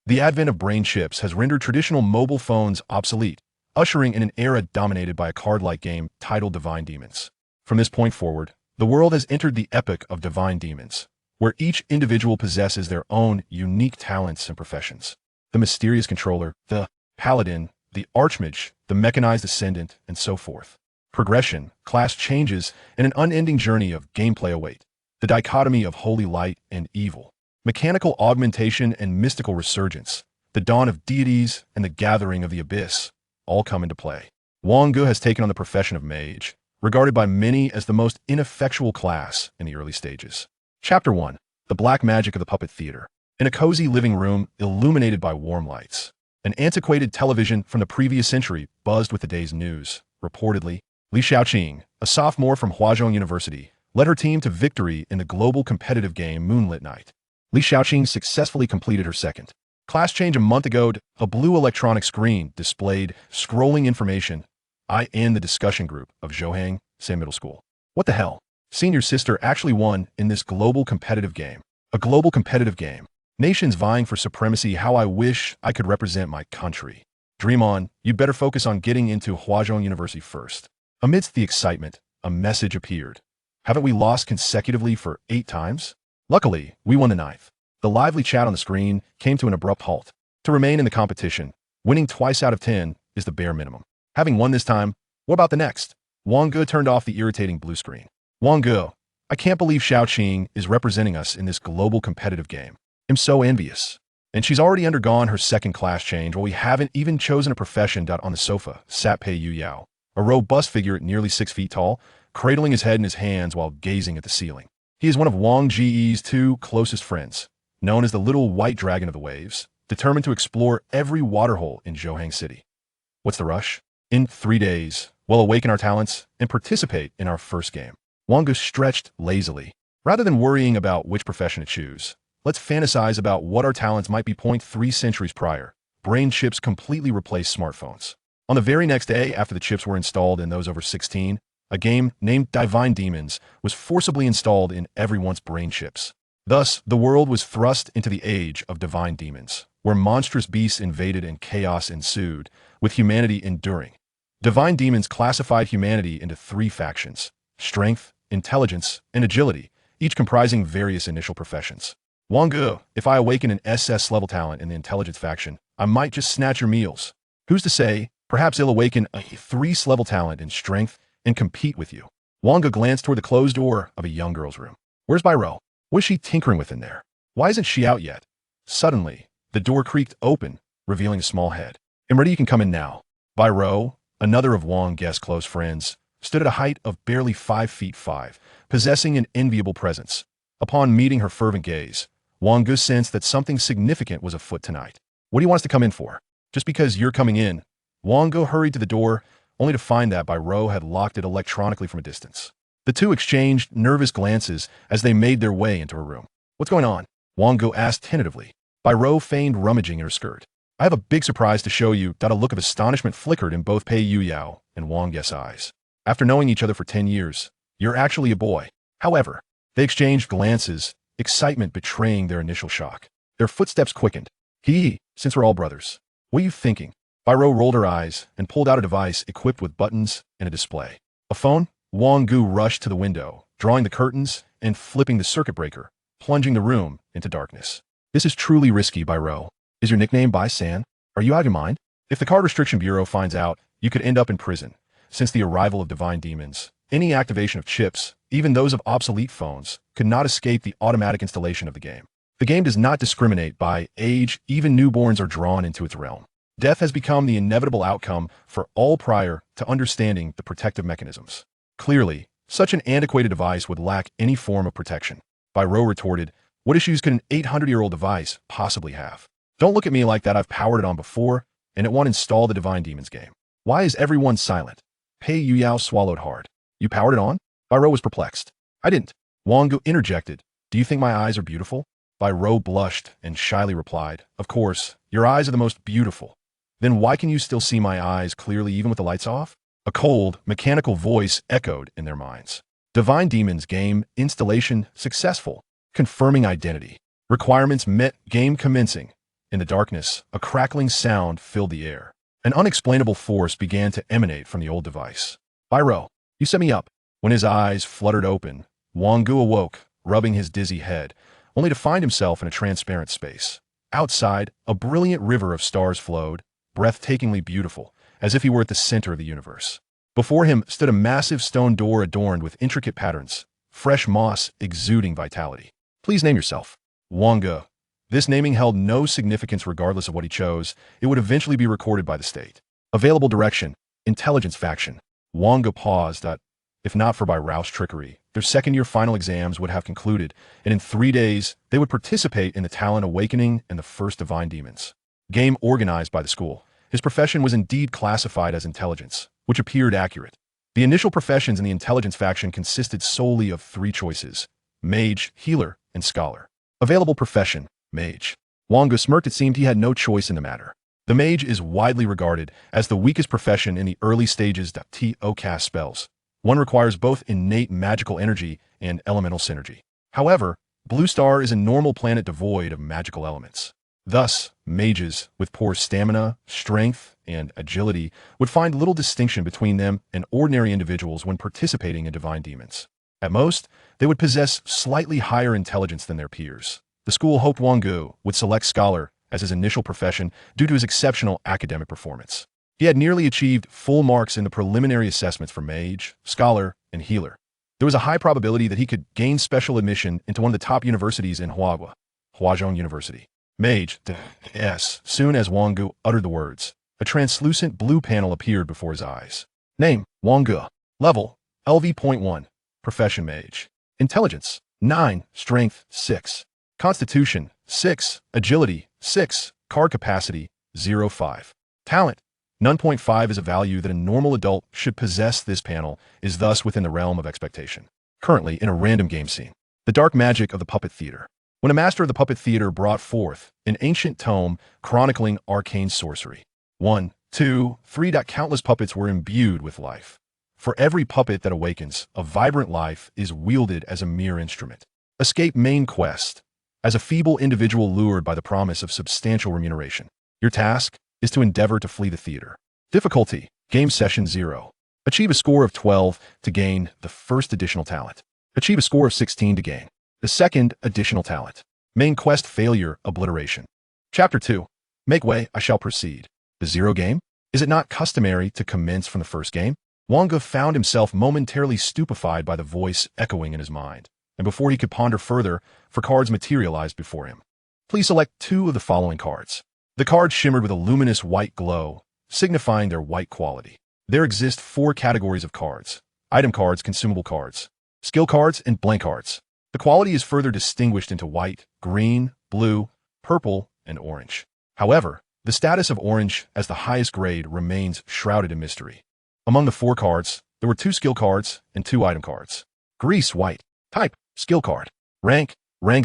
The advent of brain chips has rendered traditional mobile phones obsolete, ushering in an era dominated by a card-like game titled Divine Demons. From this point forward, the world has entered the epoch of Divine Demons, where each individual possesses their own unique talents and professions. The mysterious controller, the paladin, the archmage, the mechanized ascendant, and so forth. Progression, class changes, and an unending journey of gameplay await. The dichotomy of holy light and evil. Mechanical augmentation and mystical resurgence. The dawn of deities and the gathering of the abyss all come into play. Wang Ge has taken on the profession of mage, regarded by many as the most ineffectual class in the early stages. Chapter 1. The Black Magic of the Puppet Theater. In a cozy living room illuminated by warm lights, an antiquated television from the previous century buzzed with the day's news. Reportedly, Li Xiaoqing, a sophomore from Huazhong University, led her team to victory in the global competitive game Moonlit Night. Li Xiaoqing successfully completed her second class change a month ago. A blue electronic screen displayed scrolling information. I in the discussion group of Zhouhang Same Middle School. What the hell? Senior sister actually won in this global competitive game. A global competitive game. Nations vying for supremacy. How I wish I could represent my country. Dream on, you'd better focus on getting into Huazhong University first. Amidst the excitement, a message appeared. Haven't we lost consecutively for 8 times? Luckily, we won the 9th. The lively chat on the screen came to an abrupt halt. To remain in the competition, winning twice out of 10 is the bare minimum. Having won this time, what about the next? Wang Ge turned off the irritating blue screen. Wang Ge, I can't believe Xiaoqing is representing us in this global competitive game. I'm so envious. And she's already undergone her second class change while we haven't even chosen a profession. On the sofa sat Pei Yu Yao, a robust figure nearly 6 feet tall, cradling his head in his hands while gazing at the ceiling. He is one of Wang Ge's 2 closest friends, known as the Little White Dragon of the Waves, determined to explore every waterhole in Zhouhang City. What's the rush? In 3 days, we'll awaken our talents and participate in our first game. Wang Ge stretched lazily. Rather than worrying about which profession to choose, let's fantasize about what our talents might be. 3 centuries prior, brain chips completely replaced smartphones. On the very next day after the chips were installed in those over 16, a game named Divine Demons was forcibly installed in everyone's brain chips. Thus, the world was thrust into the age of Divine Demons, where monstrous beasts invaded and chaos ensued, with humanity enduring. Divine Demons classified humanity into 3 factions: strength, intelligence, and agility, each comprising various initial professions. Wang Ge, if I awaken an SS-level talent in the intelligence faction, I might just snatch your meals. Who's to say, perhaps I'll awaken a 3-level talent in strength and compete with you. Wang Ge glanced toward the closed door of a young girl's room. Where's Bairo? What is she tinkering with in there? Why isn't she out yet? Suddenly, the door creaked open, revealing a small head. I'm ready, you can come in now. Bairo, another of Wang Ge's close friends, stood at a height of barely 5 feet 5, possessing an enviable presence. Upon meeting her fervent gaze, Wang Ge sensed that something significant was afoot tonight. What do you want us to come in for? Just because you're coming in. Wang Ge hurried to the door, only to find that Bairo had locked it electronically from a distance. The two exchanged nervous glances as they made their way into her room. What's going on? Wang Ge asked tentatively. Bairo feigned rummaging in her skirt. I have a big surprise to show you. A look of astonishment flickered in both Pei Yu Yao and Wang Ge's eyes. After knowing each other for 10 years, you're actually a boy. However, they exchanged glances, excitement betraying their initial shock. Their footsteps quickened. Since we're all brothers. What are you thinking? Bairo rolled her eyes and pulled out a device equipped with buttons and a display. A phone? Wang Ge rushed to the window, drawing the curtains and flipping the circuit breaker, plunging the room into darkness. This is truly risky, Bairo. Is your nickname Bai San? Are you out of your mind? If the Card Restriction Bureau finds out, you could end up in prison. Since the arrival of Divine Demons, any activation of chips, even those of obsolete phones, could not escape the automatic installation of the game. The game does not discriminate by age, even newborns are drawn into its realm. Death has become the inevitable outcome for all prior to understanding the protective mechanisms. Clearly, such an antiquated device would lack any form of protection. Bairo retorted, what issues could an 800-year-old device possibly have? Don't look at me like that. I've powered it on before, and it won't install the Divine Demons game. Why is everyone silent? Pei Yu Yao swallowed hard. You powered it on? Bairo was perplexed. I didn't. Wang Ge interjected. Do you think my eyes are beautiful? Bairo blushed and shyly replied, of course, your eyes are the most beautiful. Then why can you still see my eyes clearly even with the lights off? A cold, mechanical voice echoed in their minds. Divine Demons game installation successful. Confirming identity. Requirements met. Game commencing. In the darkness, a crackling sound filled the air. An unexplainable force began to emanate from the old device. Pyro, you set me up. When his eyes fluttered open, Wang Ge awoke, rubbing his dizzy head, only to find himself in a transparent space. Outside, a brilliant river of stars flowed, breathtakingly beautiful, as if he were at the center of the universe. Before him stood a massive stone door adorned with intricate patterns, fresh moss exuding vitality. Please name yourself. Wang Ge. This naming held no significance regardless of what he chose. It would eventually be recorded by the state. Available direction, intelligence faction. Wang Ge paused that, if not for by Rouse trickery, their second-year final exams would have concluded, and in 3 days, they would participate in the talent awakening and the first divine demons. Game organized by the school. His profession was indeed classified as intelligence, which appeared accurate. The initial professions in the intelligence faction consisted solely of 3 choices: Mage, Healer, and Scholar. Available profession, Mage. Wang Ge smirked. It seemed he had no choice in the matter. The Mage is widely regarded as the weakest profession in the early stages to cast spells. One requires both innate magical energy and elemental synergy. However, Blue Star is a normal planet devoid of magical elements. Thus, mages with poor stamina, strength, and agility would find little distinction between them and ordinary individuals when participating in divine demons. At most, they would possess slightly higher intelligence than their peers. The school hoped Wang Ge would select Scholar as his initial profession due to his exceptional academic performance. He had nearly achieved full marks in the preliminary assessments for Mage, Scholar, and Healer. There was a high probability that he could gain special admission into one of the top universities in Huazhong University. Mage, soon as Wang Ge uttered the words, a translucent blue panel appeared before his eyes. Name, Wang Ge. Level, LV.1. Profession Mage. Intelligence, 9. Strength, 6. Constitution, 6. Agility, 6. Card capacity, 0.5. Talent, none. 0.5 is a value that a normal adult should possess. This panel is thus within the realm of expectation. Currently in a random game scene. The dark magic of the puppet theater. When a master of the puppet theater brought forth an ancient tome chronicling arcane sorcery. 1, 2, 3. Countless puppets were imbued with life. For every puppet that awakens, a vibrant life is wielded as a mere instrument. Escape main quest. As a feeble individual lured by the promise of substantial remuneration. Your task is to endeavor to flee the theater. Difficulty, Game Session 0. Achieve a score of 12 to gain the first additional talent. Achieve a score of 16 to gain the second additional talent. Main quest failure, obliteration. Chapter 2. Make way, I shall proceed. The 0 game? Is it not customary to commence from the first game? Wang Ge found himself momentarily stupefied by the voice echoing in his mind, and before he could ponder further, 4 cards materialized before him. Please select 2 of the following cards. The cards shimmered with a luminous white glow, signifying their white quality. There exist 4 categories of cards: item cards, consumable cards, skill cards, and blank cards. The quality is further distinguished into white, green, blue, purple, and orange. However, the status of orange as the highest grade remains shrouded in mystery. Among the 4 cards, there were 2 skill cards and 2 item cards. Grease, white. Type, skill card. Rank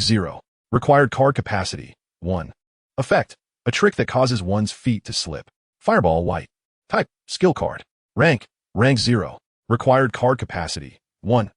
0. Required card capacity, 1. Effect, a trick that causes one's feet to slip. Fireball, white. Type, skill card. Rank 0. Required card capacity, 1.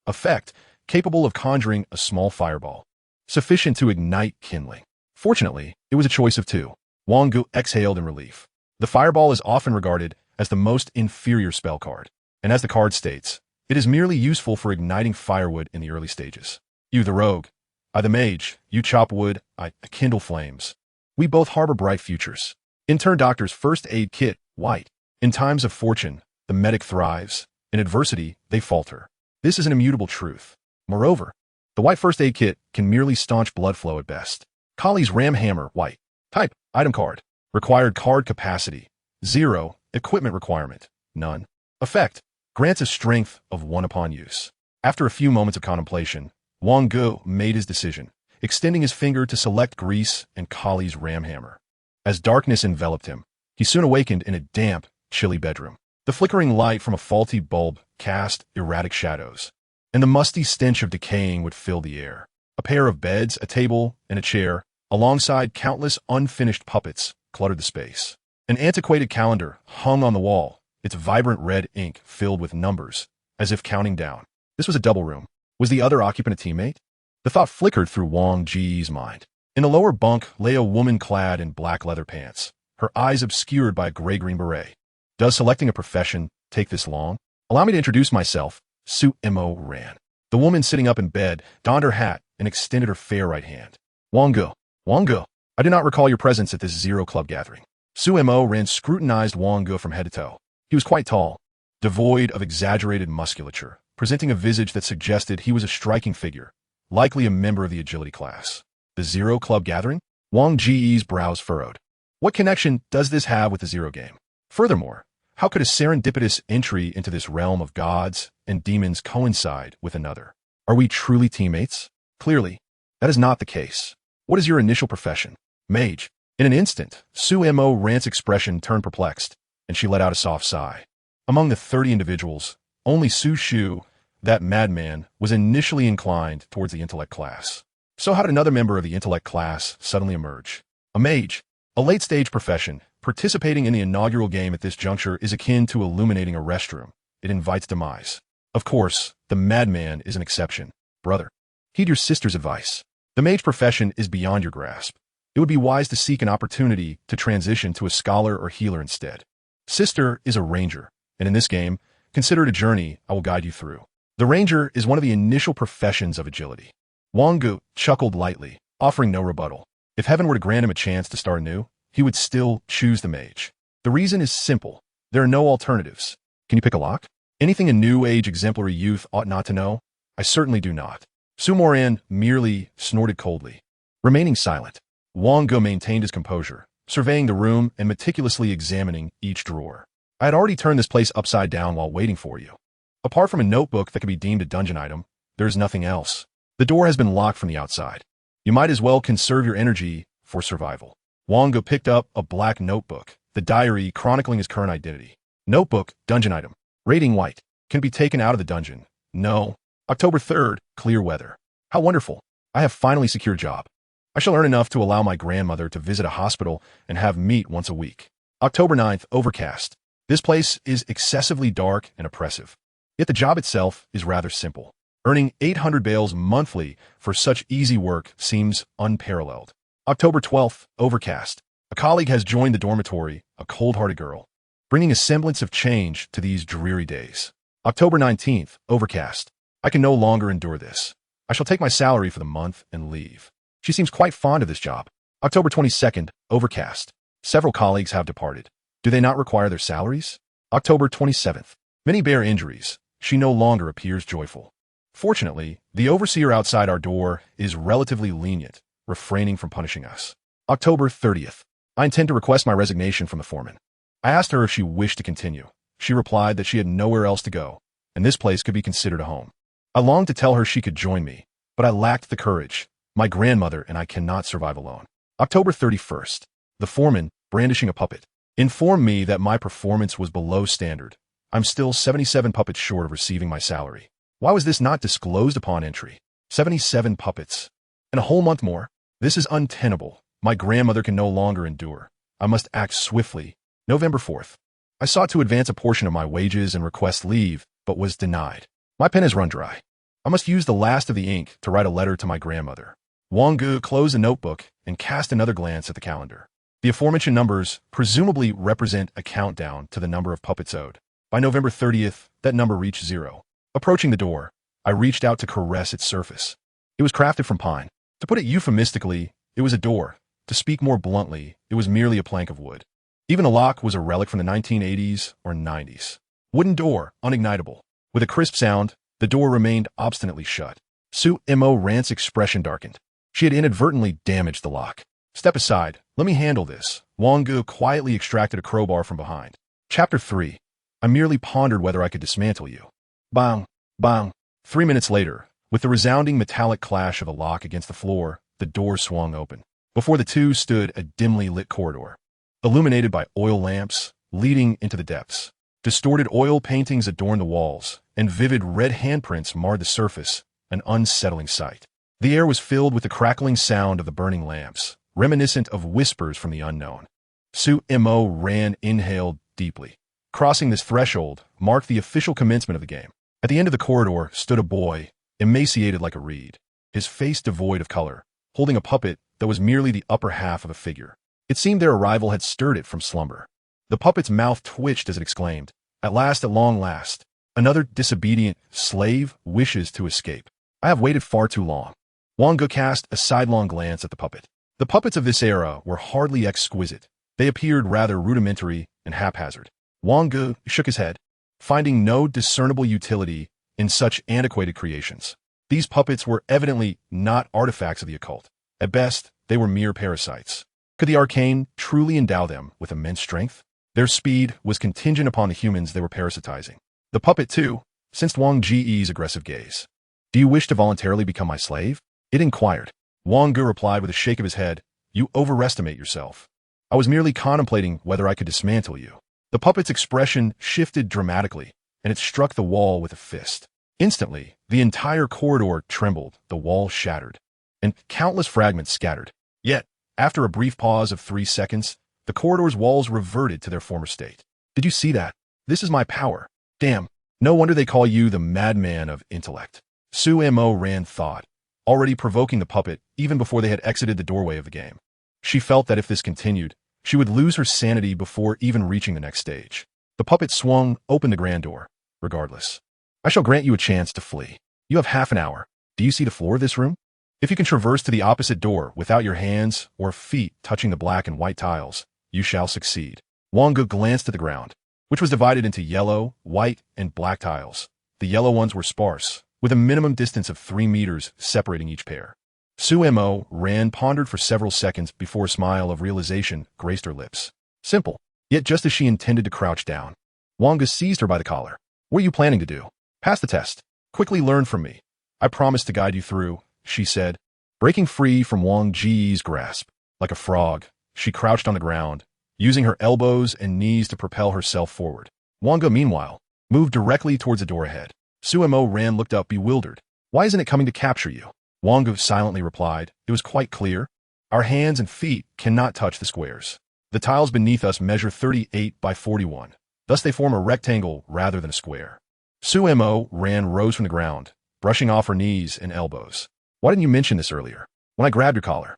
Effect, capable of conjuring a small fireball, sufficient to ignite kindling. Fortunately, it was a choice of 2. Wang Ge exhaled in relief. The fireball is often regarded as the most inferior spell card, and as the card states, it is merely useful for igniting firewood in the early stages. You the rogue, I the mage, you chop wood, I kindle flames. We both harbor bright futures. Intern doctor's first aid kit, white. In times of fortune, the medic thrives. In adversity, they falter. This is an immutable truth. Moreover, the white first aid kit can merely staunch blood flow at best. Kali's ram hammer, white. Type, item card. Required card capacity, 0. Equipment requirement, none. Effect, grants a strength of 1 upon use. After a few moments of contemplation, Wang Ge made his decision, extending his finger to select Grease and Kali's ram hammer. As darkness enveloped him, he soon awakened in a damp, chilly bedroom. The flickering light from a faulty bulb cast erratic shadows, and the musty stench of decaying would fill the air. A pair of beds, a table, and a chair, alongside countless unfinished puppets, cluttered the space. An antiquated calendar hung on the wall, its vibrant red ink filled with numbers, as if counting down. This was a double room. Was the other occupant a teammate? The thought flickered through Wang Ge's mind. In the lower bunk lay a woman clad in black leather pants, her eyes obscured by a gray-green beret. Does selecting a profession take this long? Allow me to introduce myself. Su Mo ran. The woman sitting up in bed donned her hat and extended her fair right hand. Wang Ge. Wang Ge. I do not recall your presence at this Zero Club gathering. Su Mo ran scrutinized Wang Ge from head to toe. He was quite tall, devoid of exaggerated musculature, presenting a visage that suggested he was a striking figure, likely a member of the agility class. The Zero Club gathering? Wang Ge's brows furrowed. What connection does this have with the Zero game? Furthermore, how could a serendipitous entry into this realm of gods and demons coincide with another? Are we truly teammates? Clearly, that is not the case. What is your initial profession? Mage. In an instant, Su Mo Rant's expression turned perplexed, and she let out a soft sigh. Among the 30 individuals, only Su Shu, that madman, was initially inclined towards the intellect class. So how did another member of the intellect class suddenly emerge? A mage, a late-stage profession. Participating in the inaugural game at this juncture is akin to illuminating a restroom. It invites demise. Of course, the madman is an exception. Brother, heed your sister's advice. The mage profession is beyond your grasp. It would be wise to seek an opportunity to transition to a scholar or healer instead. Sister is a ranger, and in this game, consider it a journey I will guide you through. The ranger is one of the initial professions of agility. Wang Ge chuckled lightly, offering no rebuttal. If heaven were to grant him a chance to start anew, he would still choose the mage. The reason is simple. There are no alternatives. Can you pick a lock? Anything a new age exemplary youth ought not to know? I certainly do not. Su Moran merely snorted coldly. Remaining silent, Wang Ge maintained his composure, surveying the room and meticulously examining each drawer. I had already turned this place upside down while waiting for you. Apart from a notebook that could be deemed a dungeon item, there is nothing else. The door has been locked from the outside. You might as well conserve your energy for survival. Wang Ge picked up a black notebook, the diary chronicling his current identity. Notebook, dungeon item. Rating white. Can be taken out of the dungeon. No. October 3rd, clear weather. How wonderful. I have finally secured a job. I shall earn enough to allow my grandmother to visit a hospital and have meat once a week. October 9th, overcast. This place is excessively dark and oppressive. Yet the job itself is rather simple. Earning 800 bales monthly for such easy work seems unparalleled. October 12th, overcast. A colleague has joined the dormitory, a cold-hearted girl, bringing a semblance of change to these dreary days. October 19th, overcast. I can no longer endure this. I shall take my salary for the month and leave. She seems quite fond of this job. October 22nd, overcast. Several colleagues have departed. Do they not require their salaries? October 27th. Many bear injuries. She no longer appears joyful. Fortunately, the overseer outside our door is relatively lenient, refraining from punishing us. October 30th. I intend to request my resignation from the foreman. I asked her if she wished to continue. She replied that she had nowhere else to go, and this place could be considered a home. I longed to tell her she could join me, but I lacked the courage. My grandmother and I cannot survive alone. October 31st. The foreman, brandishing a puppet, informed me that my performance was below standard. I'm still 77 puppets short of receiving my salary. Why was this not disclosed upon entry? 77 puppets. And a whole month more? This is untenable. My grandmother can no longer endure. I must act swiftly. November 4th. I sought to advance a portion of my wages and request leave, but was denied. My pen has run dry. I must use the last of the ink to write a letter to my grandmother. Wang Ge closed the notebook and cast another glance at the calendar. The aforementioned numbers presumably represent a countdown to the number of puppets owed. By November 30th, that number reached 0. Approaching the door, I reached out to caress its surface. It was crafted from pine. To put it euphemistically, it was a door. To speak more bluntly, it was merely a plank of wood. Even the lock was a relic from the 1980s or 90s. Wooden door, unignitable. With a crisp sound, the door remained obstinately shut. Su Mo Rant's expression darkened. She had inadvertently damaged the lock. Step aside. Let me handle this. Wang Ge quietly extracted a crowbar from behind. Chapter 3. I merely pondered whether I could dismantle you. Bang, bang. 3 minutes later, with the resounding metallic clash of a lock against the floor, the door swung open. Before the two stood a dimly lit corridor, illuminated by oil lamps, leading into the depths. Distorted oil paintings adorned the walls, and vivid red handprints marred the surface, an unsettling sight. The air was filled with the crackling sound of the burning lamps, reminiscent of whispers from the unknown. Su Mo Ran inhaled deeply. Crossing this threshold marked the official commencement of the game. At the end of the corridor stood a boy, emaciated like a reed, his face devoid of color, holding a puppet that was merely the upper half of a figure. It seemed their arrival had stirred it from slumber. The puppet's mouth twitched as it exclaimed, "At last, at long last. Another disobedient slave wishes to escape. I have waited far too long." Wang Ge cast a sidelong glance at the puppet. The puppets of this era were hardly exquisite. They appeared rather rudimentary and haphazard. Wang Ge shook his head, finding no discernible utility in such antiquated creations. These puppets were evidently not artifacts of the occult. At best, they were mere parasites. Could the arcane truly endow them with immense strength? Their speed was contingent upon the humans they were parasitizing. The puppet, too, sensed Wang Ge's aggressive gaze. "Do you wish to voluntarily become my slave?" it inquired. Wang Ge replied with a shake of his head, "You overestimate yourself. I was merely contemplating whether I could dismantle you." The puppet's expression shifted dramatically, and it struck the wall with a fist. Instantly, the entire corridor trembled, the wall shattered, and countless fragments scattered. Yet, after a brief pause of 3 seconds, the corridor's walls reverted to their former state. "Did you see that? This is my power. Damn, no wonder they call you the madman of intellect." Su Mo ran thought, already provoking the puppet even before they had exited the doorway of the game. She felt that if this continued, she would lose her sanity before even reaching the next stage. The puppet swung open the grand door. "Regardless, I shall grant you a chance to flee. You have half an hour. Do you see the floor of this room? If you can traverse to the opposite door without your hands or feet touching the black and white tiles, you shall succeed." Wang Ge glanced at the ground, which was divided into yellow, white, and black tiles. The yellow ones were sparse, with a minimum distance of 3 meters separating each pair. Su Mo pondered for several seconds before a smile of realization graced her lips. Simple. Yet just as she intended to crouch down, Wang Ge seized her by the collar. "What are you planning to do? Pass the test. Quickly learn from me. I promise to guide you through," she said. Breaking free from Wang Ge's grasp, like a frog, she crouched on the ground, using her elbows and knees to propel herself forward. Wang Ge, meanwhile, moved directly towards the door ahead. Su Mo looked up bewildered. "Why isn't it coming to capture you?" Wang Ge silently replied, "It was quite clear. Our hands and feet cannot touch the squares. The tiles beneath us measure 38 by 41. Thus they form a rectangle rather than a square." Su Mo rose from the ground, brushing off her knees and elbows. "Why didn't you mention this earlier, when I grabbed your collar?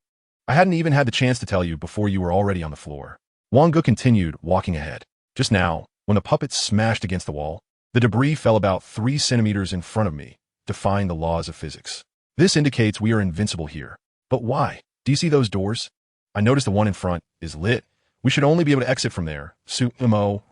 I hadn't even had the chance to tell you before you were already on the floor." Wang Ge continued, walking ahead. "Just now, when the puppet smashed against the wall, the debris fell about 3 centimeters in front of me, defying the laws of physics. This indicates we are invincible here. But why? Do you see those doors? I noticed the one in front is lit. We should only be able to exit from there." Su Mo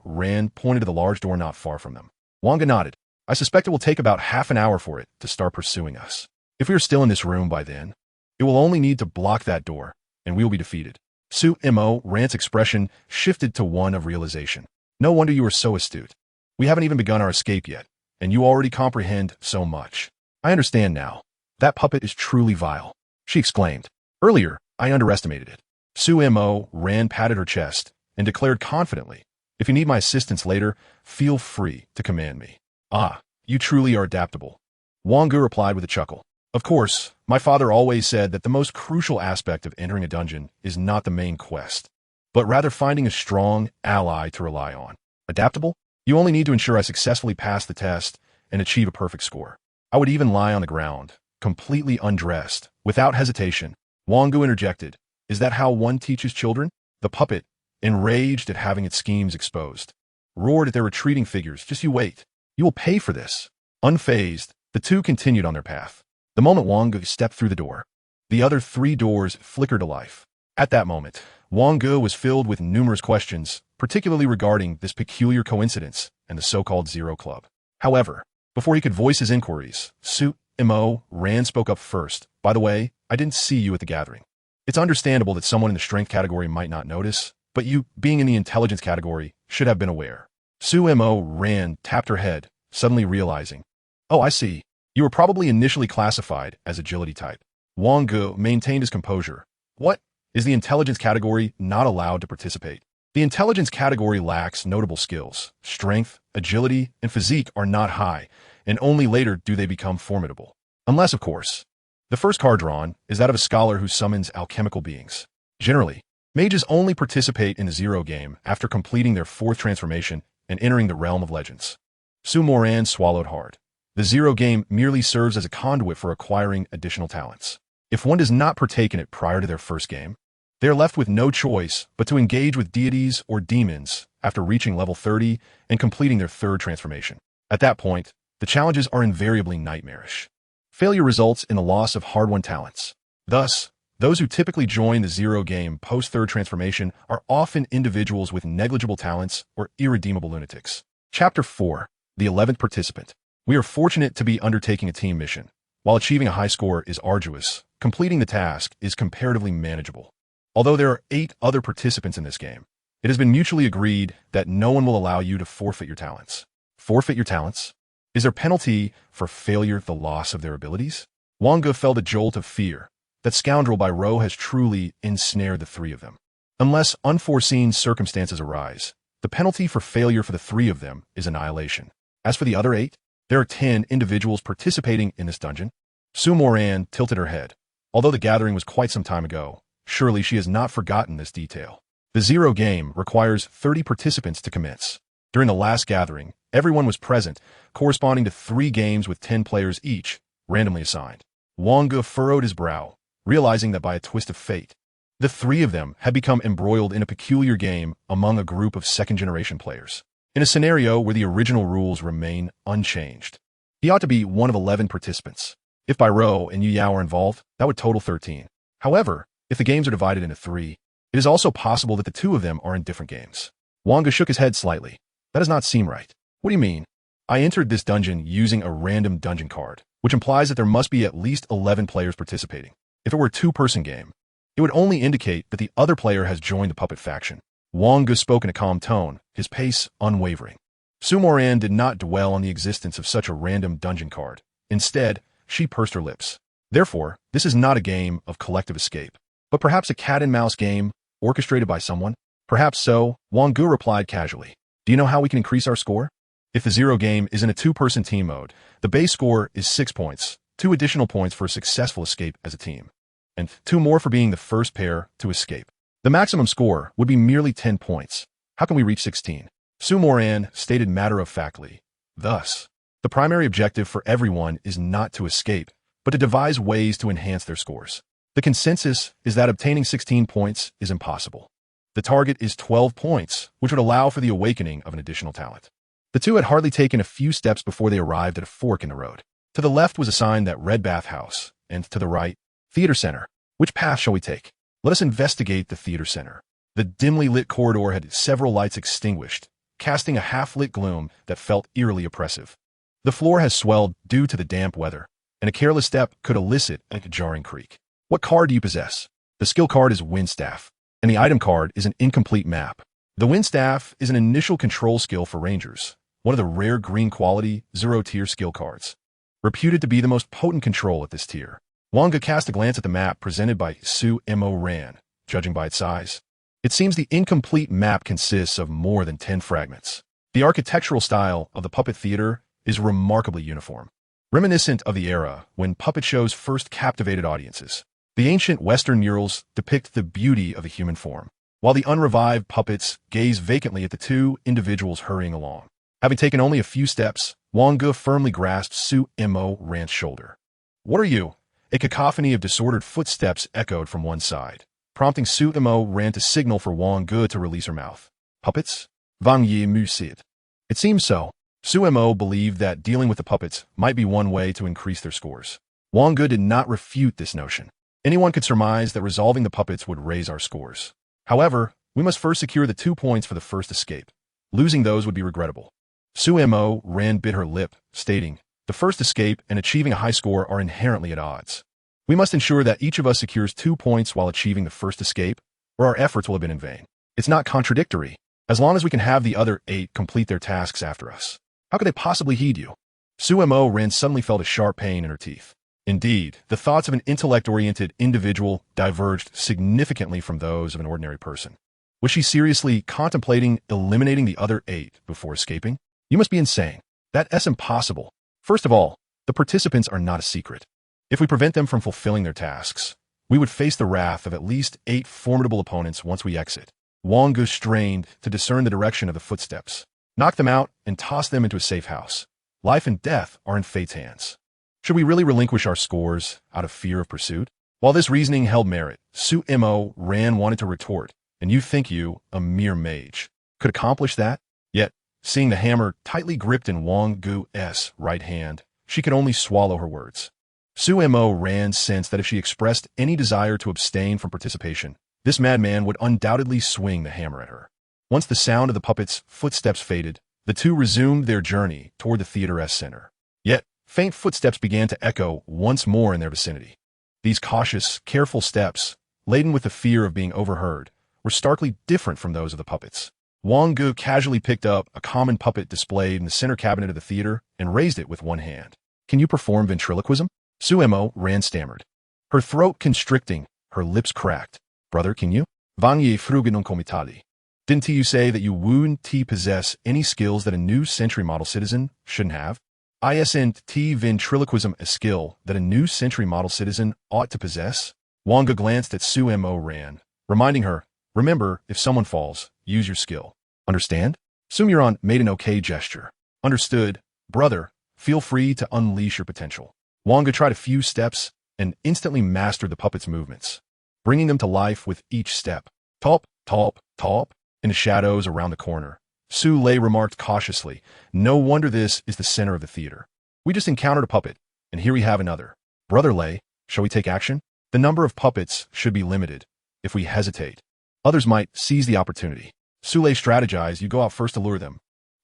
pointed to the large door not far from them. Wang Ge nodded. "I suspect it will take about half an hour for it to start pursuing us. If we are still in this room by then, it will only need to block that door, and we will be defeated." Su Mo's expression shifted to one of realization. "No wonder you are so astute. We haven't even begun our escape yet, and you already comprehend so much. I understand now. That puppet is truly vile," she exclaimed. "Earlier, I underestimated it." Su Mo patted her chest and declared confidently, "If you need my assistance later, feel free to command me." "Ah, you truly are adaptable," Wang Ge replied with a chuckle. "Of course, my father always said that the most crucial aspect of entering a dungeon is not the main quest, but rather finding a strong ally to rely on. Adaptable? You only need to ensure I successfully pass the test and achieve a perfect score. I would even lie on the ground, completely undressed, without hesitation." Wang Ge interjected, "Is that how one teaches children?" The puppet, enraged at having its schemes exposed, roared at their retreating figures, "Just you wait. You will pay for this." Unfazed, the two continued on their path. The moment Wang Ge stepped through the door, the other 3 doors flickered to life. At that moment, Wang Ge was filled with numerous questions, particularly regarding this peculiar coincidence and the so-called Zero Club. However, before he could voice his inquiries, Su Mo spoke up first. "By the way, I didn't see you at the gathering. It's understandable that someone in the strength category might not notice, but you, being in the intelligence category, should have been aware." Su Mo tapped her head, suddenly realizing, "Oh, I see. You were probably initially classified as agility type." Wang Ge maintained his composure. "What? Is the intelligence category not allowed to participate?" "The intelligence category lacks notable skills. Strength, agility, and physique are not high, and only later do they become formidable. Unless, of course, the first card drawn is that of a scholar who summons alchemical beings. Generally, mages only participate in the Zero game after completing their 4th transformation and entering the realm of legends." Su Moran swallowed hard. The Zero game merely serves as a conduit for acquiring additional talents. If one does not partake in it prior to their first game, they are left with no choice but to engage with deities or demons after reaching level 30 and completing their third transformation. At that point, the challenges are invariably nightmarish. Failure results in the loss of hard-won talents. Thus, those who typically join the zero game post-third transformation are often individuals with negligible talents or irredeemable lunatics. Chapter 4. The 11th Participant. We are fortunate to be undertaking a team mission. While achieving a high score is arduous, completing the task is comparatively manageable. Although there are 8 other participants in this game, it has been mutually agreed that no one will allow you to forfeit your talents. Forfeit your talents? Is their penalty for failure the loss of their abilities? Wang Ge felt a jolt of fear. That scoundrel by Ro has truly ensnared the 3 of them. Unless unforeseen circumstances arise, the penalty for failure for the 3 of them is annihilation. As for the other 8, there are 10 individuals participating in this dungeon. Su Moran tilted her head. Although the gathering was quite some time ago, surely she has not forgotten this detail. The zero game requires 30 participants to commence. During the last gathering, everyone was present, corresponding to 3 games with 10 players each, randomly assigned. Wang Ge furrowed his brow, realizing that by a twist of fate, the 3 of them had become embroiled in a peculiar game among a group of second-generation players. In a scenario where the original rules remain unchanged, he ought to be one of 11 participants. If Bai Ro and Yu Yao are involved, that would total 13. However, if the games are divided into 3, it is also possible that the 2 of them are in different games. Wang Ge shook his head slightly. That does not seem right. What do you mean? I entered this dungeon using a random dungeon card, which implies that there must be at least 11 players participating. If it were a 2-person game, it would only indicate that the other player has joined the puppet faction. Wang Ge spoke in a calm tone, his pace unwavering. Su Moran did not dwell on the existence of such a random dungeon card. Instead, she pursed her lips. Therefore, this is not a game of collective escape, but perhaps a cat-and-mouse game orchestrated by someone? Perhaps so, Wang Ge replied casually. Do you know how we can increase our score? If the zero game is in a 2-person team mode, the base score is 6 points, 2 additional points for a successful escape as a team, and 2 more for being the first pair to escape. The maximum score would be merely 10 points. How can we reach 16? Su Moran stated matter-of-factly. Thus, the primary objective for everyone is not to escape, but to devise ways to enhance their scores. The consensus is that obtaining 16 points is impossible. The target is 12 points, which would allow for the awakening of an additional talent. The 2 had hardly taken a few steps before they arrived at a fork in the road. To the left was assigned that red bathhouse, and to the right, theater center. Which path shall we take? Let us investigate the theater center. The dimly lit corridor had several lights extinguished, casting a half-lit gloom that felt eerily oppressive. The floor has swelled due to the damp weather, and a careless step could elicit a jarring creak. What card do you possess? The skill card is Windstaff, and the item card is an incomplete map. The Windstaff is an initial control skill for rangers, one of the rare green quality, 0-tier skill cards, reputed to be the most potent control at this tier. Wang Ge cast a glance at the map presented by Su Moran, judging by its size. It seems the incomplete map consists of more than 10 fragments. The architectural style of the puppet theater is remarkably uniform, reminiscent of the era when puppet shows first captivated audiences. The ancient Western murals depict the beauty of a human form, while the unrevived puppets gaze vacantly at the 2 individuals hurrying along. Having taken only a few steps, Wang Ge firmly grasped Su Moran's shoulder. What are you? A cacophony of disordered footsteps echoed from one side, prompting Su Moran to signal for Wang Ge to release her mouth. Puppets? Wang Ye musid. It seems so. Su Mo believed that dealing with the puppets might be one way to increase their scores. Wang Ge did not refute this notion. Anyone could surmise that resolving the puppets would raise our scores. However, we must first secure the 2 points for the first escape. Losing those would be regrettable. Su Moran bit her lip, stating, the first escape and achieving a high score are inherently at odds. We must ensure that each of us secures 2 points while achieving the first escape, or our efforts will have been in vain. It's not contradictory, as long as we can have the other 8 complete their tasks after us. How could they possibly heed you? Su Moran suddenly felt a sharp pain in her teeth. Indeed, the thoughts of an intellect-oriented individual diverged significantly from those of an ordinary person. Was she seriously contemplating eliminating the other 8 before escaping? You must be insane. That's impossible. First of all, the participants are not a secret. If we prevent them from fulfilling their tasks, we would face the wrath of at least 8 formidable opponents once we exit. Wang Ge strained to discern the direction of the footsteps. Knock them out and toss them into a safe house. Life and death are in fate's hands. Should we really relinquish our scores out of fear of pursuit? While this reasoning held merit, Su Mo Ran wanted to retort, and you think you, a mere mage, could accomplish that? Yet, seeing the hammer tightly gripped in Wang Ge's right hand, she could only swallow her words. Su Mo Ran sensed that if she expressed any desire to abstain from participation, this madman would undoubtedly swing the hammer at her. Once the sound of the puppet's footsteps faded, the two resumed their journey toward the theater's center. Yet, faint footsteps began to echo once more in their vicinity. These cautious, careful steps, laden with the fear of being overheard, were starkly different from those of the puppets. Wang Ge casually picked up a common puppet displayed in the center cabinet of the theater and raised it with one hand. Can you perform ventriloquism? Su Mo Ran stammered. Her throat constricting, her lips cracked. Brother, can you? Wang Ge frugen non comitali. Didn't you say that you wouldn't possess any skills that a new century model citizen shouldn't have? Isn't ventriloquism a skill that a new century model citizen ought to possess? Wang Ge glanced at Su Mo Ran, reminding her, remember, if someone falls, use your skill. Understand? Su Muran made an okay gesture. Understood. Brother, feel free to unleash your potential. Wang Ge tried a few steps and instantly mastered the puppet's movements, bringing them to life with each step. Top, top, top, in the shadows around the corner. Su Lei remarked cautiously, no wonder this is the center of the theater. We just encountered a puppet, and here we have another. Brother Lei, shall we take action? The number of puppets should be limited. If we hesitate, others might seize the opportunity. Su Lei strategized, you go out first to lure them.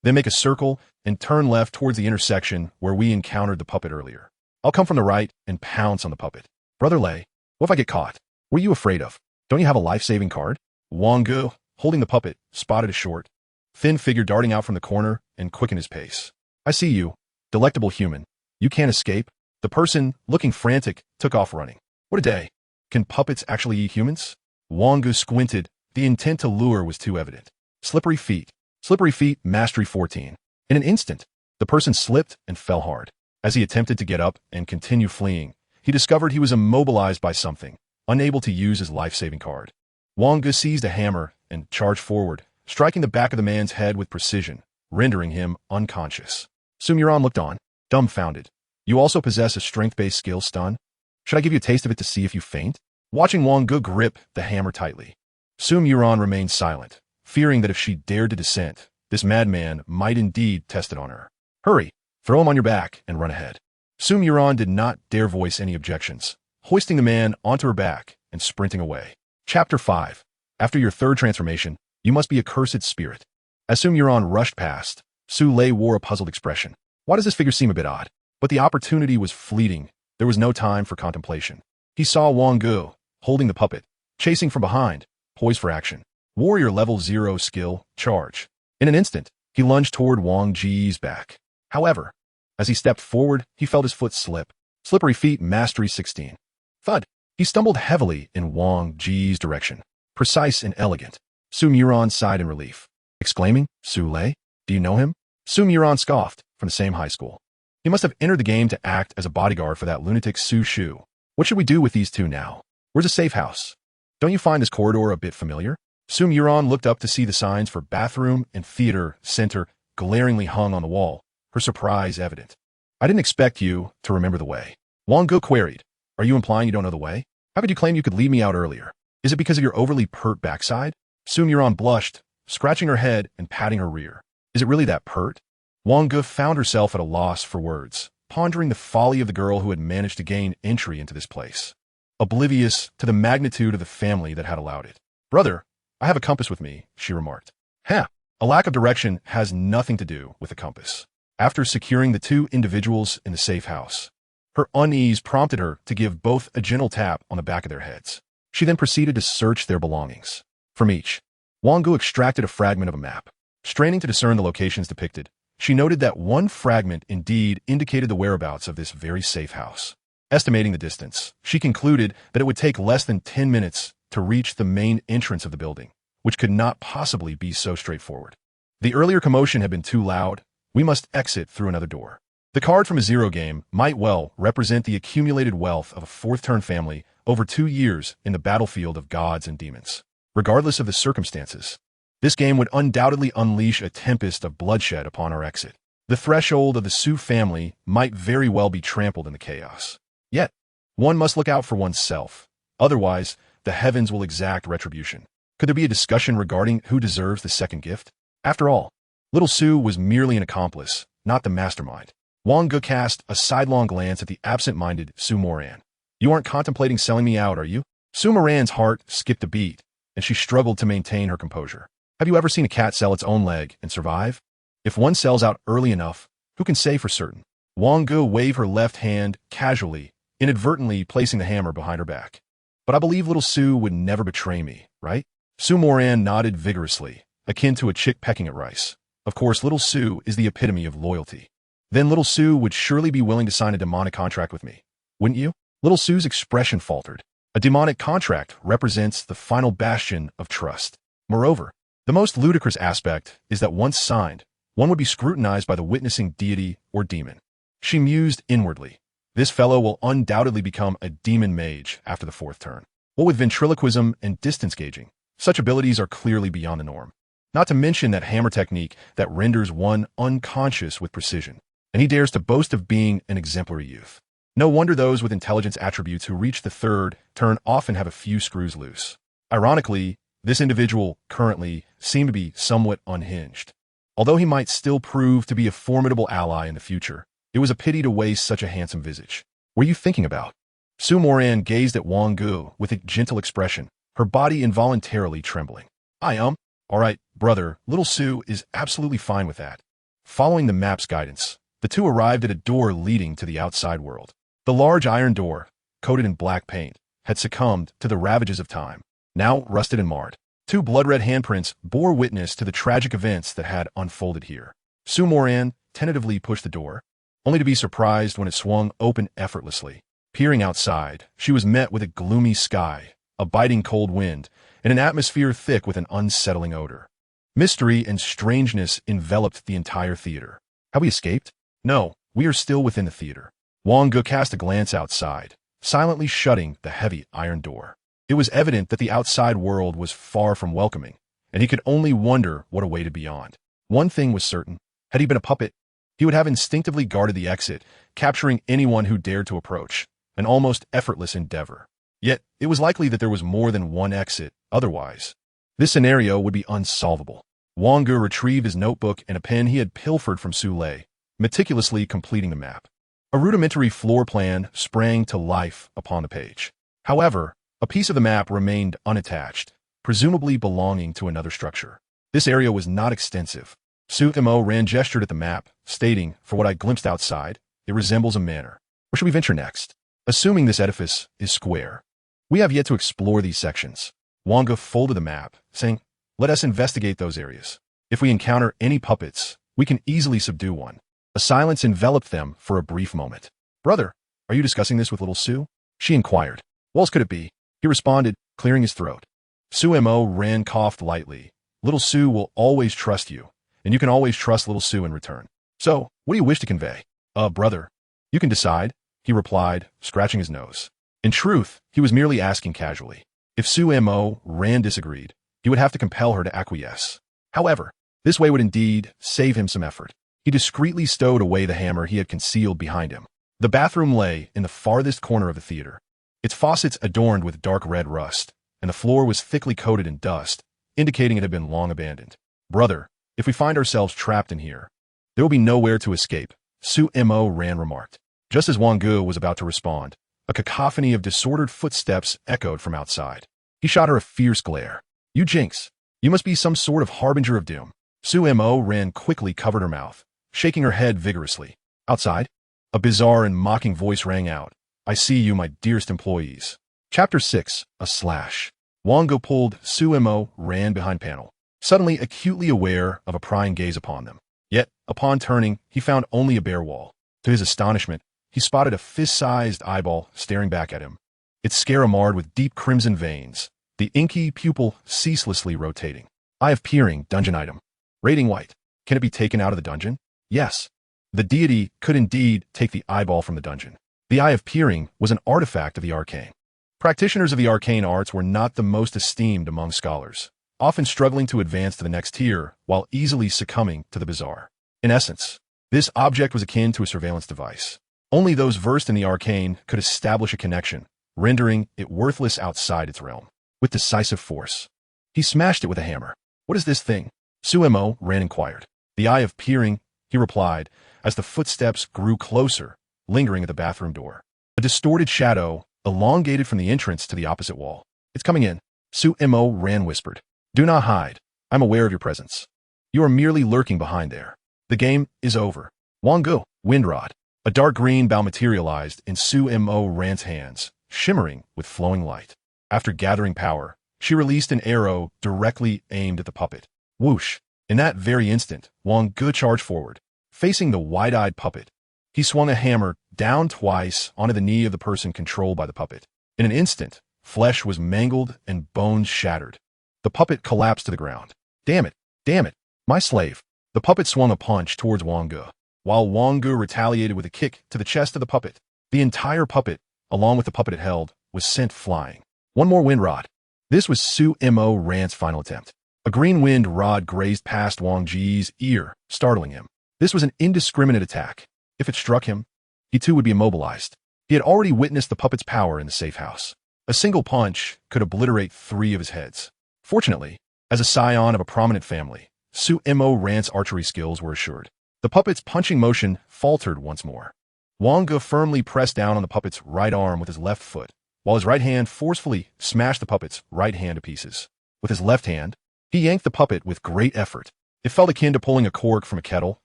Then make a circle and turn left towards the intersection where we encountered the puppet earlier. I'll come from the right and pounce on the puppet. Brother Lei, what if I get caught? What are you afraid of? Don't you have a life-saving card? Wang Ge, holding the puppet, spotted a short, thin figure darting out from the corner and quickened his pace. I see you, delectable human. You can't escape. The person, looking frantic, took off running. What a day. Can puppets actually eat humans? Wang Ge squinted. The intent to lure was too evident. Slippery feet. Slippery feet, mastery 14. In an instant, the person slipped and fell hard. As he attempted to get up and continue fleeing, he discovered he was immobilized by something, unable to use his life-saving card. Wang Ge seized a hammer and charged forward, striking the back of the man's head with precision, rendering him unconscious. Su Muran looked on, dumbfounded. You also possess a strength-based skill, stun? Should I give you a taste of it to see if you faint? Watching Wang Ge grip the hammer tightly, Su Muran remained silent, fearing that if she dared to dissent, this madman might indeed test it on her. Hurry, throw him on your back and run ahead. Su Muran did not dare voice any objections, hoisting the man onto her back and sprinting away. Chapter 5. After your third transformation, you must be a cursed spirit. As Su Muran rushed past, Su Lei wore a puzzled expression. Why does this figure seem a bit odd? But the opportunity was fleeting. There was no time for contemplation. He saw Wang Ge, holding the puppet, chasing from behind, poised for action. Warrior level 0 skill, charge. In an instant, he lunged toward Wang Ge's back. However, as he stepped forward, he felt his foot slip. Slippery feet, mastery 16. Thud. He stumbled heavily in Wang Ge's direction. Precise and elegant. Su Muran sighed in relief, exclaiming, Su Lei, do you know him? Su Muran scoffed, from the same high school. He must have entered the game to act as a bodyguard for that lunatic Su Shu. What should we do with these two now? Where's a safe house? Don't you find this corridor a bit familiar? Su Muran looked up to see the signs for bathroom and theater center glaringly hung on the wall, her surprise evident. I didn't expect you to remember the way. Wang Ge queried. Are you implying you don't know the way? How could you claim you could lead me out earlier? Is it because of your overly pert backside? Su Muran blushed, scratching her head and patting her rear. Is it really that pert? Wang Ge found herself at a loss for words, pondering the folly of the girl who had managed to gain entry into this place, oblivious to the magnitude of the family that had allowed it. Brother, I have a compass with me, she remarked. A lack of direction has nothing to do with a compass. After securing the two individuals in the safe house, her unease prompted her to give both a gentle tap on the back of their heads. She then proceeded to search their belongings. From each, Wang Ge extracted a fragment of a map. Straining to discern the locations depicted, she noted that one fragment indeed indicated the whereabouts of this very safe house. Estimating the distance, she concluded that it would take less than 10 minutes to reach the main entrance of the building, which could not possibly be so straightforward. The earlier commotion had been too loud. We must exit through another door. The card from a zero game might well represent the accumulated wealth of a fourth-turn family over 2 years in the battlefield of gods and demons. Regardless of the circumstances, this game would undoubtedly unleash a tempest of bloodshed upon our exit. The threshold of the Su family might very well be trampled in the chaos. Yet, One must look out for oneself. Otherwise, the heavens will exact retribution. Could there be a discussion regarding who deserves the second gift? After all, little Sue was merely an accomplice, not the mastermind. Wang Ge cast a sidelong glance at the absent-minded Su Moran. You aren't contemplating selling me out, are you? Su Moran's heart skipped a beat, and she struggled to maintain her composure. Have you ever seen a cat sell its own leg and survive? If one sells out early enough, who can say for certain? Wang Ge waved her left hand casually, inadvertently placing the hammer behind her back. But I believe little Sue would never betray me, right? Su Moran nodded vigorously, akin to a chick pecking at rice. Of course, little Sue is the epitome of loyalty. Then little Sue would surely be willing to sign a demonic contract with me, wouldn't you? Little Sue's expression faltered. A demonic contract represents the final bastion of trust. Moreover, the most ludicrous aspect is that once signed, one would be scrutinized by the witnessing deity or demon. She mused inwardly. This fellow will undoubtedly become a demon mage after the fourth turn. What with ventriloquism and distance gauging, such abilities are clearly beyond the norm. Not to mention that hammer technique that renders one unconscious with precision. And he dares to boast of being an exemplary youth. No wonder those with intelligence attributes who reach the third turn often have a few screws loose. Ironically, this individual currently seemed to be somewhat unhinged. Although he might still prove to be a formidable ally in the future, it was a pity to waste such a handsome visage. What are you thinking about? Su Moran gazed at Wang Ge with a gentle expression, her body involuntarily trembling. All right, brother, little Sue is absolutely fine with that. Following the map's guidance, the two arrived at a door leading to the outside world. The large iron door, coated in black paint, had succumbed to the ravages of time, now rusted and marred. Two blood-red handprints bore witness to the tragic events that had unfolded here. Su Moran tentatively pushed the door, only to be surprised when it swung open effortlessly. Peering outside, she was met with a gloomy sky, a biting cold wind, and an atmosphere thick with an unsettling odor. Mystery and strangeness enveloped the entire theater. Have we escaped? No, we are still within the theater. Wang Ge cast a glance outside, silently shutting the heavy iron door. It was evident that the outside world was far from welcoming, and he could only wonder what awaited beyond. One thing was certain. Had he been a puppet, he would have instinctively guarded the exit, capturing anyone who dared to approach, an almost effortless endeavor. Yet, it was likely that there was more than one exit, otherwise. This scenario would be unsolvable. Wang Ge retrieved his notebook and a pen he had pilfered from Su Lei, meticulously completing the map. A rudimentary floor plan sprang to life upon the page. However, a piece of the map remained unattached, presumably belonging to another structure. This area was not extensive. Su Moran gestured at the map, stating, "For what I glimpsed outside, it resembles a manor. Where should we venture next? Assuming this edifice is square. We have yet to explore these sections." Wang Ge folded the map, saying, "Let us investigate those areas. If we encounter any puppets, we can easily subdue one." A silence enveloped them for a brief moment. "Brother, are you discussing this with little Sue?" she inquired. "What else could it be?" he responded, clearing his throat. Su Moran coughed lightly. "Little Sue will always trust you, and you can always trust little Sue in return. So, what do you wish to convey?" Brother, you can decide," he replied, scratching his nose. In truth, he was merely asking casually. If Su Moran disagreed, he would have to compel her to acquiesce. However, this way would indeed save him some effort. He discreetly stowed away the hammer he had concealed behind him. The bathroom lay in the farthest corner of the theater, its faucets adorned with dark red rust, and the floor was thickly coated in dust, indicating it had been long abandoned. "Brother, if we find ourselves trapped in here, there will be nowhere to escape," Su Moran remarked. Just as Wang Ge was about to respond, a cacophony of disordered footsteps echoed from outside. He shot her a fierce glare. "You jinx! You must be some sort of harbinger of doom." Su Moran quickly covered her mouth, shaking her head vigorously. Outside, a bizarre and mocking voice rang out. "I see you, my dearest employees." Chapter 6, A Slash. Wang Ge pulled Su Moran behind panel, suddenly acutely aware of a prying gaze upon them. Yet, upon turning, he found only a bare wall. To his astonishment, he spotted a fist-sized eyeball staring back at him, its sclera marred with deep crimson veins, the inky pupil ceaselessly rotating. Eye of Peering, dungeon item. Rating white. Can it be taken out of the dungeon? Yes. The deity could indeed take the eyeball from the dungeon. The Eye of Peering was an artifact of the arcane. Practitioners of the arcane arts were not the most esteemed among scholars, often struggling to advance to the next tier while easily succumbing to the bizarre. In essence, this object was akin to a surveillance device. Only those versed in the arcane could establish a connection, rendering it worthless outside its realm. With decisive force, he smashed it with a hammer. "What is this thing?" Suemo Ran inquired. "The Eye of Peering," he replied, as the footsteps grew closer, lingering at the bathroom door. A distorted shadow elongated from the entrance to the opposite wall. "It's coming in," Suemo Ran whispered. "Do not hide. I'm aware of your presence. You are merely lurking behind there. The game is over." Wang Ge, Windrod. A dark green bow materialized in Suemo Ran's hands, shimmering with flowing light. After gathering power, she released an arrow directly aimed at the puppet. Whoosh! In that very instant, Wang Ge charged forward, facing the wide-eyed puppet. He swung a hammer down twice onto the knee of the person controlled by the puppet. In an instant, flesh was mangled and bones shattered. The puppet collapsed to the ground. Damn it! Damn it! My slave! The puppet swung a punch towards Wang Ge, while Wang Ge retaliated with a kick to the chest of the puppet. The entire puppet, along with the puppet it held, was sent flying. One more wind rod. This was Suemo Ran's final attempt. A green wind rod grazed past Wang Ge's ear, startling him. This was an indiscriminate attack. If it struck him, he too would be immobilized. He had already witnessed the puppet's power in the safe house. A single punch could obliterate 3 of his heads. Fortunately, as a scion of a prominent family, Suemo Ran's archery skills were assured. The puppet's punching motion faltered once more. Wang Ge firmly pressed down on the puppet's right arm with his left foot, while his right hand forcefully smashed the puppet's right hand to pieces. With his left hand, he yanked the puppet with great effort. It felt akin to pulling a cork from a kettle,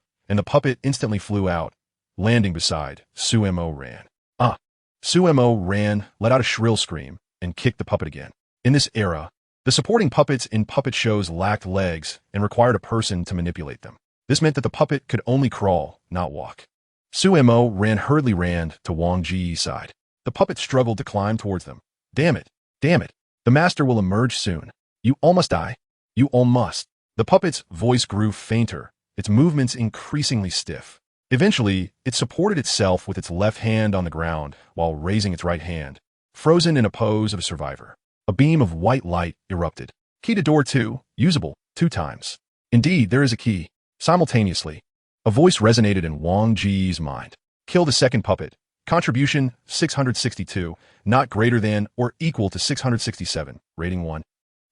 and the puppet instantly flew out, landing beside Suemo Ran. "Ah!" Suemo Ran let out a shrill scream and kicked the puppet again. In this era, the supporting puppets in puppet shows lacked legs and required a person to manipulate them. This meant that the puppet could only crawl, not walk. Suemo Ran hurriedly ran to Wang Ge's side. The puppet struggled to climb towards them. Damn it! Damn it! The master will emerge soon. You all must die. You all must." The puppet's voice grew fainter, its movements increasingly stiff. Eventually, it supported itself with its left hand on the ground while raising its right hand, frozen in a pose of a survivor. A beam of white light erupted. "Key to door 2, usable 2 times. Indeed, there is a key." Simultaneously, a voice resonated in Wang Ge's mind. "Kill the second puppet. Contribution 662, not greater than or equal to 667. Rating 1.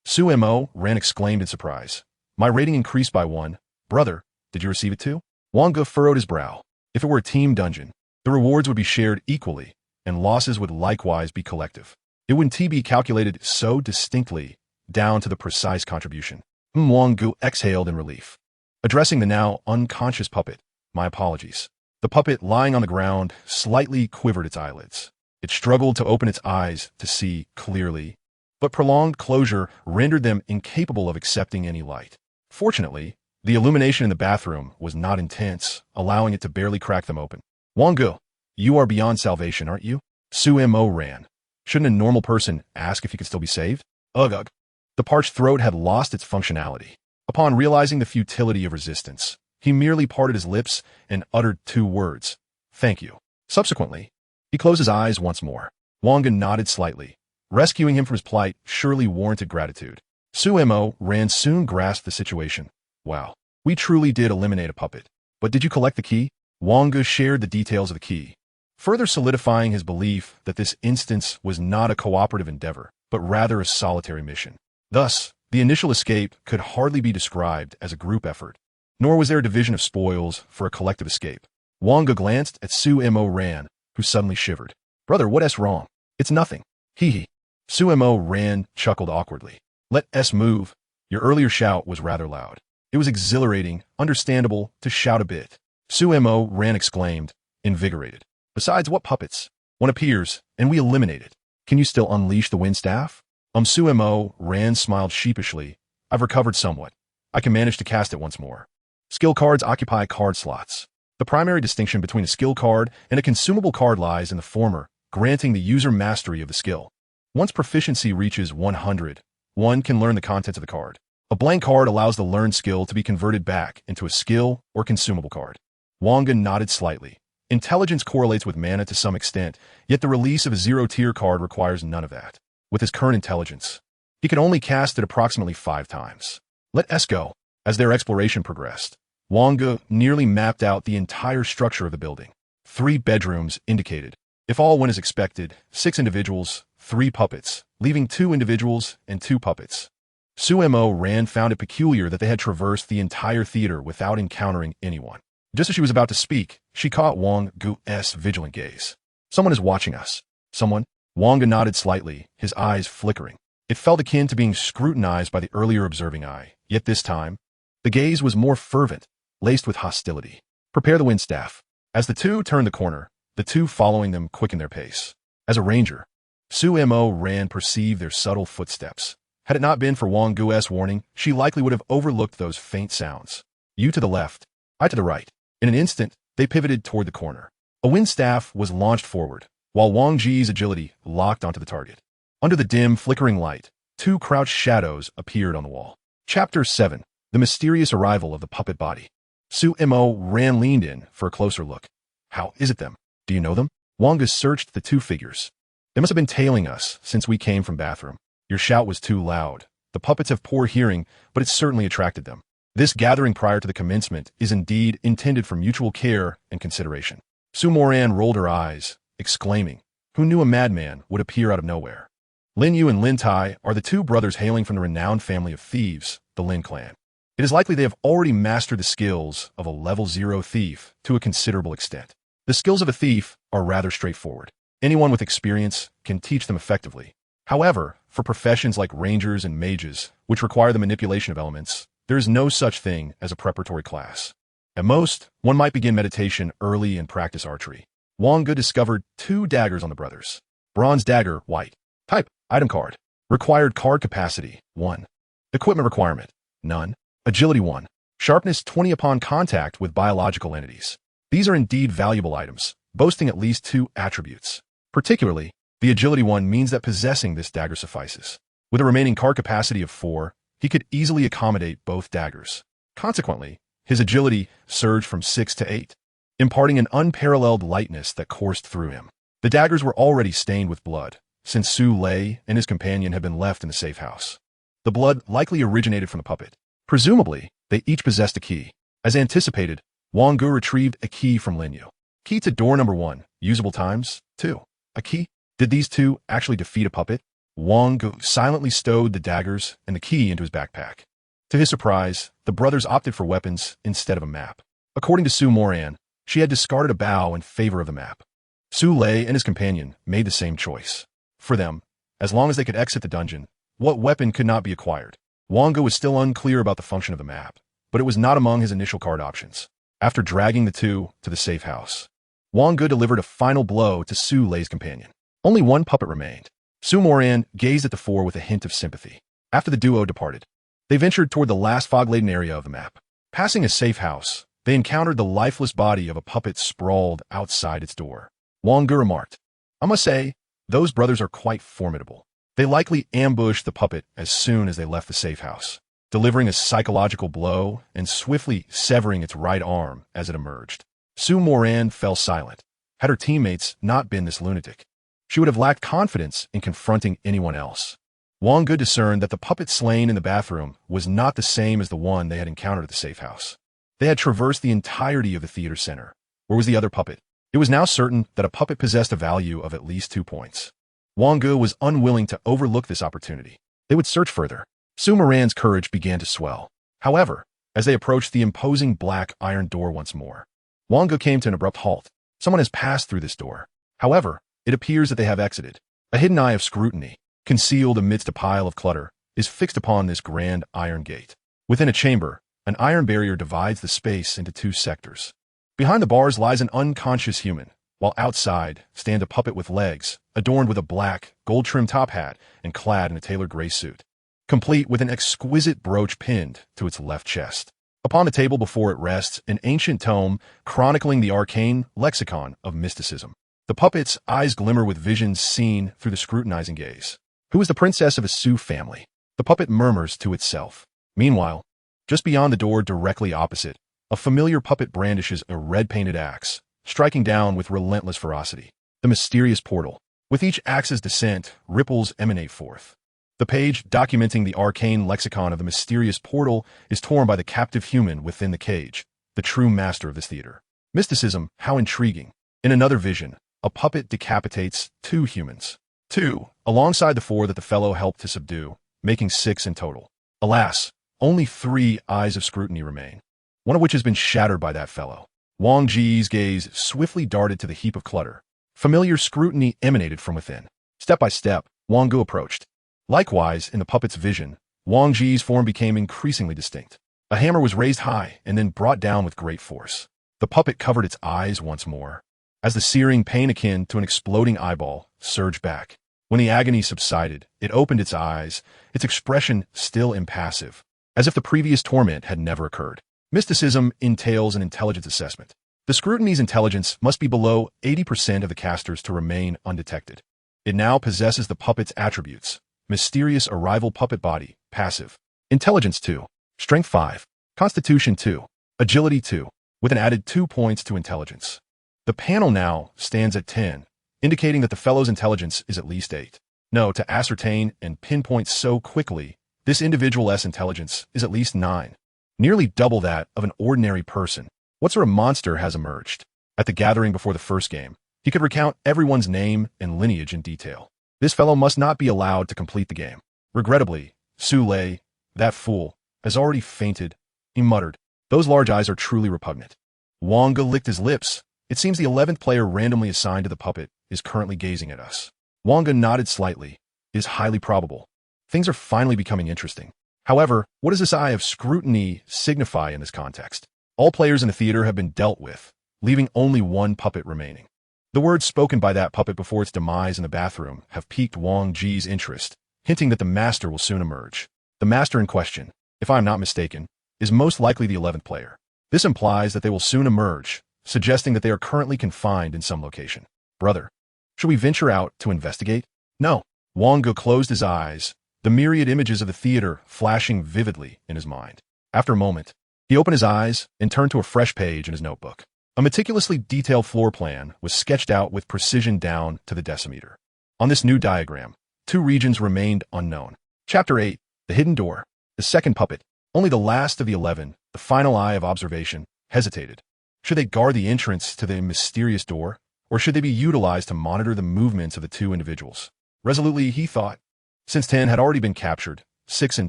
Suemo Ran exclaimed in surprise. "My rating increased by 1. Brother, did you receive it too?" Wang Ge furrowed his brow. If it were a team dungeon, the rewards would be shared equally, and losses would likewise be collective. It wouldn't be calculated so distinctly, down to the precise contribution. Wang Ge exhaled in relief. Addressing the now unconscious puppet, "My apologies." The puppet, lying on the ground, slightly quivered its eyelids. It struggled to open its eyes to see clearly, but prolonged closure rendered them incapable of accepting any light. Fortunately, the illumination in the bathroom was not intense, allowing it to barely crack them open. "Wang Ge, you are beyond salvation, aren't you?" Suemo Ran. Shouldn't a normal person ask if he could still be saved? Ugh, ugh. The parched throat had lost its functionality. Upon realizing the futility of resistance, he merely parted his lips and uttered 2 words. "Thank you." Subsequently, he closed his eyes once more. Wang Ge nodded slightly. Rescuing him from his plight surely warranted gratitude. Suemo Ran soon grasped the situation. "Wow, we truly did eliminate a puppet. But did you collect the key?" Wang Ge shared the details of the key, further solidifying his belief that this instance was not a cooperative endeavor, but rather a solitary mission. Thus, the initial escape could hardly be described as a group effort, nor was there a division of spoils for a collective escape. Wang Ge glanced at Suemo Ran, who suddenly shivered. "Brother, what's wrong?" "It's nothing. Hee hee." Suemo Ran chuckled awkwardly. "Let S move." Your earlier shout was rather loud. It was exhilarating, understandable, to shout a bit. Suemo Ran exclaimed, invigorated. "Besides, what puppets? One appears, and we eliminate it. Can you still unleash the wind staff?" Suemo Ran smiled sheepishly. "I've recovered somewhat. I can manage to cast it once more." Skill cards occupy card slots. The primary distinction between a skill card and a consumable card lies in the former, granting the user mastery of the skill. Once proficiency reaches 100, one can learn the contents of the card. A blank card allows the learned skill to be converted back into a skill or consumable card. Wang Ge nodded slightly. Intelligence correlates with mana to some extent, yet the release of a 0-tier card requires none of that. With his current intelligence, he could only cast it approximately 5 times. Let S go. As their exploration progressed, Wang Ge nearly mapped out the entire structure of the building. 3 bedrooms indicated. If all went as expected, 6 individuals, 3 puppets, leaving 2 individuals and 2 puppets. Su Ran found it peculiar that they had traversed the entire theater without encountering anyone. Just as she was about to speak, she caught Wang Ge's vigilant gaze. Someone is watching us. Someone? Wang Ge nodded slightly, his eyes flickering. It felt akin to being scrutinized by the earlier observing eye, yet this time, the gaze was more fervent, laced with hostility. Prepare the wind staff. As the two turned the corner, the two following them quickened their pace. As a ranger, Su Ran perceived their subtle footsteps. Had it not been for Wang Ge's warning, she likely would have overlooked those faint sounds. You to the left, I to the right. In an instant, they pivoted toward the corner. A wind staff was launched forward, while Wang Ge's agility locked onto the target. Under the dim, flickering light, 2 crouched shadows appeared on the wall. Chapter 7. The Mysterious Arrival of the Puppet Body. Su Ran leaned in for a closer look. How is it them? Do you know them? Wang Ge searched the 2 figures. They must have been tailing us since we came from bathroom. Your shout was too loud. The puppets have poor hearing, but it certainly attracted them. This gathering prior to the commencement is indeed intended for mutual care and consideration. Su Ran rolled her eyes, exclaiming, who knew a madman would appear out of nowhere? Lin Yu and Lin Tai are the 2 brothers hailing from the renowned family of thieves, the Lin clan. It is likely they have already mastered the skills of a level 0 thief to a considerable extent. The skills of a thief are rather straightforward. Anyone with experience can teach them effectively. However, for professions like rangers and mages, which require the manipulation of elements, there is no such thing as a preparatory class. At most, one might begin meditation early and practice archery. Wang Ge discovered 2 daggers on the brothers. Bronze dagger, white. Type, item card. Required card capacity, 1. Equipment requirement, none. Agility 1. Sharpness 20 upon contact with biological entities. These are indeed valuable items, boasting at least 2 attributes. Particularly, the agility 1 means that possessing this dagger suffices. With a remaining card capacity of 4, he could easily accommodate both daggers. Consequently, his agility surged from 6 to 8, imparting an unparalleled lightness that coursed through him. The daggers were already stained with blood, since Su Lei and his companion had been left in the safe house. The blood likely originated from the puppet. Presumably, they each possessed a key. As anticipated, Wang Ge retrieved a key from Lin Yu. Key to door number 1, usable times, 2. A key? Did these 2 actually defeat a puppet? Wang Ge silently stowed the daggers and the key into his backpack. To his surprise, the brothers opted for weapons instead of a map. According to Su Ran, she had discarded a bow in favor of the map. Su Lei and his companion made the same choice. For them, as long as they could exit the dungeon, what weapon could not be acquired? Wang Ge was still unclear about the function of the map, but it was not among his initial card options. After dragging the 2 to the safe house, Wang Ge delivered a final blow to Su Lei's companion. Only 1 puppet remained. Su Ran gazed at the 4 with a hint of sympathy. After the duo departed, they ventured toward the last fog-laden area of the map. Passing a safe house, they encountered the lifeless body of a puppet sprawled outside its door. Wang Ge remarked, I must say, those brothers are quite formidable. They likely ambushed the puppet as soon as they left the safe house, delivering a psychological blow and swiftly severing its right arm as it emerged. Su Ran fell silent. Had her teammates not been this lunatic, she would have lacked confidence in confronting anyone else. Wang Ge discerned that the puppet slain in the bathroom was not the same as the one they had encountered at the safe house. They had traversed the entirety of the theater center. Where was the other puppet? It was now certain that a puppet possessed a value of at least 2 points. Wang Ge was unwilling to overlook this opportunity. They would search further. Su Ran's courage began to swell. However, as they approached the imposing black iron door once more, Wang Ge came to an abrupt halt. Someone has passed through this door. However, it appears that they have exited. A hidden eye of scrutiny, concealed amidst a pile of clutter, is fixed upon this grand iron gate. Within a chamber, an iron barrier divides the space into 2 sectors. Behind the bars lies an unconscious human, while outside stands a puppet with legs, adorned with a black, gold-trimmed top hat and clad in a tailored gray suit, complete with an exquisite brooch pinned to its left chest. Upon the table before it rests an ancient tome chronicling the arcane lexicon of mysticism. The puppet's eyes glimmer with visions seen through the scrutinizing gaze. Who is the princess of a Su family? The puppet murmurs to itself. Meanwhile, just beyond the door directly opposite, a familiar puppet brandishes a red-painted axe, striking down with relentless ferocity. The mysterious portal. With each axe's descent, ripples emanate forth. The page documenting the arcane lexicon of the mysterious portal is torn by the captive human within the cage, the true master of this theater. Mysticism, how intriguing. In another vision, a puppet decapitates 2 humans. 2, alongside the 4 that the fellow helped to subdue, making 6 in total. Alas, only 3 eyes of scrutiny remain, one of which has been shattered by that fellow. Wang Ge's gaze swiftly darted to the heap of clutter. Familiar scrutiny emanated from within. Step by step, Wang Ge approached. Likewise, in the puppet's vision, Wang Ge's form became increasingly distinct. A hammer was raised high and then brought down with great force. The puppet covered its eyes once more, as the searing pain akin to an exploding eyeball surged back. When the agony subsided, it opened its eyes, its expression still impassive, as if the previous torment had never occurred. Mysticism entails an intelligence assessment. The scrutiny's intelligence must be below 80% of the casters to remain undetected. It now possesses the puppet's attributes: mysterious arrival puppet body, passive. Intelligence 2. Strength 5. Constitution 2. Agility 2, with an added 2 points to intelligence. The panel now stands at 10, indicating that the fellow's intelligence is at least 8. No, to ascertain and pinpoint so quickly, this individual's intelligence is at least 9. Nearly double that of an ordinary person. What sort of monster has emerged? At the gathering before the first game, he could recount everyone's name and lineage in detail. This fellow must not be allowed to complete the game. Regrettably, Su Lei, that fool, has already fainted. He muttered. Those large eyes are truly repugnant. Wang Ge licked his lips. It seems the 11th player randomly assigned to the puppet is currently gazing at us. Wang Ge nodded slightly. It is highly probable. Things are finally becoming interesting. However, what does this eye of scrutiny signify in this context? All players in the theater have been dealt with, leaving only one puppet remaining. The words spoken by that puppet before its demise in the bathroom have piqued Wang Ge's interest, hinting that the master will soon emerge. The master in question, if I am not mistaken, is most likely the 11th player. This implies that they will soon emerge, suggesting that they are currently confined in some location. Brother, should we venture out to investigate? No. Wang Ge closed his eyes, the myriad images of the theater flashing vividly in his mind. After a moment, he opened his eyes and turned to a fresh page in his notebook. A meticulously detailed floor plan was sketched out with precision down to the decimeter. On this new diagram, 2 regions remained unknown. Chapter 8, The Hidden Door. The second puppet, only the last of the 11, the final eye of observation, hesitated. Should they guard the entrance to the mysterious door, or should they be utilized to monitor the movements of the 2 individuals? Resolutely, he thought. Since 10 had already been captured, 6 in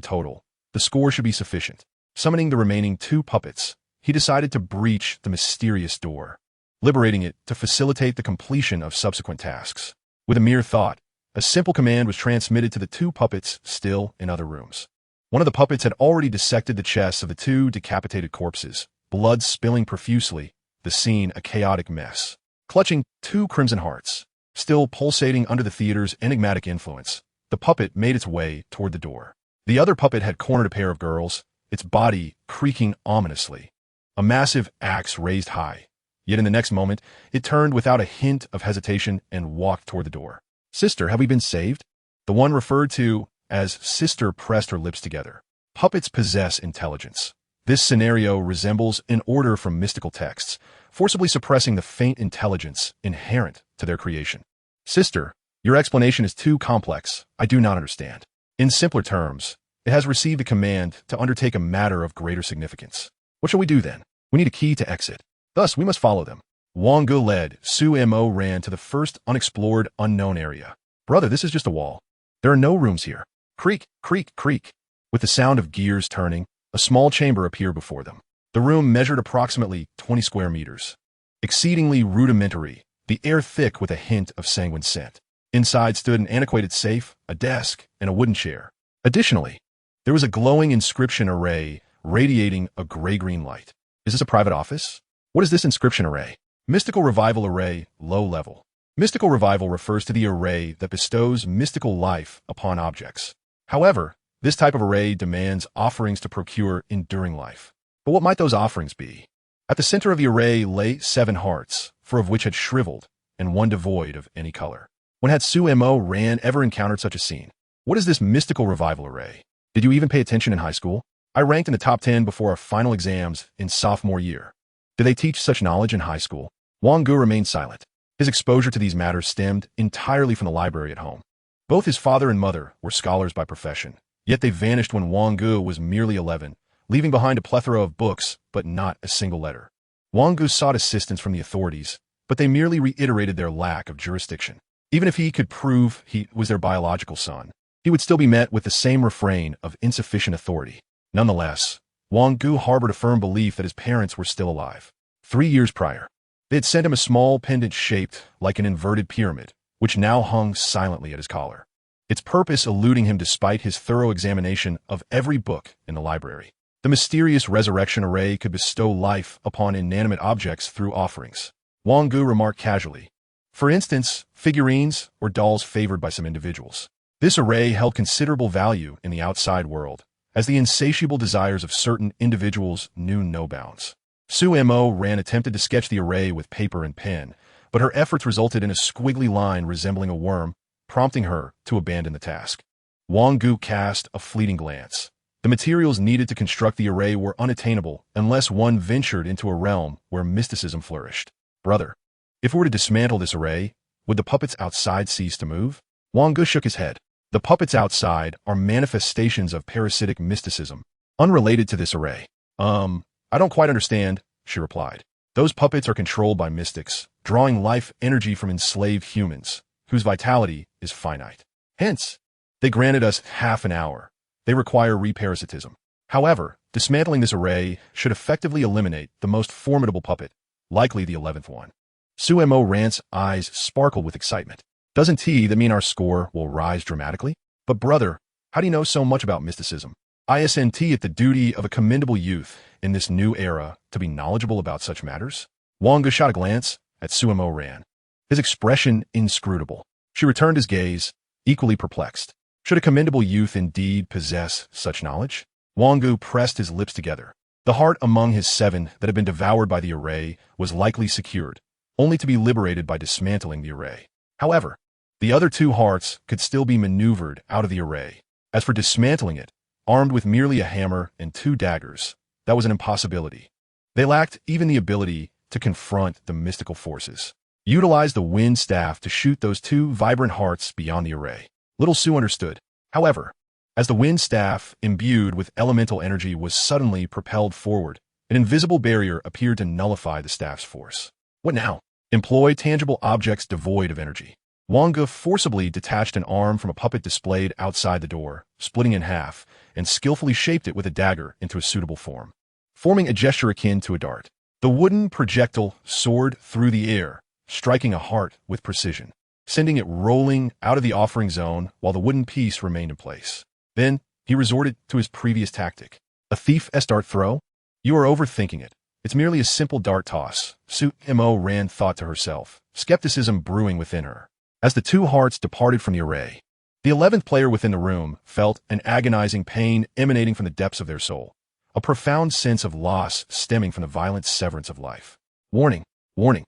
total, the score should be sufficient. Summoning the remaining 2 puppets, he decided to breach the mysterious door, liberating it to facilitate the completion of subsequent tasks. With a mere thought, a simple command was transmitted to the 2 puppets still in other rooms. One of the puppets had already dissected the chests of the 2 decapitated corpses, blood spilling profusely, the scene a chaotic mess. Clutching 2 crimson hearts, still pulsating under the theater's enigmatic influence, the puppet made its way toward the door. The other puppet had cornered a pair of girls, its body creaking ominously. A massive axe raised high, yet in the next moment, it turned without a hint of hesitation and walked toward the door. Sister, have we been saved? The one referred to as sister pressed her lips together. Puppets possess intelligence. This scenario resembles an order from mystical texts, forcibly suppressing the faint intelligence inherent to their creation. Sister, your explanation is too complex. I do not understand. In simpler terms, it has received a command to undertake a matter of greater significance. What shall we do then? We need a key to exit. Thus, we must follow them. Wang Ge led. Su Mo ran to the first unexplored unknown area. Brother, this is just a wall. There are no rooms here. Creak, creak, creak. With the sound of gears turning, a small chamber appeared before them. The room measured approximately 20 square meters. Exceedingly rudimentary, the air thick with a hint of sanguine scent. Inside stood an antiquated safe, a desk, and a wooden chair. Additionally, there was a glowing inscription array radiating a gray-green light. Is this a private office? What is this inscription array? Mystical Revival Array, low level. Mystical Revival refers to the array that bestows mystical life upon objects. However, this type of array demands offerings to procure enduring life. But what might those offerings be? At the center of the array lay 7 hearts, 4 of which had shriveled, and 1 devoid of any color. When had Su Mo Ran ever encountered such a scene? What is this mystical revival array? Did you even pay attention in high school? I ranked in the top 10 before our final exams in sophomore year. Did they teach such knowledge in high school? Wang Ge remained silent. His exposure to these matters stemmed entirely from the library at home. Both his father and mother were scholars by profession, yet they vanished when Wang Ge was merely 11, leaving behind a plethora of books, but not a single letter. Wang Ge sought assistance from the authorities, but they merely reiterated their lack of jurisdiction. Even if he could prove he was their biological son, he would still be met with the same refrain of insufficient authority. Nonetheless, Wang Ge harbored a firm belief that his parents were still alive. 3 years prior, they had sent him a small pendant shaped like an inverted pyramid, which now hung silently at his collar, its purpose eluding him despite his thorough examination of every book in the library. The mysterious resurrection array could bestow life upon inanimate objects through offerings, Wang Ge remarked casually. For instance, figurines or dolls favored by some individuals. This array held considerable value in the outside world, as the insatiable desires of certain individuals knew no bounds. Su Mo Ran attempted to sketch the array with paper and pen, but her efforts resulted in a squiggly line resembling a worm, prompting her to abandon the task. Wang Ge cast a fleeting glance. The materials needed to construct the array were unattainable unless one ventured into a realm where mysticism flourished. Brother, if we were to dismantle this array, would the puppets outside cease to move? Wang Ge shook his head. The puppets outside are manifestations of parasitic mysticism, unrelated to this array. I don't quite understand, she replied. Those puppets are controlled by mystics, drawing life energy from enslaved humans, whose vitality is finite. Hence, they granted us half an hour. They require reparasitism. However, dismantling this array should effectively eliminate the most formidable puppet, likely the 11th one. Su Mo Ran's eyes sparkled with excitement. Doesn't that mean our score will rise dramatically? But brother, how do you know so much about mysticism? Isn't it the duty of a commendable youth in this new era to be knowledgeable about such matters? Wang Ge shot a glance at Su Mo Ran, his expression inscrutable. She returned his gaze, equally perplexed. Should a commendable youth indeed possess such knowledge? Wang Ge pressed his lips together. The heart among his 7 that had been devoured by the array was likely secured, only to be liberated by dismantling the array. However, the other 2 hearts could still be maneuvered out of the array. As for dismantling it, armed with merely a hammer and 2 daggers, that was an impossibility. They lacked even the ability to confront the mystical forces. Utilize the wind staff to shoot those 2 vibrant hearts beyond the array. Little Su understood. However, as the wind staff, imbued with elemental energy, was suddenly propelled forward, an invisible barrier appeared to nullify the staff's force. What now? Employ tangible objects devoid of energy. Wang Ge forcibly detached an arm from a puppet displayed outside the door, splitting in half, and skillfully shaped it with a dagger into a suitable form, forming a gesture akin to a dart. The wooden projectile soared through the air, striking a heart with precision, sending it rolling out of the offering zone while the wooden piece remained in place. Then, he resorted to his previous tactic. A thief's dart throw? You are overthinking it. It's merely a simple dart toss, Su Mo Ran thought to herself, skepticism brewing within her. As the 2 hearts departed from the array, the 11th player within the room felt an agonizing pain emanating from the depths of their soul, a profound sense of loss stemming from the violent severance of life. Warning, warning.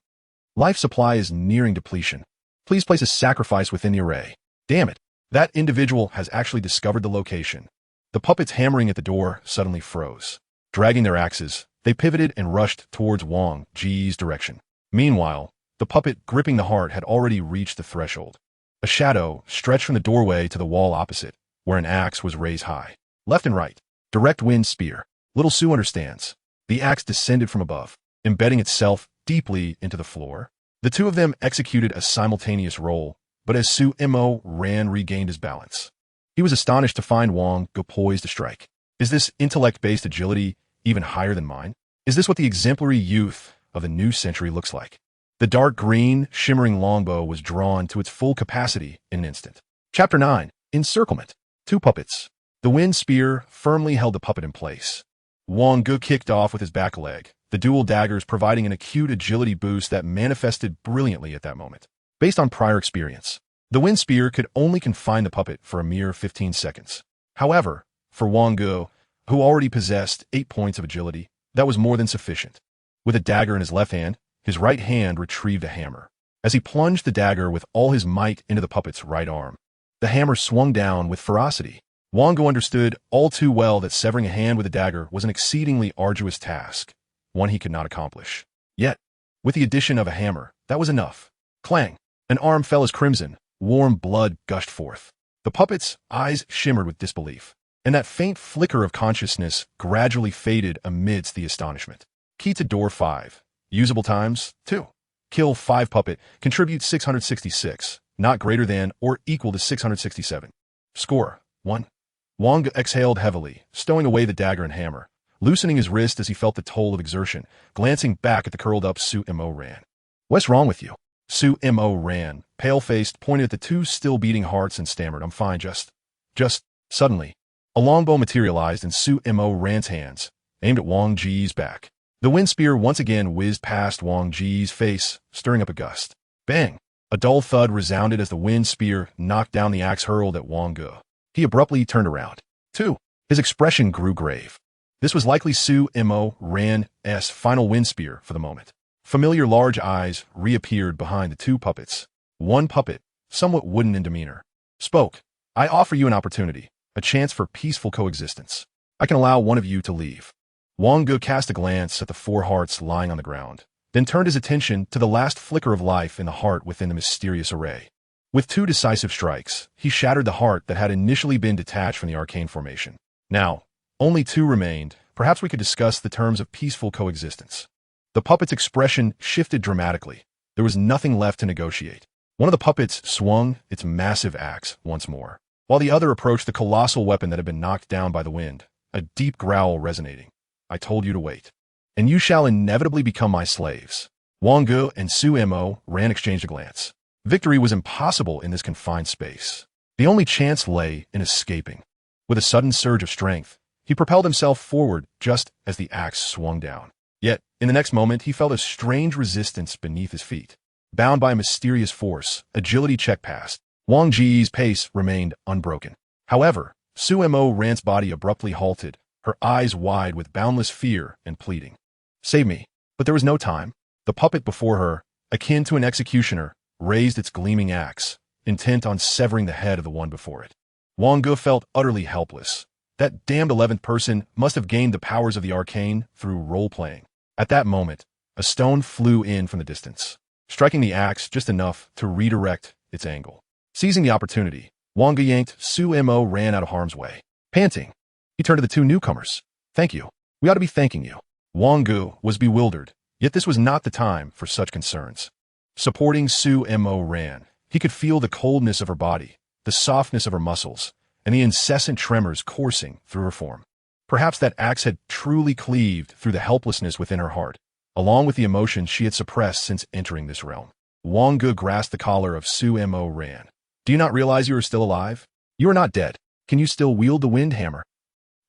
Life supply is nearing depletion. Please place a sacrifice within the array. Damn it. That individual has actually discovered the location. The puppets hammering at the door suddenly froze. Dragging their axes, they pivoted and rushed towards Wang Ge's direction. Meanwhile, the puppet gripping the heart had already reached the threshold. A shadow stretched from the doorway to the wall opposite, where an axe was raised high. Left and right. Direct wind spear. Little Su understands. The axe descended from above, embedding itself deeply into the floor. The 2 of them executed a simultaneous roll, but as Su Mo Ran regained his balance, he was astonished to find Wang Ge poised to strike. Is this intellect-based agility even higher than mine? Is this what the exemplary youth of the new century looks like? The dark green, shimmering longbow was drawn to its full capacity in an instant. Chapter 9. Encirclement. 2 puppets. The wind spear firmly held the puppet in place. Wang Ge kicked off with his back leg, the dual daggers providing an acute agility boost that manifested brilliantly at that moment. Based on prior experience, the wind spear could only confine the puppet for a mere 15 seconds. However, for Wang Ge, who already possessed 8 points of agility, that was more than sufficient. With a dagger in his left hand, his right hand retrieved a hammer. As he plunged the dagger with all his might into the puppet's right arm, the hammer swung down with ferocity. Wang Ge understood all too well that severing a hand with a dagger was an exceedingly arduous task, one he could not accomplish. Yet, with the addition of a hammer, that was enough. Clang! An arm fell as crimson, warm blood gushed forth. The puppet's eyes shimmered with disbelief, and that faint flicker of consciousness gradually faded amidst the astonishment. Key to door 5. Usable times, 2. Kill 5 puppet, contribute 666, not greater than or equal to 667. Score, 1. Wang Ge exhaled heavily, stowing away the dagger and hammer, loosening his wrist as he felt the toll of exertion, glancing back at the curled-up Su Mo Ran. What's wrong with you? Su Mo Ran, pale-faced, pointed at the two still-beating hearts and stammered, I'm fine, just... Suddenly, a longbow materialized in Su Mo Ran's hands, aimed at Wang Ge's back. The wind spear once again whizzed past Wang Ge's face, stirring up a gust. Bang! A dull thud resounded as the wind spear knocked down the axe hurled at Wang Ge. He abruptly turned around. 2. His expression grew grave. This was likely Su Mo Ran's final wind spear for the moment. Familiar large eyes reappeared behind the two puppets. One puppet, somewhat wooden in demeanor, spoke. I offer you an opportunity, a chance for peaceful coexistence. I can allow one of you to leave. Wang Ge cast a glance at the 4 hearts lying on the ground, then turned his attention to the last flicker of life in the heart within the mysterious array. With 2 decisive strikes, he shattered the heart that had initially been detached from the arcane formation. Now, only 2 remained. Perhaps we could discuss the terms of peaceful coexistence. The puppet's expression shifted dramatically. There was nothing left to negotiate. One of the puppets swung its massive axe once more, while the other approached the colossal weapon that had been knocked down by the wind, a deep growl resonating. I told you to wait. And you shall inevitably become my slaves. Wang Ge and Su Mo Ran exchanged a glance. Victory was impossible in this confined space. The only chance lay in escaping. With a sudden surge of strength, he propelled himself forward just as the axe swung down. Yet, in the next moment, he felt a strange resistance beneath his feet. Bound by a mysterious force, agility check passed. Wang Ge's pace remained unbroken. However, Su Mo Ran's body abruptly halted, her eyes wide with boundless fear and pleading. Save me. But there was no time. The puppet before her, akin to an executioner, raised its gleaming axe, intent on severing the head of the one before it. Wang Ge felt utterly helpless. That damned 11th person must have gained the powers of the arcane through role-playing. At that moment, a stone flew in from the distance, striking the axe just enough to redirect its angle. Seizing the opportunity, Wang Ge yanked Su Mo Ran out of harm's way. Panting, he turned to the 2 newcomers. Thank you. We ought to be thanking you. Wang Ge was bewildered, yet this was not the time for such concerns. Supporting Su Mo Ran, he could feel the coldness of her body, the softness of her muscles, and the incessant tremors coursing through her form. Perhaps that axe had truly cleaved through the helplessness within her heart, along with the emotions she had suppressed since entering this realm. Wang Ge grasped the collar of Su Mo Ran. Do you not realize you are still alive? You are not dead. Can you still wield the wind hammer?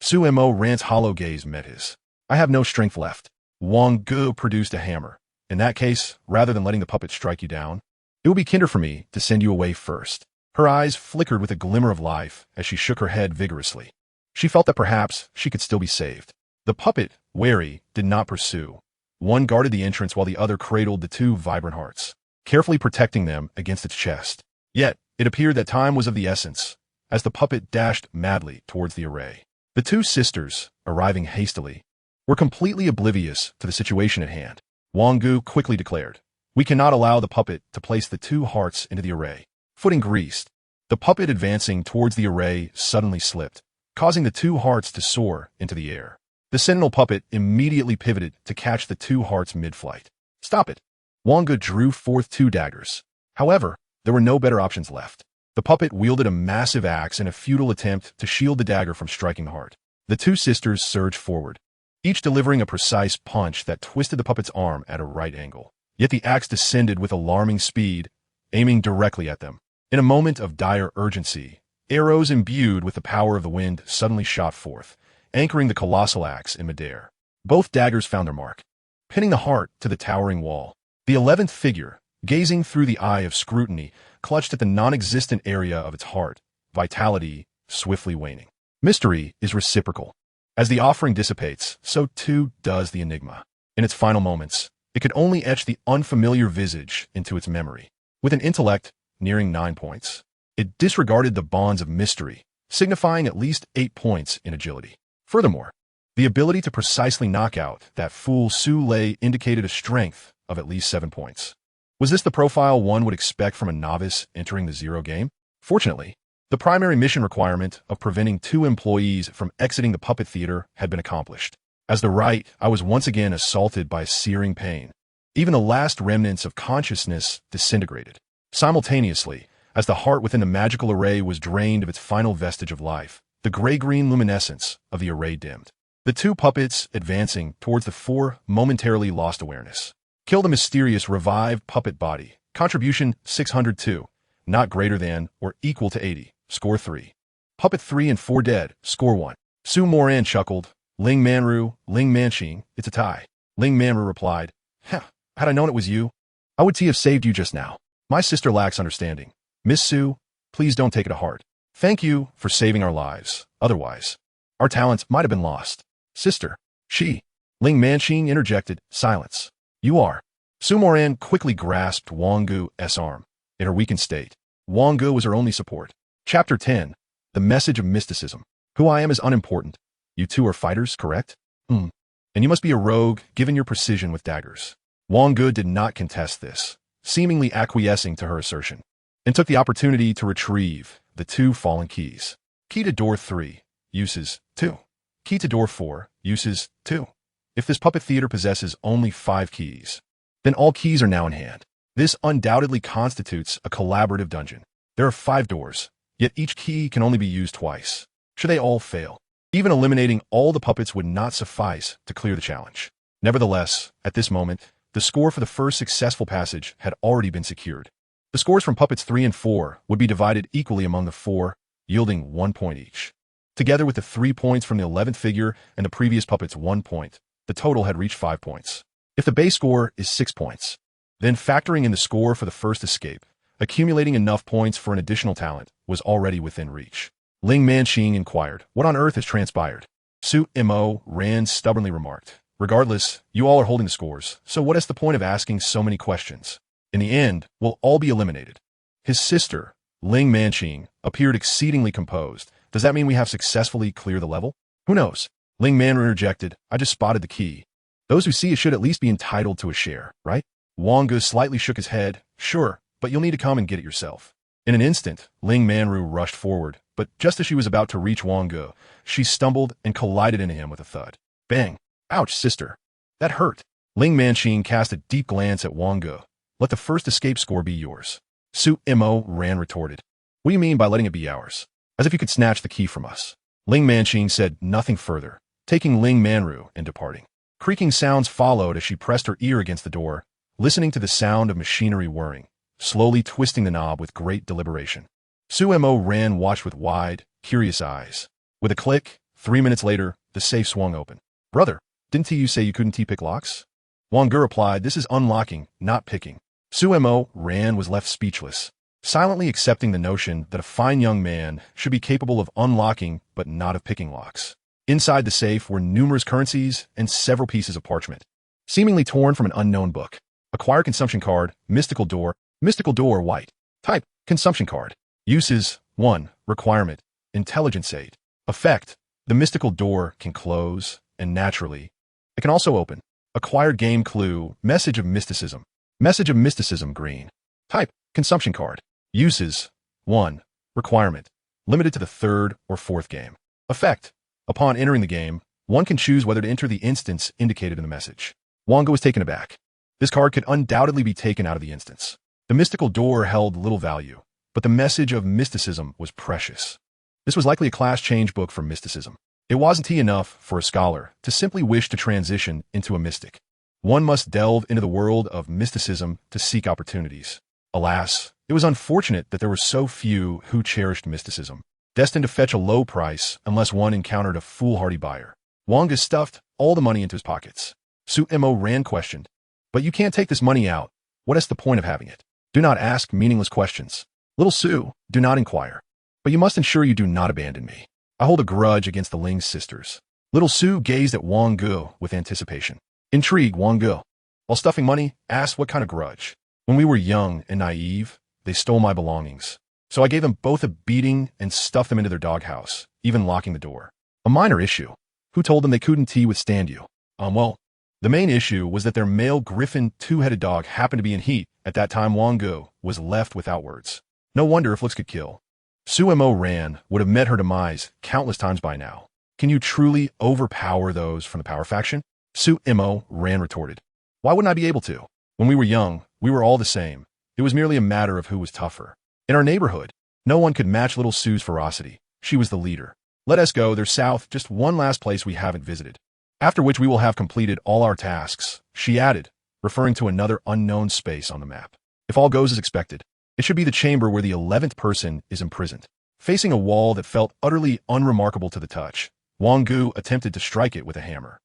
Su Mo Ran's hollow gaze met his. I have no strength left. Wang Ge produced a hammer. In that case, rather than letting the puppet strike you down, it would be kinder for me to send you away first. Her eyes flickered with a glimmer of life as she shook her head vigorously. She felt that perhaps she could still be saved. The puppet, wary, did not pursue. One guarded the entrance while the other cradled the 2 vibrant hearts, carefully protecting them against its chest. Yet, it appeared that time was of the essence, as the puppet dashed madly towards the array. The 2 sisters, arriving hastily, were completely oblivious to the situation at hand. Wang Ge quickly declared, we cannot allow the puppet to place the 2 hearts into the array. Footing greased, the puppet advancing towards the array suddenly slipped, causing the 2 hearts to soar into the air. The sentinel puppet immediately pivoted to catch the 2 hearts mid-flight. Stop it! Wang Ge drew forth 2 daggers. However, there were no better options left. The puppet wielded a massive axe in a futile attempt to shield the dagger from striking the heart. The 2 sisters surged forward, each delivering a precise punch that twisted the puppet's arm at a right angle. Yet the axe descended with alarming speed, aiming directly at them. In a moment of dire urgency, arrows imbued with the power of the wind suddenly shot forth, anchoring the colossal axe in midair. Both daggers found their mark, pinning the heart to the towering wall. The 11th figure, gazing through the eye of scrutiny, clutched at the non-existent area of its heart, vitality swiftly waning. Mystery is reciprocal. As the offering dissipates, so too does the enigma. In its final moments, it could only etch the unfamiliar visage into its memory. With an intellect nearing 9 points, it disregarded the bonds of mystery, signifying at least 8 points in agility. Furthermore, the ability to precisely knock out that fool Su Lei indicated a strength of at least 7 points. Was this the profile one would expect from a novice entering the Zero game? Fortunately, the primary mission requirement of preventing 2 employees from exiting the puppet theater had been accomplished. As the right, I was once again assaulted by searing pain. Even the last remnants of consciousness disintegrated. Simultaneously, as the heart within the magical array was drained of its final vestige of life, the gray-green luminescence of the array dimmed. The two puppets, advancing towards the four, momentarily lost awareness. Kill the mysterious revived puppet body. Contribution 602. Not greater than or equal to 80. Score 3. Puppet 3 and 4 dead. Score 1. Su Moran chuckled. Ling Manru, Ling Manxing, it's a tie. Ling Manru replied, Heh, had I known it was you, I would have saved you just now. My sister lacks understanding. Miss Su, please don't take it to heart. Thank you for saving our lives. Otherwise, our talents might have been lost. Sister, she. Ling Manxing interjected, silence. You are. Su Moran quickly grasped Wang Ge's arm. In her weakened state, Wang Ge was her only support. Chapter 10. The Message of Mysticism. Who I am is unimportant. You two are fighters, correct? And you must be a rogue, given your precision with daggers. Wang Ge did not contest this, seemingly acquiescing to her assertion, and took the opportunity to retrieve the two fallen keys. Key to door 3, uses 2. Key to door 4, uses 2. If this puppet theater possesses only 5 keys, then all keys are now in hand. This undoubtedly constitutes a collaborative dungeon. There are 5 doors, yet each key can only be used twice. Should they all fail, even eliminating all the puppets would not suffice to clear the challenge. Nevertheless, at this moment, the score for the first successful passage had already been secured. The scores from puppets 3 and 4 would be divided equally among the 4, yielding 1 point each. Together with the 3 points from the 11th figure and the previous puppet's 1 point, the total had reached 5 points. If the base score is 6 points, then factoring in the score for the first escape, accumulating enough points for an additional talent was already within reach. Ling Manxing inquired, what on earth has transpired? Su Mo Ran stubbornly remarked, regardless, you all are holding the scores, so what is the point of asking so many questions? In the end, we'll all be eliminated. His sister, Ling Manxing, appeared exceedingly composed. Does that mean we have successfully cleared the level? Who knows? Ling Manru interjected, I just spotted the key. Those who see it should at least be entitled to a share, right? Wang Ge slightly shook his head, sure, but you'll need to come and get it yourself. In an instant, Ling Manru rushed forward, but just as she was about to reach Wang Ge, she stumbled and collided into him with a thud. Bang! Ouch, sister. That hurt. Ling Manxing cast a deep glance at Wang Ge. Let the first escape score be yours. Su Mo Ran retorted. What do you mean by letting it be ours? As if you could snatch the key from us. Ling Manxing said nothing further, taking Ling Manru and departing. Creaking sounds followed as she pressed her ear against the door, listening to the sound of machinery whirring, slowly twisting the knob with great deliberation. Su Mo Ran watched with wide, curious eyes. With a click, 3 minutes later, the safe swung open. Brother, didn't you say you couldn't pick locks? Wang Ge replied, this is unlocking, not picking. Su Mo Ran was left speechless, silently accepting the notion that a fine young man should be capable of unlocking but not of picking locks. Inside the safe were numerous currencies and several pieces of parchment, seemingly torn from an unknown book. Acquire consumption card, mystical door white. Type, consumption card. Uses, 1. Requirement, intelligence 8. Effect, the mystical door can close, and naturally, it can also open. Acquired game clue, message of mysticism. Message of mysticism green. Type, consumption card. Uses, 1. Requirement, limited to the 3rd or 4th game. Effect, upon entering the game, one can choose whether to enter the instance indicated in the message. Wang Ge was taken aback. This card could undoubtedly be taken out of the instance. The mystical door held little value, but the message of mysticism was precious. This was likely a class change book for mysticism. It wasn't enough for a scholar to simply wish to transition into a mystic. One must delve into the world of mysticism to seek opportunities. Alas, it was unfortunate that there were so few who cherished mysticism, destined to fetch a low price unless one encountered a foolhardy buyer. Wang Ge stuffed all the money into his pockets. Su Mo Ran questioned, but you can't take this money out. What is the point of having it? Do not ask meaningless questions. Little Su, do not inquire. But you must ensure you do not abandon me. I hold a grudge against the Ling sisters. Little Su gazed at Wang Ge with anticipation. Intrigued, Wang Ge, while stuffing money, asked what kind of grudge. When we were young and naive, they stole my belongings. So I gave them both a beating and stuffed them into their doghouse, even locking the door. A minor issue. Who told them they couldn't withstand you? Well, the main issue was that their male griffin two-headed dog happened to be in heat. At that time, Wang Ge was left without words. No wonder if looks could kill. Su Mo Ran would have met her demise countless times by now. Can you truly overpower those from the power faction? Su Mo Ran retorted. Why wouldn't I be able to? When we were young, we were all the same. It was merely a matter of who was tougher. In our neighborhood, no one could match little Sue's ferocity. She was the leader. Let us go, there's south, just one last place we haven't visited. After which we will have completed all our tasks, she added, referring to another unknown space on the map. If all goes as expected, it should be the chamber where the 11th person is imprisoned. Facing a wall that felt utterly unremarkable to the touch, Wang Ge attempted to strike it with a hammer.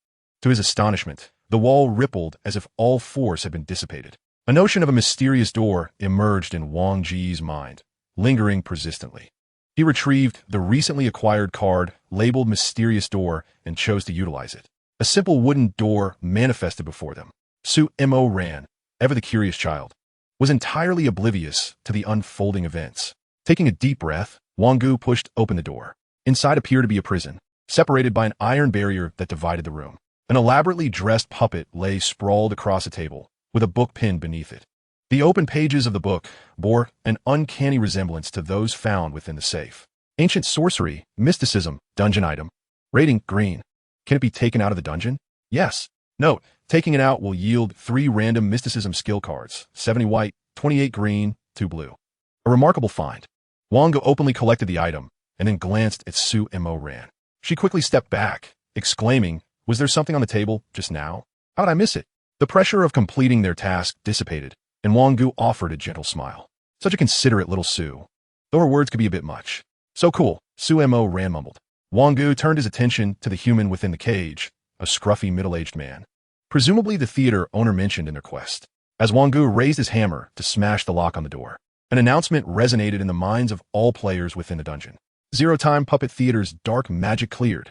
To his astonishment, the wall rippled as if all force had been dissipated. A notion of a mysterious door emerged in Wang Ge's mind, lingering persistently. He retrieved the recently acquired card labeled Mysterious Door and chose to utilize it. A simple wooden door manifested before them. Su Mo ran, ever the curious child, was entirely oblivious to the unfolding events. Taking a deep breath, Wang Ge pushed open the door. Inside appeared to be a prison, separated by an iron barrier that divided the room. An elaborately dressed puppet lay sprawled across a table, with a book pinned beneath it. The open pages of the book bore an uncanny resemblance to those found within the safe. Ancient sorcery, mysticism, dungeon item. Rating, green. Can it be taken out of the dungeon? Yes. Note, taking it out will yield 3 random mysticism skill cards, 70 white, 28 green, 2 blue. A remarkable find. Wang Ge openly collected the item, and then glanced at Su Mo Ran. She quickly stepped back, exclaiming, was there something on the table just now? How did I miss it? The pressure of completing their task dissipated, and Wang Ge offered a gentle smile. Such a considerate little Su. Though her words could be a bit much. So cool, Su Mo Ran mumbled. Wang Ge turned his attention to the human within the cage, a scruffy middle-aged man. Presumably the theater owner mentioned in their quest. As Wang Ge raised his hammer to smash the lock on the door, an announcement resonated in the minds of all players within the dungeon. Zero Time Puppet Theater's dark magic cleared.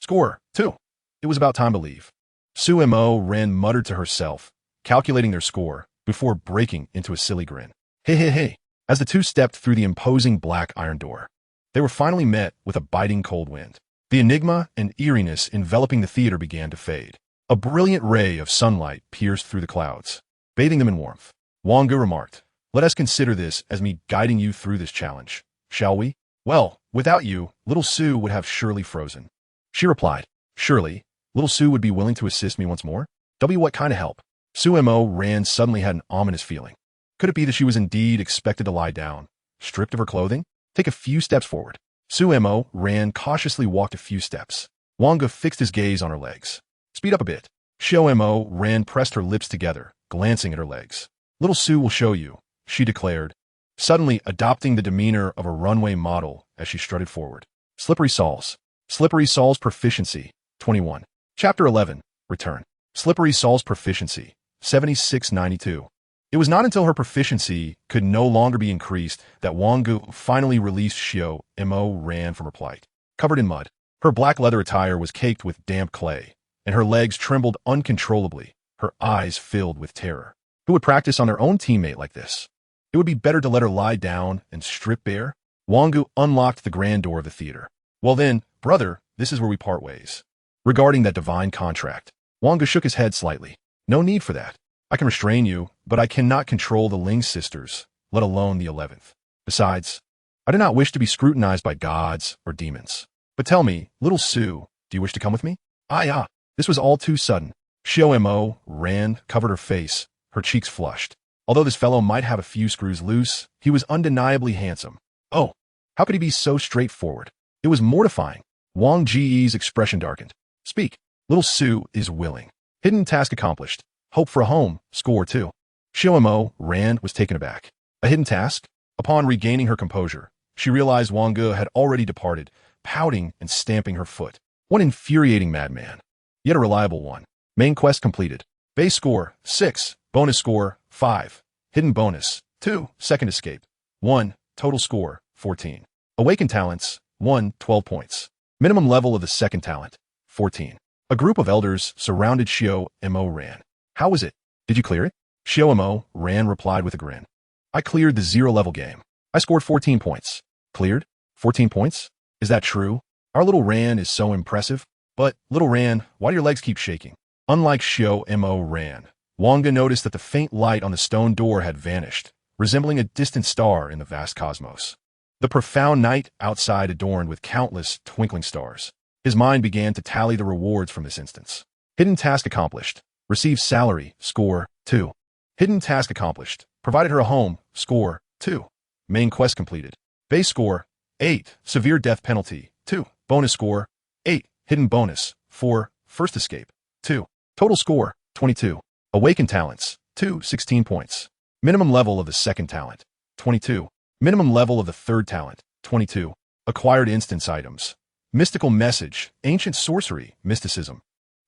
Score, 2. It was about time to leave. Su Mo Ran muttered to herself, calculating their score, before breaking into a silly grin. Hey, hey, hey. As the two stepped through the imposing black iron door, they were finally met with a biting cold wind. The enigma and eeriness enveloping the theater began to fade. A brilliant ray of sunlight pierced through the clouds, bathing them in warmth. Wang Ge remarked, let us consider this as me guiding you through this challenge, shall we? Well, without you, little Su would have surely frozen. She replied, surely, little Su would be willing to assist me once more? What kind of help? Su Mo Ran suddenly had an ominous feeling. Could it be that she was indeed expected to lie down, stripped of her clothing? Take a few steps forward. Su Mo Ran cautiously walked a few steps. Wang Ge fixed his gaze on her legs. Speed up a bit. Su Mo Ran pressed her lips together, glancing at her legs. Little Su will show you, she declared, suddenly adopting the demeanor of a runway model as she strutted forward. Slippery Soles. Slippery Soles Proficiency, 21. Chapter 11, Return. Slippery Soles Proficiency, 7692. It was not until her proficiency could no longer be increased that Wang Ge finally released Su Mo Ran from her plight. Covered in mud, her black leather attire was caked with damp clay, and her legs trembled uncontrollably, her eyes filled with terror. Who would practice on their own teammate like this? It would be better to let her lie down and strip bare. Wang Ge unlocked the grand door of the theater. Well then, brother, this is where we part ways. Regarding that divine contract, Wang Ge shook his head slightly. No need for that. I can restrain you, but I cannot control the Ling sisters, let alone the 11th. Besides, I do not wish to be scrutinized by gods or demons. But tell me, little Su, do you wish to come with me? Ah. This was all too sudden. Su Mo Ran covered her face, her cheeks flushed. Although this fellow might have a few screws loose, he was undeniably handsome. Oh, how could he be so straightforward? It was mortifying. Wang Ge's expression darkened. Speak. Little Su is willing. Hidden task accomplished. Hope for a home. Score 2. Su Mo Ran was taken aback. A hidden task? Upon regaining her composure, she realized Wang Ge had already departed, pouting and stamping her foot. One infuriating madman. Yet a reliable one. Main quest completed. Base score, 6. Bonus score, 5. Hidden bonus, 2. Second escape, 1. Total score, 14. Awakened talents, 1. 12 points. Minimum level of the second talent, 14. A group of elders surrounded Su Mo Ran. How was it? Did you clear it? Su Mo Ran replied with a grin. I cleared the 0-level game. I scored 14 points. Cleared? 14 points? Is that true? Our little Ran is so impressive. But, little Ran, why do your legs keep shaking? Unlike Su Mo Ran, Wang Ge noticed that the faint light on the stone door had vanished, resembling a distant star in the vast cosmos. The profound night outside adorned with countless twinkling stars. His mind began to tally the rewards from this instance. Hidden task accomplished. Receive salary, score, 2. Hidden task accomplished. Provided her a home. Score, 2. Main quest completed. Base score, 8. Severe death penalty, 2. Bonus score, 8. Hidden bonus, 4. First escape, 2. Total score, 22. Awaken talents, 2. 16 points. Minimum level of the second talent, 22. Minimum level of the third talent, 22. Acquired instance items. Mystical message, ancient sorcery, mysticism.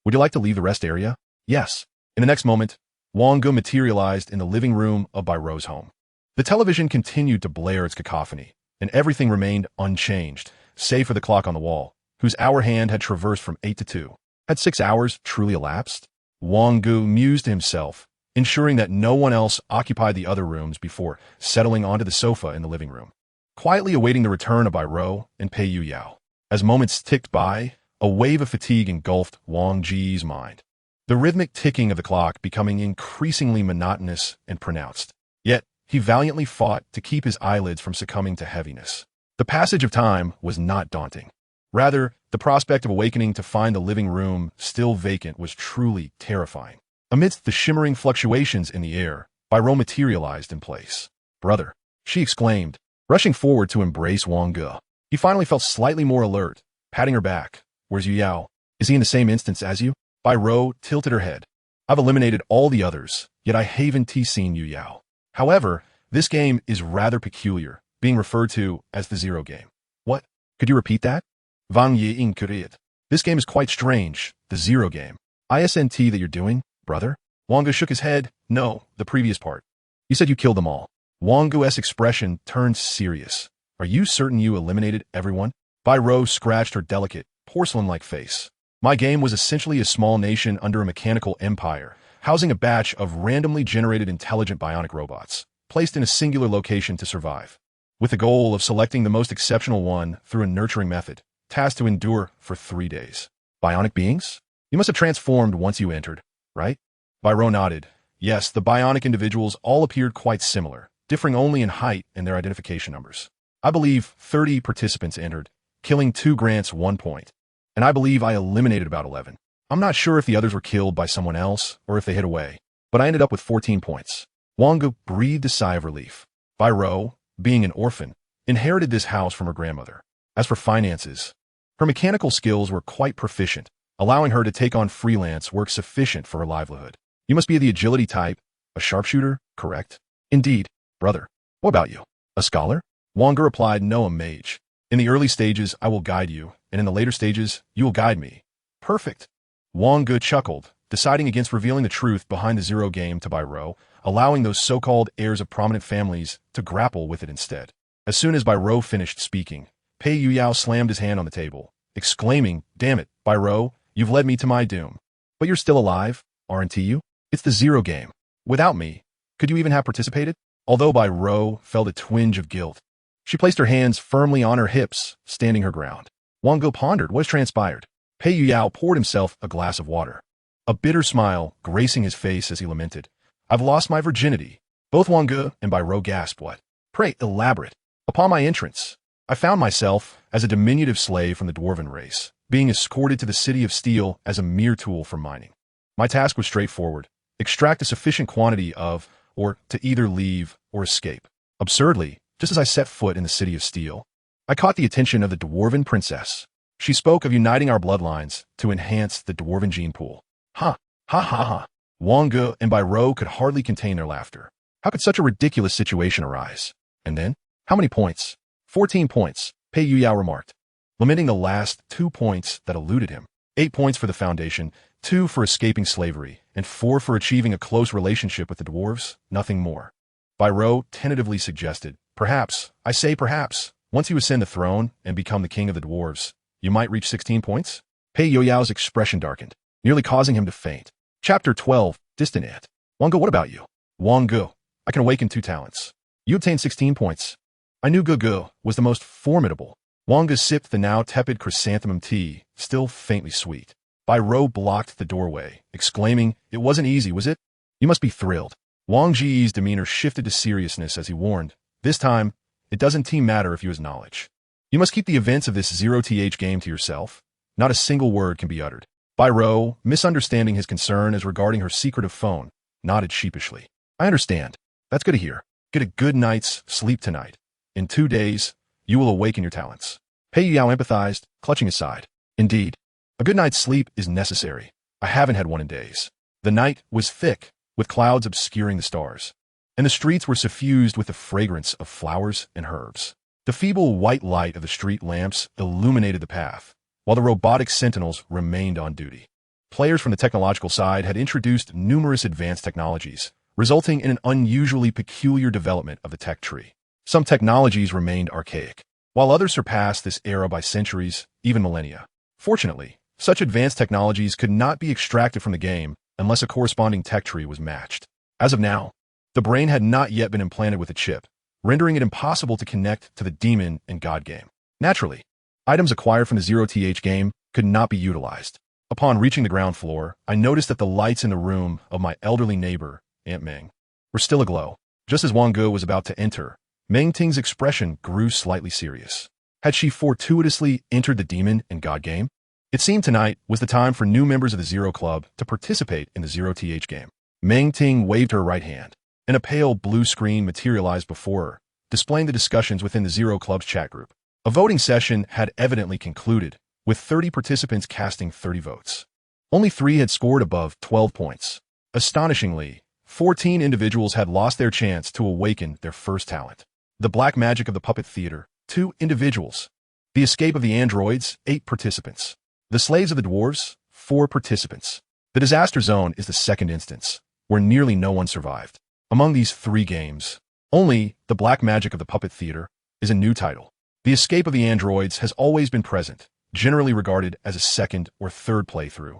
Would you like to leave the rest area? Yes. In the next moment, Wang Ge materialized in the living room of Byro's home. The television continued to blare its cacophony, and everything remained unchanged, save for the clock on the wall, whose hour hand had traversed from 8 to 2. Had 6 hours truly elapsed? Wang Ge mused to himself, ensuring that no one else occupied the other rooms before settling onto the sofa in the living room, quietly awaiting the return of Byro and Pei Yuyao. As moments ticked by, a wave of fatigue engulfed Wang Ge's mind, the rhythmic ticking of the clock becoming increasingly monotonous and pronounced. Yet, he valiantly fought to keep his eyelids from succumbing to heaviness. The passage of time was not daunting. Rather, the prospect of awakening to find the living room still vacant was truly terrifying. Amidst the shimmering fluctuations in the air, Byro materialized in place. "Brother," she exclaimed, rushing forward to embrace Wang Ge. He finally felt slightly more alert, patting her back. "Where's Yuyao? Is he in the same instance as you?" Byro tilted her head. "I've eliminated all the others, yet I haven't seen Yuyao. However, this game is rather peculiar, being referred to as the Zero Game." "What? Could you repeat that?" Wang Ge inquired. "This game is quite strange, the Zero Game. Isn't that you're doing, brother?" Wang Ge shook his head. "No, the previous part. You said you killed them all." Wang Ge's expression turned serious. "Are you certain you eliminated everyone?" Byro scratched her delicate, porcelain-like face. "My game was essentially a small nation under a mechanical empire, housing a batch of randomly generated intelligent bionic robots, placed in a singular location to survive, with the goal of selecting the most exceptional one through a nurturing method, tasked to endure for 3 days. Bionic beings? You must have transformed once you entered, right?" Byro nodded. "Yes, the bionic individuals all appeared quite similar, differing only in height and their identification numbers. I believe 30 participants entered, killing 2 grants 1 point. And I believe I eliminated about 11. I'm not sure if the others were killed by someone else or if they hid away, but I ended up with 14 points. Wang Ge breathed a sigh of relief. Byro, being an orphan, inherited this house from her grandmother. As for finances, her mechanical skills were quite proficient, allowing her to take on freelance work sufficient for her livelihood. You must be the agility type, a sharpshooter, correct? Indeed, brother. What about you? A scholar? Wang Ge replied, "No, a mage. In the early stages, I will guide you, and in the later stages, you will guide me." Perfect. Wang Ge chuckled, deciding against revealing the truth behind the Zero Game to Byro, allowing those so-called heirs of prominent families to grapple with it instead. As soon as Byro finished speaking, Pei Yuyao slammed his hand on the table, exclaiming, "Damn it, Byro, you've led me to my doom. But you're still alive, aren't you? It's the Zero Game. Without me, could you even have participated?" Although Byro felt a twinge of guilt, she placed her hands firmly on her hips, standing her ground. Wang Ge pondered what transpired. Pei Yuyao poured himself a glass of water, a bitter smile gracing his face as he lamented, "I've lost my virginity." Both Wang Ge and Byro gasped. "What? Pray, elaborate." "Upon my entrance, I found myself as a diminutive slave from the dwarven race, being escorted to the city of steel as a mere tool for mining. My task was straightforward: extract a sufficient quantity of, or to either leave or escape. Absurdly, just as I set foot in the city of steel, I caught the attention of the dwarven princess. She spoke of uniting our bloodlines to enhance the dwarven gene pool." Ha! Ha ha ha! Wang Ge and Byro could hardly contain their laughter. How could such a ridiculous situation arise? And then, how many points? 14 points, Pei Yuyao remarked, lamenting the last 2 points that eluded him. 8 points for the Foundation, 2 for escaping slavery, and 4 for achieving a close relationship with the dwarves, nothing more. Byro tentatively suggested, "Perhaps, I say perhaps, once you ascend the throne and become the king of the dwarves, you might reach 16 points? Pei Yuyao's expression darkened, nearly causing him to faint. Chapter 12, Distant Ant. Wang Ge, what about you? Wang Ge, I can awaken 2 talents. You obtained 16 points. I knew Ge was the most formidable. Wang Ge sipped the now tepid chrysanthemum tea, still faintly sweet. Byro blocked the doorway, exclaiming, "It wasn't easy, was it? You must be thrilled." Wang Ge's demeanor shifted to seriousness as he warned, "This time, it doesn't matter if you has knowledge. You must keep the events of this 0th game to yourself. Not a single word can be uttered." Byro, misunderstanding his concern as regarding her secretive phone, nodded sheepishly. I understand. That's good to hear. Get a good night's sleep tonight. In 2 days, you will awaken your talents. Pei Yao empathized, clutching his side. Indeed, a good night's sleep is necessary. I haven't had one in days. The night was thick, with clouds obscuring the stars, and the streets were suffused with the fragrance of flowers and herbs. The feeble white light of the street lamps illuminated the path, while the robotic sentinels remained on duty. Players from the technological side had introduced numerous advanced technologies, resulting in an unusually peculiar development of the tech tree. Some technologies remained archaic, while others surpassed this era by centuries, even millennia. Fortunately, such advanced technologies could not be extracted from the game unless a corresponding tech tree was matched. As of now, the brain had not yet been implanted with a chip, rendering it impossible to connect to the demon and god game. Naturally, items acquired from the 0th game could not be utilized. Upon reaching the ground floor, I noticed that the lights in the room of my elderly neighbor, Aunt Ming, were still aglow. Just as Wang Ge was about to enter, Meng Ting's expression grew slightly serious. Had she fortuitously entered the demon and god game? It seemed tonight was the time for new members of the Zero Club to participate in the 0th game. Meng Ting waved her right hand, and a pale blue screen materialized before her, displaying the discussions within the Zero Club's chat group. A voting session had evidently concluded, with 30 participants casting 30 votes. Only 3 had scored above 12 points. Astonishingly, 14 individuals had lost their chance to awaken their first talent. The black magic of the puppet theater, 2 individuals. The escape of the androids, 8 participants. The slaves of the dwarves, 4 participants. The disaster zone is the second instance, where nearly no one survived. Among these 3 games, only the black magic of the puppet theater is a new title. The escape of the androids has always been present, generally regarded as a second or third playthrough,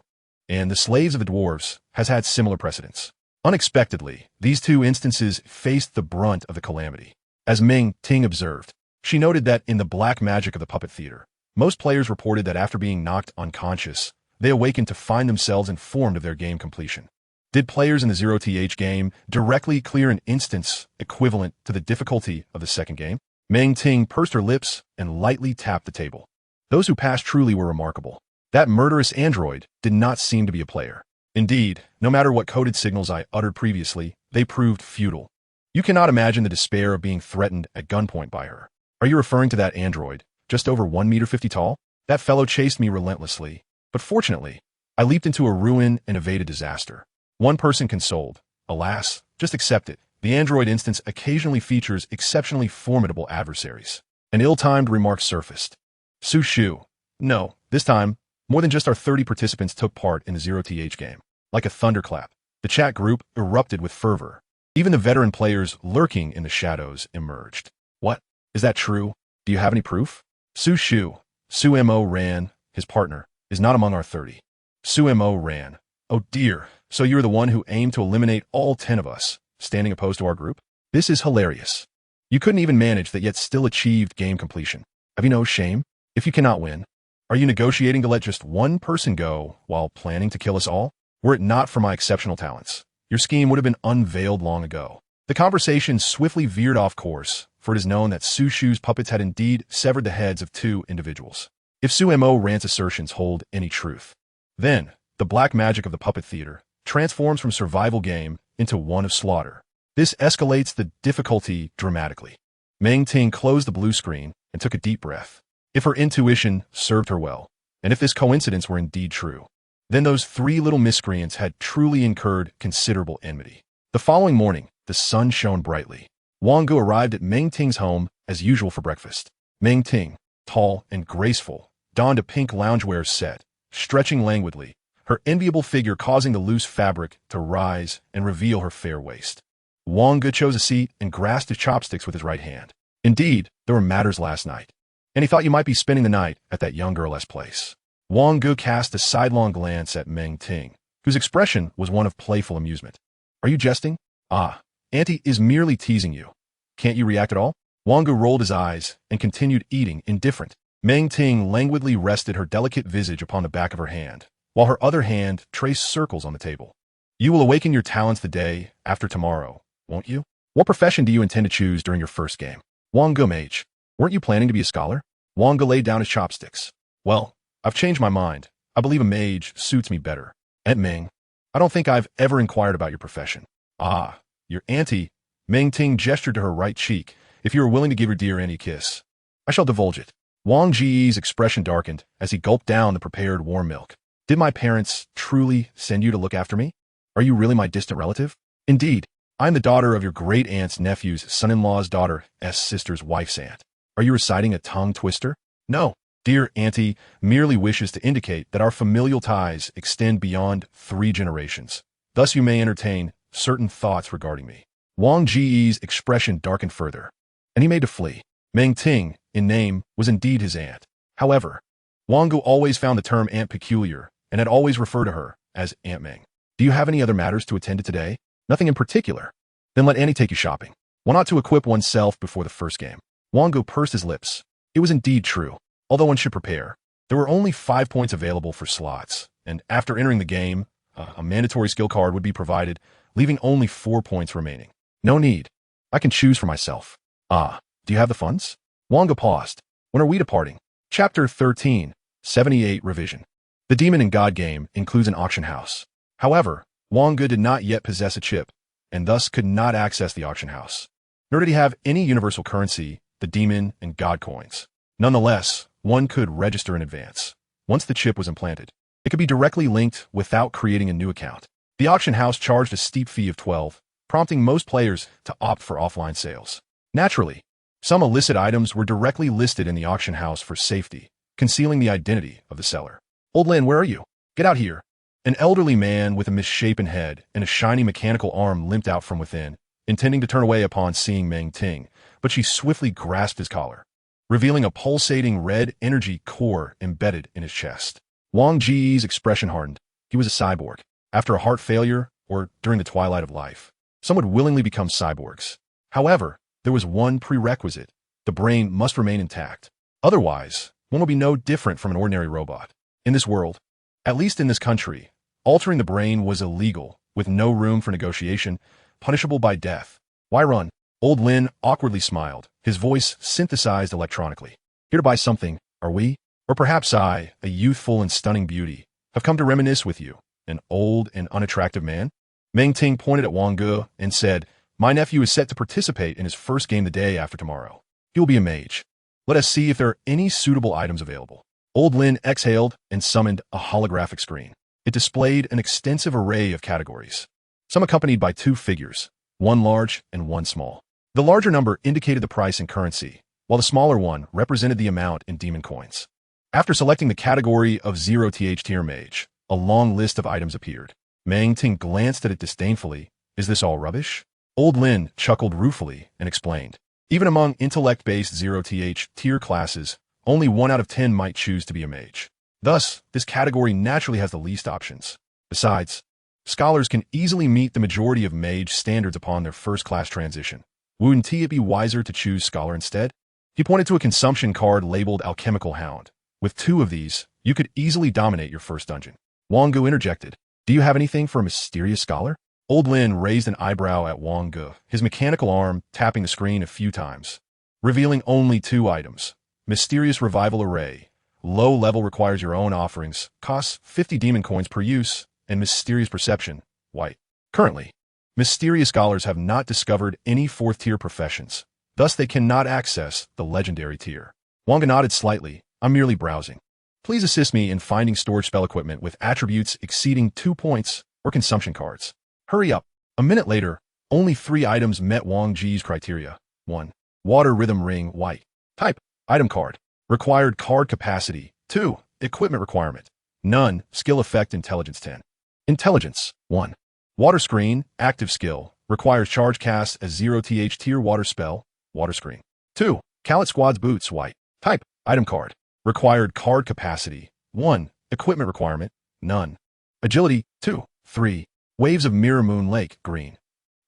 and the slaves of the dwarves has had similar precedents. Unexpectedly, these 2 instances faced the brunt of the calamity. As Meng Ting observed, she noted that in the black magic of the puppet theater, most players reported that after being knocked unconscious, they awakened to find themselves informed of their game completion. Did players in the 0th game directly clear an instance equivalent to the difficulty of the second game? Meng Ting pursed her lips and lightly tapped the table. Those who passed truly were remarkable. That murderous android did not seem to be a player. Indeed, no matter what coded signals I uttered previously, they proved futile. You cannot imagine the despair of being threatened at gunpoint by her. Are you referring to that android, just over 1.50 meters tall? That fellow chased me relentlessly, but fortunately, I leaped into a ruin and evaded disaster. One person consoled. Alas, just accept it. The android instance occasionally features exceptionally formidable adversaries. An ill-timed remark surfaced. Su Shu. No, this time, more than just our 30 participants took part in the 0th game. Like a thunderclap, the chat group erupted with fervor. Even the veteran players lurking in the shadows emerged. What? Is that true? Do you have any proof? Su Shu. Su Mo ran, his partner, is not among our 30. Su Mo ran. Oh dear, so you're the one who aimed to eliminate all 10 of us, standing opposed to our group? This is hilarious. You couldn't even manage that yet still achieved game completion. Have you no shame? If you cannot win, are you negotiating to let just one person go while planning to kill us all? Were it not for my exceptional talents, your scheme would have been unveiled long ago. The conversation swiftly veered off course, for it is known that Su Shu's puppets had indeed severed the heads of 2 individuals. If Su Mo Ran's assertions hold any truth, then the black magic of the puppet theater transforms from survival game into one of slaughter. This escalates the difficulty dramatically. Meng Ting closed the blue screen and took a deep breath. If her intuition served her well, and if this coincidence were indeed true, then those 3 little miscreants had truly incurred considerable enmity. The following morning, the sun shone brightly. Wang Ge arrived at Meng Ting's home as usual for breakfast. Meng Ting, tall and graceful, donned a pink loungewear set, stretching languidly, her enviable figure causing the loose fabric to rise and reveal her fair waist. Wang Ge chose a seat and grasped his chopsticks with his right hand. Indeed, there were matters last night, and he thought you might be spending the night at that young girl's place. Wang Ge cast a sidelong glance at Meng Ting, whose expression was one of playful amusement. Are you jesting? Ah, Auntie is merely teasing you. Can't you react at all? Wang Ge rolled his eyes and continued eating, indifferent. Meng Ting languidly rested her delicate visage upon the back of her hand, while her other hand traced circles on the table. You will awaken your talents the day after tomorrow, won't you? What profession do you intend to choose during your first game? Wang Ge Mage. Weren't you planning to be a scholar? Wang Ge laid down his chopsticks. Well, I've changed my mind. I believe a mage suits me better. Aunt Ming, I don't think I've ever inquired about your profession. Ah, Your auntie, Meng Ting gestured to her right cheek. If you are willing to give your dear auntie a kiss, I shall divulge it. Wang Ge's expression darkened as he gulped down the prepared warm milk. Did my parents truly send you to look after me? Are you really my distant relative? Indeed, I am the daughter of your great-aunt's nephew's son-in-law's daughter's sister's wife's aunt. Are you reciting a tongue twister? No. Dear auntie merely wishes to indicate that our familial ties extend beyond 3 generations. Thus you may entertain certain thoughts regarding me. Wang Ge's expression darkened further, and he made to flee. Meng Ting, in name, was indeed his aunt. However, Wang Ge always found the term aunt peculiar and had always referred to her as Aunt Meng. Do you have any other matters to attend to today? Nothing in particular. Then let Annie take you shopping. Why not to equip oneself before the first game? Wang Ge pursed his lips. It was indeed true. Although one should prepare, there were only 5 points available for slots, and after entering the game, a mandatory skill card would be provided, leaving only 4 points remaining. No need. I can choose for myself. Ah, do you have the funds? Wang Ge paused. When are we departing? Chapter 13, 78 Revision. The Demon and God game includes an auction house. However, Wang Ge did not yet possess a chip, and thus could not access the auction house. Nor did he have any universal currency, the Demon and God coins. Nonetheless, one could register in advance. Once the chip was implanted, it could be directly linked without creating a new account. The auction house charged a steep fee of 12, prompting most players to opt for offline sales. Naturally, some illicit items were directly listed in the auction house for safety, concealing the identity of the seller. Old Lin, where are you? Get out here. An elderly man with a misshapen head and a shiny mechanical arm limped out from within, intending to turn away upon seeing Meng Ting, but she swiftly grasped his collar, revealing a pulsating red energy core embedded in his chest. Wang Ge's expression hardened. He was a cyborg. After a heart failure, or during the twilight of life, some would willingly become cyborgs. However, there was one prerequisite. The brain must remain intact. Otherwise, one will be no different from an ordinary robot. In this world, at least in this country, altering the brain was illegal, with no room for negotiation, punishable by death. Why run? Old Lin awkwardly smiled, his voice synthesized electronically. Here to buy something, are we? Or perhaps I, a youthful and stunning beauty, have come to reminisce with you, an old and unattractive man? Meng Ting pointed at Wang Ge and said, my nephew is set to participate in his first game the day after tomorrow. He will be a mage. Let us see if there are any suitable items available. Old Lin exhaled and summoned a holographic screen. It displayed an extensive array of categories, some accompanied by 2 figures, one large and one small. The larger number indicated the price in currency, while the smaller one represented the amount in demon coins. After selecting the category of 0th tier mage, a long list of items appeared. Meng Ting glanced at it disdainfully. Is this all rubbish? Old Lin chuckled ruefully and explained. Even among intellect-based 0th tier classes, only 1 out of 10 might choose to be a mage. Thus, this category naturally has the least options. Besides, scholars can easily meet the majority of mage standards upon their first-class transition. Wouldn't it be wiser to choose scholar instead? He pointed to a consumption card labeled Alchemical Hound. With 2 of these, you could easily dominate your first dungeon. Wang Ge interjected. Do you have anything for a mysterious scholar? Old Lin raised an eyebrow at Wang Ge, his mechanical arm tapping the screen a few times, revealing only 2 items. Mysterious Revival Array. Low level requires your own offerings, costs 50 demon coins per use, and Mysterious Perception, white. Currently, mysterious scholars have not discovered any 4th tier professions, thus they cannot access the legendary tier. Wang Ge nodded slightly. I'm merely browsing. Please assist me in finding storage spell equipment with attributes exceeding 2 points or consumption cards. Hurry up. A minute later, only 3 items met Wang Ge's criteria. 1. Water Rhythm Ring, white. Type, item card. Required card capacity. 2. Equipment requirement. None. Skill effect intelligence 10. Intelligence, 1. Water Screen, active skill. Requires charge cast as 0th tier water spell, water screen. 2. Callet Squad's Boots, white. Type, item card. Required card capacity. 1. Equipment requirement. None. Agility, 2. 3. Waves of Mirror Moon Lake, green.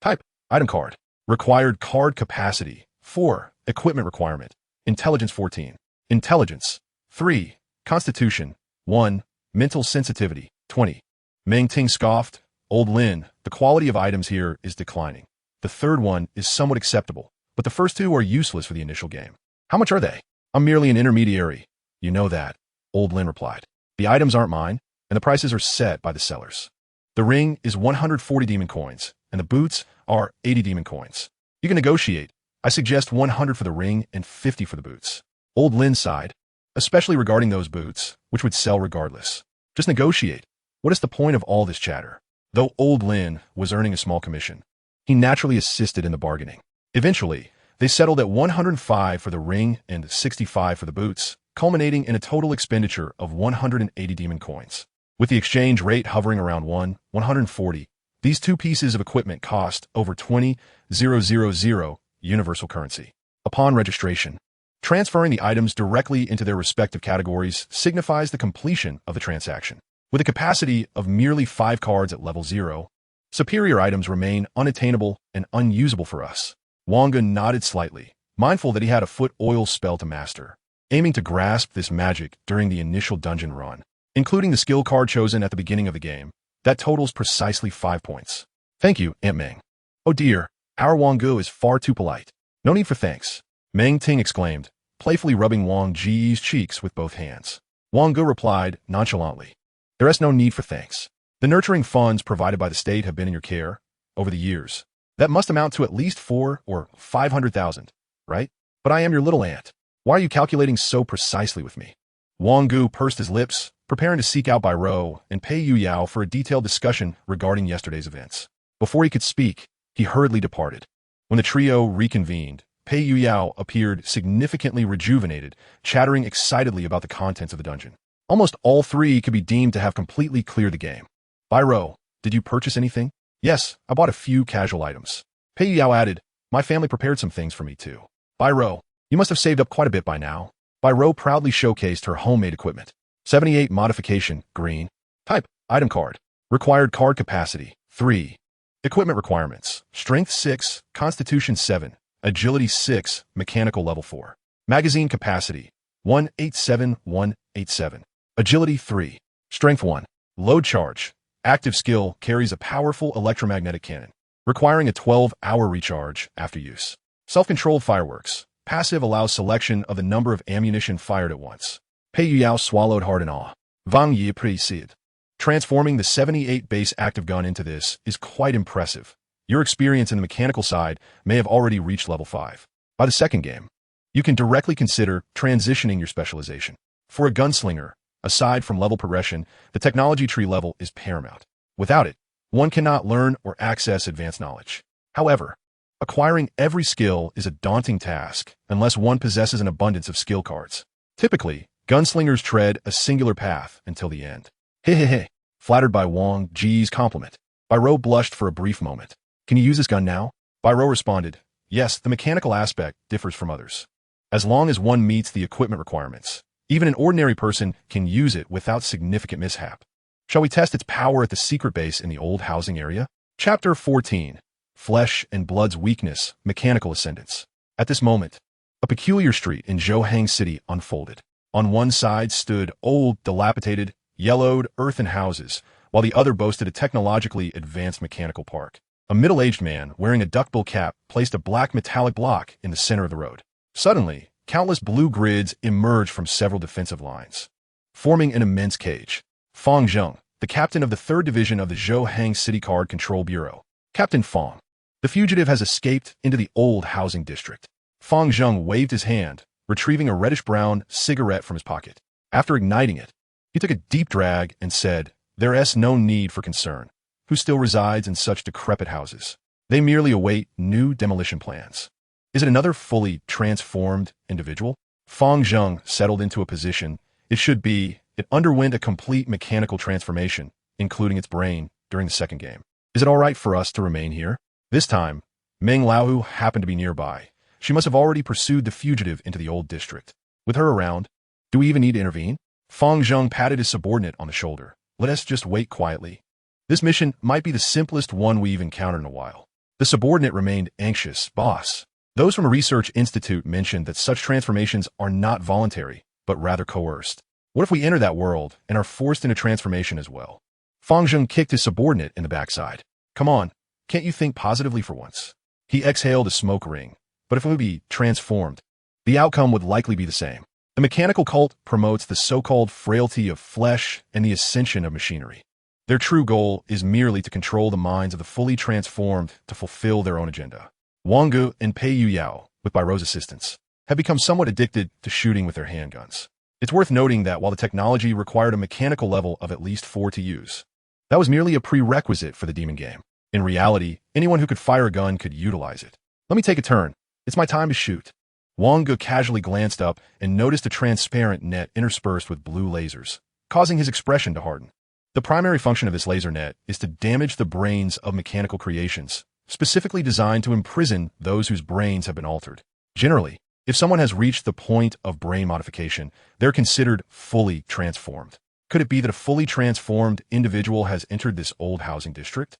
Type, item card. Required card capacity. 4. Equipment requirement. Intelligence 14. Intelligence. 3. Constitution. 1. Mental sensitivity. 20. Meng Ting scoffed. Old Lin, the quality of items here is declining. The third one is somewhat acceptable, but the first 2 are useless for the initial game. How much are they? I'm merely an intermediary. You know that, Old Lin replied. The items aren't mine, and the prices are set by the sellers. The ring is 140 demon coins, and the boots are 80 demon coins. You can negotiate. I suggest 100 for the ring and 50 for the boots. Old Lin sighed, especially regarding those boots, which would sell regardless. Just negotiate. What is the point of all this chatter? Though Old Lin was earning a small commission, he naturally assisted in the bargaining. Eventually, they settled at 105 for the ring and 65 for the boots, culminating in a total expenditure of 180 demon coins. With the exchange rate hovering around 140, these two pieces of equipment cost over 20,000 universal currency. Upon registration, transferring the items directly into their respective categories signifies the completion of the transaction. With a capacity of merely 5 cards at level 0, superior items remain unattainable and unusable for us. Wang Ge nodded slightly, mindful that he had a foot oil spell to master, aiming to grasp this magic during the initial dungeon run, including the skill card chosen at the beginning of the game. That totals precisely 5 points. Thank you, Aunt Meng. Oh dear, our Wang Ge is far too polite. No need for thanks, Meng Ting exclaimed, playfully rubbing Wang Ge's cheeks with both hands. Wang Ge replied nonchalantly, there is no need for thanks. The nurturing funds provided by the state have been in your care over the years. That must amount to at least 4 or 500,000, right? But I am your little aunt. Why are you calculating so precisely with me? Wang Ge pursed his lips, preparing to seek out Bai Rou and Pei Yuyao for a detailed discussion regarding yesterday's events. Before he could speak, he hurriedly departed. When the trio reconvened, Pei Yuyao appeared significantly rejuvenated, chattering excitedly about the contents of the dungeon. Almost all three could be deemed to have completely cleared the game. Bai Rou, did you purchase anything? Yes, I bought a few casual items. Pei Yuyao added, my family prepared some things for me too. Bai Rou, you must have saved up quite a bit by now. Bai Rou proudly showcased her homemade equipment. 78 modification, green. Type, item card. Required card capacity, 3. Equipment requirements, strength 6, constitution 7, agility 6, mechanical level 4. Magazine capacity, 187. Agility 3. Strength 1. Load charge. Active skill carries a powerful electromagnetic cannon, requiring a 12-hour recharge after use. Self-controlled fireworks. Passive allows selection of the number of ammunition fired at once. Pei Yuyao swallowed hard in awe. Wang Ge appreciated. Transforming the 78 base active gun into this is quite impressive. Your experience in the mechanical side may have already reached level 5. By the second game, you can directly consider transitioning your specialization. For a gunslinger, aside from level progression, the technology tree level is paramount. Without it, one cannot learn or access advanced knowledge. However, acquiring every skill is a daunting task unless one possesses an abundance of skill cards. Typically, gunslingers tread a singular path until the end. Hehehe, flattered by Wang Ge's compliment. Bai Rou blushed for a brief moment. Can you use this gun now? Bai Rou responded, yes, the mechanical aspect differs from others. As long as one meets the equipment requirements, even an ordinary person can use it without significant mishap. Shall we test its power at the secret base in the old housing area? Chapter 14. Flesh and Blood's Weakness, Mechanical Ascendance. At this moment, a peculiar street in Zhouhang City unfolded. On one side stood old, dilapidated, yellowed earthen houses, while the other boasted a technologically advanced mechanical park. A middle-aged man wearing a duckbill cap placed a black metallic block in the center of the road. Suddenly, countless blue grids emerged from several defensive lines, forming an immense cage. Fang Zheng, the captain of the 3rd Division of the Zhouhang City Card Control Bureau. Captain Fang. The fugitive has escaped into the old housing district. Fang Zheng waved his hand, retrieving a reddish-brown cigarette from his pocket. After igniting it, he took a deep drag and said, there is no need for concern. Who still resides in such decrepit houses? They merely await new demolition plans. Is it another fully transformed individual? Fang Zheng settled into a position. It should be. It underwent a complete mechanical transformation, including its brain, during the second game. Is it all right for us to remain here? This time, Meng Laohu happened to be nearby. She must have already pursued the fugitive into the old district. With her around, do we even need to intervene? Fang Zheng patted his subordinate on the shoulder. Let us just wait quietly. This mission might be the simplest one we've encountered in a while. The subordinate remained anxious. Boss. Those from a research institute mentioned that such transformations are not voluntary, but rather coerced. What if we enter that world and are forced into transformation as well? Fang Zheng kicked his subordinate in the backside. Come on, can't you think positively for once? He exhaled a smoke ring. But if it would be transformed, the outcome would likely be the same. The mechanical cult promotes the so-called frailty of flesh and the ascension of machinery. Their true goal is merely to control the minds of the fully transformed to fulfill their own agenda. Wang Ge and Pei Yuyao, with Byro's assistance, have become somewhat addicted to shooting with their handguns. It's worth noting that while the technology required a mechanical level of at least 4 to use, that was merely a prerequisite for the demon game. In reality, anyone who could fire a gun could utilize it. Let me take a turn. It's my time to shoot. Wang Ge casually glanced up and noticed a transparent net interspersed with blue lasers, causing his expression to harden. The primary function of this laser net is to damage the brains of mechanical creations, specifically designed to imprison those whose brains have been altered. Generally, if someone has reached the point of brain modification, they're considered fully transformed. Could it be that a fully transformed individual has entered this old housing district?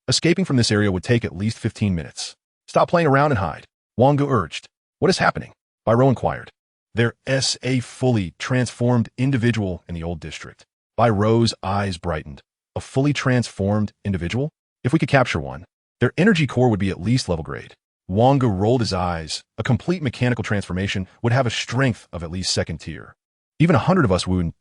Escaping from this area would take at least 15 minutes. Stop playing around and hide, Wang Ge urged. What is happening? Byro inquired. There's a fully transformed individual in the old district. Byro's eyes brightened. A fully transformed individual? If we could capture one, their energy core would be at least level grade. Wang Ge rolled his eyes. A complete mechanical transformation would have a strength of at least 2nd tier. Even 100 of us wouldn't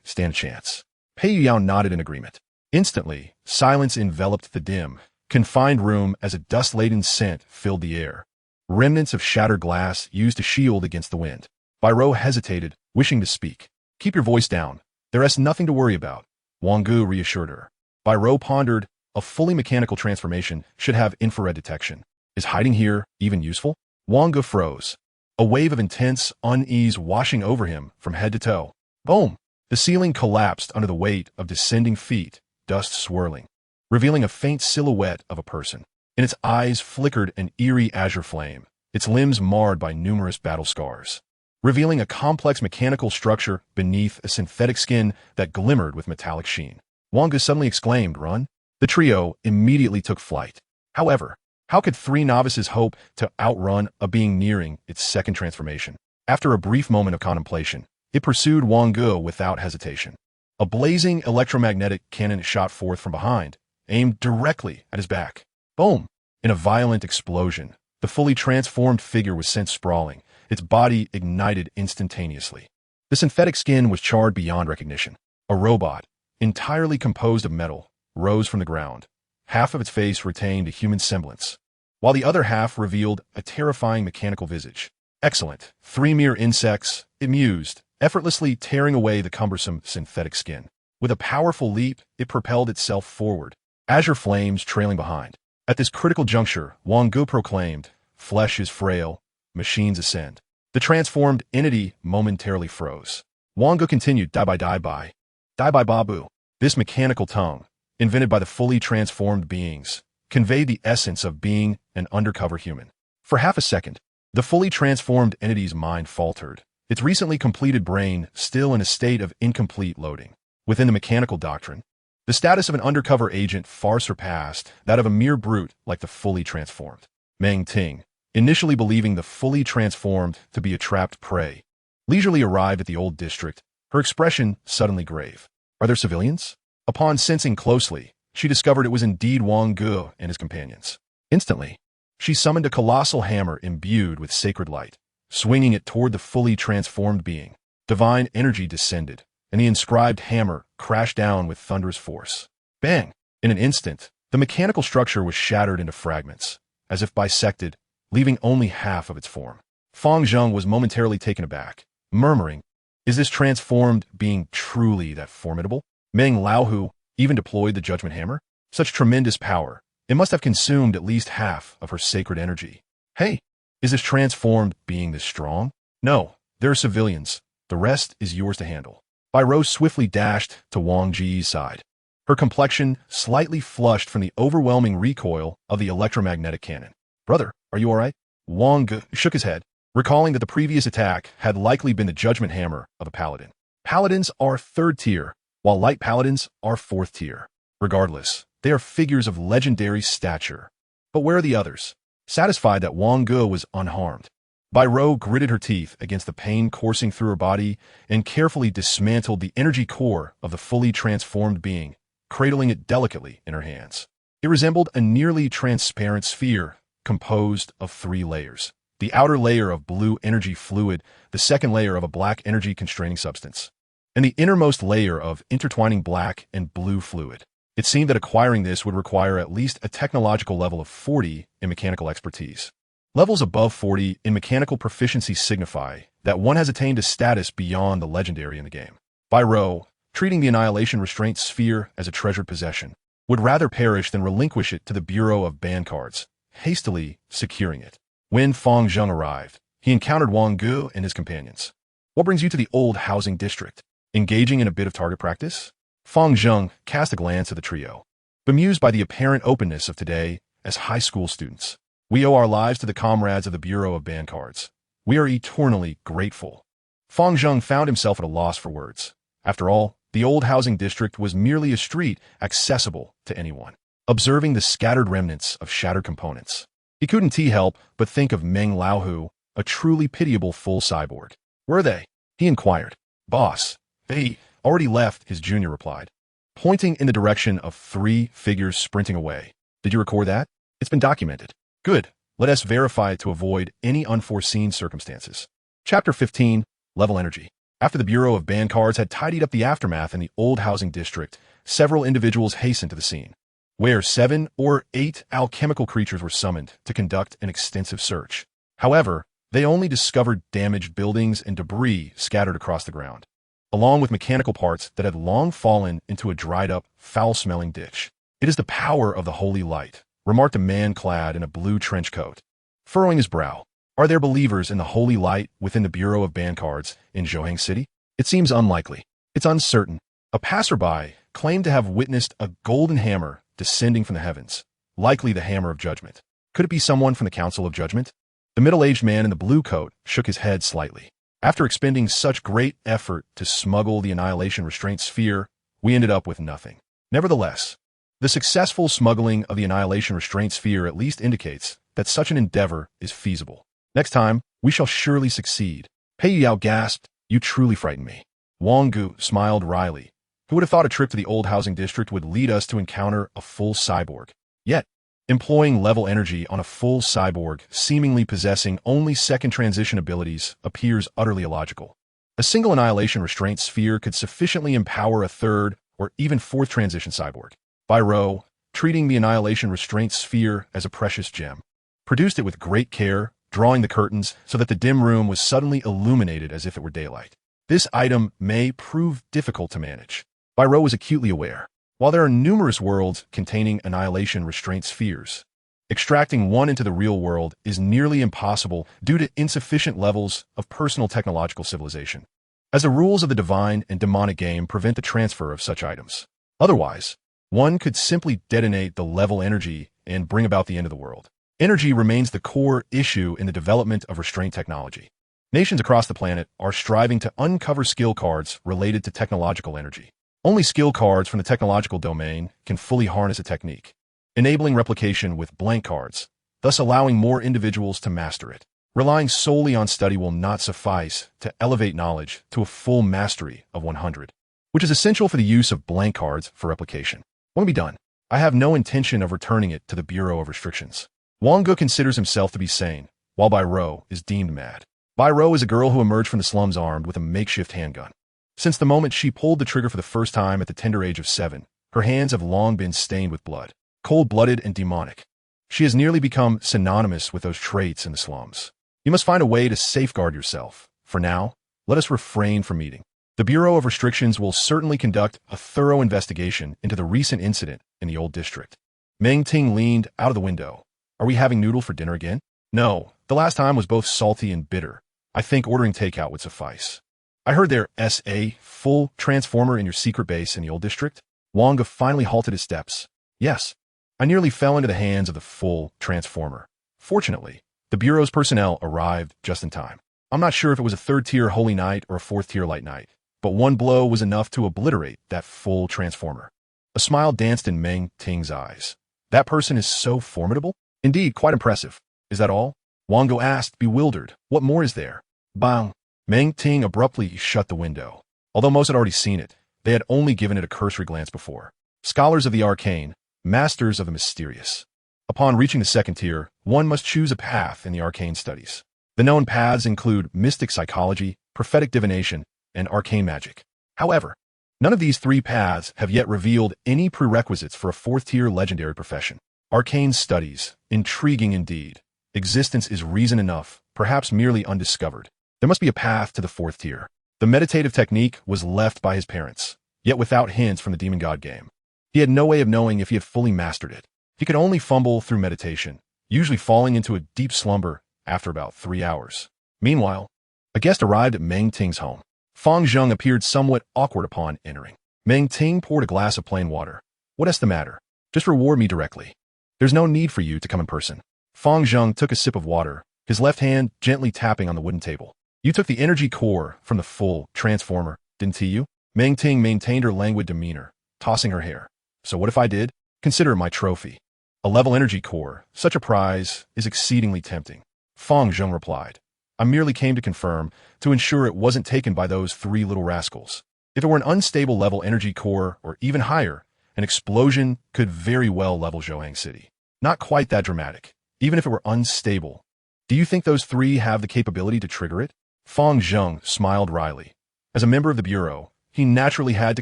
stand a chance. Pei Yuyao nodded in agreement. Instantly, silence enveloped the dim, confined room as a dust-laden scent filled the air. Remnants of shattered glass used to shield against the wind. Byro hesitated, wishing to speak. Keep your voice down. There's nothing to worry about, Wang Ge reassured her. Byro pondered, a fully mechanical transformation should have infrared detection. Is hiding here even useful? Wang Ge froze. A wave of intense unease washing over him from head to toe. Boom! The ceiling collapsed under the weight of descending feet, dust swirling, revealing a faint silhouette of a person. In its eyes flickered an eerie azure flame, its limbs marred by numerous battle scars, revealing a complex mechanical structure beneath a synthetic skin that glimmered with metallic sheen. Wang Ge suddenly exclaimed, "Run!" The trio immediately took flight. However, how could 3 novices hope to outrun a being nearing its 2nd transformation? After a brief moment of contemplation, it pursued Wang Ge without hesitation. A blazing electromagnetic cannon shot forth from behind, aimed directly at his back. Boom! In a violent explosion, the fully transformed figure was sent sprawling, its body ignited instantaneously. The synthetic skin was charred beyond recognition. A robot, entirely composed of metal, rose from the ground. Half of its face retained a human semblance, while the other half revealed a terrifying mechanical visage. Excellent. 3 mere insects, it mused, effortlessly tearing away the cumbersome synthetic skin. With a powerful leap, it propelled itself forward, azure flames trailing behind. At this critical juncture, Wang Ge proclaimed, "Flesh is frail, machines ascend." The transformed entity momentarily froze. Wang Ge continued, "Die by babu." This mechanical tongue, invented by the fully transformed beings, conveyed the essence of being an undercover human. For half a second, the fully transformed entity's mind faltered, its recently completed brain still in a state of incomplete loading. Within the mechanical doctrine, the status of an undercover agent far surpassed that of a mere brute like the fully transformed. Meng Ting, initially believing the fully transformed to be a trapped prey, leisurely arrived at the old district, her expression suddenly grave. Are there civilians? Upon sensing closely, she discovered it was indeed Wang Ge and his companions. Instantly, she summoned a colossal hammer imbued with sacred light, swinging it toward the fully transformed being. Divine energy descended, and the inscribed hammer crashed down with thunderous force. Bang! In an instant, the mechanical structure was shattered into fragments, as if bisected, leaving only half of its form. Fang Zheng was momentarily taken aback, murmuring, "Is this transformed being truly that formidable?" Meng Laohu even deployed the judgment hammer. Such tremendous power, it must have consumed at least half of her sacred energy. "Hey, is this transformed being this strong?" "No, there are civilians. The rest is yours to handle." Byro swiftly dashed to Wang Ge's side, her complexion slightly flushed from the overwhelming recoil of the electromagnetic cannon. "Brother, are you all right?" Wang Ge shook his head, recalling that the previous attack had likely been the judgment hammer of a paladin. Paladins are 3rd tier, while light paladins are 4th tier. Regardless, they are figures of legendary stature. But where are the others? Satisfied that Wang Ge was unharmed, Byro gritted her teeth against the pain coursing through her body and carefully dismantled the energy core of the fully transformed being, cradling it delicately in her hands. It resembled a nearly transparent sphere composed of 3 layers. The outer layer of blue energy fluid, the second layer of a black energy constraining substance, and the innermost layer of intertwining black and blue fluid. It seemed that acquiring this would require at least a technological level of 40 in mechanical expertise. Levels above 40 in mechanical proficiency signify that one has attained a status beyond the legendary in the game. By Ro, treating the annihilation restraint sphere as a treasured possession, would rather perish than relinquish it to the Bureau of Ban Cards, hastily securing it. When Fang Zheng arrived, he encountered Wang Ge and his companions. What brings you to the old housing district? Engaging in a bit of target practice? Fang Zheng cast a glance at the trio, bemused by the apparent openness of today as high school students. We owe our lives to the comrades of the Bureau of Ban Cards. We are eternally grateful. Fang Zheng found himself at a loss for words. After all, the old housing district was merely a street accessible to anyone. Observing the scattered remnants of shattered components, he couldn't help but think of Meng Laohu, a truly pitiable full cyborg. Where are they? He inquired. Boss, they already left, his junior replied, pointing in the direction of 3 figures sprinting away. Did you record that? It's been documented. Good. Let us verify it to avoid any unforeseen circumstances. Chapter 15, Level Energy. After the Bureau of Ban Cards had tidied up the aftermath in the old housing district, several individuals hastened to the scene, where 7 or 8 alchemical creatures were summoned to conduct an extensive search. However, they only discovered damaged buildings and debris scattered across the ground, along with mechanical parts that had long fallen into a dried-up, foul-smelling ditch. It is the power of the holy light, remarked a man clad in a blue trench coat, furrowing his brow. Are there believers in the holy light within the Bureau of Ban Cards in Zhohang City? It seems unlikely. It's uncertain. A passerby claimed to have witnessed a golden hammer descending from the heavens, likely the hammer of judgment. Could it be someone from the Council of Judgment? The middle-aged man in the blue coat shook his head slightly. After expending such great effort to smuggle the annihilation restraint sphere, we ended up with nothing. Nevertheless, the successful smuggling of the annihilation restraint sphere at least indicates that such an endeavor is feasible. Next time, we shall surely succeed. Pei Yao gasped, you truly frighten me. Wang Ge smiled wryly. Who would have thought a trip to the old housing district would lead us to encounter a full cyborg? Yet, employing level energy on a full cyborg seemingly possessing only second transition abilities appears utterly illogical. A single annihilation restraint sphere could sufficiently empower a third or even fourth transition cyborg. By Ro, treating the annihilation restraint sphere as a precious gem, produced it with great care, drawing the curtains so that the dim room was suddenly illuminated as if it were daylight. This item may prove difficult to manage. Ro was acutely aware. While there are numerous worlds containing annihilation restraint spheres, extracting one into the real world is nearly impossible due to insufficient levels of personal technological civilization, as the rules of the divine and demonic game prevent the transfer of such items. Otherwise, one could simply detonate the level energy and bring about the end of the world. Energy remains the core issue in the development of restraint technology. Nations across the planet are striving to uncover skill cards related to technological energy. Only skill cards from the technological domain can fully harness a technique, enabling replication with blank cards, thus allowing more individuals to master it. Relying solely on study will not suffice to elevate knowledge to a full mastery of 100, which is essential for the use of blank cards for replication. When we be done, I have no intention of returning it to the Bureau of Restrictions. Wang Ge considers himself to be sane, while Bai Ro is deemed mad. Bai Ro is a girl who emerged from the slums armed with a makeshift handgun. Since the moment she pulled the trigger for the first time at the tender age of 7, her hands have long been stained with blood, cold-blooded and demonic. She has nearly become synonymous with those traits in the slums. You must find a way to safeguard yourself. For now, let us refrain from meeting. The Bureau of Restrictions will certainly conduct a thorough investigation into the recent incident in the old district. Meng Ting leaned out of the window. Are we having noodle for dinner again? No, the last time was both salty and bitter. I think ordering takeout would suffice. I heard there's a full transformer in your secret base in the old district. Wang Ge finally halted his steps. Yes, I nearly fell into the hands of the full transformer. Fortunately, the Bureau's personnel arrived just in time. I'm not sure if it was a 3rd-tier Holy Knight or a 4th-tier Light Knight, but one blow was enough to obliterate that full transformer. A smile danced in Meng Ting's eyes. That person is so formidable? Indeed, quite impressive. Is that all? Wang Ge asked, bewildered. What more is there? Bang! Meng Ting abruptly shut the window. Although most had already seen it, they had only given it a cursory glance before. Scholars of the arcane, masters of the mysterious. Upon reaching the 2nd tier, one must choose a path in the arcane studies. The known paths include mystic psychology, prophetic divination, and arcane magic. However, None of these three paths have yet revealed any prerequisites for a fourth-tier legendary profession. Arcane studies, intriguing indeed. Existence is reason enough, perhaps merely undiscovered. There must be a path to the fourth tier. The meditative technique was left by his parents, yet without hints from the demon god game. He had no way of knowing if he had fully mastered it. He could only fumble through meditation, usually falling into a deep slumber after about 3 hours. Meanwhile, a guest arrived at Meng Ting's home. Fang Zheng appeared somewhat awkward upon entering. Meng Ting poured a glass of plain water. "What's the matter? Just reward me directly. There's no need for you to come in person." Fang Zheng took a sip of water, his left hand gently tapping on the wooden table. "You took the energy core from the full transformer, didn't you?" Meng Ting maintained her languid demeanor, tossing her hair. "So what if I did? Consider it my trophy." "A level energy core, such a prize, is exceedingly tempting," Fang Zheng replied. "I merely came to confirm, to ensure it wasn't taken by those three little rascals. If it were an unstable level energy core, or even higher, an explosion could very well level Zhohang City. Not quite that dramatic, even if it were unstable. Do you think those three have the capability to trigger it?" Fang Zheng smiled wryly. As a member of the Bureau, he naturally had to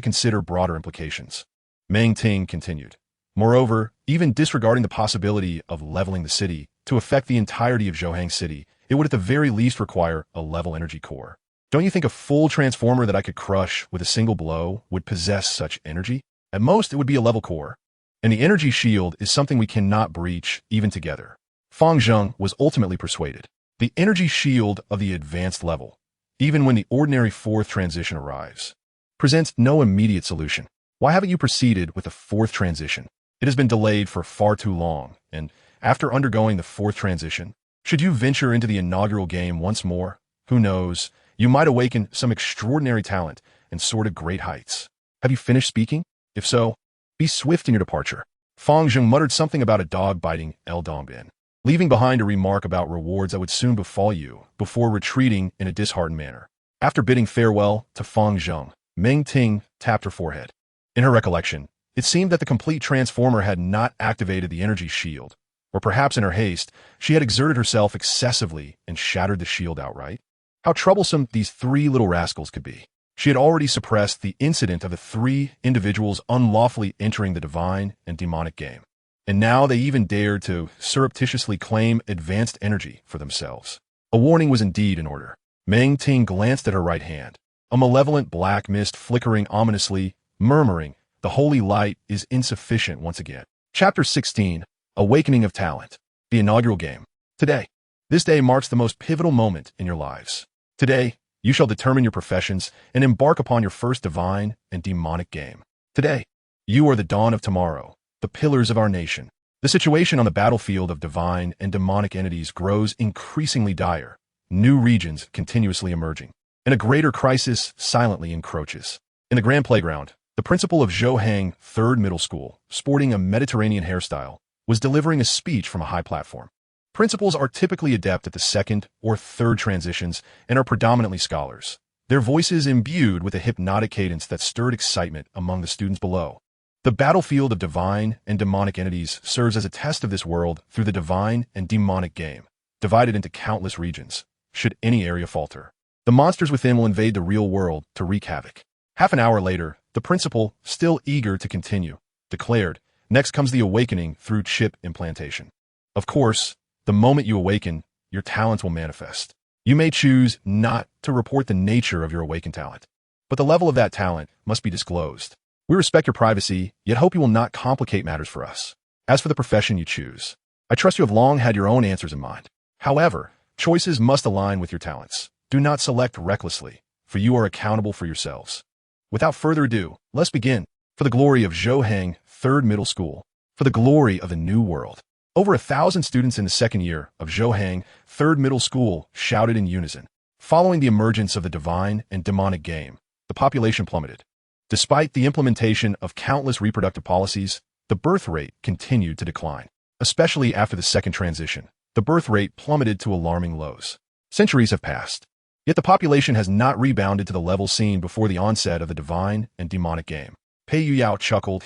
consider broader implications. Meng Ting continued. "Moreover, even disregarding the possibility of leveling the city to affect the entirety of Zhohang City, it would at the very least require a level energy core. Don't you think a full transformer that I could crush with a single blow would possess such energy? At most, it would be a level core. And the energy shield is something we cannot breach, even together." Fang Zheng was ultimately persuaded. The energy shield of the advanced level, even when the ordinary fourth transition arrives, presents no immediate solution. Why haven't you proceeded with the fourth transition? It has been delayed for far too long, and after undergoing the fourth transition, should you venture into the inaugural game once more, who knows, you might awaken some extraordinary talent and soar to great heights. Have you finished speaking? If so, be swift in your departure. Fang Zheng muttered something about a dog biting El Dongbin, leaving behind a remark about rewards that would soon befall you before retreating in a disheartened manner. After bidding farewell to Fang Zheng, Meng Ting tapped her forehead. In her recollection, it seemed that the complete transformer had not activated the energy shield, or perhaps in her haste, she had exerted herself excessively and shattered the shield outright. How troublesome these three little rascals could be. She had already suppressed the incident of the three individuals unlawfully entering the divine and demonic game. And now they even dared to surreptitiously claim advanced energy for themselves. A warning was indeed in order. Meng Ting glanced at her right hand, a malevolent black mist flickering ominously, murmuring, "The holy light is insufficient once again." Chapter 16, Awakening of Talent. The inaugural game. Today. This day marks the most pivotal moment in your lives. Today, you shall determine your professions and embark upon your first divine and demonic game. Today, you are the dawn of tomorrow, the pillars of our nation. The situation on the battlefield of divine and demonic entities grows increasingly dire, new regions continuously emerging, and a greater crisis silently encroaches. In the grand playground, the principal of Zhohang Third Middle School, sporting a Mediterranean hairstyle, was delivering a speech from a high platform. Principals are typically adept at the second or third transitions and are predominantly scholars, their voices imbued with a hypnotic cadence that stirred excitement among the students below. The battlefield of divine and demonic entities serves as a test of this world through the divine and demonic game, divided into countless regions. Should any area falter, the monsters within will invade the real world to wreak havoc. Half an hour later, the principal, still eager to continue, declared, "Next comes the awakening through chip implantation. Of course, the moment you awaken, your talents will manifest. You may choose not to report the nature of your awakened talent, but the level of that talent must be disclosed. We respect your privacy, yet hope you will not complicate matters for us. As for the profession you choose, I trust you have long had your own answers in mind. However, choices must align with your talents. Do not select recklessly, for you are accountable for yourselves. Without further ado, let's begin. For the glory of Zhohang Third Middle School, for the glory of the new world." Over 1,000 students in the second year of Zhohang Third Middle School shouted in unison. Following the emergence of the divine and demonic game, the population plummeted. Despite the implementation of countless reproductive policies, the birth rate continued to decline. Especially after the second transition, the birth rate plummeted to alarming lows. Centuries have passed, yet the population has not rebounded to the level seen before the onset of the divine and demonic game. Pei Yuyao chuckled.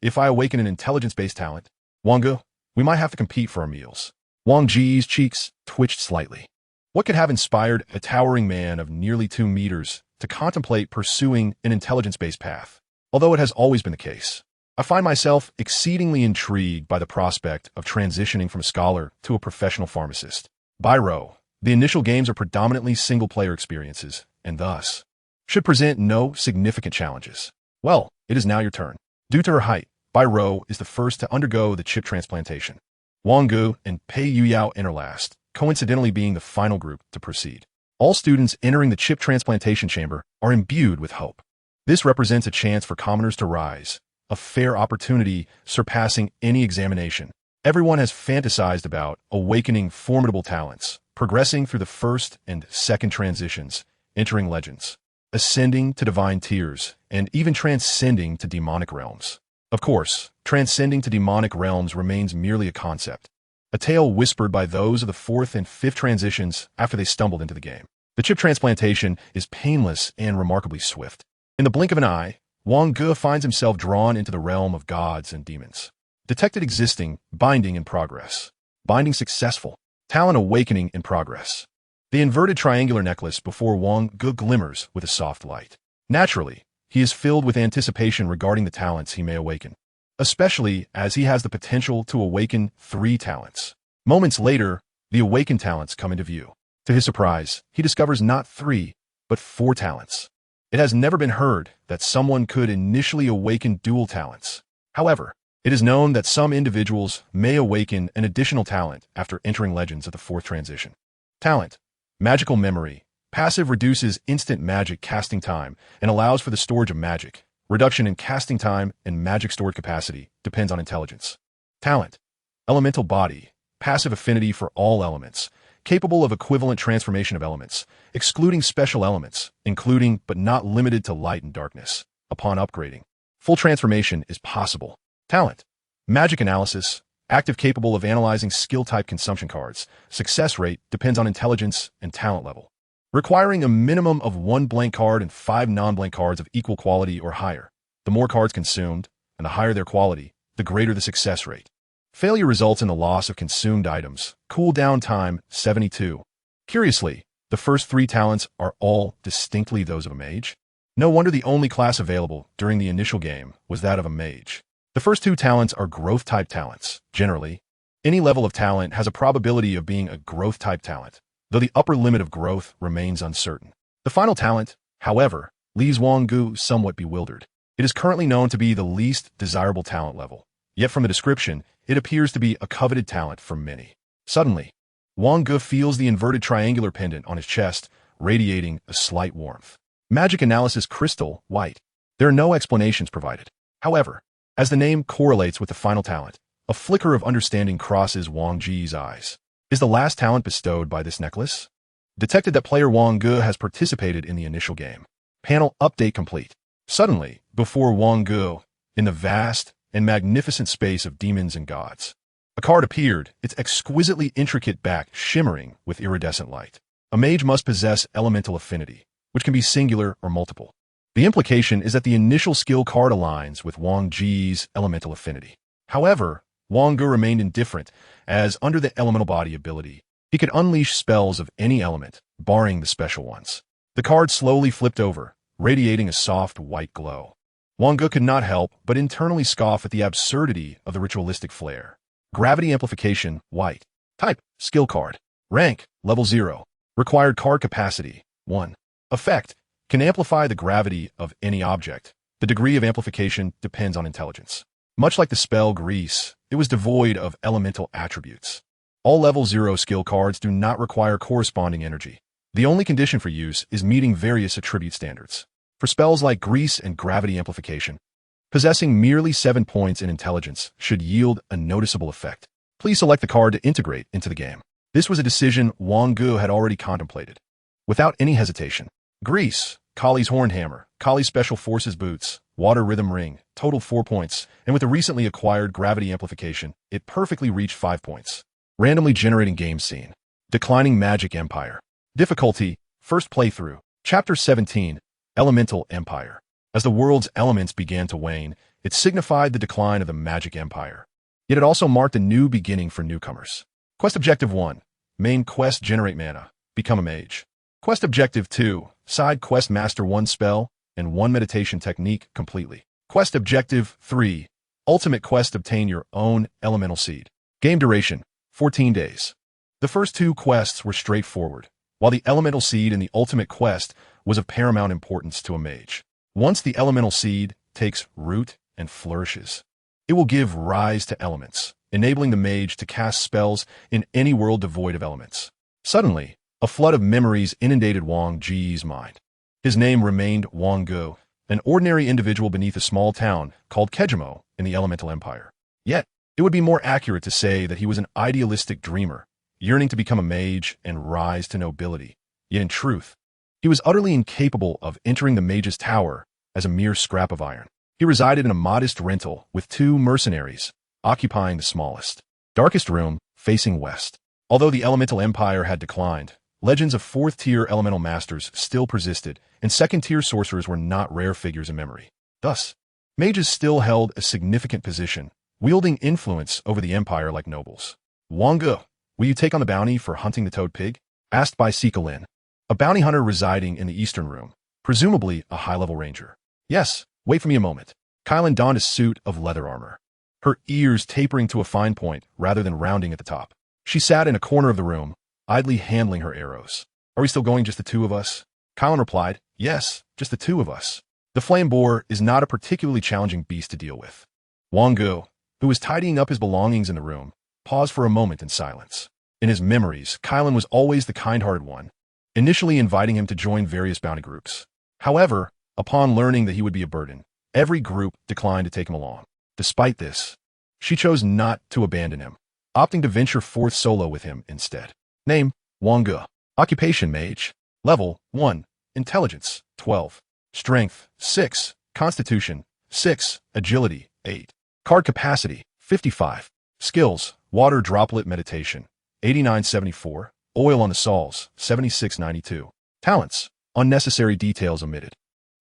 If I awaken an intelligence-based talent, Wang Ge, we might have to compete for our meals." Wang Ge's cheeks twitched slightly. What could have inspired a towering man of nearly 2 meters to contemplate pursuing an intelligence-based path. Although it has always been the case, I find myself exceedingly intrigued by the prospect of transitioning from a scholar to a professional pharmacist. By row, the initial games are predominantly single-player experiences, and thus should present no significant challenges. Well, it is now your turn. Due to her height, Bai Rou is the first to undergo the chip transplantation. Wang Ge and Pei Yuyao enter last, coincidentally being the final group to proceed. All students entering the chip transplantation chamber are imbued with hope. This represents a chance for commoners to rise, a fair opportunity surpassing any examination. Everyone has fantasized about awakening formidable talents, progressing through the first and second transitions, entering legends, ascending to divine tiers, and even transcending to demonic realms. Of course, transcending to demonic realms remains merely a concept, a tale whispered by those of the fourth and fifth transitions after they stumbled into the game. The chip transplantation is painless and remarkably swift. In the blink of an eye, Wang Ge finds himself drawn into the realm of gods and demons. Detected existing, binding in progress. Binding successful. Talent awakening in progress. The inverted triangular necklace before Wang Ge glimmers with a soft light. Naturally, he is filled with anticipation regarding the talents he may awaken, especially as he has the potential to awaken 3 talents. Moments later, the awakened talents come into view. To his surprise, he discovers not 3, but 4 talents. It has never been heard that someone could initially awaken dual talents. However, it is known that some individuals may awaken an additional talent after entering legends at the 4th transition. Talent. Magical memory. Passive reduces instant magic casting time and allows for the storage of magic. Reduction in casting time and magic stored capacity depends on intelligence. Talent. Elemental body. Passive affinity for all elements, capable of equivalent transformation of elements, excluding special elements, including but not limited to light and darkness. Upon upgrading, full transformation is possible. Talent. Magic analysis. Active capable of analyzing skill type consumption cards. Success rate depends on intelligence and talent level, requiring a minimum of 1 blank card and 5 non-blank cards of equal quality or higher. The more cards consumed, and the higher their quality, the greater the success rate. Failure results in the loss of consumed items. Cooldown time, 72. Curiously, the first 3 talents are all distinctly those of a mage. No wonder the only class available during the initial game was that of a mage. The first 2 talents are growth-type talents. Generally, any level of talent has a probability of being a growth-type talent, though the upper limit of growth remains uncertain. The final talent, however, leaves Wang Ge somewhat bewildered. It is currently known to be the least desirable talent level, yet from the description, it appears to be a coveted talent for many. Suddenly, Wang Ge feels the inverted triangular pendant on his chest, radiating a slight warmth. Magic analysis crystal, white. There are no explanations provided. However, as the name correlates with the final talent, a flicker of understanding crosses Wang Ge's eyes. Is the last talent bestowed by this necklace? Detected that player Wang Ge has participated in the initial game. Panel update complete. Suddenly, before Wang Ge, in the vast and magnificent space of demons and gods, a card appeared, its exquisitely intricate back shimmering with iridescent light. A mage must possess elemental affinity, which can be singular or multiple. The implication is that the initial skill card aligns with Wang Ge's elemental affinity. However, Wang Ge remained indifferent, as under the elemental body ability, he could unleash spells of any element, barring the special ones. The card slowly flipped over, radiating a soft white glow. Wang Ge could not help but internally scoff at the absurdity of the ritualistic flair. Gravity amplification, white. Type, skill card. Rank, level 0. Required card capacity, 1. Effect, can amplify the gravity of any object. The degree of amplification depends on intelligence. Much like the spell Grease, it was devoid of elemental attributes. All level 0 skill cards do not require corresponding energy. The only condition for use is meeting various attribute standards. For spells like Grease and Gravity Amplification, possessing merely 7 points in intelligence should yield a noticeable effect. Please select the card to integrate into the game. This was a decision Wang Ge had already contemplated. Without any hesitation, Grease, Kali's Horned Hammer, Kali's Special Forces Boots, Water Rhythm Ring, totaled 4 points, and with the recently acquired Gravity Amplification, it perfectly reached 5 points. Randomly generating game scene. Declining Magic Empire. Difficulty, first playthrough. Chapter 17, Elemental Empire. As the world's elements began to wane, it signified the decline of the Magic Empire. Yet it also marked a new beginning for newcomers. Quest Objective 1. Main quest: generate mana. Become a mage. Quest Objective 2. Side quest master 1 spell and 1 meditation technique completely. Quest objective 3. Ultimate quest obtain your own elemental seed. Game duration 14 days. The first 2 quests were straightforward, while the elemental seed in the ultimate quest was of paramount importance to a mage. Once the elemental seed takes root and flourishes, it will give rise to elements, enabling the mage to cast spells in any world devoid of elements. Suddenly, a flood of memories inundated Wang Ge's mind. His name remained Wang Ge, an ordinary individual beneath a small town called Kejimo in the Elemental Empire. Yet, it would be more accurate to say that he was an idealistic dreamer, yearning to become a mage and rise to nobility. Yet in truth, he was utterly incapable of entering the mage's tower as a mere scrap of iron. He resided in a modest rental with 2 mercenaries, occupying the smallest, darkest room facing west. Although the Elemental Empire had declined, legends of 4th-tier elemental masters still persisted, and 2nd-tier sorcerers were not rare figures in memory. Thus, mages still held a significant position, wielding influence over the empire like nobles. Wang Ge, will you take on the bounty for hunting the toad pig? Asked by Sikalin, a bounty hunter residing in the eastern room, presumably a high-level ranger. Yes, wait for me a moment. Kylan donned a suit of leather armor, her ears tapering to a fine point rather than rounding at the top. She sat in a corner of the room, idly handling her arrows. Are we still going, just the 2 of us? Kylan replied, yes, just the 2 of us. The flame boar is not a particularly challenging beast to deal with. Wang Ge, who was tidying up his belongings in the room, paused for a moment in silence. In his memories, Kylan was always the kind-hearted one, initially inviting him to join various bounty groups. However, upon learning that he would be a burden, every group declined to take him along. Despite this, she chose not to abandon him, opting to venture forth solo with him instead. Name, Wang Ge. Occupation, mage. Level, 1. Intelligence, 12. Strength, 6. Constitution, 6. Agility, 8. Card capacity, 55. Skills, water droplet meditation, 8974. Oil on the soles, 7692. Talents, unnecessary details omitted.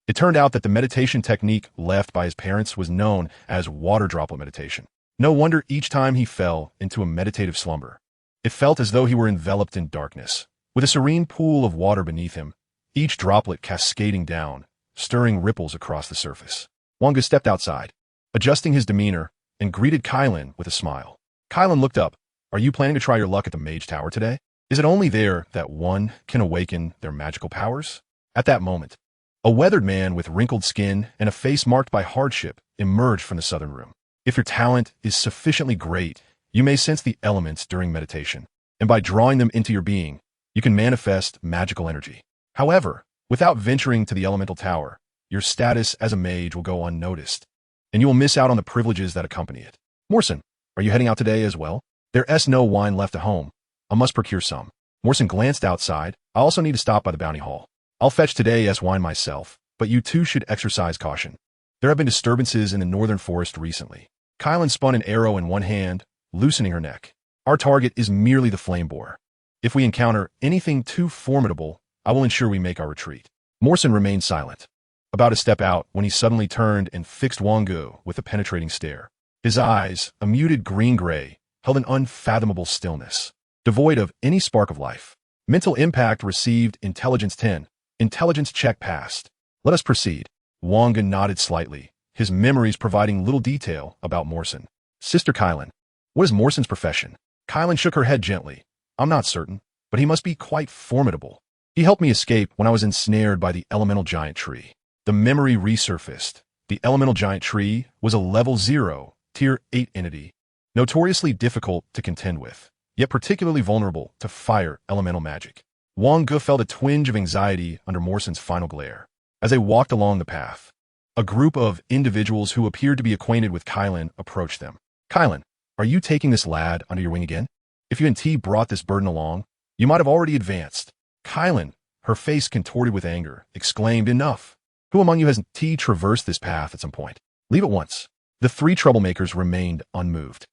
It turned out that the meditation technique left by his parents was known as water droplet meditation. No wonder each time he fell into a meditative slumber, it felt as though he were enveloped in darkness, with a serene pool of water beneath him, each droplet cascading down, stirring ripples across the surface. Wang Ge stepped outside, adjusting his demeanor, and greeted Kylan with a smile. Kylan looked up. Are you planning to try your luck at the Mage Tower today? Is it only there that one can awaken their magical powers? At that moment, a weathered man with wrinkled skin and a face marked by hardship emerged from the southern room. If your talent is sufficiently great, you may sense the elements during meditation, and by drawing them into your being, you can manifest magical energy. However, without venturing to the elemental tower, your status as a mage will go unnoticed, and you will miss out on the privileges that accompany it. Morrison, are you heading out today as well? There's no wine left at home. I must procure some. Morrison glanced outside. I also need to stop by the bounty hall. I'll fetch today's wine myself, but you too should exercise caution. There have been disturbances in the northern forest recently. Kylan spun an arrow in one hand, loosening her neck. Our target is merely the flame boar. If we encounter anything too formidable, I will ensure we make our retreat. Morrison remained silent, about to step out when he suddenly turned and fixed Wang Ge with a penetrating stare. His eyes, a muted green-gray, held an unfathomable stillness, devoid of any spark of life. Mental impact received intelligence 10. Intelligence check passed. Let us proceed. Wang Ge nodded slightly, his memories providing little detail about Morrison. Sister Kylan, what is Morrison's profession? Kylan shook her head gently. I'm not certain, but he must be quite formidable. He helped me escape when I was ensnared by the elemental giant tree. The memory resurfaced. The elemental giant tree was a level 0, tier 8 entity, notoriously difficult to contend with, yet particularly vulnerable to fire elemental magic. Wang Ge felt a twinge of anxiety under Morrison's final glare. As they walked along the path, a group of individuals who appeared to be acquainted with Kylan approached them. Kylan, are you taking this lad under your wing again? If you indeed brought this burden along, you might have already advanced. Kylan, her face contorted with anger, exclaimed, Enough! Who among you has traversed this path at some point? Leave at once. The 3 troublemakers remained unmoved.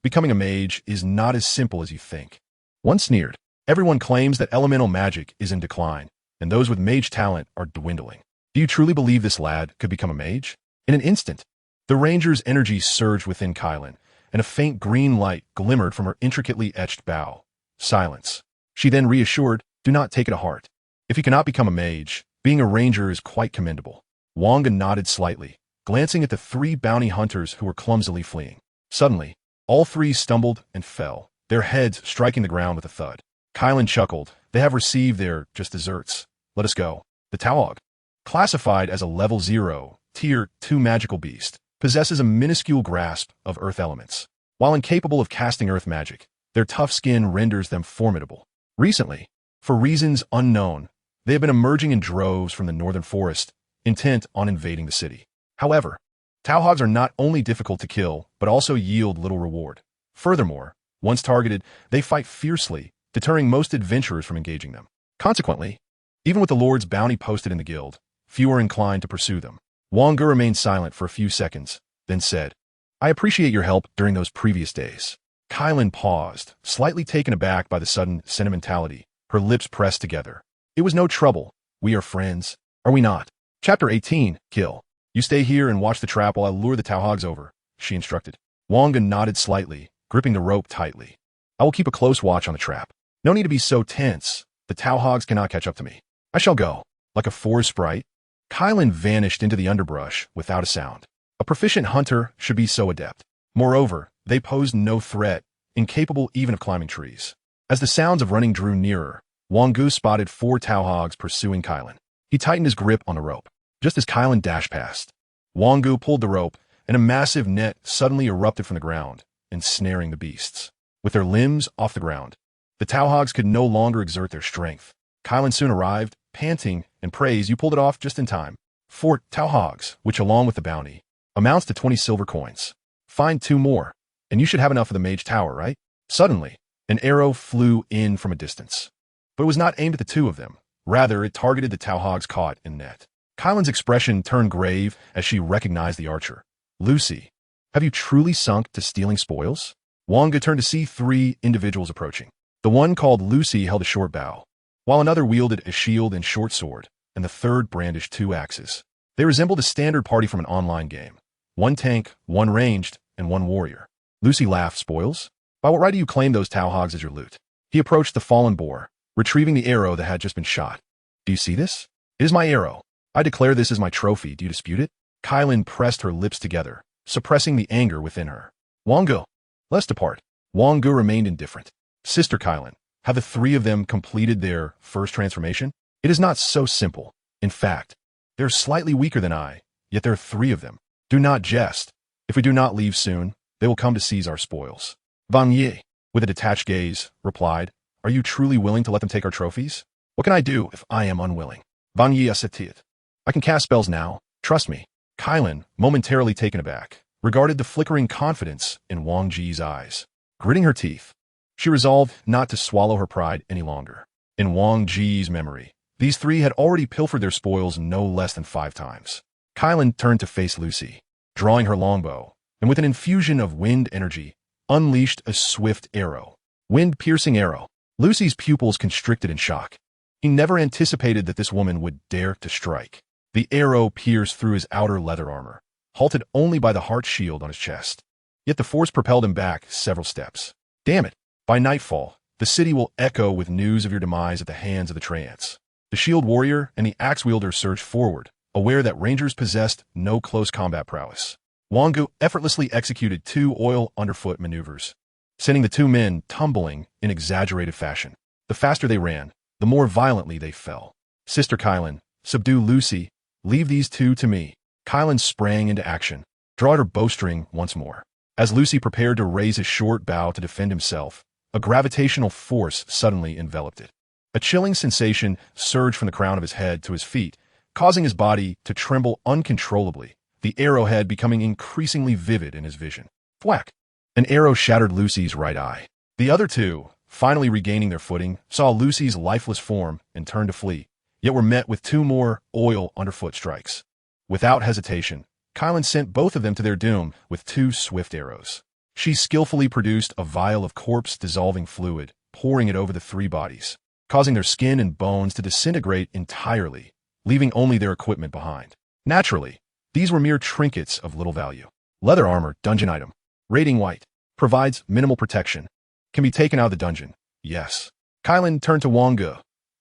Becoming a mage is not as simple as you think. One sneered. Everyone claims that elemental magic is in decline, and those with mage talent are dwindling. Do you truly believe this lad could become a mage? In an instant, the ranger's energy surged within Kylan, and a faint green light glimmered from her intricately etched bow. Silence. She then reassured, Do not take it to heart. If you cannot become a mage, being a ranger is quite commendable. Wang Ge nodded slightly, glancing at the 3 bounty hunters who were clumsily fleeing. Suddenly, all 3 stumbled and fell, their heads striking the ground with a thud. Kylan chuckled. They have received their just desserts. Let us go. The Tauhog, classified as a level 0, tier 2 magical beast, possesses a minuscule grasp of earth elements. While incapable of casting earth magic, their tough skin renders them formidable. Recently, for reasons unknown, they have been emerging in droves from the northern forest, intent on invading the city. However, Tauhogs are not only difficult to kill, but also yield little reward. Furthermore, once targeted, they fight fiercely, deterring most adventurers from engaging them. Consequently, even with the Lord's bounty posted in the guild, few are inclined to pursue them. Wang Ge remained silent for a few seconds, then said, I appreciate your help during those previous days. Kylan paused, slightly taken aback by the sudden sentimentality, her lips pressed together. It was no trouble. We are friends, are we not? Chapter 18, Kill. You stay here and watch the trap while I lure the Tauhogs over, she instructed. Wang Ge nodded slightly, gripping the rope tightly. I will keep a close watch on the trap. No need to be so tense. The Tauhogs cannot catch up to me. I shall go. Like a forest sprite, Kylan vanished into the underbrush without a sound. A proficient hunter should be so adept. Moreover, they posed no threat, incapable even of climbing trees. As the sounds of running drew nearer, Wang Ge spotted 4 Tauhogs pursuing Kylan. He tightened his grip on the rope. Just as Kylan dashed past, Wang Ge pulled the rope, and a massive net suddenly erupted from the ground, ensnaring the beasts. With their limbs off the ground, the Tauhogs could no longer exert their strength. Kylan soon arrived, panting, and praised, you pulled it off just in time. 4 Tauhogs, which along with the bounty, amounts to 20 silver coins. Find 2 more, and you should have enough for the mage tower, right? Suddenly, an arrow flew in from a distance. But it was not aimed at the 2 of them. Rather, it targeted the Tauhogs caught in the net. Kylan's expression turned grave as she recognized the archer. Lucy, have you truly sunk to stealing spoils? Wang Ge turned to see 3 individuals approaching. The one called Lucy held a short bow, while another wielded a shield and short sword, and the third brandished 2 axes. They resembled a standard party from an online game. 1 tank, 1 ranged, and 1 warrior. Lucy laughed. Spoils? By what right do you claim those Tauhogs as your loot? He approached the fallen boar, retrieving the arrow that had just been shot. Do you see this? It is my arrow. I declare this as my trophy. Do you dispute it? Kylan pressed her lips together, suppressing the anger within her. Wang Ge, let's depart. Wang Ge remained indifferent. Sister Kylan, have the 3 of them completed their first transformation? It is not so simple. In fact, they're slightly weaker than I, yet there are 3 of them. Do not jest. If we do not leave soon, they will come to seize our spoils. Wang Ge, with a detached gaze, replied, are you truly willing to let them take our trophies? What can I do if I am unwilling? Wang Ge assented. I can cast spells now. Trust me. Kylan, momentarily taken aback, regarded the flickering confidence in Wang Ge's eyes. Gritting her teeth, she resolved not to swallow her pride any longer. In Wang Ge's memory, these 3 had already pilfered their spoils no less than 5 times. Kylan turned to face Lucy, drawing her longbow, and with an infusion of wind energy, unleashed a swift arrow. Wind-piercing arrow. Lucy's pupils constricted in shock. He never anticipated that this woman would dare to strike. The arrow pierced through his outer leather armor, halted only by the heart shield on his chest. Yet the force propelled him back several steps. Damn it! By nightfall, the city will echo with news of your demise at the hands of the Treants. The shield warrior and the axe wielder surged forward, aware that rangers possessed no close combat prowess. Wang Ge effortlessly executed 2 oil underfoot maneuvers, sending the 2 men tumbling in exaggerated fashion. The faster they ran, the more violently they fell. Sister Kylan, subdue Lucy. Leave these 2 to me. Kylan sprang into action, drawing her bowstring once more. As Lucy prepared to raise his short bow to defend himself, a gravitational force suddenly enveloped it. A chilling sensation surged from the crown of his head to his feet, causing his body to tremble uncontrollably, the arrowhead becoming increasingly vivid in his vision. Thwack! An arrow shattered Lucy's right eye. The other 2, finally regaining their footing, saw Lucy's lifeless form and turned to flee, yet were met with 2 more oil underfoot strikes. Without hesitation, Kylan sent both of them to their doom with 2 swift arrows. She skillfully produced a vial of corpse-dissolving fluid, pouring it over the 3 bodies, causing their skin and bones to disintegrate entirely, leaving only their equipment behind. Naturally, these were mere trinkets of little value. Leather armor, dungeon item. Rating white. Provides minimal protection. Can be taken out of the dungeon. Yes. Kylan turned to Wang Ge.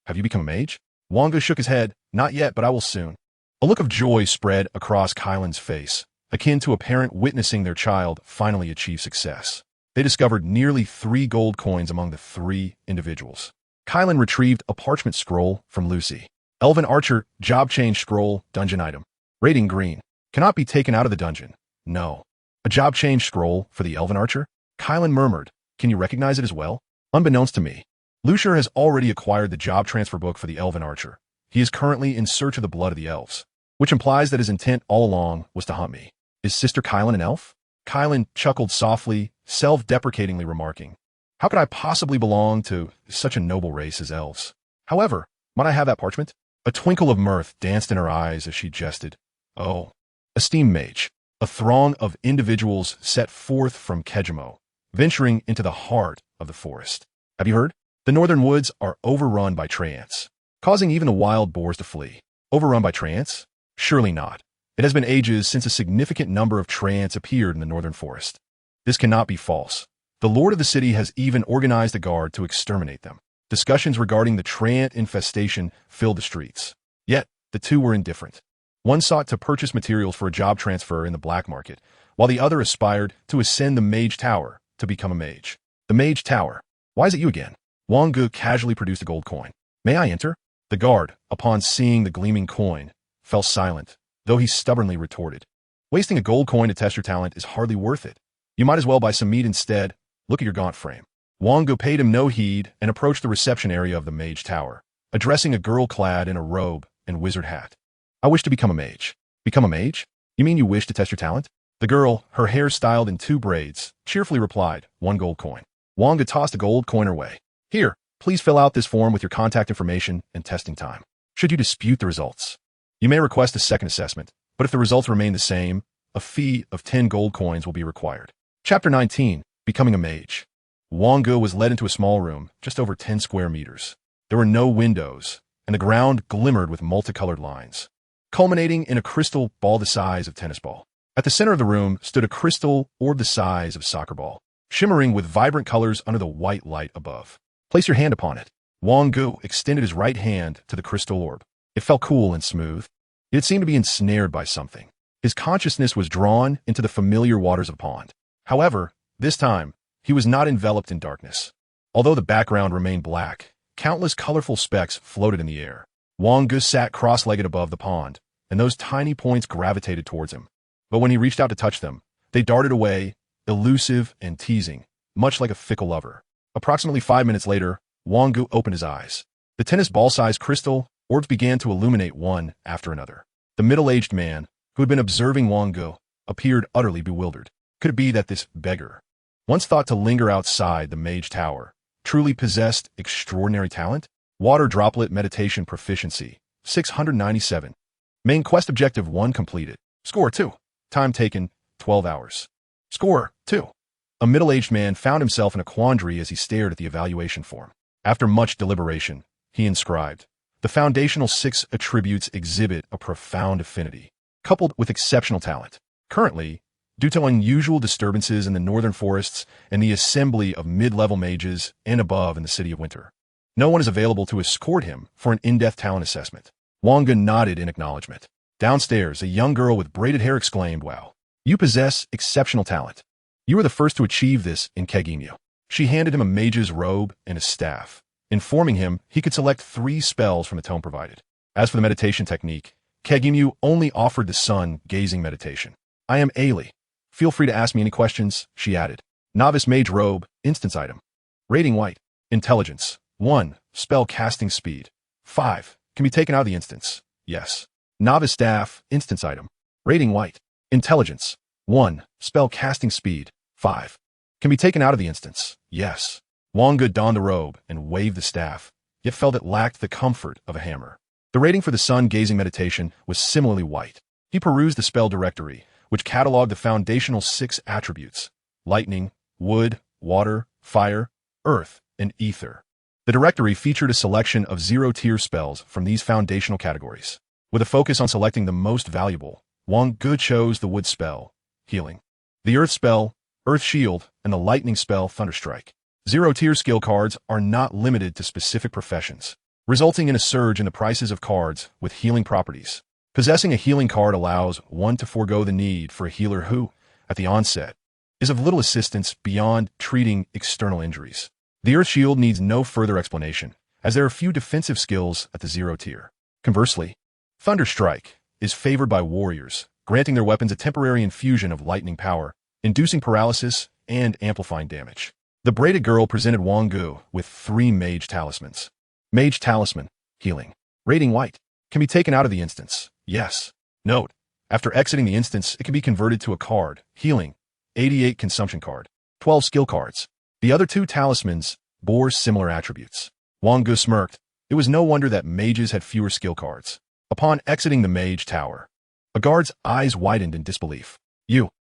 Have you become a mage? Wang Ge shook his head. Not yet, but I will soon. A look of joy spread across Kylan's face, akin to a parent witnessing their child finally achieve success. They discovered nearly 3 gold coins among the 3 individuals. Kylan retrieved a parchment scroll from Lucy. Elven Archer, job change scroll, dungeon item. Rating green. Cannot be taken out of the dungeon. No. A job change scroll for the Elven Archer? Kylan murmured. Can you recognize it as well? Unbeknownst to me, Lucier has already acquired the job transfer book for the Elven Archer. He is currently in search of the blood of the elves, which implies that his intent all along was to hunt me. Is Sister Kylan an elf? Kylan chuckled softly, self-deprecatingly remarking, how could I possibly belong to such a noble race as elves? However, might I have that parchment? A twinkle of mirth danced in her eyes as she jested. Oh, esteemed mage, a throng of individuals set forth from Kejimo, venturing into the heart of the forest. Have you heard? The northern woods are overrun by treants, causing even the wild boars to flee. Overrun by treants? Surely not. It has been ages since a significant number of treants appeared in the northern forest. This cannot be false. The lord of the city has even organized a guard to exterminate them. Discussions regarding the treant infestation filled the streets. Yet, the two were indifferent. One sought to purchase materials for a job transfer in the black market, while the other aspired to ascend the Mage Tower to become a mage. The Mage Tower. Why is it you again? Wang Ge casually produced a gold coin. May I enter? The guard, upon seeing the gleaming coin, fell silent, though he stubbornly retorted. Wasting a gold coin to test your talent is hardly worth it. You might as well buy some meat instead. Look at your gaunt frame. Wang Ge paid him no heed and approached the reception area of the Mage Tower, addressing a girl clad in a robe and wizard hat. I wish to become a mage. Become a mage? You mean you wish to test your talent? The girl, her hair styled in 2 braids, cheerfully replied, 1 gold coin. Wang Ge tossed a gold coin her way. Here, please fill out this form with your contact information and testing time. Should you dispute the results, you may request a second assessment, but if the results remain the same, a fee of 10 gold coins will be required. Chapter 19, Becoming a Mage. Wang Ge was led into a small room, just over 10 square meters. There were no windows, and the ground glimmered with multicolored lines, culminating in a crystal ball the size of a tennis ball. At the center of the room stood a crystal orb the size of a soccer ball, shimmering with vibrant colors under the white light above. Place your hand upon it. Wang Ge extended his right hand to the crystal orb. It felt cool and smooth. It seemed to be ensnared by something. His consciousness was drawn into the familiar waters of the pond. However, this time, he was not enveloped in darkness. Although the background remained black, countless colorful specks floated in the air. Wang Ge sat cross-legged above the pond, and those tiny points gravitated towards him. But when he reached out to touch them, they darted away, elusive and teasing, much like a fickle lover. Approximately 5 minutes later, Wang Ge opened his eyes. The tennis ball-sized crystal orbs began to illuminate one after another. The middle-aged man, who had been observing Wang Ge, appeared utterly bewildered. Could it be that this beggar, once thought to linger outside the Mage Tower, truly possessed extraordinary talent? Water droplet meditation proficiency, 697. Main quest objective 1 completed. Score 2. Time taken, 12 hours. Score 2. A middle-aged man found himself in a quandary as he stared at the evaluation form. After much deliberation, he inscribed, the foundational 6 attributes exhibit a profound affinity, coupled with exceptional talent. Currently, due to unusual disturbances in the northern forests and the assembly of mid-level mages and above in the City of Winter, no one is available to escort him for an in-depth talent assessment. Wang Ge nodded in acknowledgement. Downstairs, a young girl with braided hair exclaimed, wow, you possess exceptional talent. You were the first to achieve this in Kegimyu. She handed him a mage's robe and a staff, informing him he could select 3 spells from the tome provided. As for the meditation technique, Kegimyu only offered the sun-gazing meditation. I am Ailey. Feel free to ask me any questions, she added. Novice Mage Robe, Instance Item. Rating White. Intelligence. 1. Spell Casting Speed. 5. Can be taken out of the instance. Yes. Novice Staff, Instance Item. Rating White. Intelligence. 1. Spell Casting Speed. 5. Can be taken out of the instance. Yes. Wang Ge donned the robe and waved the staff, yet felt it lacked the comfort of a hammer. The rating for the sun-gazing meditation was similarly white. He perused the spell directory, which cataloged the foundational 6 attributes: lightning, wood, water, fire, earth, and ether. The directory featured a selection of 0-tier spells from these foundational categories. With a focus on selecting the most valuable, Wang Ge chose the wood spell, healing, the earth spell, earth shield, and the lightning spell, thunderstrike. 0-tier skill cards are not limited to specific professions. resulting in a surge in the prices of cards with healing properties. Possessing a healing card allows one to forego the need for a healer who, at the onset, is of little assistance beyond treating external injuries. The Earth Shield needs no further explanation, as there are few defensive skills at the 0 tier. Conversely, Thunder Strike is favored by warriors, granting their weapons a temporary infusion of lightning power, inducing paralysis and amplifying damage. The Braided Girl presented Wang Ge with 3 Mage Talismans. Mage Talisman, Healing. Rating White. Can be taken out of the instance. Yes. Note, after exiting the instance, it can be converted to a card. Healing. 88 Consumption card. 12 Skill cards. The other 2 talismans bore similar attributes. Wang Ge smirked. It was no wonder that mages had fewer skill cards. Upon exiting the Mage Tower, a guard's eyes widened in disbelief.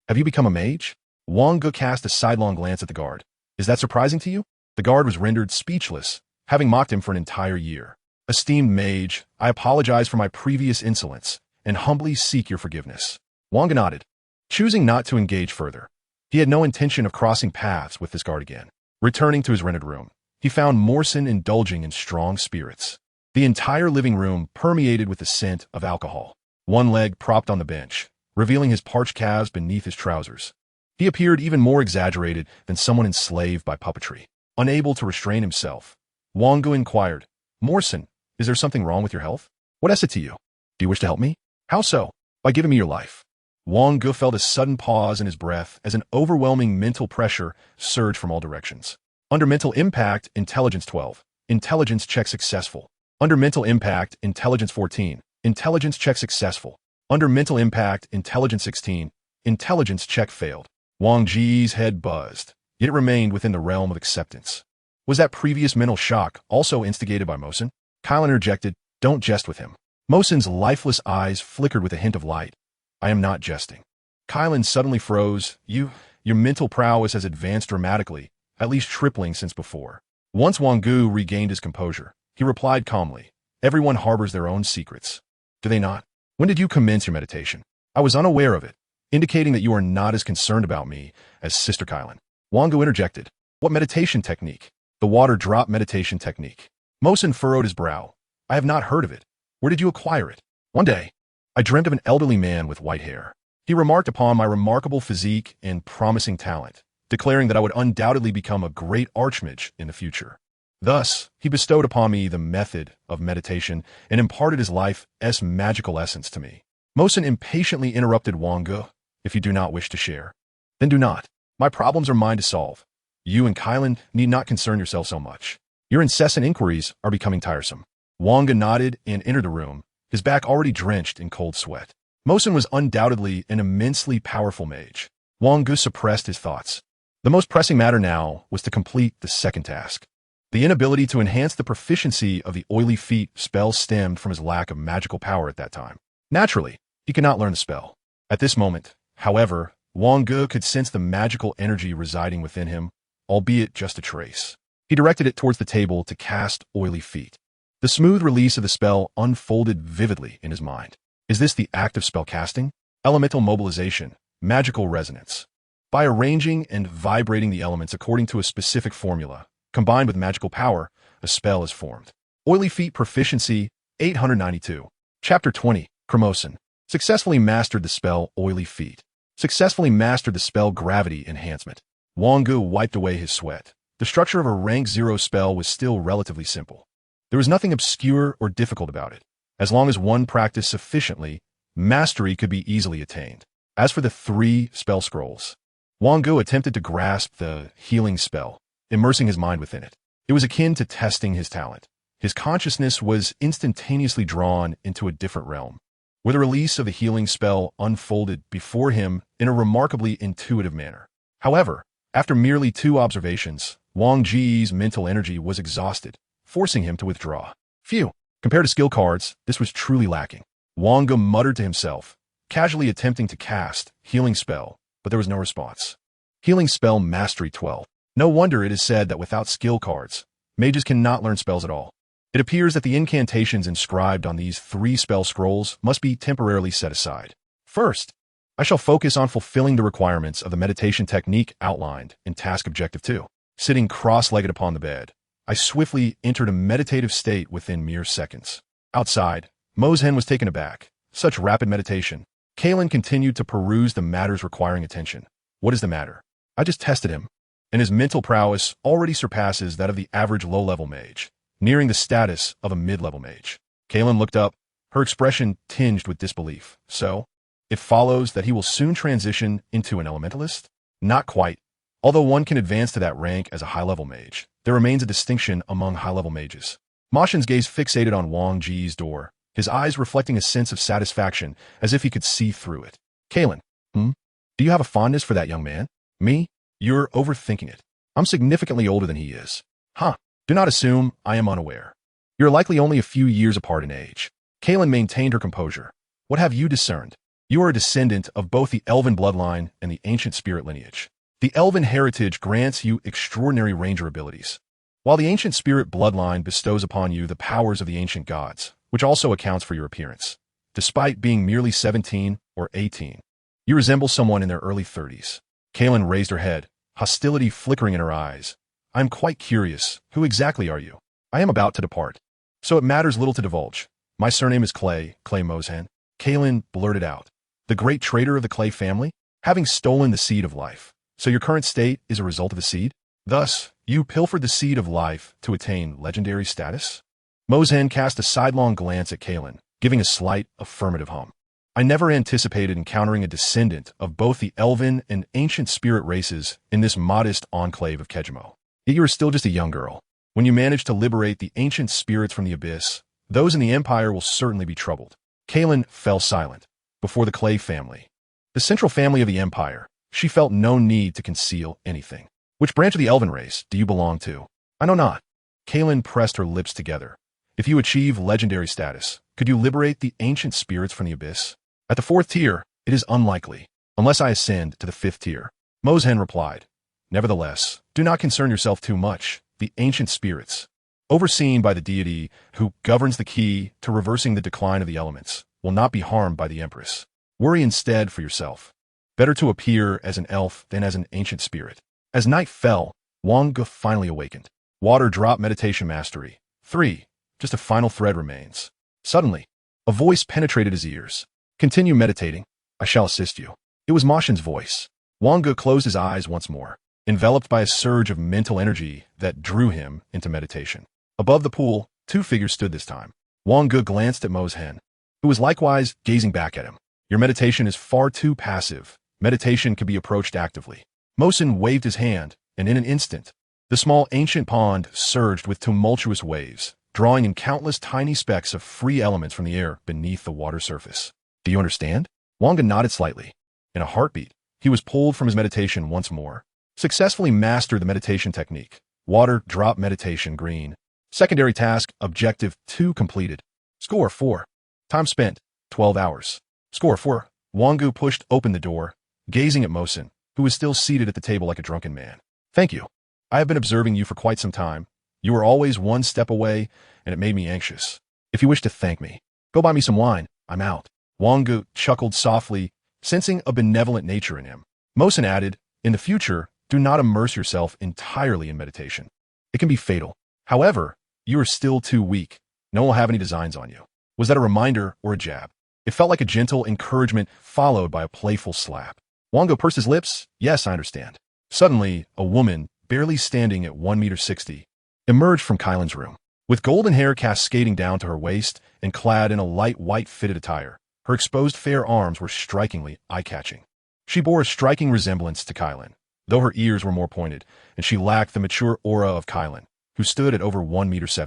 Have you become a mage? Wang Ge cast a sidelong glance at the guard. Is that surprising to you? The guard was rendered speechless, having mocked him for an entire year. Esteemed mage, I apologize for my previous insolence, and humbly seek your forgiveness. Wang Ge nodded, choosing not to engage further. He had no intention of crossing paths with this guard again. Returning to his rented room, he found Morrison indulging in strong spirits. The entire living room permeated with the scent of alcohol. One leg propped on the bench, revealing his parched calves beneath his trousers. He appeared even more exaggerated than someone enslaved by puppetry. Unable to restrain himself, Wang Ge inquired, Morrison, is there something wrong with your health? What is it to you? Do you wish to help me? How so? By giving me your life. Wang Ge felt a sudden pause in his breath as an overwhelming mental pressure surged from all directions. Under mental impact, intelligence 12. Intelligence check successful. Under mental impact, intelligence 14. Intelligence check successful. Under mental impact, intelligence 16. Intelligence check failed. Wang Ge's head buzzed, yet it remained within the realm of acceptance. Was that previous mental shock also instigated by Mosin? Kylan interjected, don't jest with him. Mosin's lifeless eyes flickered with a hint of light. I am not jesting. Kylan suddenly froze. Your mental prowess has advanced dramatically, at least tripling since before. Once Wang Ge regained his composure, he replied calmly, everyone harbors their own secrets. Do they not? When did you commence your meditation? I was unaware of it, indicating that you are not as concerned about me as Sister Kylan. Wang Ge interjected, what meditation technique? The water drop meditation technique. Mosin furrowed his brow. I have not heard of it. Where did you acquire it? One day, I dreamt of an elderly man with white hair. He remarked upon my remarkable physique and promising talent, declaring that I would undoubtedly become a great archmage in the future. Thus, he bestowed upon me the method of meditation and imparted his life's magical essence to me. Mosin impatiently interrupted Wang Ge. If you do not wish to share, then do not. My problems are mine to solve. You and Kylan need not concern yourself so much. Your incessant inquiries are becoming tiresome. Wang Ge nodded and entered the room, his back already drenched in cold sweat. Mosin was undoubtedly an immensely powerful mage. Wang Ge suppressed his thoughts. The most pressing matter now was to complete the second task. The inability to enhance the proficiency of the Oily Feet spell stemmed from his lack of magical power at that time. Naturally, he could not learn the spell. At this moment, however, Wang Ge could sense the magical energy residing within him, albeit just a trace. He directed it towards the table to cast Oily Feet. The smooth release of the spell unfolded vividly in his mind. Is this the act of spell casting? Elemental mobilization, magical resonance. By arranging and vibrating the elements according to a specific formula, combined with magical power, a spell is formed. Oily Feet Proficiency 892. Chapter 20. Cremosin. Successfully mastered the spell Oily Feet. Successfully mastered the spell Gravity Enhancement. Wang Ge wiped away his sweat. The structure of a rank 0 spell was still relatively simple. There was nothing obscure or difficult about it. As long as one practiced sufficiently, mastery could be easily attained. As for the 3 spell scrolls, Wang Ge attempted to grasp the healing spell, immersing his mind within it. It was akin to testing his talent. His consciousness was instantaneously drawn into a different realm, where the release of the healing spell unfolded before him in a remarkably intuitive manner. However, after merely 2 observations, Wang Ge's mental energy was exhausted, forcing him to withdraw. Phew! Compared to skill cards, this was truly lacking. Wang Ge muttered to himself, casually attempting to cast Healing Spell, but there was no response. Healing Spell Mastery 12. No wonder it is said that without skill cards, mages cannot learn spells at all. It appears that the incantations inscribed on these 3 spell scrolls must be temporarily set aside. First, I shall focus on fulfilling the requirements of the meditation technique outlined in Task Objective 2. Sitting cross-legged upon the bed, I swiftly entered a meditative state within mere seconds. Outside, Mosen was taken aback. Such rapid meditation. Kalen continued to peruse the matters requiring attention. What is the matter? I just tested him, and his mental prowess already surpasses that of the average low-level mage, nearing the status of a mid-level mage. Kalen looked up, her expression tinged with disbelief. So, it follows that he will soon transition into an elementalist? Not quite. Although one can advance to that rank as a high-level mage, there remains a distinction among high-level mages. Mashin's gaze fixated on Wang Ge's door, his eyes reflecting a sense of satisfaction as if he could see through it. Kalen, do you have a fondness for that young man? Me? You're overthinking it. I'm significantly older than he is. Do not assume I am unaware. You're likely only a few years apart in age. Kalen maintained her composure. What have you discerned? You are a descendant of both the elven bloodline and the ancient spirit lineage. The elven heritage grants you extraordinary ranger abilities, while the ancient spirit bloodline bestows upon you the powers of the ancient gods, which also accounts for your appearance. Despite being merely 17 or 18, you resemble someone in their early 30s. Kalen raised her head, hostility flickering in her eyes. I'm quite curious. Who exactly are you? I am about to depart, so it matters little to divulge. My surname is Clay Mosen. Kalen blurted out. The great trader of the Clay family? Having stolen the seed of life. So your current state is a result of the seed? Thus, you pilfered the seed of life to attain legendary status? Mosen cast a sidelong glance at Kalen, giving a slight affirmative hum. I never anticipated encountering a descendant of both the elven and ancient spirit races in this modest enclave of Kejimo. Yet you are still just a young girl. When you manage to liberate the ancient spirits from the abyss, those in the Empire will certainly be troubled. Kalen fell silent before the Clay family. The central family of the Empire, she felt no need to conceal anything. Which branch of the elven race do you belong to? I know not. Kalen pressed her lips together. If you achieve legendary status, could you liberate the ancient spirits from the abyss? At the 4th tier, it is unlikely, unless I ascend to the 5th tier. Mosen replied. Nevertheless, do not concern yourself too much. The ancient spirits, overseen by the deity who governs the key to reversing the decline of the elements, will not be harmed by the Empress. Worry instead for yourself. Better to appear as an elf than as an ancient spirit. As night fell, Wang Ge finally awakened. Water drop meditation mastery. 3. Just a final thread remains. Suddenly, a voice penetrated his ears. Continue meditating. I shall assist you. It was Mashin's voice. Wang Ge closed his eyes once more, enveloped by a surge of mental energy that drew him into meditation. Above the pool, 2 figures stood this time. Wang Ge glanced at Mosen, who was likewise gazing back at him. Your meditation is far too passive. Meditation can be approached actively. Mosen waved his hand, and in an instant, the small ancient pond surged with tumultuous waves, drawing in countless tiny specks of free elements from the air beneath the water surface. Do you understand? Wang Ge nodded slightly. In a heartbeat, he was pulled from his meditation once more. Successfully mastered the meditation technique. Water drop meditation green. Secondary task, objective 2 completed. Score 4. Time spent, 12 hours. Score 4. Wang Ge pushed open the door, gazing at Mosen, who was still seated at the table like a drunken man. Thank you. I have been observing you for quite some time. You were always one step away, and it made me anxious. If you wish to thank me, go buy me some wine. I'm out. Wang Ge chuckled softly, sensing a benevolent nature in him. Mosen added, in the future, do not immerse yourself entirely in meditation. It can be fatal. However, you are still too weak. No one will have any designs on you. Was that a reminder or a jab? It felt like a gentle encouragement followed by a playful slap. Wang Ge pursed his lips. Yes, I understand. Suddenly, a woman, barely standing at 1.60 meters, emerged from Kylan's room. With golden hair cascading down to her waist and clad in a light white fitted attire, her exposed fair arms were strikingly eye-catching. She bore a striking resemblance to Kylan, though her ears were more pointed, and she lacked the mature aura of Kylan, who stood at over 1.70 meters.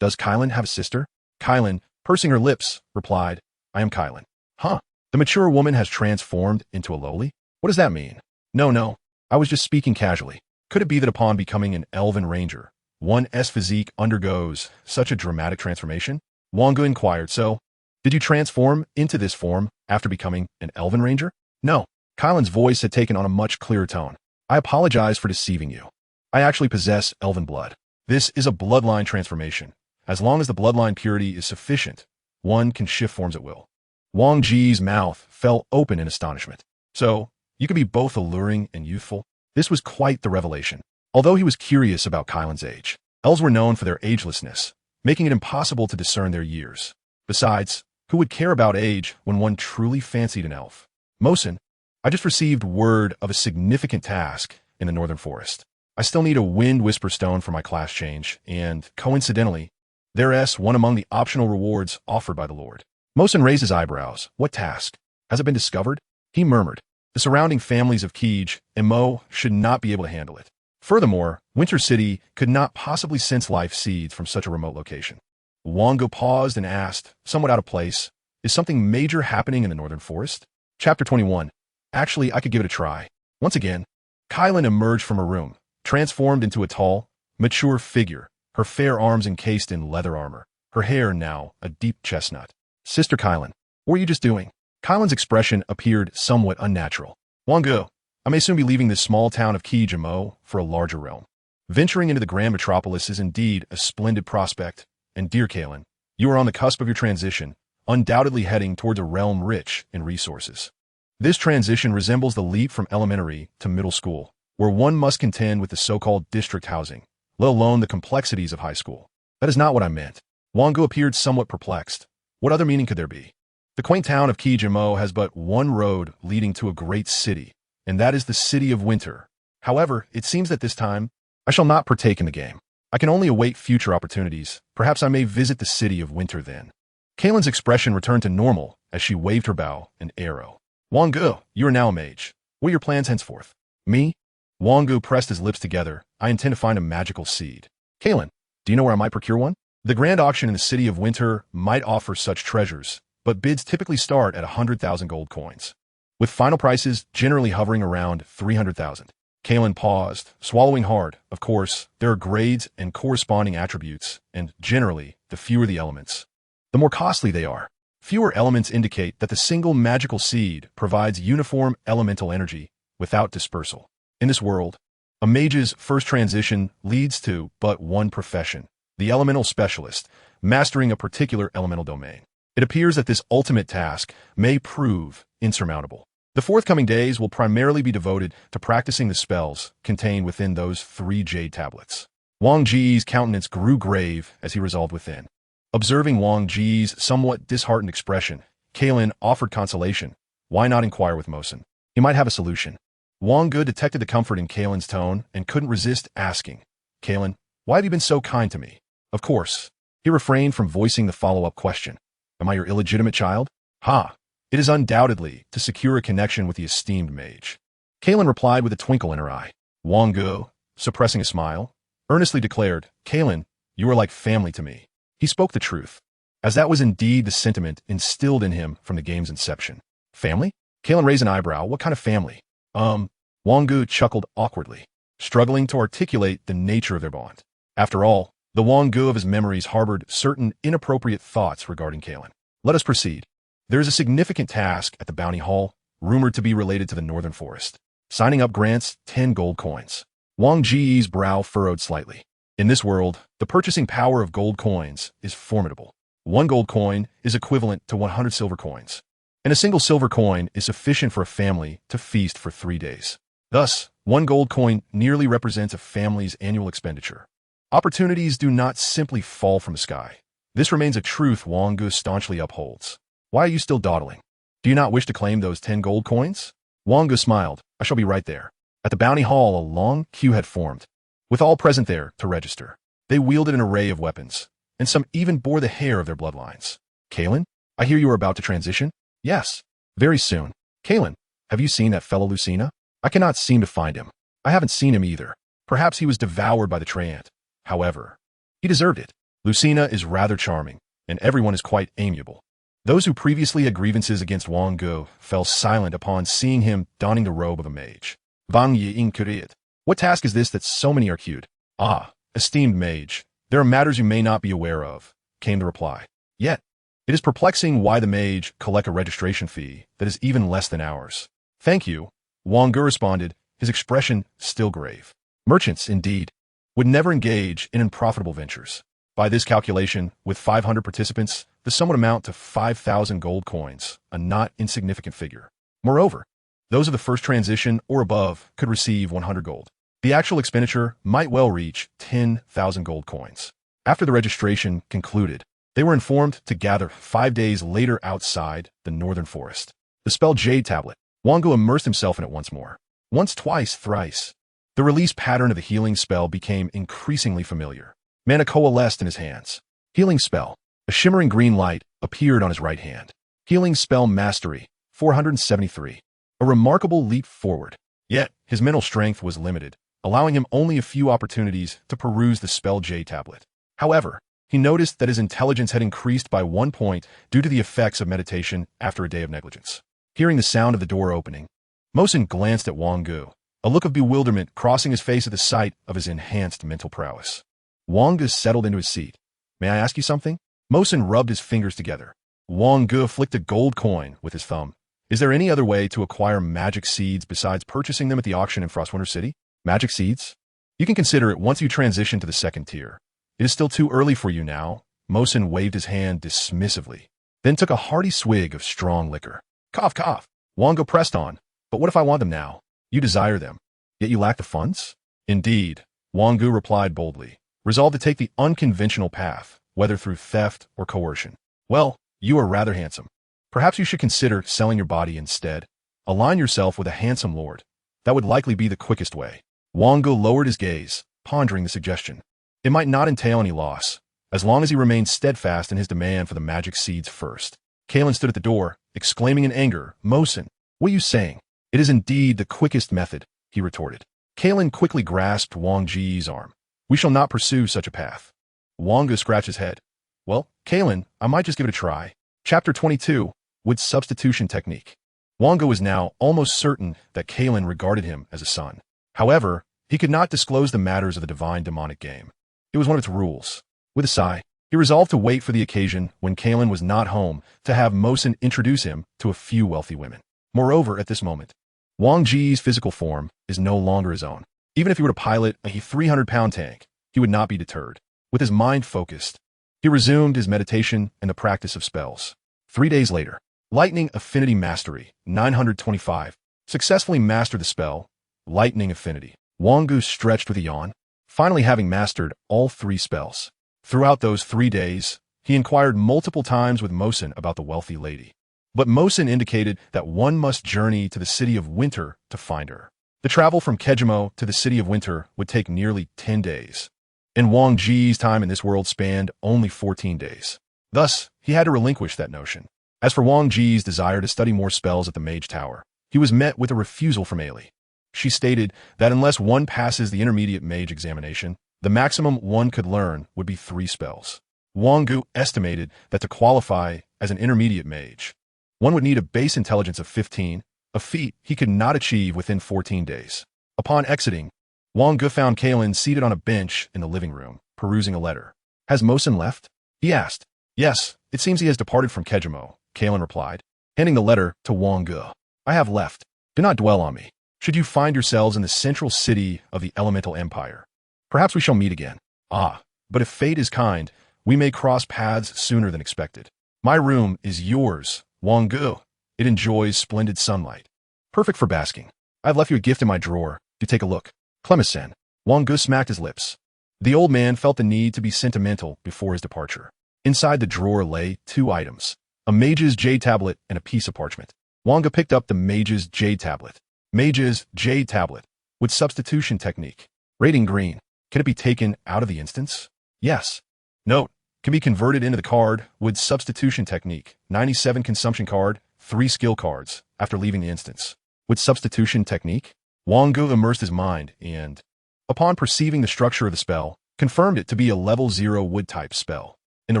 Does Kylan have a sister? Kylan, pursing her lips, replied, I am Kylan. Huh. The mature woman has transformed into a lowly? What does that mean? No. I was just speaking casually. Could it be that upon becoming an elven ranger, one's physique undergoes such a dramatic transformation? Wang Ge inquired, so, did you transform into this form after becoming an elven ranger? No. Kylan's voice had taken on a much clearer tone. I apologize for deceiving you. I actually possess elven blood. This is a bloodline transformation. As long as the bloodline purity is sufficient, one can shift forms at will. Wang Ge's mouth fell open in astonishment. So, you can be both alluring and youthful? This was quite the revelation. Although he was curious about Kylan's age, Elves were known for their agelessness, making it impossible to discern their years. Besides, who would care about age when one truly fancied an elf? Mosin, I just received word of a significant task in the Northern Forest. I still need a Wind Whisper Stone for my class change, and, coincidentally, there's one among the optional rewards offered by the Lord. Mosin raised his eyebrows. What task? Has it been discovered? He murmured. The surrounding families of Mage and Mo should not be able to handle it. Furthermore, Winter City could not possibly sense life seeds from such a remote location. Wang Ge paused and asked, somewhat out of place, is something major happening in the Northern Forest? Chapter 21. Actually, I could give it a try. Once again, Kylan emerged from her room, transformed into a tall, mature figure, her fair arms encased in leather armor, her hair now a deep chestnut. Sister Kylan, what were you just doing? Kylan's expression appeared somewhat unnatural. Wang Ge, I may soon be leaving this small town of Kijamo for a larger realm. Venturing into the grand metropolis is indeed a splendid prospect, and dear Kylan, you are on the cusp of your transition, undoubtedly heading towards a realm rich in resources. This transition resembles the leap from elementary to middle school, where one must contend with the so-called district housing, let alone the complexities of high school. That is not what I meant. Wang Ge appeared somewhat perplexed. What other meaning could there be? The quaint town of Kijamo has but one road leading to a great city, and that is the City of Winter. However, it seems that this time, I shall not partake in the game. I can only await future opportunities. Perhaps I may visit the City of Winter then. Kaylin's expression returned to normal as she waved her bow and arrow. Wang Ge, you are now a mage. What are your plans henceforth? Me? Wang Ge pressed his lips together. I intend to find a magical seed. Kaylin, do you know where I might procure one? The grand auction in the City of Winter might offer such treasures, but bids typically start at 100,000 gold coins, with final prices generally hovering around 300,000. Kaylin paused, swallowing hard. Of course, there are grades and corresponding attributes, and generally, the fewer the elements, the more costly they are. Fewer elements indicate that the single magical seed provides uniform elemental energy without dispersal. In this world, a mage's first transition leads to but one profession, the elemental specialist, mastering a particular elemental domain. It appears that this ultimate task may prove insurmountable. The forthcoming days will primarily be devoted to practicing the spells contained within those 3 jade tablets. Wang Ge's countenance grew grave as he resolved within. Observing Wang Ge's somewhat disheartened expression, Kaylin offered consolation. Why not inquire with Mosin? He might have a solution. Wang Ge detected the comfort in Kaylin's tone and couldn't resist asking, Kaylin, why have you been so kind to me? Of course. He refrained from voicing the follow-up question. Am I your illegitimate child? Ha! It is undoubtedly to secure a connection with the esteemed mage. Kaylin replied with a twinkle in her eye. Wang Ge, suppressing a smile, earnestly declared, Kaylin, you are like family to me. He spoke the truth, as that was indeed the sentiment instilled in him from the game's inception. Family? Kaylin raised an eyebrow. What kind of family? Wang Ge chuckled awkwardly, struggling to articulate the nature of their bond. After all, the Wang Ge of his memories harbored certain inappropriate thoughts regarding Kaylin. Let us proceed. There is a significant task at the Bounty Hall, rumored to be related to the Northern Forest. Signing up grants 10 gold coins. Wang Ge's brow furrowed slightly. In this world, the purchasing power of gold coins is formidable. 1 gold coin is equivalent to 100 silver coins, and a single silver coin is sufficient for a family to feast for 3 days. Thus, 1 gold coin nearly represents a family's annual expenditure. Opportunities do not simply fall from the sky. This remains a truth Wang Ge staunchly upholds. Why are you still dawdling? Do you not wish to claim those 10 gold coins? Wang Ge smiled. I shall be right there. At the Bounty Hall, a long queue had formed, with all present there to register. They wielded an array of weapons, and some even bore the hair of their bloodlines. Kaylin, I hear you are about to transition? Yes, very soon. Kaylin, have you seen that fellow Lucina? I cannot seem to find him. I haven't seen him either. Perhaps he was devoured by the treant. However, he deserved it. Lucina is rather charming, and everyone is quite amiable. Those who previously had grievances against Wang Ge fell silent upon seeing him donning the robe of a mage. Wang Ye inquired, what task is this that so many are queued? Ah, esteemed mage, there are matters you may not be aware of, came the reply. Yet, it is perplexing why the mage collect a registration fee that is even less than ours. Thank you, Wang Ge responded, his expression still grave. Merchants, indeed, would never engage in unprofitable ventures. By this calculation, with 500 participants, the sum would amount to 5,000 gold coins, a not insignificant figure. Moreover, those of the first transition or above could receive 100 gold. The actual expenditure might well reach 10,000 gold coins. After the registration concluded, they were informed to gather 5 days later outside the northern forest. The spell Jade Tablet. Wang Ge immersed himself in it once more. Once, twice, thrice. The release pattern of the healing spell became increasingly familiar. Mana coalesced in his hands. Healing spell. A shimmering green light appeared on his right hand. Healing spell mastery, 473. A remarkable leap forward. Yet, his mental strength was limited, allowing him only a few opportunities to peruse the spell Jade Tablet. However, he noticed that his intelligence had increased by 1 point due to the effects of meditation after a day of negligence. Hearing the sound of the door opening, Mosen glanced at Wang Ge, a look of bewilderment crossing his face at the sight of his enhanced mental prowess. Wang Ge settled into his seat. May I ask you something? Mosen rubbed his fingers together. Wang Ge flicked a gold coin with his thumb. Is there any other way to acquire magic seeds besides purchasing them at the auction in Frostwinter City? Magic seeds? You can consider it once you transition to the second tier. It is still too early for you now. Mosen waved his hand dismissively, then took a hearty swig of strong liquor. Cough, cough. Wang Ge pressed on. But what if I want them now? You desire them, yet you lack the funds? Indeed, Wang Ge replied boldly, resolved to take the unconventional path, whether through theft or coercion. Well, you are rather handsome. Perhaps you should consider selling your body instead. Align yourself with a handsome lord. That would likely be the quickest way. Wang Ge lowered his gaze, pondering the suggestion. It might not entail any loss, as long as he remained steadfast in his demand for the magic seeds first. Kalen stood at the door, exclaiming in anger, Mosen, what are you saying? It is indeed the quickest method, he retorted. Kalen quickly grasped Wang Ge's arm. We shall not pursue such a path. Wang Ge scratched his head. Well, Kalen, I might just give it a try. Chapter 22, Wood Substitution Technique. Wang Ge was now almost certain that Kalen regarded him as a son. However, he could not disclose the matters of the divine demonic game. It was one of its rules. With a sigh, he resolved to wait for the occasion when Kalen was not home to have Mosen introduce him to a few wealthy women. Moreover, at this moment, Wang Ge's physical form is no longer his own. Even if he were to pilot a 300-pound tank, he would not be deterred. With his mind focused, he resumed his meditation and the practice of spells. 3 days later, Lightning Affinity Mastery, 925, successfully mastered the spell, Lightning Affinity. Wang Ge stretched with a yawn, finally having mastered all 3 spells. Throughout those 3 days, he inquired multiple times with Mosen about the wealthy lady. But Mosen indicated that one must journey to the City of Winter to find her. The travel from Kejimo to the City of Winter would take nearly 10 days. And Wang Ge's time in this world spanned only 14 days. Thus, he had to relinquish that notion. As for Wang Ge's desire to study more spells at the Mage Tower, he was met with a refusal from Ailey. She stated that unless one passes the intermediate mage examination, the maximum one could learn would be 3 spells. Wang Ge estimated that to qualify as an intermediate mage, one would need a base intelligence of 15, a feat he could not achieve within 14 days. Upon exiting, Wang Ge found Kalen seated on a bench in the living room, perusing a letter. Has Mosen left? He asked. Yes, it seems he has departed from Kejimo, Kalen replied, handing the letter to Wang Ge. I have left. Do not dwell on me. Should you find yourselves in the central city of the Elemental Empire, perhaps we shall meet again. Ah, but if fate is kind, we may cross paths sooner than expected. My room is yours, Wang Ge. It enjoys splendid sunlight. Perfect for basking. I've left you a gift in my drawer. Do take a look. Clemison. Wang Ge smacked his lips. The old man felt the need to be sentimental before his departure. Inside the drawer lay 2 items, a Mage's Jade Tablet and a piece of parchment. Wang Ge picked up the Mage's Jade Tablet. Mage's Jade Tablet, with substitution technique. Rating green. Can it be taken out of the instance? Yes. Note, can be converted into the card with substitution technique. 97 consumption card, 3 skill cards, after leaving the instance. With substitution technique, Wang Ge immersed his mind and, upon perceiving the structure of the spell, confirmed it to be a level 0 wood-type spell. In the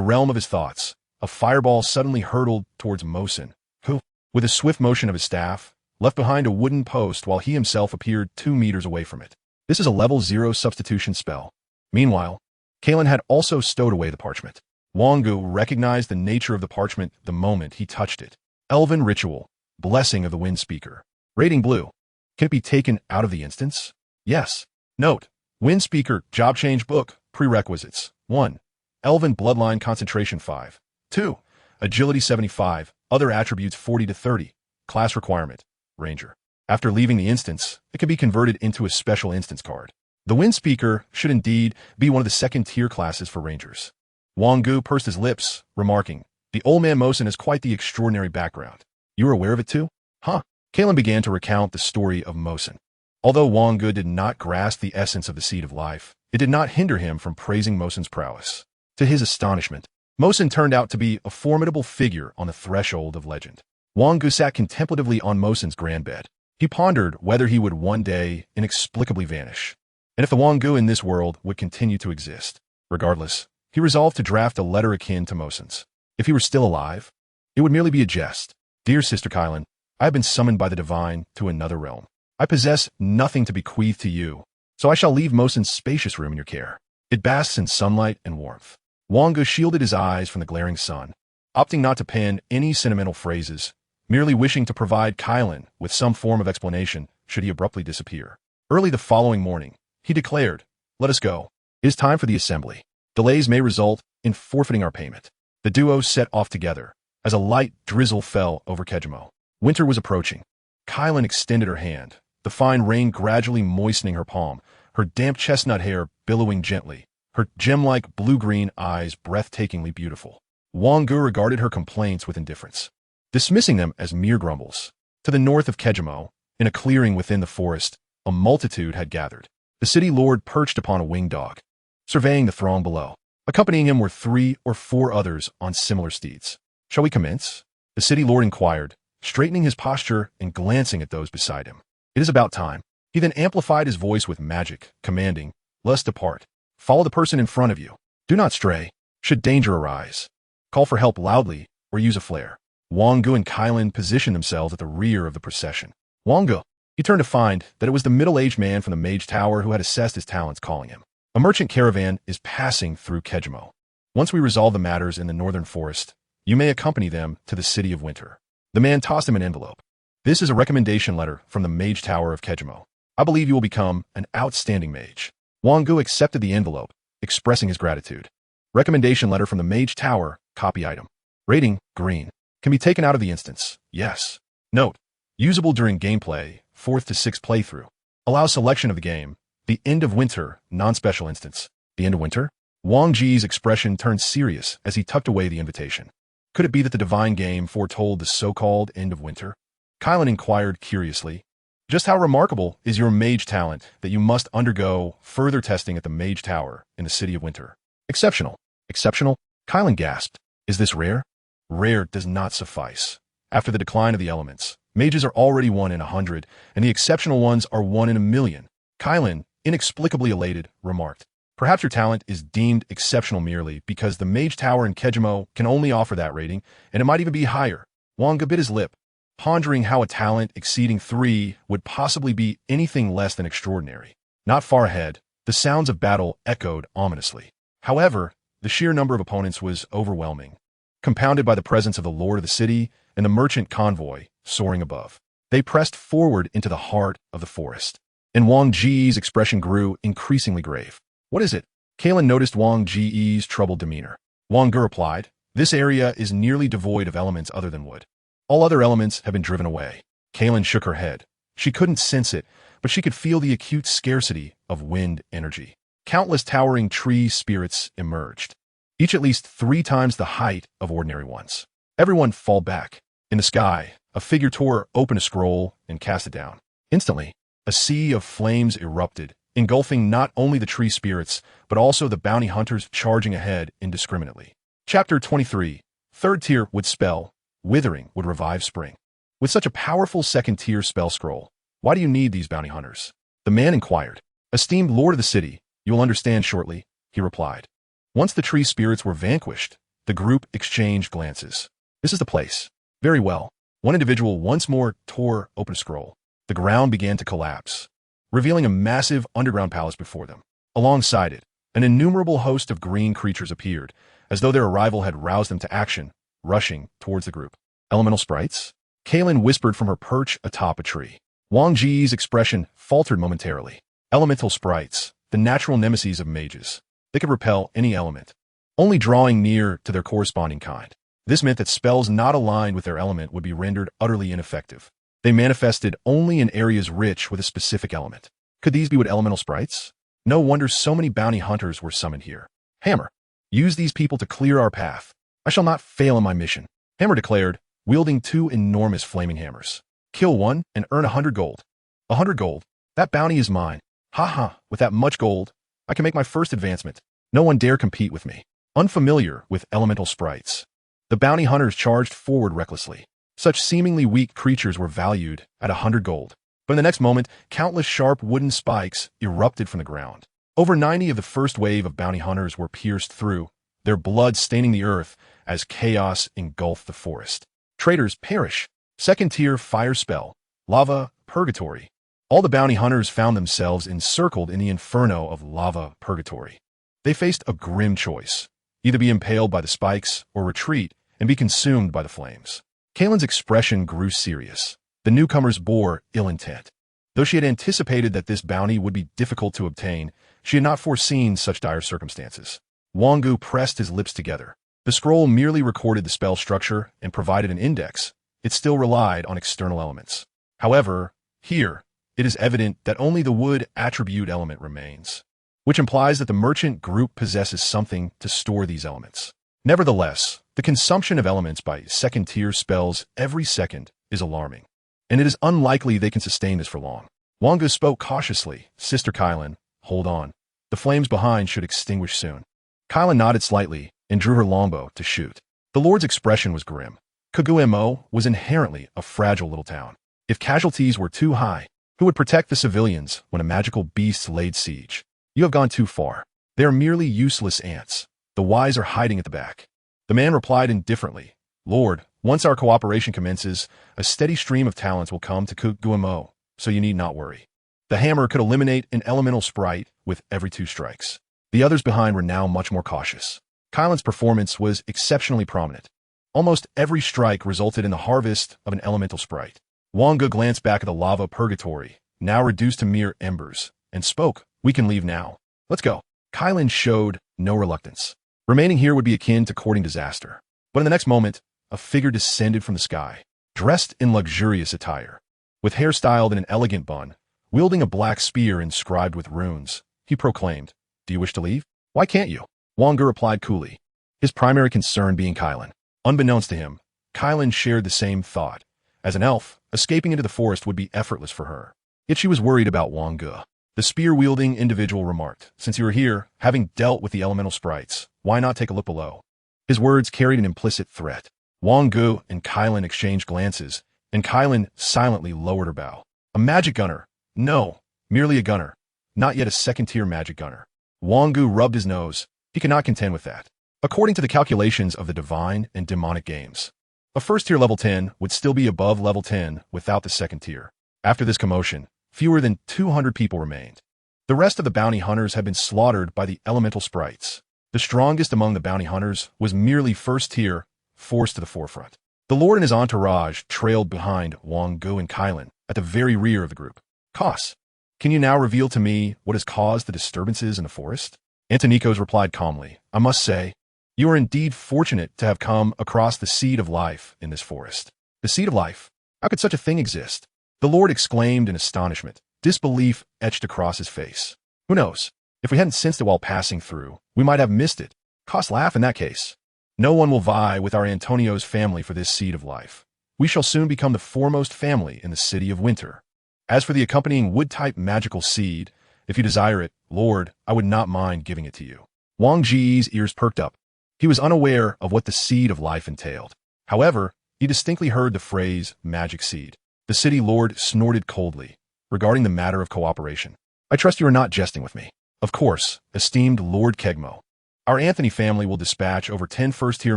realm of his thoughts, a fireball suddenly hurtled towards Mosen, who, with a swift motion of his staff, left behind a wooden post while he himself appeared 2 meters away from it. This is a level 0 substitution spell. Meanwhile, Kalen had also stowed away the parchment. Wang Ge recognized the nature of the parchment the moment he touched it. Elven Ritual, Blessing of the Wind Speaker. Rating blue. Can it be taken out of the instance? Yes. Note, Wind Speaker, Job Change Book, Prerequisites. 1. Elven Bloodline Concentration 5. 2. Agility 75, Other Attributes 40 to 30. Class Requirement, Ranger. After leaving the instance, it can be converted into a special instance card. The Wind Speaker should indeed be one of the second-tier classes for rangers. Wang Ge pursed his lips, remarking, "The old man Mosin has quite the extraordinary background. You were aware of it too?" "Huh?" Kalen began to recount the story of Mosin. Although Wang Ge did not grasp the essence of the Seed of Life, it did not hinder him from praising Mosin's prowess. To his astonishment, Mosin turned out to be a formidable figure on the threshold of legend. Wang Ge sat contemplatively on Mosin's grand bed. He pondered whether he would one day inexplicably vanish, and if the Wang Ge in this world would continue to exist. Regardless, he resolved to draft a letter akin to Mosin's. If he were still alive, it would merely be a jest. "Dear Sister Kylan, I have been summoned by the divine to another realm. I possess nothing to bequeath to you, so I shall leave Mosin's spacious room in your care. It basks in sunlight and warmth." Wang Ge shielded his eyes from the glaring sun, opting not to pen any sentimental phrases, merely wishing to provide Kylan with some form of explanation should he abruptly disappear. Early the following morning, he declared, "Let us go. It is time for the assembly. Delays may result in forfeiting our payment." The duo set off together, as a light drizzle fell over Kejimo. Winter was approaching. Kylan extended her hand, the fine rain gradually moistening her palm, her damp chestnut hair billowing gently, her gem-like blue-green eyes breathtakingly beautiful. Wang Ge regarded her complaints with indifference, dismissing them as mere grumbles. To the north of Kejimo, in a clearing within the forest, a multitude had gathered. The city lord perched upon a winged dog, surveying the throng below. Accompanying him were 3 or 4 others on similar steeds. "Shall we commence?" the city lord inquired, straightening his posture and glancing at those beside him. "It is about time." He then amplified his voice with magic, commanding, "Let us depart. Follow the person in front of you. Do not stray. Should danger arise, call for help loudly or use a flare." Wang Ge and Kylan positioned themselves at the rear of the procession. Wang Ge, he turned to find that it was the middle-aged man from the Mage Tower who had assessed his talents calling him. "A merchant caravan is passing through Kejimo. Once we resolve the matters in the northern forest, you may accompany them to the City of Winter." The man tossed him an envelope. "This is a recommendation letter from the Mage Tower of Kejimo. I believe you will become an outstanding mage." Wang Ge accepted the envelope, expressing his gratitude. Recommendation letter from the Mage Tower, copy item. Rating, green. Can be taken out of the instance, yes. Note, usable during gameplay, 4th to 6th playthrough. Allows selection of the game. The End of Winter, non-special instance. The End of Winter? Wang Ge's expression turned serious as he tucked away the invitation. Could it be that the divine game foretold the so-called End of Winter? Kylan inquired curiously. "Just how remarkable is your mage talent that you must undergo further testing at the Mage Tower in the City of Winter?" "Exceptional." "Exceptional?" Kylan gasped. "Is this rare?" "Rare does not suffice. After the decline of the elements, mages are already 1 in 100, and the exceptional ones are 1 in a million. Kylan, inexplicably elated, remarked, "Perhaps your talent is deemed exceptional merely because the Mage Tower in Kejimo can only offer that rating, and it might even be higher." Wang Ge bit his lip, pondering how a talent exceeding 3 would possibly be anything less than extraordinary. Not far ahead, the sounds of battle echoed ominously. However, the sheer number of opponents was overwhelming, compounded by the presence of the lord of the city and the merchant convoy soaring above. They pressed forward into the heart of the forest, and Wang Ge's expression grew increasingly grave. "What is it?" Kalen noticed Wang Ge's troubled demeanor. Wang Ge replied, "This area is nearly devoid of elements other than wood. All other elements have been driven away." Kalen shook her head. She couldn't sense it, but she could feel the acute scarcity of wind energy. Countless towering tree spirits emerged, each at least 3 times the height of ordinary ones. Everyone fall back. In the sky, a figure tore open a scroll and cast it down. Instantly, a sea of flames erupted, engulfing not only the tree spirits, but also the bounty hunters charging ahead indiscriminately. Chapter 23. 3rd tier would spell, Withering would revive spring. With such a powerful 2nd tier spell scroll, why do you need these bounty hunters? The man inquired. "Esteemed lord of the city, you will understand shortly," he replied. Once the tree spirits were vanquished, the group exchanged glances. "This is the place." "Very well." One individual once more tore open a scroll. The ground began to collapse, revealing a massive underground palace before them. Alongside it, an innumerable host of green creatures appeared, as though their arrival had roused them to action, rushing towards the group. "Elemental sprites?" Kalen whispered from her perch atop a tree. Wang Ge's expression faltered momentarily. Elemental sprites, the natural nemesis of mages. They could repel any element, only drawing near to their corresponding kind. This meant that spells not aligned with their element would be rendered utterly ineffective. They manifested only in areas rich with a specific element. Could these be what elemental sprites? No wonder so many bounty hunters were summoned here. Hammer. Use these people to clear our path. I shall not fail in my mission. Hammer declared, wielding 2 enormous flaming hammers. Kill one and earn 100 gold. 100 gold? That bounty is mine. Ha ha, with that much gold, I can make my first advancement. No one dare compete with me. Unfamiliar with elemental sprites, the bounty hunters charged forward recklessly. Such seemingly weak creatures were valued at 100 gold. But in the next moment, countless sharp wooden spikes erupted from the ground. Over 90 of the first wave of bounty hunters were pierced through, their blood staining the earth as chaos engulfed the forest. Traitors perish. Second-tier fire spell. Lava purgatory. All the bounty hunters found themselves encircled in the inferno of lava purgatory. They faced a grim choice. Either be impaled by the spikes or retreat and be consumed by the flames. Kaylin's expression grew serious. The newcomers bore ill intent. Though she had anticipated that this bounty would be difficult to obtain, she had not foreseen such dire circumstances. Wang Ge pressed his lips together. The scroll merely recorded the spell structure and provided an index. It still relied on external elements. However, here, it is evident that only the wood attribute element remains, which implies that the merchant group possesses something to store these elements. Nevertheless, the consumption of elements by second-tier spells every second is alarming, and it is unlikely they can sustain this for long. Wang Ge spoke cautiously. Sister Kailin, hold on. The flames behind should extinguish soon. Kailin nodded slightly and drew her longbow to shoot. The Lord's expression was grim. Kagumo was inherently a fragile little town. If casualties were too high, who would protect the civilians when a magical beast laid siege? You have gone too far. They are merely useless ants. The wise are hiding at the back. The man replied indifferently, Lord, once our cooperation commences, a steady stream of talents will come to Kagumo, so you need not worry. The hammer could eliminate an elemental sprite with every 2 strikes. The others behind were now much more cautious. Kailin's performance was exceptionally prominent. Almost every strike resulted in the harvest of an elemental sprite. Wang Ge glanced back at the lava purgatory, now reduced to mere embers, and spoke, we can leave now. Let's go. Kailin showed no reluctance. Remaining here would be akin to courting disaster. But in the next moment, a figure descended from the sky, dressed in luxurious attire. With hair styled in an elegant bun, wielding a black spear inscribed with runes, he proclaimed, do you wish to leave? Why can't you? Wang Ge replied coolly, his primary concern being Kailin. Unbeknownst to him, Kailin shared the same thought. As an elf, escaping into the forest would be effortless for her. Yet she was worried about Wang Ge. The spear-wielding individual remarked, since you are here, having dealt with the elemental sprites, why not take a look below? His words carried an implicit threat. Wang Ge and Kailin exchanged glances, and Kailin silently lowered her bow. A magic gunner? No, merely a gunner. Not yet a second-tier magic gunner. Wang Ge rubbed his nose. He could not contend with that. According to the calculations of the divine and demonic games, a first-tier level 10 would still be above level 10 without the second tier. After this commotion, fewer than 200 people remained. The rest of the bounty hunters had been slaughtered by the elemental sprites. The strongest among the bounty hunters was merely first tier, forced to the forefront. The Lord and his entourage trailed behind Wang Ge and Kailin at the very rear of the group. Kos, can you now reveal to me what has caused the disturbances in the forest? Antonikos replied calmly, I must say, you are indeed fortunate to have come across the seed of life in this forest. The seed of life? How could such a thing exist? The Lord exclaimed in astonishment. Disbelief etched across his face. Who knows? If we hadn't sensed it while passing through, we might have missed it. Kos laughed in that case. No one will vie with our Antonio's family for this seed of life. We shall soon become the foremost family in the city of winter. As for the accompanying wood-type magical seed, if you desire it, Lord, I would not mind giving it to you. Wang Ge's ears perked up. He was unaware of what the seed of life entailed. However, he distinctly heard the phrase magic seed. The city lord snorted coldly, regarding the matter of cooperation. I trust you are not jesting with me. Of course, esteemed Lord Kegmo. Our Anthony family will dispatch over 10 first-tier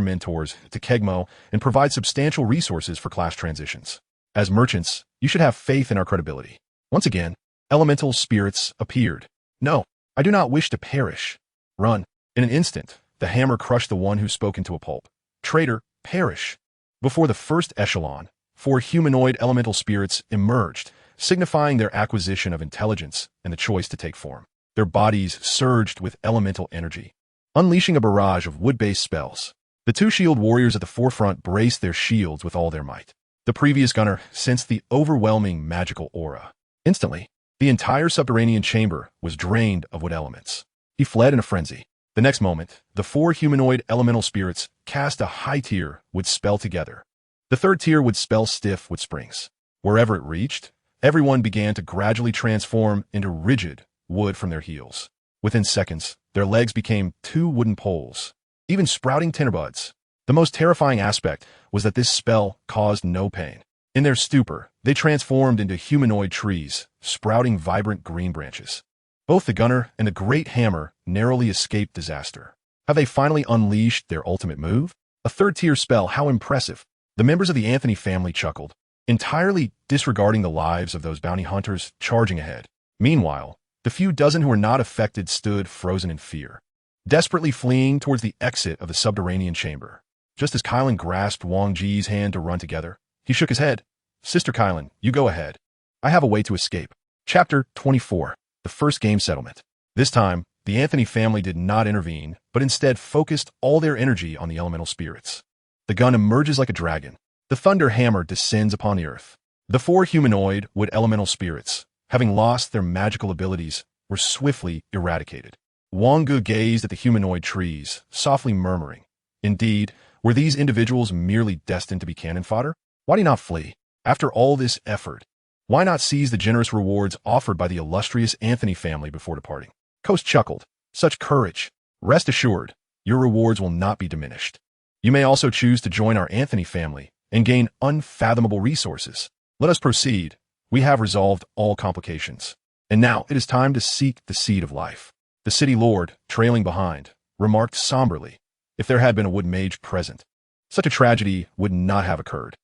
mentors to Kegmo and provide substantial resources for class transitions. As merchants, you should have faith in our credibility. Once again, elemental spirits appeared. No, I do not wish to perish. Run. In an instant, the hammer crushed the one who spoke into a pulp. Traitor, perish. Before the first echelon, 4 humanoid elemental spirits emerged, signifying their acquisition of intelligence and the choice to take form. Their bodies surged with elemental energy, unleashing a barrage of wood-based spells. The 2 shield warriors at the forefront braced their shields with all their might. The previous gunner sensed the overwhelming magical aura. Instantly, the entire subterranean chamber was drained of wood elements. He fled in a frenzy. The next moment, the 4 humanoid elemental spirits cast a high tier wood spell together. The third tier would spell stiff wood springs. Wherever it reached, everyone began to gradually transform into rigid wood from their heels. Within seconds, their legs became 2 wooden poles, even sprouting tinderbuds. The most terrifying aspect was that this spell caused no pain. In their stupor, they transformed into humanoid trees, sprouting vibrant green branches. Both the gunner and the great hammer narrowly escaped disaster. Have they finally unleashed their ultimate move? A third-tier spell, how impressive! The members of the Anthony family chuckled, entirely disregarding the lives of those bounty hunters charging ahead. Meanwhile, the few dozen who were not affected stood frozen in fear, desperately fleeing towards the exit of the subterranean chamber. Just as Kylan grasped Wang Ge's hand to run together, he shook his head. "Sister Kylan, you go ahead. I have a way to escape." Chapter 24. The First Game Settlement. This time, the Anthony family did not intervene, but instead focused all their energy on the elemental spirits. The gun emerges like a dragon. The thunder hammer descends upon the earth. The 4 humanoid wood elemental spirits, having lost their magical abilities, were swiftly eradicated. Wang Ge gazed at the humanoid trees, softly murmuring, "Indeed, were these individuals merely destined to be cannon fodder? Why do you not flee? After all this effort, why not seize the generous rewards offered by the illustrious Anthony family before departing?" Coast chuckled. "Such courage. Rest assured, your rewards will not be diminished. You may also choose to join our Anthony family and gain unfathomable resources. Let us proceed. We have resolved all complications. And now it is time to seek the seed of life." The city lord, trailing behind, remarked somberly, "If there had been a wood mage present, such a tragedy would not have occurred."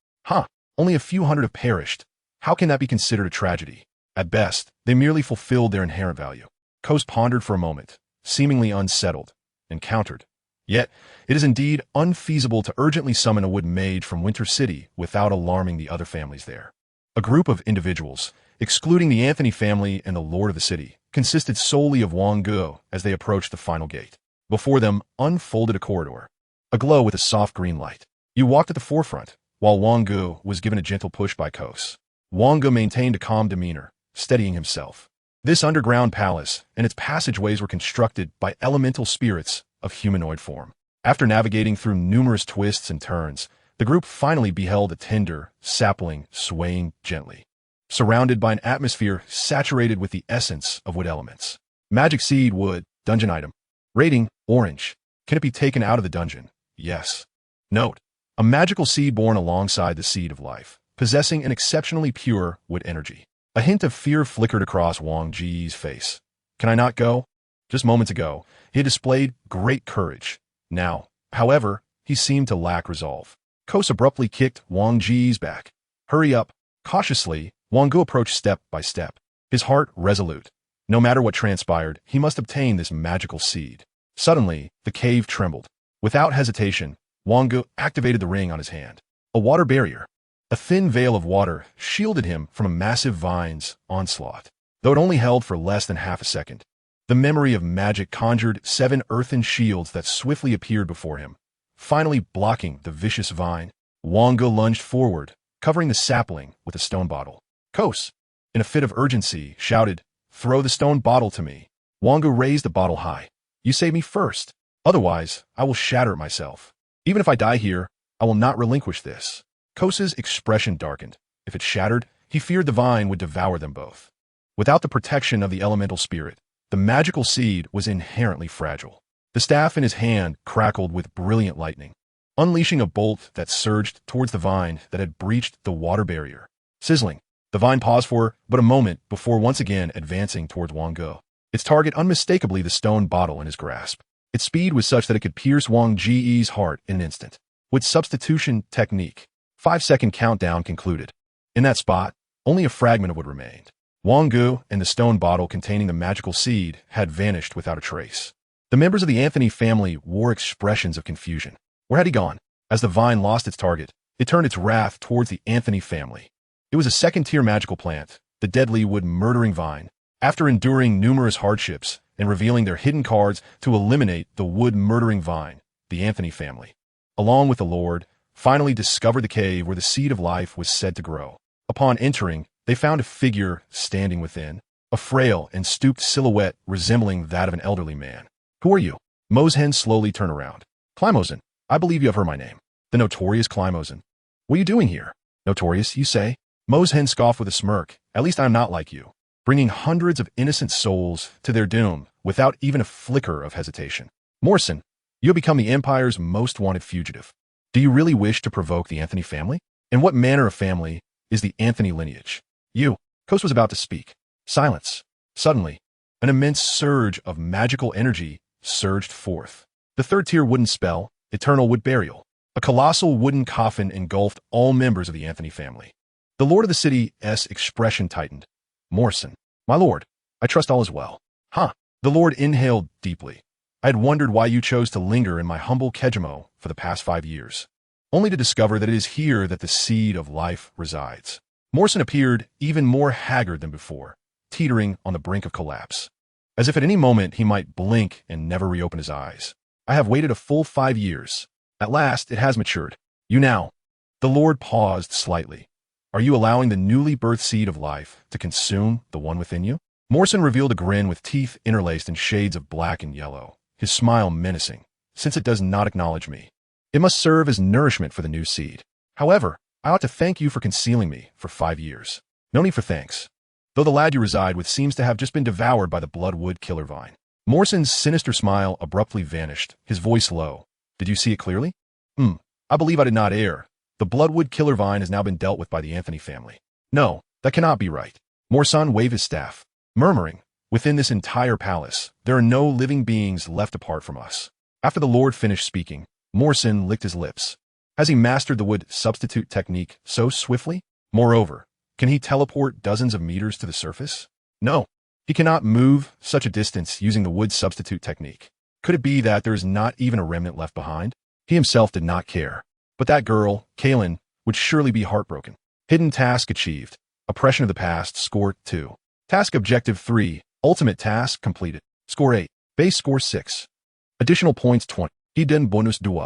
Only a few hundred have perished. How can that be considered a tragedy? At best, they merely fulfilled their inherent value. Coast pondered for a moment, seemingly unsettled, and countered, "Yet, it is indeed unfeasible to urgently summon a wood mage from Winter City without alarming the other families there." A group of individuals, excluding the Anthony family and the lord of the city, consisted solely of Wang Ge as they approached the final gate. Before them unfolded a corridor, aglow with a soft green light. You walked at the forefront, while Wang Ge was given a gentle push by Kos. Wang Ge maintained a calm demeanor, steadying himself. This underground palace and its passageways were constructed by elemental spirits of humanoid form. After navigating through numerous twists and turns, the group finally beheld a tender sapling swaying gently, surrounded by an atmosphere saturated with the essence of wood elements. Magic seed wood, dungeon item. Rating, orange. Can it be taken out of the dungeon? Yes. Note: a magical seed born alongside the seed of life, possessing an exceptionally pure wood energy. A hint of fear flickered across Wang Ge's face. "Can I not go?" Just moments ago, he had displayed great courage. Now, however, he seemed to lack resolve. Kos abruptly kicked Wang Ge's back. "Hurry up." Cautiously, Wang Ge approached step by step, his heart resolute. No matter what transpired, he must obtain this magical seed. Suddenly, the cave trembled. Without hesitation, Wang Ge activated the ring on his hand. A water barrier. A thin veil of water shielded him from a massive vine's onslaught, though it only held for less than half a second. The memory of magic conjured 7 earthen shields that swiftly appeared before him, finally blocking the vicious vine. Wang Ge lunged forward, covering the sapling with a stone bottle. Kos, in a fit of urgency, shouted, "Throw the stone bottle to me." Wang Ge raised the bottle high. "You save me first. Otherwise, I will shatter it myself. Even if I die here, I will not relinquish this." Kos's expression darkened. If it shattered, he feared the vine would devour them both. Without the protection of the elemental spirit, the magical seed was inherently fragile. The staff in his hand crackled with brilliant lightning, unleashing a bolt that surged towards the vine that had breached the water barrier. Sizzling, the vine paused for but a moment before once again advancing towards Wang Ge, its target unmistakably the stone bottle in his grasp. Its speed was such that it could pierce Wang Ge's heart in an instant. With substitution technique, 5-second countdown concluded. In that spot, only a fragment of wood remained. Wang Ge and the stone bottle containing the magical seed had vanished without a trace. The members of the Anthony family wore expressions of confusion. Where had he gone? As the vine lost its target, it turned its wrath towards the Anthony family. It was a second-tier magical plant, the deadly wood-murdering vine. After enduring numerous hardships and revealing their hidden cards to eliminate the wood-murdering vine, the Anthony family, along with the Lord, finally discovered the cave where the seed of life was said to grow. Upon entering, they found a figure standing within, a frail and stooped silhouette resembling that of an elderly man. Who are you? Mosen slowly turned around. Climosen, I believe you have heard my name. The notorious Climosen. What are you doing here? Notorious, you say? Mosen scoffed with a smirk. At least I am not like you, bringing hundreds of innocent souls to their doom without even a flicker of hesitation. Morrison, you have become the Empire's most wanted fugitive. Do you really wish to provoke the Anthony family? And what manner of family is the Anthony lineage? You, Kos was about to speak. Silence. Suddenly, an immense surge of magical energy surged forth. The third-tier wooden spell, Eternal Wood Burial. A colossal wooden coffin engulfed all members of the Anthony family. The lord of the city's expression tightened. Morrison, my lord, I trust all is well. Huh. The lord inhaled deeply. I had wondered why you chose to linger in my humble Kejimo for the past 5 years, only to discover that it is here that the seed of life resides. Morrison appeared even more haggard than before, teetering on the brink of collapse, as if at any moment he might blink and never reopen his eyes. I have waited a full 5 years. At last, it has matured. You now. The Lord paused slightly. Are you allowing the newly birthed seed of life to consume the one within you? Morrison revealed a grin with teeth interlaced in shades of black and yellow, his smile menacing. Since it does not acknowledge me, it must serve as nourishment for the new seed. However, I ought to thank you for concealing me for 5 years. No need for thanks, though the lad you reside with seems to have just been devoured by the bloodwood killer vine. Morrison's sinister smile abruptly vanished, his voice low. Did you see it clearly? I believe I did not err. The bloodwood killer vine has now been dealt with by the Anthony family. No, that cannot be right. Morrison waved his staff, murmuring, within this entire palace, there are no living beings left apart from us. After the Lord finished speaking, Morrison licked his lips. Has he mastered the wood substitute technique so swiftly? Moreover, can he teleport dozens of meters to the surface? No, he cannot move such a distance using the wood substitute technique. Could it be that there is not even a remnant left behind? He himself did not care. But that girl, Kaylin, would surely be heartbroken. Hidden task achieved. Oppression of the past, score 2. Task objective 3, ultimate task completed. Score 8. Base score 6. Additional points 20. Hidden bonus 2.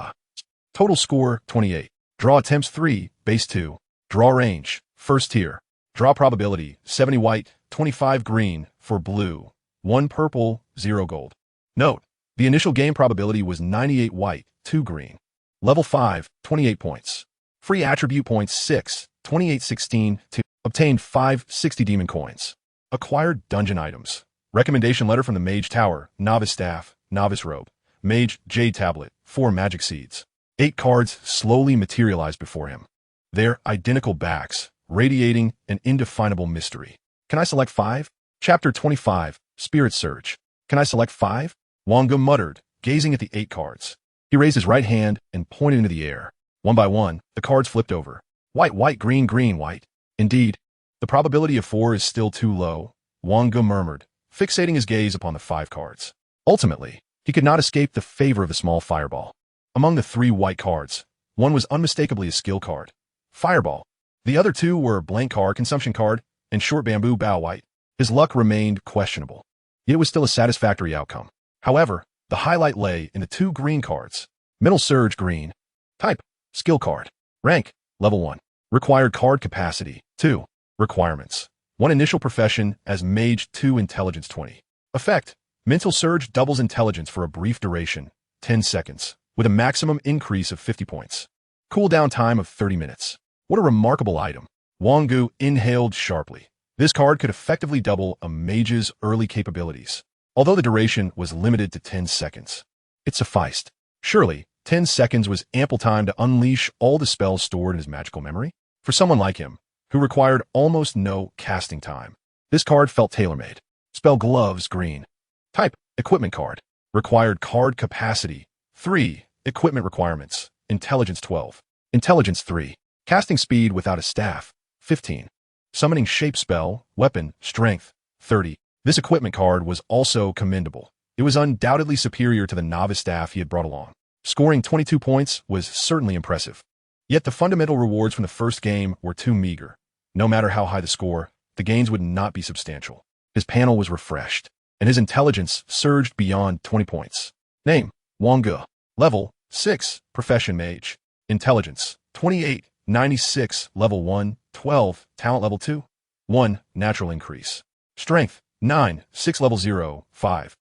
Total score 28. Draw attempts 3, base 2. Draw range, first tier. Draw probability, 70 white, 25 green, for blue. 1 purple, 0 gold. Note, the initial game probability was 98 white, 2 green. Level 5, 28 points. Free attribute points 6, 28 16, 2. Obtained 5 60 demon coins. Acquired dungeon items. Recommendation letter from the Mage Tower, Novice Staff, Novice Robe. Mage Jade Tablet, 4 magic seeds. 8 cards slowly materialized before him. Their identical backs, radiating an indefinable mystery. Can I select 5? Chapter 25, Spirit Surge. Can I select 5? Wang Ge muttered, gazing at the 8 cards. He raised his right hand and pointed into the air. One by one, the cards flipped over. White, white, green, green, white. Indeed, the probability of 4 is still too low, Wang Ge murmured, fixating his gaze upon the 5 cards. Ultimately, he could not escape the favor of the small fireball. Among the 3 white cards, one was unmistakably a skill card, Fireball. The other 2 were blank card, consumption card, and short bamboo bow white. His luck remained questionable, yet it was still a satisfactory outcome. However, the highlight lay in the 2 green cards. Mental Surge green. Type, skill card. Rank, level 1. Required card capacity, 2. Requirements. 1 initial profession as Mage, 2 intelligence 20. Effect, Mental Surge doubles intelligence for a brief duration, 10 seconds, with a maximum increase of 50 points. Cooldown time of 30 minutes. What a remarkable item. Wang Ge inhaled sharply. This card could effectively double a mage's early capabilities, although the duration was limited to 10 seconds. It sufficed. Surely, 10 seconds was ample time to unleash all the spells stored in his magical memory. For someone like him, who required almost no casting time, this card felt tailor-made. Spell Gloves green. Type, equipment card. Required card capacity, 3. Equipment requirements, intelligence 12. Intelligence 3. Casting speed without a staff, 15. Summoning shape spell, weapon, strength, 30. This equipment card was also commendable. It was undoubtedly superior to the novice staff he had brought along. Scoring 22 points was certainly impressive. Yet the fundamental rewards from the first game were too meager. No matter how high the score, the gains would not be substantial. His panel was refreshed, and his intelligence surged beyond 20 points. Name, Wang Ge. Level, 6, Profession Mage. Intelligence, 28, 96, level 1, 12, talent level 2, 1, natural increase. Strength, 9, 6 level 0, 5.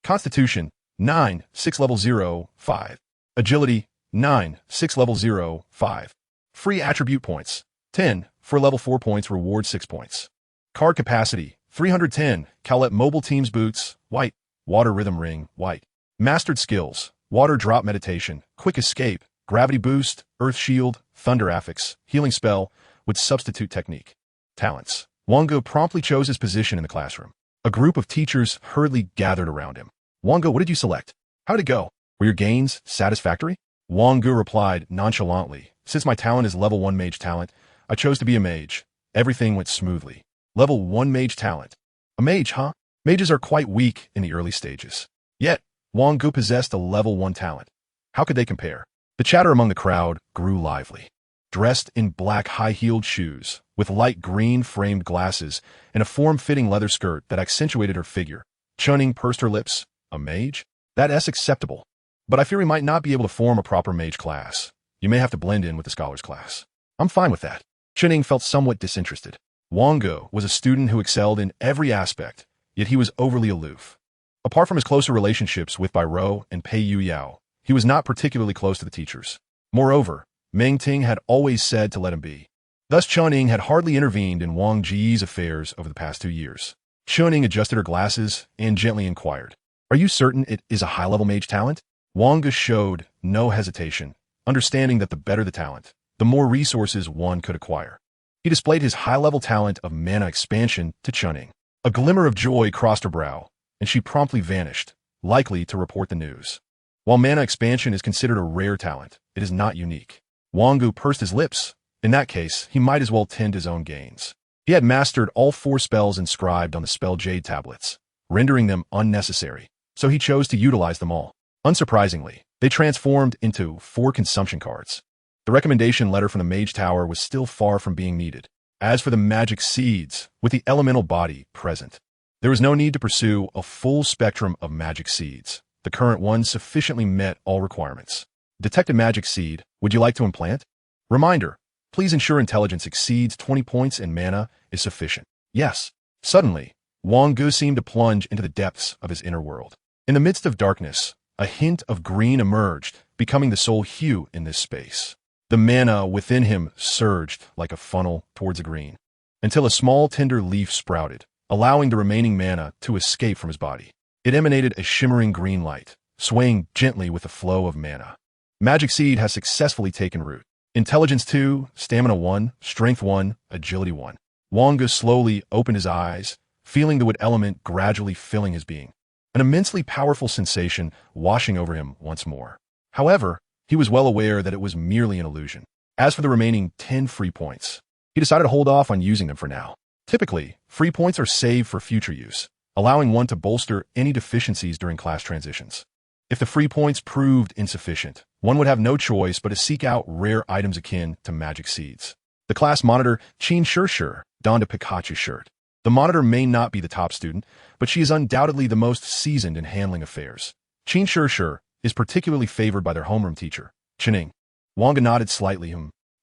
Constitution, 9, 6 level 0, 5. Agility, 9, 6 level 0, 5. Free attribute points, 10, for level 4 points reward 6 points. Card capacity, 310, Cowlet Mobile Teams Boots, white. Water Rhythm Ring, white. Mastered skills, Water Drop Meditation, Quick Escape, Gravity Boost, Earth Shield, Thunder Affix, Healing Spell, with Substitute Technique. Talents. Wang Ge promptly chose his position in the classroom. A group of teachers hurriedly gathered around him. Wang Ge, what did you select? How did it go? Were your gains satisfactory? Wang Ge replied nonchalantly, since my talent is level 1 mage talent, I chose to be a mage. Everything went smoothly. Level 1 mage talent. A mage, huh? Mages are quite weak in the early stages. Yet, Wang Ge possessed a level 1 talent. How could they compare? The chatter among the crowd grew lively. Dressed in black high-heeled shoes, with light green framed glasses, and a form-fitting leather skirt that accentuated her figure, Chunning pursed her lips. A mage? That's acceptable. But I fear we might not be able to form a proper mage class. You may have to blend in with the scholars class. I'm fine with that. Chunning felt somewhat disinterested. Wang Ge was a student who excelled in every aspect, yet he was overly aloof. Apart from his closer relationships with Bai Rou and Pei Yu Yao, he was not particularly close to the teachers. Moreover, Meng Ting had always said to let him be. Thus Chunning had hardly intervened in Wang Ge's affairs over the past 2 years. Chunning adjusted her glasses and gently inquired, "Are you certain it is a high-level mage talent?" Wang Ge showed no hesitation, understanding that the better the talent, the more resources one could acquire. He displayed his high-level talent of mana expansion to Chunning. A glimmer of joy crossed her brow, and she promptly vanished, likely to report the news. While mana expansion is considered a rare talent, it is not unique. Wang Ge pursed his lips. In that case, he might as well tend his own gains. He had mastered all 4 spells inscribed on the spell Jade tablets, rendering them unnecessary, so he chose to utilize them all. Unsurprisingly, they transformed into 4 consumption cards. The recommendation letter from the Mage Tower was still far from being needed. As for the magic seeds, with the elemental body present, there was no need to pursue a full spectrum of magic seeds. The current ones sufficiently met all requirements. Detect a magic seed. Would you like to implant? Reminder, please ensure intelligence exceeds 20 points and mana is sufficient. Yes. Suddenly, Wang Ge seemed to plunge into the depths of his inner world. In the midst of darkness, a hint of green emerged, becoming the sole hue in this space. The mana within him surged like a funnel towards the green, until a small tender leaf sprouted, allowing the remaining mana to escape from his body. It emanated a shimmering green light, swaying gently with the flow of mana. Magic Seed has successfully taken root. Intelligence 2, Stamina 1, Strength 1, Agility 1. Wang Ge slowly opened his eyes, feeling the wood element gradually filling his being. An immensely powerful sensation washing over him once more. However, he was well aware that it was merely an illusion. As for the remaining 10 free points, he decided to hold off on using them for now. Typically, free points are saved for future use, allowing one to bolster any deficiencies during class transitions. If the free points proved insufficient, one would have no choice but to seek out rare items akin to magic seeds. The class monitor, Qin Shishir, donned a Pikachu shirt. The monitor may not be the top student, but she is undoubtedly the most seasoned in handling affairs. Qin Shishir is particularly favored by their homeroom teacher, Chunning. Wang Ge nodded slightly.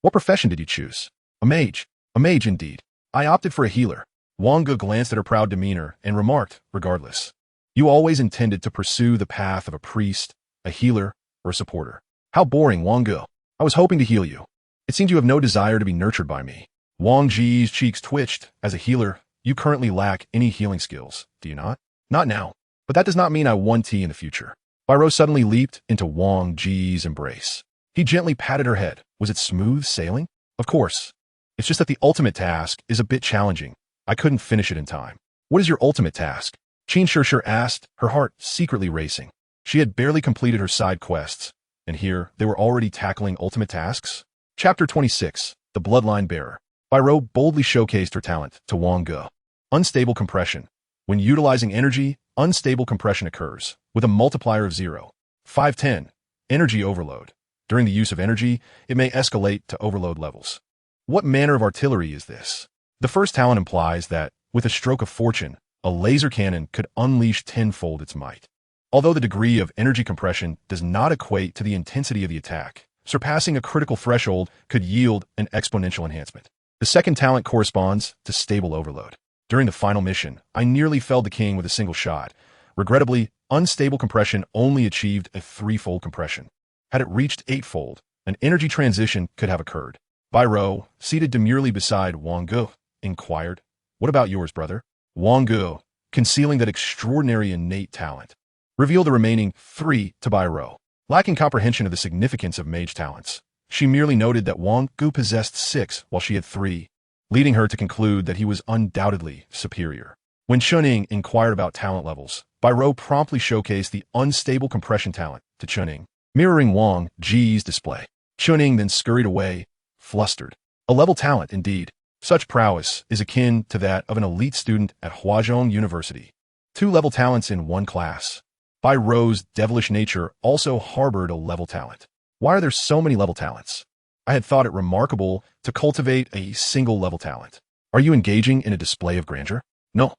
What profession did you choose? A mage. A mage indeed. I opted for a healer. Wang Ge glanced at her proud demeanor and remarked, regardless. You always intended to pursue the path of a priest, a healer, or a supporter. How boring, Wang Ge. I was hoping to heal you. It seems you have no desire to be nurtured by me. Wang Ge's cheeks twitched. As a healer, you currently lack any healing skills, do you not? Not now. But that does not mean I want tea in the future. Bai Rou suddenly leaped into Wang Ge's embrace. He gently patted her head. Was it smooth sailing? Of course. It's just that the ultimate task is a bit challenging. I couldn't finish it in time. What is your ultimate task? Qin Shishir asked, her heart secretly racing. She had barely completed her side quests, and here they were already tackling ultimate tasks. Chapter 26, The Bloodline Bearer. Bai Rou boldly showcased her talent to Wang Ge. Unstable compression. When utilizing energy, unstable compression occurs, with a multiplier of 0. 510. Energy overload. During the use of energy, it may escalate to overload levels. What manner of artillery is this? The first talent implies that, with a stroke of fortune, a laser cannon could unleash tenfold its might. Although the degree of energy compression does not equate to the intensity of the attack, Surpassing a critical threshold could yield an exponential enhancement. The second talent corresponds to stable overload. During the final mission, I nearly felled the king with a single shot. Regrettably, unstable compression only achieved a threefold compression. Had it reached eightfold, an energy transition could have occurred. Bairo, seated demurely beside Wang Ge, inquired, "What about yours, brother?" Wang Ge, concealing that extraordinary innate talent, revealed the remaining 3 to Bairo. Lacking comprehension of the significance of mage talents, she merely noted that Wang Ge possessed 6 while she had 3, leading her to conclude that he was undoubtedly superior. When Chuning inquired about talent levels, Bairo promptly showcased the unstable compression talent to Chuning, mirroring Wang Ge's display. Chuning then scurried away, flustered. A level talent, indeed. Such prowess is akin to that of an elite student at Huazhong University. 2 level talents in one class. Bairo's devilish nature also harbored a level talent. Why are there so many level talents? I had thought it remarkable to cultivate a single level talent. Are you engaging in a display of grandeur? No.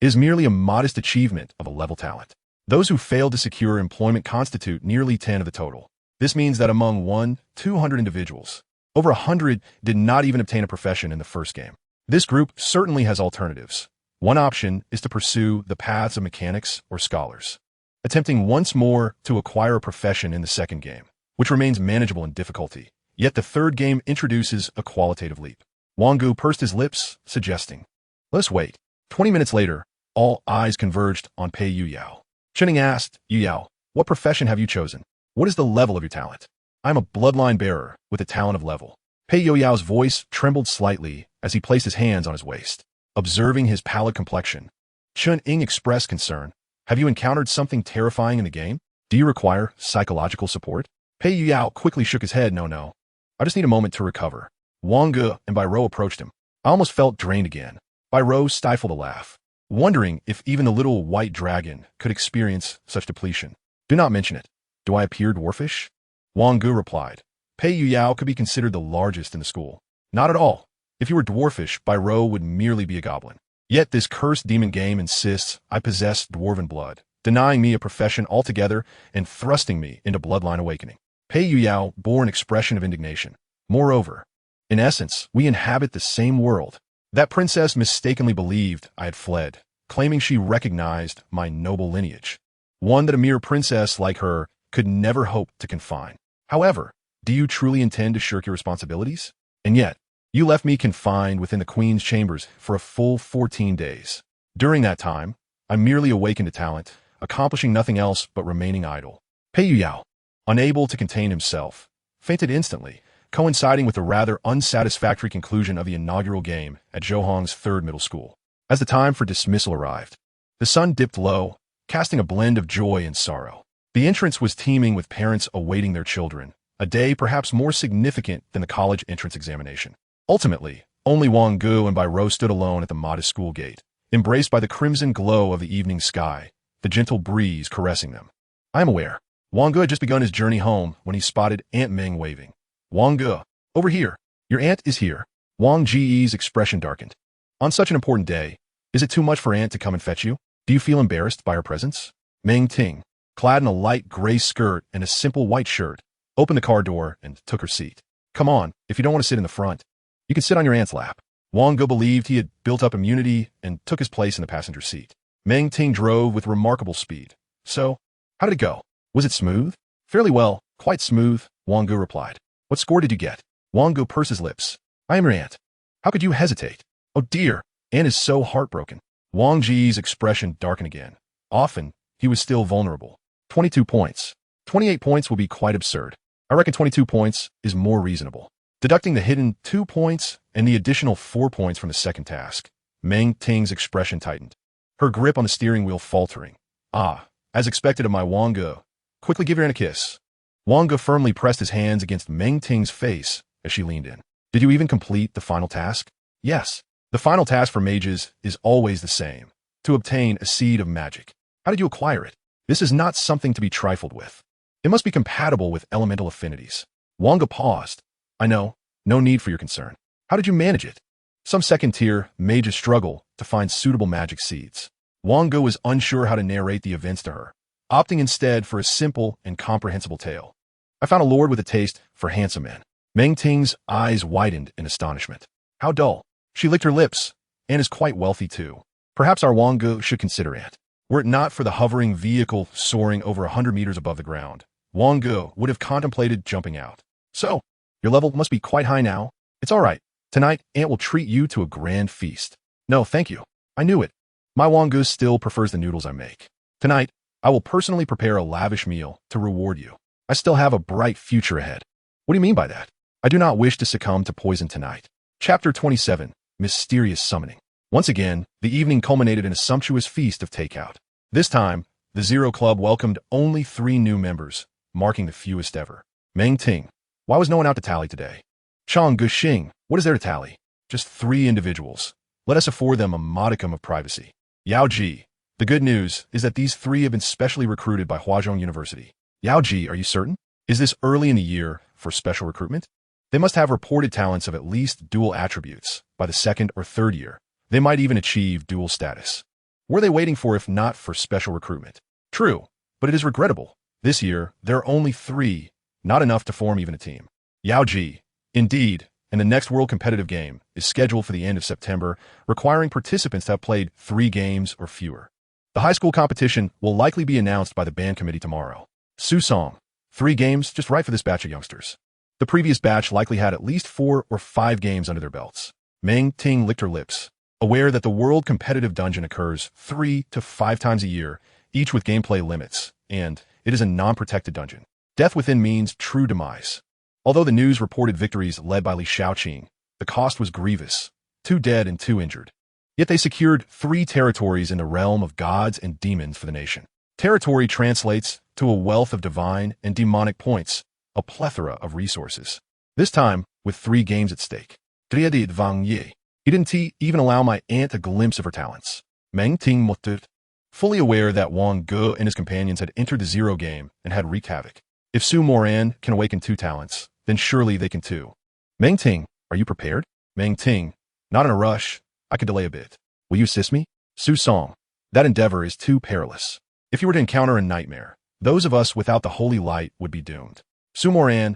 It is merely a modest achievement of a level talent. Those who fail to secure employment constitute nearly 10 of the total. This means that among 200 individuals, over 100 did not even obtain a profession in the first game. This group certainly has alternatives. One option is to pursue the paths of mechanics or scholars, attempting once more to acquire a profession in the second game, which remains manageable in difficulty. Yet the third game introduces a qualitative leap. Wang Ge pursed his lips, suggesting, "Let's wait." 20 minutes later, all eyes converged on Pei Yuyao. Chuning asked, "Yuyao, what profession have you chosen? What is the level of your talent?" "I am a bloodline bearer with the talent of level." Pei Yuyao's voice trembled slightly as he placed his hands on his waist. Observing his pallid complexion, Chuning expressed concern. "Have you encountered something terrifying in the game? Do you require psychological support?" Pei Yuyao quickly shook his head. No. I just need a moment to recover." Wang Ge and Bairo approached him. I almost felt drained again. Bairo stifled a laugh, wondering if even the little white dragon could experience such depletion. "Do not mention it. Do I appear dwarfish?" Wang Ge replied. Pei Yuyao could be considered the largest in the school. "Not at all. If you were dwarfish, Bairo would merely be a goblin. Yet this cursed demon game insists I possess dwarven blood, denying me a profession altogether and thrusting me into bloodline awakening." Pei Yuyao bore an expression of indignation. "Moreover, in essence, we inhabit the same world. That princess mistakenly believed I had fled, claiming she recognized my noble lineage, one that a mere princess like her could never hope to confine. However, do you truly intend to shirk your responsibilities? And yet, you left me confined within the queen's chambers for a full 14 days. During that time, I merely awakened a talent, accomplishing nothing else but remaining idle." Pei Yuyao, unable to contain himself, fainted instantly, coinciding with the rather unsatisfactory conclusion of the inaugural game at Zhouhong's third middle school. As the time for dismissal arrived, the sun dipped low, casting a blend of joy and sorrow. The entrance was teeming with parents awaiting their children, a day perhaps more significant than the college entrance examination. Ultimately, only Wang Ge and Bairo stood alone at the modest school gate, embraced by the crimson glow of the evening sky, the gentle breeze caressing them. I am aware. Wang Ge had just begun his journey home when he spotted Aunt Ming waving. "Wang Ge, over here. Your aunt is here." Wang Ge's expression darkened. "On such an important day, is it too much for aunt to come and fetch you? Do you feel embarrassed by her presence?" Ming Ting, clad in a light gray skirt and a simple white shirt, opened the car door and took her seat. "Come on, if you don't want to sit in the front, you can sit on your aunt's lap." Wang Ge believed he had built up immunity and took his place in the passenger seat. Ming Ting drove with remarkable speed. "So, how did it go? Was it smooth?" "Fairly well, quite smooth," Wang Ge replied. "What score did you get?" Wang Ge pursed his lips. "I am your aunt. How could you hesitate?" "Oh dear, aunt is so heartbroken." Wang Ge's expression darkened again. Often, he was still vulnerable. 22 points. 28 points will be quite absurd. I reckon 22 points is more reasonable. Deducting the hidden 2 points and the additional 4 points from the second task, Meng Ting's expression tightened, her grip on the steering wheel faltering. "Ah, as expected of my Wang Ge. Quickly give your aunt a kiss." Wang Ge firmly pressed his hands against Meng Ting's face as she leaned in. "Did you even complete the final task?" "Yes. The final task for mages is always the same, to obtain a seed of magic. How did you acquire it? This is not something to be trifled with. It must be compatible with elemental affinities." Wang Ge paused. "I know. No need for your concern. How did you manage it?" Some second-tier mages struggle to find suitable magic seeds. Wang Ge was unsure how to narrate the events to her, opting instead for a simple and comprehensible tale. I found a lord with a taste for handsome men. Meng Ting's eyes widened in astonishment. How dull. She licked her lips, and is quite wealthy too. Perhaps our Wang Ge should consider it. Were it not for the hovering vehicle soaring over 100 meters above the ground, Wang Ge would have contemplated jumping out. So, your level must be quite high now. It's all right. Tonight, Aunt will treat you to a grand feast. No, thank you. I knew it. My Wang Ge still prefers the noodles I make. Tonight, I will personally prepare a lavish meal to reward you. I still have a bright future ahead. What do you mean by that? I do not wish to succumb to poison tonight. Chapter 27, Mysterious Summoning. Once again, the evening culminated in a sumptuous feast of takeout. This time, the Zero Club welcomed only 3 new members, marking the fewest ever. Meng Ting. Why was no one out to tally today? Chang Guxing. What is there to tally? Just 3 individuals. Let us afford them a modicum of privacy. Yao Ji. The good news is that these 3 have been specially recruited by Huazhong University. Yao Ji, are you certain? Is this early in the year for special recruitment? They must have reported talents of at least dual attributes. By the 2nd or 3rd year, they might even achieve dual status. Were they waiting for if not for special recruitment? True, but it is regrettable. This year, there are only 3, not enough to form even a team. Yao Ji. Indeed, and the next World Competitive Game is scheduled for the end of September, requiring participants to have played 3 games or fewer. The high school competition will likely be announced by the band committee tomorrow. Su Song. 3 games, just right for this batch of youngsters. The previous batch likely had at least 4 or 5 games under their belts. Meng Ting licked her lips, aware that the World Competitive Dungeon occurs 3 to 5 times a year, each with gameplay limits, and it is a non-protected dungeon. Death within means true demise. Although the news reported victories led by Li Shaoqing, the cost was grievous, 2 dead and 2 injured. Yet they secured 3 territories in the realm of gods and demons for the nation. Territory translates to a wealth of divine and demonic points, a plethora of resources. This time, with 3 games at stake. Wang Ge. He didn't even allow my aunt a glimpse of her talents. Meng Ting muttered, fully aware that Wang Ge and his companions had entered the Zero game and had wreaked havoc. If Su Moran can awaken 2 talents, then surely they can too. Meng Ting, are you prepared? Meng Ting, not in a rush. I could delay a bit. Will you assist me? Su Song, that endeavor is too perilous. If you were to encounter a nightmare, those of us without the holy light would be doomed. Su Moran,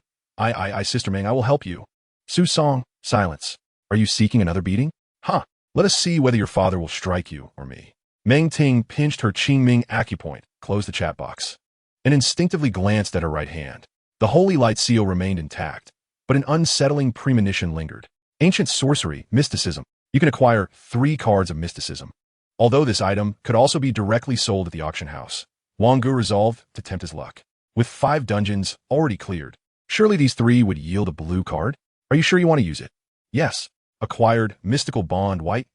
Sister Meng, I will help you. Su Song, silence. Are you seeking another beating? Let us see whether your father will strike you or me. Meng Ting pinched her Qingming acupoint, closed the chat box, and instinctively glanced at her right hand. The holy light seal remained intact, but an unsettling premonition lingered. Ancient sorcery, mysticism. You can acquire 3 cards of mysticism. Although this item could also be directly sold at the auction house, Wang Ge resolved to tempt his luck. With 5 dungeons already cleared, surely these 3 would yield a blue card? Are you sure you want to use it? Yes. Acquired Mystical Bond white,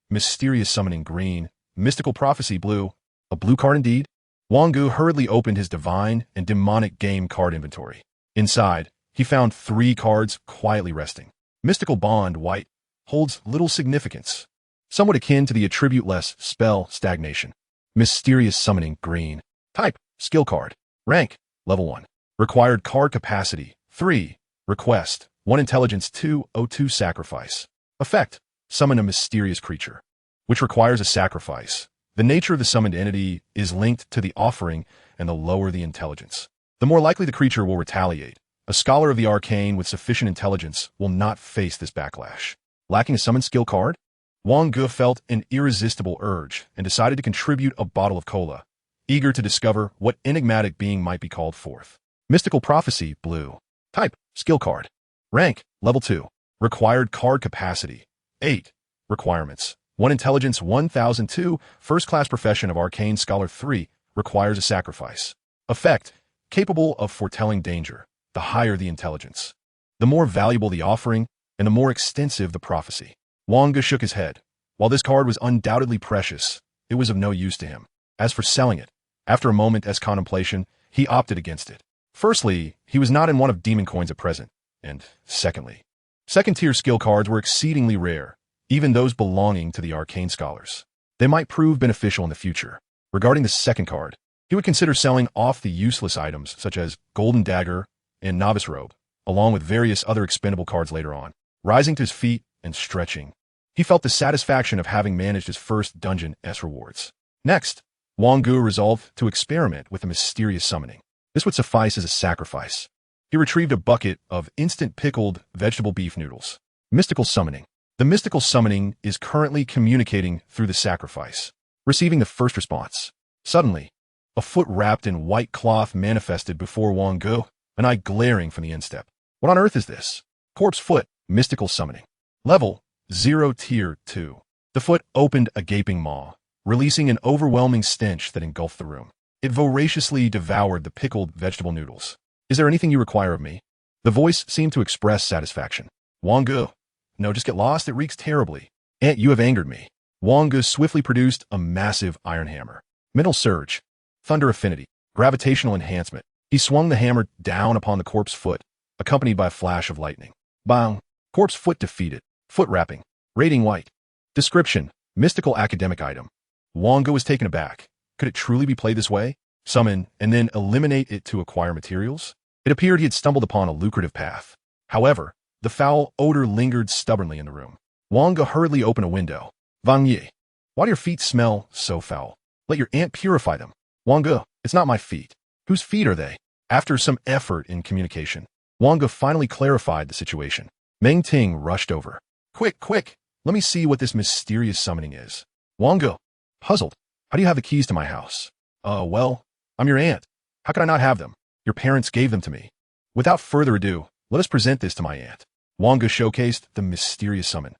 Mysterious Summoning green, Mystical Prophecy blue. A blue card indeed? Wang Ge hurriedly opened his divine and demonic game card inventory. Inside, he found 3 cards quietly resting. Mystical Bond white holds little significance, somewhat akin to the attribute-less spell Stagnation. Mysterious Summoning green. Type, skill card. Rank, level 1. Required card capacity, 3. Request, 1 intelligence 202 sacrifice. Effect, summon a mysterious creature, which requires a sacrifice. The nature of the summoned entity is linked to the offering, and the lower the intelligence, the more likely the creature will retaliate. A scholar of the arcane with sufficient intelligence will not face this backlash. Lacking a summon skill card? Wang Ge felt an irresistible urge and decided to contribute a bottle of cola, eager to discover what enigmatic being might be called forth. Mystical Prophecy blue. Type, skill card. Rank, level 2. Required card capacity, 8. Requirements, 1 intelligence 1002, first class profession of arcane scholar 3, requires a sacrifice. Effect, capable of foretelling danger. The higher the intelligence, the more valuable the offering, and the more extensive the prophecy. Wang Ge shook his head. While this card was undoubtedly precious, it was of no use to him. As for selling it, after a moment's contemplation, he opted against it. Firstly, he was not in one of demon coins at present, and secondly, second-tier skill cards were exceedingly rare, even those belonging to the arcane scholars. They might prove beneficial in the future. Regarding the second card, he would consider selling off the useless items such as Golden Dagger and Novice Robe, along with various other expendable cards later on. Rising to his feet and stretching, he felt the satisfaction of having managed his first dungeon S rewards. Next, Wang Ge resolved to experiment with a mysterious summoning. This would suffice as a sacrifice. He He retrieved a bucket of instant pickled vegetable beef noodles. Mystical summoning. The mystical summoning is currently communicating through the sacrifice. Receiving the first response. Suddenly, a foot wrapped in white cloth manifested before Wang Ge, an eye glaring from the instep. What on earth is this? Corpse foot, mystical summoning. Level 0 Tier 2. The foot opened a gaping maw, releasing an overwhelming stench that engulfed the room. It voraciously devoured the pickled vegetable noodles. Is there anything you require of me? The voice seemed to express satisfaction. Wang Ge. No, just get lost. It reeks terribly. Aunt, you have angered me. Wang Ge swiftly produced a massive iron hammer. Mental surge. Thunder affinity. Gravitational enhancement. He swung the hammer down upon the corpse foot, accompanied by a flash of lightning. Bang. Corpse foot defeated. Foot wrapping. Rating white. Description. Mystical academic item. Wang Ge was taken aback. Could it truly be played this way? Summon, and then eliminate it to acquire materials? It appeared he had stumbled upon a lucrative path. However, the foul odor lingered stubbornly in the room. Wang Ge hurriedly opened a window. Wang Ge. Why do your feet smell so foul? Let your aunt purify them. Wang Ge. It's not my feet. Whose feet are they? After some effort in communication, Wang Ge finally clarified the situation. Meng Ting rushed over. Quick, quick. Let me see what this mysterious summoning is. Wang Ge. Puzzled. How do you have the keys to my house? Well, I'm your aunt. How could I not have them? Your parents gave them to me. Without further ado, let us present this to my aunt. Wang Ge showcased the mysterious summon.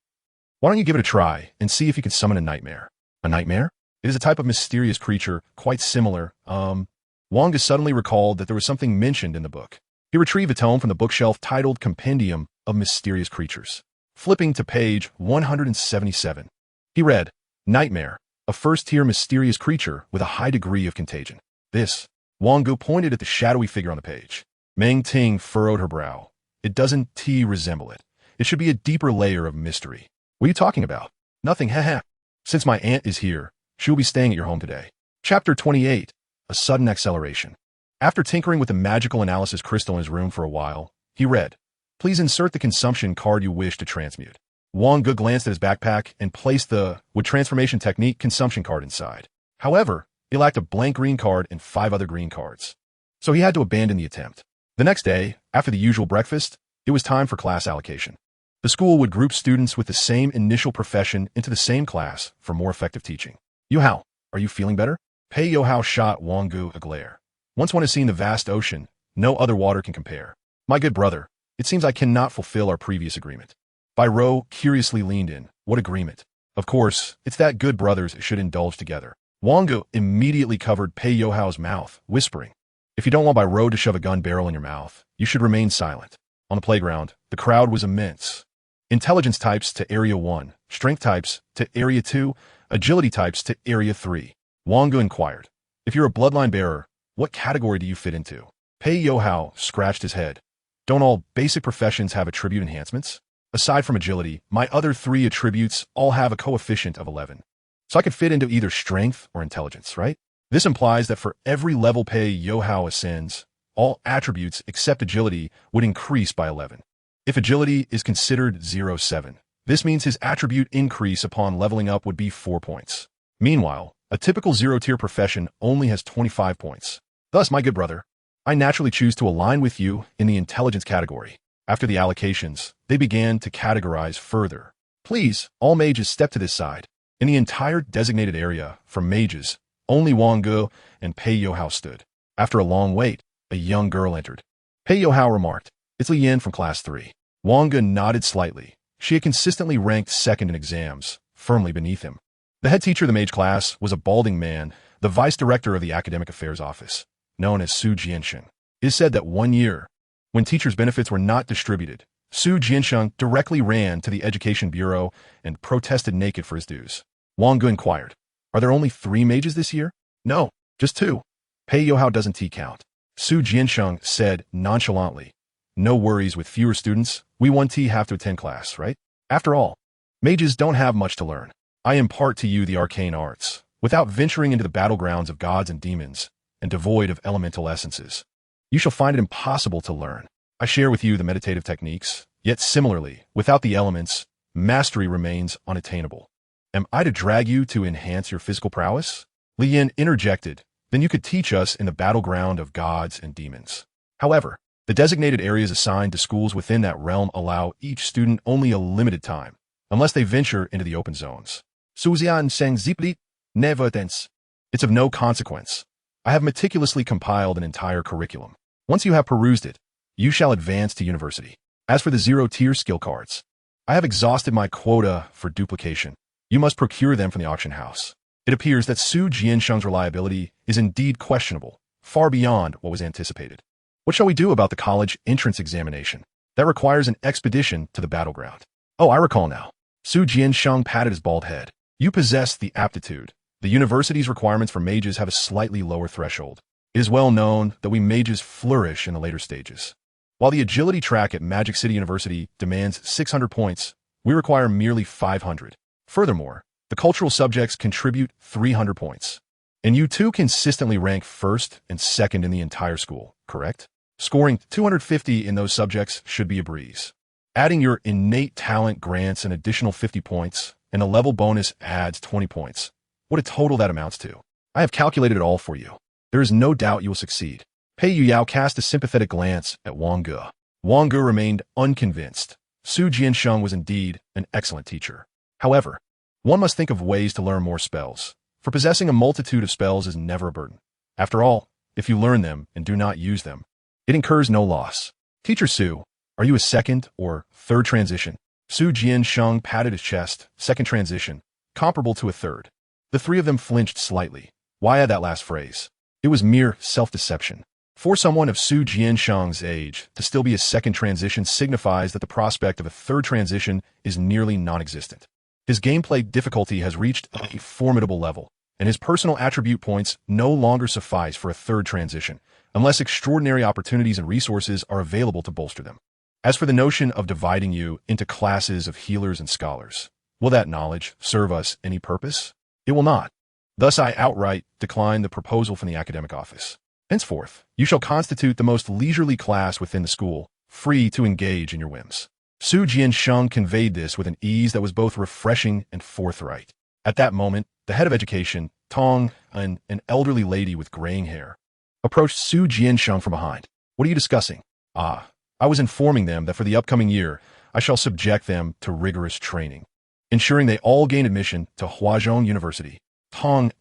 Why don't you give it a try and see if you can summon a nightmare? A nightmare? It is a type of mysterious creature, quite similar. Wang Ge suddenly recalled that there was something mentioned in the book. He retrieved a tome from the bookshelf titled Compendium of Mysterious Creatures. Flipping to page 177, he read, Nightmare, a first-tier mysterious creature with a high degree of contagion. This, Wang Ge pointed at the shadowy figure on the page. Meng Ting furrowed her brow. It doesn't resemble it. It should be a deeper layer of mystery. What are you talking about? Nothing, haha. Since my aunt is here, she will be staying at your home today. Chapter 28. A sudden acceleration. After tinkering with the magical analysis crystal in his room for a while, he read, Please insert the consumption card you wish to transmute. Wang Ge glanced at his backpack and placed the, with transformation technique, consumption card inside. However, he lacked a blank green card and 5 other green cards. So he had to abandon the attempt. The next day, after the usual breakfast, it was time for class allocation. The school would group students with the same initial profession into the same class for more effective teaching. Yohao, are you feeling better? Pei Yohao shot Wang Ge a glare. Once one has seen the vast ocean, no other water can compare. My good brother, it seems I cannot fulfill our previous agreement. Bai Rou curiously leaned in. What agreement? Of course, it's that good brothers should indulge together. Wang Ge immediately covered Pei Yohao's mouth, whispering, If you don't want Bai Rou to shove a gun barrel in your mouth, you should remain silent. On the playground, the crowd was immense. Intelligence types to Area 1, Strength types to Area 2, Agility types to Area 3. Wang Ge inquired, If you're a bloodline bearer, what category do you fit into? Pei Yohao scratched his head. Don't all basic professions have attribute enhancements? Aside from agility, my other 3 attributes all have a coefficient of 11. So I could fit into either strength or intelligence, right? This implies that for every level Pei Yohao ascends, all attributes except agility would increase by 11. If agility is considered 0.7, this means his attribute increase upon leveling up would be 4 points. Meanwhile, a typical 0-tier profession only has 25 points. Thus, my good brother, I naturally choose to align with you in the intelligence category. After the allocations, they began to categorize further. Please, all mages step to this side. In the entire designated area, for mages, only Wang Ge and Pei Yohao stood. After a long wait, a young girl entered. Pei Yohao remarked, It's Li Yan from Class 3. Wang Ge nodded slightly. She had consistently ranked second in exams, firmly beneath him. The head teacher of the mage class was a balding man, the vice director of the academic affairs office, known as Su Jiansheng. It is said that one year, when teachers' benefits were not distributed, Su Jiansheng directly ran to the Education Bureau and protested naked for his dues. Wang Ge inquired, Are there only 3 mages this year? No, just 2. Pei Yohao doesn't T-count. Su Jiansheng said nonchalantly, No worries with fewer students, we 1T have to attend class, right? After all, mages don't have much to learn. I impart to you the arcane arts, without venturing into the battlegrounds of gods and demons, and devoid of elemental essences. You shall find it impossible to learn. I share with you the meditative techniques, yet similarly, without the elements, mastery remains unattainable. Am I to drag you to enhance your physical prowess? Li Yan interjected, Then you could teach us in the battleground of gods and demons. However, The designated areas assigned to schools within that realm allow each student only a limited time, unless they venture into the open zones. Suzian Seng Zipli, never tense. It's of no consequence. I have meticulously compiled an entire curriculum. Once you have perused it, you shall advance to university. As for the zero-tier skill cards, I have exhausted my quota for duplication. You must procure them from the auction house. It appears that Su Jiansheng's reliability is indeed questionable, far beyond what was anticipated. What shall we do about the college entrance examination? That requires an expedition to the battleground. Oh, I recall now. Su Jiansheng patted his bald head. You possess the aptitude. The university's requirements for mages have a slightly lower threshold. It is well known that we mages flourish in the later stages. While the agility track at Magic City University demands 600 points, we require merely 500. Furthermore, the cultural subjects contribute 300 points. And you too consistently rank first and second in the entire school, correct? Scoring 250 in those subjects should be a breeze. Adding your innate talent grants an additional 50 points, and a level bonus adds 20 points. What a total that amounts to. I have calculated it all for you. There is no doubt you will succeed. Pei Yuyao cast a sympathetic glance at Wang Ge. Wang Ge remained unconvinced. Su Jiansheng was indeed an excellent teacher. However, one must think of ways to learn more spells, for possessing a multitude of spells is never a burden. After all, if you learn them and do not use them, it incurs no loss. Teacher Su, are you a second or third transition? Su Jiansheng patted his chest, second transition, comparable to a third. The three of them flinched slightly. Why add that last phrase? It was mere self-deception. For someone of Su Jiansheng's age, to still be a second transition signifies that the prospect of a third transition is nearly non-existent. His gameplay difficulty has reached a formidable level, and his personal attribute points no longer suffice for a third transition, unless extraordinary opportunities and resources are available to bolster them. As for the notion of dividing you into classes of healers and scholars, will that knowledge serve us any purpose? It will not. Thus I outright decline the proposal from the academic office. Henceforth, you shall constitute the most leisurely class within the school, free to engage in your whims. Su Jiansheng conveyed this with an ease that was both refreshing and forthright. At that moment, the head of education, Tong, an elderly lady with graying hair, approached Su Jiansheng from behind. What are you discussing? I was informing them that for the upcoming year, I shall subject them to rigorous training, ensuring they all gain admission to Huazhong University. Tong,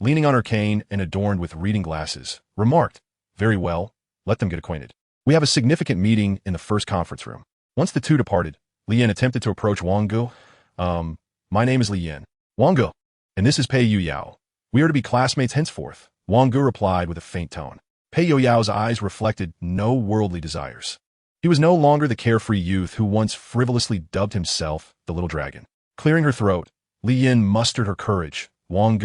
leaning on her cane and adorned with reading glasses, remarked, Very well, let them get acquainted. We have a significant meeting in the first conference room. Once the two departed, Li Yan attempted to approach Wang Ge. My name is Li Yan. Wang Ge. And this is Pei Yuyao. We are to be classmates henceforth. Wang Ge replied with a faint tone. Pei Yuyao's eyes reflected no worldly desires. He was no longer the carefree youth who once frivolously dubbed himself the Little Dragon. Clearing her throat, Li Yan mustered her courage. Wang Ge,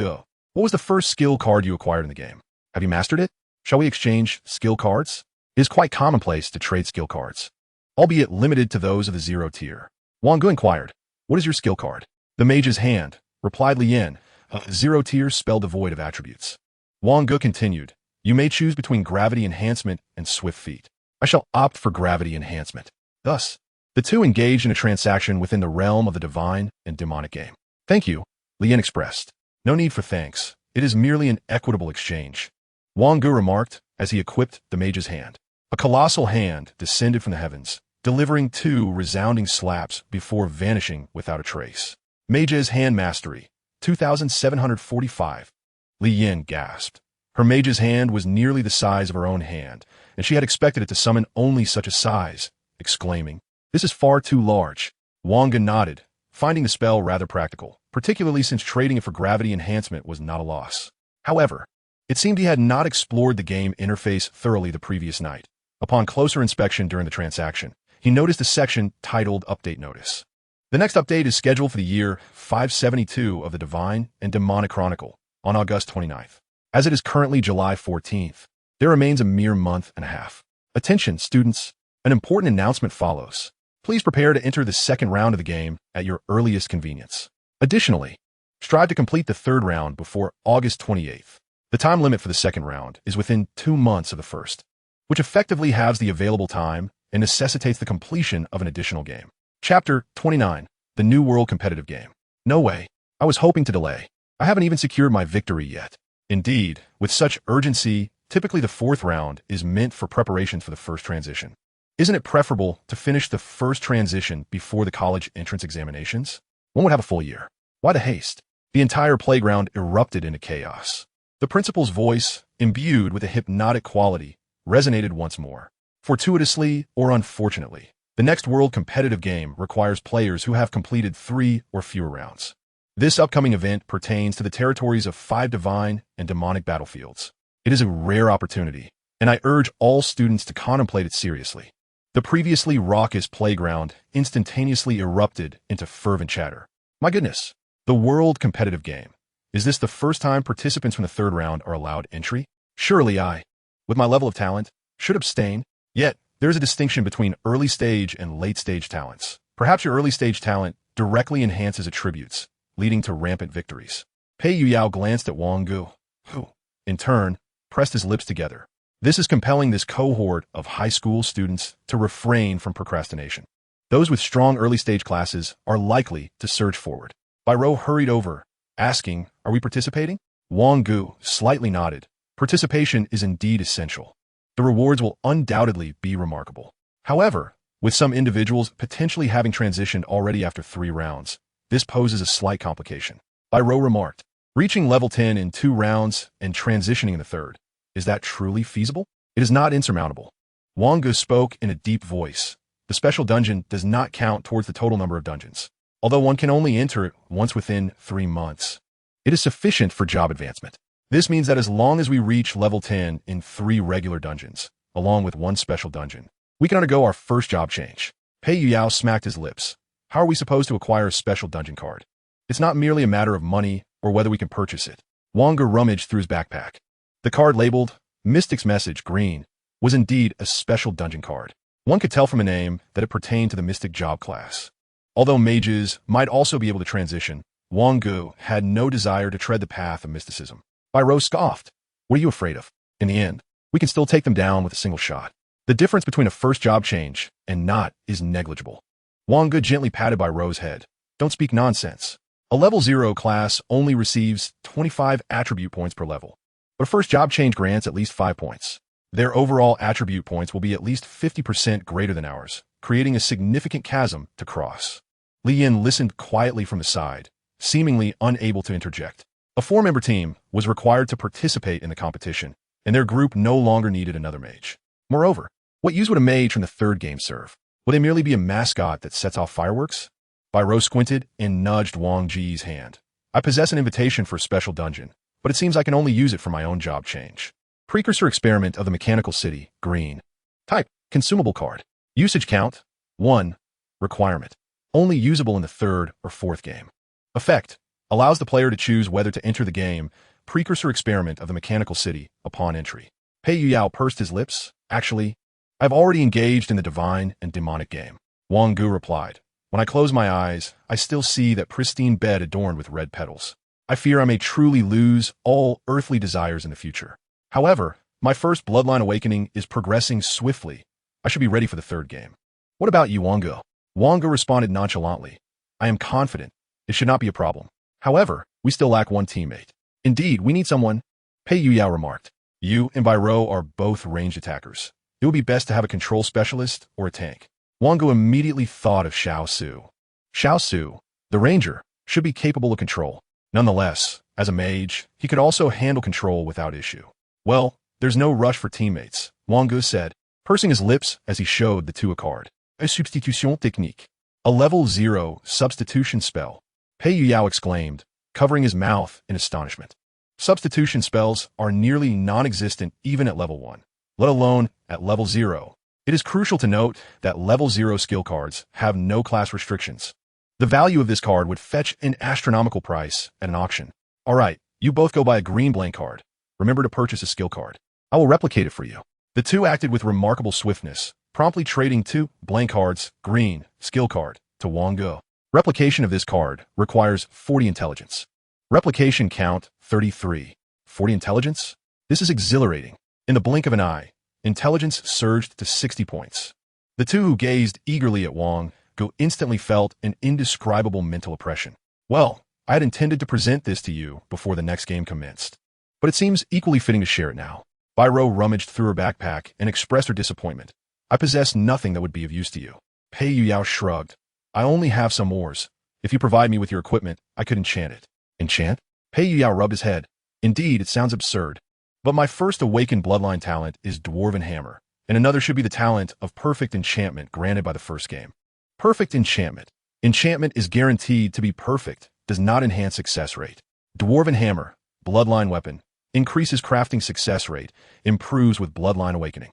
what was the first skill card you acquired in the game? Have you mastered it? Shall we exchange skill cards? It is quite commonplace to trade skill cards, albeit limited to those of the zero tier. Wang Ge inquired, What is your skill card? The Mage's Hand, replied Li Yan, a zero tier spell devoid of attributes. Wang Ge continued, You may choose between gravity enhancement and swift feet. I shall opt for gravity enhancement. Thus, the two engaged in a transaction within the realm of the divine and demonic game. Thank you, Li Yan expressed. No need for thanks. It is merely an equitable exchange. Wang Ge remarked as he equipped the Mage's Hand. A colossal hand descended from the heavens, delivering 2 resounding slaps before vanishing without a trace. Mage's Hand Mastery, 2,745. Li Yan gasped. Her Mage's Hand was nearly the size of her own hand, and she had expected it to summon only such a size, exclaiming, This is far too large. Wang Ge nodded, finding the spell rather practical, particularly since trading it for gravity enhancement was not a loss. However, it seemed he had not explored the game interface thoroughly the previous night. Upon closer inspection during the transaction, he noticed a section titled Update Notice. The next update is scheduled for the year 572 of the Divine and Demonic Chronicle on August 29th. As it is currently July 14th, there remains a mere month and a half. Attention, students, an important announcement follows. Please prepare to enter the second round of the game at your earliest convenience. Additionally, strive to complete the third round before August 28th. The time limit for the second round is within 2 months of the first, which effectively halves the available time and necessitates the completion of an additional game. Chapter 29, The New World Competitive Game. No way. I was hoping to delay. I haven't even secured my victory yet. Indeed, with such urgency, Typically, the fourth round is meant for preparations for the first transition. Isn't it preferable to finish the first transition before the college entrance examinations? One would have a full year. Why the haste? The entire playground erupted into chaos. The principal's voice, imbued with a hypnotic quality, resonated once more. Fortuitously or unfortunately, the next world competitive game requires players who have completed 3 or fewer rounds. This upcoming event pertains to the territories of 5 divine and demonic battlefields. It is a rare opportunity, and I urge all students to contemplate it seriously. The previously raucous playground instantaneously erupted into fervent chatter. My goodness, the world competitive game. Is this the first time participants from the third round are allowed entry? Surely I, with my level of talent, should abstain. Yet, there is a distinction between early stage and late stage talents. Perhaps your early stage talent directly enhances attributes, leading to rampant victories. Pei Yuyao glanced at Wang Ge, who, in turn, pressed his lips together. This is compelling this cohort of high school students to refrain from procrastination. Those with strong early stage classes are likely to surge forward. Biro hurried over, asking, "Are we participating?" Wang Ge slightly nodded. Participation is indeed essential. The rewards will undoubtedly be remarkable. However, with some individuals potentially having transitioned already after 3 rounds, this poses a slight complication. Biro remarked, "Reaching level 10 in 2 rounds and transitioning in the third, is that truly feasible? It is not insurmountable." Wang Ge spoke in a deep voice. The special dungeon does not count towards the total number of dungeons. Although one can only enter it once within 3 months, it is sufficient for job advancement. This means that as long as we reach level 10 in 3 regular dungeons, along with 1 special dungeon, we can undergo our first job change. Pei Yuyao smacked his lips. How are we supposed to acquire a special dungeon card? It's not merely a matter of money or whether we can purchase it. Wang Ge rummaged through his backpack. The card labeled Mystic's Message Green was indeed a special dungeon card. One could tell from a name that it pertained to the Mystic job class. Although mages might also be able to transition, Wang Ge had no desire to tread the path of mysticism. Biro scoffed. "What are you afraid of? In the end, we can still take them down with a single shot. The difference between a first job change and not is negligible." Wang Ge gently patted Biro's head. "Don't speak nonsense. A level 0 class only receives 25 attribute points per level, but a first job change grants at least 5 points. Their overall attribute points will be at least 50% greater than ours, creating a significant chasm to cross." Li Yin listened quietly from the side, seemingly unable to interject. A 4-member team was required to participate in the competition, and their group no longer needed another mage. Moreover, what use would a mage from the third game serve? Will they merely be a mascot that sets off fireworks? Biro squinted and nudged Wang Ge's hand. "I possess an invitation for a special dungeon, but it seems I can only use it for my own job change. Precursor experiment of the mechanical city, green. Type, consumable card. Usage count, 1. Requirement, only usable in the 3rd or 4th game. Effect, allows the player to choose whether to enter the game, Precursor experiment of the mechanical city, upon entry." Pei Yuyao pursed his lips. "Actually, I've already engaged in the divine and demonic game." Wang Ge replied, "When I close my eyes, I still see that pristine bed adorned with red petals. I fear I may truly lose all earthly desires in the future. However, my first bloodline awakening is progressing swiftly. I should be ready for the 3rd game." "What about you, Wang Ge?" Wang Ge responded nonchalantly. "I am confident. It should not be a problem. However, we still lack 1 teammate." "Indeed, we need someone," Pei Yuyao remarked. "You and Biro are both ranged attackers. It would be best to have a control specialist or a tank." Wang Ge immediately thought of Xiao Su. Xiao Su, the ranger, should be capable of control. Nonetheless, as a mage, he could also handle control without issue. "Well, there's no rush for teammates," Wang Ge said, pursing his lips as he showed the 2 a card. "A substitution technique. A level 0 substitution spell," Pei Yuyao exclaimed, covering his mouth in astonishment. Substitution spells are nearly non-existent even at level 1, let alone at level 0. It is crucial to note that level 0 skill cards have no class restrictions. The value of this card would fetch an astronomical price at an auction. "All right, you both go buy a green blank card. Remember to purchase a skill card. I will replicate it for you." The 2 acted with remarkable swiftness, promptly trading 2 blank cards, green, skill card, to Wang Ge. Replication of this card requires 40 intelligence. Replication count, 33. 40 intelligence? This is exhilarating. In the blink of an eye, intelligence surged to 60 points. The 2 who gazed eagerly at Wang Ge instantly felt an indescribable mental oppression. "Well, I had intended to present this to you before the next game commenced, but it seems equally fitting to share it now." Bai Rou rummaged through her backpack and expressed her disappointment. I possess nothing that would be of use to you. Pei Yuyao shrugged. I only have some ores. If you provide me with your equipment, I could enchant it. Enchant? Pei Yuyao rubbed his head. Indeed, it sounds absurd. But my first awakened bloodline talent is Dwarven Hammer, and another should be the talent of Perfect Enchantment granted by the first game. Perfect Enchantment. Enchantment is guaranteed to be perfect, does not enhance success rate. Dwarven Hammer, bloodline weapon, increases crafting success rate, improves with bloodline awakening.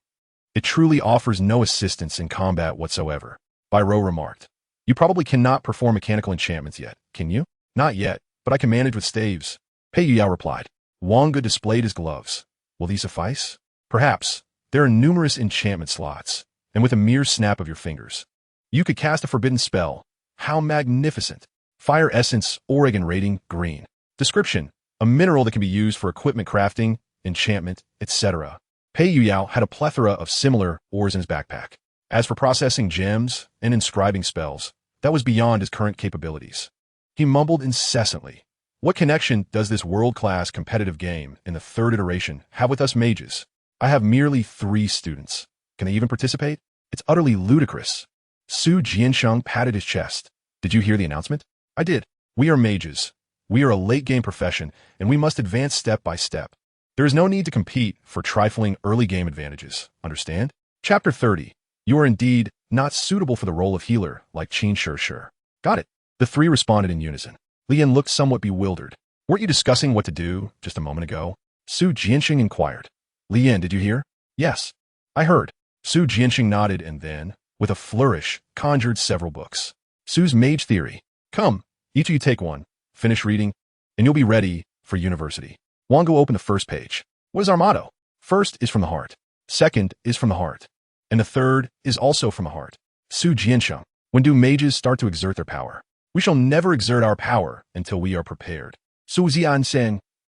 It truly offers no assistance in combat whatsoever, Bai Rou remarked. You probably cannot perform mechanical enchantments yet, can you? Not yet, but I can manage with staves. Pei Yuyao replied. Wang Ge displayed his gloves. Will these suffice? Perhaps. There are numerous enchantment slots, and with a mere snap of your fingers, you could cast a forbidden spell. How magnificent! Fire Essence, Oregon rating, green. Description: a mineral that can be used for equipment crafting, enchantment, etc. Pei Yuyao had a plethora of similar ores in his backpack. As for processing gems and inscribing spells, that was beyond his current capabilities. He mumbled incessantly. What connection does this world-class competitive game in the third iteration have with us mages? I have merely 3 students. Can they even participate? It's utterly ludicrous. Su Jiansheng patted his chest. Did you hear the announcement? I did. We are mages. We are a late-game profession, and we must advance step by step. There is no need to compete for trifling early-game advantages. Understand? Chapter 30. You are indeed not suitable for the role of healer, like Qin Shi. Got it. The 3 responded in unison. Lian looked somewhat bewildered. Weren't you discussing what to do just a moment ago? Su Jianxing inquired. Lian, did you hear? Yes. I heard. Su Jianxing nodded and then, with a flourish, conjured several books. Su's Mage Theory. Come, each of you take one, finish reading, and you'll be ready for university. Wang Ge opened the first page. What is our motto? First is from the heart. Second is from the heart. And the third is also from the heart. Su Jiansheng. When do mages start to exert their power? We shall never exert our power until we are prepared. Su Ziansheng.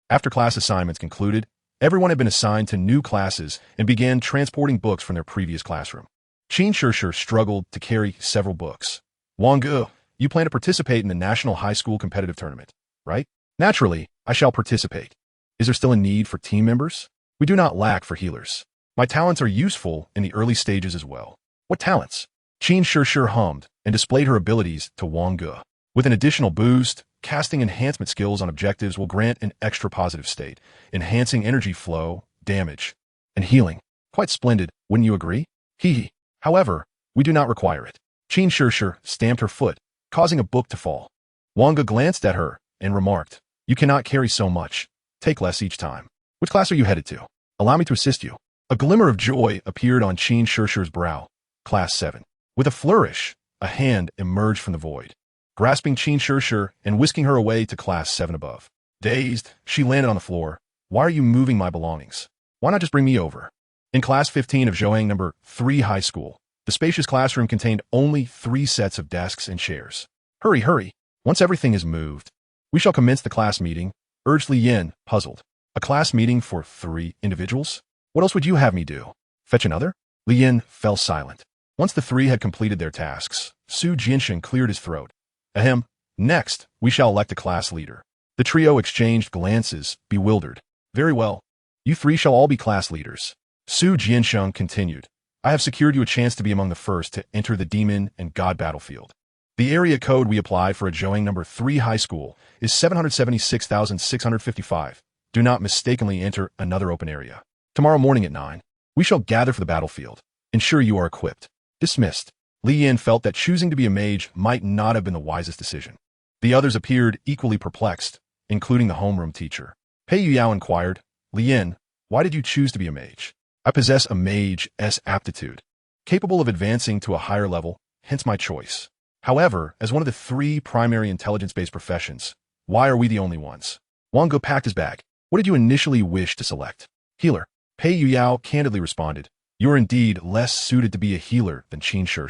After class assignments concluded, everyone had been assigned to new classes and began transporting books from their previous classroom. Qin Shi struggled to carry several books. Wang Ge, you plan to participate in the National High School Competitive Tournament, right? Naturally, I shall participate. Is there still a need for team members? We do not lack for healers. My talents are useful in the early stages as well. What talents? Qin Shi hummed and displayed her abilities to Wang Ge. With an additional boost, casting enhancement skills on objectives will grant an extra positive state, enhancing energy flow, damage, and healing. Quite splendid, wouldn't you agree? Hee. However, we do not require it. Qin Shi stamped her foot, causing a book to fall. Wang Ge glanced at her and remarked, You cannot carry so much. Take less each time. Which class are you headed to? Allow me to assist you. A glimmer of joy appeared on Qin Shi's brow. Class 7. With a flourish, a hand emerged from the void, grasping Qin Shi and whisking her away to Class 7 above. Dazed, she landed on the floor. Why are you moving my belongings? Why not just bring me over? In Class 15 of Zhoang No. 3 High School, the spacious classroom contained only 3 sets of desks and chairs. Hurry, hurry. Once everything is moved, we shall commence the class meeting, urged Li Yin, puzzled. A class meeting for 3 individuals? What else would you have me do? Fetch another? Li Yin fell silent. Once the 3 had completed their tasks, Su Jiansheng cleared his throat. Ahem. Next, we shall elect a class leader. The trio exchanged glances, bewildered. Very well. You 3 shall all be class leaders. Su Jiansheng continued. I have secured you a chance to be among the first to enter the demon and god battlefield. The area code we apply for a Zhoang No. 3 High School is 776,655. Do not mistakenly enter another open area. Tomorrow morning at 9, we shall gather for the battlefield. Ensure you are equipped. Dismissed. Li Yin felt that choosing to be a mage might not have been the wisest decision. The others appeared equally perplexed, including the homeroom teacher. Pei Yuyao inquired, Li Yin, why did you choose to be a mage? I possess a mage's aptitude, capable of advancing to a higher level, hence my choice. However, as one of the 3 primary intelligence-based professions, why are we the only ones? Wang Ge packed his bag. What did you initially wish to select? Healer. Pei Yuyao candidly responded, You are indeed less suited to be a healer than Qin Shi.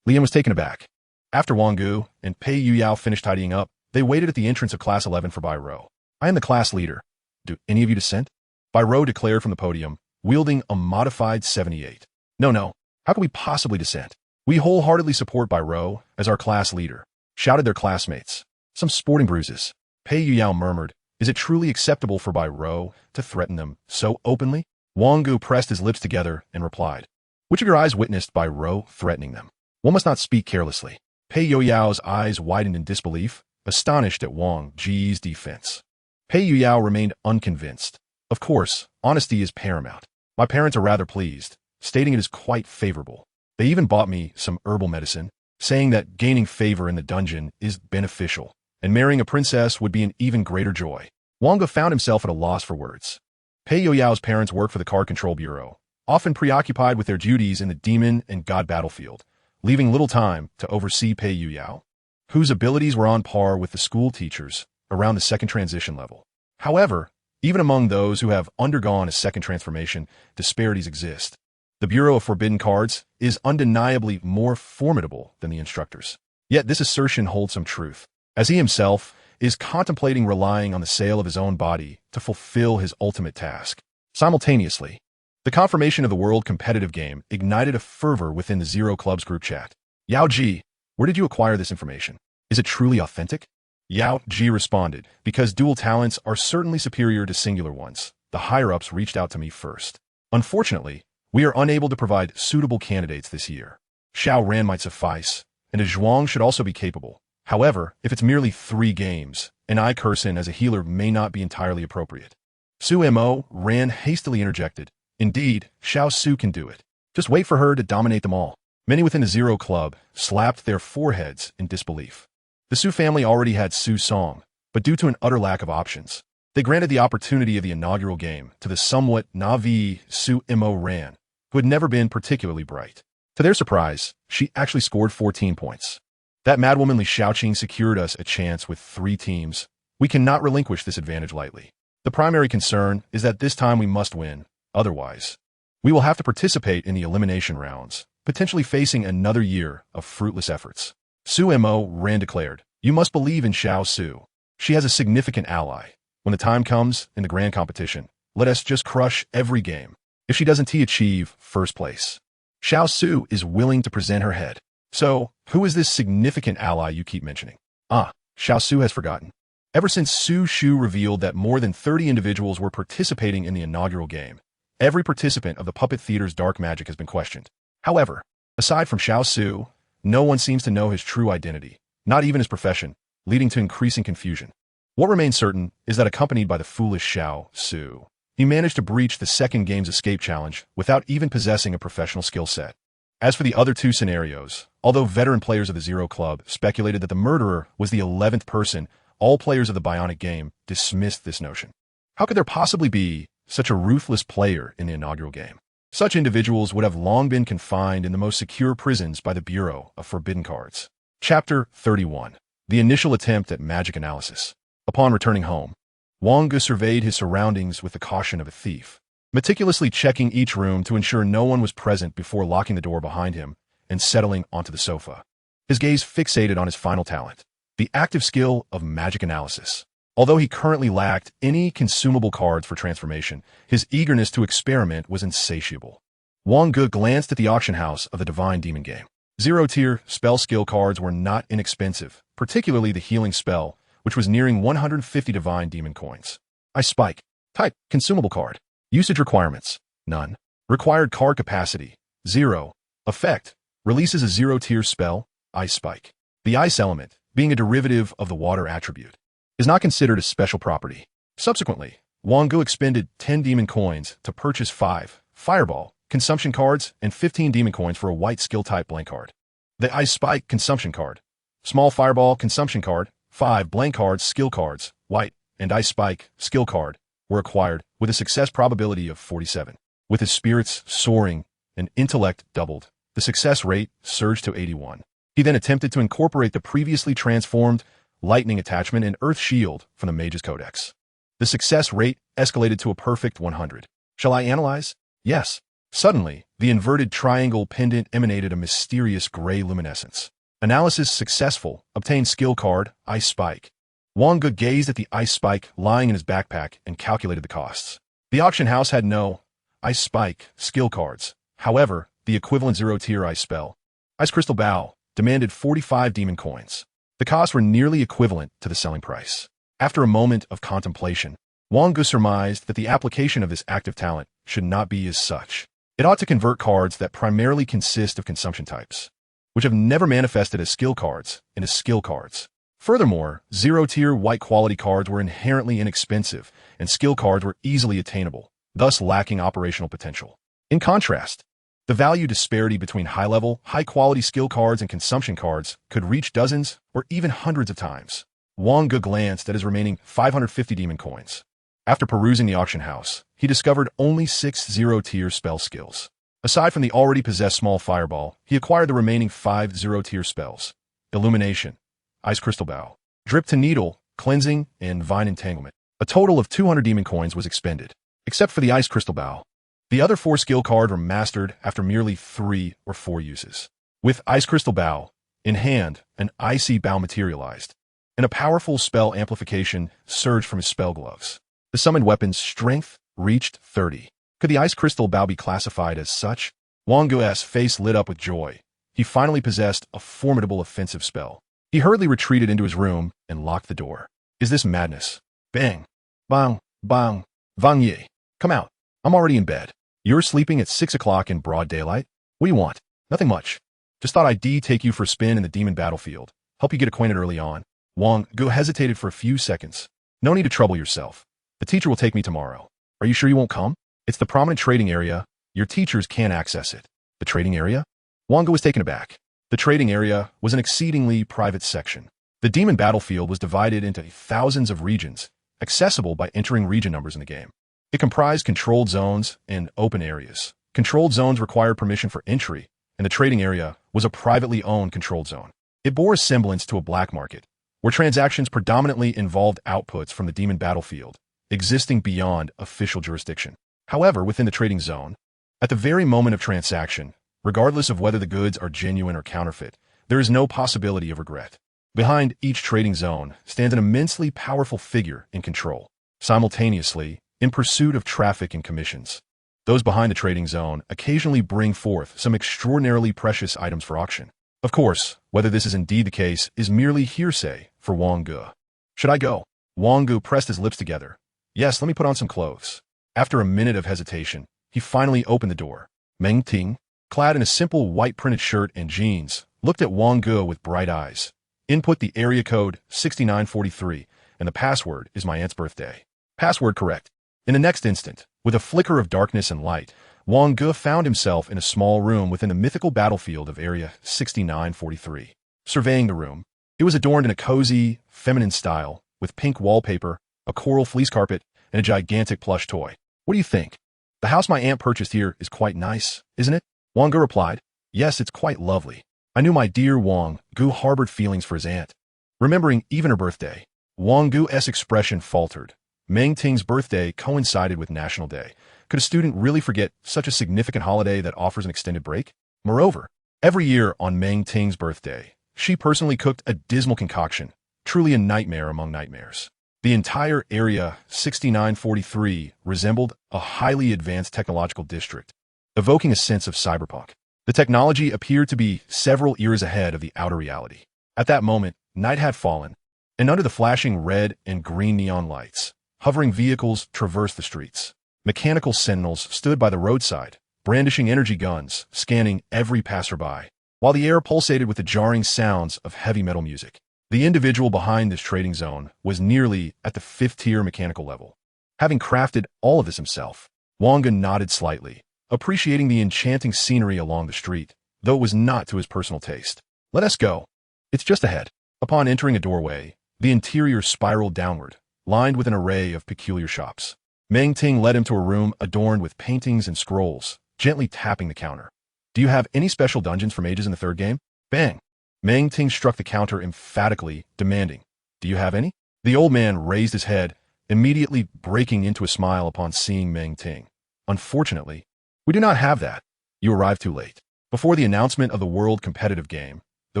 Lian was taken aback. After Wang Ge and Pei Yuyao finished tidying up, they waited at the entrance of Class 11 for Bai Rou. I am the class leader. Do any of you dissent? Bai Rou declared from the podium, wielding a modified 78. No. How can we possibly dissent? We wholeheartedly support Bai Rou as our class leader, shouted their classmates. Some sporting bruises. Pei Yuyao murmured, Is it truly acceptable for Bai Rou to threaten them so openly? Wang Ge pressed his lips together and replied, "Which of your eyes witnessed by Ro threatening them? One must not speak carelessly." Pei Yoyao's eyes widened in disbelief, astonished at Wang Ge's defense. Pei Youyao remained unconvinced. Of course, honesty is paramount. My parents are rather pleased, stating it is quite favorable. They even bought me some herbal medicine, saying that gaining favor in the dungeon is beneficial, and marrying a princess would be an even greater joy. Wang Ge found himself at a loss for words. Pei Yoyao's parents work for the Card Control Bureau, often preoccupied with their duties in the demon and god battlefield, leaving little time to oversee Pei Youyao, whose abilities were on par with the school teachers around the second transition level. However, even among those who have undergone a second transformation, disparities exist. The Bureau of Forbidden Cards is undeniably more formidable than the instructors. Yet this assertion holds some truth, as he himself is contemplating relying on the sale of his own body to fulfill his ultimate task. Simultaneously, the confirmation of the World Competitive Game ignited a fervor within the Zero Club's group chat. Yao Ji, where did you acquire this information? Is it truly authentic? Yao Ji responded, because dual talents are certainly superior to singular ones. The higher-ups reached out to me first. Unfortunately, we are unable to provide suitable candidates this year. Xiao Ran might suffice, and a Zhuang should also be capable. However, if it's merely 3 games, an I-Curson as a healer may not be entirely appropriate. Su Mo Ran hastily interjected. Indeed, Xiao Su can do it. Just wait for her to dominate them all. Many within the Zero Club slapped their foreheads in disbelief. The Su family already had Su Song, but due to an utter lack of options, they granted the opportunity of the inaugural game to the somewhat naive Su Mo Ran, who had never been particularly bright. To their surprise, she actually scored 14 points. That madwomanly Xiaoqing secured us a chance with 3 teams. We cannot relinquish this advantage lightly. The primary concern is that this time we must win. Otherwise, we will have to participate in the elimination rounds, potentially facing another year of fruitless efforts. Su Mo Ran declared, "You must believe in Xiao Su. She has a significant ally. When the time comes in the grand competition, let us just crush every game. If she doesn't achieve first place, Xiao Su is willing to present her head." So, who is this significant ally you keep mentioning? Xiao Su has forgotten. Ever since Su Shu revealed that more than 30 individuals were participating in the inaugural game, every participant of the Puppet Theater's dark magic has been questioned. However, aside from Xiao Su, no one seems to know his true identity, not even his profession, leading to increasing confusion. What remains certain is that accompanied by the foolish Xiao Su, he managed to breach the second game's escape challenge without even possessing a professional skill set. As for the other 2 scenarios, although veteran players of the Zero Club speculated that the murderer was the 11th person, all players of the Bionic game dismissed this notion. How could there possibly be such a ruthless player in the inaugural game? Such individuals would have long been confined in the most secure prisons by the Bureau of Forbidden Cards. Chapter 31. The initial attempt at magic analysis. Upon returning home, Wang Ge surveyed his surroundings with the caution of a thief, meticulously checking each room to ensure no one was present before locking the door behind him and settling onto the sofa. His gaze fixated on his final talent, the active skill of magic analysis. Although he currently lacked any consumable cards for transformation, his eagerness to experiment was insatiable. Wang Ge glanced at the auction house of the Divine Demon game. 0-tier spell skill cards were not inexpensive, particularly the healing spell, which was nearing 150 Divine Demon coins. I Spike. Type, consumable card. Usage requirements, none. Required card capacity, 0. Effect, releases a 0-tier spell, Ice Spike. The ice element, being a derivative of the water attribute, is not considered a special property. Subsequently, Wang Ge expended 10 demon coins to purchase 5 Fireball consumption cards and 15 demon coins for a white skill type blank card. The Ice Spike consumption card, Small Fireball consumption card, 5 blank cards skill cards, white, and Ice Spike skill card were acquired with a success probability of 47. With his spirits soaring and intellect doubled, the success rate surged to 81. He then attempted to incorporate the previously transformed lightning attachment and earth shield from the Mage's Codex. The success rate escalated to a perfect 100. Shall I analyze? Yes. Suddenly, the inverted triangle pendant emanated a mysterious gray luminescence. Analysis successful. Obtained skill card, Ice Spike. Wang Ge gazed at the Ice Spike lying in his backpack and calculated the costs. The auction house had no Ice Spike skill cards. However, the equivalent 0-tier ice spell, Ice Crystal Bow, demanded 45 demon coins. The costs were nearly equivalent to the selling price. After a moment of contemplation, Wang Ge surmised that the application of this active talent should not be as such. It ought to convert cards that primarily consist of consumption types, which have never manifested as skill cards, into skill cards. Furthermore, zero-tier white-quality cards were inherently inexpensive, and skill cards were easily attainable, thus lacking operational potential. In contrast, the value disparity between high-level, high-quality skill cards and consumption cards could reach dozens or even hundreds of times. Wang Ge glanced at his remaining 550 demon coins. After perusing the auction house, he discovered only 6 zero-tier spell skills. Aside from the already possessed small fireball, he acquired the remaining 5 zero-tier spells: Illumination, Ice Crystal Bow, Drip to Needle, Cleansing, and Vine Entanglement. A total of 200 demon coins was expended. Except for the Ice Crystal Bow, the other 4 skill cards were mastered after merely 3 or 4 uses. With Ice Crystal Bow in hand, an icy bow materialized, and a powerful spell amplification surged from his spell gloves. The summoned weapon's strength reached 30. Could the Ice Crystal Bow be classified as such? Wang Ge's face lit up with joy. He finally possessed a formidable offensive spell. He hurriedly retreated into his room and locked the door. Is this madness? Bang! Bang! Bang! Wang Ge, come out. I'm already in bed. You're sleeping at 6 o'clock in broad daylight? What do you want? Nothing much. Just thought I'd take you for a spin in the demon battlefield. Help you get acquainted early on. Wang Ge hesitated for a few seconds. No need to trouble yourself. The teacher will take me tomorrow. Are you sure you won't come? It's the prominent trading area. Your teachers can't access it. The trading area? Wang Ge was taken aback. The trading area was an exceedingly private section. The demon battlefield was divided into thousands of regions, accessible by entering region numbers in the game. It comprised controlled zones and open areas. Controlled zones required permission for entry, and the trading area was a privately owned controlled zone. It bore a semblance to a black market, where transactions predominantly involved outputs from the demon battlefield, existing beyond official jurisdiction. However, within the trading zone, at the very moment of transaction, regardless of whether the goods are genuine or counterfeit, there is no possibility of regret. Behind each trading zone stands an immensely powerful figure in control, simultaneously in pursuit of traffic and commissions. Those behind the trading zone occasionally bring forth some extraordinarily precious items for auction. Of course, whether this is indeed the case is merely hearsay for Wang Ge. Should I go? Wang Ge pressed his lips together. Yes, let me put on some clothes. After a minute of hesitation, he finally opened the door. Meng Ting, clad in a simple white printed shirt and jeans, looked at Wang Ge with bright eyes. Input the area code 6943, and the password is my aunt's birthday. Password correct. In the next instant, with a flicker of darkness and light, Wang Ge found himself in a small room within the mythical battlefield of Area 6943. Surveying the room, it was adorned in a cozy, feminine style, with pink wallpaper, a coral fleece carpet, and a gigantic plush toy. What do you think? The house my aunt purchased here is quite nice, isn't it? Wang Ge replied. Yes, it's quite lovely. I knew my dear Wang Ge harbored feelings for his aunt. Remembering even her birthday, Wang Ge's expression faltered. Meng Ting's birthday coincided with National Day. Could a student really forget such a significant holiday that offers an extended break? Moreover, every year on Meng Ting's birthday, she personally cooked a dismal concoction, truly a nightmare among nightmares. The entire Area 6943 resembled a highly advanced technological district, evoking a sense of cyberpunk. The technology appeared to be several eras ahead of the outer reality. At that moment, night had fallen, and under the flashing red and green neon lights, hovering vehicles traversed the streets. Mechanical sentinels stood by the roadside, brandishing energy guns, scanning every passerby, while the air pulsated with the jarring sounds of heavy metal music. The individual behind this trading zone was nearly at the 5th-tier mechanical level. Having crafted all of this himself, Wang Ge nodded slightly, appreciating the enchanting scenery along the street, though it was not to his personal taste. Let us go. It's just ahead. Upon entering a doorway, the interior spiraled downward, lined with an array of peculiar shops. Meng Ting led him to a room adorned with paintings and scrolls, gently tapping the counter. Do you have any special dungeons for mages in the third game? Bang! Meng Ting struck the counter emphatically, demanding, Do you have any? The old man raised his head, immediately breaking into a smile upon seeing Meng Ting. Unfortunately, we do not have that. You arrived too late. Before the announcement of the World Competitive Game, there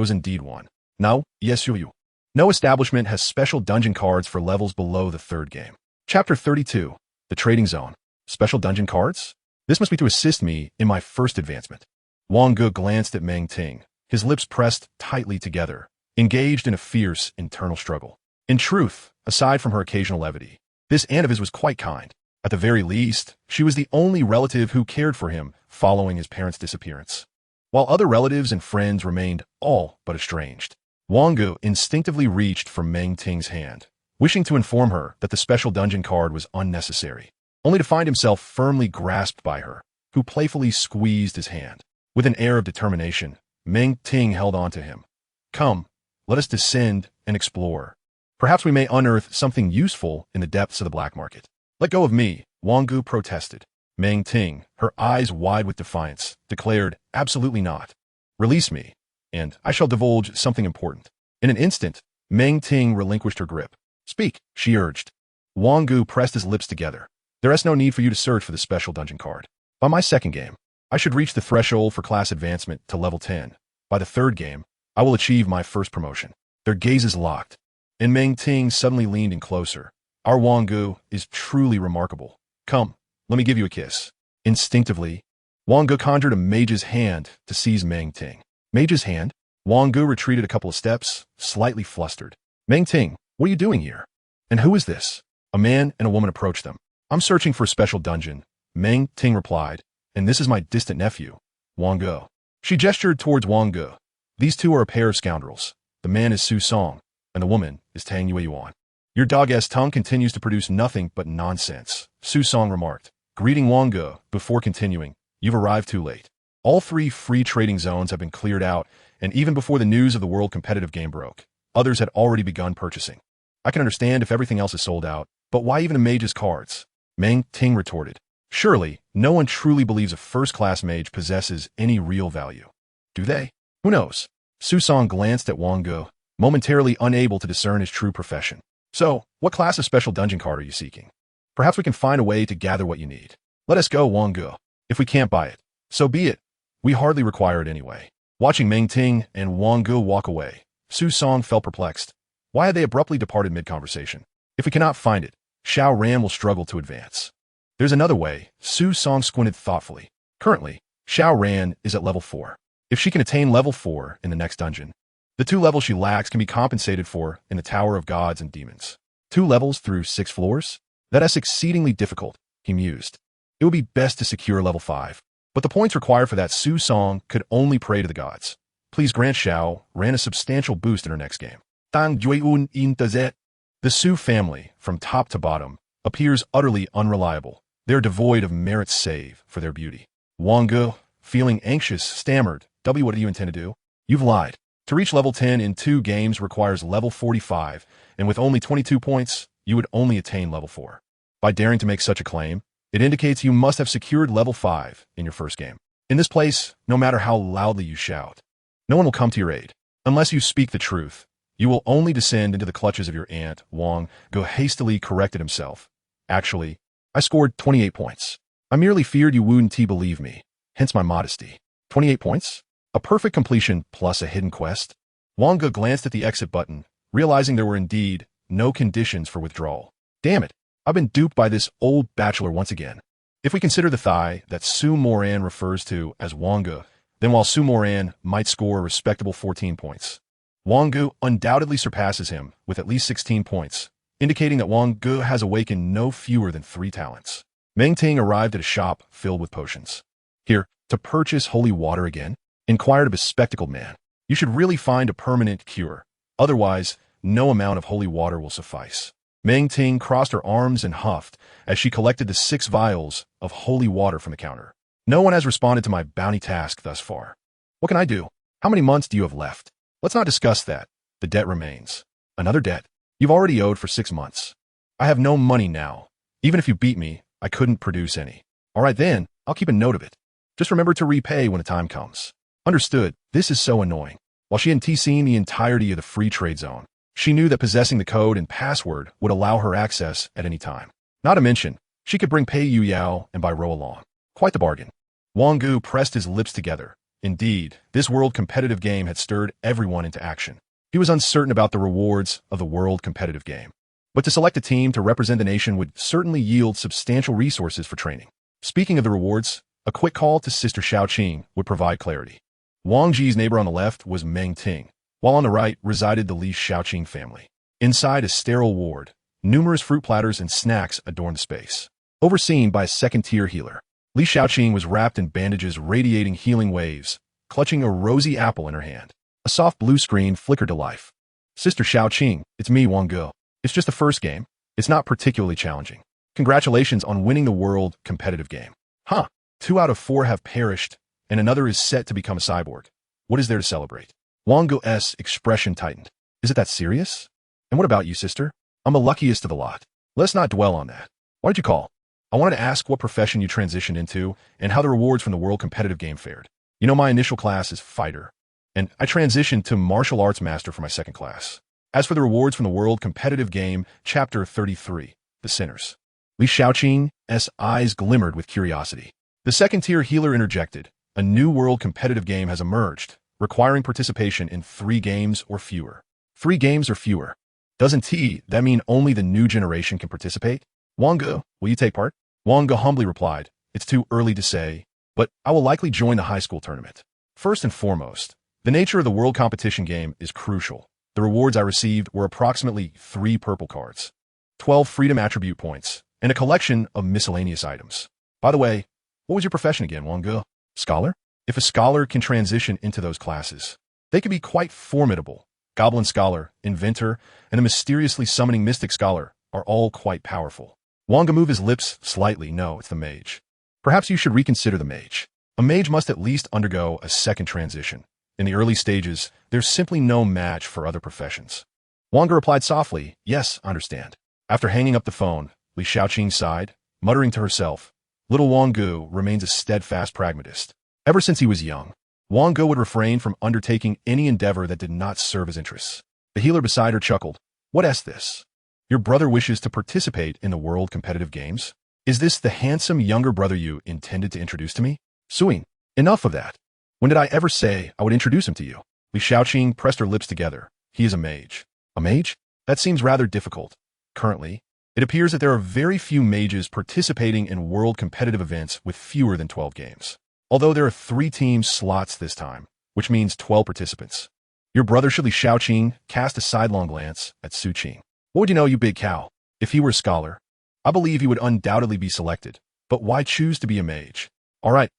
was indeed one. No, yes you. No establishment has special dungeon cards for levels below the third game. Chapter 32, The Trading Zone. Special dungeon cards? This must be to assist me in my first advancement. Wang Ge glanced at Meng Ting, his lips pressed tightly together, engaged in a fierce internal struggle. In truth, aside from her occasional levity, This aunt of his was quite kind. At the very least, she was the only relative who cared for him following his parents' disappearance. While other relatives and friends remained all but estranged, Wang Ge instinctively reached for Meng Ting's hand, wishing to inform her that the special dungeon card was unnecessary, only to find himself firmly grasped by her, who playfully squeezed his hand. With an air of determination, Meng Ting held on to him. "Come, let us descend and explore. Perhaps we may unearth something useful in the depths of the black market." "Let go of me," Wang Ge protested. Meng Ting, her eyes wide with defiance, declared, "Absolutely not. Release me, and I shall divulge something important." In an instant, Meng Ting relinquished her grip. "Speak," she urged. Wang Ge pressed his lips together. "There is no need for you to search for the special dungeon card. By my second game, I should reach the threshold for class advancement to level 10. By the third game, I will achieve my first promotion." Their gazes locked, and Meng Ting suddenly leaned in closer. "Our Wang Ge is truly remarkable. Come, let me give you a kiss." Instinctively, Wang Ge conjured a mage's hand to seize Meng Ting. Mage's hand? Wang Ge retreated a couple of steps, slightly flustered. "Meng Ting, what are you doing here? And who is this?" A man and a woman approached them. "I'm searching for a special dungeon," Meng Ting replied, "and this is my distant nephew, Wang Ge." She gestured towards Wang Ge. "These two are a pair of scoundrels. The man is Su Song, and the woman is Tang Yueyuan." "Your dog-ass tongue continues to produce nothing but nonsense," Su Song remarked, greeting Wang Ge before continuing. "You've arrived too late. All 3 free trading zones have been cleared out, and even before the news of the world competitive game broke, others had already begun purchasing. I can understand if everything else is sold out, but why even a mage's cards?" Meng Ting retorted. "Surely, no one truly believes a first-class mage possesses any real value. Do they? Who knows?" Su Song glanced at Wang Ge, momentarily unable to discern his true profession. "So, what class of special dungeon card are you seeking? Perhaps we can find a way to gather what you need." "Let us go, Wang Ge. If we can't buy it, so be it. We hardly require it anyway." Watching Meng Ting and Wang Ge walk away, Su Song felt perplexed. Why had they abruptly departed mid-conversation? If we cannot find it, Xiao Ran will struggle to advance. There's another way. Su Song squinted thoughtfully. Currently, Xiao Ran is at level 4. If she can attain level 4 in the next dungeon, the 2 levels she lacks can be compensated for in the Tower of Gods and Demons. 2 levels through 6 floors? That is exceedingly difficult, he mused. It would be best to secure level 5. But the points required for that Su Song could only pray to the gods. Please grant Xiao Ran a substantial boost in her next game. Tang Jueyun in Tazet. The Su family, from top to bottom, appears utterly unreliable. They are devoid of merit save for their beauty. Wang Ge, feeling anxious, stammered, "What do you intend to do?" "You've lied. To reach level 10 in 2 games requires level 45, and with only 22 points, you would only attain level 4. By daring to make such a claim, it indicates you must have secured level 5 in your first game. In this place, no matter how loudly you shout, no one will come to your aid. Unless you speak the truth, you will only descend into the clutches of your aunt." Wang Ge hastily corrected himself. "Actually, I scored 28 points. I merely feared you wouldn't believe me, hence my modesty." 28 points? A perfect completion plus a hidden quest? Wang Ge glanced at the exit button, realizing there were indeed no conditions for withdrawal. Damn it, I've been duped by this old bachelor once again. If we consider the thigh that Su Moran refers to as Wang Ge, then while Su Moran might score a respectable 14 points, Wang Ge undoubtedly surpasses him with at least 16 points, indicating that Wang Ge has awakened no fewer than 3 talents. Meng Ting arrived at a shop filled with potions. "Here, to purchase holy water again?" inquired a bespectacled man. "You should really find a permanent cure. Otherwise, no amount of holy water will suffice." Meng Ting crossed her arms and huffed as she collected the 6 vials of holy water from the counter. "No one has responded to my bounty task thus far. What can I do? How many months do you have left?" "Let's not discuss that. The debt remains." "Another debt? You've already owed for 6 months. I have no money now. Even if you beat me, I couldn't produce any." "All right then, I'll keep a note of it. Just remember to repay when the time comes." "Understood." This is so annoying. While she hadn't seen the entirety of the free trade zone, she knew that possessing the code and password would allow her access at any time. Not to mention, she could bring Pei Yu Yao and Bai Ro along. Quite the bargain. Wang Ge pressed his lips together. Indeed, this world competitive game had stirred everyone into action. He was uncertain about the rewards of the world competitive game, but to select a team to represent the nation would certainly yield substantial resources for training. Speaking of the rewards, a quick call to Sister Xiaoqing would provide clarity. Wang Ge's neighbor on the left was Meng Ting, while on the right resided the Li Xiaoqing family. Inside a sterile ward, Numerous fruit platters and snacks adorned the space. Overseen by a second-tier healer, Li Xiaoqing was wrapped in bandages radiating healing waves, clutching a rosy apple in her hand. A soft blue screen flickered to life. Sister Xiaoqing, it's me, Wang Ge. It's just the first game. It's not particularly challenging. Congratulations on winning the world competitive game. Huh. 2 out of 4 have perished, and another is set to become a cyborg. What is there to celebrate? Wang Ge's expression tightened. Is it that serious? And what about you, sister? I'm the luckiest of the lot. Let's not dwell on that. Why did you call? I wanted to ask what profession you transitioned into and how the rewards from the world competitive game fared. You know, my initial class is fighter, and I transitioned to martial arts master for my second class. As for the rewards from the world competitive game, Chapter 33, The Sinners. Li Xiaoqing's eyes glimmered with curiosity. The second-tier healer interjected. A new world competitive game has emerged, requiring participation in 3 games or fewer. 3 games or fewer. Doesn't that mean only the new generation can participate? Wang Ge, will you take part? Wang Ge humbly replied, it's too early to say, but I will likely join the high school tournament. First and foremost, the nature of the world competition game is crucial. The rewards I received were approximately 3 purple cards, 12 freedom attribute points, and a collection of miscellaneous items. By the way, what was your profession again, Wang Ge? Scholar? If a scholar can transition into those classes, they can be quite formidable. Goblin Scholar, Inventor, and the mysteriously summoning Mystic Scholar are all quite powerful. Wang Ge moved his lips slightly. No, it's the Mage. Perhaps you should reconsider the Mage. A Mage must at least undergo a second transition. In the early stages, there's simply no match for other professions. Wang Ge replied softly, yes, I understand. After hanging up the phone, Li Xiaoqing sighed, muttering to herself, little Wang Ge remains a steadfast pragmatist. Ever since he was young, Wang Ge would refrain from undertaking any endeavor that did not serve his interests. The healer beside her chuckled. What's this? Your brother wishes to participate in the world competitive games? Is this the handsome younger brother you intended to introduce to me? Suing, enough of that. When did I ever say I would introduce him to you? Li Xiaoqing pressed her lips together. He is a mage. A mage? That seems rather difficult. Currently, it appears that there are very few mages participating in world competitive events with fewer than 12 games. Although there are 3 team slots this time, which means 12 participants. Your brother Li Xiaoqing cast a sidelong glance at Su Qing. What would you know, you big cow? If he were a scholar, I believe he would undoubtedly be selected. But why choose to be a mage? All right,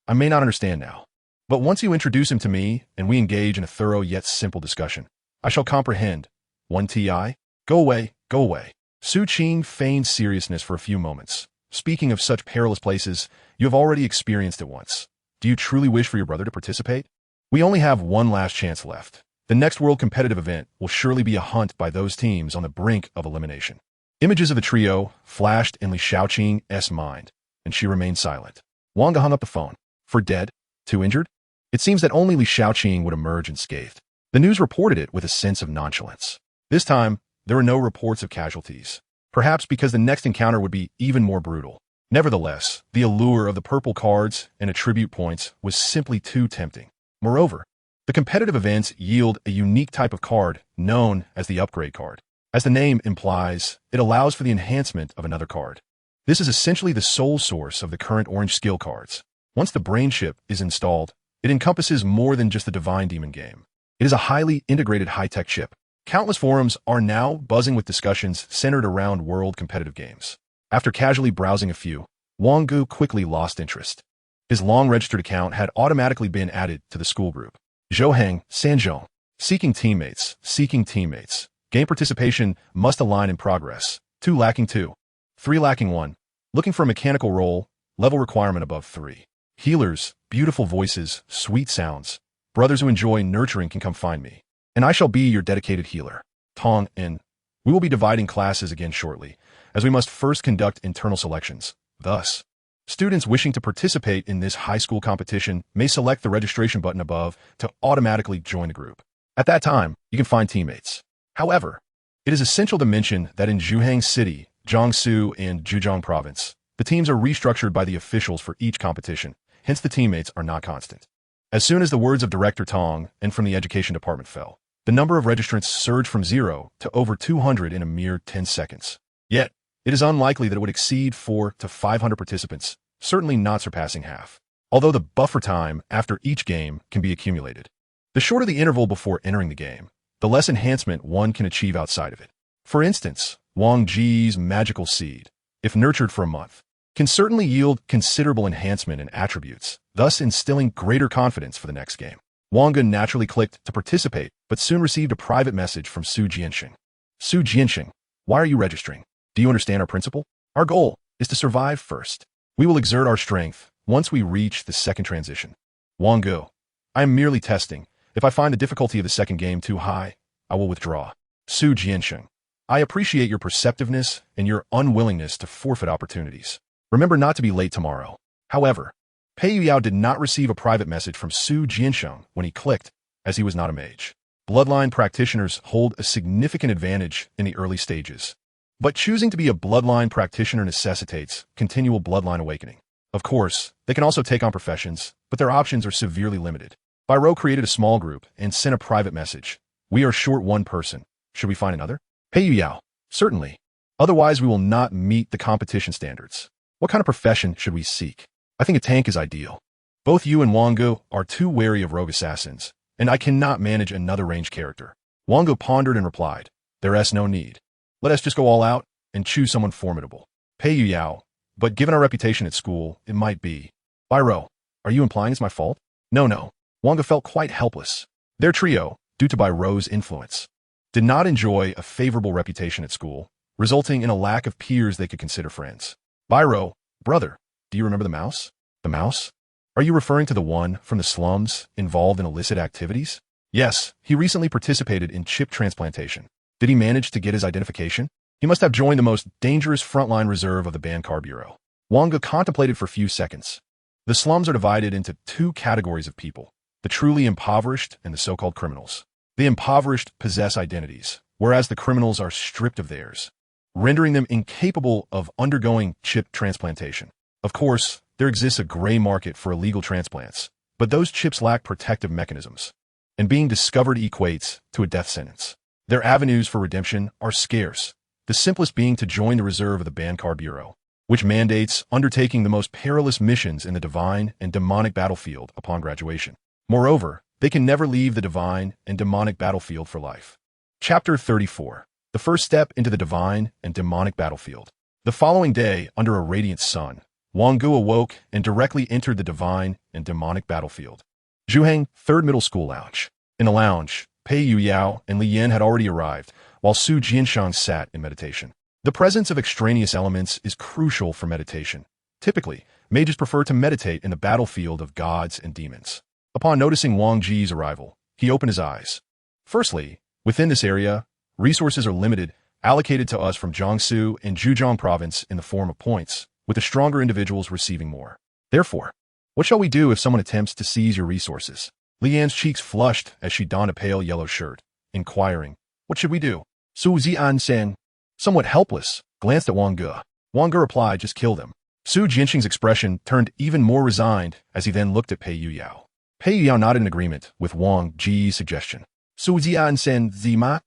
I may not understand now. But once you introduce him to me and we engage in a thorough yet simple discussion, I shall comprehend. 1ti? Go away. Su Qing feigned seriousness for a few moments. Speaking of such perilous places, you have already experienced it once. Do you truly wish for your brother to participate? We only have one last chance left. The next world competitive event will surely be a hunt by those teams on the brink of elimination. Images of the trio flashed in Li Xiaoqing's mind, and she remained silent. Wang Ge hung up the phone. For dead? Too injured? It seems that only Li Xiaoqing would emerge unscathed. The news reported it with a sense of nonchalance. This time, there were no reports of casualties. Perhaps because the next encounter would be even more brutal. Nevertheless, the allure of the purple cards and attribute points was simply too tempting. Moreover, the competitive events yield a unique type of card known as the upgrade card. As the name implies, it allows for the enhancement of another card. This is essentially the sole source of the current orange skill cards. Once the brain chip is installed, it encompasses more than just the Divine Demon game. It is a highly integrated high-tech chip. Countless forums are now buzzing with discussions centered around world competitive games. After casually browsing a few, Wang Ge quickly lost interest. His long-registered account had automatically been added to the school group. Zhouheng, Sanzhong. Seeking teammates. Game participation must align in progress. 2 lacking 2. 3 lacking 1. Looking for a mechanical role. Level requirement above 3. Healers, beautiful voices, sweet sounds. Brothers who enjoy nurturing can come find me. And I shall be your dedicated healer. Tong in. We will be dividing classes again shortly, as we must first conduct internal selections. Thus, students wishing to participate in this high school competition may select the registration button above to automatically join the group. At that time, you can find teammates. However, it is essential to mention that in Zhuheng City, Jiangsu, and Zhejiang Province, the teams are restructured by the officials for each competition, hence the teammates are not constant. As soon as the words of Director Tong and from the education department fell, the number of registrants surged from 0 to over 200 in a mere 10 seconds. Yet, it is unlikely that it would exceed 400 to 500 participants, certainly not surpassing half. Although the buffer time after each game can be accumulated. The shorter the interval before entering the game, the less enhancement one can achieve outside of it. For instance, Wang Ge's magical seed, if nurtured for a month, can certainly yield considerable enhancement in attributes, thus instilling greater confidence for the next game. Wang Ge naturally clicked to participate, but soon received a private message from Su Jianxing. Su Jianxing, why are you registering? Do you understand our principle? Our goal is to survive first. We will exert our strength once we reach the second transition. Wang Ge, I am merely testing. If I find the difficulty of the second game too high, I will withdraw. Su Jianxing, I appreciate your perceptiveness and your unwillingness to forfeit opportunities. Remember not to be late tomorrow. However, Pei Yuyao did not receive a private message from Su Jiansheng when he clicked, as he was not a mage. Bloodline practitioners hold a significant advantage in the early stages. But choosing to be a bloodline practitioner necessitates continual bloodline awakening. Of course, they can also take on professions, but their options are severely limited. Biro created a small group and sent a private message. We are short one person. Should we find another? Pei Yuyao, certainly. Otherwise we will not meet the competition standards. What kind of profession should we seek? I think a tank is ideal. Both you and Wang Ge are too wary of rogue assassins, and I cannot manage another ranged character. Wang Ge pondered and replied, there is no need. Let us just go all out and choose someone formidable. Pei Yuyao, but given our reputation at school, it might be. Biro, are you implying it's my fault? No. Wang Ge felt quite helpless. Their trio, due to Biro's influence, did not enjoy a favorable reputation at school, resulting in a lack of peers they could consider friends. Biro, brother, do you remember the mouse? The mouse? Are you referring to the one from the slums involved in illicit activities? Yes, he recently participated in chip transplantation. Did he manage to get his identification? He must have joined the most dangerous frontline reserve of the Bankar Bureau. Wang Ge contemplated for a few seconds. The slums are divided into two categories of people, the truly impoverished and the so-called criminals. The impoverished possess identities, whereas the criminals are stripped of theirs, rendering them incapable of undergoing chip transplantation. Of course, there exists a gray market for illegal transplants, but those chips lack protective mechanisms, and being discovered equates to a death sentence. Their avenues for redemption are scarce, the simplest being to join the reserve of the Bankar Bureau, which mandates undertaking the most perilous missions in the divine and demonic battlefield upon graduation. Moreover, they can never leave the divine and demonic battlefield for life. Chapter 34. The first step into the divine and demonic battlefield. The following day, under a radiant sun, Wang Ge awoke and directly entered the divine and demonic battlefield. Zhuheng, 3rd Middle School Lounge. In the lounge, Pei Yuyao and Li Yan had already arrived, while Su Jianshang sat in meditation. The presence of extraneous elements is crucial for meditation. Typically, mages prefer to meditate in the battlefield of gods and demons. Upon noticing Wang Ge's arrival, he opened his eyes. Firstly, within this area, resources are limited, allocated to us from Jiangsu and Zhejiang province in the form of points, with the stronger individuals receiving more. Therefore, what shall we do if someone attempts to seize your resources? Li Yan's cheeks flushed as she donned a pale yellow shirt, inquiring, what should we do? Su Zian, somewhat helpless, glanced at Wang Ge. Wang Ge replied, just kill them. Su Jianxing's expression turned even more resigned as he then looked at Pei Yuyao. Pei Yuyao nodded in agreement with Wang Ge's suggestion. Su Zian Zima?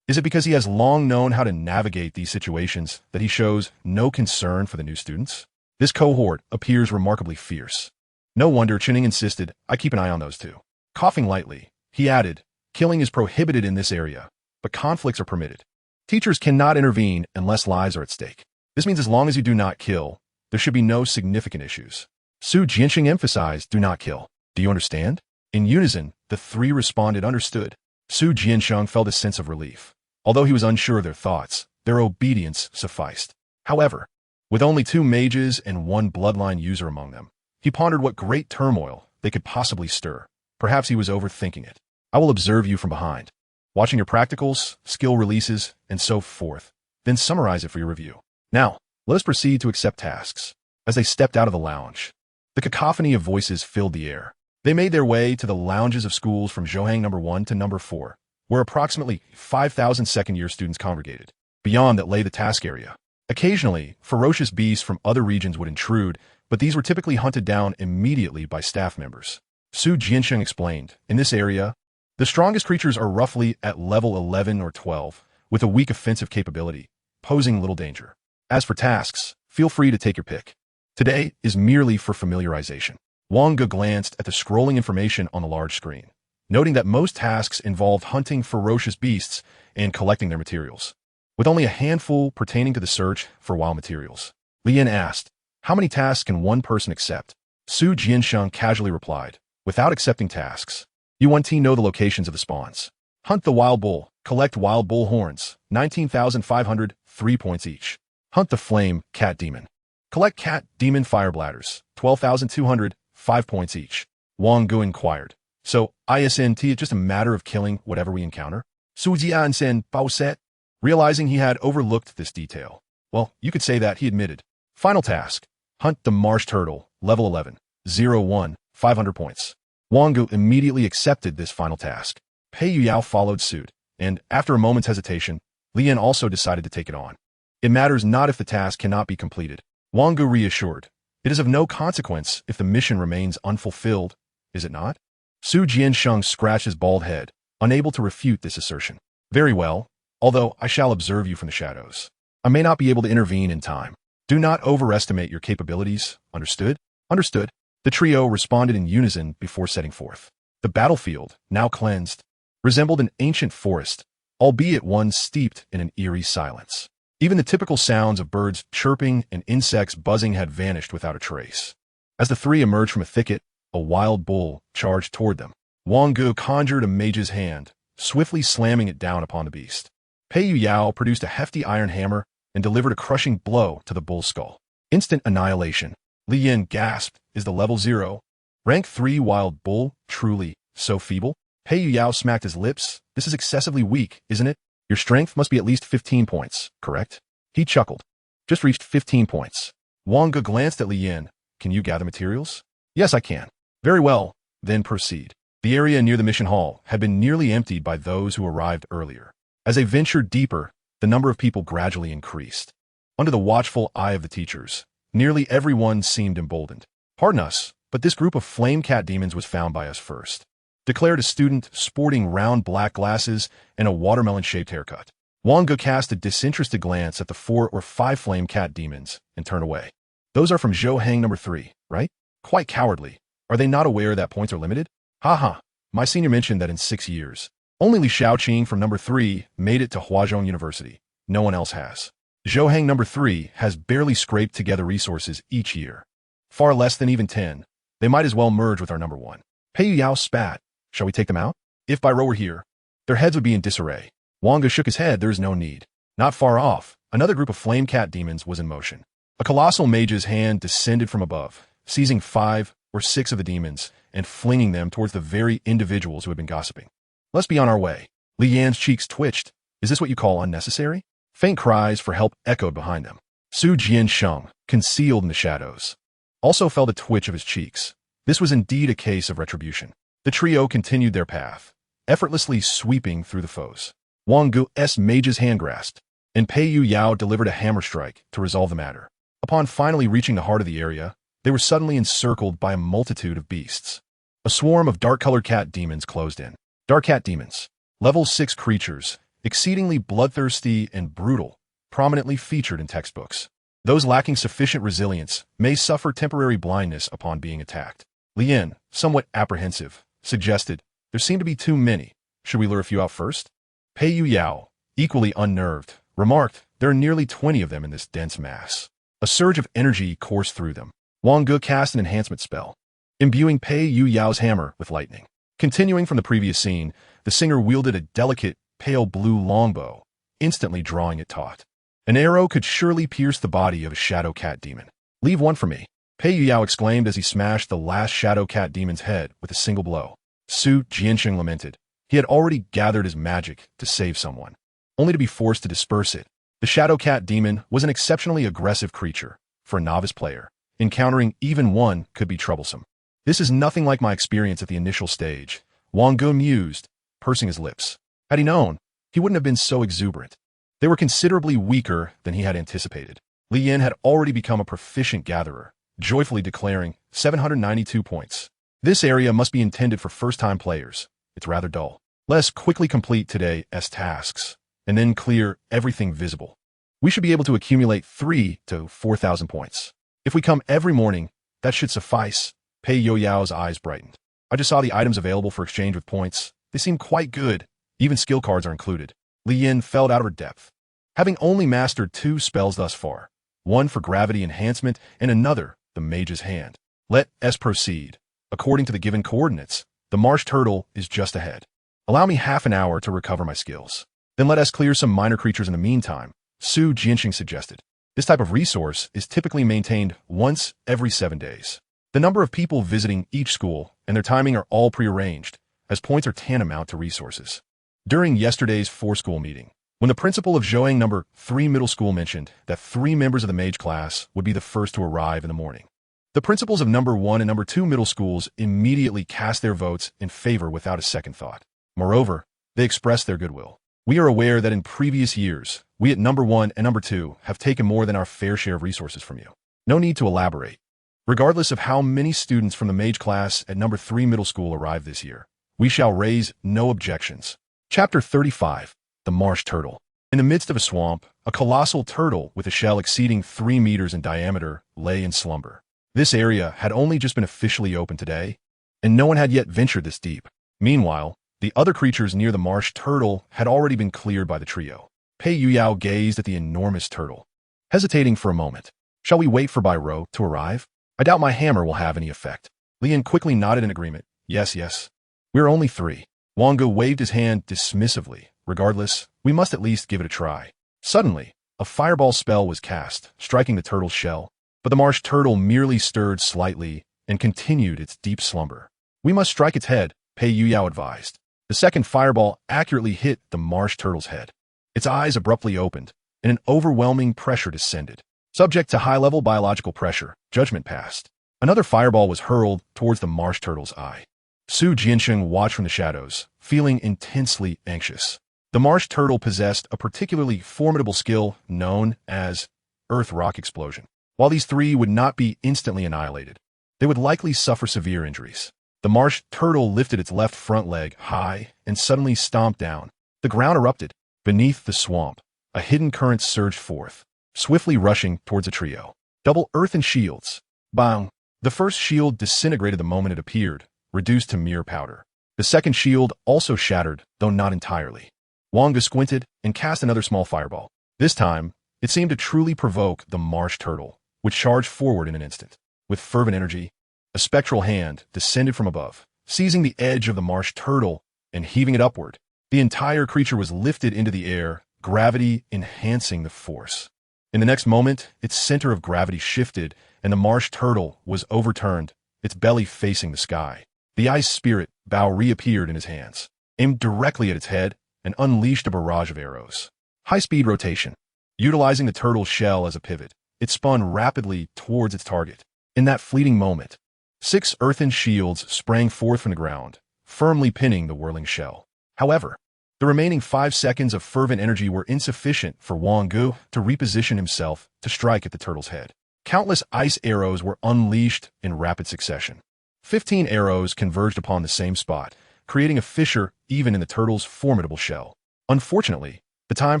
Is it because he has long known how to navigate these situations that he shows no concern for the new students? This cohort appears remarkably fierce. No wonder Chinning insisted, I keep an eye on those two. Coughing lightly, he added, killing is prohibited in this area, but conflicts are permitted. Teachers cannot intervene unless lives are at stake. This means as long as you do not kill, there should be no significant issues. Su Jianxing emphasized, do not kill. Do you understand? In unison, the three responded, understood. Su Jiansheng felt a sense of relief. Although he was unsure of their thoughts, their obedience sufficed. However, with only 2 mages and 1 bloodline user among them, he pondered what great turmoil they could possibly stir. Perhaps he was overthinking it. I will observe you from behind, watching your practicals, skill releases, and so forth, then summarize it for your review. Now, let us proceed to accept tasks. As they stepped out of the lounge, the cacophony of voices filled the air. They made their way to the lounges of schools from Zhohang No. 1 to No. 4, where approximately 5,000 second-year students congregated. Beyond that lay the task area. Occasionally, ferocious beasts from other regions would intrude, but these were typically hunted down immediately by staff members. Su Jiansheng explained, in this area, the strongest creatures are roughly at level 11 or 12, with a weak offensive capability, posing little danger. As for tasks, feel free to take your pick. Today is merely for familiarization. Wang Ge glanced at the scrolling information on the large screen, noting that most tasks involved hunting ferocious beasts and collecting their materials. with only a handful pertaining to the search for wild materials. Li Yin asked, "How many tasks can one person accept?" Su Jiansheng casually replied, "Without accepting tasks. You want to know the locations of the spawns. Hunt the wild bull, collect wild bull horns, 19,500, 3 points each. Hunt the flame cat demon. Collect cat demon fire bladders, 12,200, 5 points each." Wang Ge inquired, "So, isn't it just a matter of killing whatever we encounter?" Su Jiansen bao said, realizing he had overlooked this detail. Well, you could say that, he admitted. Final task. Hunt the marsh turtle, level 11, 01, 500 points. Wang Ge immediately accepted this final task. Pei Yuyao followed suit, and after a moment's hesitation, Li Yin also decided to take it on. It matters not if the task cannot be completed. Wang Ge reassured. It is of no consequence if the mission remains unfulfilled, is it not? Su Jiansheng scratched his bald head, unable to refute this assertion. Very well, although I shall observe you from the shadows. I may not be able to intervene in time. Do not overestimate your capabilities, understood? Understood. The trio responded in unison before setting forth. The battlefield, now cleansed, resembled an ancient forest, albeit one steeped in an eerie silence. Even the typical sounds of birds chirping and insects buzzing had vanished without a trace. As the three emerged from a thicket, a wild bull charged toward them. Wang Ge conjured a mage's hand, swiftly slamming it down upon the beast. Pei Yuyao produced a hefty iron hammer and delivered a crushing blow to the bull's skull. Instant annihilation. Li Yin gasped, "Is the level 0? Rank 3 wild bull truly so feeble?" Pei Yuyao smacked his lips. "This is excessively weak, isn't it? Your strength must be at least 15 points, correct?" He chuckled. "Just reached 15 points. Wang Ge glanced at Li Yin. "Can you gather materials?" "Yes, I can." "Very well, then proceed." The area near the mission hall had been nearly emptied by those who arrived earlier. As they ventured deeper, the number of people gradually increased. Under the watchful eye of the teachers, nearly everyone seemed emboldened. "Pardon us, but this group of flame cat demons was found by us first," declared a student sporting round black glasses and a watermelon-shaped haircut. Wang Ge cast a disinterested glance at the 4 or 5 flame cat demons and turned away. "Those are from Zhou number 3, right? Quite cowardly. Are they not aware that points are limited? Haha, my senior mentioned that in 6 years, only Li Shaoqing from number 3 made it to Huazhong University. No one else has. Zhou number 3 has barely scraped together resources each year. Far less than even 10. They might as well merge with our number 1. Pei Yuyao spat. "Shall we take them out? If Bai Rou were here, their heads would be in disarray." Wang Ge shook his head. "There is no need." Not far off, another group of flame cat demons was in motion. A colossal mage's hand descended from above, seizing 5 or 6 of the demons and flinging them towards the very individuals who had been gossiping. "Let's be on our way." Li Yan's cheeks twitched. "Is this what you call unnecessary?" Faint cries for help echoed behind them. Su Jiansheng, concealed in the shadows, also felt a twitch of his cheeks. This was indeed a case of retribution. The trio continued their path, effortlessly sweeping through the foes. Wang Ge's mage's hand grasped, and Pei Yuyao delivered a hammer strike to resolve the matter. Upon finally reaching the heart of the area, they were suddenly encircled by a multitude of beasts. A swarm of dark-colored cat demons closed in. Dark cat demons, level 6 creatures, exceedingly bloodthirsty and brutal, prominently featured in textbooks. Those lacking sufficient resilience may suffer temporary blindness upon being attacked. Li Yin, somewhat apprehensive, suggested, "There seem to be too many. Should we lure a few out first?" Pei Yuyao, equally unnerved, remarked, "There are nearly 20 of them in this dense mass." A surge of energy coursed through them. Wang Ge cast an enhancement spell, imbuing Pei Yuyao's hammer with lightning. Continuing from the previous scene, the singer wielded a delicate, pale blue longbow, instantly drawing it taut. An arrow could surely pierce the body of a shadow cat demon. "Leave one for me," Pei Yuyao exclaimed as he smashed the last shadow cat demon's head with a single blow. Su Jiansheng lamented. He had already gathered his magic to save someone, only to be forced to disperse it. The shadow cat demon was an exceptionally aggressive creature for a novice player. Encountering even one could be troublesome. "This is nothing like my experience at the initial stage," Wang Ge mused, pursing his lips. Had he known, he wouldn't have been so exuberant. They were considerably weaker than he had anticipated. Li Yin had already become a proficient gatherer, joyfully declaring 792 points. "This area must be intended for first-time players. It's rather dull. Let us quickly complete today's tasks, and then clear everything visible. We should be able to accumulate 3 to 4,000 points. If we come every morning, that should suffice." Pei Yuyao's eyes brightened. "I just saw the items available for exchange with points. They seem quite good. Even skill cards are included." Li Yin fell out of her depth. Having only mastered 2 spells thus far, one for gravity enhancement and another, the Mage's Hand. Let us proceed. According to the given coordinates, the marsh turtle is just ahead. Allow me half an hour to recover my skills. Then let us clear some minor creatures in the meantime, Su Jianxing suggested. This type of resource is typically maintained once every 7 days. The number of people visiting each school and their timing are all prearranged, as points are tantamount to resources. During yesterday's 4-school meeting, when the principal of Zhoang number 3 middle school mentioned that 3 members of the mage class would be the first to arrive in the morning, the principals of number 1 and number 2 middle schools immediately cast their votes in favor without a second thought. Moreover, they expressed their goodwill. We are aware that in previous years, we at number 1 and number 2 have taken more than our fair share of resources from you. No need to elaborate. Regardless of how many students from the mage class at number 3 middle school arrive this year, we shall raise no objections. Chapter 35. The Marsh Turtle. In the midst of a swamp, a colossal turtle with a shell exceeding 3 meters in diameter lay in slumber. This area had only just been officially opened today, and no one had yet ventured this deep. Meanwhile, the other creatures near the marsh turtle had already been cleared by the trio. Pei Yuyao gazed at the enormous turtle, hesitating for a moment. Shall we wait for Bai Rou to arrive? I doubt my hammer will have any effect. Lian quickly nodded in agreement. Yes, yes. We're only 3. Wang Ge waved his hand dismissively. Regardless, we must at least give it a try. Suddenly, a fireball spell was cast, striking the turtle's shell, but the marsh turtle merely stirred slightly and continued its deep slumber. We must strike its head, Pei Yuyao advised. The second fireball accurately hit the marsh turtle's head. Its eyes abruptly opened, and an overwhelming pressure descended. Subject to high-level biological pressure, judgment passed. Another fireball was hurled towards the marsh turtle's eye. Su Jianxing watched from the shadows, feeling intensely anxious. The marsh turtle possessed a particularly formidable skill known as Earth-Rock Explosion. While these 3 would not be instantly annihilated, they would likely suffer severe injuries. The marsh turtle lifted its left front leg high and suddenly stomped down. The ground erupted. Beneath the swamp, a hidden current surged forth, swiftly rushing towards a trio. Double earthen shields. Bang! The first shield disintegrated the moment it appeared, reduced to mere powder. The second shield also shattered, though not entirely. Wang Ge squinted and cast another small fireball. This time, it seemed to truly provoke the marsh turtle, which charged forward in an instant. With fervent energy, a spectral hand descended from above, seizing the edge of the marsh turtle and heaving it upward. The entire creature was lifted into the air, gravity enhancing the force. In the next moment, its center of gravity shifted, and the marsh turtle was overturned, its belly facing the sky. The ice spirit bow reappeared in his hands, aimed directly at its head, and unleashed a barrage of arrows. High-speed rotation. Utilizing the turtle's shell as a pivot, it spun rapidly towards its target. In that fleeting moment, 6 earthen shields sprang forth from the ground, firmly pinning the whirling shell. However, the remaining 5 seconds of fervent energy were insufficient for Wang Ge to reposition himself to strike at the turtle's head. Countless ice arrows were unleashed in rapid succession. 15 arrows converged upon the same spot, creating a fissure even in the turtle's formidable shell. Unfortunately, the time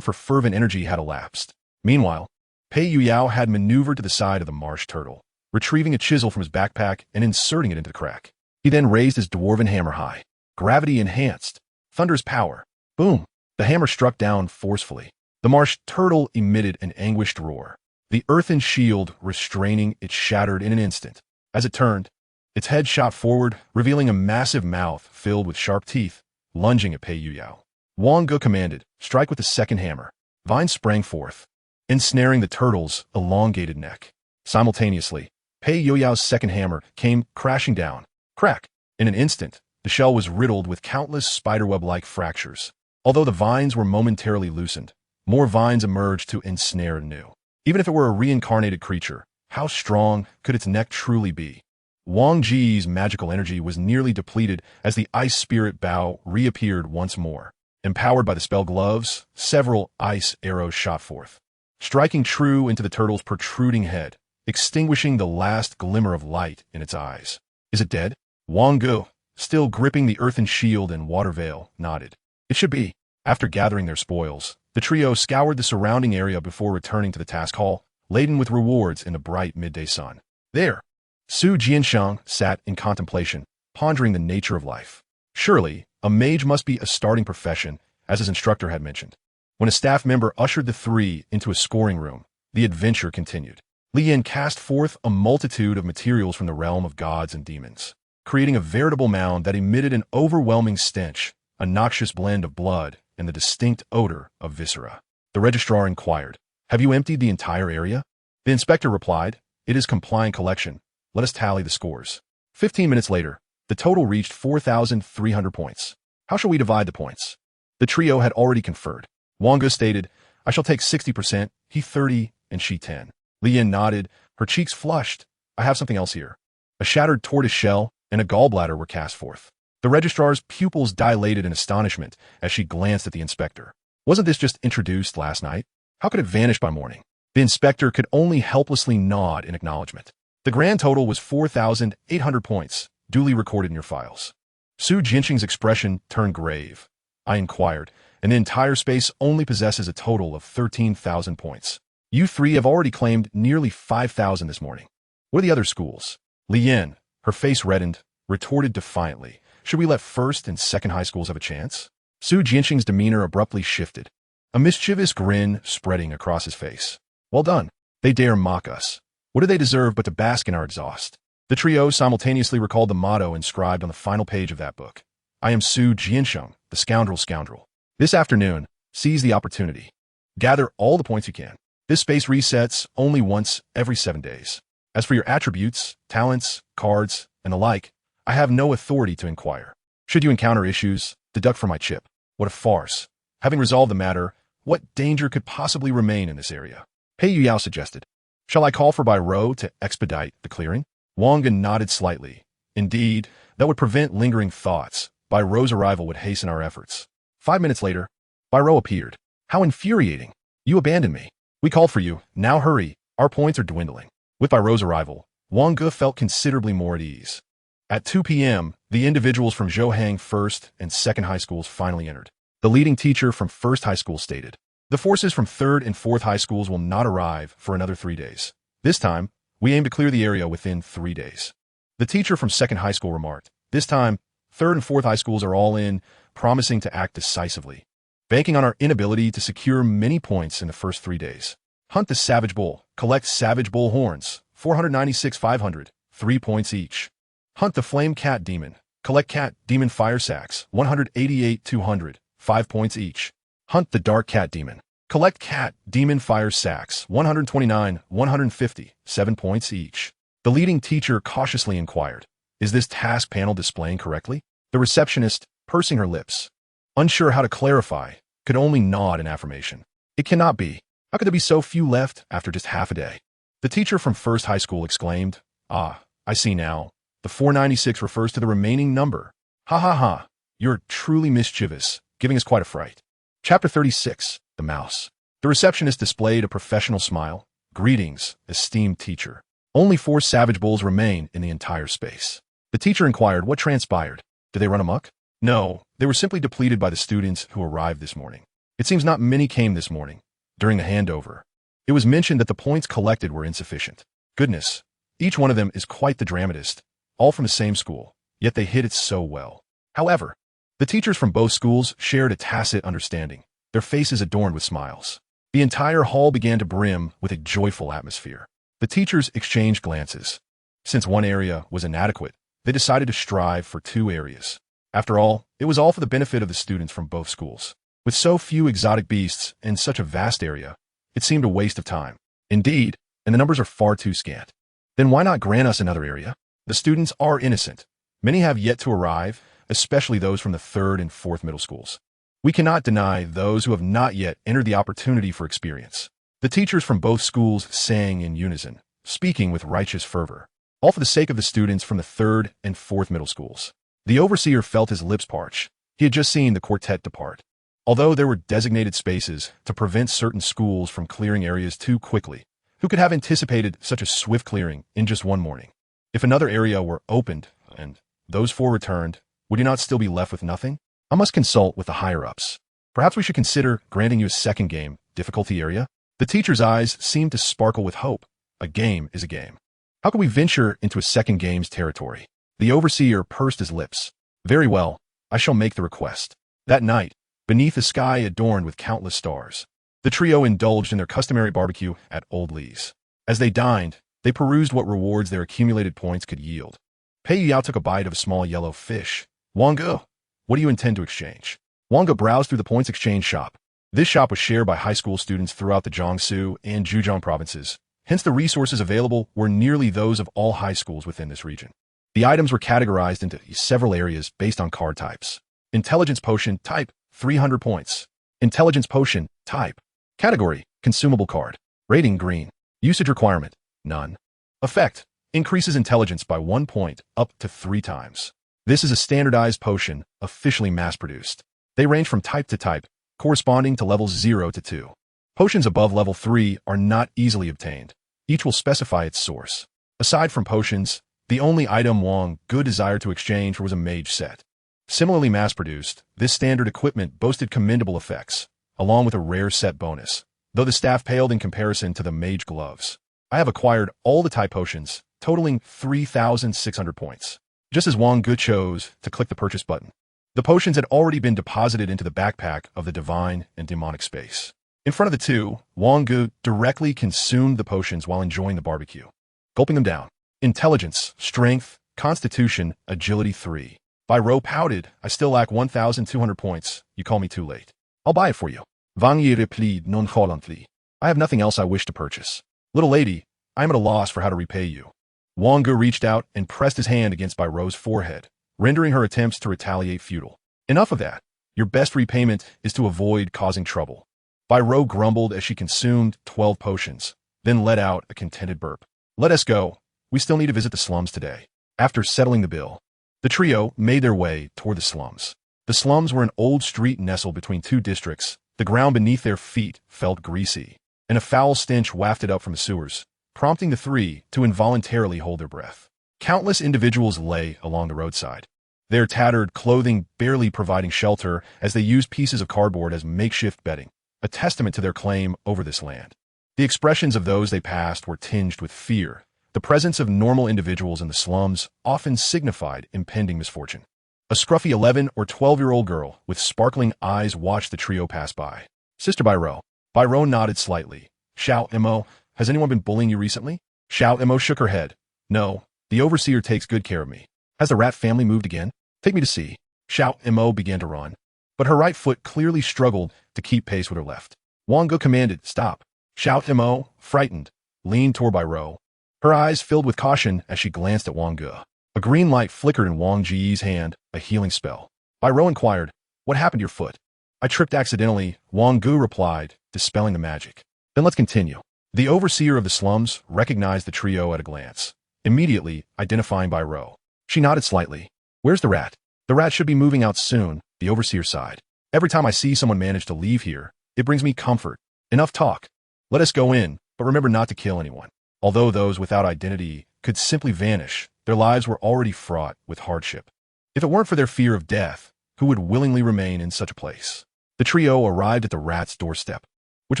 for fervent energy had elapsed. Meanwhile, Pei Yuyao had maneuvered to the side of the marsh turtle, retrieving a chisel from his backpack and inserting it into the crack. He then raised his dwarven hammer high. Gravity enhanced. Thunder's power. Boom! The hammer struck down forcefully. The marsh turtle emitted an anguished roar. The earthen shield restraining it shattered in an instant. As it turned, its head shot forward, revealing a massive mouth filled with sharp teeth, lunging at Pei Yuyao. Wang Ge commanded, strike with the second hammer. Vines sprang forth, ensnaring the turtle's elongated neck. Simultaneously, Pei Yuyao's second hammer came crashing down. Crack! In an instant, the shell was riddled with countless spiderweb-like fractures. Although the vines were momentarily loosened, more vines emerged to ensnare anew. Even if it were a reincarnated creature, how strong could its neck truly be? Wang Ge's magical energy was nearly depleted as the ice spirit bow reappeared once more. Empowered by the spell gloves, several ice arrows shot forth, striking true into the turtle's protruding head, extinguishing the last glimmer of light in its eyes. Is it dead? Wang Ge, still gripping the earthen shield and water veil, nodded. It should be. After gathering their spoils, the trio scoured the surrounding area before returning to the task hall, laden with rewards in the bright midday sun. There, Su Jianxiang sat in contemplation, pondering the nature of life. Surely, a mage must be a starting profession, as his instructor had mentioned. When a staff member ushered the three into a scoring room, the adventure continued. Li Yin cast forth a multitude of materials from the realm of gods and demons, creating a veritable mound that emitted an overwhelming stench, a noxious blend of blood and the distinct odor of viscera. The registrar inquired, "Have you emptied the entire area?" The inspector replied, "It is compliant collection. Let us tally the scores." 15 minutes later, the total reached 4,300 points. "How shall we divide the points?" The trio had already conferred. Wang Ge stated, "I shall take 60%, he 30, and she 10. Li Yin nodded, her cheeks flushed. "I have something else here." A shattered tortoise shell and a gallbladder were cast forth. The registrar's pupils dilated in astonishment as she glanced at the inspector. Wasn't this just introduced last night? How could it vanish by morning? The inspector could only helplessly nod in acknowledgement. The grand total was 4,800 points, duly recorded in your files. Su Jinxing's expression turned grave. I inquired, and the entire space only possesses a total of 13,000 points. You three have already claimed nearly 5,000 this morning. What are the other schools? Li Yin, her face reddened, retorted defiantly, "Should we let first and second high schools have a chance?" Su Jinxing's demeanor abruptly shifted, a mischievous grin spreading across his face. "Well done. They dare mock us. What do they deserve but to bask in our exhaust?" The trio simultaneously recalled the motto inscribed on the final page of that book. "I am Su Jinxing, the scoundrel. This afternoon, seize the opportunity. Gather all the points you can. This space resets only once every 7 days. As for your attributes, talents, cards, and the like, I have no authority to inquire. Should you encounter issues, deduct from my chip." What a farce. Having resolved the matter, what danger could possibly remain in this area? Pei Yuyao suggested, "Shall I call for Bai Rou to expedite the clearing?" Wang Ge nodded slightly. "Indeed, that would prevent lingering thoughts. Bai Rou's arrival would hasten our efforts." 5 minutes later, Bai Rou appeared. "How infuriating. You abandoned me. We called for you. Now hurry. Our points are dwindling." With Bai Rou's arrival, Wang Ge felt considerably more at ease. At 2 p.m., the individuals from Zhouhang First and Second High Schools finally entered. The leading teacher from First High School stated, "The forces from Third and Fourth High Schools will not arrive for another 3 days. This time, we aim to clear the area within 3 days." The teacher from Second High School remarked, "This time, Third and Fourth High Schools are all in, promising to act decisively, banking on our inability to secure many points in the first 3 days. Hunt the Savage Bull. Collect Savage Bull horns, 496,500, 3 points each. Hunt the Flame Cat Demon. Collect Cat Demon Fire Sacks, 188,200, 5 points each. Hunt the Dark Cat Demon. Collect Cat Demon Fire Sacks, 129,150, 7 points each." The leading teacher cautiously inquired, "Is this task panel displaying correctly?" The receptionist, pursing her lips, unsure how to clarify, could only nod in affirmation. "It cannot be. How could there be so few left after just half a day?" The teacher from First High School exclaimed, "Ah, I see now. The 496 refers to the remaining number. Ha ha ha. You're truly mischievous, giving us quite a fright." Chapter 36, The Mouse. The receptionist displayed a professional smile. "Greetings, esteemed teacher. Only 4 Savage Bulls remain in the entire space." The teacher inquired, "What transpired? Did they run amok?" "No, they were simply depleted by the students who arrived this morning. It seems not many came this morning. During the handover, it was mentioned that the points collected were insufficient. Goodness, each one of them is quite the dramatist, all from the same school, yet they hid it so well." However, the teachers from both schools shared a tacit understanding, their faces adorned with smiles. The entire hall began to brim with a joyful atmosphere. The teachers exchanged glances. Since one area was inadequate, they decided to strive for 2 areas. After all, it was all for the benefit of the students from both schools. With so few exotic beasts in such a vast area, it seemed a waste of time. Indeed, and the numbers are far too scant. Then why not grant us another area? The students are innocent. Many have yet to arrive, especially those from the 3rd and 4th middle schools. We cannot deny those who have not yet entered the opportunity for experience. The teachers from both schools sang in unison, speaking with righteous fervor, all for the sake of the students from the 3rd and 4th middle schools. The overseer felt his lips parch. He had just seen the quartet depart. Although there were designated spaces to prevent certain schools from clearing areas too quickly, who could have anticipated such a swift clearing in just one morning? If another area were opened and those 4 returned, would you not still be left with nothing? I must consult with the higher-ups. Perhaps we should consider granting you a second game, difficulty area? The teacher's eyes seemed to sparkle with hope. A game is a game. How can we venture into a second game's territory? The overseer pursed his lips. "Very well, I shall make the request." That night, beneath a sky adorned with countless stars. The trio indulged in their customary barbecue at Old Lee's. As they dined, they perused what rewards their accumulated points could yield. Pei Yao took a bite of a small yellow fish. Wang Ge, what do you intend to exchange? Wang Ge browsed through the points exchange shop. This shop was shared by high school students throughout the Jiangsu and Zhejiang provinces. Hence, the resources available were nearly those of all high schools within this region. The items were categorized into several areas based on card types. Intelligence Potion type, 300 points. Intelligence Potion type. Category, consumable card. Rating, green. Usage requirement, none. Effect, increases intelligence by 1 point up to 3 times. This is a standardized potion, officially mass-produced. They range from type to type, corresponding to levels 0 to 2. Potions above level 3 are not easily obtained. Each will specify its source. Aside from potions, the only item Wang Ge desired to exchange was a mage set. Similarly mass-produced, this standard equipment boasted commendable effects, along with a rare set bonus, though the staff paled in comparison to the mage gloves. I have acquired all the type potions, totaling 3,600 points. Just as Wang Ge chose to click the purchase button, the potions had already been deposited into the backpack of the divine and demonic space. In front of the two, Wang Ge directly consumed the potions while enjoying the barbecue, gulping them down. Intelligence, Strength, Constitution, Agility 3. Bai Rou pouted, I still lack 1,200 points. You call me too late. I'll buy it for you. Wang Ge replied nonchalantly. I have nothing else I wish to purchase. Little lady, I am at a loss for how to repay you. Wang Ge reached out and pressed his hand against Bai Rou's forehead, rendering her attempts to retaliate futile. Enough of that. Your best repayment is to avoid causing trouble. Bai Rou grumbled as she consumed 12 potions, then let out a contented burp. Let us go. We still need to visit the slums today. After settling the bill, the trio made their way toward the slums. The slums were an old street nestled between two districts. The ground beneath their feet felt greasy, and a foul stench wafted up from the sewers, prompting the three to involuntarily hold their breath. Countless individuals lay along the roadside, their tattered clothing barely providing shelter as they used pieces of cardboard as makeshift bedding, a testament to their claim over this land. The expressions of those they passed were tinged with fear. The presence of normal individuals in the slums often signified impending misfortune. A scruffy 11 or 12-year-old girl with sparkling eyes watched the trio pass by. Sister Bai Rou. Bai Rou nodded slightly. Xiao Mo, has anyone been bullying you recently? Xiao Mo shook her head. No, the overseer takes good care of me. Has the rat family moved again? Take me to see. Xiao Mo began to run, but her right foot clearly struggled to keep pace with her left. Wang Ge commanded, stop. Xiao Mo, frightened, leaned toward Bai Rou. Her eyes filled with caution as she glanced at Wang Ge. A green light flickered in Wang Ge's hand, a healing spell. Bai Rou inquired, what happened to your foot? I tripped accidentally, Wang Ge replied, dispelling the magic. Then let's continue. The overseer of the slums recognized the trio at a glance, immediately identifying Bai Rou. She nodded slightly. Where's the rat? The rat should be moving out soon, the overseer sighed. Every time I see someone manage to leave here, it brings me comfort. Enough talk. Let us go in, but remember not to kill anyone. Although those without identity could simply vanish, their lives were already fraught with hardship. If it weren't for their fear of death, who would willingly remain in such a place? The trio arrived at the rat's doorstep, which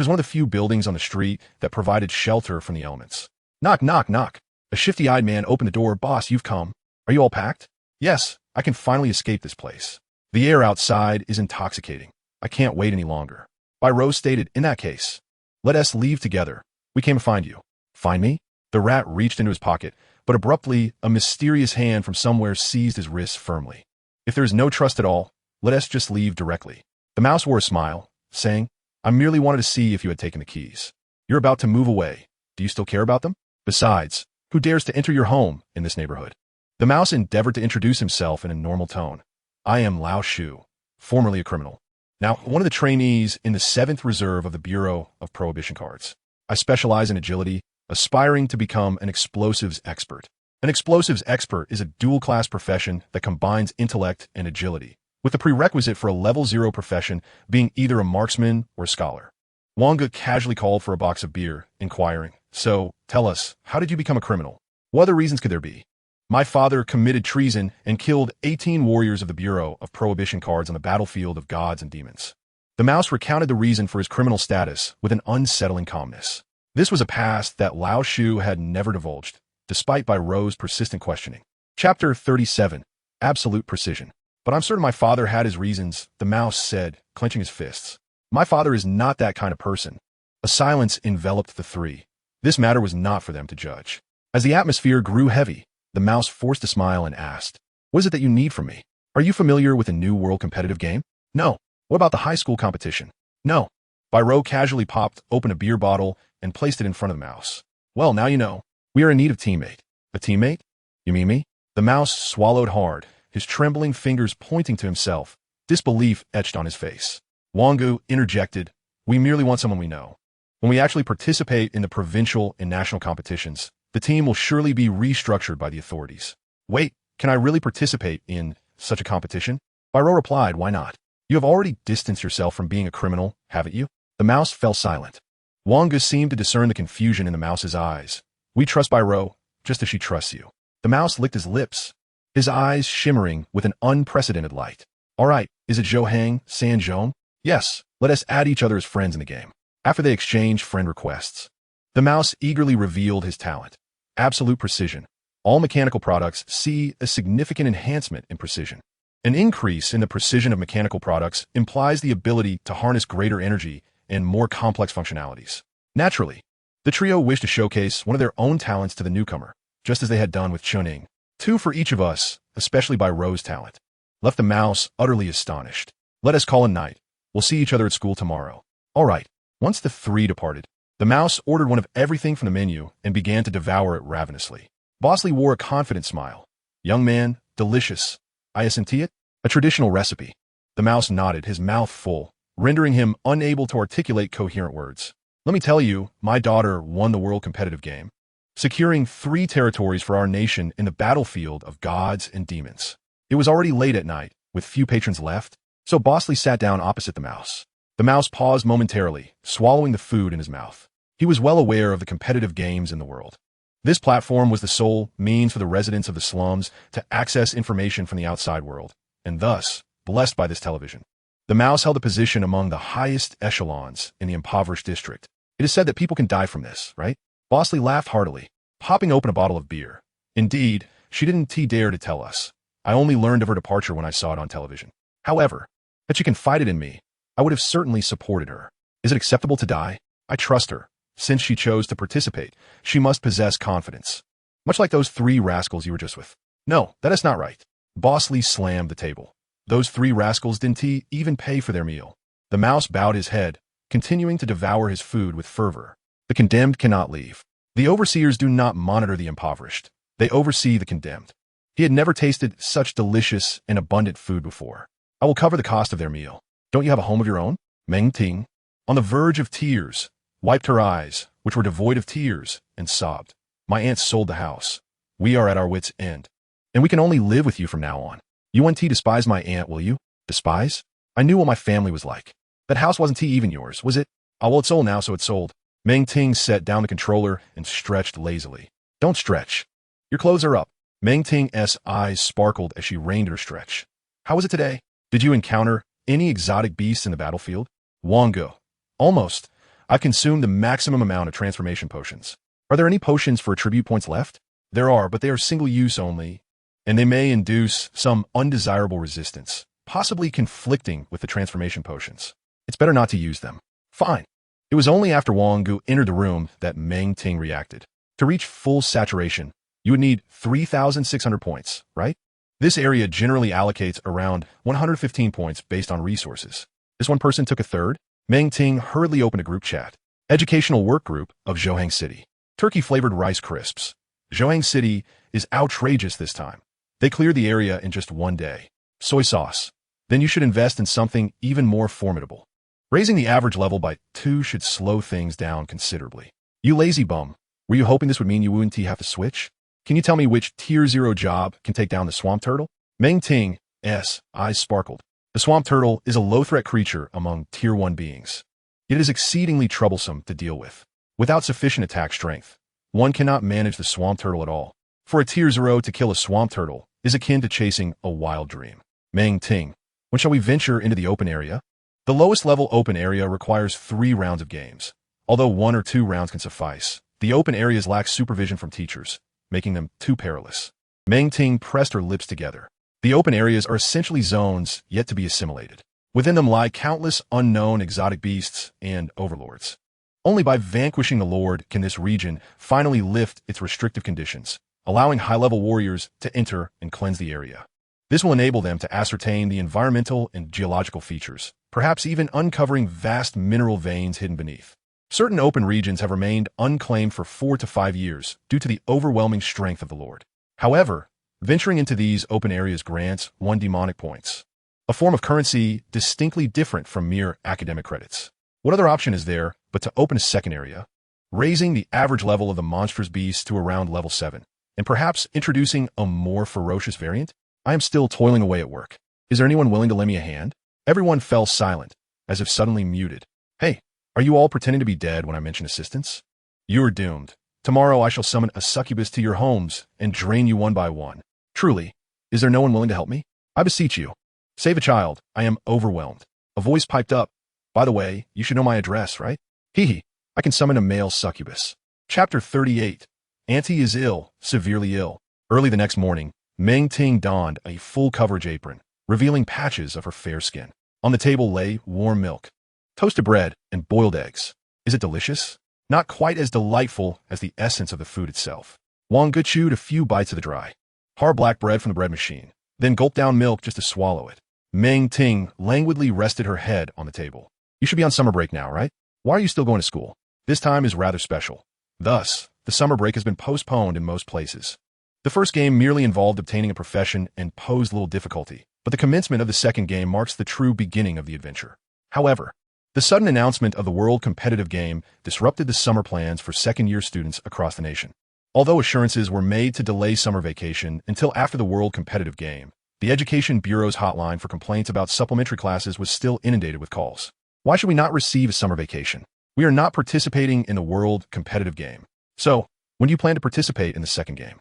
was one of the few buildings on the street that provided shelter from the elements. Knock, knock, knock. A shifty-eyed man opened the door. Boss, you've come. Are you all packed? Yes, I can finally escape this place. The air outside is intoxicating. I can't wait any longer. Bai Rou stated, in that case, let us leave together. We came to find you. Find me? The rat reached into his pocket, but abruptly, a mysterious hand from somewhere seized his wrist firmly. If there is no trust at all, let us just leave directly. The mouse wore a smile, saying, I merely wanted to see if you had taken the keys. You're about to move away. Do you still care about them? Besides, who dares to enter your home in this neighborhood? The mouse endeavored to introduce himself in a normal tone. I am Lao Shu, formerly a criminal. Now, one of the trainees in the 7th Reserve of the Bureau of Prohibition Cards. I specialize in agility, aspiring to become an explosives expert. An explosives expert is a dual-class profession that combines intellect and agility, with the prerequisite for a level 0 profession being either a marksman or a scholar. Wang Ge casually called for a box of beer, inquiring, so, tell us, how did you become a criminal? What other reasons could there be? My father committed treason and killed 18 warriors of the Bureau of Prohibition Cards on the battlefield of gods and demons. The mouse recounted the reason for his criminal status with an unsettling calmness. This was a past that Lao Shu had never divulged, despite Bai Rou's persistent questioning. Chapter 37. Absolute Precision. But I'm certain my father had his reasons, the mouse said, clenching his fists. My father is not that kind of person. A silence enveloped the three. This matter was not for them to judge. As the atmosphere grew heavy, the mouse forced a smile and asked, "What is it that you need from me? Are you familiar with a new world competitive game?" "No." "What about the high school competition?" "No." Byro casually popped open a beer bottle and placed it in front of the mouse. "Well, now you know. We are in need of teammate." "A teammate? You mean me?" The mouse swallowed hard, his trembling fingers pointing to himself, disbelief etched on his face. Wang Ge interjected, "We merely want someone we know. When we actually participate in the provincial and national competitions, the team will surely be restructured by the authorities." "Wait, can I really participate in such a competition?" Byro replied, "Why not? You have already distanced yourself from being a criminal, haven't you?" The mouse fell silent. Wang Ge seemed to discern the confusion in the mouse's eyes. "We trust Byro, just as she trusts you." The mouse licked his lips, his eyes shimmering with an unprecedented light. "All right, is it Zhou Hang, San Zhong?" "Yes, let us add each other as friends in the game." After they exchanged friend requests, the mouse eagerly revealed his talent. Absolute precision. All mechanical products see a significant enhancement in precision. An increase in the precision of mechanical products implies the ability to harness greater energy and more complex functionalities. Naturally, the trio wished to showcase one of their own talents to the newcomer, just as they had done with Chuning. Two for each of us, especially by Ro's talent, left the mouse utterly astonished. "Let us call a night. We'll see each other at school tomorrow." "All right." Once the three departed, the mouse ordered one of everything from the menu and began to devour it ravenously. Bosley wore a confident smile. "Young man, delicious. I assent it? A traditional recipe." The mouse nodded, his mouth full, rendering him unable to articulate coherent words. "Let me tell you, my daughter won the world competitive game, securing 3 territories for our nation in the battlefield of gods and demons." It was already late at night, with few patrons left, so Bosley sat down opposite the mouse. The mouse paused momentarily, swallowing the food in his mouth. He was well aware of the competitive games in the world. This platform was the sole means for the residents of the slums to access information from the outside world, and thus, blessed by this television. The mouse held a position among the highest echelons in the impoverished district. "It is said that people can die from this, right?" Bosley laughed heartily, popping open a bottle of beer. "Indeed, she didn't dare to tell us. I only learned of her departure when I saw it on television. However, that she confided in me, I would have certainly supported her. Is it acceptable to die? I trust her. Since she chose to participate, she must possess confidence. Much like those 3 rascals you were just with." "No, that is not right." Bosley slammed the table. "Those 3 rascals didn't even pay for their meal." The mouse bowed his head, continuing to devour his food with fervor. "The condemned cannot leave. The overseers do not monitor the impoverished. They oversee the condemned." He had never tasted such delicious and abundant food before. "I will cover the cost of their meal. Don't you have a home of your own?" Meng Ting, on the verge of tears, wiped her eyes, which were devoid of tears, and sobbed. "My aunt sold the house. We are at our wits' end. And we can only live with you from now on. You won't despise my aunt, will you?" "Despise? I knew what my family was like. That house wasn't even yours, was it?" "Ah, well, it's sold now, so it's sold." Meng Ting set down the controller and stretched lazily. "Don't stretch. Your clothes are up." Meng Ting's eyes sparkled as she reined her stretch. "How was it today? Did you encounter any exotic beasts in the battlefield?" Wang Ge. "Almost. I've consumed the maximum amount of transformation potions." "Are there any potions for attribute points left?" "There are, but they are single-use only, and they may induce some undesirable resistance, possibly conflicting with the transformation potions. It's better not to use them." "Fine." It was only after Wang Ge entered the room that Meng Ting reacted. "To reach full saturation, you would need 3,600 points, right? This area generally allocates around 115 points based on resources. This one person took a third." Meng Ting hurriedly opened a group chat. "Educational work group of Zhouhang City. Turkey-flavored rice crisps. Zhouhang City is outrageous this time. They cleared the area in just 1 day. Soy sauce. Then you should invest in something even more formidable. Raising the average level by 2 should slow things down considerably. You lazy bum. Were you hoping this would mean you wouldn't have to switch? Can you tell me which Tier 0 job can take down the swamp turtle?" Meng Ting's eyes sparkled. The swamp turtle is a low-threat creature among Tier 1 beings. It is exceedingly troublesome to deal with. Without sufficient attack strength, one cannot manage the swamp turtle at all. For a Tier 0 to kill a swamp turtle is akin to chasing a wild dream. Meng Ting, when shall we venture into the open area? The lowest level open area requires 3 rounds of games. Although 1 or 2 rounds can suffice, the open areas lack supervision from teachers, making them too perilous. Meng Ting pressed her lips together. The open areas are essentially zones yet to be assimilated. Within them lie countless unknown exotic beasts and overlords. Only by vanquishing the Lord can this region finally lift its restrictive conditions, allowing high-level warriors to enter and cleanse the area. This will enable them to ascertain the environmental and geological features, perhaps even uncovering vast mineral veins hidden beneath. Certain open regions have remained unclaimed for 4 to 5 years due to the overwhelming strength of the Lord. However, venturing into these open areas grants 1 demonic points, a form of currency distinctly different from mere academic credits. What other option is there but to open a second area, raising the average level of the monstrous beast to around level 7, and perhaps introducing a more ferocious variant? I am still toiling away at work. Is there anyone willing to lend me a hand? Everyone fell silent, as if suddenly muted. Hey, are you all pretending to be dead when I mention assistance? You are doomed. Tomorrow I shall summon a succubus to your homes and drain you one by one. Truly, is there no one willing to help me? I beseech you. Save a child. I am overwhelmed. A voice piped up. By the way, you should know my address, right? Hee, I can summon a male succubus. Chapter 38. Auntie is ill, severely ill. Early the next morning, Meng Ting donned a full coverage apron, revealing patches of her fair skin. On the table lay warm milk, toasted bread, and boiled eggs. Is it delicious? Not quite as delightful as the essence of the food itself. Wang Ge chewed a few bites of the dry, hard black bread from the bread machine, then gulped down milk just to swallow it. Meng Ting languidly rested her head on the table. You should be on summer break now, right? Why are you still going to school? This time is rather special. Thus, the summer break has been postponed in most places. The first game merely involved obtaining a profession and posed little difficulty, but the commencement of the second game marks the true beginning of the adventure. However, the sudden announcement of the World Competitive Game disrupted the summer plans for second-year students across the nation. Although assurances were made to delay summer vacation until after the World Competitive Game, the Education Bureau's hotline for complaints about supplementary classes was still inundated with calls. Why should we not receive a summer vacation? We are not participating in the World Competitive Game. So, when do you plan to participate in the second game?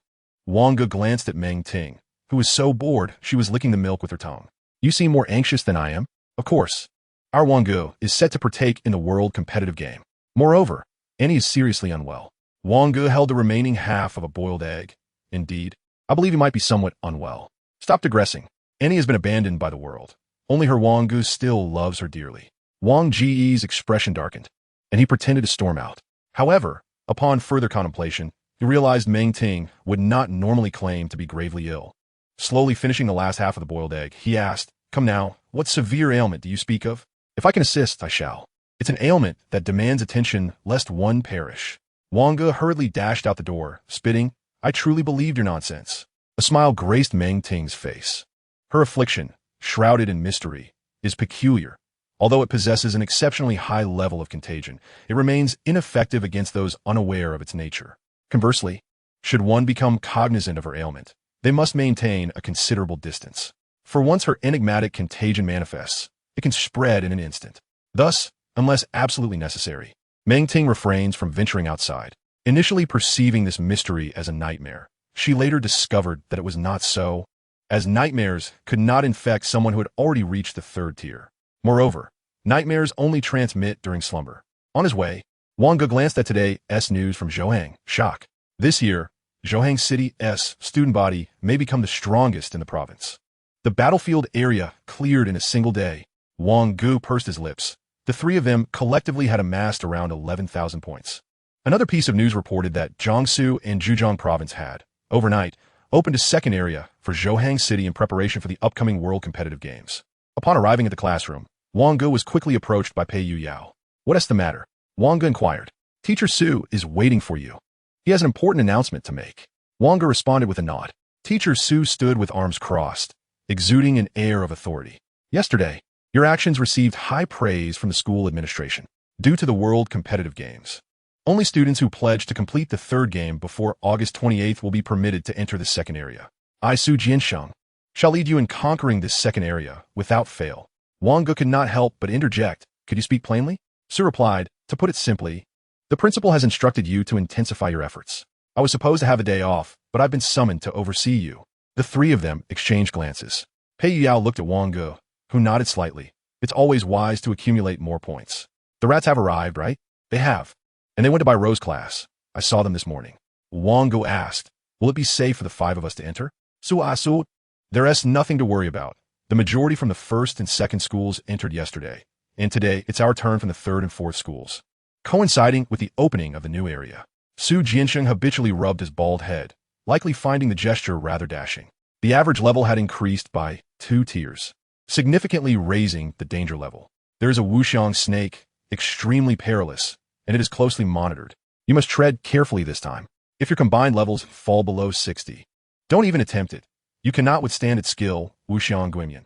Wang Ge glanced at Meng Ting, who was so bored she was licking the milk with her tongue. You seem more anxious than I am. Of course. Our Wang Ge is set to partake in the World Competitive Game. Moreover, Annie is seriously unwell. Wang Ge held the remaining half of a boiled egg. Indeed, I believe he might be somewhat unwell. Stop digressing. Annie has been abandoned by the world. Only her Wang Ge still loves her dearly. Wang Ge's expression darkened, and he pretended to storm out. However, upon further contemplation, he realized Meng Ting would not normally claim to be gravely ill. Slowly finishing the last half of the boiled egg, he asked, Come now, what severe ailment do you speak of? If I can assist, I shall. It's an ailment that demands attention lest one perish. Wang Ge hurriedly dashed out the door, spitting, I truly believed your nonsense. A smile graced Meng Ting's face. Her affliction, shrouded in mystery, is peculiar. Although it possesses an exceptionally high level of contagion, it remains ineffective against those unaware of its nature. Conversely, should one become cognizant of her ailment, they must maintain a considerable distance. For once her enigmatic contagion manifests, it can spread in an instant. Thus, unless absolutely necessary, Meng Ting refrains from venturing outside. Initially perceiving this mystery as a nightmare, she later discovered that it was not so, as nightmares could not infect someone who had already reached the third tier. Moreover, nightmares only transmit during slumber. On his way, Wang Ge glanced at today's news from Zhohang. Shock. This year, Zhohang City's student body may become the strongest in the province. The battlefield area cleared in a single day. Wang Ge pursed his lips. The three of them collectively had amassed around 11,000 points. Another piece of news reported that Jiangsu and Zhejiang province had, overnight, opened a second area for Zhohang City in preparation for the upcoming World Competitive Games. Upon arriving at the classroom, Wang Ge was quickly approached by Pei Yu Yao. What is the matter? Wang Ge inquired. Teacher Su is waiting for you. He has an important announcement to make. Wang Ge responded with a nod. Teacher Su stood with arms crossed, exuding an air of authority. Yesterday, your actions received high praise from the school administration. Due to the World Competitive Games, only students who pledge to complete the third game before August 28th will be permitted to enter the second area. I, Su Jiansheng, shall lead you in conquering this second area without fail. Wang Ge could not help but interject. Could you speak plainly? Su replied, to put it simply, the principal has instructed you to intensify your efforts. I was supposed to have a day off, but I've been summoned to oversee you. The three of them exchanged glances. Pei Yao looked at Wang Ge, who nodded slightly. It's always wise to accumulate more points. The rats have arrived, right? They have. And they went to buy Rose class. I saw them this morning. Wang Ge asked, will it be safe for the five of us to enter? Su. There's nothing to worry about. The majority from the first and second schools entered yesterday, and today it's our turn from the third and fourth schools. Coinciding with the opening of the new area, Su Jiansheng habitually rubbed his bald head, likely finding the gesture rather dashing. The average level had increased by 2 tiers, significantly raising the danger level. There is a Wuxiang snake, extremely perilous, and it is closely monitored. You must tread carefully this time. If your combined levels fall below 60, don't even attempt it. You cannot withstand its skill, Wuxiang Guimian.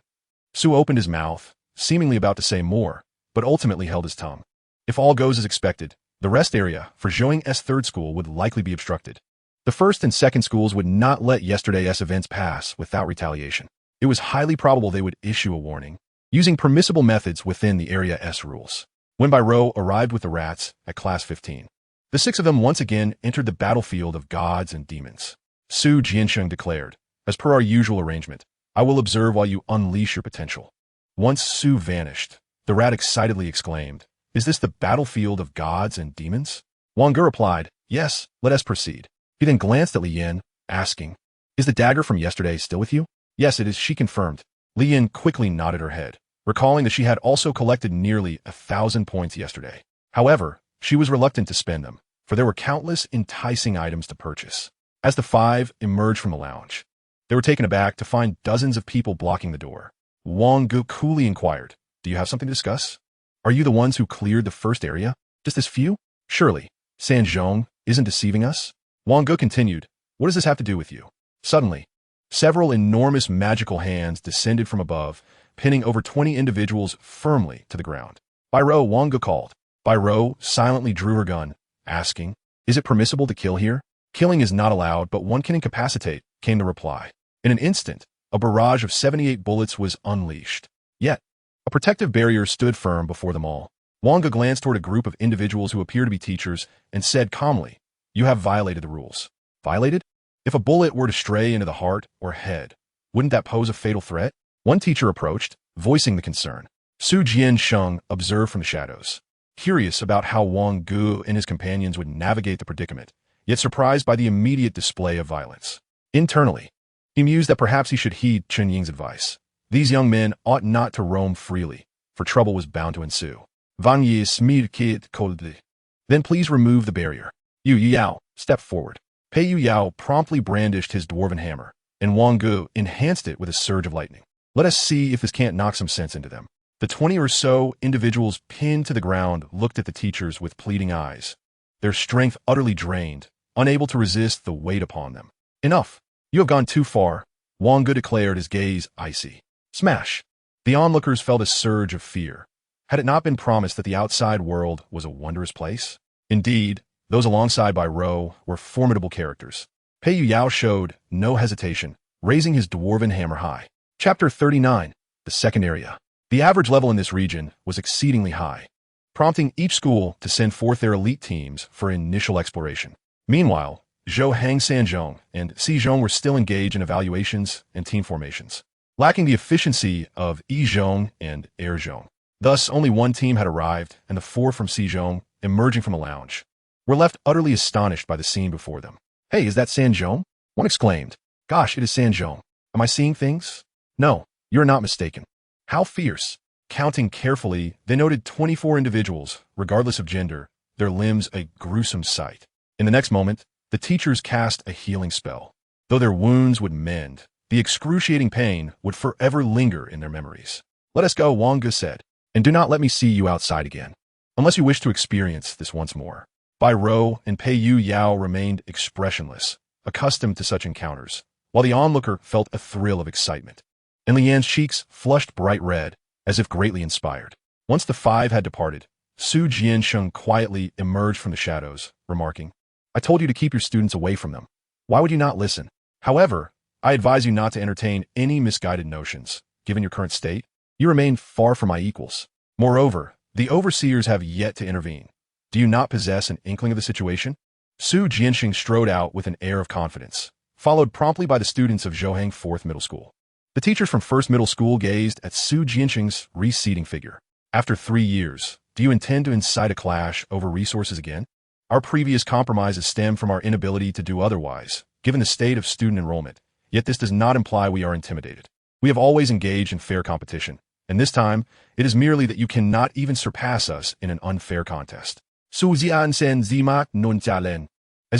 Su opened his mouth, seemingly about to say more, but ultimately held his tongue. If all goes as expected, the rest area for Zhouang's third school would likely be obstructed. The first and second schools would not let yesterday's events pass without retaliation. It was highly probable they would issue a warning, using permissible methods within the Area S rules. When Bairo arrived with the rats at Class 15, the 6 of them once again entered the battlefield of gods and demons. Su Jiansheng declared, as per our usual arrangement, I will observe while you unleash your potential. Once Su vanished, the rat excitedly exclaimed, Is this the battlefield of gods and demons? Wang Ge replied, Yes, let us proceed. He then glanced at Li Yan, asking, Is the dagger from yesterday still with you? Yes, it is, she confirmed. Li Yan quickly nodded her head, recalling that she had also collected nearly 1,000 points yesterday. However, she was reluctant to spend them, for there were countless enticing items to purchase. As the 5 emerged from the lounge, they were taken aback to find dozens of people blocking the door. Wang Ge coolly inquired, Do you have something to discuss? Are you the ones who cleared the first area? Just this few? Surely, Sanzhong isn't deceiving us? Wang Ge continued, What does this have to do with you? Suddenly, several enormous magical hands descended from above, pinning over 20 individuals firmly to the ground. Bairo, Wang Ge called. Bairo silently drew her gun, asking, Is it permissible to kill here? Killing is not allowed, but one can incapacitate, came the reply. In an instant, a barrage of 78 bullets was unleashed. Yet, a protective barrier stood firm before them all. Wang Ge glanced toward a group of individuals who appeared to be teachers and said calmly, You have violated the rules. Violated? If a bullet were to stray into the heart or head, wouldn't that pose a fatal threat? One teacher approached, voicing the concern. Su Jiansheng observed from the shadows, curious about how Wang Ge and his companions would navigate the predicament, yet surprised by the immediate display of violence. Internally, he mused that perhaps he should heed Chen Ying's advice. These young men ought not to roam freely, for trouble was bound to ensue. Wang Ye smeared kid coldly. Then please remove the barrier. Yu Yao, step forward. Pei Yu Yao promptly brandished his dwarven hammer, and Wang Ge enhanced it with a surge of lightning. Let us see if this can't knock some sense into them. The 20 or so individuals pinned to the ground looked at the teachers with pleading eyes, their strength utterly drained, unable to resist the weight upon them. Enough. You have gone too far, Wang Ge declared, his gaze icy. Smash. The onlookers felt a surge of fear. Had it not been promised that the outside world was a wondrous place? Indeed, those alongside Bairo were formidable characters. Pei Yu Yao showed no hesitation, raising his dwarven hammer high. Chapter 39. The Second Area. The average level in this region was exceedingly high, prompting each school to send forth their elite teams for initial exploration. Meanwhile, Zhouang Sanzhong and Xizhong were still engaged in evaluations and team formations, lacking the efficiency of Yizhong and Erzhong. Thus, only one team had arrived, and the 4 from Xizhong, emerging from a lounge, were left utterly astonished by the scene before them. Hey, is that Sanzhong? One exclaimed. Gosh, it is Sanzhong. Am I seeing things? No, you are not mistaken. How fierce. Counting carefully, they noted 24 individuals, regardless of gender, their limbs a gruesome sight. In the next moment, the teachers cast a healing spell. Though their wounds would mend, the excruciating pain would forever linger in their memories. Let us go, Wang Ge said, and do not let me see you outside again, unless you wish to experience this once more. Bairo and Pei Yu Yao remained expressionless, accustomed to such encounters, while the onlooker felt a thrill of excitement. And Li Yan's cheeks flushed bright red, as if greatly inspired. Once the 5 had departed, Su Jiansheng quietly emerged from the shadows, remarking, I told you to keep your students away from them. Why would you not listen? However, I advise you not to entertain any misguided notions. Given your current state, you remain far from my equals. Moreover, the overseers have yet to intervene. Do you not possess an inkling of the situation? Su Jiansheng strode out with an air of confidence, followed promptly by the students of Zhouang 4th Middle School. The teachers from 1st Middle School gazed at Su Jiansheng's receding figure. After 3 years, do you intend to incite a clash over resources again? Our previous compromises stem from our inability to do otherwise, given the state of student enrollment, Yet this does not imply we are intimidated. We have always engaged in fair competition, and this time, it is merely that you cannot even surpass us in an unfair contest. As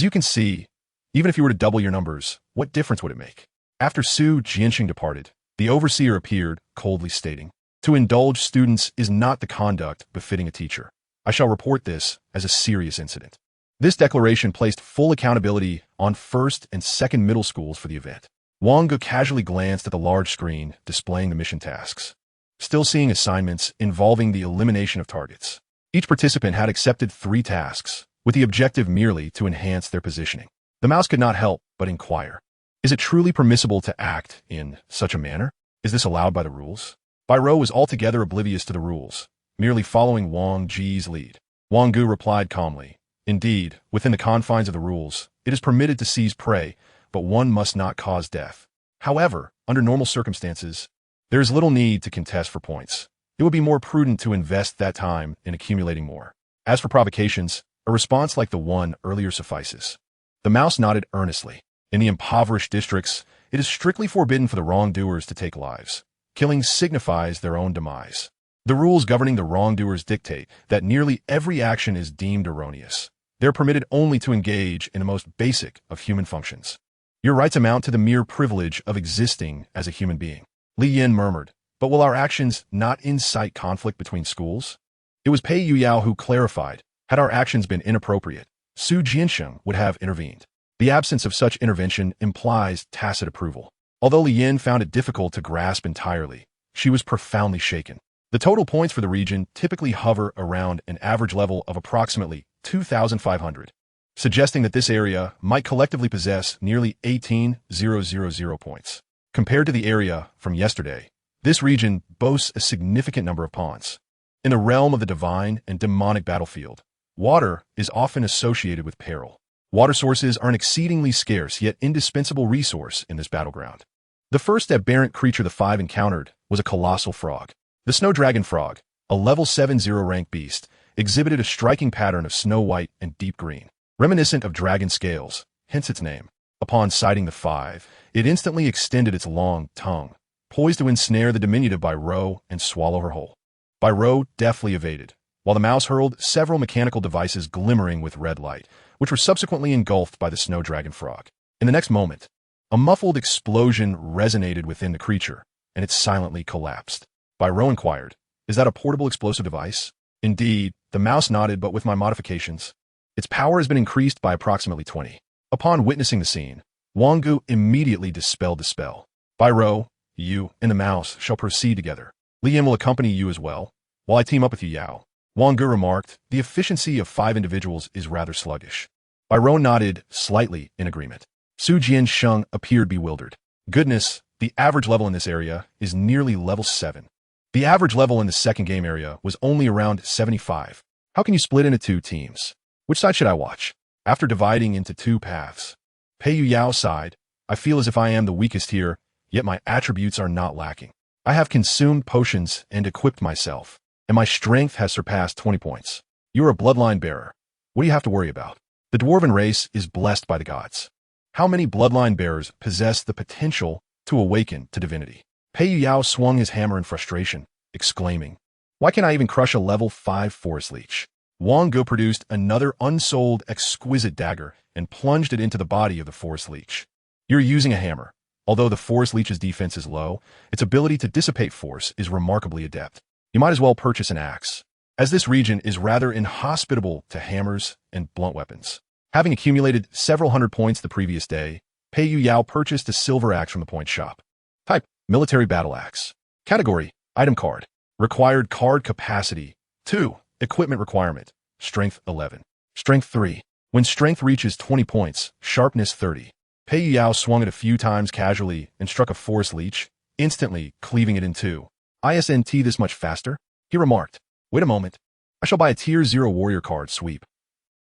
you can see, even if you were to double your numbers, what difference would it make? After Su Jianxing departed, the overseer appeared, coldly stating, "To indulge students is not the conduct befitting a teacher. I shall report this as a serious incident." This declaration placed full accountability on first and second middle schools for the event. Wang Ge casually glanced at the large screen displaying the mission tasks, still seeing assignments involving the elimination of targets. Each participant had accepted 3 tasks, with the objective merely to enhance their positioning. The mouse could not help but inquire, is it truly permissible to act in such a manner? Is this allowed by the rules? Bai Rou was altogether oblivious to the rules, merely following Wang Ge's lead. Wang Ge replied calmly, "Indeed, within the confines of the rules, it is permitted to seize prey, but one must not cause death. However, under normal circumstances, there is little need to contest for points. It would be more prudent to invest that time in accumulating more. As for provocations, a response like the one earlier suffices." The mouse nodded earnestly. In the impoverished districts, it is strictly forbidden for the wrongdoers to take lives. Killing signifies their own demise. The rules governing the wrongdoers dictate that nearly every action is deemed erroneous. They are permitted only to engage in the most basic of human functions. Your rights amount to the mere privilege of existing as a human being. Li Yin murmured, "But will our actions not incite conflict between schools?" It was Pei Yuyao who clarified, had our actions been inappropriate, Su Jianxing would have intervened. The absence of such intervention implies tacit approval. Although Li Yin found it difficult to grasp entirely, she was profoundly shaken. The total points for the region typically hover around an average level of approximately 2,500, suggesting that this area might collectively possess nearly 18,000 points. Compared to the area from yesterday, this region boasts a significant number of pawns. In the realm of the divine and demonic battlefield, water is often associated with peril. Water sources are an exceedingly scarce yet indispensable resource in this battleground. The first aberrant creature the 5 encountered was a colossal frog. The snow dragon frog, a level 70 rank beast, exhibited a striking pattern of snow white and deep green, reminiscent of dragon scales, hence its name. Upon sighting the 5, it instantly extended its long tongue, poised to ensnare the diminutive Bai Rou and swallow her whole. Bai Rou deftly evaded, while the mouse hurled several mechanical devices glimmering with red light, which were subsequently engulfed by the snow dragon frog. In the next moment, a muffled explosion resonated within the creature, and it silently collapsed. Bai Rou inquired, "Is that a portable explosive device?" "Indeed," the mouse nodded, "but with my modifications. Its power has been increased by approximately 20. Upon witnessing the scene, Wang Ge immediately dispelled the spell. "Bai Rou, you and the mouse shall proceed together. Li Yin will accompany you as well, while I team up with you, Yao." Wang Ge remarked, "The efficiency of 5 individuals is rather sluggish." Bai Rou nodded slightly in agreement. Su Jianxing appeared bewildered. "Goodness, the average level in this area is nearly level 7. The average level in the second game area was only around 75. How can you split into 2 teams? Which side should I watch?" After dividing into 2 paths, Pei Yuyao sighed, "I feel as if I am the weakest here, yet my attributes are not lacking. I have consumed potions and equipped myself, and my strength has surpassed 20 points. You're a bloodline bearer. What do you have to worry about? The dwarven race is blessed by the gods. How many bloodline bearers possess the potential to awaken to divinity?" Pei Yuyao swung his hammer in frustration, exclaiming, "Why can't I even crush a level 5 forest leech?" Wang Ge produced another unsold exquisite dagger and plunged it into the body of the forest leech. "You're using a hammer. Although the forest leech's defense is low, its ability to dissipate force is remarkably adept. You might as well purchase an axe, as this region is rather inhospitable to hammers and blunt weapons." Having accumulated several hundred points the previous day, Pei Yuyao purchased a silver axe from the point shop. Type: military battle axe. Category: item card. Required card capacity: 2. Equipment requirement: strength 11. Strength 3. When strength reaches 20 points, sharpness 30. Pei Yuyao swung it a few times casually and struck a forest leech, instantly cleaving it in 2. "Isn't this much faster?" he remarked. "Wait a moment. I shall buy a tier 0 warrior card sweep."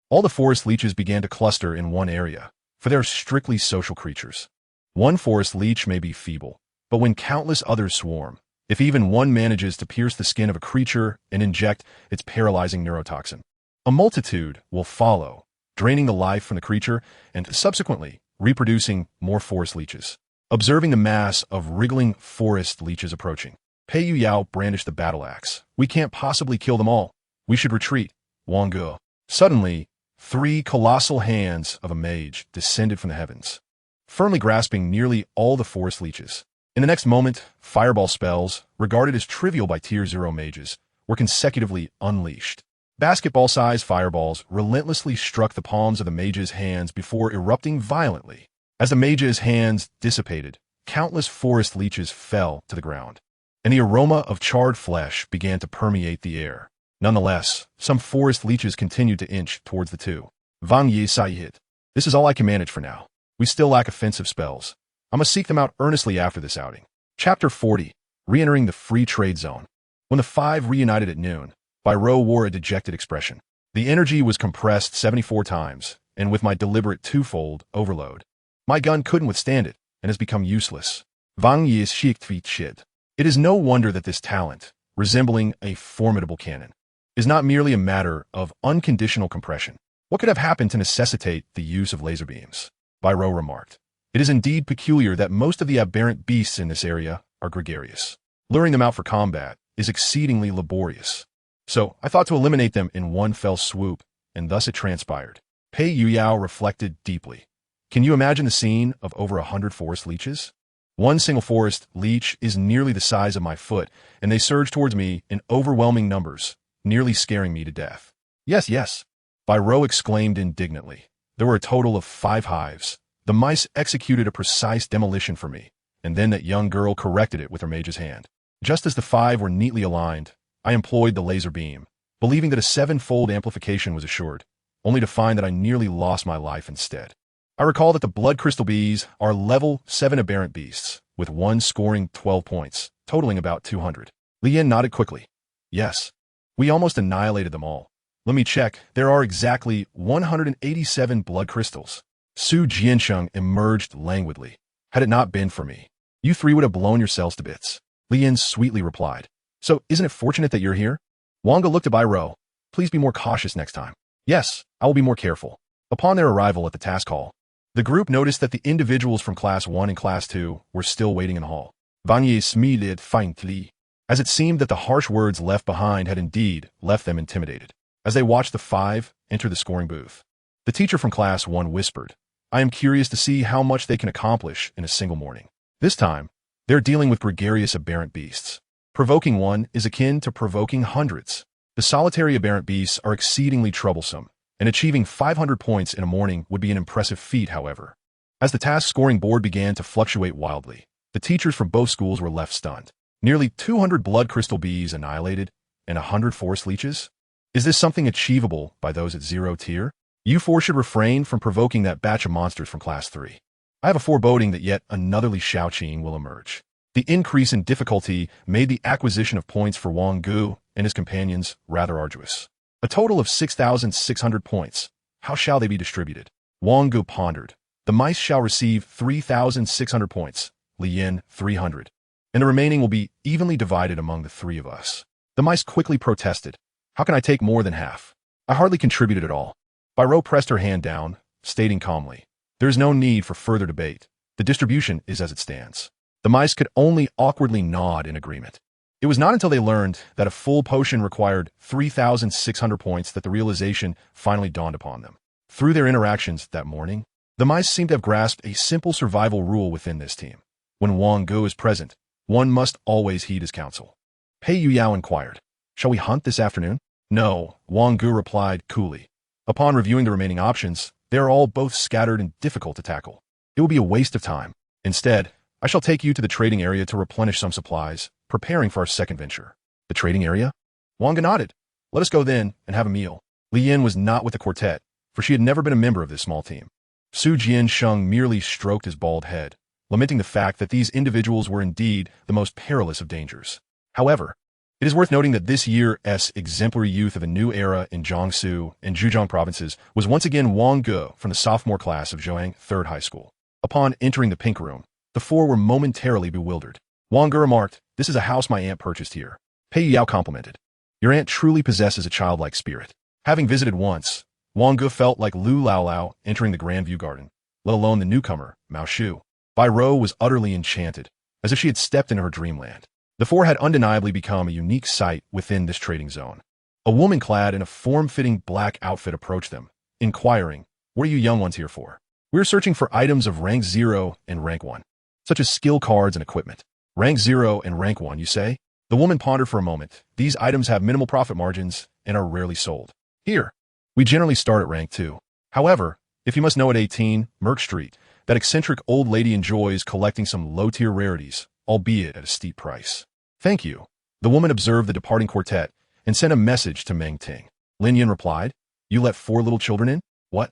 All the forest leeches began to cluster in one area, for they are strictly social creatures. One forest leech may be feeble, but when countless others swarm, if even one manages to pierce the skin of a creature and inject its paralyzing neurotoxin, a multitude will follow, draining the life from the creature and subsequently reproducing more forest leeches. observing the mass of wriggling forest leeches approaching. Pei Yuyao brandished the battle axe. We can't possibly kill them all. We should retreat. Wang Ge. Suddenly, 3 colossal hands of a mage descended from the heavens, firmly grasping nearly all the forest leeches. In the next moment, fireball spells, regarded as trivial by Tier 0 mages, were consecutively unleashed. Basketball-sized fireballs relentlessly struck the palms of the mage's hands before erupting violently. As the mage's hands dissipated, countless forest leeches fell to the ground, and the aroma of charred flesh began to permeate the air. Nonetheless, some forest leeches continued to inch towards the two. Wang Ge sighed. This is all I can manage for now. We still lack offensive spells. I must seek them out earnestly after this outing. Chapter 40. Re-entering the free trade zone. When the 5 reunited at noon, Biro wore a dejected expression. The energy was compressed 74 times, and with my deliberate twofold overload, my gun couldn't withstand it and has become useless. Wang Ye shit. It is no wonder that this talent, resembling a formidable cannon, is not merely a matter of unconditional compression. What could have happened to necessitate the use of laser beams? Biro remarked. It is indeed peculiar that most of the aberrant beasts in this area are gregarious. Luring them out for combat is exceedingly laborious. So I thought to eliminate them in one fell swoop, and thus it transpired. Pei Yuyao reflected deeply. Can you imagine the scene of over 100 forest leeches? One single forest leech is nearly the size of my foot, and they surge towards me in overwhelming numbers, nearly scaring me to death. Yes. Biro exclaimed indignantly. There were a total of 5 hives. The mice executed a precise demolition for me, and then that young girl corrected it with her mage's hand. Just as the 5 were neatly aligned, I employed the laser beam, believing that a 7-fold amplification was assured, only to find that I nearly lost my life instead. I recall that the blood crystal bees are level 7 aberrant beasts, with one scoring 12 points, totaling about 200. Lian nodded quickly. Yes. We almost annihilated them all. Let me check. There are exactly 187 blood crystals. Su Jiansheng emerged languidly. Had it not been for me, you 3 would have blown yourselves to bits. Lian sweetly replied. So, isn't it fortunate that you're here? Wang Ge looked at Biro. Please be more cautious next time. Yes, I will be more careful. Upon their arrival at the task hall, the group noticed that the individuals from Class 1 and Class 2 were still waiting in the hall. Wang Ye smiled faintly, as it seemed that the harsh words left behind had indeed left them intimidated. As they watched the 5 enter the scoring booth, the teacher from Class 1 whispered, I am curious to see how much they can accomplish in a single morning. This time, they're dealing with gregarious aberrant beasts. Provoking one is akin to provoking hundreds. The solitary aberrant beasts are exceedingly troublesome, and achieving 500 points in a morning would be an impressive feat, however. As the task scoring board began to fluctuate wildly, the teachers from both schools were left stunned. Nearly 200 blood crystal bees annihilated, and 100 forest leeches? Is this something achievable by those at 0 tier? You 4 should refrain from provoking that batch of monsters from Class 3. I have a foreboding that yet another Li Shaoqing will emerge. The increase in difficulty made the acquisition of points for Wang Ge and his companions rather arduous. A total of 6,600 points. How shall they be distributed? Wang Ge pondered. The mice shall receive 3,600 points, Li Yin 300, and the remaining will be evenly divided among the 3 of us. The mice quickly protested. How can I take more than half? I hardly contributed at all. Biro pressed her hand down, stating calmly, there is no need for further debate. The distribution is as it stands. The mice could only awkwardly nod in agreement. It was not until they learned that a full potion required 3,600 points that the realization finally dawned upon them. Through their interactions that morning, the mice seemed to have grasped a simple survival rule within this team. When Wang Ge is present, one must always heed his counsel. Pei Yuyao inquired, shall we hunt this afternoon? No, Wang Ge replied coolly. Upon reviewing the remaining options, they are all both scattered and difficult to tackle. It will be a waste of time. Instead, I shall take you to the trading area to replenish some supplies, preparing for our second venture. The trading area? Wang Ge nodded. Let us go then and have a meal. Li Yin was not with the quartet, for she had never been a member of this small team. Su Jiansheng merely stroked his bald head, lamenting the fact that these individuals were indeed the most perilous of dangers. However, it is worth noting that this year's exemplary youth of a new era in Jiangsu and Zhejiang provinces was once again Wang Ge from the sophomore class of Zhoang 3rd High School. Upon entering the pink room, the 4 were momentarily bewildered. Wang Ge remarked, this is a house my aunt purchased here. Pei Yao complimented. Your aunt truly possesses a childlike spirit. Having visited once, Wang Ge felt like Lu Lao Lao entering the Grand View Garden, let alone the newcomer, Mao Shu. Bai Rou was utterly enchanted, as if she had stepped into her dreamland. The four had undeniably become a unique sight within this trading zone. A woman clad in a form-fitting black outfit approached them, inquiring, "What are you young ones here for?" "We're searching for items of rank 0 and rank 1, such as skill cards and equipment." "Rank 0 and rank 1, you say?" The woman pondered for a moment. "These items have minimal profit margins and are rarely sold. Here, we generally start at rank 2. However, if you must know, at 18, Merck Street, that eccentric old lady enjoys collecting some low-tier rarities, albeit at a steep price." "Thank you." The woman observed the departing quartet and sent a message to Meng Ting. Lin Yun replied, "You let 4 little children in? What?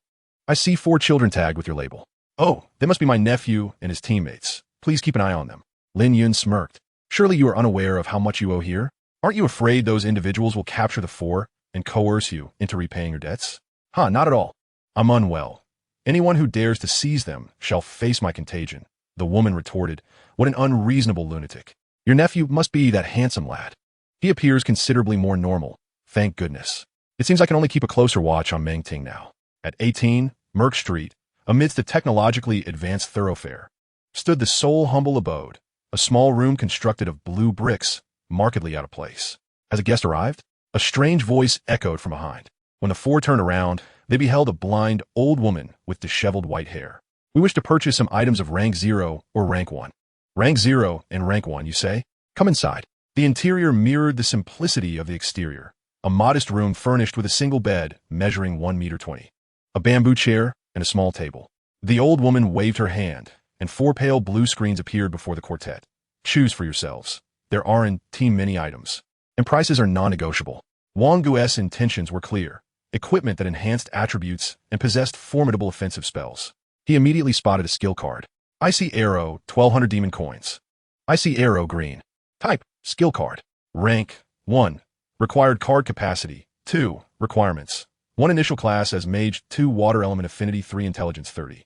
I see 4 children tagged with your label." "Oh, they must be my nephew and his teammates. Please keep an eye on them." Lin Yun smirked. "Surely you are unaware of how much you owe here? Aren't you afraid those individuals will capture the 4 and coerce you into repaying your debts?" "Huh, not at all. I'm unwell. Anyone who dares to seize them shall face my contagion." The woman retorted, "What an unreasonable lunatic. Your nephew must be that handsome lad. He appears considerably more normal, thank goodness. It seems I can only keep a closer watch on Meng Ting now." At 18, Merck Street, amidst a technologically advanced thoroughfare, stood the sole humble abode, a small room constructed of blue bricks, markedly out of place. As a guest arrived, a strange voice echoed from behind. When the 4 turned around, they beheld a blind old woman with disheveled white hair. "We wish to purchase some items of rank 0 or rank 1. "Rank 0 and rank 1, you say? Come inside." The interior mirrored the simplicity of the exterior, a modest room furnished with a single bed measuring 1.20 meters, a bamboo chair, and a small table. The old woman waved her hand, and 4 pale blue screens appeared before the quartet. "Choose for yourselves. There are in team many items, and prices are non-negotiable." Wang Ge's intentions were clear: equipment that enhanced attributes and possessed formidable offensive spells. He immediately spotted a skill card. "Icy Arrow, 1200 demon coins. Icy Arrow green. Type, skill card. Rank, 1. Required card capacity, 2. Requirements: 1 initial class as Mage, 2 water element affinity, 3 intelligence 30.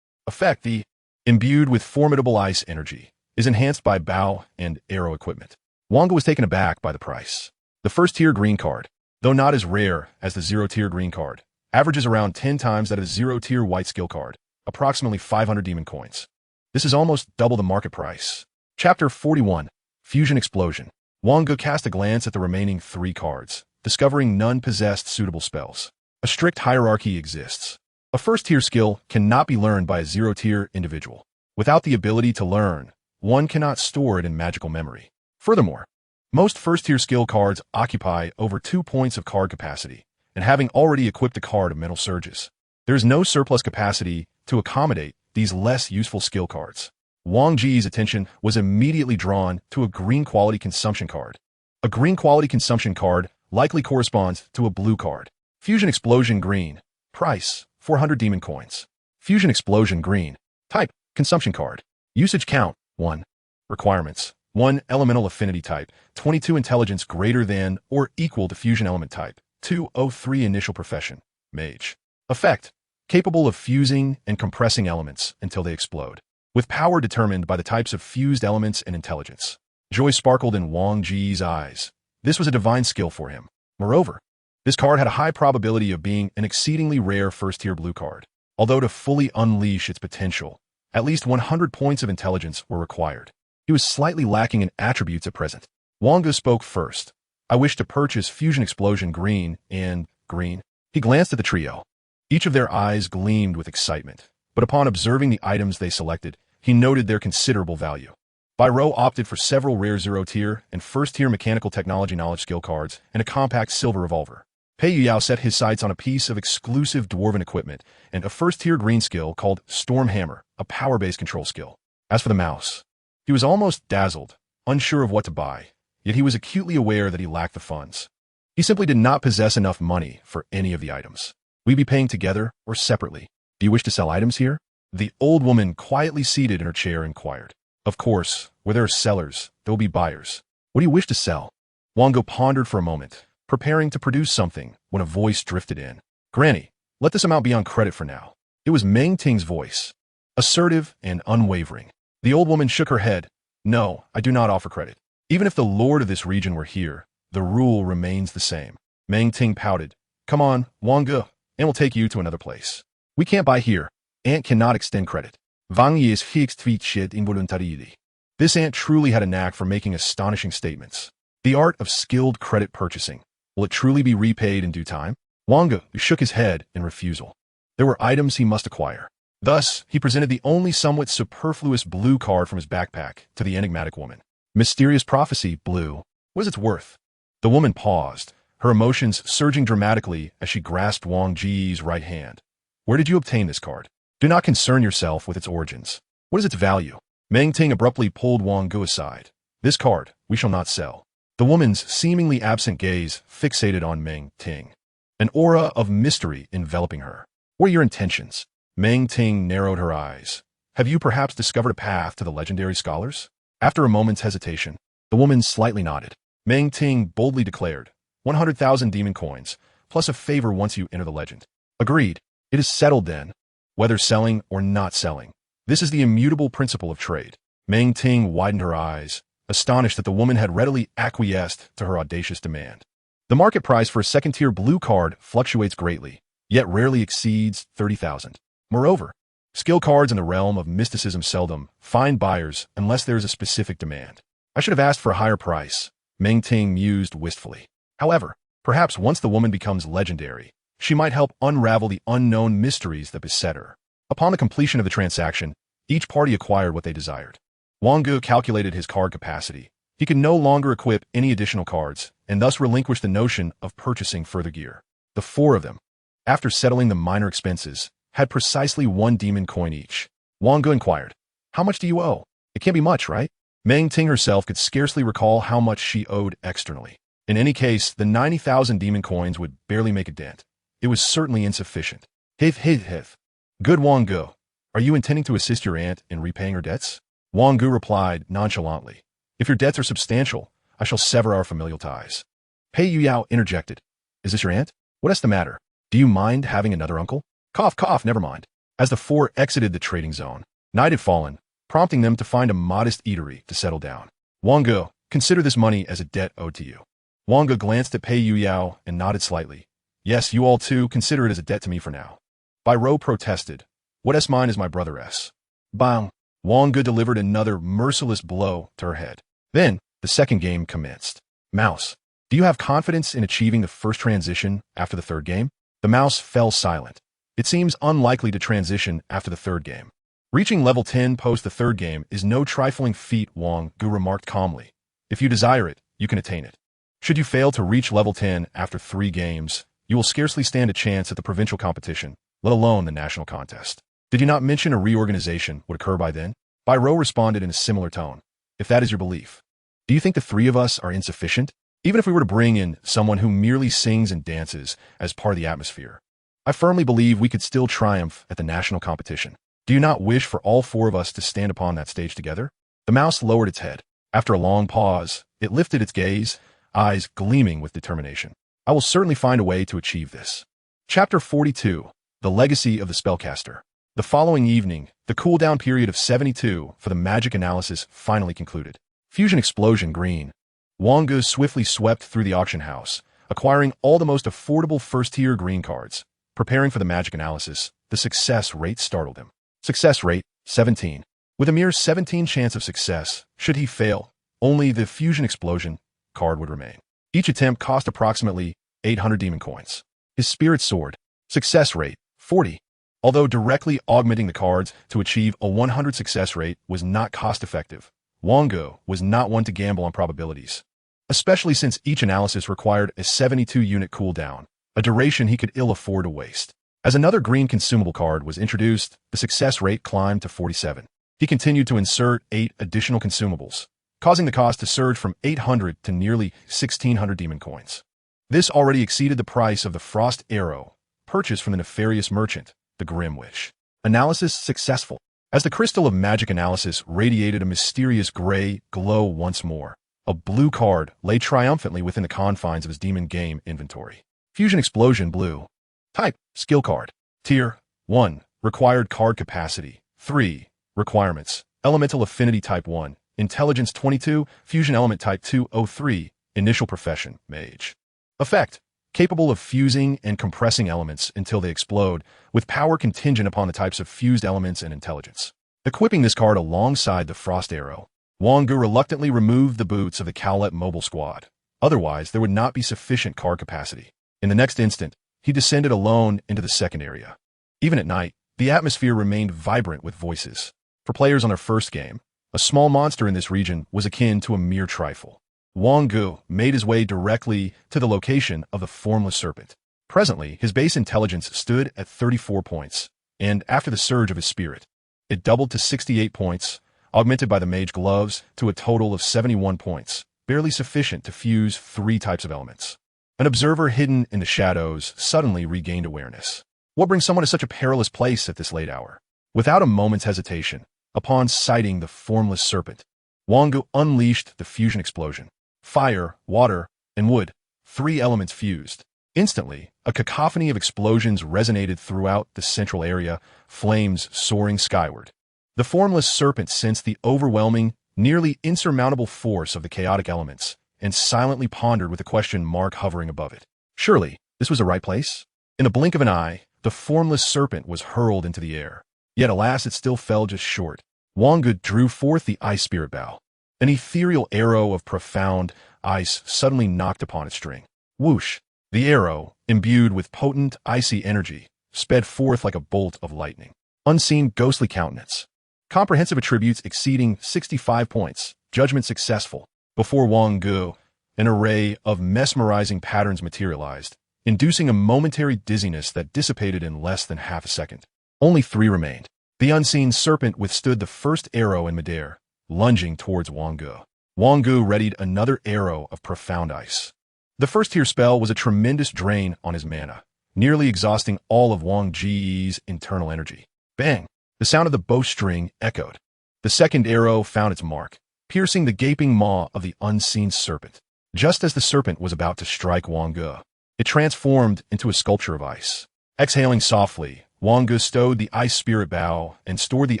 Effect: the imbued with formidable ice energy, is enhanced by bow and arrow equipment." Wang Ge was taken aback by the price. The first tier green card, though not as rare as the 0 tier green card, averages around 10 times that of the 0 tier white skill card, approximately 500 demon coins. This is almost double the market price. Chapter 41, Fusion Explosion. Wang Ge cast a glance at the remaining 3 cards, discovering none possessed suitable spells. A strict hierarchy exists. A first-tier skill cannot be learned by a 0-tier individual. Without the ability to learn, one cannot store it in magical memory. Furthermore, most first-tier skill cards occupy over 2 points of card capacity, and having already equipped the card of mental surges, there is no surplus capacity to accommodate these less useful skill cards. Wang Ge's attention was immediately drawn to a green quality consumption card. A green quality consumption card likely corresponds to a blue card. Fusion Explosion green. Price, 400 demon coins. Fusion Explosion green. Type, consumption card. Usage count, 1. Requirements: 1 elemental affinity type, 22 intelligence greater than or equal to fusion element type, 203 initial profession, Mage. Effect: capable of fusing and compressing elements until they explode, with power determined by the types of fused elements and intelligence. Joy sparkled in Wang Ge's eyes. This was a divine skill for him. Moreover, this card had a high probability of being an exceedingly rare first-tier blue card. Although to fully unleash its potential, at least 100 points of intelligence were required. He was slightly lacking in attributes at present. Wang Ge spoke first. "I wish to purchase Fusion Explosion green and green." He glanced at the trio. Each of their eyes gleamed with excitement, but upon observing the items they selected, he noted their considerable value. Bai Rou opted for several rare 0-tier and 1st-tier mechanical technology knowledge skill cards and a compact silver revolver. Pei Yuyao set his sights on a piece of exclusive dwarven equipment and a 1st-tier green skill called Storm Hammer, a power-based control skill. As for the mouse, he was almost dazzled, unsure of what to buy, yet he was acutely aware that he lacked the funds. He simply did not possess enough money for any of the items. "We be paying together or separately? Do you wish to sell items here?" The old woman, quietly seated in her chair, inquired. "Of course, where there are sellers, there will be buyers. What do you wish to sell?" Wang Ge pondered for a moment, preparing to produce something, when a voice drifted in. "Granny, let this amount be on credit for now." It was Meng Ting's voice, assertive and unwavering. The old woman shook her head. "No, I do not offer credit. Even if the lord of this region were here, the rule remains the same." Meng Ting pouted. "Come on, Wang Ge, and we'll take you to another place. We can't buy here. Aunt cannot extend credit." Wang Ge's höchst shit involuntariety. This ant truly had a knack for making astonishing statements. The art of skilled credit purchasing. Will it truly be repaid in due time? Wang Ge shook his head in refusal. There were items he must acquire. Thus, he presented the only somewhat superfluous blue card from his backpack to the enigmatic woman. Mysterious prophecy, blue. What is its worth? The woman paused, her emotions surging dramatically as she grasped Wang Ge's right hand. Where did you obtain this card? Do not concern yourself with its origins. What is its value? Meng Ting abruptly pulled Wang Ge aside. This card, we shall not sell. The woman's seemingly absent gaze fixated on Meng Ting. An aura of mystery enveloping her. What are your intentions? Meng Ting narrowed her eyes. Have you perhaps discovered a path to the legendary scholars? After a moment's hesitation, the woman slightly nodded. Meng Ting boldly declared, 100,000 demon coins, plus a favor once you enter the legend. Agreed. It is settled then. Whether selling or not selling. This is the immutable principle of trade. Meng Ting widened her eyes, astonished that the woman had readily acquiesced to her audacious demand. The market price for a second-tier blue card fluctuates greatly, yet rarely exceeds 30,000. Moreover, skill cards in the realm of mysticism seldom find buyers unless there is a specific demand. I should have asked for a higher price, Meng Ting mused wistfully. However, perhaps once the woman becomes legendary, she might help unravel the unknown mysteries that beset her. Upon the completion of the transaction, each party acquired what they desired. Wang Ge calculated his card capacity. He could no longer equip any additional cards, and thus relinquished the notion of purchasing further gear. The four of them, after settling the minor expenses, had precisely 1 demon coin each. Wang Ge inquired, how much do you owe? It can't be much, right? Meng Ting herself could scarcely recall how much she owed externally. In any case, the 90,000 demon coins would barely make a dent. It was certainly insufficient. Hith. Good Wang Ge, are you intending to assist your aunt in repaying her debts? Wang Ge replied nonchalantly, if your debts are substantial, I shall sever our familial ties. Pei Yuyao interjected, is this your aunt? What is the matter? Do you mind having another uncle? Cough, never mind. As the four exited the trading zone, night had fallen, prompting them to find a modest eatery to settle down. Wang Ge, consider this money as a debt owed to you. Wang Ge glanced at Pei Yuyao and nodded slightly. Yes, you all too consider it as a debt to me for now. Bai Rou protested. What is mine is my brother S. Bang! Wang Ge delivered another merciless blow to her head. Then, the second game commenced. Mouse, do you have confidence in achieving the first transition after the third game? The mouse fell silent. It seems unlikely to transition after the third game. Reaching level 10 post the third game is no trifling feat, Wang Ge remarked calmly. If you desire it, you can attain it. Should you fail to reach level 10 after 3 games, you will scarcely stand a chance at the provincial competition, let alone the national contest. Did you not mention a reorganization would occur by then? Bai Rou responded in a similar tone. If that is your belief, do you think the 3 of us are insufficient? Even if we were to bring in someone who merely sings and dances as part of the atmosphere, I firmly believe we could still triumph at the national competition. Do you not wish for all 4 of us to stand upon that stage together? The mouse lowered its head. After a long pause, it lifted its gaze, eyes gleaming with determination. I will certainly find a way to achieve this. Chapter 42. The Legacy of the Spellcaster. The following evening, the cooldown period of 72 for the magic analysis finally concluded. Fusion Explosion Green. Wang Ge swiftly swept through the auction house, acquiring all the most affordable first-tier green cards. Preparing for the magic analysis, the success rate startled him. Success rate, 17. With a mere 17 chance of success, should he fail, only the Fusion Explosion card would remain. Each attempt cost approximately 800 demon coins. His Spirit Sword. Success rate, 40. Although directly augmenting the cards to achieve a 100 success rate was not cost-effective, Wang Ge was not one to gamble on probabilities, especially since each analysis required a 72-unit cooldown, a duration he could ill afford to waste. As another green consumable card was introduced, the success rate climbed to 47. He continued to insert 8 additional consumables, causing the cost to surge from 800 to nearly 1,600 demon coins. This already exceeded the price of the Frost Arrow, purchased from the nefarious merchant, the Grim Wish. Analysis successful. As the crystal of magic analysis radiated a mysterious gray glow once more, a blue card lay triumphantly within the confines of his demon game inventory. Fusion Explosion Blue. Type, Skill Card. Tier, 1. Required card capacity. 3. Requirements. Elemental Affinity Type 1. Intelligence 22. Fusion Element Type 203. Initial Profession, Mage. Effect. Capable of fusing and compressing elements until they explode, with power contingent upon the types of fused elements and intelligence. Equipping this card alongside the Frost Arrow, Wang Ge reluctantly removed the boots of the Cowlet mobile squad. Otherwise, there would not be sufficient card capacity. In the next instant, he descended alone into the second area. Even at night, the atmosphere remained vibrant with voices. For players on their first game, a small monster in this region was akin to a mere trifle. Wang Ge made his way directly to the location of the Formless Serpent. Presently, his base intelligence stood at 34 points, and after the surge of his spirit, it doubled to 68 points, augmented by the Mage gloves to a total of 71 points, barely sufficient to fuse 3 types of elements. An observer hidden in the shadows suddenly regained awareness. What brings someone to such a perilous place at this late hour? Without a moment's hesitation, upon sighting the Formless Serpent, Wang Ge unleashed the fusion explosion. Fire, water, and wood, 3 elements fused. Instantly, a cacophony of explosions resonated throughout the central area, flames soaring skyward. The Formless Serpent sensed the overwhelming, nearly insurmountable force of the chaotic elements, and silently pondered with a question mark hovering above it. Surely, this was the right place? In the blink of an eye, the Formless Serpent was hurled into the air. Yet alas, it still fell just short. Wang Ge drew forth the Ice Spirit Bow. An ethereal arrow of profound ice suddenly knocked upon its string. Whoosh! The arrow, imbued with potent, icy energy, sped forth like a bolt of lightning. Unseen ghostly countenance. Comprehensive attributes exceeding 65 points. Judgment successful. Before Wang Ge, an array of mesmerizing patterns materialized, inducing a momentary dizziness that dissipated in less than half a second. Only 3 remained. The unseen serpent withstood the first arrow in midair, lunging towards Wang Ge. Wang Ge readied another arrow of profound ice. The first tier spell was a tremendous drain on his mana, nearly exhausting all of Wang Ge's internal energy. Bang! The sound of the bowstring echoed. The second arrow found its mark, piercing the gaping maw of the unseen serpent. Just as the serpent was about to strike Wang Ge, it transformed into a sculpture of ice. Exhaling softly, Wang Ge stowed the Ice Spirit Bow and stored the